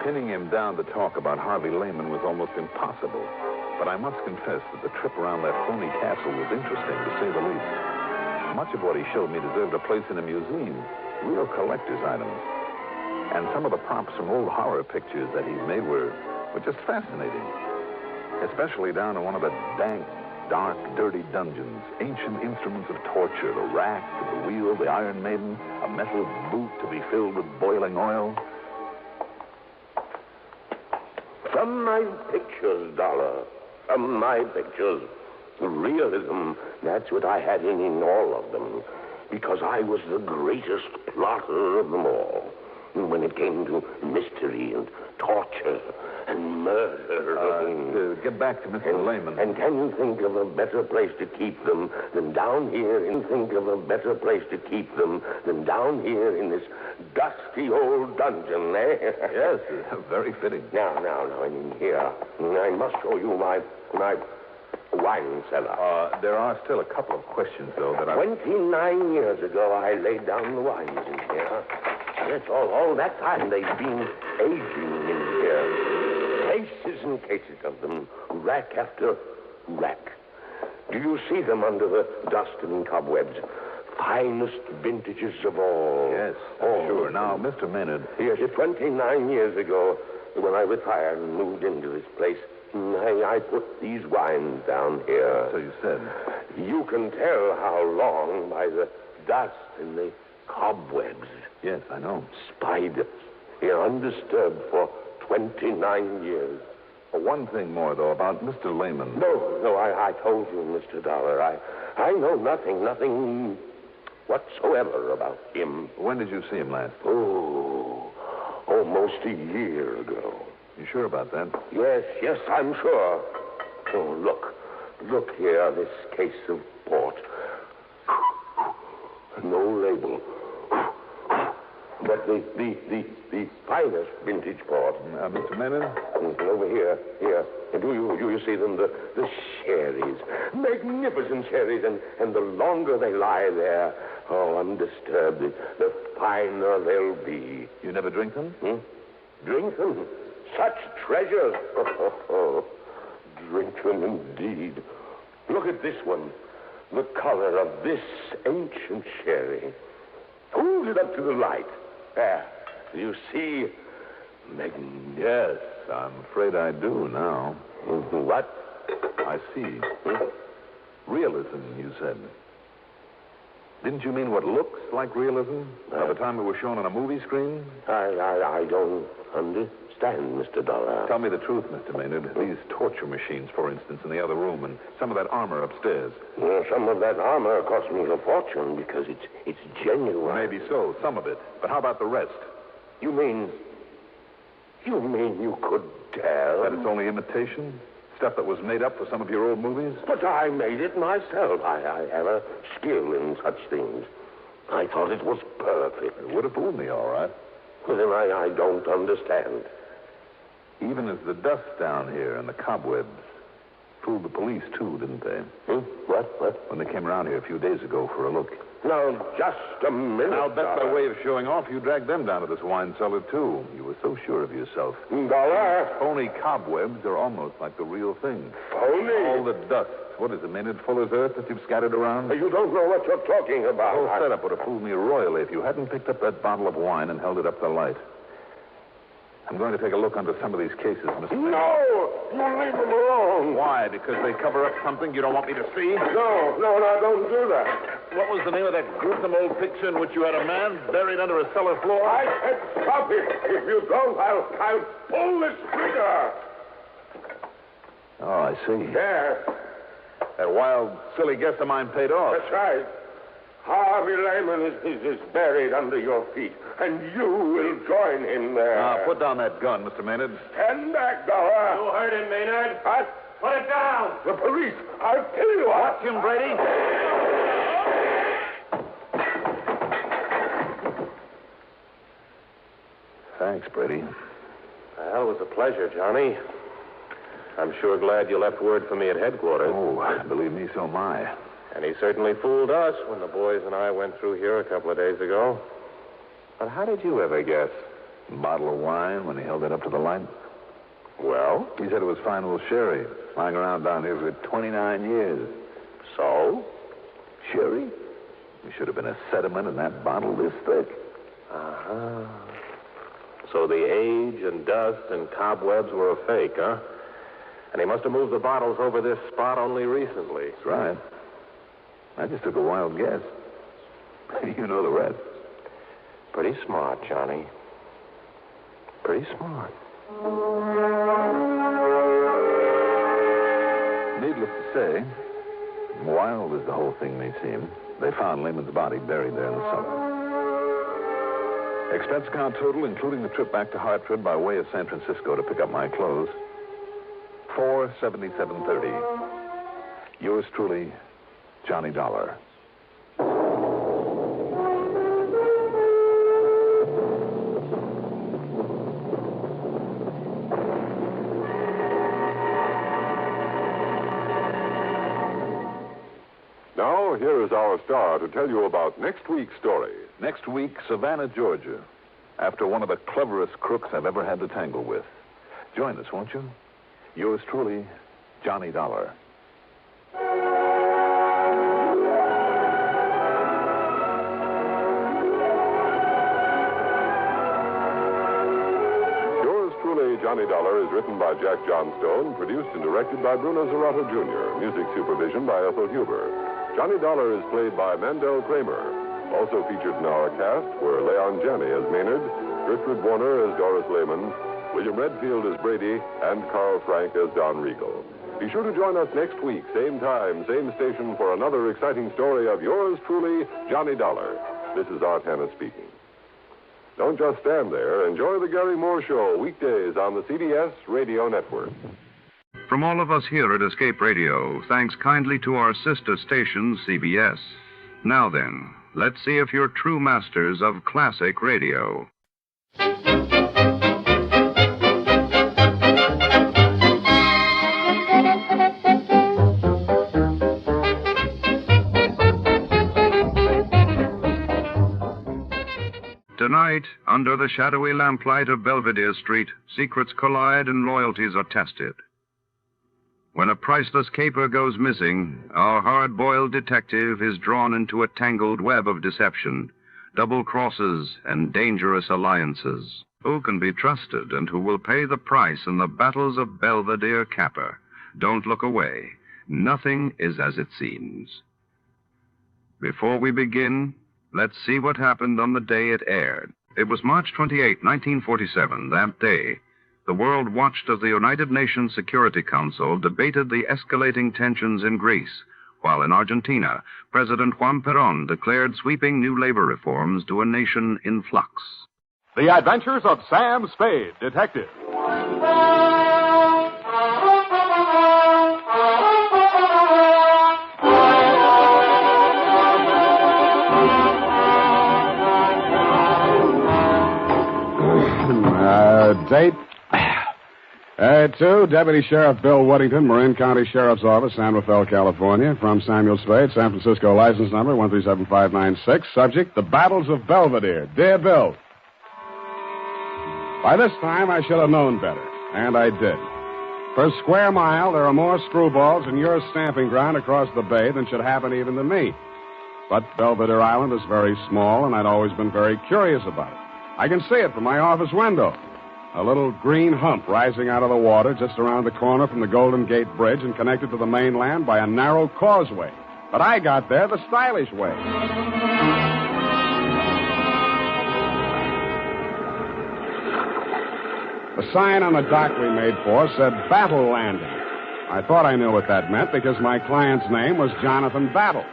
Pinning him down to talk about Harvey Leiningen was almost impossible. But I must confess that the trip around that phony castle was interesting, to say the least. Much of what he showed me deserved a place in a museum, real collector's items. And some of the props from old horror pictures that he's made were just fascinating. Especially down in one of the dank, dark, dirty dungeons. Ancient instruments of torture, the rack, the wheel, the Iron Maiden, a metal boot to be filled with boiling oil. From my pictures, Dolar. From my pictures. Realism, that's what I had in all of them. Because I was the greatest plotter of them all. When it came to mystery and torture and murder. Get back to Mr. Leiningen. And can you think of a better place to keep them than down here? And think of a better place to keep them than down here in this dusty old dungeon, eh? Yes, very fitting. Now, in here, I must show you my wine cellar. There are still a couple of questions, though, that 29 years ago, I laid down the wines in here. That's all that time they've been aging in here. Cases and cases of them, rack after rack. Do you see them under the dust and cobwebs? Finest vintages of all. Yes, sure. Now, Mr. Maynard... Yes, 29 years ago, when I retired and moved into this place, I put these wines down here. So you said. You can tell how long by the dust and the cobwebs. Yes, I know. Spiders. Here undisturbed for 29 years. One thing more, though, about Mr. Leiningen. No, I told you, Mr. Dolar. I know nothing whatsoever about him. When did you see him last? Oh, almost a year ago. You sure about that? Yes, I'm sure. Oh, look here, this case of port. No label. But the finest vintage port. Mr. Maynard? Over here. Do you see them? The sherries. Magnificent sherries. And the longer they lie there, undisturbed, the finer they'll be. You never drink them? Drink them? Such treasures. Drink them indeed. Look at this one. The color of this ancient sherry. Hold it up to the light. There. Do you see? Yes, I'm afraid I do now. What? I see. Realism, you said. Didn't you mean what looks like realism? By the time it was shown on a movie screen? I don't understand, Mr. Dolar. Tell me the truth, Mr. Maynard. These torture machines, for instance, in the other room, and some of that armor upstairs. Well, some of that armor cost me a fortune because it's genuine. Maybe so, some of it. But how about the rest? You mean you could tell? That it's only imitation? Stuff that was made up for some of your old movies? But I made it myself. I have a skill in such things. I thought it was perfect. It would have fooled me, all right. Well, then I don't understand. Even as the dust down here and the cobwebs fooled the police, too, didn't they? What? When they came around here a few days ago for a look. Now, just a minute. I'll bet by way of showing off, you dragged them down to this wine cellar, too. You were so sure of yourself. Dolar? Phony cobwebs are almost like the real thing. Phony? All the dust. What is it, Maynard? Fuller's earth that you've scattered around? You don't know what you're talking about. The whole setup would have fooled me royally if you hadn't picked up that bottle of wine and held it up to the light. I'm going to take a look under some of these cases, Mr. Maynard. No! You leave them alone. Why? Because they cover up something you don't want me to see? No, don't do that. What was the name of that gruesome old picture in which you had a man buried under a cellar floor? I said stop it. If you don't, I'll pull this trigger. Oh, I see. There. That wild, silly guess of mine paid off. That's right. Harvey Leiningen is buried under your feet, and you will join him there. Now, put down that gun, Mr. Maynard. Stand back, Dolar. You heard him, Maynard. What? Put it down. The police. I'll kill you. Watch him, Brady. Thanks, Brady. Well, it was a pleasure, Johnny. I'm sure glad you left word for me at headquarters. Oh, believe me, so am I. And he certainly fooled us when the boys and I went through here a couple of days ago. But how did you ever guess? A bottle of wine when he held it up to the light. Well? He said it was fine old sherry, lying around down here for 29 years. So? Sherry? There should have been a sediment in that bottle this thick. Uh-huh. So the age and dust and cobwebs were a fake, huh? And he must have moved the bottles over this spot only recently. That's right. I just took a wild guess. You know the rest. Pretty smart, Johnny. Pretty smart. Needless to say, wild as the whole thing may seem, they found Lehman's body buried there in the cellar. Expense account total, including the trip back to Hartford by way of San Francisco to pick up my clothes, $477.30. Yours truly, Johnny Dolar. Now, here is our star to tell you about next week's story. Next week, Savannah, Georgia, after one of the cleverest crooks I've ever had to tangle with. Join us, won't you? Yours truly, Johnny Dolar. Yours truly, Johnny Dolar, is written by Jack Johnstone, produced and directed by Bruno Zerato Jr., music supervision by Ethel Huber. Johnny Dolar is played by Mandel Kramer. Also featured in our cast were Leon Janney as Maynard, Gertrude Warner as Doris Lehman, William Redfield as Brady, and Carl Frank as Don Regal. Be sure to join us next week, same time, same station, for another exciting story of yours truly, Johnny Dolar. This is Art Hanna speaking. Don't just stand there. Enjoy the Gary Moore Show weekdays on the CBS Radio Network. From all of us here at Escape Radio, thanks kindly to our sister station, CBS. Now then, let's see if you're true masters of classic radio. Tonight, under the shadowy lamplight of Belvedere Street, secrets collide and loyalties are tested. When a priceless caper goes missing, our hard-boiled detective is drawn into a tangled web of deception, double crosses, and dangerous alliances. Who can be trusted and who will pay the price in the battles of Belvedere Caper? Don't look away. Nothing is as it seems. Before we begin, let's see what happened on the day it aired. It was March 28, 1947, that day. The world watched as the United Nations Security Council debated the escalating tensions in Greece, while in Argentina, President Juan Perón declared sweeping new labor reforms to a nation in flux. The Adventures of Sam Spade, Detective. Date. To Deputy Sheriff Bill Woodington, Marin County Sheriff's Office, San Rafael, California. From Samuel Spade, San Francisco, license number 137596. Subject, the Battles of Belvedere. Dear Bill, by this time I should have known better, and I did. Per square mile, there are more screwballs in your stamping ground across the bay than should happen even to me. But Belvedere Island is very small, and I'd always been very curious about it. I can see it from my office window. A little green hump rising out of the water just around the corner from the Golden Gate Bridge and connected to the mainland by a narrow causeway. But I got there the stylish way. The sign on the dock we made for said Battle Landing. I thought I knew what that meant because my client's name was Jonathan Battle.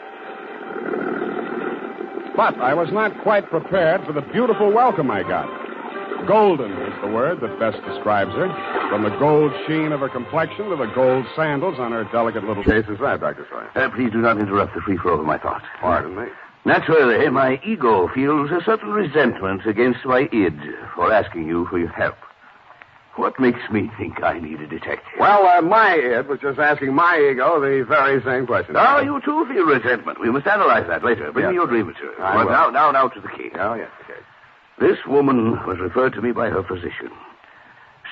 But I was not quite prepared for the beautiful welcome I got. Golden is the word that best describes her. From the gold sheen of her complexion to the gold sandals on her delicate little... Yes, that's right, Dr. Sawyer. Please do not interrupt the free flow of my thoughts. Pardon me. Naturally, my ego feels a certain resentment against my id for asking you for your help. What makes me think I need a detective? Well, my id was just asking my ego the very same question. Now, you too feel resentment. We must analyze that later. Bring me your dream material. But now to the case. Oh, yes, okay. This woman was referred to me by her physician.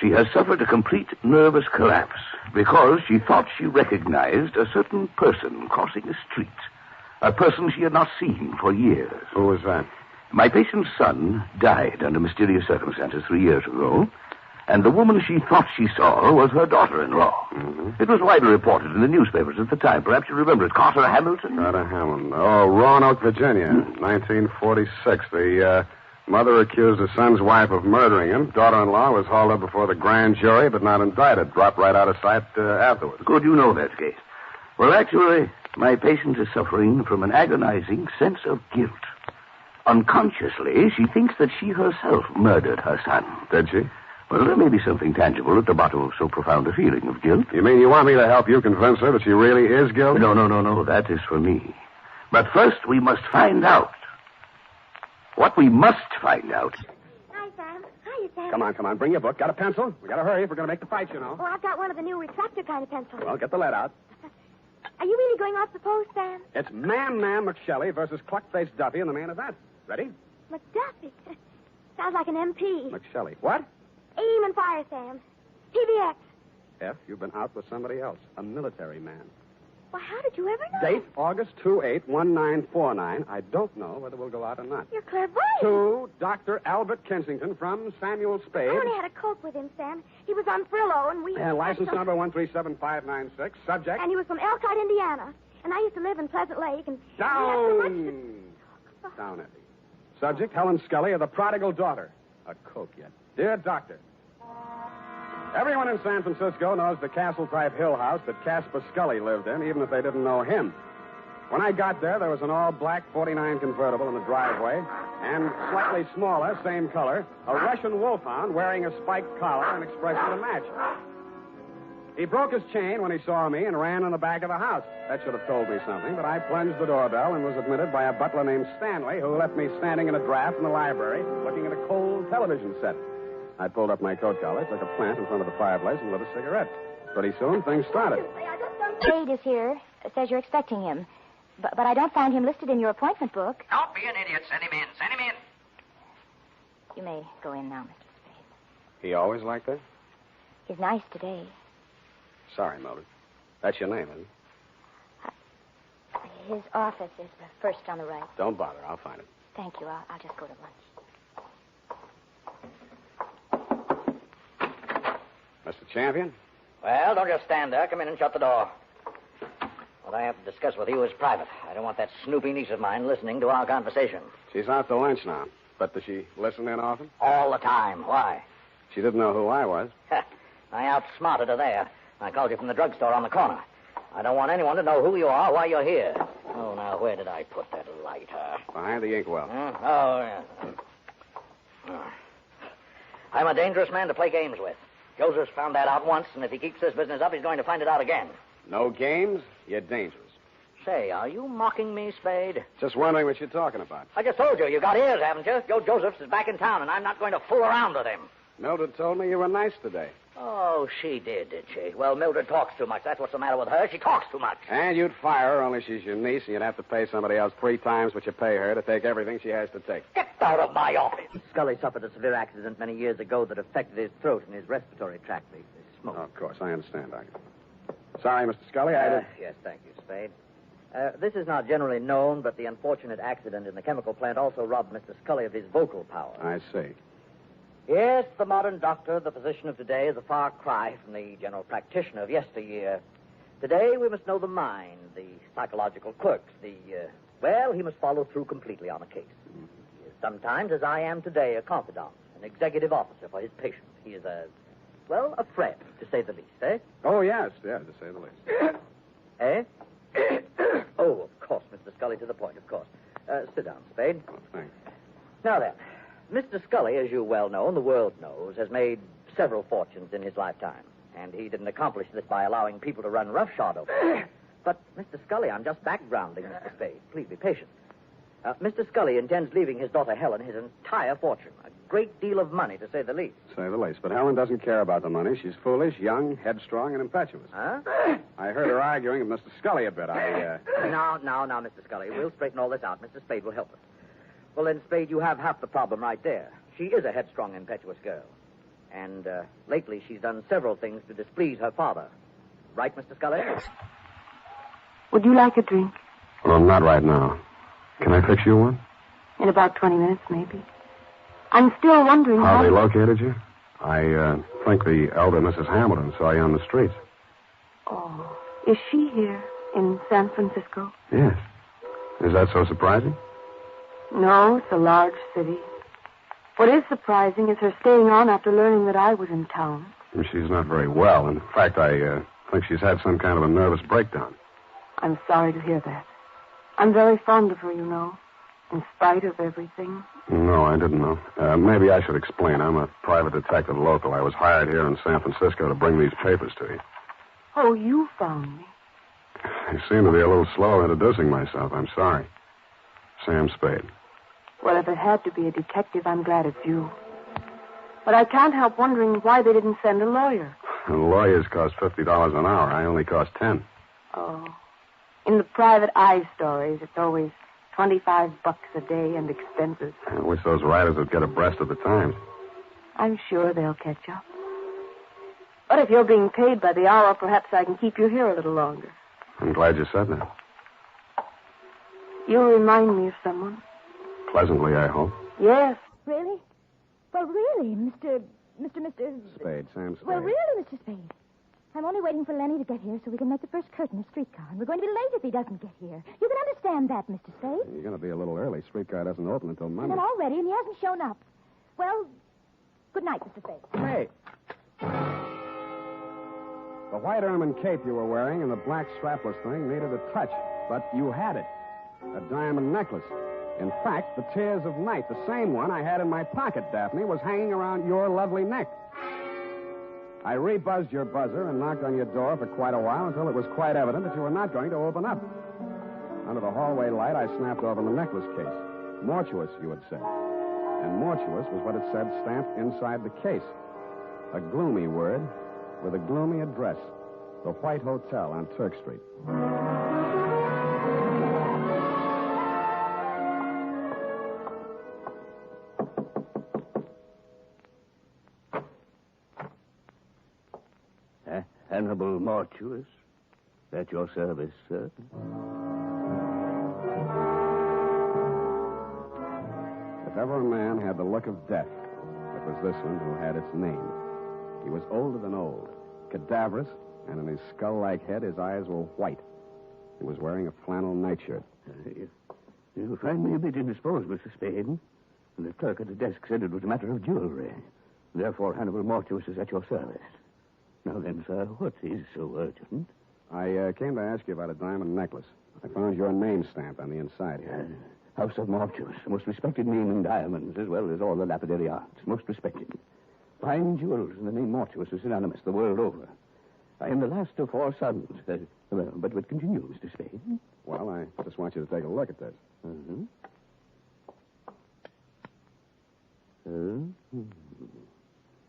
She has suffered a complete nervous collapse because she thought she recognized a certain person crossing the street. A person she had not seen for years. Who was that? My patient's son died under mysterious circumstances 3 years ago, and the woman she thought she saw was her daughter-in-law. Mm-hmm. It was widely reported in the newspapers at the time. Perhaps you remember it. Carter Hamilton? Carter Hamilton. Oh, Roanoke, Virginia, 1946. The mother accused her son's wife of murdering him. Daughter-in-law was hauled up before the grand jury, but not indicted. Dropped right out of sight afterwards. Good, you know that case. Well, actually, my patient is suffering from an agonizing sense of guilt. Unconsciously, she thinks that she herself murdered her son. Did she? Well, there may be something tangible at the bottom of so profound a feeling of guilt. You mean you want me to help you convince her that she really is guilty? No. That is for me. But first, we must find out. What we must find out. Hi, Sam. Hiya, Sam. Come on. Bring your book. Got a pencil? We gotta hurry if we're gonna make the fight, you know. Oh, I've got one of the new retractor kind of pencils. Well, get the lead out. Are you really going off the post, Sam? It's Man McShelly versus Cluck-Faced Duffy in the main event. Ready? McDuffie. Sounds like an MP. McShelly. What? Aim and fire, Sam. PBX. F, you've been out with somebody else. A military man. Well, how did you ever know? Date, August 28-1949. I don't know whether we'll go out or not. You're clairvoyant. To Dr. Albert Kensington from Samuel Spade. I only had a coke with him, Sam. He was on Frillo, and we... And license number 137596. Subject? And he was from Elkhart, Indiana. And I used to live in Pleasant Lake, and... Down, Effie. Subject, Helen Scully of the prodigal daughter. A coke yet. Dear Doctor, everyone in San Francisco knows the castle-type hill house that Caspar Scully lived in, even if they didn't know him. When I got there was an all-black 49 convertible in the driveway, and slightly smaller, same color, a Russian wolfhound wearing a spiked collar and expression to match. He broke his chain when he saw me and ran in the back of the house. That should have told me something, but I plunged the doorbell and was admitted by a butler named Stanley, who left me standing in a draft in the library, looking at a cold television set. I pulled up my coat collar, took a plant in front of the fireplace, and lit a cigarette. Pretty soon, things started. Spade is here. Says you're expecting him. But I don't find him listed in your appointment book. Don't be an idiot. Send him in. Send him in. You may go in now, Mr. Spade. He always like that? He's nice today. Sorry, Mildred. That's your name, isn't it? His office is the first on the right. Don't bother. I'll find it. Thank you. I'll just go to lunch. Mr. Champion? Well, don't just stand there. Come in and shut the door. What I have to discuss with you is private. I don't want that snoopy niece of mine listening to our conversation. She's out to lunch now. But does she listen in often? All the time. Why? She didn't know who I was. I outsmarted her there. I called you from the drugstore on the corner. I don't want anyone to know who you are, why you're here. Oh, now, where did I put that lighter? Behind the inkwell. Oh, yeah. I'm a dangerous man to play games with. Joseph's found that out once, and if he keeps this business up, he's going to find it out again. No games? You're dangerous. Say, are you mocking me, Spade? Just wondering what you're talking about. I just told you. You got ears, haven't you? Joe Josephs is back in town, and I'm not going to fool around with him. Mildred told me you were nice today. Oh, she did she? Well, Mildred talks too much. That's what's the matter with her. She talks too much. And you'd fire her, only she's your niece, and you'd have to pay somebody else 3 times what you pay her to take everything she has to take. Get out of my office. Scully suffered a severe accident many years ago that affected his throat and his respiratory tract. The smoke. Oh, of course, I understand, Doctor. Sorry, Mr. Scully, I did... Yes, thank you, Spade. This is not generally known, but the unfortunate accident in the chemical plant also robbed Mr. Scully of his vocal power. I see. Yes, the modern doctor, the physician of today, is a far cry from the general practitioner of yesteryear. Today, we must know the mind, the psychological quirks, well, he must follow through completely on a case. He is sometimes, as I am today, a confidant, an executive officer for his patient. He is a friend, to say the least, eh? Oh, yes, to say the least. Eh? Oh, of course, Mr. Scully, to the point, of course. Sit down, Spade. Oh, thanks. Now then, Mr. Scully, as you well know, and the world knows, has made several fortunes in his lifetime. And he didn't accomplish this by allowing people to run roughshod over him. But, Mr. Scully, I'm just backgrounding Mr. Spade. Please be patient. Mr. Scully intends leaving his daughter Helen his entire fortune. A great deal of money, to say the least. Say the least. But Helen doesn't care about the money. She's foolish, young, headstrong, and impetuous. Huh? I heard her arguing with Mr. Scully a bit. Now, Mr. Scully. We'll straighten all this out. Mr. Spade will help us. Well, then, Spade, you have half the problem right there. She is a headstrong, impetuous girl. And lately she's done several things to displease her father. Right, Mr. Scully? Would you like a drink? Well, not right now. Can I fix you one? In about 20 minutes, maybe. I'm still wondering How they located you? I think the elder Mrs. Hamilton saw you on the streets. Oh, is she here in San Francisco? Yes. Is that so surprising? No, it's a large city. What is surprising is her staying on after learning that I was in town. She's not very well. In fact, I think she's had some kind of a nervous breakdown. I'm sorry to hear that. I'm very fond of her, you know, in spite of everything. No, I didn't know. Maybe I should explain. I'm a private detective local. I was hired here in San Francisco to bring these papers to you. Oh, you found me. I seem to be a little slow introducing myself. I'm sorry. Sam Spade. Well, if it had to be a detective, I'm glad it's you. But I can't help wondering why they didn't send a lawyer. The lawyers cost $50 an hour. I only cost 10. Oh. In the private eye stories, it's always $25 a day and expenses. I wish those writers would get abreast of the times. I'm sure they'll catch up. But if you're being paid by the hour, perhaps I can keep you here a little longer. I'm glad you said that. You remind me of someone. Pleasantly, I hope. Yes. Really? Well, really, Mr. Spade, Sam Spade. Well, really, Mr. Spade. I'm only waiting for Lenny to get here so we can make the first curtain of streetcar. And we're going to be late if he doesn't get here. You can understand that, Mr. Spade. You're going to be a little early. Streetcar doesn't open until Monday. And I'm all ready, and he hasn't shown up. Well, good night, Mr. Spade. Hey. The white ermine cape you were wearing and the black strapless thing needed a touch, but you had it. A diamond necklace. In fact, the Tears of Night, the same one I had in my pocket, Daphne, was hanging around your lovely neck. I rebuzzed your buzzer and knocked on your door for quite a while until it was quite evident that you were not going to open up. Under the hallway light, I snapped open the necklace case. Mortuous, you had said. And mortuous was what it said stamped inside the case. A gloomy word with a gloomy address. The White Hotel on Turk Street. Hannibal Mortuous. At your service, sir. If ever a man had the look of death, it was this one who had its name. He was older than old, cadaverous, and in his skull-like head, his eyes were white. He was wearing a flannel nightshirt. You find me a bit indisposed, Mr. Spade. And the clerk at the desk said it was a matter of jewelry. Therefore, Hannibal Mortuous is at your service. Now then, sir, what is so urgent? I came to ask you about a diamond necklace. I found your name stamp on the inside here. House of Mortuous, most respected name in diamonds, as well as all the lapidary arts. Most respected. Fine jewels and the name Mortuous is synonymous the world over. I am the last of 4 sons. But continue, Mr. Spade. Well, I just want you to take a look at this.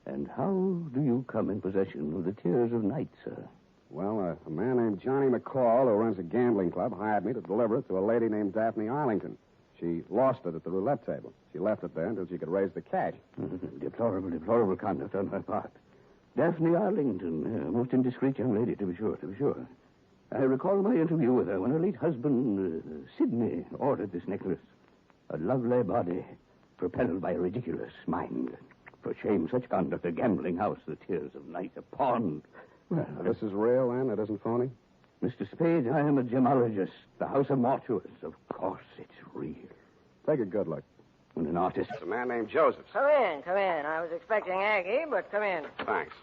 And how do you come in possession of the Tears of Night, sir? Well, a man named Johnny McCall, who runs a gambling club, hired me to deliver it to a lady named Daphne Arlington. She lost it at the roulette table. She left it there until she could raise the cash. Deplorable conduct on her part. Daphne Arlington, a most indiscreet young lady, to be sure. I recall my interview with her when her late husband, Sidney, ordered this necklace. A lovely body, propelled by a ridiculous mind. For shame, such conduct, a gambling house, the Tears of Night, a pond. Well, this is real, then? It isn't phony? Mr. Spade, I am a gemologist. The House of Mortuous. Of course, it's real. Take a good look. And an artist. It's a man named Joseph. Come in. I was expecting Aggie, but come in. Thanks.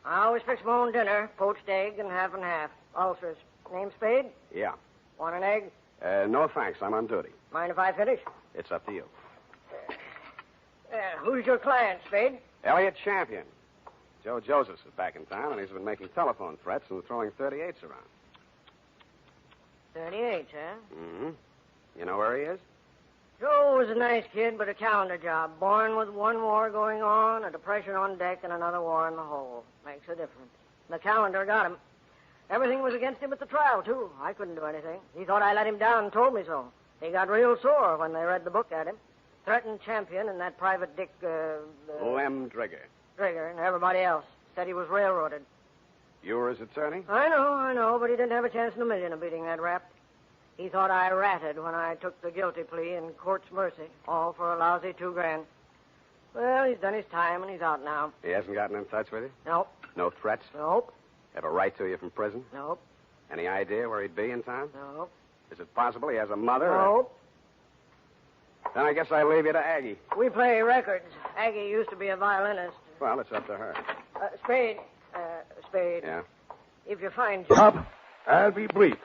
I always fix my own dinner. Poached egg and half. Ulcers. Name Spade? Yeah. Want an egg? No, thanks. I'm on duty. Mind if I finish? It's up to you. Who's your client, Spade? Elliot Champion. Joe Josephs is back in town, and he's been making telephone threats and throwing 38s around. 38, huh? Mm-hmm. You know where he is? Joe was a nice kid, but a calendar job. Born with one war going on, a depression on deck, and another war in the hold. Makes a difference. The calendar got him. Everything was against him at the trial, too. I couldn't do anything. He thought I let him down and told me so. He got real sore when they read the book at him. Threatened Champion and that Private Dick, Lem Drigger. Drigger and everybody else. Said he was railroaded. You were his attorney? I know, but he didn't have a chance in a million of beating that rap. He thought I ratted when I took the guilty plea in court's mercy, all for a lousy $2,000. Well, he's done his time, and he's out now. He hasn't gotten in touch with you? Nope. No threats? Nope. Ever write to you from prison? Nope. Any idea where he'd be in town? Nope. Is it possible he has a mother? Nope. Then I guess I leave you to Aggie. We play records. Aggie used to be a violinist. Well, it's up to her. Spade. Spade. Yeah? If you find... Stop. I'll be brief.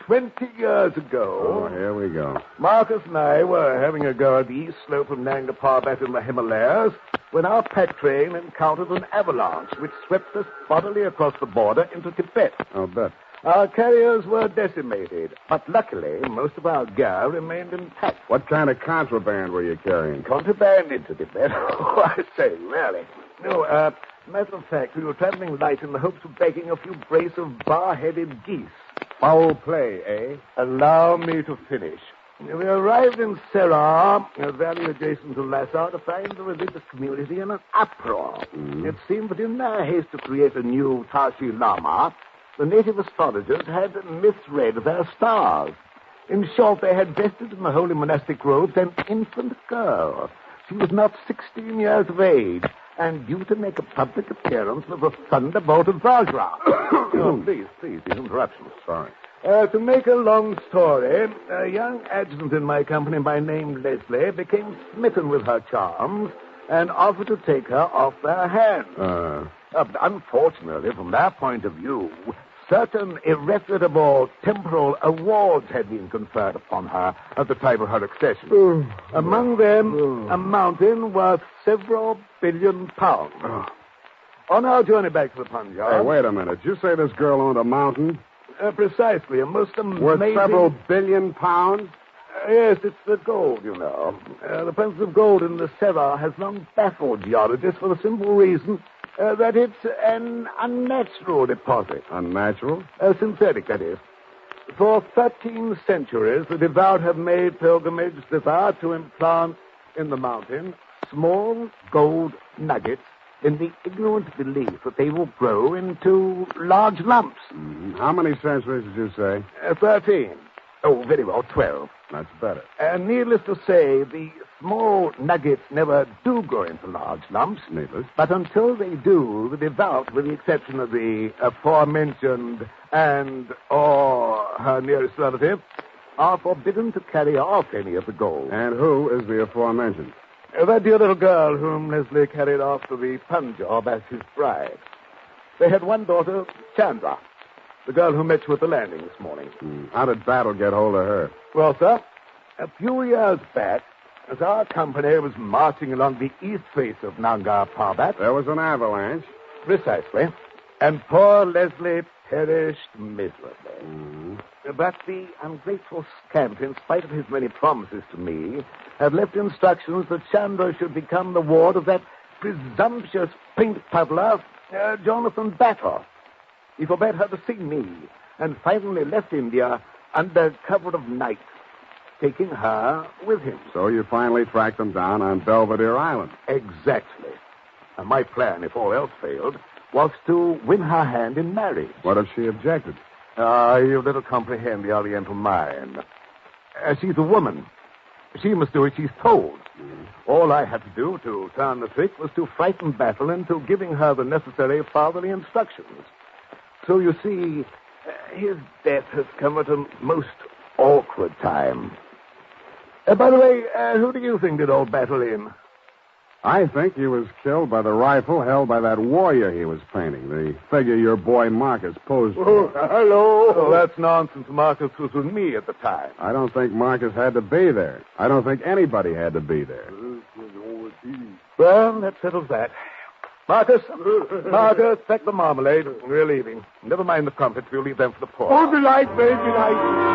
20 years ago... Oh, here we go. Marcus and I were having a go at the east slope of Nanga Parbat in the Himalayas when our pack train encountered an avalanche which swept us bodily across the border into Tibet. I'll bet. Our carriers were decimated, but luckily most of our gear remained intact. What kind of contraband were you carrying? Contraband into Tibet? Oh, I say, really. No, matter of fact, we were traveling light in the hopes of bagging a few brace of bar-headed geese. Foul play, eh? Allow me to finish. We arrived in Serra, a valley adjacent to Lhasa, to find the religious community in an uproar. It seemed that in their haste to create a new Tashi Lama, the native astrologers had misread their stars. In short, they had vested in the holy monastic robes an infant girl. She was not 16 years of age, and due to make a public appearance with a thunderbolt of Vajra. Oh, please, these interruptions. Sorry. To make a long story, a young adjutant in my company by name Leslie became smitten with her charms and offered to take her off their hands. Unfortunately, from their point of view, certain irrefutable temporal awards had been conferred upon her at the time of her accession. Among them, a mountain worth several billion pounds. On our journey back to the Punjab... Hey, wait a minute. Did you say this girl owned a mountain? Precisely. A most amazing... Worth several billion pounds? Yes, it's the gold, you know. The presence of gold in the Serra has long baffled geologists for the simple reason that it's an unnatural deposit. Unnatural? Synthetic, that is. For 13 centuries, the devout have made pilgrimage thither to implant in the mountain small gold nuggets in the ignorant belief that they will grow into large lumps. How many centuries did you say? 13. Oh, very well, 12. That's better. And needless to say, the small nuggets never do grow into large lumps. Needless. But until they do, the devout, with the exception of the aforementioned or her nearest relative, are forbidden to carry off any of the gold. And who is the aforementioned? That dear little girl whom Leslie carried off to the Punjab as his bride. They had one daughter, Chandra, the girl who met you at the landing this morning. How did Battle get hold of her? Well, sir, a few years back, as our company was marching along the east face of Nanga Parbat... There was an avalanche. Precisely. And poor Leslie perished miserably. But the ungrateful scamp, in spite of his many promises to me, had left instructions that Chandra should become the ward of that presumptuous paint puddler, Jonathan Batter. He forbade her to see me, and finally left India under cover of night, taking her with him. So you finally tracked them down on Belvedere Island. Exactly. And my plan, if all else failed, was to win her hand in marriage. What if she objected? You little comprehend the Oriental mind. She's a woman. She must do as she's told. All I had to do to turn the trick was to frighten Battle into giving her the necessary fatherly instructions. So you see, his death has come at a most awkward time. By the way, who do you think did old Battle in? I think he was killed by the rifle held by that warrior he was painting, the figure your boy Marcus posed for. Oh, hello. Oh, that's nonsense. Marcus was with me at the time. I don't think Marcus had to be there. I don't think anybody had to be there. Well, that settles that. Marcus, pack the marmalade. We're leaving. Never mind the crumpets. We'll leave them for the poor. Oh, delight, very delight.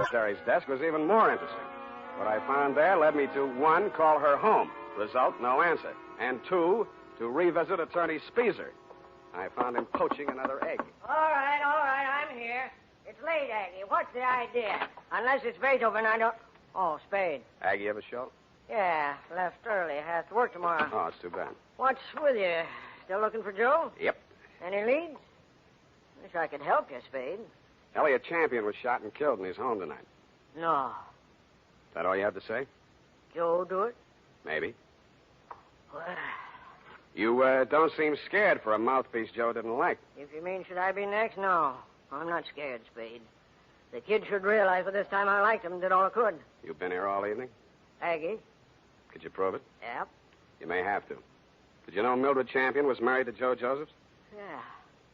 secretary's desk was even more interesting. What I found there led me to, 1, call her home. Result, no answer. And 2, to revisit Attorney Speezer. I found him poaching another egg. All right, I'm here. It's late, Aggie. What's the idea? Unless it's Beethoven, I don't... Oh, Spade. Aggie ever show? Yeah, left early. Has to work tomorrow. Oh, it's too bad. What's with you? Still looking for Joe? Yep. Any leads? Wish I could help you, Spade. Elliot Champion was shot and killed in his home tonight. No. Is that all you have to say? Joe do it? Maybe. Well, You don't seem scared for a mouthpiece Joe didn't like. if you mean should I be next, no. I'm not scared, Spade. The kid should realize by this time I liked him and did all I could. You've been here all evening? Aggie? Could you prove it? Yep. You may have to. Did you know Mildred Champion was married to Joe Josephs? Yeah.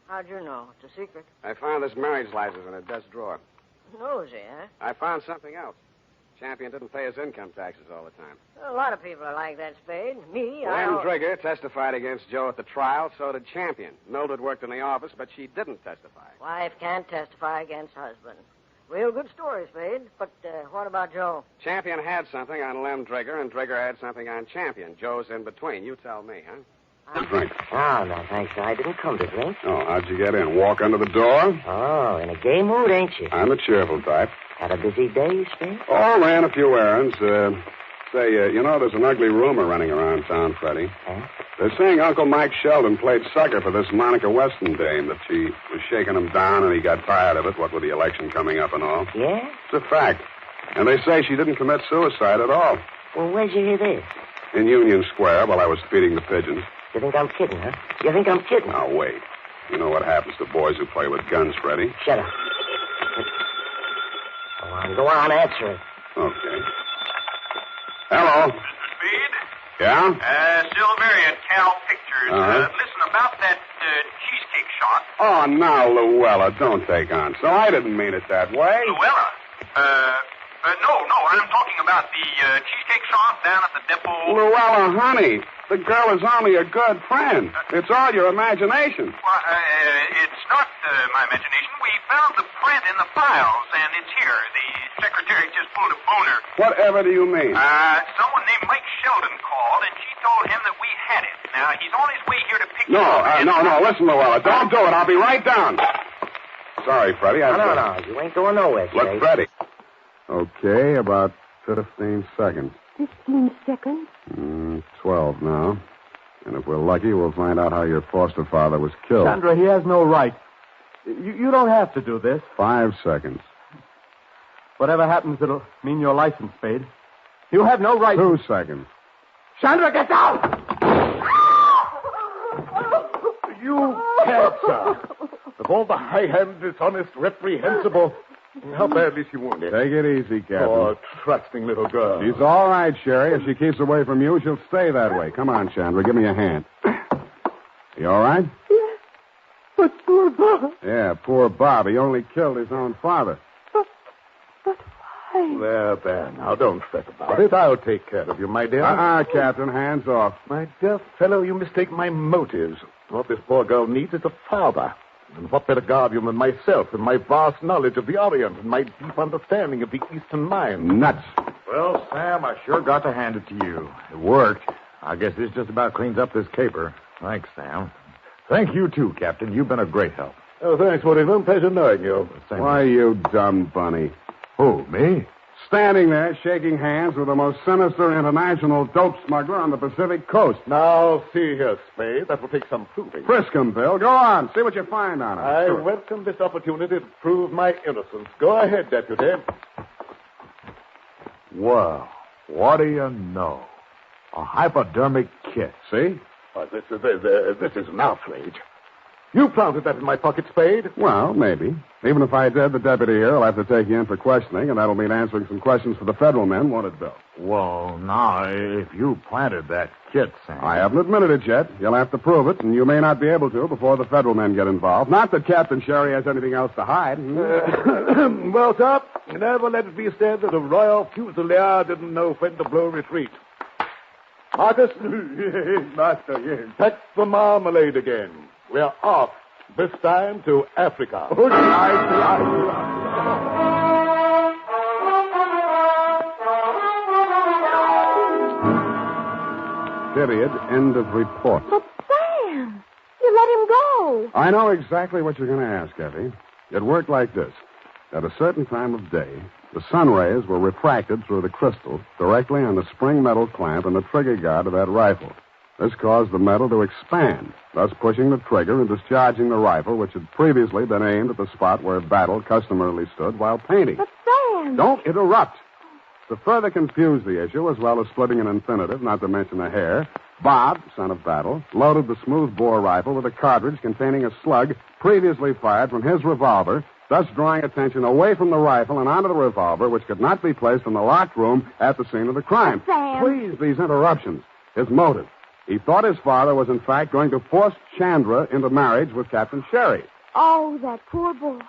How'd you know? It's a secret. I found this marriage license in her desk drawer. Nosy, huh? I found something else. Champion didn't pay his income taxes all the time. A lot of people are like that, Spade. Me, Lem Drigger testified against Joe at the trial, so did Champion. Mildred worked in the office, but she didn't testify. Wife can't testify against husband. Real good story, Spade. But what about Joe? Champion had something on Lem Drigger, and Drigger had something on Champion. Joe's in between. You tell me, huh? A drink. Oh, no, thanks. I didn't come to drink. Oh, how'd you get in? Walk under the door? Oh, in a gay mood, ain't you? I'm the cheerful type. Had a busy day, Spade? Oh, ran a few errands. You know, there's an ugly rumor running around town, Freddie. Huh? They're saying Uncle Mike Sheldon played sucker for this Monica Weston dame, that she was shaking him down and he got tired of it, what with the election coming up and all. Yeah? It's a fact. And they say she didn't commit suicide at all. Well, where'd you hear this? In Union Square while I was feeding the pigeons. You think I'm kidding, huh? You think I'm kidding? Now, wait. You know what happens to boys who play with guns, Freddie? Shut up. Go on, answer it. Okay. Hello. Mr. Spade? Yeah? Silveri at Cal Pictures. Uh-huh. Listen, about that cheesecake shot. Oh, now, Luella, don't take on. So I didn't mean it that way. Luella? No, I'm talking about the cheesecake shop down at the depot. Luella, honey, the girl is only a good friend. It's all your imagination. Well, it's not my imagination. We found the print in the files, and it's here. The secretary just pulled a boner. Whatever do you mean? Someone named Mike Sheldon called, and she told him that we had it. Now, he's on his way here to pick No, you up. no, listen, Luella, don't do it. I'll be right down. Sorry, Freddie. No, you ain't going nowhere, Look, Spade. Freddie. Okay, about 15 seconds. 15 seconds? 12 now. And if we're lucky, we'll find out how your foster father was killed. Chandra, he has no right. You don't have to do this. 5 seconds. Whatever happens, it'll mean your license, Spade. You have no right. 2 seconds. Chandra, get down! You can't, sir. Of all the high-handed, dishonest, reprehensible... How badly is she wounded? Take it easy, Captain. Oh, trusting little girl. She's all right, Sherry. If she keeps away from you, she'll stay that way. Come on, Chandra. Give me a hand. You all right? Yes. But poor Bob. Yeah, poor Bob. He only killed his own father. But why? There. Now, don't fret about it. I'll take care of you, my dear. Captain. Hands off. My dear fellow, you mistake my motives. What this poor girl needs is a father. And what better guardian than myself, and my vast knowledge of the Orient, and my deep understanding of the Eastern mind? Nuts. Well, Sam, I sure got to hand it to you. It worked. I guess this just about cleans up this caper. Thanks, Sam. Thank you, too, Captain. You've been a great help. Oh, thanks, Whittington. Pleasure knowing you. Why, you dumb bunny. Who, me? Standing there, shaking hands with the most sinister international dope smuggler on the Pacific coast. Now, see here, Spade. That will take some proving. Frisk him, Bill. Go on. See what you find on him. I welcome this opportunity to prove my innocence. Go ahead, Deputy. Well, what do you know? A hypodermic kit. See? This is an outrage. You planted that in my pocket, Spade. Well, maybe. Even if I did, the deputy here will have to take you in for questioning, and that'll mean answering some questions for the federal men, won't it, Bill? Well, now, if you planted that kit, Sam... I haven't admitted it yet. You'll have to prove it, and you may not be able to before the federal men get involved. Not that Captain Sherry has anything else to hide. Well, sir, never let it be said that a Royal Fusilier didn't know when to blow retreat. Marcus? Yes, master, yes. Pack the marmalade again. We're off, this time to Africa. Period. End of report. But, Sam, you let him go. I know exactly what you're going to ask, Effie. It worked like this. At a certain time of day, the sun rays were refracted through the crystal directly on the spring metal clamp and the trigger guard of that rifle. This caused the metal to expand, thus pushing the trigger and discharging the rifle, which had previously been aimed at the spot where Battle customarily stood while painting. But, Sam... Don't interrupt. To further confuse the issue, as well as splitting an infinitive, not to mention a hair, Bob, son of Battle, loaded the smooth-bore rifle with a cartridge containing a slug previously fired from his revolver, thus drawing attention away from the rifle and onto the revolver, which could not be placed in the locked room at the scene of the crime. Sam. Please, these interruptions. His motive. He thought his father was, in fact, going to force Chandra into marriage with Captain Sherry. Oh, that poor boy.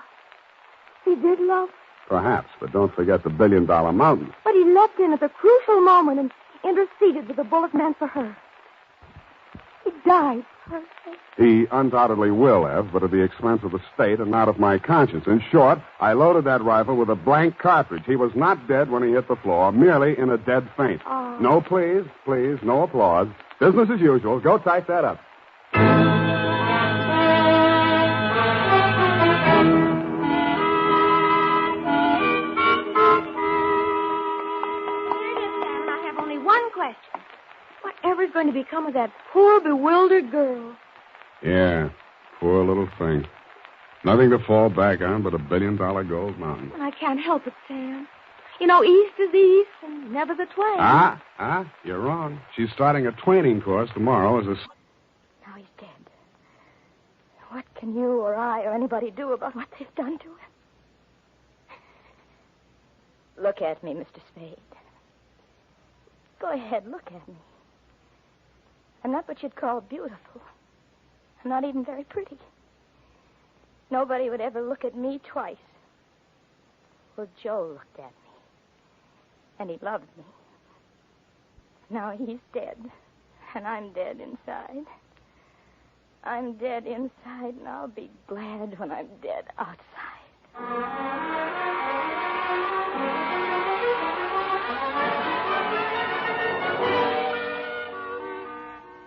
He did love her. Perhaps, but don't forget the $1 billion mountain. But he leapt in at the crucial moment and interceded with the bullet meant for her. He died for her sake. He undoubtedly will have, but at the expense of the state and not of my conscience. In short, I loaded that rifle with a blank cartridge. He was not dead when he hit the floor, merely in a dead faint. Oh. No please, no applause. Business as usual. Go type that up. Whatever's going to become of that poor, bewildered girl? Yeah, poor little thing. Nothing to fall back on but $1 billion gold mountain. I can't help it, Sam. You know, east is east and never the twain. You're wrong. She's starting a twaining course tomorrow as a... Now he's dead. What can you or I or anybody do about what they've done to him? Look at me, Mr. Spade. Go ahead, look at me. I'm not what you'd call beautiful. I'm not even very pretty. Nobody would ever look at me twice. Well, Joe looked at me. And he loved me. Now he's dead. And I'm dead inside. I'm dead inside, and I'll be glad when I'm dead outside.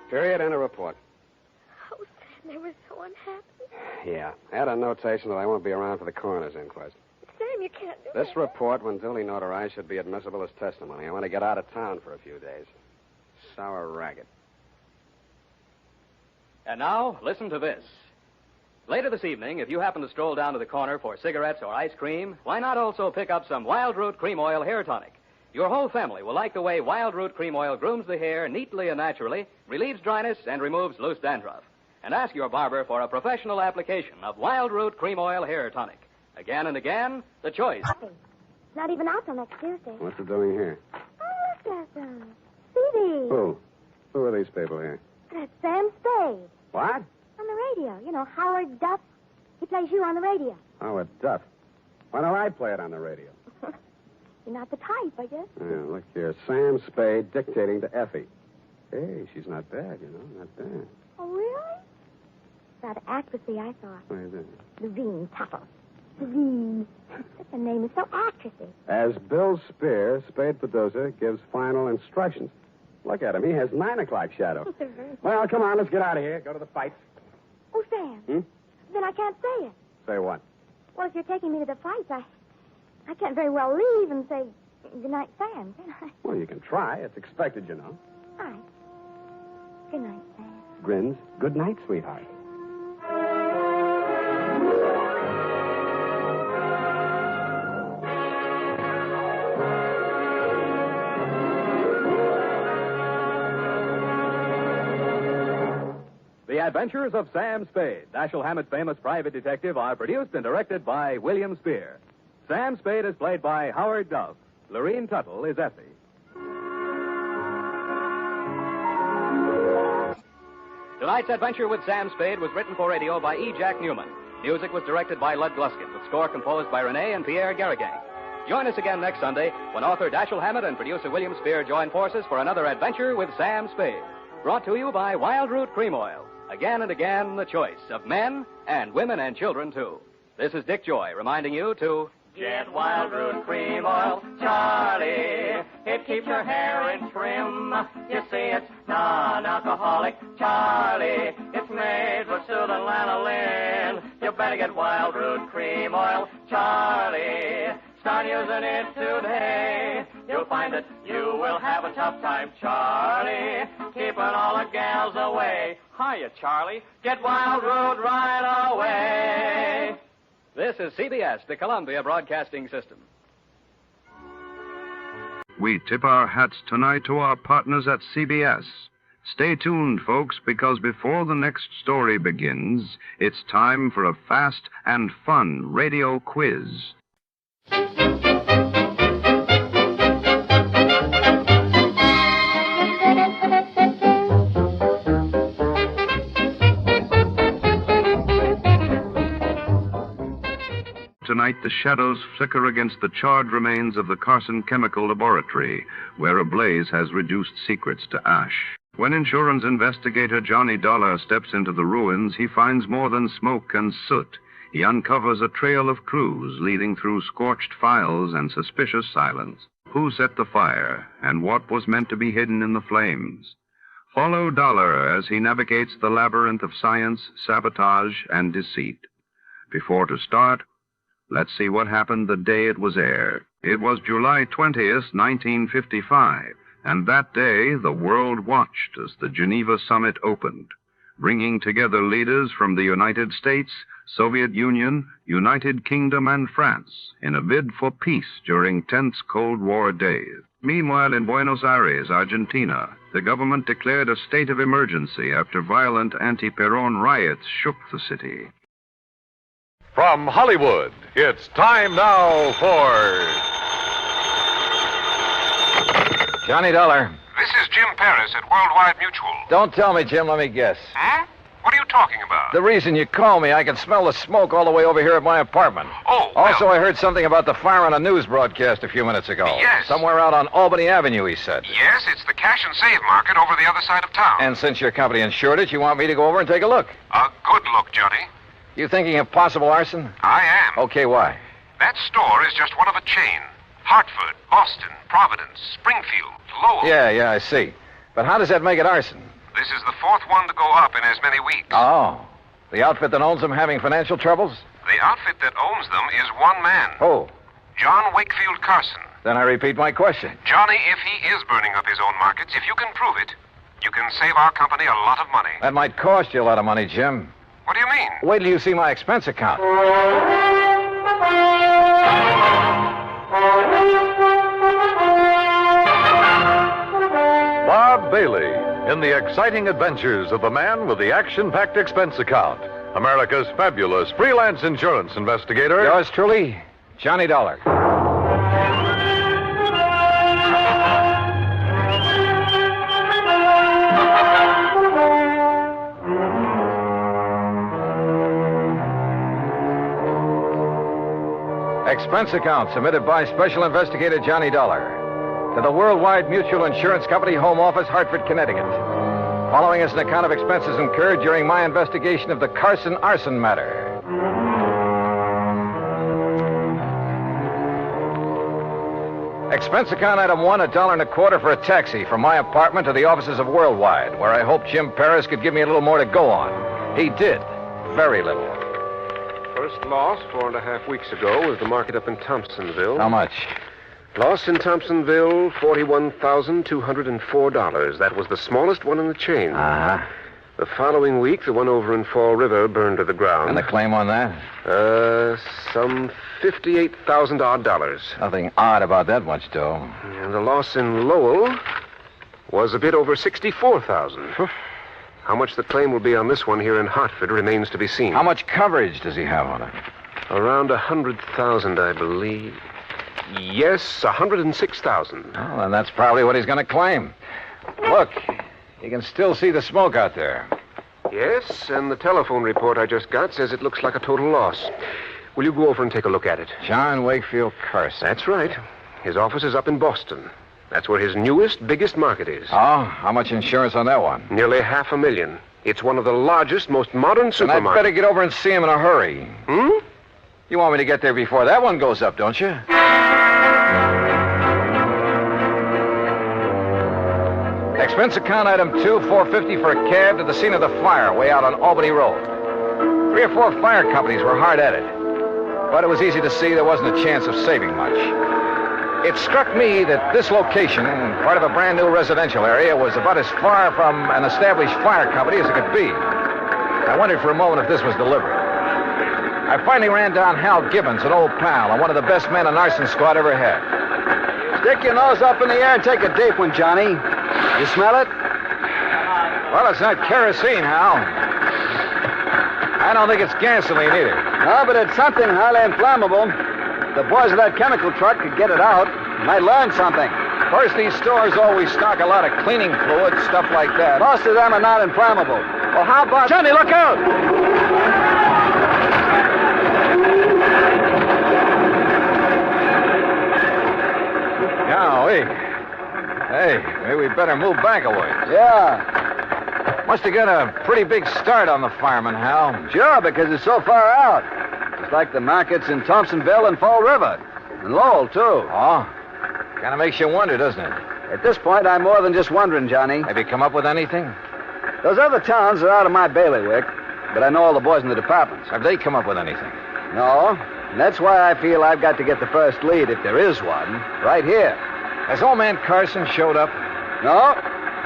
Period and a report. Oh, Sam, they were so unhappy. Yeah. Add a notation that I won't be around for the coroner's inquest. Sam, you can't do This that. report, when duly notarized, should be admissible as testimony. I want to get out of town for a few days. Sour racket. And now, listen to this. Later this evening, if you happen to stroll down to the corner for cigarettes or ice cream, why not also pick up some Wild Root Cream Oil Hair Tonic? Your whole family will like the way Wild Root Cream Oil grooms the hair neatly and naturally, relieves dryness, and removes loose dandruff. And ask your barber for a professional application of Wild Root Cream Oil Hair Tonic. Again and again, the choice. Not even out till next Tuesday. What's it doing here? Oh, look, there's CD. Who? Who are these people here? That's Sam Spade. What? On the radio. You know, Howard Duff. He plays you on the radio. Howard Duff. Why don't I play it on the radio? You're not the type, I guess. Yeah, look here. Sam Spade dictating to Effie. Hey, she's not bad, you know. Not bad. Oh, really? That actressy, I thought. What is it? Levine Tuttle. Levine. The name is so actressy. As Bill Spear, Spade producer, gives final instructions. Look at him. He has 9 o'clock shadow. Well, come on. Let's get out of here. Go to the fight. Oh, Sam. Then I can't say it. Say what? Well, if you're taking me to the fights, I can't very well leave and say good night, Sam, can I? Well, you can try. It's expected, you know. All right. Good night, Sam. Grins. Good night, sweetheart. The Adventures of Sam Spade, Dashiell Hammett's famous private detective, are produced and directed by William Spear. Sam Spade is played by Howard Duff. Lorene Tuttle is Effie. Tonight's adventure with Sam Spade was written for radio by E. Jack Newman. Music was directed by Lud Gluskin, with score composed by Renee and Pierre Garrigang. Join us again next Sunday when author Dashiell Hammett and producer William Spear join forces for another adventure with Sam Spade. Brought to you by Wild Root Cream Oil. Again and again, the choice of men and women and children, too. This is Dick Joy reminding you to... Get Wild Root Cream Oil, Charlie. It keeps your hair in trim. You see, it's non-alcoholic, Charlie. It's made with soothing lanolin. You better get Wild Root Cream Oil, Charlie. Start using it today. You'll find that you will have a tough time, Charlie, keeping all the gals away. Hiya, Charlie. Get Wild Root right away. This is CBS, the Columbia Broadcasting System. We tip our hats tonight to our partners at CBS. Stay tuned, folks, because before the next story begins, it's time for a fast and fun radio quiz. Tonight, the shadows flicker against the charred remains of the Carson Chemical Laboratory, where a blaze has reduced secrets to ash. When insurance investigator Johnny Dolar steps into the ruins, he finds more than smoke and soot. He uncovers a trail of clues leading through scorched files and suspicious silence. Who set the fire, and what was meant to be hidden in the flames? Follow Dolar as he navigates the labyrinth of science, sabotage, and deceit. Before to start, let's see what happened the day it was aired. It was July 20th, 1955, and that day the world watched as the Geneva summit opened, bringing together leaders from the United States, Soviet Union, United Kingdom, and France in a bid for peace during tense Cold War days. Meanwhile, in Buenos Aires, Argentina, the government declared a state of emergency after violent anti-Perón riots shook the city. From Hollywood, it's time now for Johnny Dollar. This is Jim Paris at Worldwide Mutual. Don't tell me, Jim. Let me guess. Huh? What are you talking about? The reason you call me, I can smell the smoke all the way over here at my apartment. Oh, Also, I heard something about the fire on a news broadcast a few minutes ago. Yes. Somewhere out on Albany Avenue, he said. Yes, it's the cash and save market over the other side of town. And since your company insured it, you want me to go over and take a look? A good look, Johnny. You thinking of possible arson? I am. Okay, why? That store is just one of a chain. Hartford, Boston, Providence, Springfield, Lowell. Yeah, I see. But how does that make it arson? This is the fourth one to go up in as many weeks. Oh. The outfit that owns them having financial troubles? The outfit that owns them is one man. Who? John Wakefield Carson. Then I repeat my question. Johnny, if he is burning up his own markets, if you can prove it, you can save our company a lot of money. That might cost you a lot of money, Jim. What do you mean? Wait till you see my expense account. Bob Bailey in the exciting adventures of the man with the action-packed expense account. America's fabulous freelance insurance investigator. Yours truly, Johnny Dollar. Expense account submitted by Special Investigator Johnny Dollar to the Worldwide Mutual Insurance Company, Home Office, Hartford, Connecticut. Following is an account of expenses incurred during my investigation of the Carson arson matter. Expense account item 1, $1.25 for a taxi from my apartment to the offices of Worldwide, where I hoped Jim Paris could give me a little more to go on. He did. Very little. First loss 4.5 weeks ago was the market up in Thompsonville. How much? Loss in Thompsonville, $41,204. That was the smallest one in the chain. Uh-huh. The following week, the one over in Fall River burned to the ground. And the claim on that? Some $58,000 odd. Nothing odd about that much, dough. And the loss in Lowell was a bit over $64,000. How much the claim will be on this one here in Hartford remains to be seen. How much coverage does he have on it? Around $100,000, I believe. Yes, $106,000. Oh, then that's probably what he's going to claim. Look, you can still see the smoke out there. Yes, and the telephone report I just got says it looks like a total loss. Will you go over and take a look at it? John Wakefield Carson. That's right. His office is up in Boston. That's where his newest, biggest market is. Oh, how much insurance on that one? Nearly $500,000. It's one of the largest, most modern supermarkets. And I'd better get over and see him in a hurry. Hmm? You want me to get there before that one goes up, don't you? Expense account item 2, $450 for a cab to the scene of the fire way out on Albany Road. 3 or 4 fire companies were hard at it, but it was easy to see there wasn't a chance of saving much. It struck me that this location, part of a brand new residential area, was about as far from an established fire company as it could be. I wondered for a moment if this was deliberate. I finally ran down Hal Gibbons, an old pal, and one of the best men an arson squad ever had. Stick your nose up in the air and take a deep one, Johnny. You smell it? Well, it's not kerosene, Hal. I don't think it's gasoline either. No, but it's something highly inflammable. The boys of that chemical truck could get it out. Might learn something. Of course, these stores always stock a lot of cleaning fluid, stuff like that. Most of them are not inflammable. Well, how about... Johnny, look out! Golly. Hey, maybe we better move back a ways. Yeah. Must have got a pretty big start on the fireman, Hal. Sure, because it's so far out. It's like the markets in Thompsonville and Fall River. And Lowell, too. Oh? Kind of makes you wonder, doesn't it? At this point, I'm more than just wondering, Johnny. Have you come up with anything? Those other towns are out of my bailiwick, but I know all the boys in the departments. Have they come up with anything? No. And that's why I feel I've got to get the first lead, if there is one, right here. Has old man Carson showed up? No,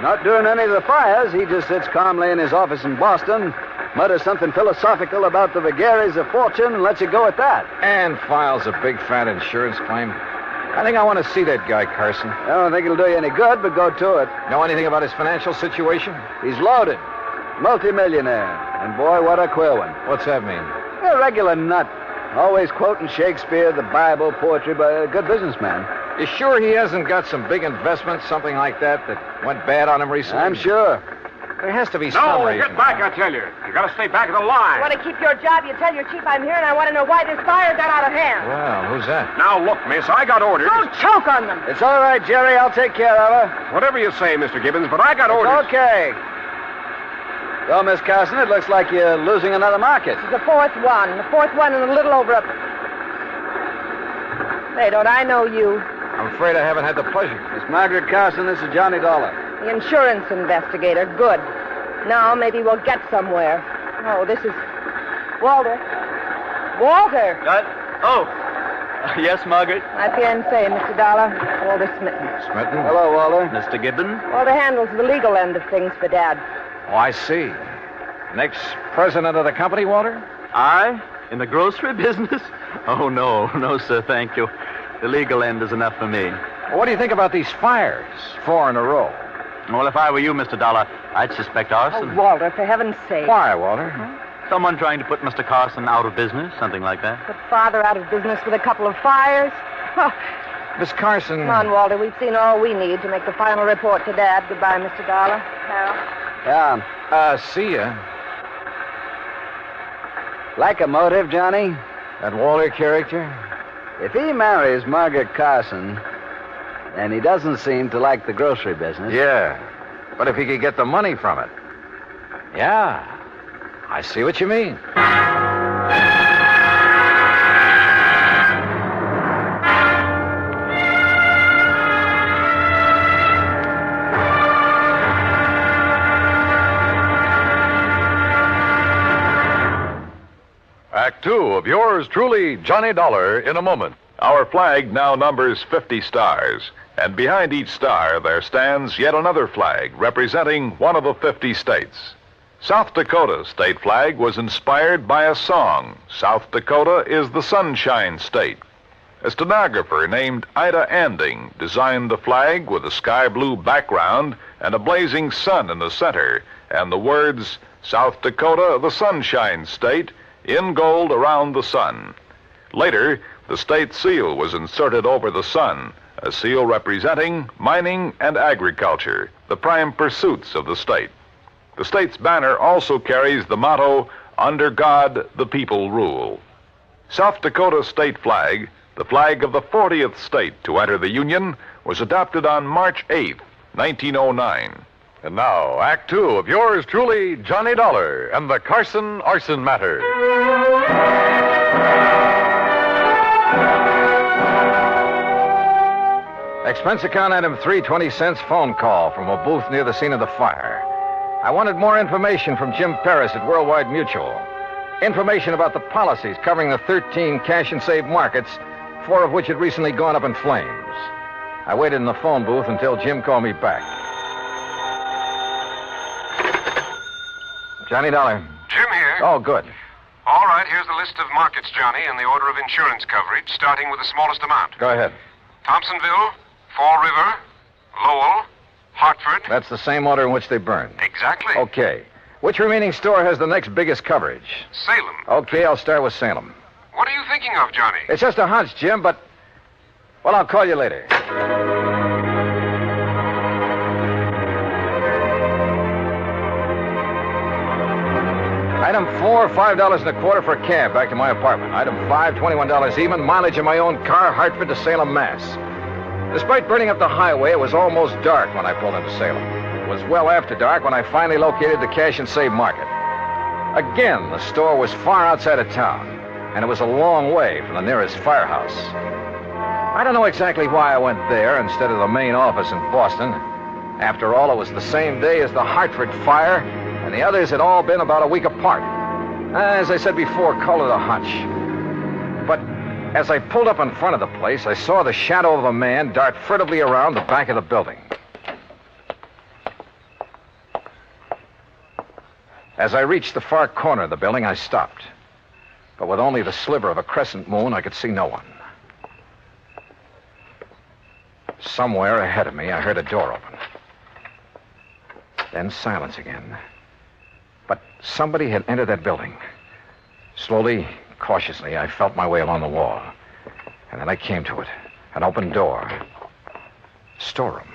not during any of the fires. He just sits calmly in his office in Boston, mutters something philosophical about the vagaries of fortune, and lets it go at that. And files a big fat insurance claim. I think I want to see that guy, Carson. I don't think it'll do you any good, but go to it. Know anything about his financial situation? He's loaded. Multimillionaire. And boy, what a queer one. What's that mean? A regular nut. Always quoting Shakespeare, the Bible, poetry, but a good businessman. You sure he hasn't got some big investments, something like that went bad on him recently? I'm sure. There has to be some reason. No, get back, I tell you. You gotta stay back of the line. You want to keep your job, you tell your chief I'm here, and I want to know why this fire got out of hand. Well, who's that? Now, look, miss, I got orders. Don't choke on them. It's all right, Jerry. I'll take care of her. Whatever you say, Mr. Gibbons, but I got orders. Okay. Well, Miss Carson, it looks like you're losing another market. This is the fourth one. The fourth one and a little over a... Hey, don't I know you? I'm afraid I haven't had the pleasure. Miss Margaret Carson, this is Johnny Dolar. The insurance investigator. Good. Now maybe we'll get somewhere. Oh, this is... Walter. Walter! Yes, Margaret? My fiancé, Mr. Dollar. Walter Smitten. Smitten? Hello, Walter. Mr. Gibbon? Walter handles the legal end of things for Dad. Oh, I see. Next president of the company, Walter? I? In the grocery business? Oh, no, sir, thank you. The legal end is enough for me. Well, what do you think about these fires? 4 in a row. Well, if I were you, Mr. Dollar, I'd suspect arson. Oh, Walter, for heaven's sake. Why, Walter? Someone trying to put Mr. Carson out of business, something like that. Put Father out of business with a couple of fires? Oh. Miss Carson... Come on, Walter. We've seen all we need to make the final report to Dad. Goodbye, Mr. Dollar. Harold. Yeah. See ya. Like a motive, Johnny? That Walter character? If he marries Margaret Carson, and he doesn't seem to like the grocery business... Yeah, but if he could get the money from it... Yeah, I see what you mean. Act 2 of yours truly, Johnny Dollar, in a moment. Our flag now numbers 50 stars, and behind each star there stands yet another flag representing one of the 50 states. South Dakota's state flag was inspired by a song. South Dakota is the Sunshine State. A stenographer named Ida Anding designed the flag with a sky blue background and a blazing sun in the center, and the words, South Dakota, the Sunshine State, in gold around the sun. Later, the state seal was inserted over the sun, a seal representing mining and agriculture, the prime pursuits of the state. The state's banner also carries the motto, Under God, the People Rule. South Dakota's state flag, the flag of the 40th state to enter the Union, was adopted on March 8, 1909. And now, Act 2 of yours truly, Johnny Dollar and the Carson Arson Matter. Expense account item 320 phone call from a booth near the scene of the fire. I wanted more information from Jim Paris at Worldwide Mutual. Information about the policies covering the 13 cash and save markets, 4 of which had recently gone up in flames. I waited in the phone booth until Jim called me back. Johnny Dollar. Jim here. Oh, good. All right, here's the list of markets, Johnny, and the order of insurance coverage, starting with the smallest amount. Go ahead. Thompsonville, Fall River, Lowell, Hartford. That's the same order in which they burned. Exactly. Okay. Which remaining store has the next biggest coverage? Salem. Okay, I'll start with Salem. What are you thinking of, Johnny? It's just a hunch, Jim, but... Well, I'll call you later. Item 4, $5.25 for a cab back to my apartment. Item 5, $21 even, mileage in my own car, Hartford to Salem, Mass. Despite burning up the highway, it was almost dark when I pulled into Salem. It was well after dark when I finally located the cash and save market. Again, the store was far outside of town, and it was a long way from the nearest firehouse. I don't know exactly why I went there instead of the main office in Boston. After all, it was the same day as the Hartford fire, and the others had all been about a week apart. As I said before, call it a hunch. But as I pulled up in front of the place, I saw the shadow of a man dart furtively around the back of the building. As I reached the far corner of the building, I stopped. But with only the sliver of a crescent moon, I could see no one. Somewhere ahead of me, I heard a door open. Then silence again. But somebody had entered that building. Slowly, cautiously, I felt my way along the wall. And then I came to it. An open door. Storeroom.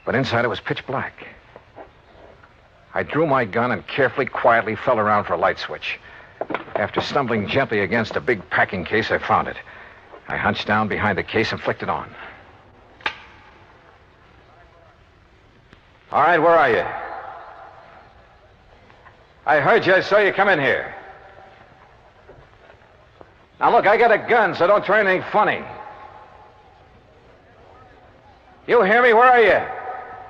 But inside it was pitch black. I drew my gun and carefully, quietly felt around for a light switch. After stumbling gently against a big packing case, I found it. I hunched down behind the case and flicked it on. All right, where are you? I heard you. I saw you come in here. Now, look, I got a gun, so don't try anything funny. You hear me? Where are you?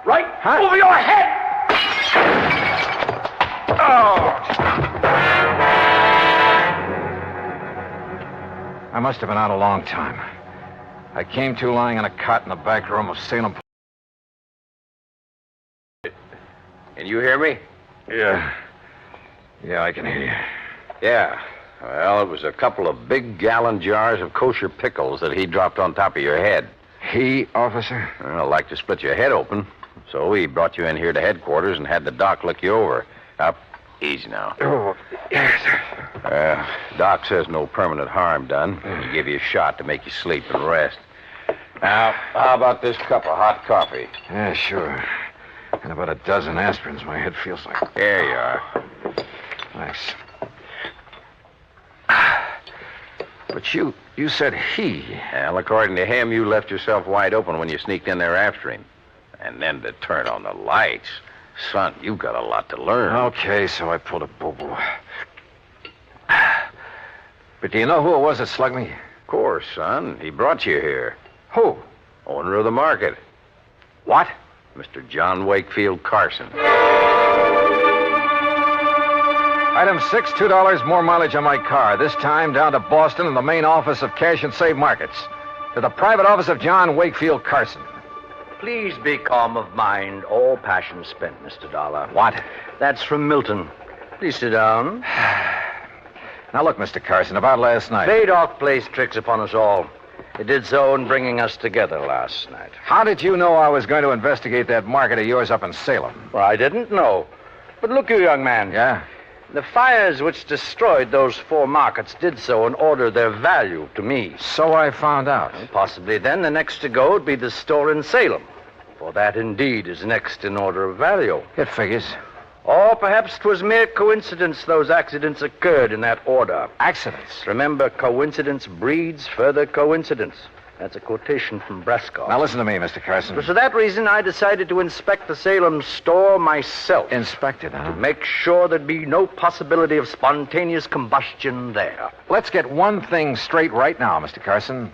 Right over your head! Oh! I must have been out a long time. I came to lying on a cot in the back room of Salem. Can you hear me? Yeah, I can hear you. Yeah. Well, it was a couple of big gallon jars of kosher pickles that he dropped on top of your head. He, officer? Well, like to split your head open. So he brought you in here to headquarters and had the doc look you over. Up. Easy now. Oh, yes, sir. Doc says no permanent harm done. He gave you a shot to make you sleep and rest. Now, how about this cup of hot coffee? Yeah, sure. And about a dozen aspirins my head feels like. There you are. Thanks. But you said he. Well, according to him, you left yourself wide open when you sneaked in there after him. And then to turn on the lights. Son, you've got a lot to learn. Okay, so I pulled a boo-boo. But do you know who it was that slugged me? Of course, son. He brought you here. Who? Owner of the market. What? Mr. John Wakefield Carson. Item 6, $2 more mileage on my car. This time down to Boston and the main office of Cash and Save Markets. To the private office of John Wakefield Carson. Please be calm of mind, all passion spent, Mr. Dolar. What? That's from Milton. Please sit down. Now look, Mr. Carson, about last night. Baydock plays tricks upon us all. It did so in bringing us together last night. How did you know I was going to investigate that market of yours up in Salem? Well, I didn't know. But look, you young man. Yeah? The fires which destroyed those 4 markets did so in order their value to me. So I found out. Well, possibly then the next to go would be the store in Salem. For that indeed is next in order of value. It figures. Or perhaps 'twas mere coincidence those accidents occurred in that order. Accidents? Remember, coincidence breeds further coincidence. That's a quotation from Brascoff. Now listen to me, Mr. Carson. For that reason, I decided to inspect the Salem store myself. Inspect it, huh? To make sure there'd be no possibility of spontaneous combustion there. Let's get one thing straight right now, Mr. Carson.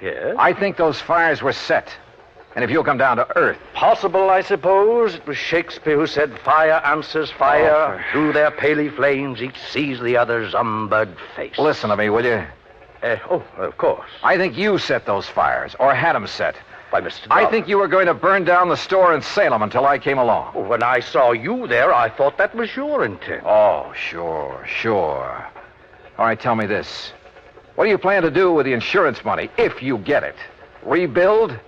Yes? I think those fires were set. And if you'll come down to earth. Possible, I suppose. It was Shakespeare who said, fire answers fire. Through their paly flames, each sees the other's umbered face. Listen to me, will you? Of course. I think you set those fires, or had them set. By Mr. I think you were going to burn down the store in Salem until I came along. Well, when I saw you there, I thought that was your intent. Oh, sure. All right, tell me this. What do you plan to do with the insurance money, if you get it? Rebuild?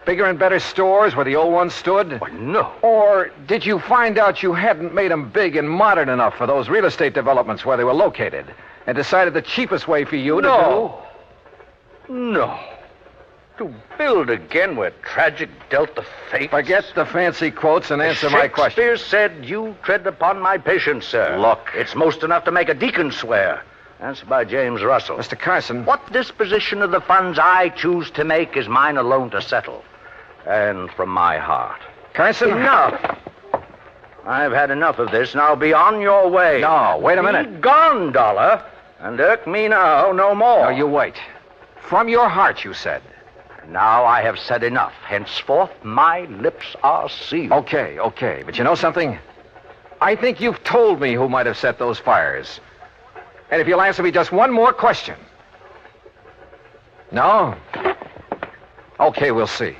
Bigger and better stores where the old ones stood? Oh, no. Or did you find out you hadn't made them big and modern enough for those real estate developments where they were located and decided the cheapest way for you to do? No. To build again where tragic dealt the fate. Forget the fancy quotes and answer my question. Shakespeare said, you tread upon my patience, sir. Look. It's most enough to make a deacon swear. Answered by James Russell. Mr. Carson. What disposition of the funds I choose to make is mine alone to settle. And from my heart. Carson? Enough. I've had enough of this. Now be on your way. No, wait a minute. Be gone, Dollar. And irk me now no more. No, you wait. From your heart, you said. Now I have said enough. Henceforth, my lips are sealed. Okay. But you know something? I think you've told me who might have set those fires. And if you'll answer me just one more question. No? Okay, we'll see.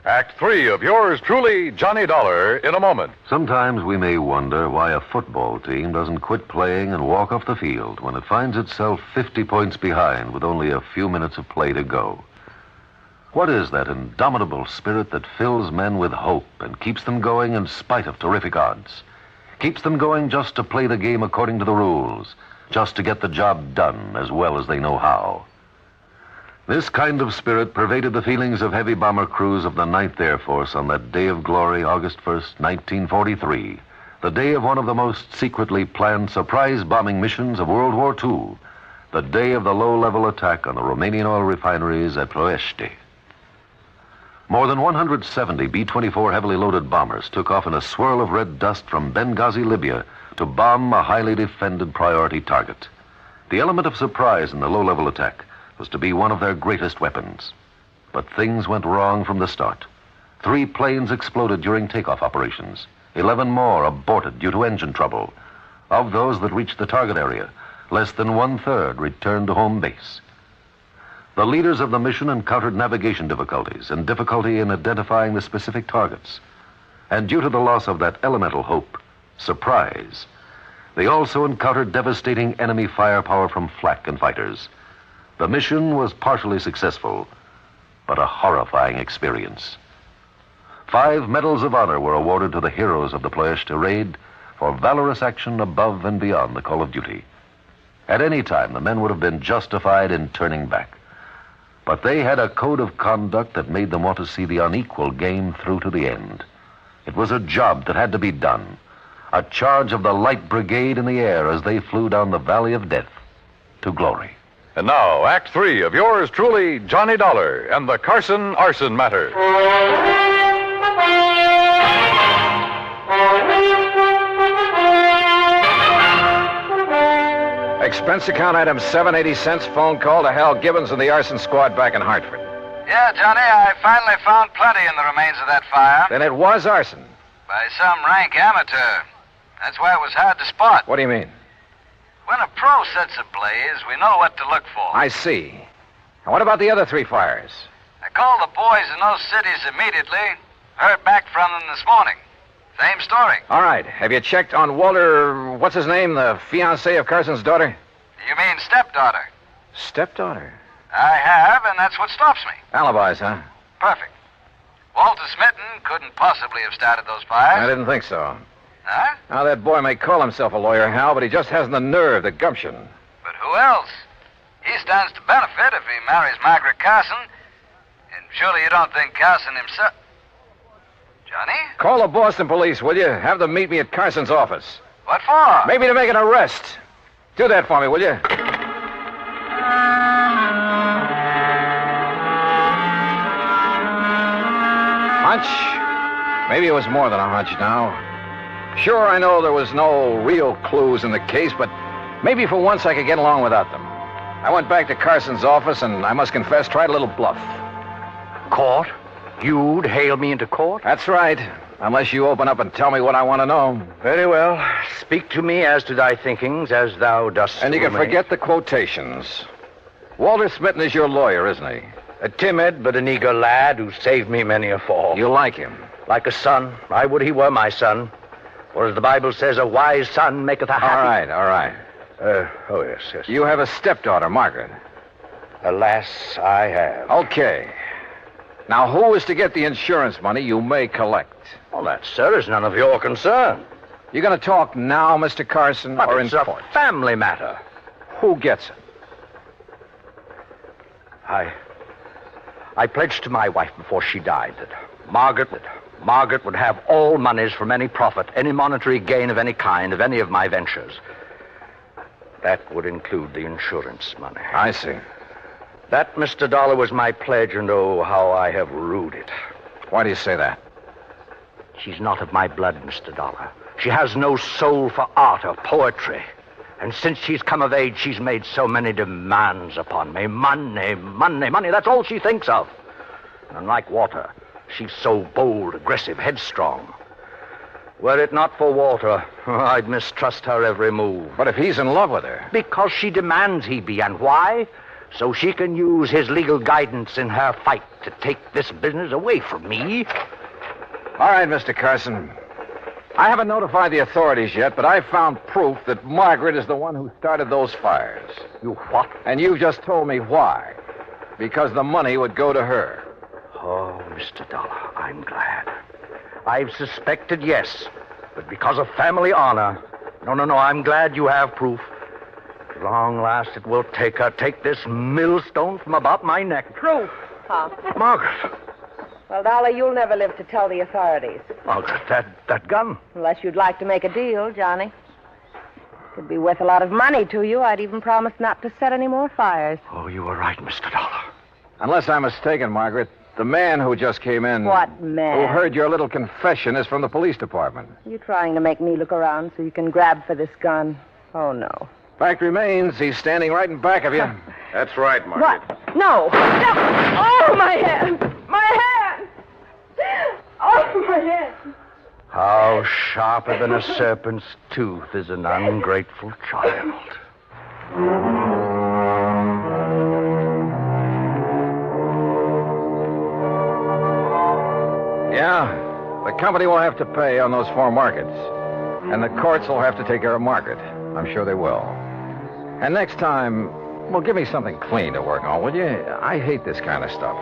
Act 3 of yours truly, Johnny Dollar, in a moment. Sometimes we may wonder why a football team doesn't quit playing and walk off the field when it finds itself 50 points behind with only a few minutes of play to go. What is that indomitable spirit that fills men with hope and keeps them going in spite of terrific odds? Keeps them going just to play the game according to the rules, just to get the job done as well as they know how. This kind of spirit pervaded the feelings of heavy bomber crews of the 9th Air Force on that day of glory, August 1st, 1943, the day of one of the most secretly planned surprise bombing missions of World War II, the day of the low-level attack on the Romanian oil refineries at Ploiești. More than 170 B-24 heavily loaded bombers took off in a swirl of red dust from Benghazi, Libya, to bomb a highly defended priority target. The element of surprise in the low-level attack was to be one of their greatest weapons. But things went wrong from the start. 3 planes exploded during takeoff operations. 11 more aborted due to engine trouble. Of those that reached the target area, less than 1/3 returned to home base. The leaders of the mission encountered navigation difficulties and difficulty in identifying the specific targets. And due to the loss of that elemental hope, surprise, they also encountered devastating enemy firepower from flak and fighters. The mission was partially successful, but a horrifying experience. 5 medals of honor were awarded to the heroes of the Ploiești raid for valorous action above and beyond the call of duty. At any time, the men would have been justified in turning back. But they had a code of conduct that made them want to see the unequal game through to the end. It was a job that had to be done. A charge of the Light Brigade in the air as they flew down the Valley of Death to glory. And now, Act 3 of yours truly, Johnny Dollar, and the Carson Arson Matter. Expense account item 780 cents, phone call to Hal Gibbons and the arson squad back in Hartford. Yeah, Johnny, I finally found plenty in the remains of that fire. Then it was arson. By some rank amateur. That's why it was hard to spot. What do you mean? When a pro sets a blaze, we know what to look for. I see. And what about the other 3 fires? I called the boys in those cities immediately. Heard back from them this morning. Same story. All right. Have you checked on Walter, what's his name, the fiancé of Carson's daughter? You mean stepdaughter? Stepdaughter? I have, and that's what stops me. Alibis, huh? Perfect. Walter Smitten couldn't possibly have started those fires. I didn't think so. Huh? Now, that boy may call himself a lawyer, Hal, but he just hasn't the nerve, the gumption. But who else? He stands to benefit if he marries Margaret Carson. And surely you don't think Carson himself... Johnny? Call the Boston police, will you? Have them meet me at Carson's office. What for? Maybe to make an arrest. Do that for me, will you? Punch. Maybe it was more than a hunch now. Sure, I know there was no real clues in the case, but maybe for once I could get along without them. I went back to Carson's office and, I must confess, tried a little bluff. Court? You'd hail me into court? That's right. Unless you open up and tell me what I want to know. Very well. Speak to me as to thy thinkings, as thou dost. And you can me. forget the quotations. Walter Smitten is your lawyer, isn't he? A timid but an eager lad who saved me many a fall. You like him? Like a son. I would he were my son. For as the Bible says, a wise son maketh a happy... All right. Oh, yes. You have a stepdaughter, Margaret. Alas, I have. Okay. Now, who is to get the insurance money you may collect? Well, that, sir, is none of your concern. You going to talk now, Mr. Carson, but or it's in a court? Family matter. Who gets it? I pledged to my wife before she died that Margaret would have all monies from any profit, any monetary gain of any kind, of any of my ventures. That would include the insurance money. I see. That, Mr. Dollar, was my pledge, and oh, how I have rued it. Why do you say that? She's not of my blood, Mr. Dollar. She has no soul for art or poetry. And since she's come of age, she's made so many demands upon me. Money. That's all she thinks of. And like Walter, she's so bold, aggressive, headstrong. Were it not for Walter, I'd mistrust her every move. But if he's in love with her... Because she demands he be. And why? So she can use his legal guidance in her fight to take this business away from me. All right, Mr. Carson. I haven't notified the authorities yet, but I've found proof that Margaret is the one who started those fires. You what? And you just told me why. Because the money would go to her. Oh, Mr. Dollar, I'm glad. I've suspected, yes, but because of family honor. No, I'm glad you have proof. At long last, it will take this millstone from about my neck. Proof, huh? Margaret. Well, Dollar, you'll never live to tell the authorities. Margaret, that gun. Unless you'd like to make a deal, Johnny. Could be worth a lot of money to you. I'd even promise not to set any more fires. Oh, you were right, Mr. Dollar. Unless I'm mistaken, Margaret, the man who just came in... What man? Who heard your little confession is from the police department. You trying to make me look around so you can grab for this gun? Oh, no. Fact remains, he's standing right in back of you. That's right, Margaret. What? No! Oh, my hand! My hand! Oh, my hand! How sharper than a serpent's tooth is an ungrateful child. Yeah, the company will have to pay on those 4 markets. And the courts will have to take care of Margaret. I'm sure they will. And next time, well, give me something clean to work on, will you? I hate this kind of stuff.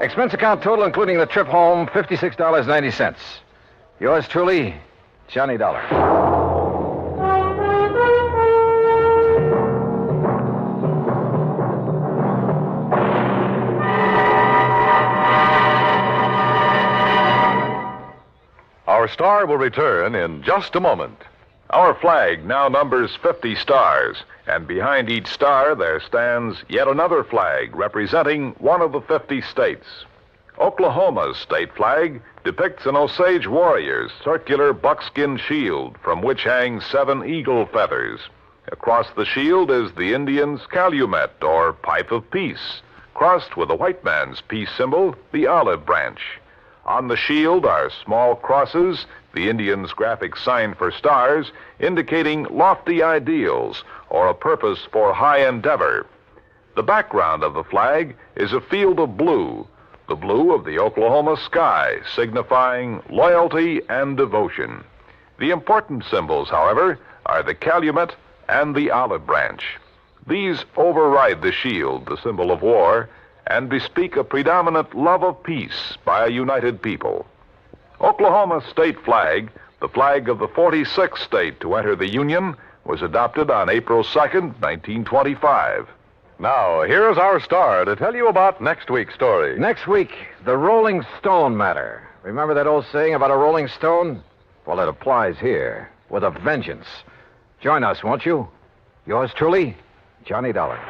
Expense account total, including the trip home, $56.90. Yours truly, Johnny Dollar. Our star will return in just a moment. Our flag now numbers 50 stars, and behind each star there stands yet another flag representing one of the 50 states. Oklahoma's state flag depicts an Osage warrior's circular buckskin shield from which hang 7 eagle feathers. Across the shield is the Indian's calumet, or pipe of peace, crossed with the white man's peace symbol, the olive branch. On the shield are small crosses, the Indian's graphic sign for stars, indicating lofty ideals or a purpose for high endeavor. The background of the flag is a field of blue, the blue of the Oklahoma sky, signifying loyalty and devotion. The important symbols, however, are the calumet and the olive branch. These override the shield, the symbol of war, and bespeak a predominant love of peace by a united people. Oklahoma's state flag, the flag of the 46th state to enter the Union, was adopted on April 2nd, 1925. Now, here's our star to tell you about next week's story. Next week, the Rolling Stone matter. Remember that old saying about a rolling stone? Well, it applies here, with a vengeance. Join us, won't you? Yours truly, Johnny Dollar.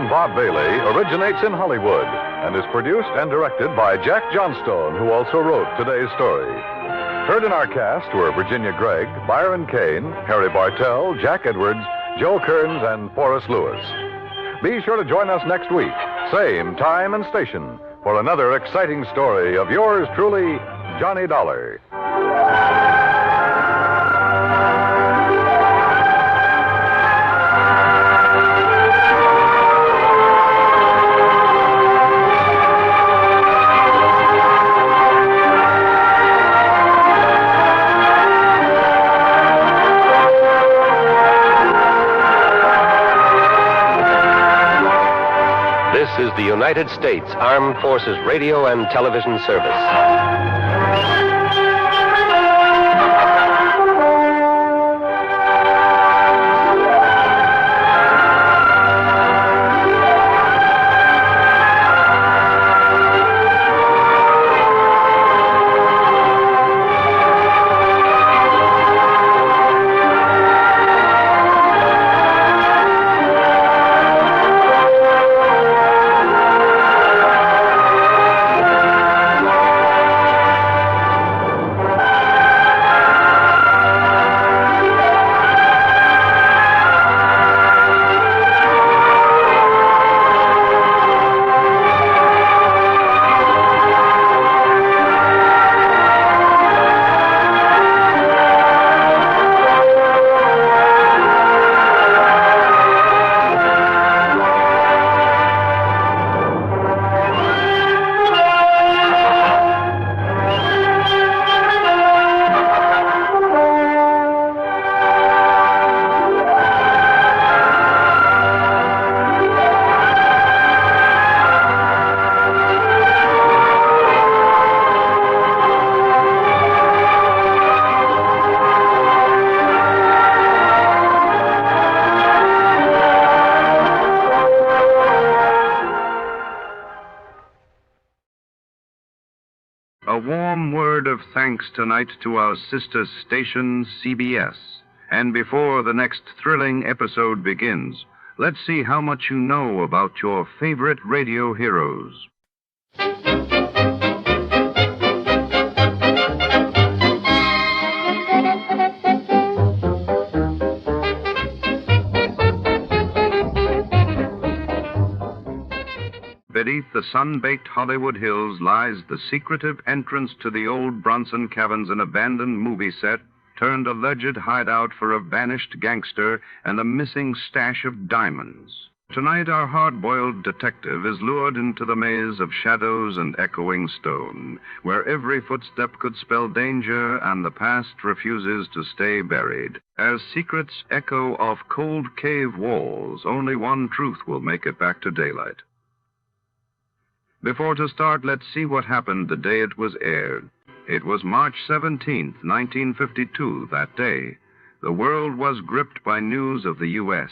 Bob Bailey originates in Hollywood and is produced and directed by Jack Johnstone, who also wrote today's story. Heard in our cast were Virginia Gregg, Byron Kane, Harry Bartell, Jack Edwards, Joe Kearns, and Forrest Lewis. Be sure to join us next week, same time and station, for another exciting story of yours truly, Johnny Dollar. This is the United States Armed Forces Radio and Television Service. A warm word of thanks tonight to our sister station, CBS. And before the next thrilling episode begins, let's see how much you know about your favorite radio heroes. Beneath the sun-baked Hollywood hills lies the secretive entrance to the old Bronson cabin's an abandoned movie set turned alleged hideout for a vanished gangster and a missing stash of diamonds. Tonight, our hard-boiled detective is lured into the maze of shadows and echoing stone, where every footstep could spell danger and the past refuses to stay buried. As secrets echo off cold cave walls, only one truth will make it back to daylight. Before to start, let's see what happened the day it was aired. It was March 17th, 1952, that day. The world was gripped by news of the U.S.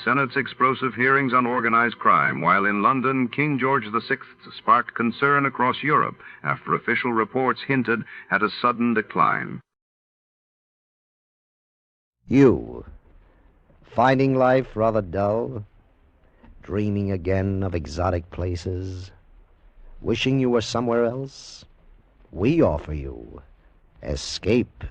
Senate's explosive hearings on organized crime, while in London, King George VI sparked concern across Europe after official reports hinted at a sudden decline. You, finding life rather dull, dreaming again of exotic places, wishing you were somewhere else? We offer you escape.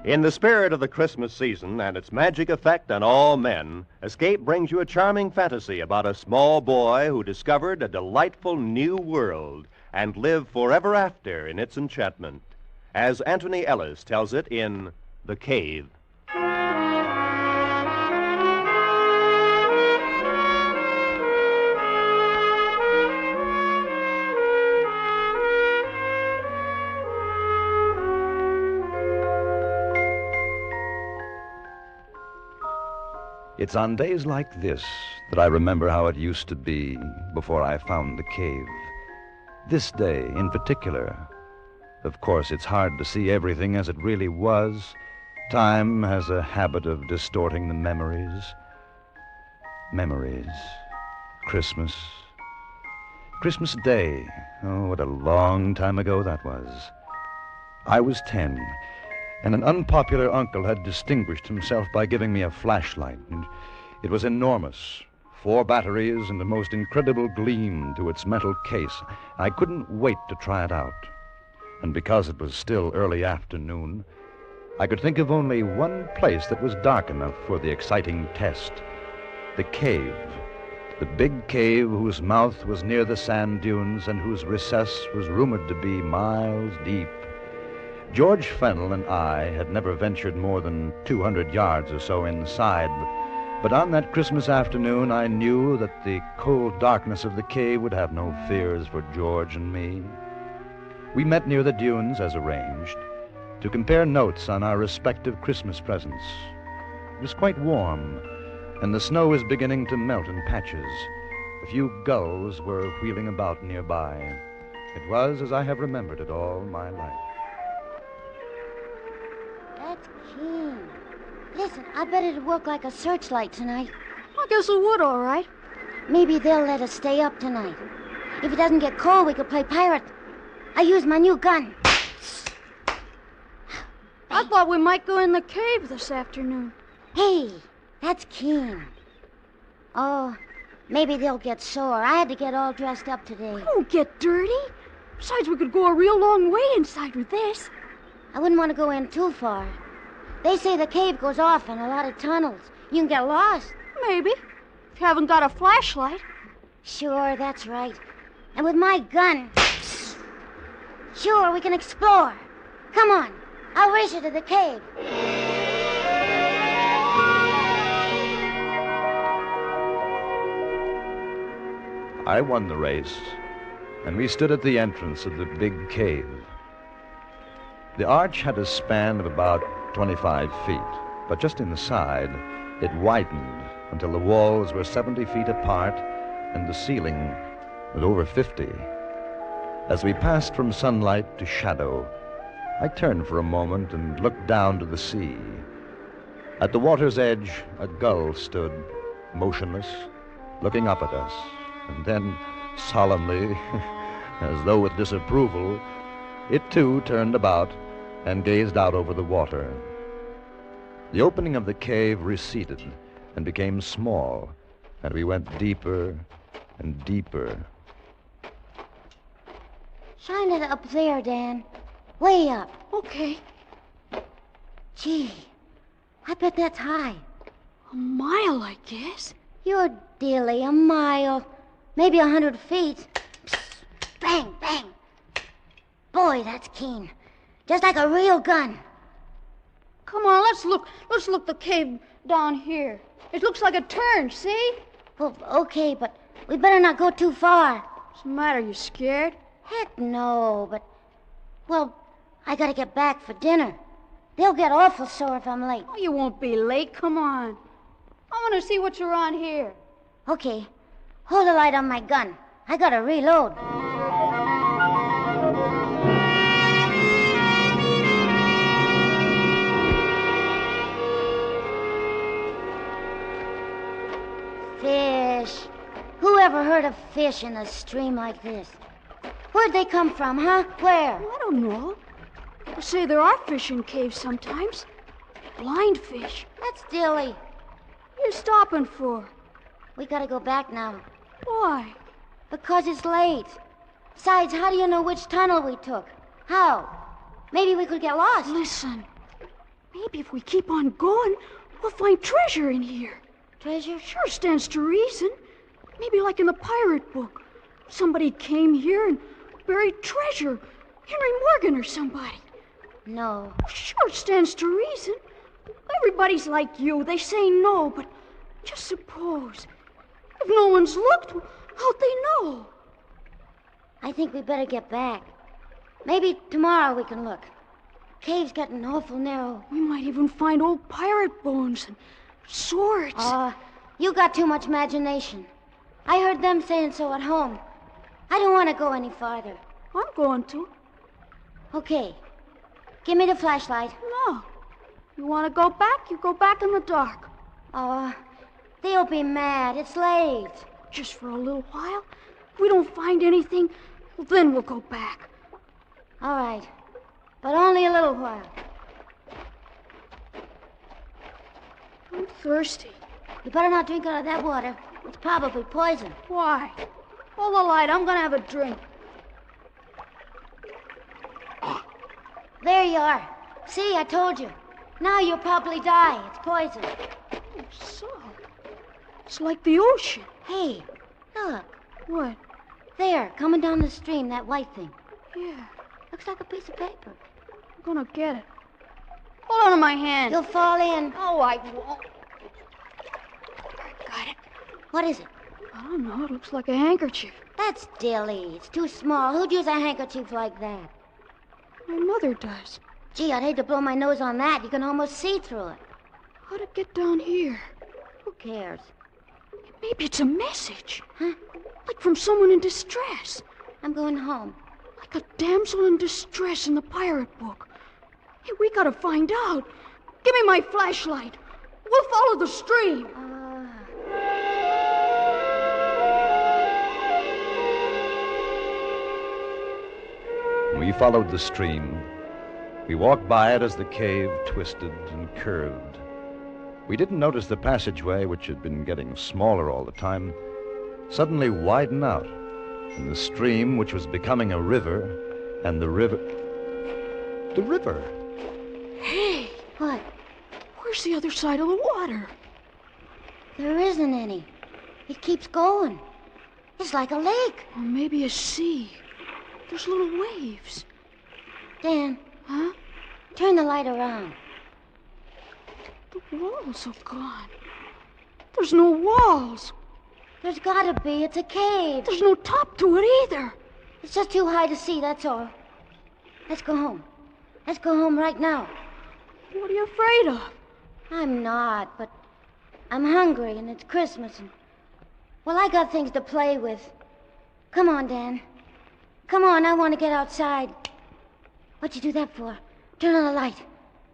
In the spirit of the Christmas season and its magic effect on all men, Escape brings you a charming fantasy about a small boy who discovered a delightful new world and lived forever after in its enchantment, as Anthony Ellis tells it in The Cave. It's on days like this that I remember how it used to be before I found the cave. This day in particular. Of course, it's hard to see everything as it really was. Time has a habit of distorting the memories. Memories. Christmas. Christmas Day. Oh, what a long time ago that was. I was 10, and an unpopular uncle had distinguished himself by giving me a flashlight. And it was enormous. 4 batteries and a most incredible gleam to its metal case. I couldn't wait to try it out. And because it was still early afternoon, I could think of only one place that was dark enough for the exciting test. The cave. The big cave whose mouth was near the sand dunes and whose recess was rumored to be miles deep. George Fennell and I had never ventured more than 200 yards or so inside, but on that Christmas afternoon I knew that the cold darkness of the cave would have no fears for George and me. We met near the dunes as arranged to compare notes on our respective Christmas presents. It was quite warm, and the snow was beginning to melt in patches. A few gulls were wheeling about nearby. It was as I have remembered it all my life. That's keen. Listen, I bet it'd work like a searchlight tonight. I guess it would, all right. Maybe they'll let us stay up tonight. If it doesn't get cold, we could play pirate. I used my new gun. I thought we might go in the cave this afternoon. Hey, that's keen. Oh, maybe they'll get sore. I had to get all dressed up today. Don't get dirty. Besides, we could go a real long way inside with this. I wouldn't want to go in too far. They say the cave goes off in a lot of tunnels. You can get lost. Maybe. If you haven't got a flashlight. Sure, that's right. And with my gun... Sure, we can explore. Come on. I'll race you to the cave. I won the race, and we stood at the entrance of the big cave. The arch had a span of about 25 feet, but just inside, it widened until the walls were 70 feet apart and the ceiling was over 50. As we passed from sunlight to shadow, I turned for a moment and looked down to the sea. At the water's edge, a gull stood, motionless, looking up at us, and then, solemnly, as though with disapproval, it too turned about and gazed out over the water. The opening of the cave receded and became small, and we went deeper and deeper. Shine it up there, Dan. Way up. Okay. Gee, I bet that's high. A mile, I guess. You're dilly, a mile. Maybe 100 feet. Psst. Bang, bang. Boy, that's keen. Just like a real gun. Come on, let's look the cave down here. It looks like a turn, see? Well, okay, but we better not go too far. What's the matter, you scared? Heck no, but... Well, I gotta get back for dinner. They'll get awful sore if I'm late. Oh, you won't be late, come on. I want to see what's around here. Okay. Hold the light on my gun. I gotta reload. Fish. Who ever heard of fish in a stream like this? Where'd they come from, huh? Where? I don't know. They say there are fish in caves sometimes. Blind fish. That's dilly. What are you stopping for? We gotta go back now. Why? Because it's late. Besides, how do you know which tunnel we took? How? Maybe we could get lost. Listen. Maybe if we keep on going, we'll find treasure in here. Treasure? Sure stands to reason. Maybe like in the pirate book. Somebody came here and buried treasure. Henry Morgan or somebody. No. Sure stands to reason. Everybody's like you. They say no, but just suppose. If no one's looked, how'd they know? I think we better get back. Maybe tomorrow we can look. Cave's getting awful narrow. We might even find old pirate bones and swords. You got too much imagination. I heard them saying so at home. I don't want to go any farther. I'm going to. Okay. Give me the flashlight. No. You want to go back? You go back in the dark. They'll be mad. It's late. Just for a little while? If we don't find anything, well, then we'll go back. All right. But only a little while. I'm thirsty. You better not drink out of that water. It's probably poison. Why? Hold the light. I'm gonna have a drink. There you are. See, I told you. Now you'll probably die. It's poison. Oh, so. It's like the ocean. Hey, look. What? There, coming down the stream, that white thing. Yeah. Looks like a piece of paper. I'm gonna get it. Hold on to my hand. You'll fall in. Oh, I won't. Got it. What is it? I don't know. It looks like a handkerchief. That's dilly. It's too small. Who'd use a handkerchief like that? My mother does. Gee, I'd hate to blow my nose on that. You can almost see through it. How'd it get down here? Who cares? Maybe it's a message. Huh? Like from someone in distress. I'm going home. Like a damsel in distress in the pirate book. Hey, we gotta find out. Give me my flashlight. We'll follow the stream. We followed the stream. We walked by it as the cave twisted and curved. We didn't notice the passageway, which had been getting smaller all the time, suddenly widen out, and the stream, which was becoming a river, and the river... The river! Hey! What? Where's the other side of the water? There isn't any. It keeps going. It's like a lake. Or maybe a sea. There's little waves. Dan. Huh? Turn the light around. The walls are gone. There's no walls. There's gotta be. It's a cave. There's no top to it either. It's just too high to see, that's all. Let's go home. Let's go home right now. What are you afraid of? I'm not, but I'm hungry and it's Christmas and... Well, I got things to play with. Come on, Dan. Come on, I want to get outside. What'd you do that for? Turn on the light.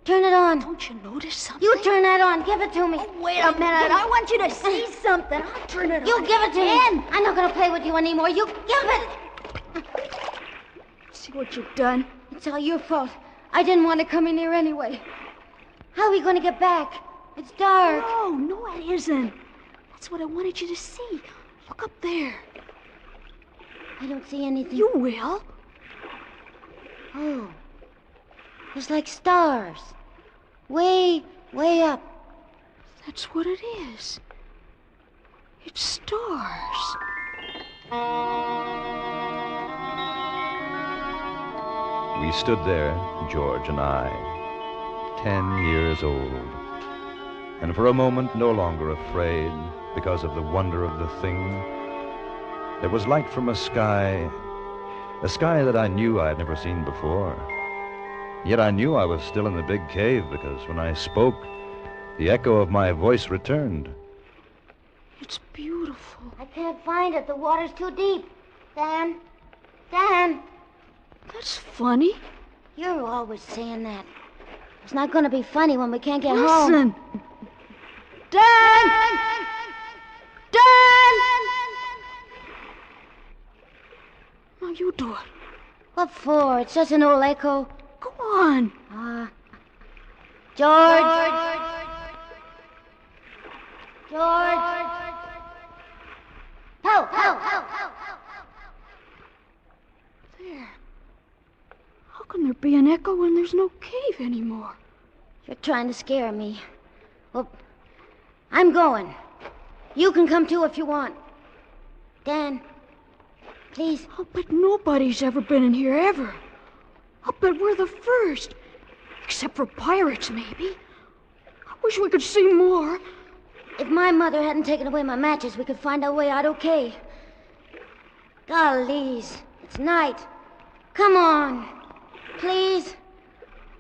Turn it on. Don't you notice something? You turn that on. Give it to me. Oh, wait a minute. I want you to see something. I'll turn it on. You give it to me. I'm not going to play with you anymore. You give it. See what you've done? It's all your fault. I didn't want to come in here anyway. How are we going to get back? It's dark. No, it isn't. That's what I wanted you to see. Look up there. I don't see anything. You will. Oh. There's like stars. Way, way up. That's what it is. It's stars. We stood there, George and I, 10 years old, and for a moment no longer afraid because of the wonder of the thing. There was light from a sky that I knew I had never seen before. Yet I knew I was still in the big cave because when I spoke, the echo of my voice returned. It's beautiful. I can't find it. The water's too deep. Dan. Dan. That's funny. You're always saying that. It's not going to be funny when we can't get home. Listen. Dan! Dan! Now you do it. What for? It's just an old echo. Go on. George. George. Ho. There. How can there be an echo when there's no cave anymore? You're trying to scare me. Well, I'm going. You can come too if you want. Dan, please. I'll bet nobody's ever been in here ever. I'll bet we're the first. Except for pirates, maybe. I wish we could see more. If my mother hadn't taken away my matches, we could find our way out okay. Gollies, it's night. Come on, please.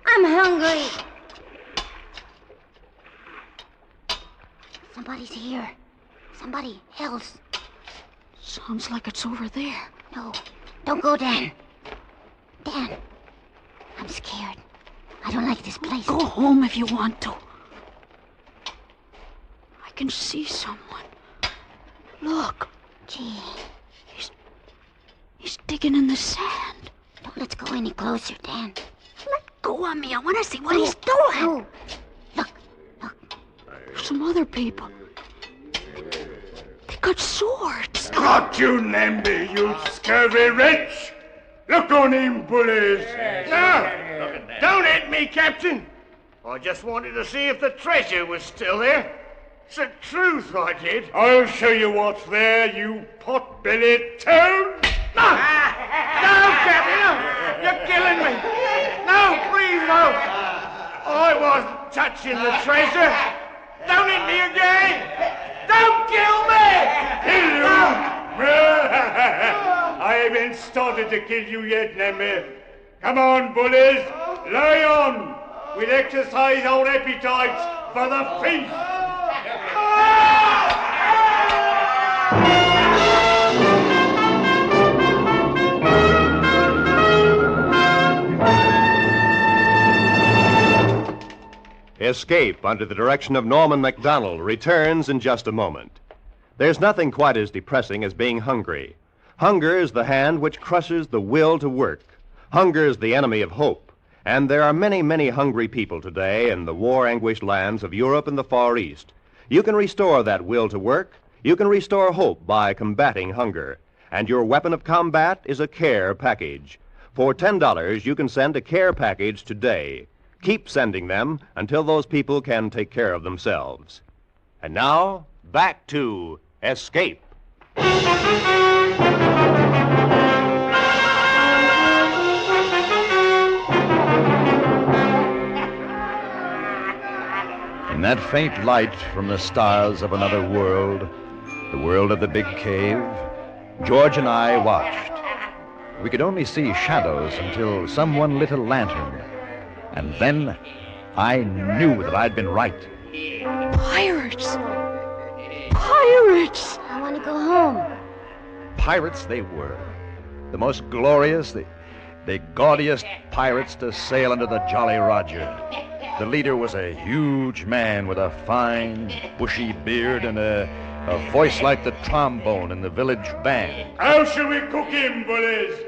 I'm hungry. Somebody's here. Somebody else. Sounds like it's over there. No, don't go, Dan. Dan, I'm scared. I don't like this place. Go home if you want to. I can see someone. Look. Gee. He's digging in the sand. Don't let's go any closer, Dan. Let go of me. I want to see what he's doing. Oh. Some other people. They got swords. Got you, Namby, you scurvy wretch! Look on him, bullies! No! Don't hit me, Captain! I just wanted to see if the treasure was still there. It's the truth, I did. I'll show you what's there, you pot-bellied toad! No! No, Captain! No! You're killing me! No, please, no! I wasn't touching the treasure! Don't hit me again! Don't kill me! Kill you? I haven't started to kill you yet, Namby. Come on, bullies. Lie on. We'll exercise our appetites for the feast. Escape, under the direction of Norman MacDonald, returns in just a moment. There's nothing quite as depressing as being hungry. Hunger is the hand which crushes the will to work. Hunger is the enemy of hope. And there are many, many hungry people today in the war-anguished lands of Europe and the Far East. You can restore that will to work. You can restore hope by combating hunger. And your weapon of combat is a care package. For $10, you can send a care package today. Keep sending them until those people can take care of themselves. And now, back to Escape. In that faint light from the stars of another world, the world of the big cave, George and I watched. We could only see shadows until someone lit a lantern. And then I knew that I'd been right. Pirates! Pirates! I want to go home. Pirates they were. The most glorious, the gaudiest pirates to sail under the Jolly Roger. The leader was a huge man with a fine, bushy beard and a voice like the trombone in the village band. How shall we cook him, bullies?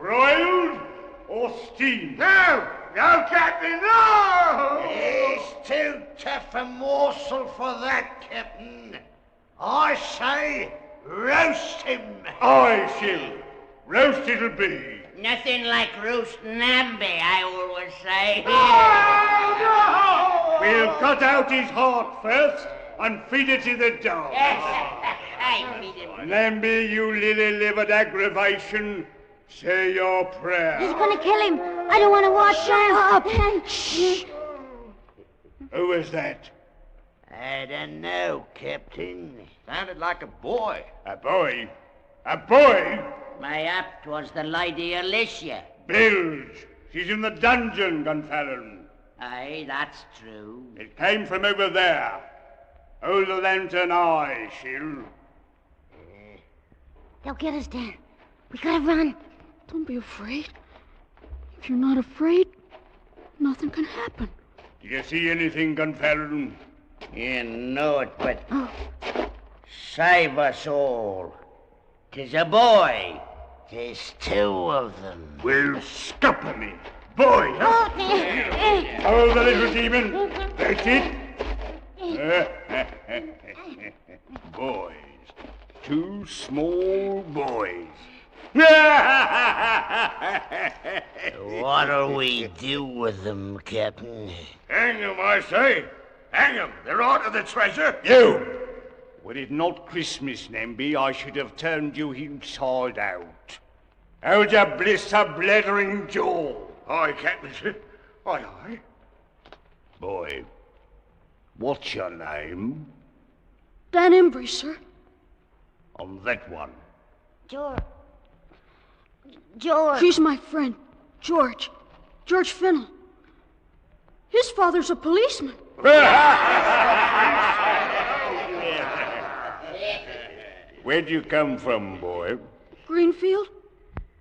Broiled or steamed? No! No, Captain, no! He's too tough a morsel for that, Captain. I say, roast him. I shall. Roast it'll be. Nothing like roast Namby, I always say. Oh, no! We'll cut out his heart first and feed it to the dogs. I feed him. Namby, you lily-livered aggravation. Say your prayer. He's going to kill him. I don't want to watch him. Shh. Who was that? I don't know, Captain. Sounded like a boy. A boy? A boy? Mayhap 'twas the Lady Alicia. Bilge. She's in the dungeon, Gunfallen. Aye, that's true. It came from over there. Hold the lantern high, Shield. They'll get us, Dan. We gotta run. Don't be afraid. If you're not afraid, nothing can happen. Did you see anything, Gunfallen? You know it, but... Save us all. 'Tis a boy. 'Tis two of them. Well, scupper me. Boy, huh? Hold the little demon. That's it. Boys. Two small boys. What'll we do with them, Captain? Hang them, I say. Hang them. They're out of the treasure. You! Were it not Christmas, Namby, I should have turned you inside out. Hold your blister blethering jaw. Aye, Captain. Aye, aye. Boy, what's your name? Dan Embry, sir. On that one. George. He's my friend, George. George Fennell. His father's a policeman. Where'd you come from, boy? Greenfield?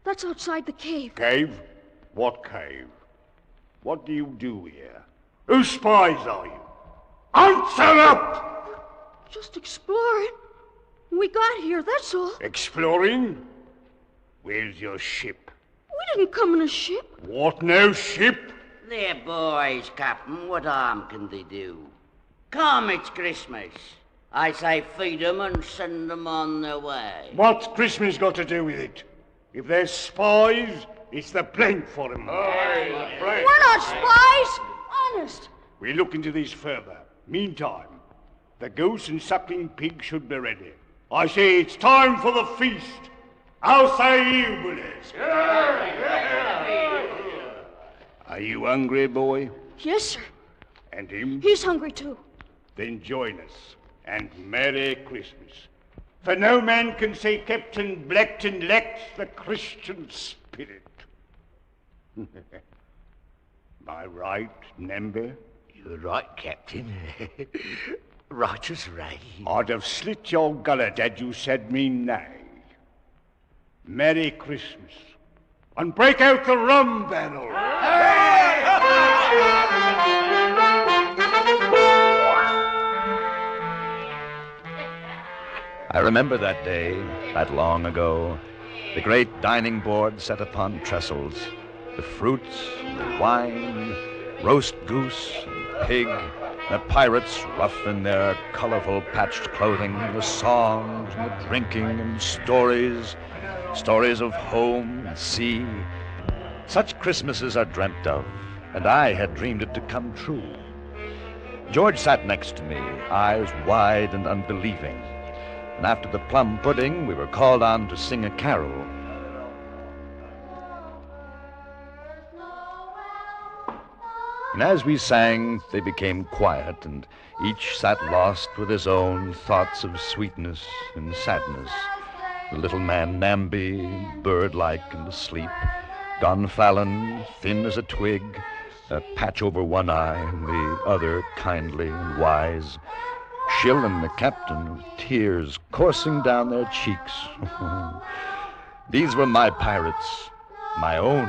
That's outside the cave. Cave? What cave? What do you do here? Whose spies are you? Answer up! Just exploring. We got here, that's all. Exploring? Where's your ship? We didn't come in a ship. What, no ship? They're boys, Captain. What harm can they do? Come, it's Christmas. I say feed 'em and send 'em on their way. What's Christmas got to do with it? If they're spies, it's the blank for 'em. We're not spies. Honest. We'll look into this further. Meantime, the goose and suckling pig should be ready. I say it's time for the feast. How say you, bullies? Are you hungry, boy? Yes, sir. And him? He's hungry, too. Then join us, and Merry Christmas. For no man can say Captain Blackton lacks the Christian spirit. Am I right, Namby? You're right, Captain. Right as rain. I'd have slit your gullet had you said me nay. Merry Christmas. And break out the rum barrel. I remember that day, that long ago, the great dining board set upon trestles, the fruits, the wine, roast goose and pig, the pirates rough in their colorful patched clothing, the songs and the drinking and stories of home and sea. Such Christmases are dreamt of, and I had dreamed it to come true. George sat next to me, eyes wide and unbelieving. And after the plum pudding, we were called on to sing a carol. And as we sang, they became quiet, and each sat lost with his own thoughts of sweetness and sadness. The little man Namby, bird-like and asleep. Don Fallon, thin as a twig, a patch over one eye, and the other kindly and wise. Shill and the captain, with tears coursing down their cheeks. These were my pirates, my own.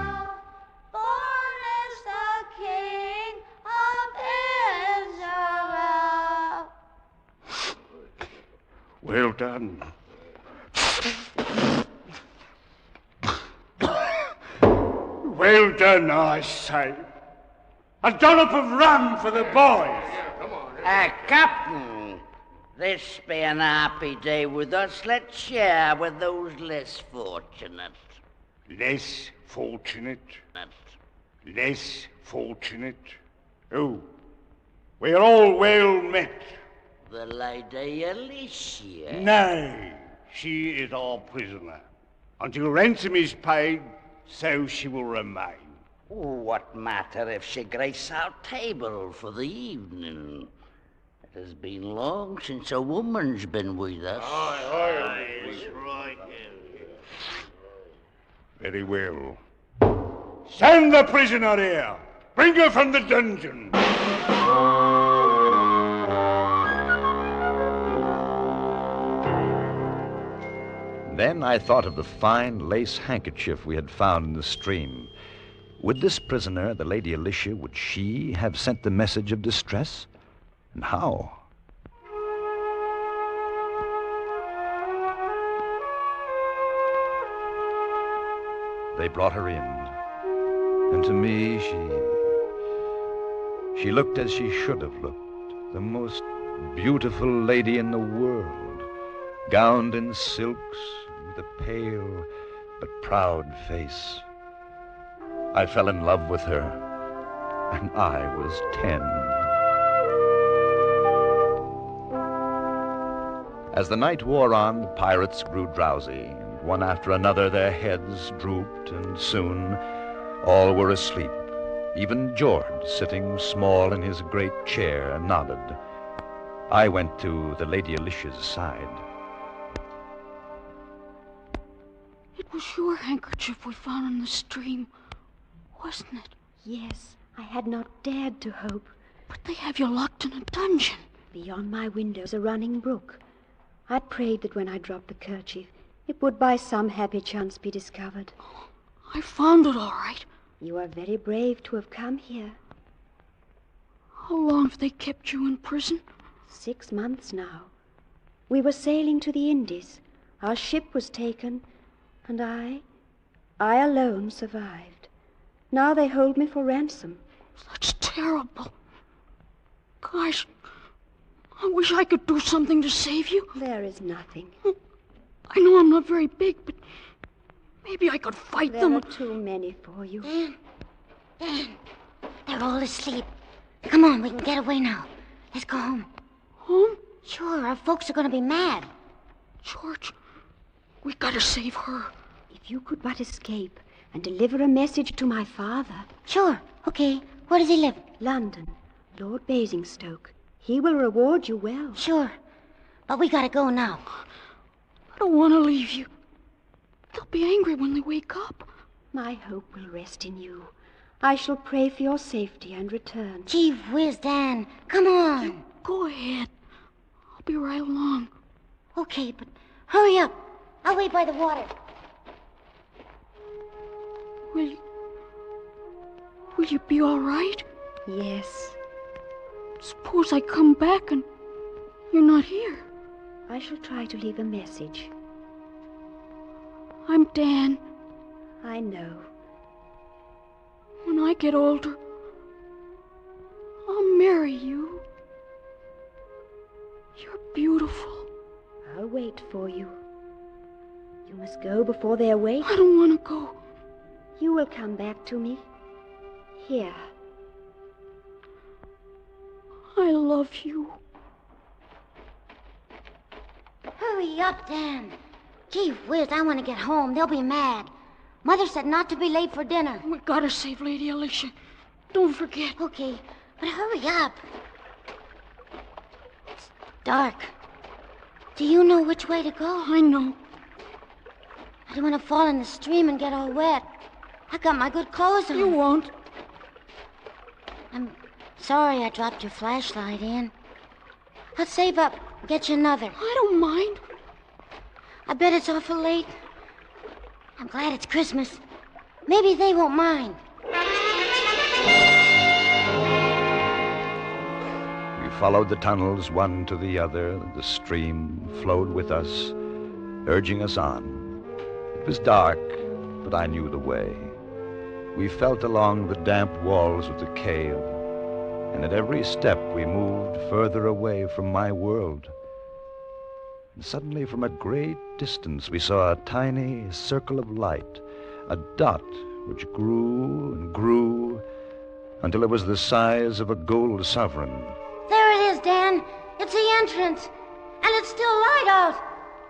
Well done. Well done, I say. A dollop of rum for the boys. Captain, this be an happy day with us. Let's share with those less fortunate. Less fortunate? Less fortunate? Oh, we're all well met. The Lady Alicia. Nay, she is our prisoner. Until ransom is paid, so she will remain. What matter if she grace our table for the evening? It has been long since a woman's been with us. Aye, that's right. Very well. Send the prisoner here. Bring her from the dungeon. Then I thought of the fine lace handkerchief we had found in the stream. Would this prisoner, the Lady Alicia, would she have sent the message of distress? And how? They brought her in, and to me she looked as she should have looked, the most beautiful lady in the world, gowned in silks, with a pale but proud face. I fell in love with her, and I was 10. As the night wore on, the pirates grew drowsy, and one after another their heads drooped, and soon all were asleep. Even George, sitting small in his great chair, nodded. I went to the Lady Alicia's side. It was your handkerchief we found in the stream, wasn't it? Yes, I had not dared to hope. But they have you locked in a dungeon. Beyond my windows a running brook. I prayed that when I dropped the kerchief, it would by some happy chance be discovered. I found it all right. You are very brave to have come here. How long have they kept you in prison? 6 months now. We were sailing to the Indies. Our ship was taken, and I I alone survived. Now they hold me for ransom. That's terrible. Gosh, I wish I could do something to save you. There is nothing. I know I'm not very big, but maybe I could fight them. There are too many for you. Dan, they're all asleep. Come on, we can get away now. Let's go home. Home? Sure, our folks are going to be mad. George, we gotta save her. If you could but escape and deliver a message to my father. Sure, okay. Where does he live? London, Lord Basingstoke. He will reward you well. Sure, but we gotta go now. I don't want to leave you. They'll be angry when they wake up. My hope will rest in you. I shall pray for your safety and return. Gee whiz, Dan. Come on. Go ahead. I'll be right along. Okay, but hurry up. I'll wait by the water. Will you be all right? Yes. Suppose I come back and you're not here. I shall try to leave a message. I'm Dan. I know. When I get older, I'll marry you. You're beautiful. I'll wait for you. You must go before they awake. I don't want to go. You will come back to me. Here. I love you. Hurry up, Dan. Gee whiz, I want to get home. They'll be mad. Mother said not to be late for dinner. We gotta save Lady Alicia. Don't forget. Okay, but hurry up. It's dark. Do you know which way to go? I know. I don't want to fall in the stream and get all wet. I got my good clothes on. You won't. I'm sorry I dropped your flashlight in. I'll save up, get you another. I don't mind. I bet it's awful late. I'm glad it's Christmas. Maybe they won't mind. We followed the tunnels one to the other. The stream flowed with us, urging us on. It was dark, but I knew the way. We felt along the damp walls of the cave, and at every step we moved further away from my world. And suddenly, from a great distance, we saw a tiny circle of light, a dot which grew and grew until it was the size of a gold sovereign. There it is, Dan. It's the entrance. And it's still light out.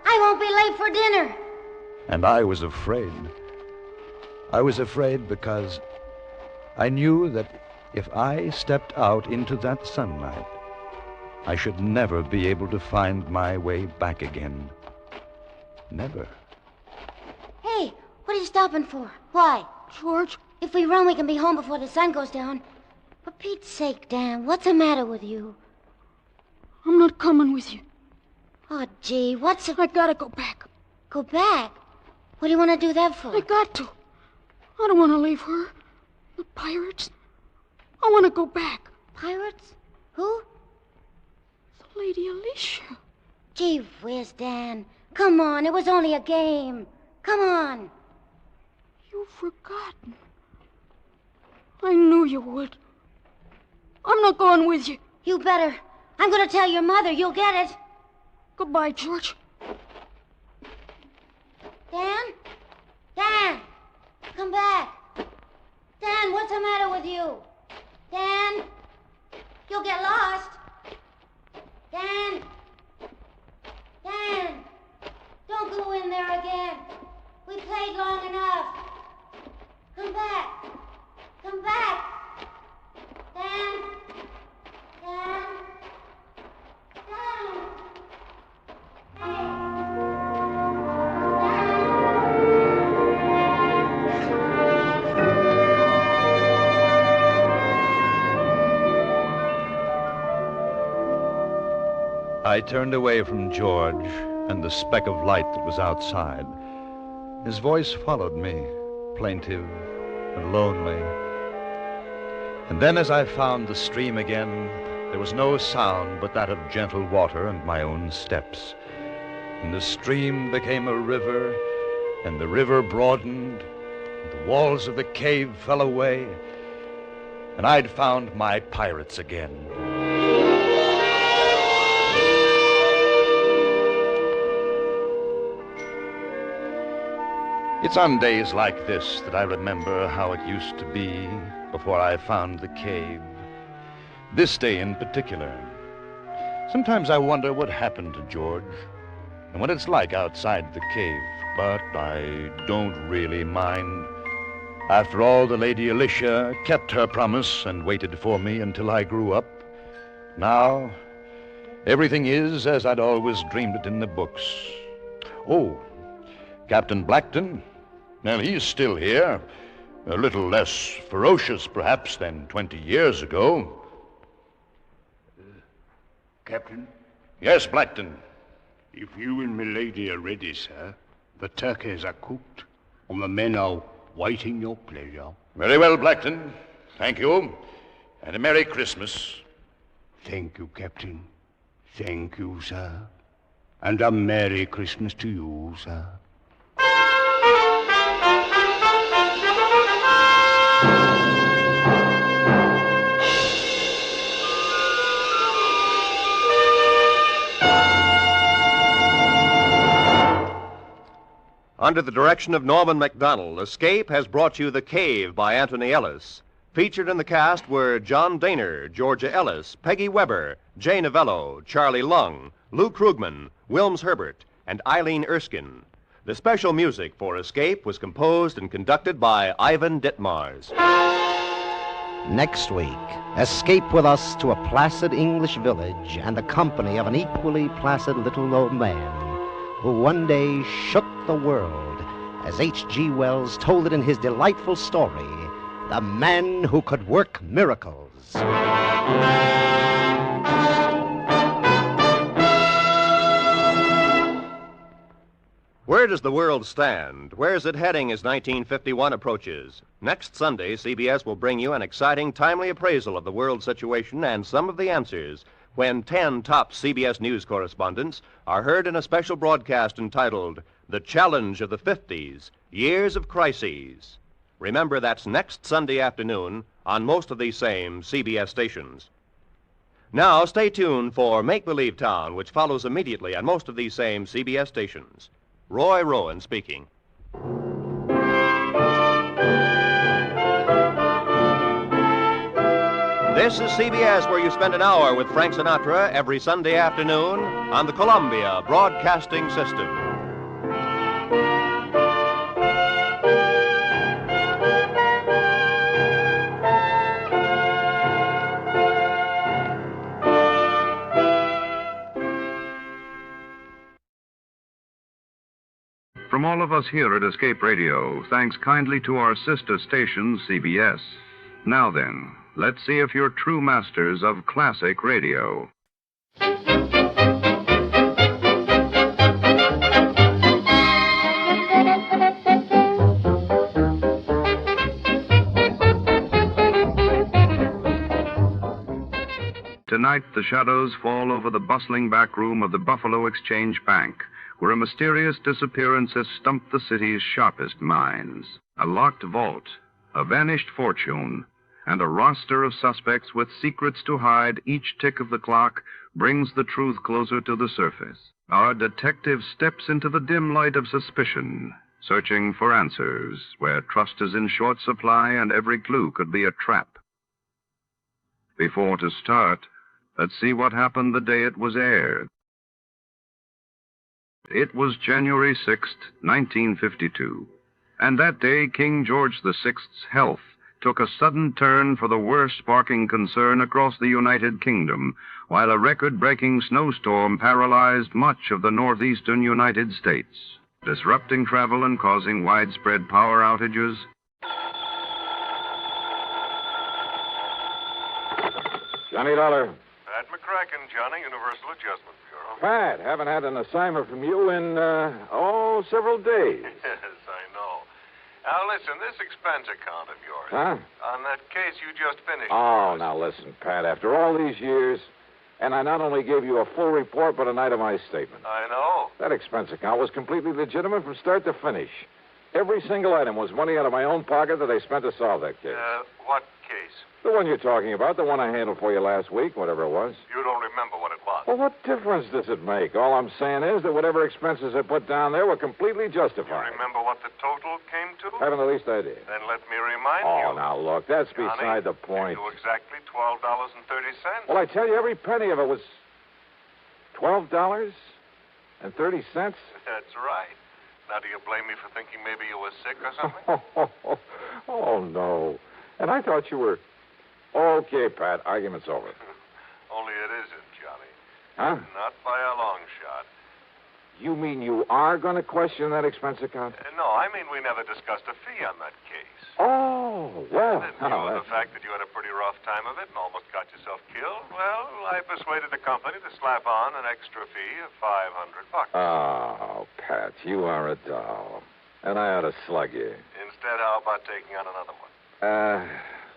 I won't be late for dinner. And I was afraid. I was afraid because I knew that if I stepped out into that sunlight, I should never be able to find my way back again. Never. Hey, what are you stopping for? Why? George? If we run, we can be home before the sun goes down. For Pete's sake, Dan, what's the matter with you? I'm not coming with you. Oh, gee, what's the... I gotta go back. Go back? What do you want to do that for? I got to. I don't want to leave her. The pirates. I want to go back. Pirates? Who? Lady Alicia. Gee whiz, Dan. Come on, it was only a game. Come on. You've forgotten. I knew you would. I'm not going with you. You better. I'm going to tell your mother. You'll get it. Goodbye, George. Dan? Dan! Come back. Dan, what's the matter with you? Dan? You'll get lost. Dan! Dan! Don't go in there again. We played long enough. Come back. Come back. Dan! Dan! Dan! I turned away from George and the speck of light that was outside. His voice followed me, plaintive and lonely. And then as I found the stream again, there was no sound but that of gentle water and my own steps. And the stream became a river, and the river broadened The walls of the cave fell away, and I'd found my pirates again. It's on days like this that I remember how it used to be before I found the cave. This day in particular. Sometimes I wonder what happened to George and what it's like outside the cave, but I don't really mind. After all, the Lady Alicia kept her promise and waited for me until I grew up. Now, everything is as I'd always dreamed it in the books. Oh, Captain Blackton, well, he's still here. A little less ferocious, perhaps, than 20 years ago. Captain? Yes, Blackton. If you and milady are ready, sir, the turkeys are cooked, and the men are waiting your pleasure. Very well, Blackton. Thank you. And a Merry Christmas. Thank you, Captain. Thank you, sir. And a Merry Christmas to you, sir. Under the direction of Norman MacDonald, Escape has brought you The Cave by Anthony Ellis. Featured in the cast were John Daner, Georgia Ellis, Peggy Weber, Jay Novello, Charlie Lung, Lou Krugman, Wilms Herbert, and Eileen Erskine. The special music for Escape was composed and conducted by Ivan Ditmars. Next week, escape with us to a placid English village and the company of an equally placid little old man who one day shook the world, as H.G. Wells told it in his delightful story, The Man Who Could Work Miracles. Where does the world stand? Where's it heading as 1951 approaches? Next Sunday, CBS will bring you an exciting, timely appraisal of the world situation and some of the answers when 10 top CBS News correspondents are heard in a special broadcast entitled The Challenge of the 50s, Years of Crises. Remember, that's next Sunday afternoon on most of these same CBS stations. Now, stay tuned for Make Believe Town, which follows immediately on most of these same CBS stations. Roy Rowan speaking. This is CBS, where you spend an hour with Frank Sinatra every Sunday afternoon on the Columbia Broadcasting System. From all of us here at Escape Radio, thanks kindly to our sister station, CBS. Now then, let's see if you're true masters of classic radio. Tonight, the shadows fall over the bustling back room of the Buffalo Exchange Bank, where a mysterious disappearance has stumped the city's sharpest minds. A locked vault, a vanished fortune, and a roster of suspects with secrets to hide each tick of the clock brings the truth closer to the surface. Our detective steps into the dim light of suspicion, searching for answers where trust is in short supply and every clue could be a trap. Before to start, let's see what happened the day it was aired. It was January 6th, 1952, and that day King George VI's health took a sudden turn for the worst, sparking concern across the United Kingdom, while a record-breaking snowstorm paralyzed much of the northeastern United States, disrupting travel and causing widespread power outages. Johnny Dollar. Pat McCracken, Johnny, Universal Adjustment Bureau. Pat, haven't had an assignment from you in, several days. Yes, I know. Now, listen, this expense account of yours. Huh? On that case you just finished. Oh, now listen, Pat, after all these years, and I not only gave you a full report, but an itemized statement. I know. That expense account was completely legitimate from start to finish. Every single item was money out of my own pocket that I spent to solve that case. What case? The one you're talking about, the one I handled for you last week, whatever it was. You don't remember what it was. Well, what difference does it make? All I'm saying is that whatever expenses I put down there were completely justified. You remember what the total came to? Haven't the least idea. Then let me remind you. Oh, now, look, that's Johnny, beside the point. You exactly $12.30. Well, I tell you, every penny of it was $12.30. That's right. Now, do you blame me for thinking maybe you were sick or something? Oh, no. And I thought you were... Okay, Pat, argument's over. Only it isn't, Johnny. Huh? Not by a long shot. You mean you are going to question that expense account? No, I mean we never discussed a fee on that case. Oh, well... And in view of the fact that you had a pretty rough time of it and almost got yourself killed, well, I persuaded the company to slap on an extra fee of $500. Oh, Pat, you are a doll. And I ought to slug you. Instead, how about taking on another one?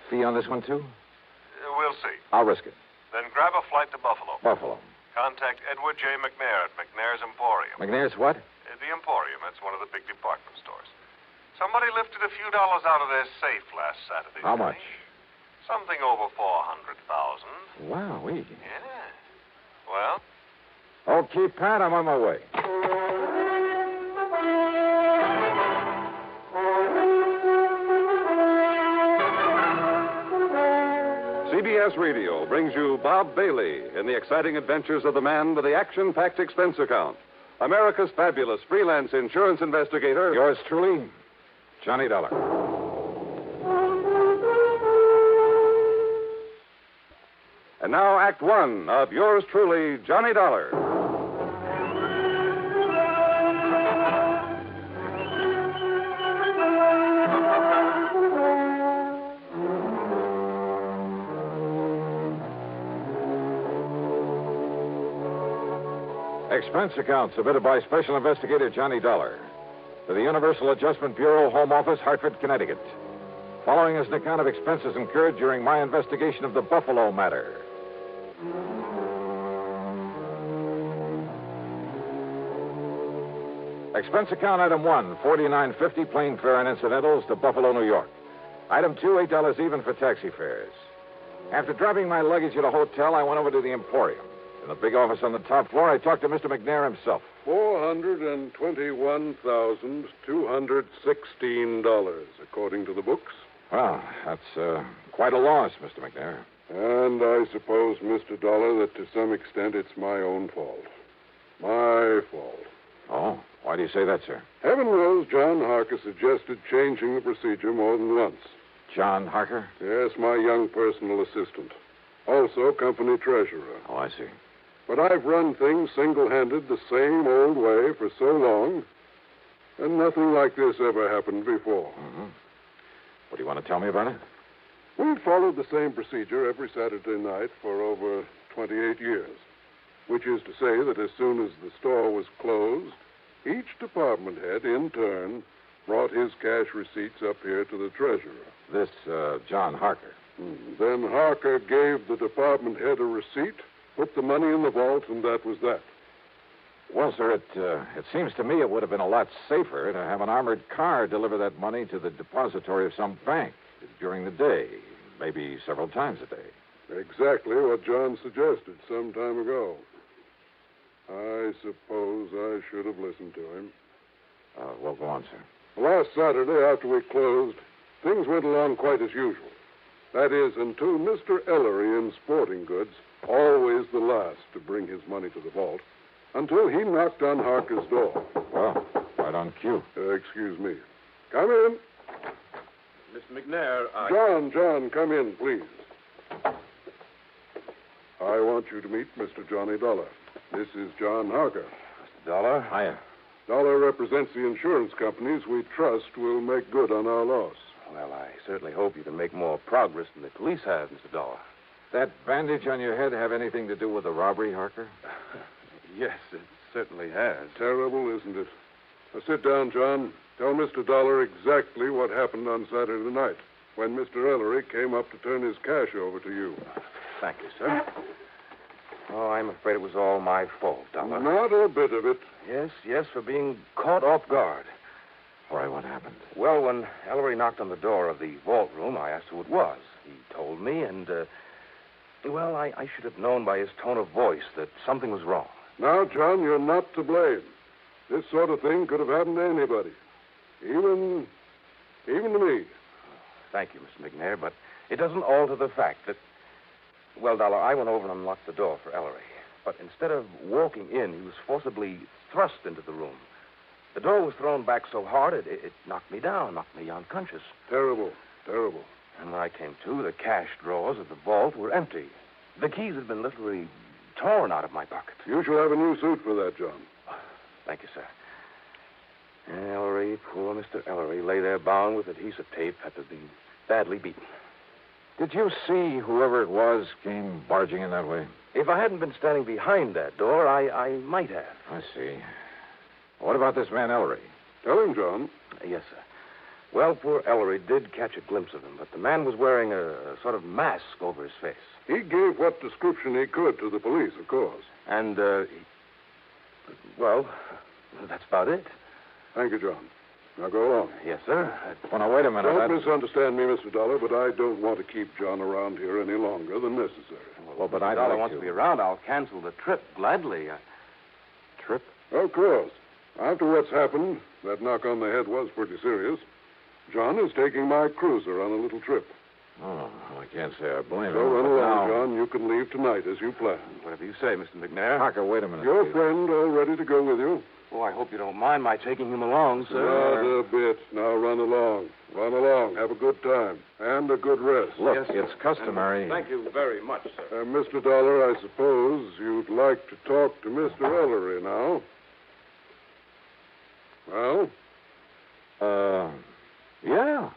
Fee on this one, too? We'll see. I'll risk it. Then grab a flight to Buffalo. Buffalo. Contact Edward J. McNair at McNair's Emporium. McNair's what? The Emporium. That's one of the big department stores. Somebody lifted a few dollars out of their safe last Saturday. How much? Something over $400,000. Wow, Yeah. Well? Okay, Pat, I'm on my way. CBS Radio brings you Bob Bailey in the exciting adventures of the man with the action-packed expense account. America's fabulous freelance insurance investigator. Yours truly, Johnny Dollar. And now, Act One of yours truly, Johnny Dollar. Expense account submitted by Special Investigator Johnny Dollar to the Universal Adjustment Bureau, Home Office, Hartford, Connecticut. Following is an account of expenses incurred during my investigation of the Buffalo matter. Expense account item 1, $49.50 plane fare and incidentals to Buffalo, New York. Item 2, $8 even for taxi fares. After dropping my luggage at a hotel, I went over to the Emporium. In the big office on the top floor, I talked to Mr. McNair himself. $421,216, according to the books. Well, that's quite a loss, Mr. McNair. And I suppose, Mr. Dollar, that to some extent it's my own fault. My fault. Oh, why do you say that, sir? Heaven knows John Harker suggested changing the procedure more than once. John Harker? Yes, my young personal assistant. Also company treasurer. Oh, I see. But I've run things single-handed the same old way for so long, and nothing like this ever happened before. Mm-hmm. What do you want to tell me about it? We've followed the same procedure every Saturday night for over 28 years, which is to say that as soon as the store was closed, each department head, in turn, brought his cash receipts up here to the treasurer. This, John Harker. Then Harker gave the department head a receipt, put the money in the vault, and that was that. Well, sir, it seems to me it would have been a lot safer to have an armored car deliver that money to the depository of some bank during the day, maybe several times a day. Exactly what John suggested some time ago. I suppose I should have listened to him. Well, go on, sir. Last Saturday, after we closed, things went along quite as usual. That is, until Mr. Ellery in sporting goods, always the last to bring his money to the vault, until he knocked on Harker's door. Well, right on cue. Excuse me. Come in. Mr. McNair, John, come in, please. I want you to meet Mr. Johnny Dollar. This is John Harker. Mr. Dollar? Hiya. Dollar represents the insurance companies we trust will make good on our loss. Well, I certainly hope you can make more progress than the police have, Mr. Dollar. That bandage on your head have anything to do with the robbery, Harker? Yes, it certainly has. Terrible, isn't it? Now, sit down, John. Tell Mr. Dollar exactly what happened on Saturday night when Mr. Ellery came up to turn his cash over to you. Thank you, sir. Oh, I'm afraid it was all my fault, Dollar. Not a bit of it. Yes, for being caught off guard. All right, what happened? Well, when Ellery knocked on the door of the vault room, I asked who it was. He told me, and, well, I should have known by his tone of voice that something was wrong. Now, John, you're not to blame. This sort of thing could have happened to anybody. Even to me. Thank you, Mr. McNair, but it doesn't alter the fact that... Well, Dollar, I went over and unlocked the door for Ellery. But instead of walking in, he was forcibly thrust into the room. The door was thrown back so hard, it knocked me down, knocked me unconscious. Terrible. And when I came to, the cash drawers of the vault were empty. The keys had been literally torn out of my pocket. You shall have a new suit for that, John. Thank you, sir. Ellery, poor Mr. Ellery, lay there bound with adhesive tape after being badly beaten. Did you see whoever it was came barging in that way? If I hadn't been standing behind that door, I might have. I see. What about this man, Ellery? Tell him, John. Yes, sir. Well, poor Ellery did catch a glimpse of him, but the man was wearing a sort of mask over his face. He gave what description he could to the police, of course. And, well, that's about it. Thank you, John. Now go on. Yes, sir. Well, now, wait a minute. Don't misunderstand me, Mr. Dollar, but I don't want to keep John around here any longer than necessary. Well, but I'd Dollar like wants to be around. I'll cancel the trip gladly. Trip? Of course. After what's happened, that knock on the head was pretty serious. John is taking my cruiser on a little trip. Oh, I can't say I blame him. So run but along, now- John. You can leave tonight as you planned. Whatever you say, Mr. McNair. Harker, wait a minute. Your please. friend all ready to go with you? Oh, I hope you don't mind my taking him along, sir. Not a bit. Now run along. Run along. Have a good time. And a good rest. Look, it's customary. Thank you very much, sir. Mr. Dollar, I suppose you'd like to talk to Mr. Ellery now. Well? Yeah.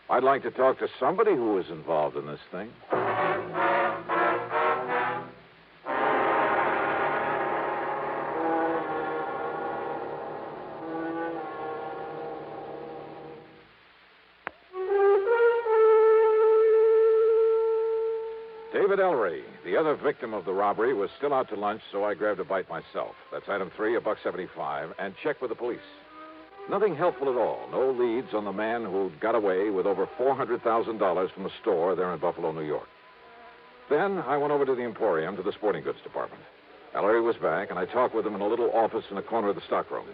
I'd like to talk to somebody who was involved in this thing. David Ellery, the other victim of the robbery, was still out to lunch, so I grabbed a bite myself. That's item 3, $1.75, and checked with the police. Nothing helpful at all. No leads on the man who'd got away with over $400,000 from the store there in Buffalo, New York. Then I went over to the Emporium to the sporting goods department. Ellery was back, and I talked with him in a little office in a corner of the stockroom.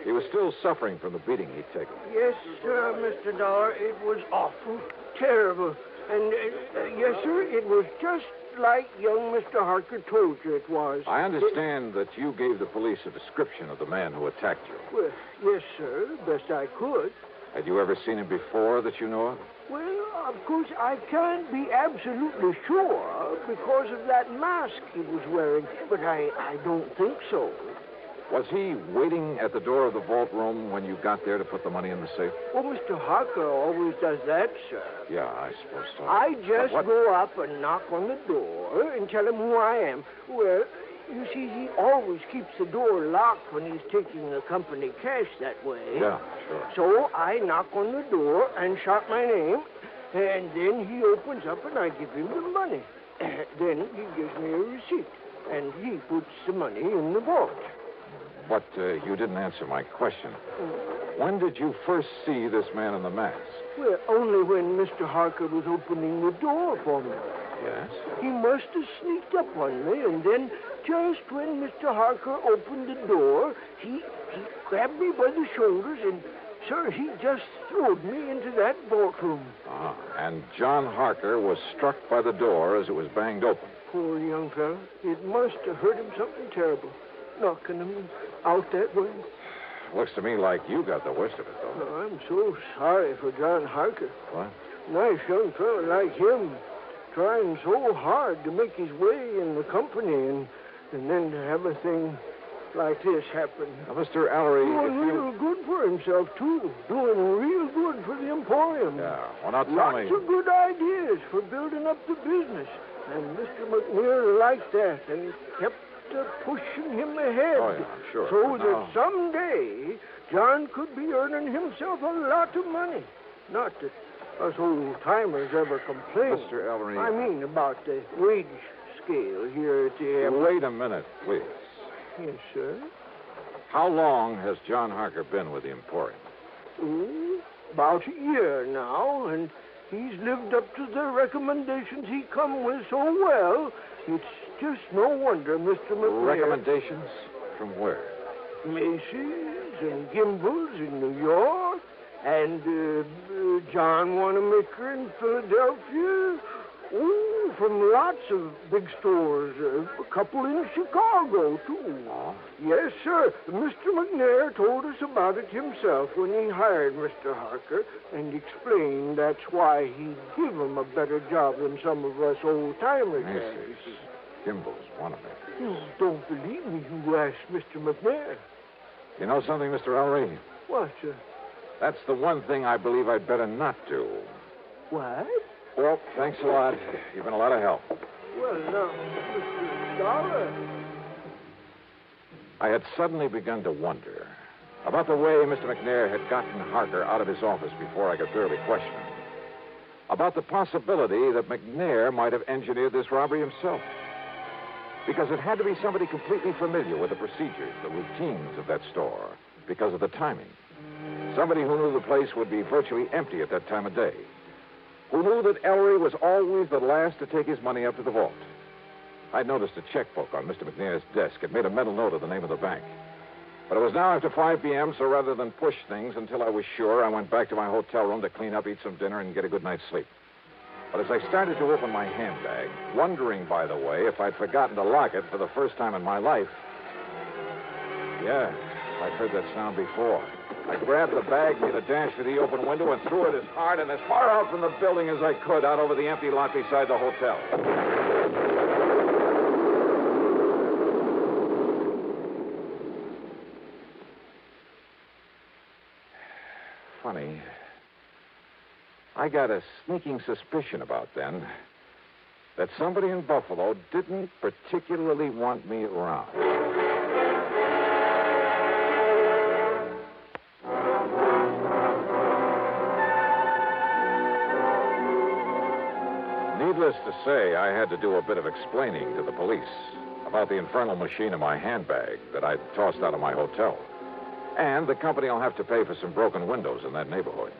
He was still suffering from the beating he'd taken. Yes, sir, Mr. Dollar. It was awful. Terrible. And, yes, sir, it was just like young Mr. Harker told you it was. I understand that you gave the police a description of the man who attacked you. Well, yes, sir, best I could. Had you ever seen him before that you know of? Well, of course, I can't be absolutely sure because of that mask he was wearing, but I don't think so. Was he waiting at the door of the vault room when you got there to put the money in the safe? Well, Mr. Harker always does that, sir. Yeah, I suppose so. I just But what- go up and knock on the door and tell him who I am. Well, you see, he always keeps the door locked when he's taking the company cash that way. Yeah, sure. So I knock on the door and shout my name, and then he opens up and I give him the money. Then he gives me a receipt, and he puts the money in the vault. But you didn't answer my question. When did you first see this man in the mask? Well, only when Mr. Harker was opening the door for me. Yes? He must have sneaked up on me, and then just when Mr. Harker opened the door, he grabbed me by the shoulders, and, sir, he just threw me into that vault room. Ah, and John Harker was struck by the door as it was banged open. Poor young fellow. It must have hurt him something terrible, knocking him out that way. Looks to me like you got the worst of it, though. Oh, I'm so sorry for John Harker. What? Nice young fellow like him, trying so hard to make his way in the company, and then to have a thing like this happen. Now, Mr. Ellery, Doing real good for himself, too. Doing real good for the Emporium. Yeah, well, now tell Lots me... of good ideas for building up the business. And Mr. McNair liked that and kept pushing him ahead. Oh, yeah, I'm sure. So But that now- someday John could be earning himself a lot of money. Not that us old-timers ever complain. Mr. Ellery... I mean about the wage scale here at the... Wait a minute, please. Yes, sir. How long has John Harker been with the Emporium? About a year now, and he's lived up to the recommendations he come with so well. It's just no wonder Mr. McNair... Recommendations? From where? Macy's and Gimbel's in New York, and John Wanamaker in Philadelphia. Oh, from lots of big stores. A couple in Chicago, too. Oh? Yes, sir. Mr. McNair told us about it himself when he hired Mr. Harker and explained that's why he'd give him a better job than some of us old-timers have. Macy's, Gimbel's, Wanamaker. You don't believe me, you ask Mr. McNair. You know something, Mr. Ellery? What, sir? That's the one thing I believe I'd better not do. What? Well, thanks a lot. You've been a lot of help. Well, now, Mr. Dolar. I had suddenly begun to wonder about the way Mr. McNair had gotten Harker out of his office before I could thoroughly question him. About the possibility that McNair might have engineered this robbery himself. Because it had to be somebody completely familiar with the procedures, the routines of that store, because of the timing. Somebody who knew the place would be virtually empty at that time of day. Who knew that Ellery was always the last to take his money up to the vault. I'd noticed a checkbook on Mr. McNair's desk. It made a mental note of the name of the bank. But it was now after 5 p.m., so rather than push things until I was sure, I went back to my hotel room to clean up, eat some dinner, and get a good night's sleep. But as I started to open my handbag, wondering, by the way, if I'd forgotten to lock it for the first time in my life. Yeah, I'd heard that sound before. I grabbed the bag, made a dash for the open window, and threw it as hard and as far out from the building as I could, out over the empty lot beside the hotel. Funny. I got a sneaking suspicion about then that somebody in Buffalo didn't particularly want me around. Needless to say, I had to do a bit of explaining to the police about the infernal machine in my handbag that I'd tossed out of my hotel. And the company will have to pay for some broken windows in that neighborhood.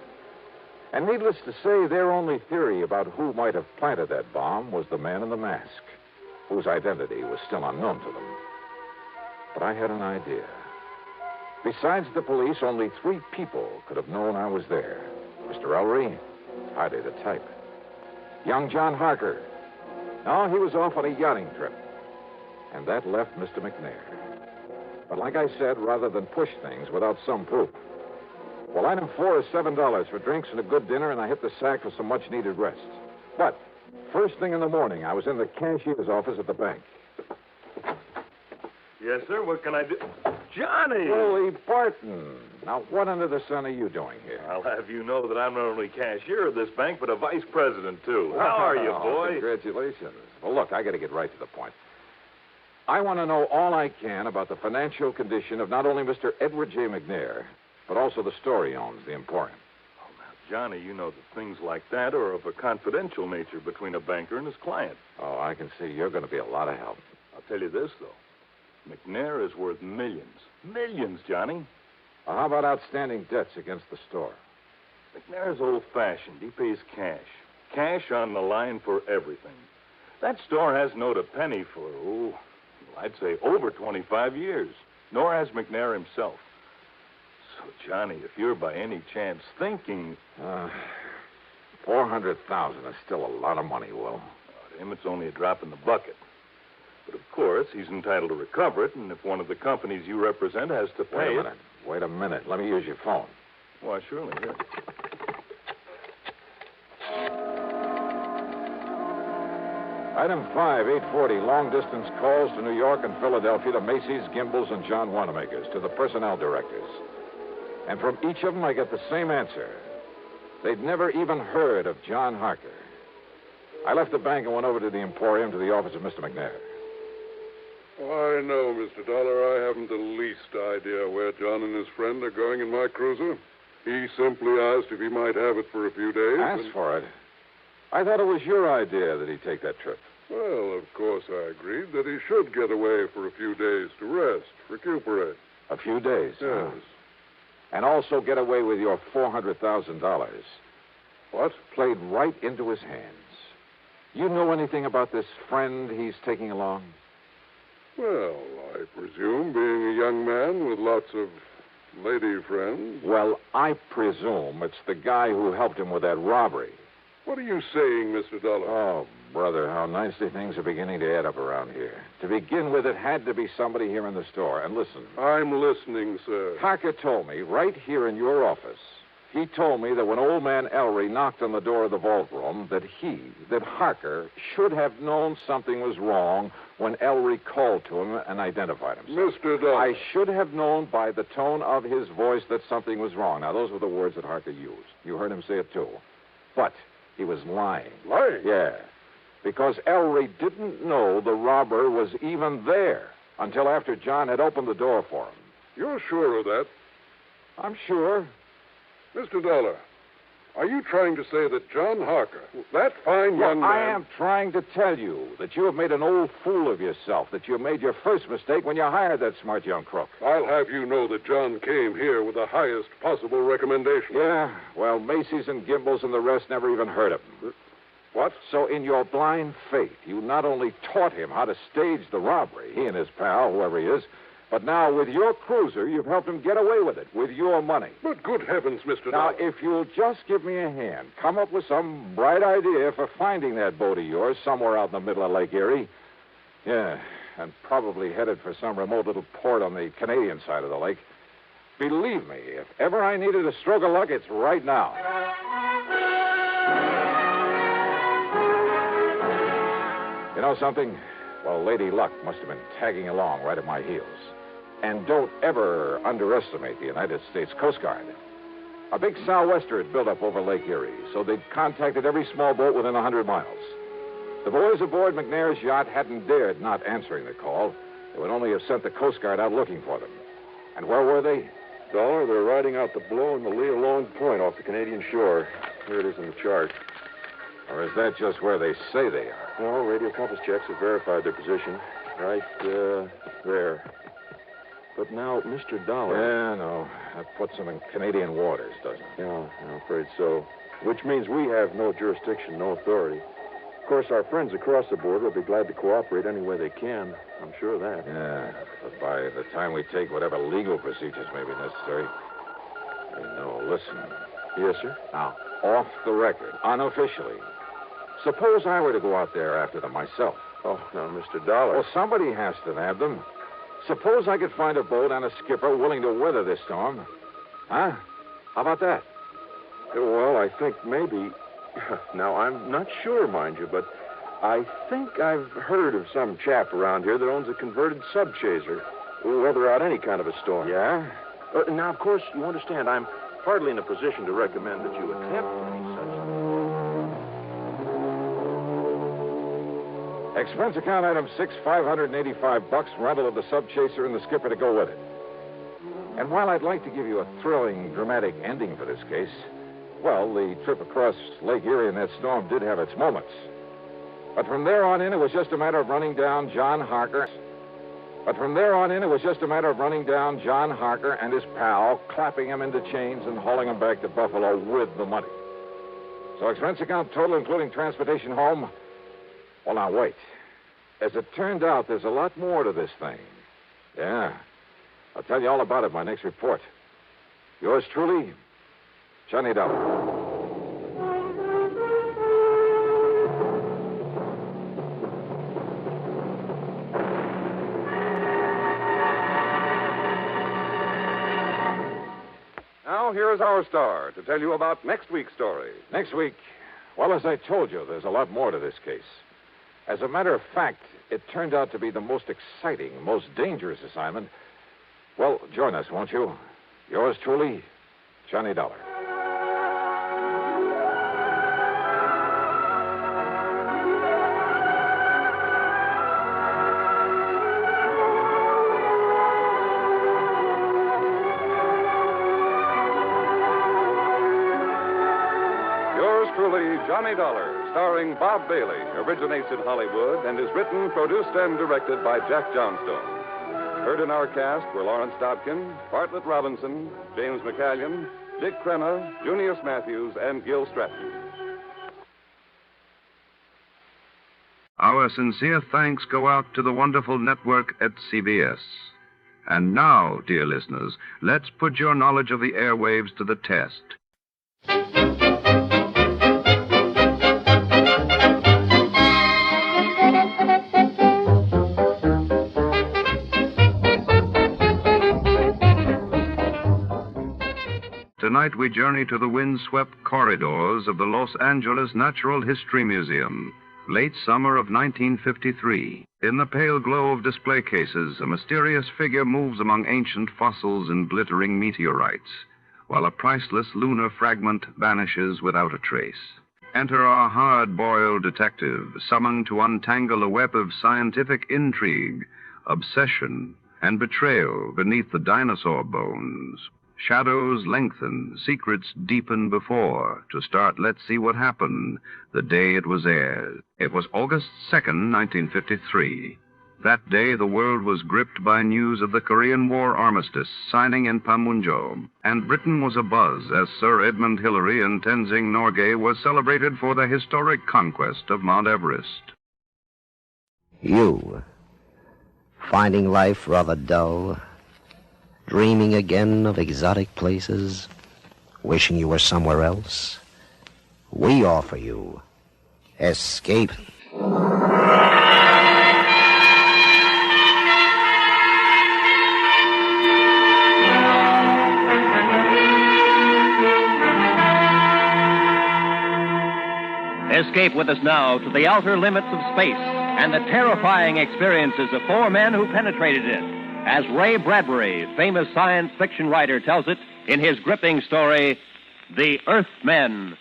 And needless to say, their only theory about who might have planted that bomb was the man in the mask, whose identity was still unknown to them. But I had an idea. Besides the police, only 3 people could have known I was there. Mr. Ellery, hardly the type. Young John Harker. No, he was off on a yachting trip. And that left Mr. McNair. But like I said, rather than push things without some proof. Well, item 4 is $7 for drinks and a good dinner, and I hit the sack for some much-needed rest. But first thing in the morning, I was in the cashier's office at the bank. Yes, sir. What can I do? Johnny! Willie Barton. Now, what under the sun are you doing here? I'll have you know that I'm not only cashier of this bank, but a vice president, too. How are you, boy? Congratulations. Well, look, I got to get right to the point. I want to know all I can about the financial condition of not only Mr. Edward J. McNair, but also the store he owns, the Emporium. Oh, now, Johnny, you know that things like that are of a confidential nature between a banker and his client. Oh, I can see you're going to be a lot of help. I'll tell you this, though. McNair is worth millions. Millions, Johnny. Well, how about outstanding debts against the store? McNair's old-fashioned. He pays cash. Cash on the line for everything. That store hasn't owed a penny for, I'd say over 25 years. Nor has McNair himself. So, Johnny, if you're by any chance thinking... $400,000 is still a lot of money, Will. To him, it's only a drop in the bucket. But, of course, he's entitled to recover it, and if one of the companies you represent has to pay it... Wait a minute. Let me use your phone. Why, surely, yes. Item 5, 840, long-distance calls to New York and Philadelphia to Macy's, Gimbel's, and John Wanamaker's, to the personnel directors. And from each of them, I get the same answer. They'd never even heard of John Harker. I left the bank and went over to the Emporium to the office of Mr. McNair. I know, Mr. Dollar. I haven't the least idea where John and his friend are going in my cruiser. He simply asked if he might have it for a few days. Asked for it? I thought it was your idea that he take that trip. Well, of course, I agreed that he should get away for a few days to rest, recuperate. A few days? Yes. and also get away with your $400,000. What? Played right into his hands. You know anything about this friend he's taking along? Well, I presume, being a young man with lots of lady friends. Well, I presume it's the guy who helped him with that robbery. What are you saying, Mr. Dolar? Oh, brother, how nicely things are beginning to add up around here. To begin with, it had to be somebody here in the store. And listen. I'm listening, sir. Harker told me, right here in your office, he told me that when old man Ellery knocked on the door of the vault room, that Harker should have known something was wrong when Ellery called to him and identified himself. Mr. Dolar. I should have known by the tone of his voice that something was wrong. Now, those were the words that Harker used. You heard him say it, too. But he was lying. Lying? Yeah. Because Ellery didn't know the robber was even there until after John had opened the door for him. You're sure of that? I'm sure. Mr. Dolar, are you trying to say that John Harker, that fine young man... I am trying to tell you that you have made an old fool of yourself, that you made your first mistake when you hired that smart young crook. I'll have you know that John came here with the highest possible recommendation. Yeah? Well, Macy's and Gimbel's and the rest never even heard of him. What? So in your blind faith, you not only taught him how to stage the robbery, he and his pal, whoever he is, but now with your cruiser, you've helped him get away with it, with your money. But good heavens, Mr. Now, Dolar. if you'll just give me a hand, come up with some bright idea for finding that boat of yours somewhere out in the middle of Lake Erie. Yeah, and probably headed for some remote little port on the Canadian side of the lake. Believe me, if ever I needed a stroke of luck, it's right now. You know something? Well, Lady Luck must have been tagging along right at my heels. And don't ever underestimate the United States Coast Guard. A big sou'wester had built up over Lake Erie, so they'd contacted every small boat within 100 miles. The boys aboard McNair's yacht hadn't dared not answering the call. They would only have sent the Coast Guard out looking for them. And where were they? Dolar, they're riding out the blow in the lee of Long Point off the Canadian shore. Here it is in the chart. Or is that just where they say they are? No, radio compass checks have verified their position. Right there. But now, Mr. Dolar... Yeah, no. That puts them in Canadian waters, doesn't it? Yeah, I'm afraid so. Which means we have no jurisdiction, no authority. Of course, our friends across the border will be glad to cooperate any way they can. I'm sure of that. Yeah, but by the time we take whatever legal procedures may be necessary... No, listen. Yes, sir? Now, off the record, unofficially, suppose I were to go out there after them myself. Oh, now, Mr. Dolar... Well, somebody has to nab them. Suppose I could find a boat and a skipper willing to weather this storm. Huh? How about that? Well, I think maybe... Now, I'm not sure, mind you, but I think I've heard of some chap around here that owns a converted subchaser. Weather out any kind of a storm. Yeah? Now, of course, you understand, I'm hardly in a position to recommend that you attempt any such... Expense account item 6, $585, rental of the subchaser and the skipper to go with it. And while I'd like to give you a thrilling, dramatic ending for this case, well, the trip across Lake Erie in that storm did have its moments. But from there on in, it was just a matter of running down John Harker. And his pal, clapping him into chains and hauling him back to Buffalo with the money. So expense account total, including transportation home. Well, now, wait. As it turned out, there's a lot more to this thing. Yeah. I'll tell you all about it in my next report. Yours truly, Johnny Dollar. Now, here is our star to tell you about next week's story. Next week, well, as I told you, there's a lot more to this case. As a matter of fact, it turned out to be the most exciting, most dangerous assignment. Well, join us, won't you? Yours truly, Johnny Dollar. Johnny Dollar, starring Bob Bailey, originates in Hollywood and is written, produced, and directed by Jack Johnstone. Heard in our cast were Lawrence Dobkin, Bartlett Robinson, James McCallion, Dick Crenna, Junius Matthews, and Gil Stratton. Our sincere thanks go out to the wonderful network at CBS. And now, dear listeners, let's put your knowledge of the airwaves to the test. Tonight we journey to the wind-swept corridors of the Los Angeles Natural History Museum. Late summer of 1953. In the pale glow of display cases, a mysterious figure moves among ancient fossils and glittering meteorites, while a priceless lunar fragment vanishes without a trace. Enter our hard-boiled detective, summoned to untangle a web of scientific intrigue, obsession, and betrayal beneath the dinosaur bones. Shadows lengthen, secrets deepen before. To start, let's see what happened the day it was aired. It was August 2nd, 1953. That day, the world was gripped by news of the Korean War armistice signing in Panmunjom, and Britain was abuzz as Sir Edmund Hillary and Tenzing Norgay was celebrated for the historic conquest of Mount Everest. You, finding life rather dull, dreaming again of exotic places, wishing you were somewhere else? We offer you Escape. Escape with us now to the outer limits of space and the terrifying experiences of four men who penetrated it, as Ray Bradbury, famous science fiction writer, tells it in his gripping story, The Earthman.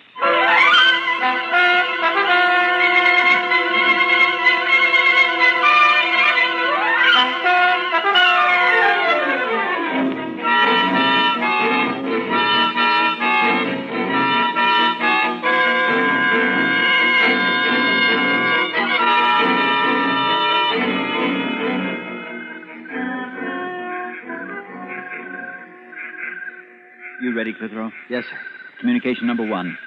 You ready, Clitheroe? Yes, sir. Communication number 1.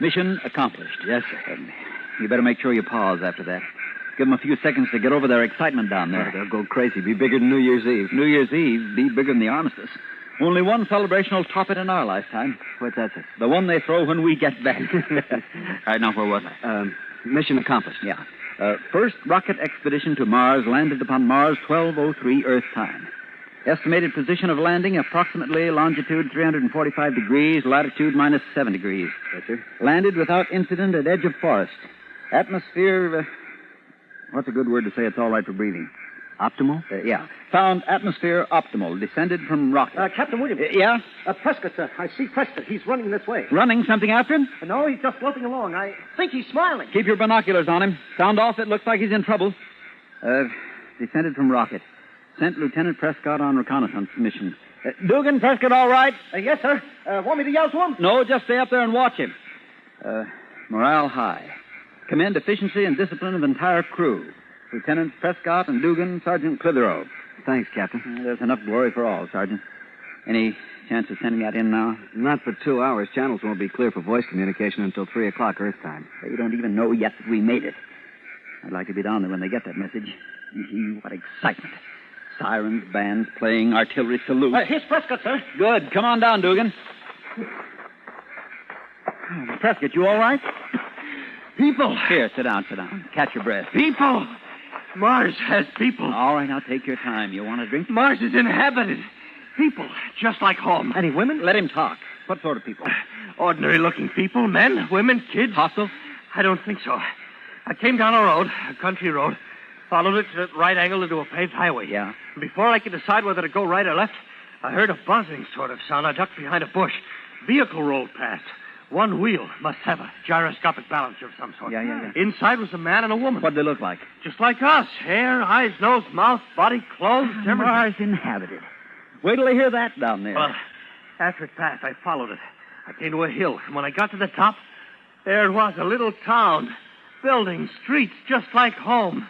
Mission accomplished. Yes, sir. You better make sure you pause after that. Give them a few seconds to get over their excitement down there. They'll go crazy. Be bigger than New Year's Eve. New Year's Eve? Be bigger than the armistice. Only one celebration will top it in our lifetime. What's that, sir? The one they throw when we get back. All right, now where was I? Mission accomplished. Yeah. First rocket expedition to Mars landed upon Mars 12:03 Earth time. Estimated position of landing, approximately longitude 345 degrees, latitude -7 degrees. Yes, sir. Landed without incident at edge of forest. Atmosphere, what's a good word to say it's all right for breathing? Optimal? Yeah. Found atmosphere optimal. Descended from rocket. Captain Williams. Yeah? Prescott, sir. I see Prescott. He's running this way. Running? Something after him? No, he's just loping along. I think he's smiling. Keep your binoculars on him. Sound off. It looks like he's in trouble. Descended from rocket. Sent Lieutenant Prescott on reconnaissance mission. Dugan, Prescott all right? Yes, sir. Want me to yell to him? No, just stay up there and watch him. Morale high. Commend efficiency and discipline of entire crew. Lieutenant Prescott and Dugan, Sergeant Clitheroe. Thanks, Captain. There's enough glory for all, Sergeant. Any chance of sending that in now? Not for 2 hours. Channels won't be clear for voice communication until 3 o'clock Earth time. They don't even know yet that we made it. I'd like to be down there when they get that message. What excitement. Sirens, bands playing, artillery salutes. Here's Prescott, sir. Good. Come on down, Dugan. Prescott, you all right? People. Here, sit down. Catch your breath. People. Mars has people. All right, now take your time. You want a drink? Mars is inhabited. People, just like home. Any women? Let him talk. What sort of people? Ordinary-looking people. Men, women, kids. Hostile? I don't think so. I came down a road, a country road, followed it at right angle into a paved highway. Yeah? Before I could decide whether to go right or left, I heard a buzzing sort of sound. I ducked behind a bush. Vehicle rolled past. One wheel must have a gyroscopic balancer of some sort. Yeah. Inside was a man and a woman. What'd they look like? Just like us. Hair, eyes, nose, mouth, body, clothes, everything. Mars inhabited. Wait till they hear that down there. Well, after it passed, I followed it. I came to a hill, and when I got to the top, there it was, a little town. Buildings, streets, just like home.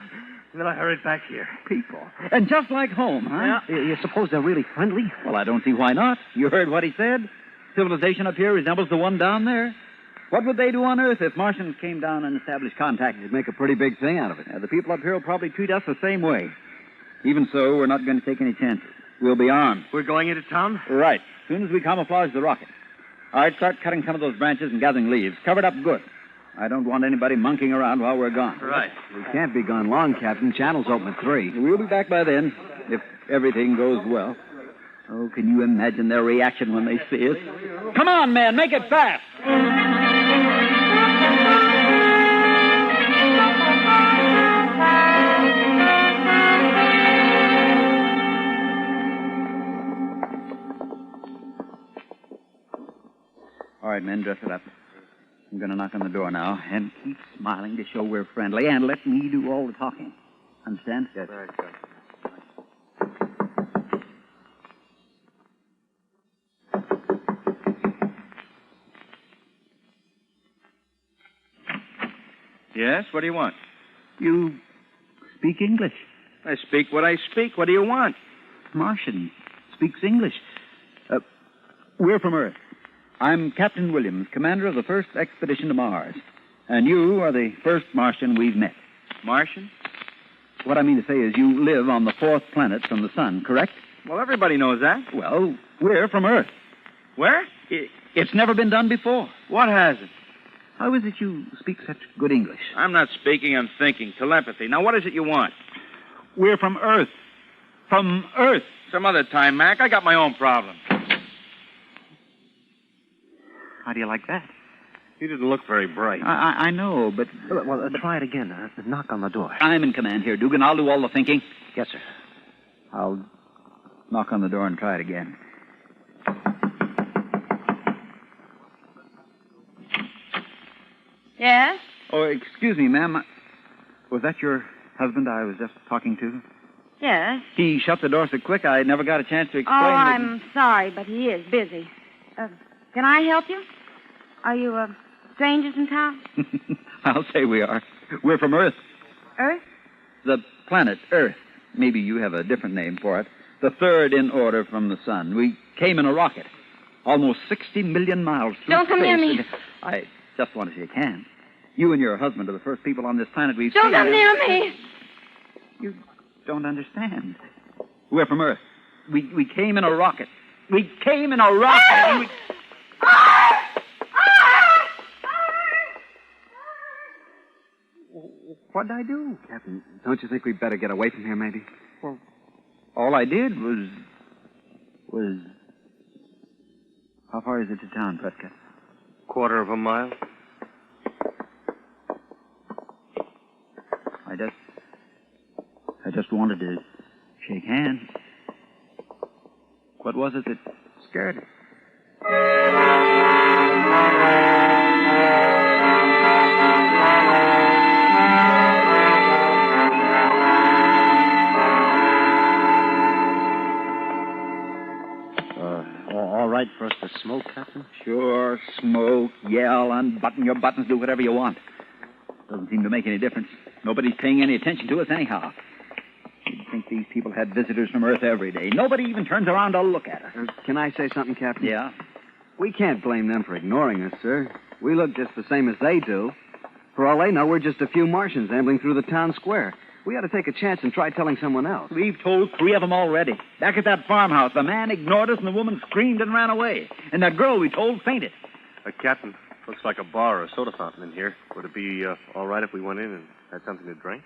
And then I hurried back here. People. And just like home, huh? Yeah. You suppose they're really friendly? Well, I don't see why not. You heard what he said. Civilization up here resembles the one down there. What would they do on Earth if Martians came down and established contact? They'd make a pretty big thing out of it. The people up here will probably treat us the same way. Even so, we're not going to take any chances. We'll be armed. We're going into town? Right. As soon as we camouflage the rocket. All right, start cutting some of those branches and gathering leaves. Cover it up good. I don't want anybody monkeying around while we're gone. Right. We can't be gone long, Captain. Channel's open at 3. We'll be back by then, if everything goes well. Oh, can you imagine their reaction when they see us? Come on, man, make it fast! All right, men, dress it up. I'm going to knock on the door now, and keep smiling to show we're friendly, and let me do all the talking. Understand? Yes. Right, Yes, what do you want? You speak English. I speak what I speak. What do you want? Martian speaks English. We're from Earth. I'm Captain Williams, commander of the first expedition to Mars. And you are the first Martian we've met. Martian? What I mean to say is you live on the 4th planet from the sun, correct? Well, everybody knows that. Well, we're from Earth. Where? It's never been done before. What hasn't? How is it you speak such good English? I'm not speaking, I'm thinking. Telepathy. Now, what is it you want? We're from Earth. From Earth. Some other time, Mac. I got my own problems. How do you like that? You didn't look very bright. I know, but... Well, try it again. Knock on the door. I'm in command here, Dugan. I'll do all the thinking. Yes, sir. I'll knock on the door and try it again. Yes? Oh, excuse me, ma'am. Was that your husband I was just talking to? Yes. He shut the door so quick I never got a chance to explain. Oh, I'm sorry, but he is busy. Can I help you? Are you, strangers in town? I'll say we are. We're from Earth. Earth? The planet Earth. Maybe you have a different name for it. The 3rd in order from the sun. We came in a rocket. Almost 60 million miles through Don't come space. near me. I just want to see you can. You and your husband are the first people on this planet we've Don't seen. come near me. You don't understand. We're from Earth. We came in a rocket. We came in a rocket. And we... What'd I do? Captain, don't you think we'd better get away from here, maybe? Well, all I did was... How far is it to town, Prescott? 1/4 of a mile. I just wanted to shake hands. What was it that scared her? All right for us to smoke, Captain? Sure, smoke, yell, unbutton your buttons, do whatever you want. Doesn't seem to make any difference. Nobody's paying any attention to us anyhow. You'd think these people had visitors from Earth every day. Nobody even turns around to look at us. Can I say something, Captain? Yeah? We can't blame them for ignoring us, sir. We look just the same as they do. For all they know, we're just a few Martians ambling through the town square. We ought to take a chance and try telling someone else. We've told 3 of them already. Back at that farmhouse, the man ignored us and the woman screamed and ran away. And that girl we told fainted. Captain, looks like a bar or a soda fountain in here. Would it be all right if we went in and had something to drink?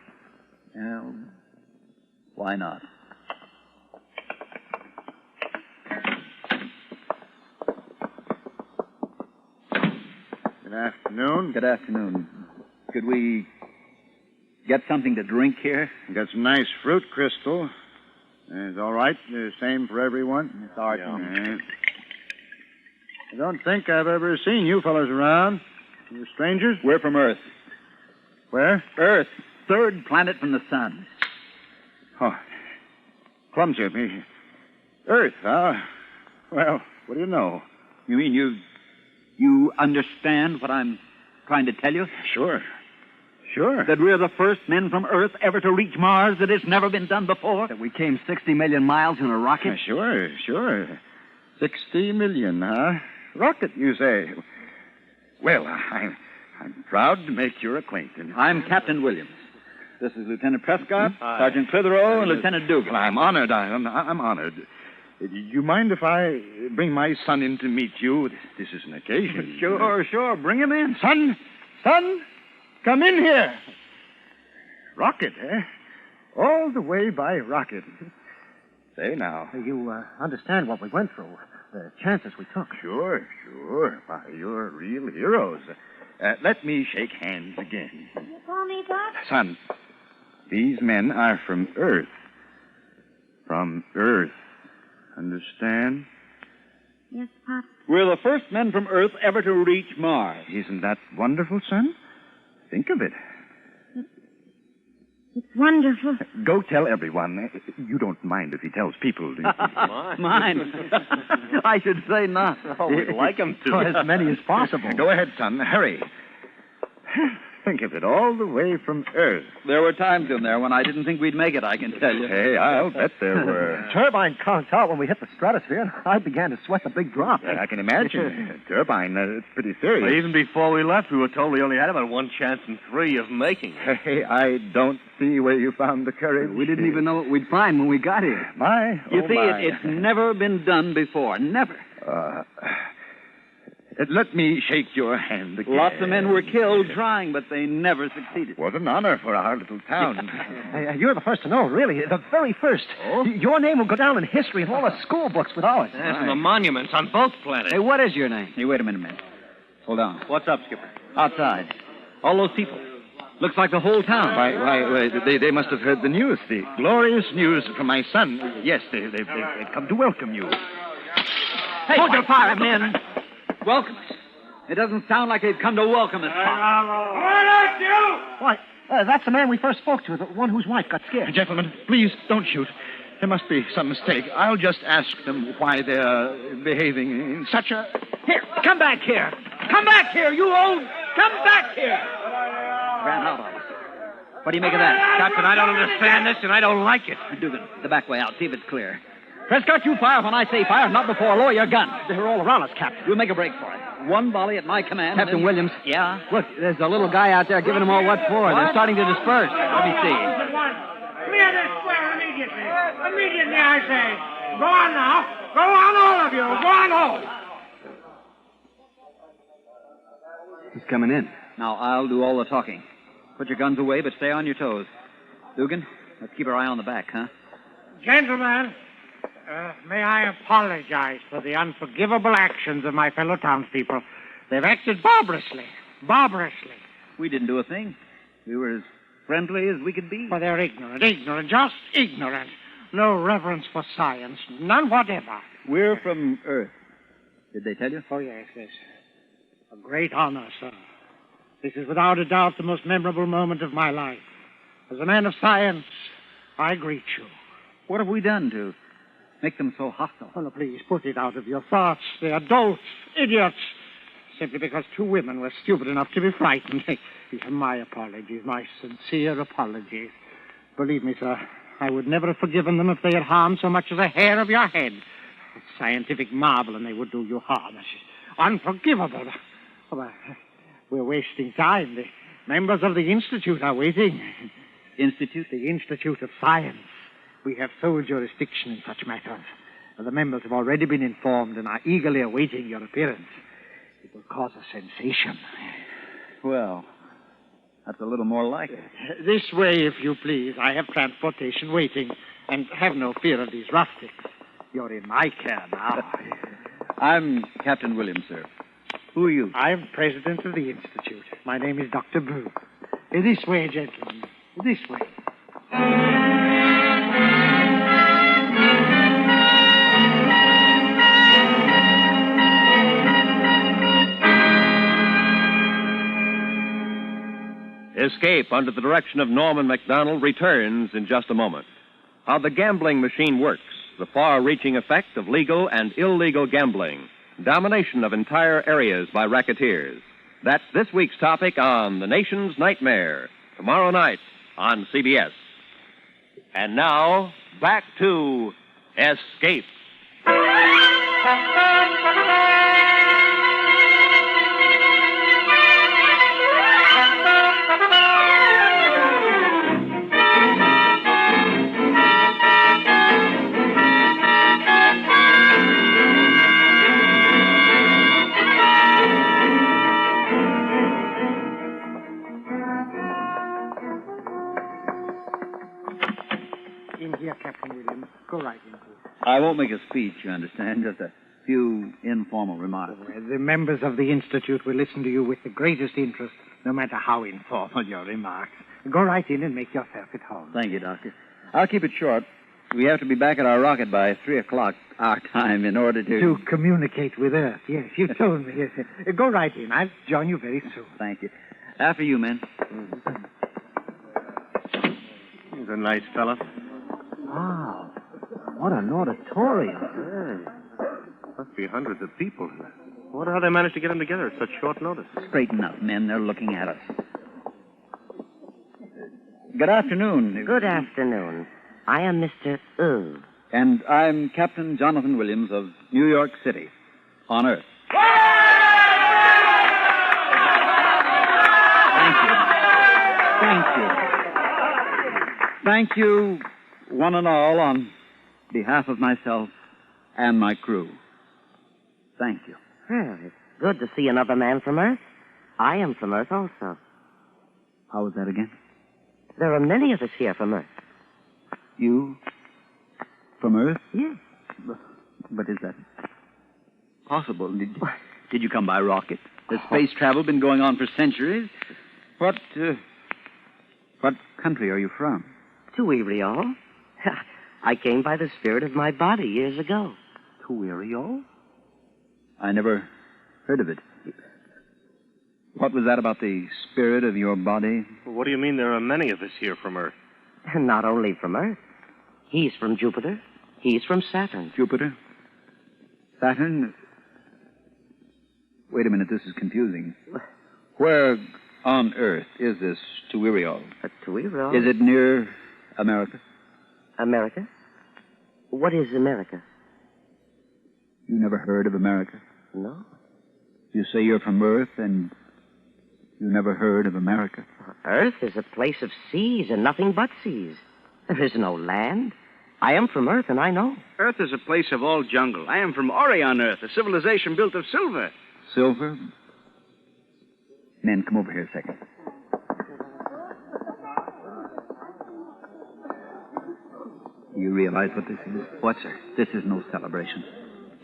Well, why not? Good afternoon. Good afternoon. Could we get something to drink here? Got some nice fruit crystal. It's all right. The same for everyone. It's Arson. I don't think I've ever seen you fellas around. You strangers? We're from Earth. Where? Earth. 3rd planet from the sun. Oh, clumsy of me. Earth, huh? Well, what do you know? You mean you understand what I'm trying to tell you? Sure. Sure. That we're the first men from Earth ever to reach Mars, that it's never been done before? That we came 60 million miles in a rocket? Sure. 60 million, huh? Rocket, you say? Well, I'm proud to make your acquaintance. I'm Captain Williams. This is Lieutenant Prescott, Sergeant Clitheroe, and Lieutenant Dugan. I'm honored. I'm honored. You mind if I bring my son in to meet you? This is an occasion. Sure. Bring him in. Son, come in here. Rocket, eh? All the way by rocket. Say now. You understand what we went through, the chances we took. Sure. Why, you're real heroes. Let me shake hands again. You call me, Pop? Son, these men are from Earth. From Earth. Understand? Yes, Pop. We're the first men from Earth ever to reach Mars. Isn't that wonderful, son? Think of it. It's wonderful. Go tell everyone. You don't mind if he tells people, do you? Mind. I should say not. Oh, we'd like him to. As many as possible. Go ahead, son. Hurry. Think of it, all the way from Earth. There were times in there when I didn't think we'd make it, I can tell you. Hey, I'll bet there were. Turbine conked out when we hit the stratosphere, and I began to sweat the big drop. I can imagine. Turbine, it's pretty serious. Well, even before we left, we were told we only had about 1 chance in 3 of making it. Hey, I don't see where you found the courage. We didn't even know what we'd find when we got here. You see, it's never been done before. Never. Let me shake your hand again. Lots of men were killed trying, but they never succeeded. Was an honor for our little town. You're the first to know, really. The very first. Oh? Your name will go down in history in all the school books with ours. Yes, and the monuments on both planets. Hey, what is your name? Hey, wait a minute. Hold on. What's up, Skipper? Outside. All those people. Looks like the whole town. Why, they must have heard the news, the glorious news from my son. Yes, they've come to welcome you. Hey, hold your fire, men. Welcome us. It doesn't sound like they've come to welcome us. Why, that's the man we first spoke to, the one whose wife got scared. Gentlemen, please don't shoot. There must be some mistake. I'll just ask them why they're behaving in such a... Here, come back here. Come back here, you old... Come back here. Ran out on us. What do you make of that? Captain, I don't understand this, and I don't like it. Dugan, the back way out. See if it's clear. Prescott, you fire when I say fire, not before I lower your gun. They're all around us, Captain. We'll make a break for it. 1 volley at my command. Captain Williams. Yeah? Look, there's a little guy out there giving them all what for. What? They're starting to disperse. Let me see. Clear this square immediately. Immediately, I say. Go on now. Go on, all of you. Go on home. He's coming in. Now, I'll do all the talking. Put your guns away, but stay on your toes. Dugan, let's keep our eye on the back, huh? Gentlemen, may I apologize for the unforgivable actions of my fellow townspeople. They've acted barbarously. We didn't do a thing. We were as friendly as we could be. But they're ignorant, just ignorant. No reverence for science, none whatever. We're from Earth. Did they tell you? Oh, yes. A great honor, sir. This is without a doubt the most memorable moment of my life. As a man of science, I greet you. What have we done to make them so hostile? Oh, no, please, put it out of your thoughts. They're dolts, idiots. Simply because 2 women were stupid enough to be frightened. My apologies, my sincere apologies. Believe me, sir, I would never have forgiven them if they had harmed so much as a hair of your head. It's scientific marvel, and they would do you harm. It's unforgivable. Oh, we're wasting time. The members of the Institute are waiting. Institute? The Institute of Science. We have sole jurisdiction in such matters. The members have already been informed and are eagerly awaiting your appearance. It will cause a sensation. Well, that's a little more like it. This way, if you please. I have transportation waiting. And have no fear of these rustics. You're in my care now. I'm Captain Williams, sir. Who are you? I'm president of the Institute. My name is Dr. Boo. This way, gentlemen. This way. Escape under the direction of Norman MacDonald returns in just a moment. How the gambling machine works, the far-reaching effect of legal and illegal gambling, domination of entire areas by racketeers. That's this week's topic on The Nation's Nightmare, tomorrow night on CBS. And now, back to Escape. In here, Captain Williams. Go right in, please. I won't make a speech, you understand. Just a few informal remarks. The members of the Institute will listen to you with the greatest interest, no matter how informal your remarks. Go right in and make yourself at home. Thank you, Doctor. I'll keep it short. We have to be back at our rocket by 3 o'clock our time in order to... To communicate with Earth, yes. You told me, yes. Go right in. I'll join you very soon. Thank you. After you, men. He's a nice fellow. Wow. What an auditorium. Must be hundreds of people. I wonder how they managed to get them together at such short notice. Straighten up, men. They're looking at us. Good afternoon. Good afternoon. I am Mr. And I'm Captain Jonathan Williams of New York City, on Earth. Thank you, one and all, on behalf of myself and my crew. Thank you. Well, it's good to see another man from Earth. I am from Earth also. How was that again? There are many of us here from Earth. You from Earth? Yes. But is that possible? Did you come by rocket? Has space travel been going on for centuries? What country are you from? Tuiriol. I came by the spirit of my body years ago. Tuiriol? I never heard of it. What was that about the spirit of your body? Well, what do you mean there are many of us here from Earth? Not only from Earth. He's from Jupiter. He's from Saturn. Jupiter? Saturn? Wait a minute, this is confusing. Where on Earth is this Tuiriol? Tuiriol? Is it near America? America? What is America? You never heard of America? No. You say you're from Earth and you never heard of America? Earth is a place of seas and nothing but seas. There is no land. I am from Earth, and I know. Earth is a place of all jungle. I am from Orion Earth, a civilization built of silver. Silver? Men, come over here a second. You realize what this is? What, sir? This is no celebration.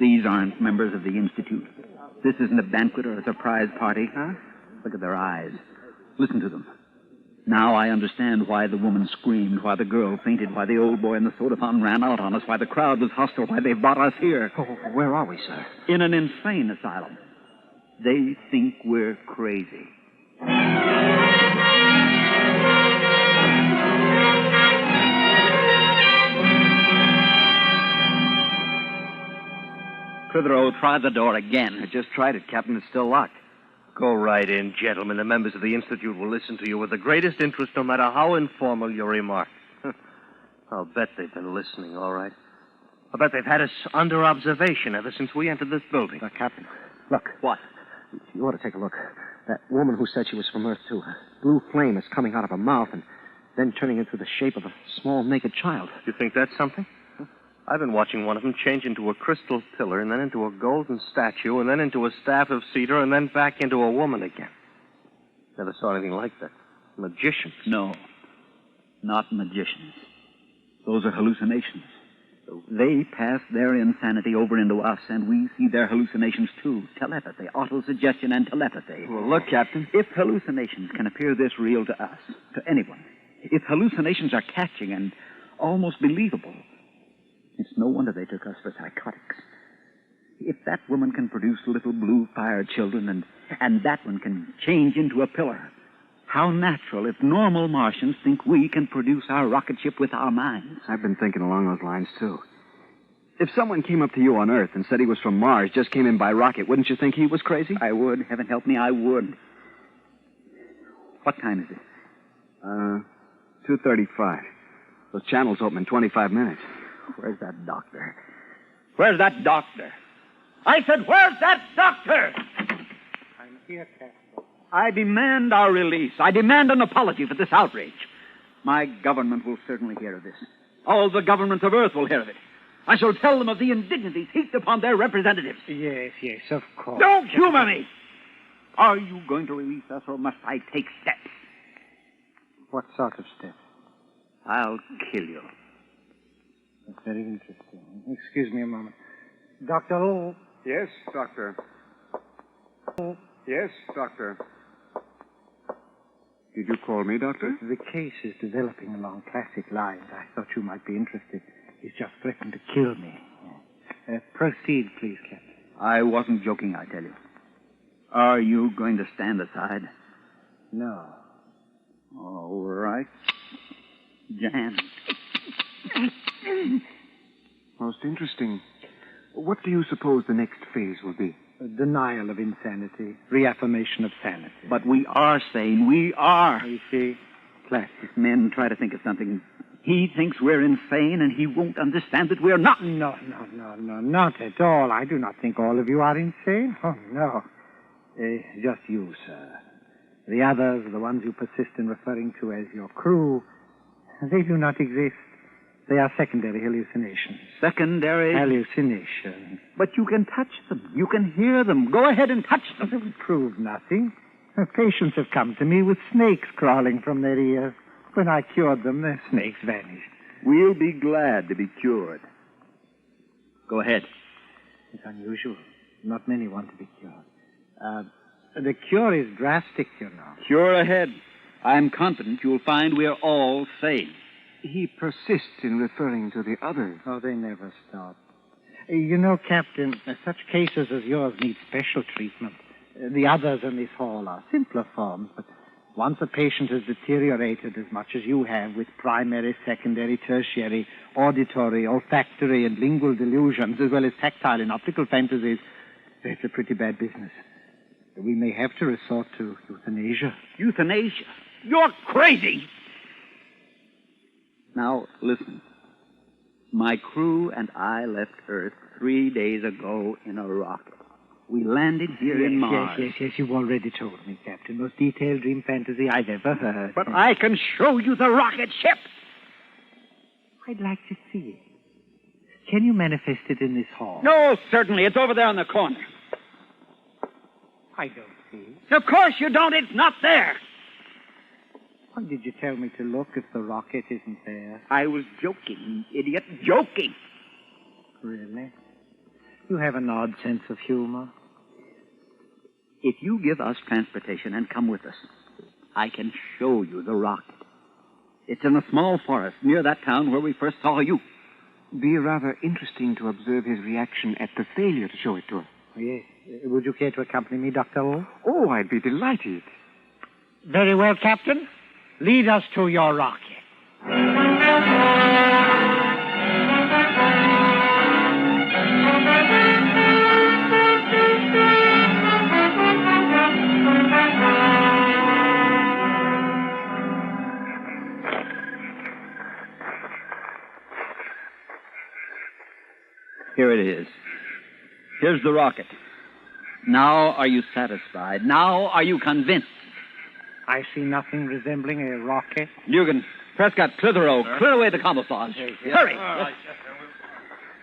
These aren't members of the Institute. This isn't a banquet or a surprise party. Huh? Look at their eyes. Listen to them. Now I understand why the woman screamed, why the girl fainted, why the old boy and the soda fountain ran out on us, why the crowd was hostile, why they brought us here. Oh, where are we, sir? In an insane asylum. They think we're crazy. Clitheroe, try the door again. I just tried it, Captain. It's still locked. Go right in, gentlemen. The members of the Institute will listen to you with the greatest interest, no matter how informal your remarks. I'll bet they've been listening, all right. I'll bet they've had us under observation ever since we entered this building. Captain, look. What? You ought to take a look. That woman who said she was from Earth, too. A blue flame is coming out of her mouth and then turning into the shape of a small naked child. You think that's something? I've been watching one of them change into a crystal pillar and then into a golden statue and then into a staff of cedar and then back into a woman again. Never saw anything like that. Magicians. No, not magicians. Those are hallucinations. They pass their insanity over into us, and we see their hallucinations, too. Telepathy, autosuggestion, and telepathy. Well, look, Captain. If hallucinations can appear this real to us, to anyone, if hallucinations are catching and almost believable, it's no wonder they took us for psychotics. If that woman can produce little blue fire children and that one can change into a pillar, how natural if normal Martians think we can produce our rocket ship with our minds. I've been thinking along those lines, too. If someone came up to you on Earth and said he was from Mars, just came in by rocket, wouldn't you think he was crazy? I would. Heaven help me, I would. What time is it? 2:35. Those channels open in 25 minutes. Where's that doctor? Where's that doctor? I said, where's that doctor? I'm here, Captain. I demand our release. I demand an apology for this outrage. My government will certainly hear of this. All the governments of Earth will hear of it. I shall tell them of the indignities heaped upon their representatives. Yes, of course. Don't humor me! Are you going to release us, or must I take steps? What sort of steps? I'll kill you. That's very interesting. Excuse me a moment. Dr. O. Yes, Doctor. Yes, Doctor. Did you call me, Doctor? The case is developing along classic lines. I thought you might be interested. He's just threatened to kill me. Proceed, please, Captain. I wasn't joking, I tell you. Are you going to stand aside? No. All right. Jan. Most interesting. What do you suppose the next phase will be? Denial of insanity. Reaffirmation of sanity. But we are sane. We are. You see? Classic men try to think of something. He thinks we're insane, and he won't understand that we're not. No, not at all. I do not think all of you are insane. Oh, no. Just you, sir. The others, the ones you persist in referring to as your crew, they do not exist. They are secondary hallucinations. Secondary? Hallucinations. But you can touch them. You can hear them. Go ahead and touch them. It will prove nothing. Patients have come to me with snakes crawling from their ears. When I cured them, the snakes vanished. We'll be glad to be cured. Go ahead. It's unusual. Not many want to be cured. The cure is drastic, you know. Cure ahead. I'm confident you'll find we're all sane. He persists in referring to the others. Oh, they never stop. You know, Captain, such cases as yours need special treatment. The others in this hall are simpler forms, but once a patient has deteriorated as much as you have with primary, secondary, tertiary, auditory, olfactory, and lingual delusions, as well as tactile and optical fantasies, it's a pretty bad business. We may have to resort to euthanasia. Euthanasia? You're crazy! Now, listen. My crew and I left Earth 3 days ago in a rocket. We landed here in Mars. Yes, you've already told me, Captain. Most detailed dream fantasy I've ever heard. But I can show you the rocket ship. I'd like to see it. Can you manifest it in this hall? No, certainly. It's over there in the corner. I don't see it. Of course you don't. It's not there. Why did you tell me to look if the rocket isn't there? I was joking, you idiot. Joking. Really? You have an odd sense of humor. If you give us transportation and come with us, I can show you the rocket. It's in a small forest near that town where we first saw you. Be rather interesting to observe his reaction at the failure to show it to us. Yes. Would you care to accompany me, Dr. O? Oh, I'd be delighted. Very well, Captain. Lead us to your rocket. Here it is. Here's the rocket. Now are you satisfied? Now are you convinced? I see nothing resembling a rocket. Dugan, Prescott, Clitheroe, clear away the camouflage. Hurry.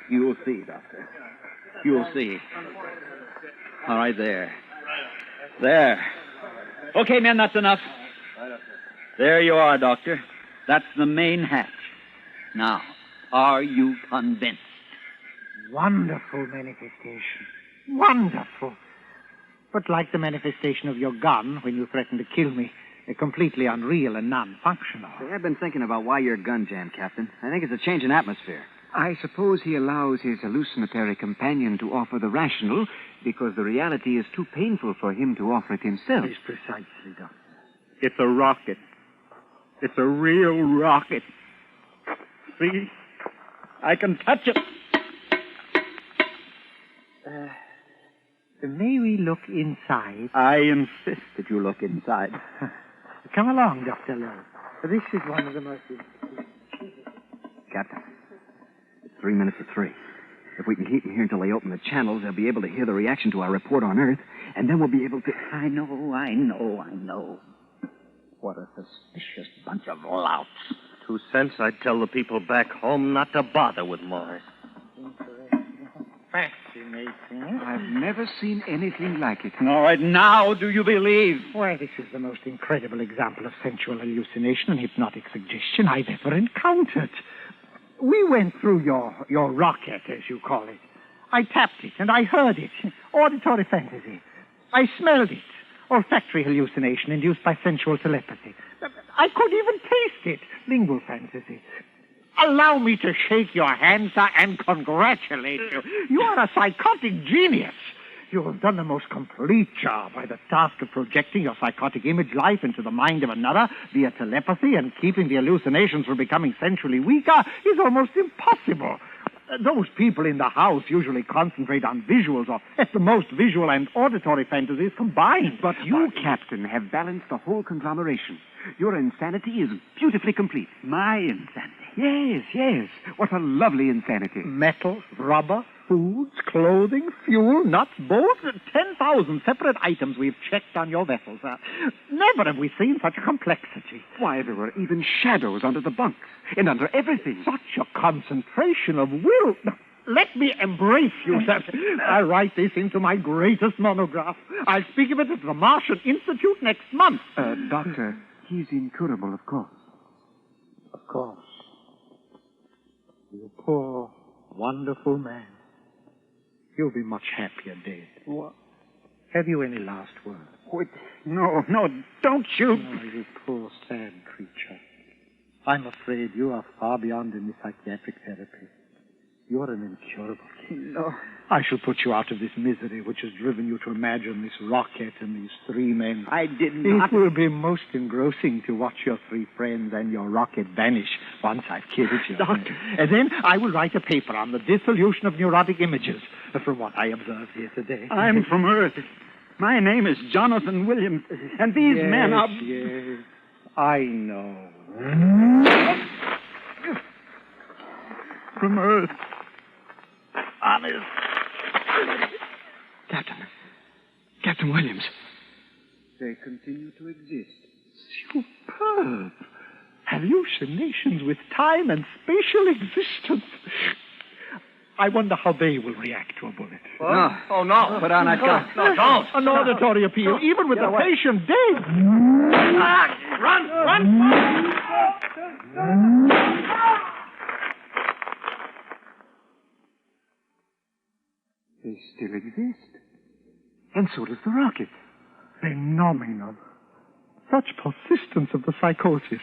You'll see, Doctor. You'll see. All right, there. There. Okay, men, that's enough. There you are, Doctor. That's the main hatch. Now, are you convinced? Wonderful manifestation. Wonderful. But like the manifestation of your gun when you threatened to kill me, completely unreal and non-functional. I've been thinking about why your gun jammed, Captain. I think it's a change in atmosphere. I suppose he allows his hallucinatory companion to offer the rational because the reality is too painful for him to offer it himself. Yes, precisely, Doctor. It's a rocket. It's a real rocket. See? I can touch it. May we look inside? I insist that you look inside. Come along, Dr. Lowe. This is one of the most... Captain, it's 3 minutes to 3. If we can keep them here until they open the channels, they'll be able to hear the reaction to our report on Earth, and then we'll be able to... I know. What a suspicious bunch of louts. 2 cents, I'd tell the people back home not to bother with Mars. Fascinating. I've never seen anything like it. All right, now do you believe? Why, this is the most incredible example of sensual hallucination and hypnotic suggestion I've ever encountered. We went through your rocket, as you call it. I tapped it, and I heard it. Auditory fantasy. I smelled it. Olfactory hallucination induced by sensual telepathy. I could even taste it. Lingual fantasy. Allow me to shake your hand, sir, and congratulate you. You are a psychotic genius. You have done the most complete job by the task of projecting your psychotic image life into the mind of another via telepathy, and keeping the hallucinations from becoming sensually weaker is almost impossible. Those people in the house usually concentrate on visuals, or at the most visual and auditory fantasies combined. But you, Captain, have balanced the whole conglomeration. Your insanity is beautifully complete. My insanity? Yes. What a lovely insanity. Metal, rubber, foods, clothing, fuel, nuts, bolts, 10,000 separate items we've checked on your vessel, sir. Never have we seen such a complexity. Why, there were even shadows under the bunks and under everything. Such a concentration of will. Let me embrace you, sir. I'll write this into my greatest monograph. I'll speak of it at the Martian Institute next month. Doctor, he's incurable, of course. Of course. You poor, wonderful man. You'll be much happier dead. What? Have you any last words? Wait, no, don't you. Oh, you poor, sad creature. I'm afraid you are far beyond any psychiatric therapy. You're an incurable case. No. I shall put you out of this misery which has driven you to imagine this rocket and these 3 men. I did not. It will be most engrossing to watch your 3 friends and your rocket vanish once I've killed you. Doctor. And then I will write a paper on the dissolution of neurotic images from what I observed here today. I'm from Earth. My name is Jonathan Williams, and these men are... Yes, I know. From Earth. Honest. Captain Williams. They continue to exist. Superb. Hallucinations with time and spatial existence. I wonder how they will react to a bullet. No. Oh, no. Put on that gun. No, don't. An auditory appeal, even with the patient dead. Run! They still exist. And so does the rocket. Phenomenal. Such persistence of the psychosis.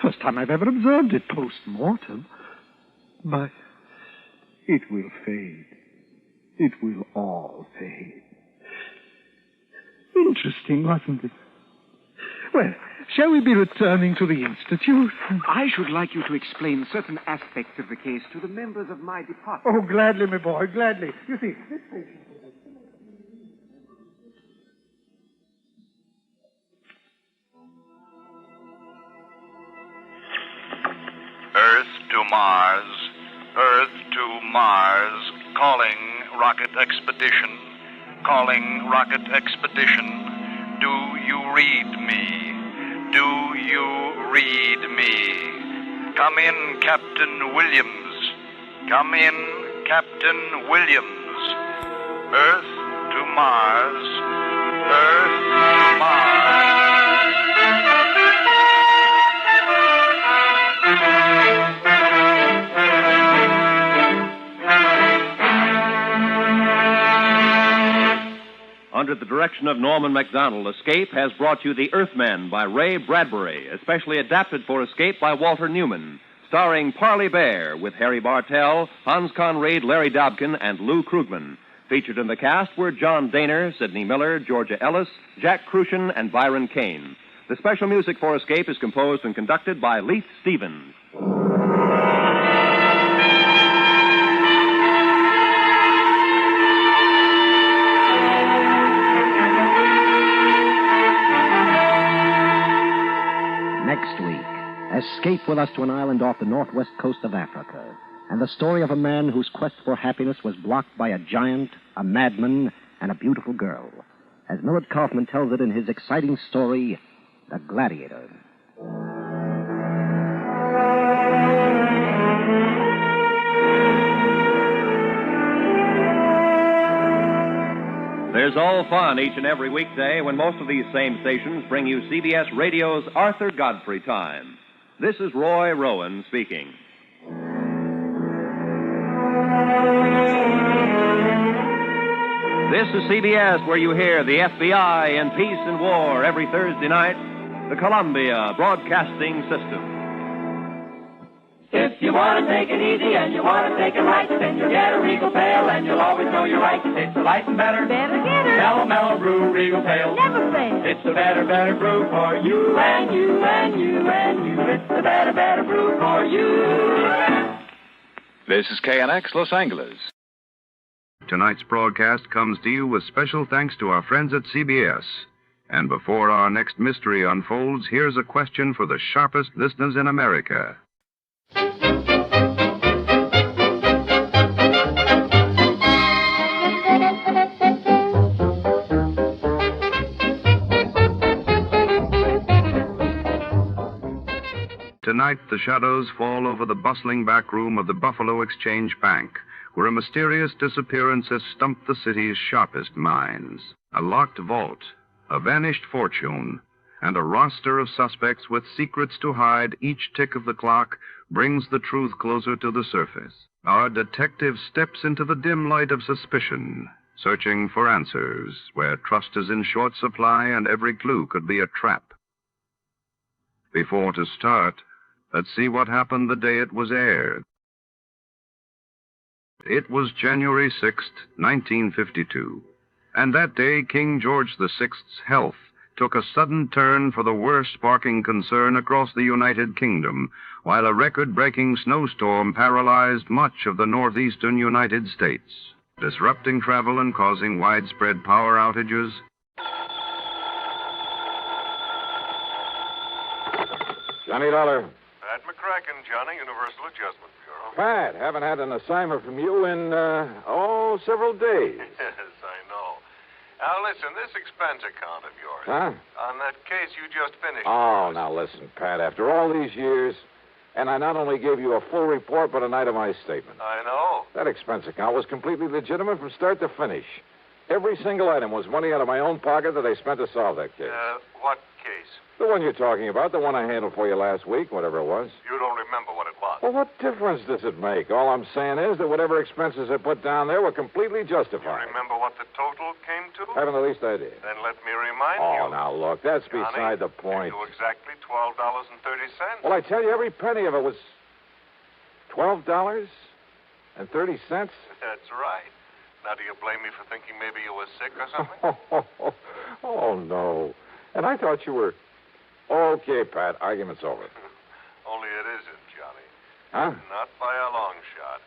First time I've ever observed it post-mortem. But it will fade. It will all fade. Interesting, wasn't it? Well, shall we be returning to the Institute? I should like you to explain certain aspects of the case to the members of my department. Oh, gladly, my boy, gladly. You see, this patient... Earth to Mars, calling rocket expedition, do you read me? Do you read me? Come in, Captain Williams. Come in, Captain Williams. Earth to Mars, Earth to Mars. Under the direction of Norman MacDonald, Escape has brought you The Earthman by Ray Bradbury, especially adapted for Escape by Walter Newman, starring Parley Bear with Harry Bartell, Hans Conried, Larry Dobkin, and Lou Krugman. Featured in the cast were John Daner, Sidney Miller, Georgia Ellis, Jack Crucian, and Byron Kane. The special music for Escape is composed and conducted by Leith Stevens. Next week, Escape with us to an island off the northwest coast of Africa, and the story of a man whose quest for happiness was blocked by a giant, a madman, and a beautiful girl, as Millard Kaufman tells it in his exciting story, The Gladiator. There's all fun each and every weekday when most of these same stations bring you CBS Radio's Arthur Godfrey Time. This is Roy Rowan speaking. This is CBS, where you hear the FBI in Peace and War every Thursday night, the Columbia Broadcasting System. If you want to take it easy and you want to take it right, then you'll get a Regal Pale and you'll always know you're right. It's the light and better. Better get it. Mellow, mellow brew, Regal Pale. Never fail. It's the better, better brew for you and you and you and you. It's the better, better brew for you. This is KNX Los Angeles. Tonight's broadcast comes to you with special thanks to our friends at CBS. And before our next mystery unfolds, here's a question for the sharpest listeners in America. Tonight, the shadows fall over the bustling back room of the Buffalo Exchange Bank, where a mysterious disappearance has stumped the city's sharpest minds. A locked vault, a vanished fortune, and a roster of suspects with secrets to hide each tick of the clock brings the truth closer to the surface. Our detective steps into the dim light of suspicion, searching for answers where trust is in short supply and every clue could be a trap. Before to start, let's see what happened the day it was aired. It was January 6th, 1952, and that day King George VI's health took a sudden turn for the worst, sparking concern across the United Kingdom, while a record-breaking snowstorm paralyzed much of the northeastern United States, disrupting travel and causing widespread power outages. Johnny Dollar. Pat McCracken, Johnny, Universal Adjustment Bureau. Pat, haven't had an assignment from you in, several days. Yes, I know. Now, listen, this expense account of yours. Huh? On that case you just finished. Oh, now listen, Pat, after all these years, and I not only gave you a full report, but an itemized statement. I know. That expense account was completely legitimate from start to finish. Every single item was money out of my own pocket that I spent to solve that case. What case? The one you're talking about, the one I handled for you last week, whatever it was. You don't remember what it was. Well, what difference does it make? All I'm saying is that whatever expenses I put down there were completely justified. You remember what the total came to? Haven't the least idea. Then let me remind you. Oh, now, look, that's Johnny, beside the point. To exactly $12.30. Well, I tell you, every penny of it was $12.30. That's right. Now, do you blame me for thinking maybe you were sick or something? Oh, no. And I thought you were... Okay, Pat, argument's over. Only it isn't, Johnny. Huh? Not by a long shot.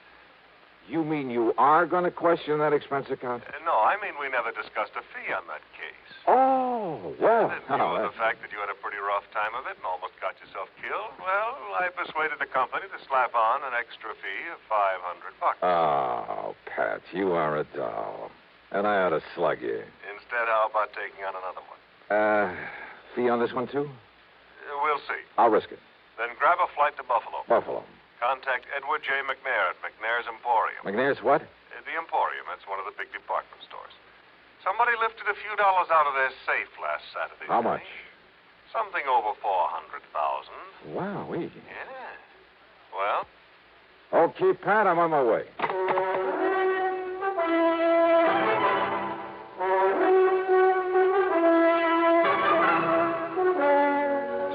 You mean you are going to question that expense account? No, I mean we never discussed a fee on that case. Oh, well. And in view of the fact that you had a pretty rough time of it and almost got yourself killed, well, I persuaded the company to slap on an extra fee of $500. Oh, Pat, you are a doll. And I ought to slug you. Instead, how about taking on another one? Fee on this one, too? We'll see. I'll risk it. Then grab a flight to Buffalo. Buffalo. Contact Edward J. McNair at McNair's Emporium. McNair's what? The Emporium. That's one of the big department stores. Somebody lifted a few dollars out of their safe last Saturday. How much? Something over $400,000. Wowee. Yeah. Well? Okay, Pat, I'm on my way.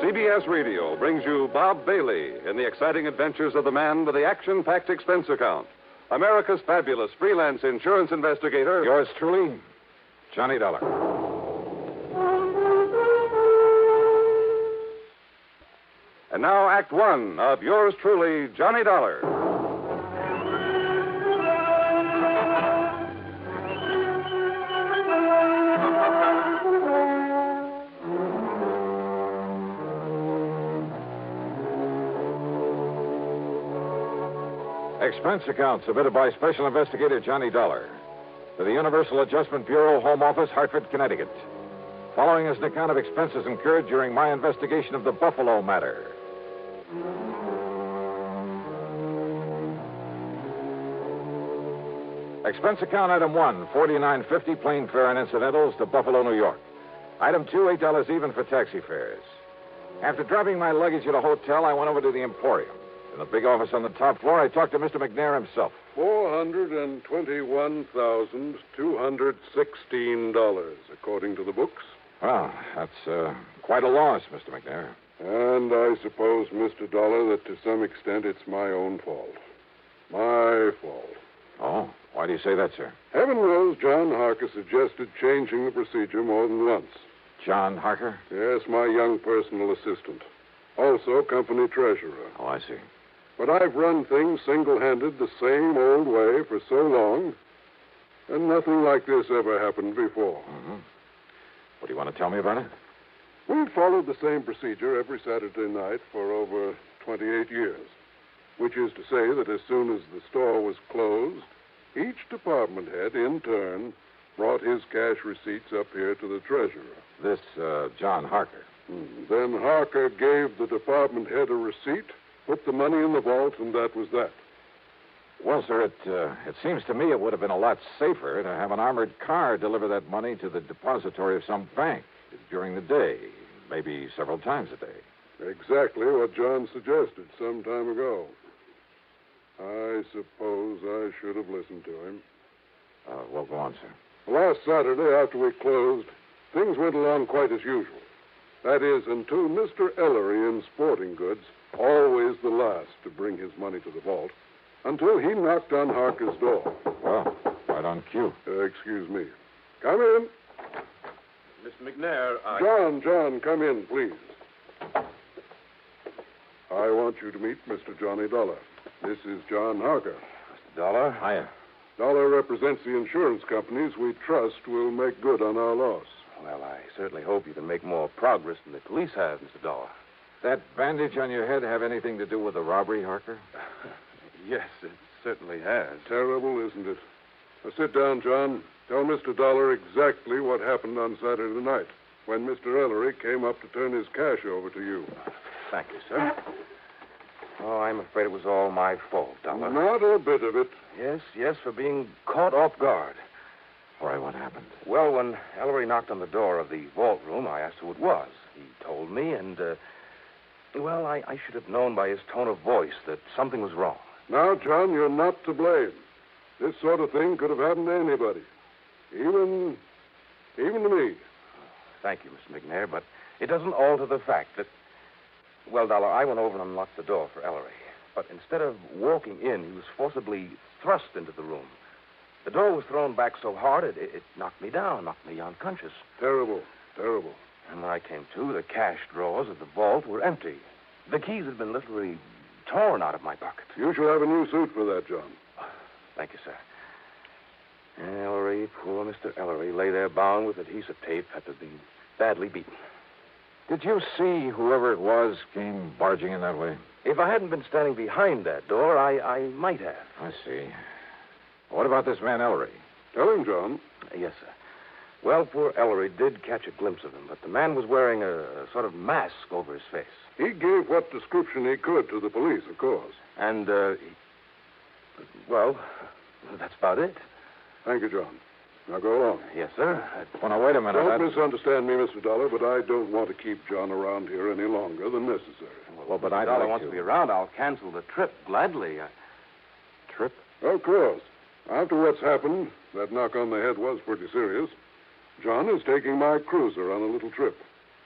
CBS Radio brings you Bob Bailey in the exciting adventures of the man with the action-packed expense account. America's fabulous freelance insurance investigator. Yours truly, Johnny Dollar. And now, Act One of yours truly, Johnny Dollar. Expense account submitted by Special Investigator Johnny Dolar to the Universal Adjustment Bureau, Home Office, Hartford, Connecticut. Following is an account of expenses incurred during my investigation of the Buffalo matter. Expense account item 1, $49.50 plane fare and incidentals to Buffalo, New York. Item 2, $8 even for taxi fares. After dropping my luggage at a hotel, I went over to the Emporium. In the big office on the top floor, I talked to Mr. McNair himself. $421,216, according to the books. Well, that's quite a loss, Mr. McNair. And I suppose, Mr. Dollar, that to some extent it's my own fault. My fault. Oh, why do you say that, sir? Heaven knows John Harker suggested changing the procedure more than once. John Harker? Yes, my young personal assistant. Also company treasurer. Oh, I see. But I've run things single-handed the same old way for so long, and nothing like this ever happened before. Mm-hmm. What do you want to tell me about it? We've followed the same procedure every Saturday night for over 28 years, which is to say that as soon as the store was closed, each department head, in turn, brought his cash receipts up here to the treasurer. This, John Harker. Then Harker gave the department head a receipt, put the money in the vault, and that was that. Well, sir, it seems to me it would have been a lot safer to have an armored car deliver that money to the depository of some bank during the day, maybe several times a day. Exactly what John suggested some time ago. I suppose I should have listened to him. Well, go on, sir. Last Saturday, after we closed, things went along quite as usual. That is, until Mr. Ellery in Sporting Goods, always the last to bring his money to the vault, until he knocked on Harker's door. Well, right on cue. Excuse me. Come in. Mr. McNair, John, come in, please. I want you to meet Mr. Johnny Dollar. This is John Harker. Mr. Dolar. Hiya. Dollar represents the insurance companies we trust will make good on our loss. Well, I certainly hope you can make more progress than the police have, Mr. Dolar. That bandage on your head have anything to do with the robbery, Harker? Yes, it certainly has. Terrible, isn't it? Now, sit down, John. Tell Mr. Dollar exactly what happened on Saturday night when Mr. Ellery came up to turn his cash over to you. Thank you, sir. Oh, I'm afraid it was all my fault, Dollar. Not a bit of it. Yes, for being caught off guard. All right, what happened? Well, when Ellery knocked on the door of the vault room, I asked who it was. He told me, and, well, I should have known by his tone of voice that something was wrong. Now, John, you're not to blame. This sort of thing could have happened to anybody. Even to me. Thank you, Mr. McNair, but it doesn't alter the fact that... Well, Dollar, I went over and unlocked the door for Ellery. But instead of walking in, he was forcibly thrust into the room. The door was thrown back so hard, it knocked me down, knocked me unconscious. Terrible. And when I came to, the cash drawers of the vault were empty. The keys had been literally torn out of my pocket. You shall have a new suit for that, John. Thank you, sir. Ellery, poor Mr. Ellery, lay there bound with adhesive tape after being badly beaten. Did you see whoever it was came barging in that way? If I hadn't been standing behind that door, I might have. I see. What about this man Ellery? Tell him, John. Yes, sir. Well, poor Ellery did catch a glimpse of him, but the man was wearing a sort of mask over his face. He gave what description he could to the police, of course. And, well, that's about it. Thank you, John. Now go along. Yes, sir. Well, now, wait a minute. Don't misunderstand me, Mr. Dollar, but I don't want to keep John around here any longer than necessary. Well, but I'd like wants to be around. I'll cancel the trip gladly. Trip? Of course. After what's happened, that knock on the head was pretty serious. John is taking my cruiser on a little trip.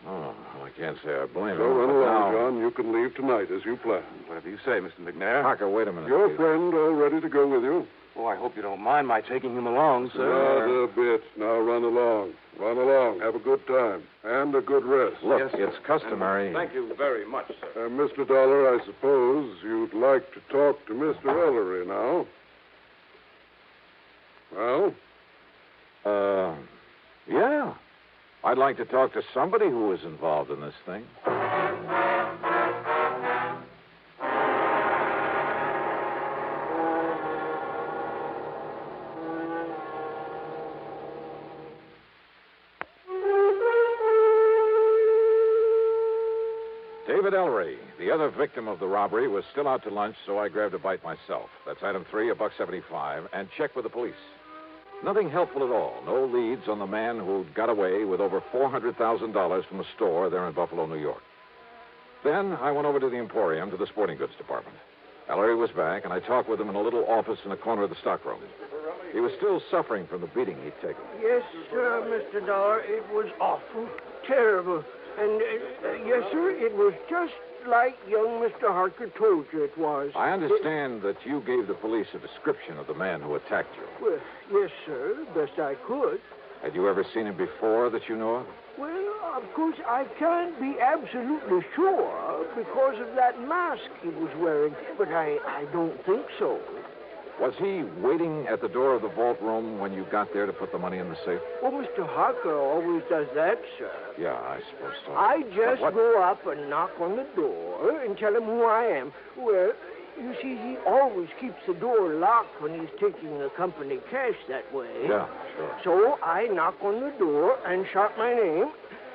Oh, I can't say I blame him. So run along, now... John. You can leave tonight as you planned. Whatever you say, Mr. McNair. Harker, wait a minute. Your please. friend all ready to go with you? Oh, I hope you don't mind my taking him along, sir. Not a bit. Now run along. Run along. Have a good time. And a good rest. Look, yes, it's customary. Thank you very much, sir. Mr. Dollar, I suppose you'd like to talk to Mr. Ellery now. Well? Yeah. I'd like to talk to somebody who was involved in this thing. robbery. The other victim of the robbery was still out to lunch, so I grabbed a bite myself. That's item 3, $1.75, and checked with the police. Nothing helpful at all. No leads on the man who'd got away with over $400,000 from the store there in Buffalo, New York. Then I went over to the Emporium to the sporting goods department. Ellery was back, and I talked with him in a little office in the corner of the stockroom. He was still suffering from the beating he'd taken. Yes, sir, Mr. Dolar. It was awful, terrible. And, yes, sir, it was just like young Mr. Harker told you it was. I understand that you gave the police a description of the man who attacked you. Well, yes, sir, best I could. Had you ever seen him before that you know of? Well, of course, I can't be absolutely sure because of that mask he was wearing, but I don't think so. Was he waiting at the door of the vault room when you got there to put the money in the safe? Well, Mr. Harker always does that, sir. Yeah, I suppose so. I just go up and knock on the door and tell him who I am. Well, you see, he always keeps the door locked when he's taking the company cash that way. Yeah, sure. So I knock on the door and shout my name,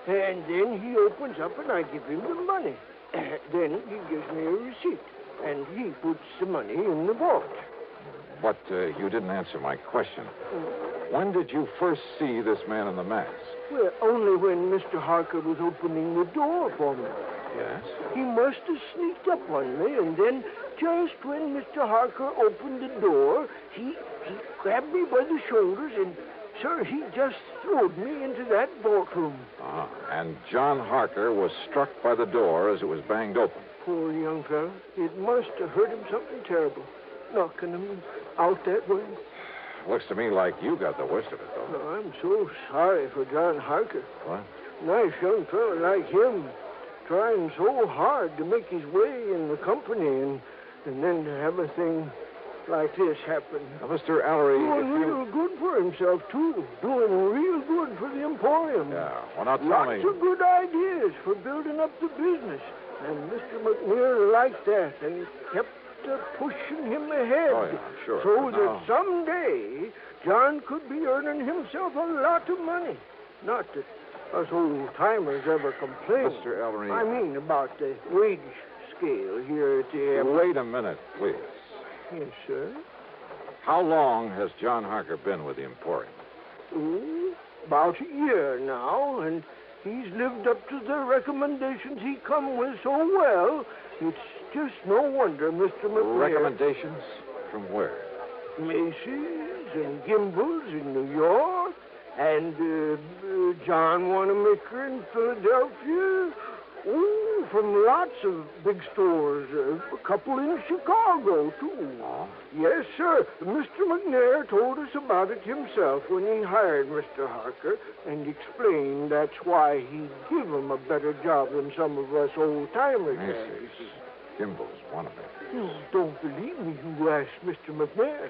and then he opens up and I give him the money. Then he gives me a receipt, and he puts the money in the vault. But you didn't answer my question. When did you first see this man in the mask? Well, only when Mr. Harker was opening the door for me. Yes? He must have sneaked up on me, and then just when Mr. Harker opened the door, he grabbed me by the shoulders, and, sir, he just throwed me into that vault room. Ah, and John Harker was struck by the door as it was banged open. Poor young fellow. It must have hurt him something terrible, knocking him out that way. Looks to me like you got the worst of it, though. No, I'm so sorry for John Harker. What? Nice young fellow like him, trying so hard to make his way in the company, and then to have a thing like this happen. Now, Mr. Ellery, Doing real good for himself, too. Doing real good for the Emporium. Yeah, well, now tell Lots of good ideas for building up the business. And Mr. McNair liked that and kept pushing him ahead. Oh, yeah, sure. So that someday John could be earning himself a lot of money. Not that us old-timers ever complain. Mr. Ellery. I mean about the wage scale here at the airport. Wait a minute, please. Yes, sir. How long has John Harker been with the Emporium? About a year now, and he's lived up to the recommendations he come with so well. It's just no wonder, Mr. McNair. Recommendations? From where? Macy's and Gimbel's in New York, and John Wanamaker in Philadelphia. Oh, from lots of big stores. A couple in Chicago, too. Oh? Yes, sir. Mr. McNair told us about it himself when he hired Mr. Harker and explained that's why he'd give him a better job than some of us old-timers had. Macy's. Gimbel's, Wanamaker. You don't believe me, you ask Mr. McNair.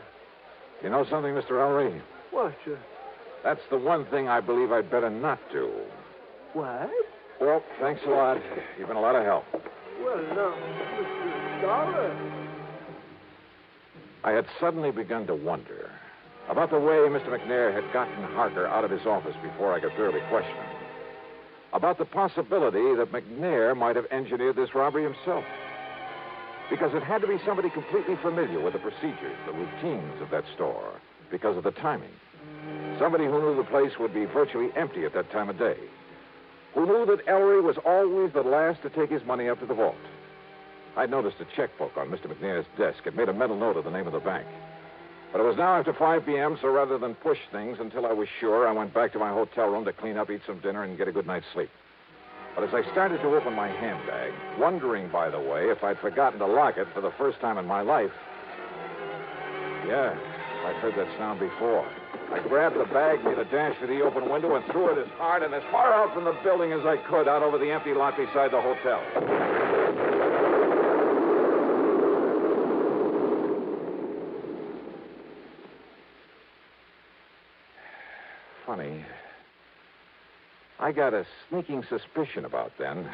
You know something, Mr. Ellery? What, sir? That's the one thing I believe I'd better not do. What? Well, thanks a lot. You've been a lot of help. Well, now, Mr. Dolar. I had suddenly begun to wonder about the way Mr. McNair had gotten Harker out of his office before I could thoroughly question him. About the possibility that McNair might have engineered this robbery himself. Because it had to be somebody completely familiar with the procedures, the routines of that store, because of the timing. Somebody who knew the place would be virtually empty at that time of day. Who knew that Ellery was always the last to take his money up to the vault. I'd noticed a checkbook on Mr. McNair's desk. It made a mental note of the name of the bank. But it was now after 5 p.m., so rather than push things until I was sure, I went back to my hotel room to clean up, eat some dinner, and get a good night's sleep. But as I started to open my handbag, wondering, by the way, if I'd forgotten to lock it for the first time in my life. Yeah, I'd heard that sound before. I grabbed the bag, made a dash for the open window, and threw it as hard and as far out from the building as I could, out over the empty lot beside the hotel. Funny. I got a sneaking suspicion about then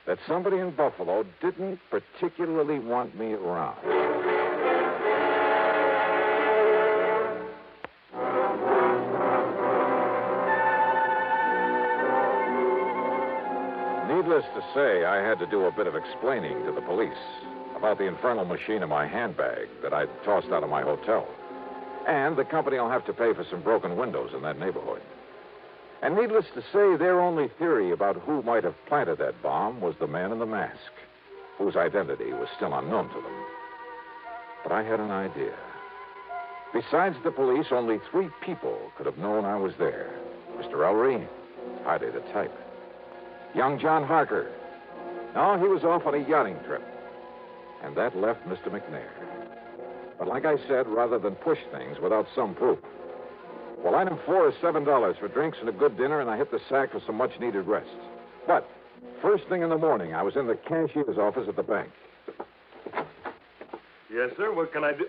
that somebody in Buffalo didn't particularly want me around. Needless Needless to say, I had to do a bit of explaining to the police about the infernal machine in my handbag that I'd tossed out of my hotel. And the company will have to pay for some broken windows in that neighborhood. And needless to say, their only theory about who might have planted that bomb was the man in the mask, whose identity was still unknown to them. But I had an idea. Besides the police, only 3 people could have known I was there. Mr. Ellery, hardly the type. Young John Harker. No, he was off on a yachting trip. And that left Mr. McNair. But like I said, rather than push things without some proof. Well, item 4 is $7 for drinks and a good dinner, and I hit the sack for some much-needed rest. But first thing in the morning, I was in the cashier's office at the bank. Yes, sir. What can I do?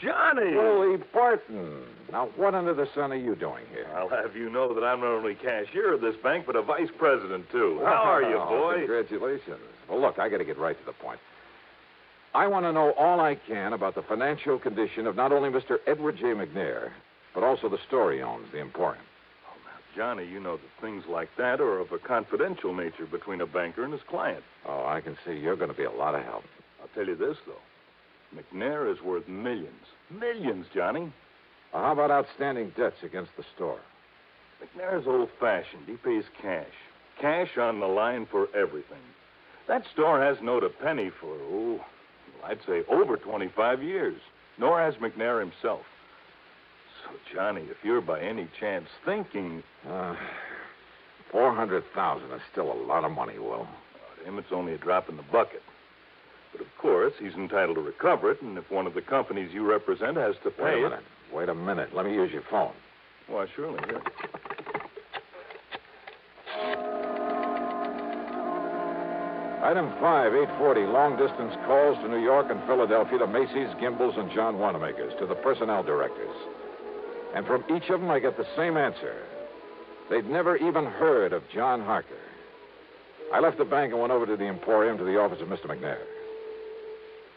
Johnny! Willie Barton. Now, what under the sun are you doing here? I'll have you know that I'm not only cashier of this bank, but a vice president, too. How are you, boy? Congratulations. Well, look, I got to get right to the point. I want to know all I can about the financial condition of not only Mr. Edward J. McNair, but also the store he owns, the Emporium. Oh, now, Johnny, you know that things like that are of a confidential nature between a banker and his client. Oh, I can see you're going to be a lot of help. I'll tell you this, though. McNair is worth millions. Millions, Johnny. Well, how about outstanding debts against the store? McNair's old-fashioned. He pays cash. Cash on the line for everything. That store hasn't owed a penny for, I'd say over 25 years. Nor has McNair himself. So, Johnny, if you're by any chance thinking... $400,000 is still a lot of money, Will. To him, it's only a drop in the bucket. But, of course, he's entitled to recover it, and if one of the companies you represent has to pay it... Wait a minute. Let me use your phone. Why, surely, yeah. Item 5, 840, long-distance calls to New York and Philadelphia to Macy's, Gimbel's, and John Wanamaker's, to the personnel directors. And from each of them, I get the same answer. They'd never even heard of John Harker. I left the bank and went over to the Emporium to the office of Mr. McNair.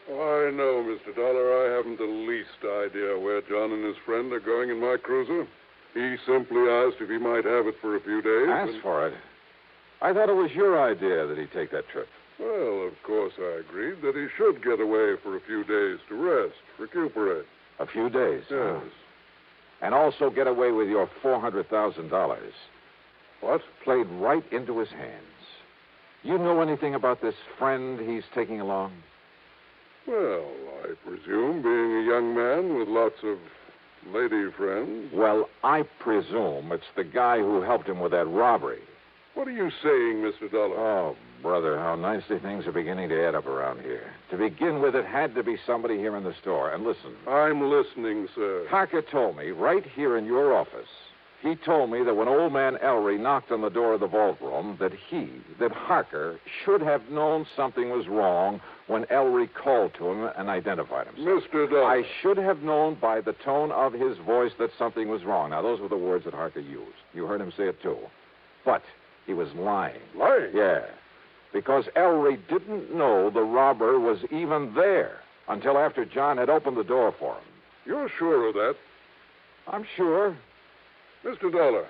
I know, Mr. Dolar. I haven't the least idea where John and his friend are going in my cruiser. He simply asked if he might have it for a few days. Asked for it? I thought it was your idea that he'd take that trip. Well, of course I agreed that he should get away for a few days to rest, recuperate. A few days? Yes. And also get away with your $400,000. What? Played right into his hands. You know anything about this friend he's taking along? Well, I presume, being a young man with lots of lady friends. Well, I presume it's the guy who helped him with that robbery. What are you saying, Mr. Dolar? Oh, brother, how nicely things are beginning to add up around here. To begin with, it had to be somebody here in the store. And listen. I'm listening, sir. Harker told me, right here in your office, he told me that when old man Ellery knocked on the door of the vault room, that Harker should have known something was wrong when Ellery called to him and identified himself. Mr. Dolar. I should have known by the tone of his voice that something was wrong. Now, those were the words that Harker used. You heard him say it, too. But he was lying. Lying? Yeah. Because Ellery didn't know the robber was even there until after John had opened the door for him. You're sure of that? I'm sure. Mr. Dolar,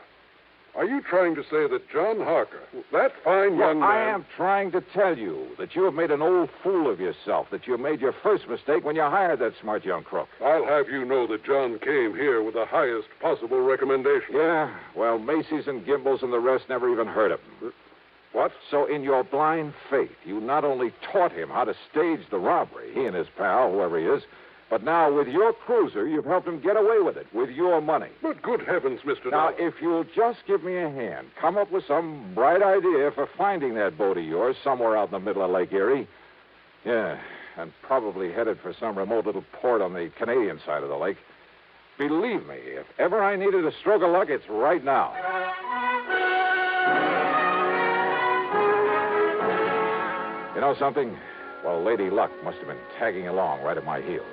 are you trying to say that John Harker, that fine young man... I am trying to tell you that you have made an old fool of yourself, that you made your first mistake when you hired that smart young crook. I'll have you know that John came here with the highest possible recommendation. Yeah? Well, Macy's and Gimbel's and the rest never even heard of him. What? So in your blind faith, you not only taught him how to stage the robbery, he and his pal, whoever he is, but now with your cruiser, you've helped him get away with it, with your money. But good heavens, Mr. Now, Dolar. if you'll just give me a hand, come up with some bright idea for finding that boat of yours somewhere out in the middle of Lake Erie. Yeah, and probably headed for some remote little port on the Canadian side of the lake. Believe me, if ever I needed a stroke of luck, it's right now. You know something? Well, Lady Luck must have been tagging along right at my heels.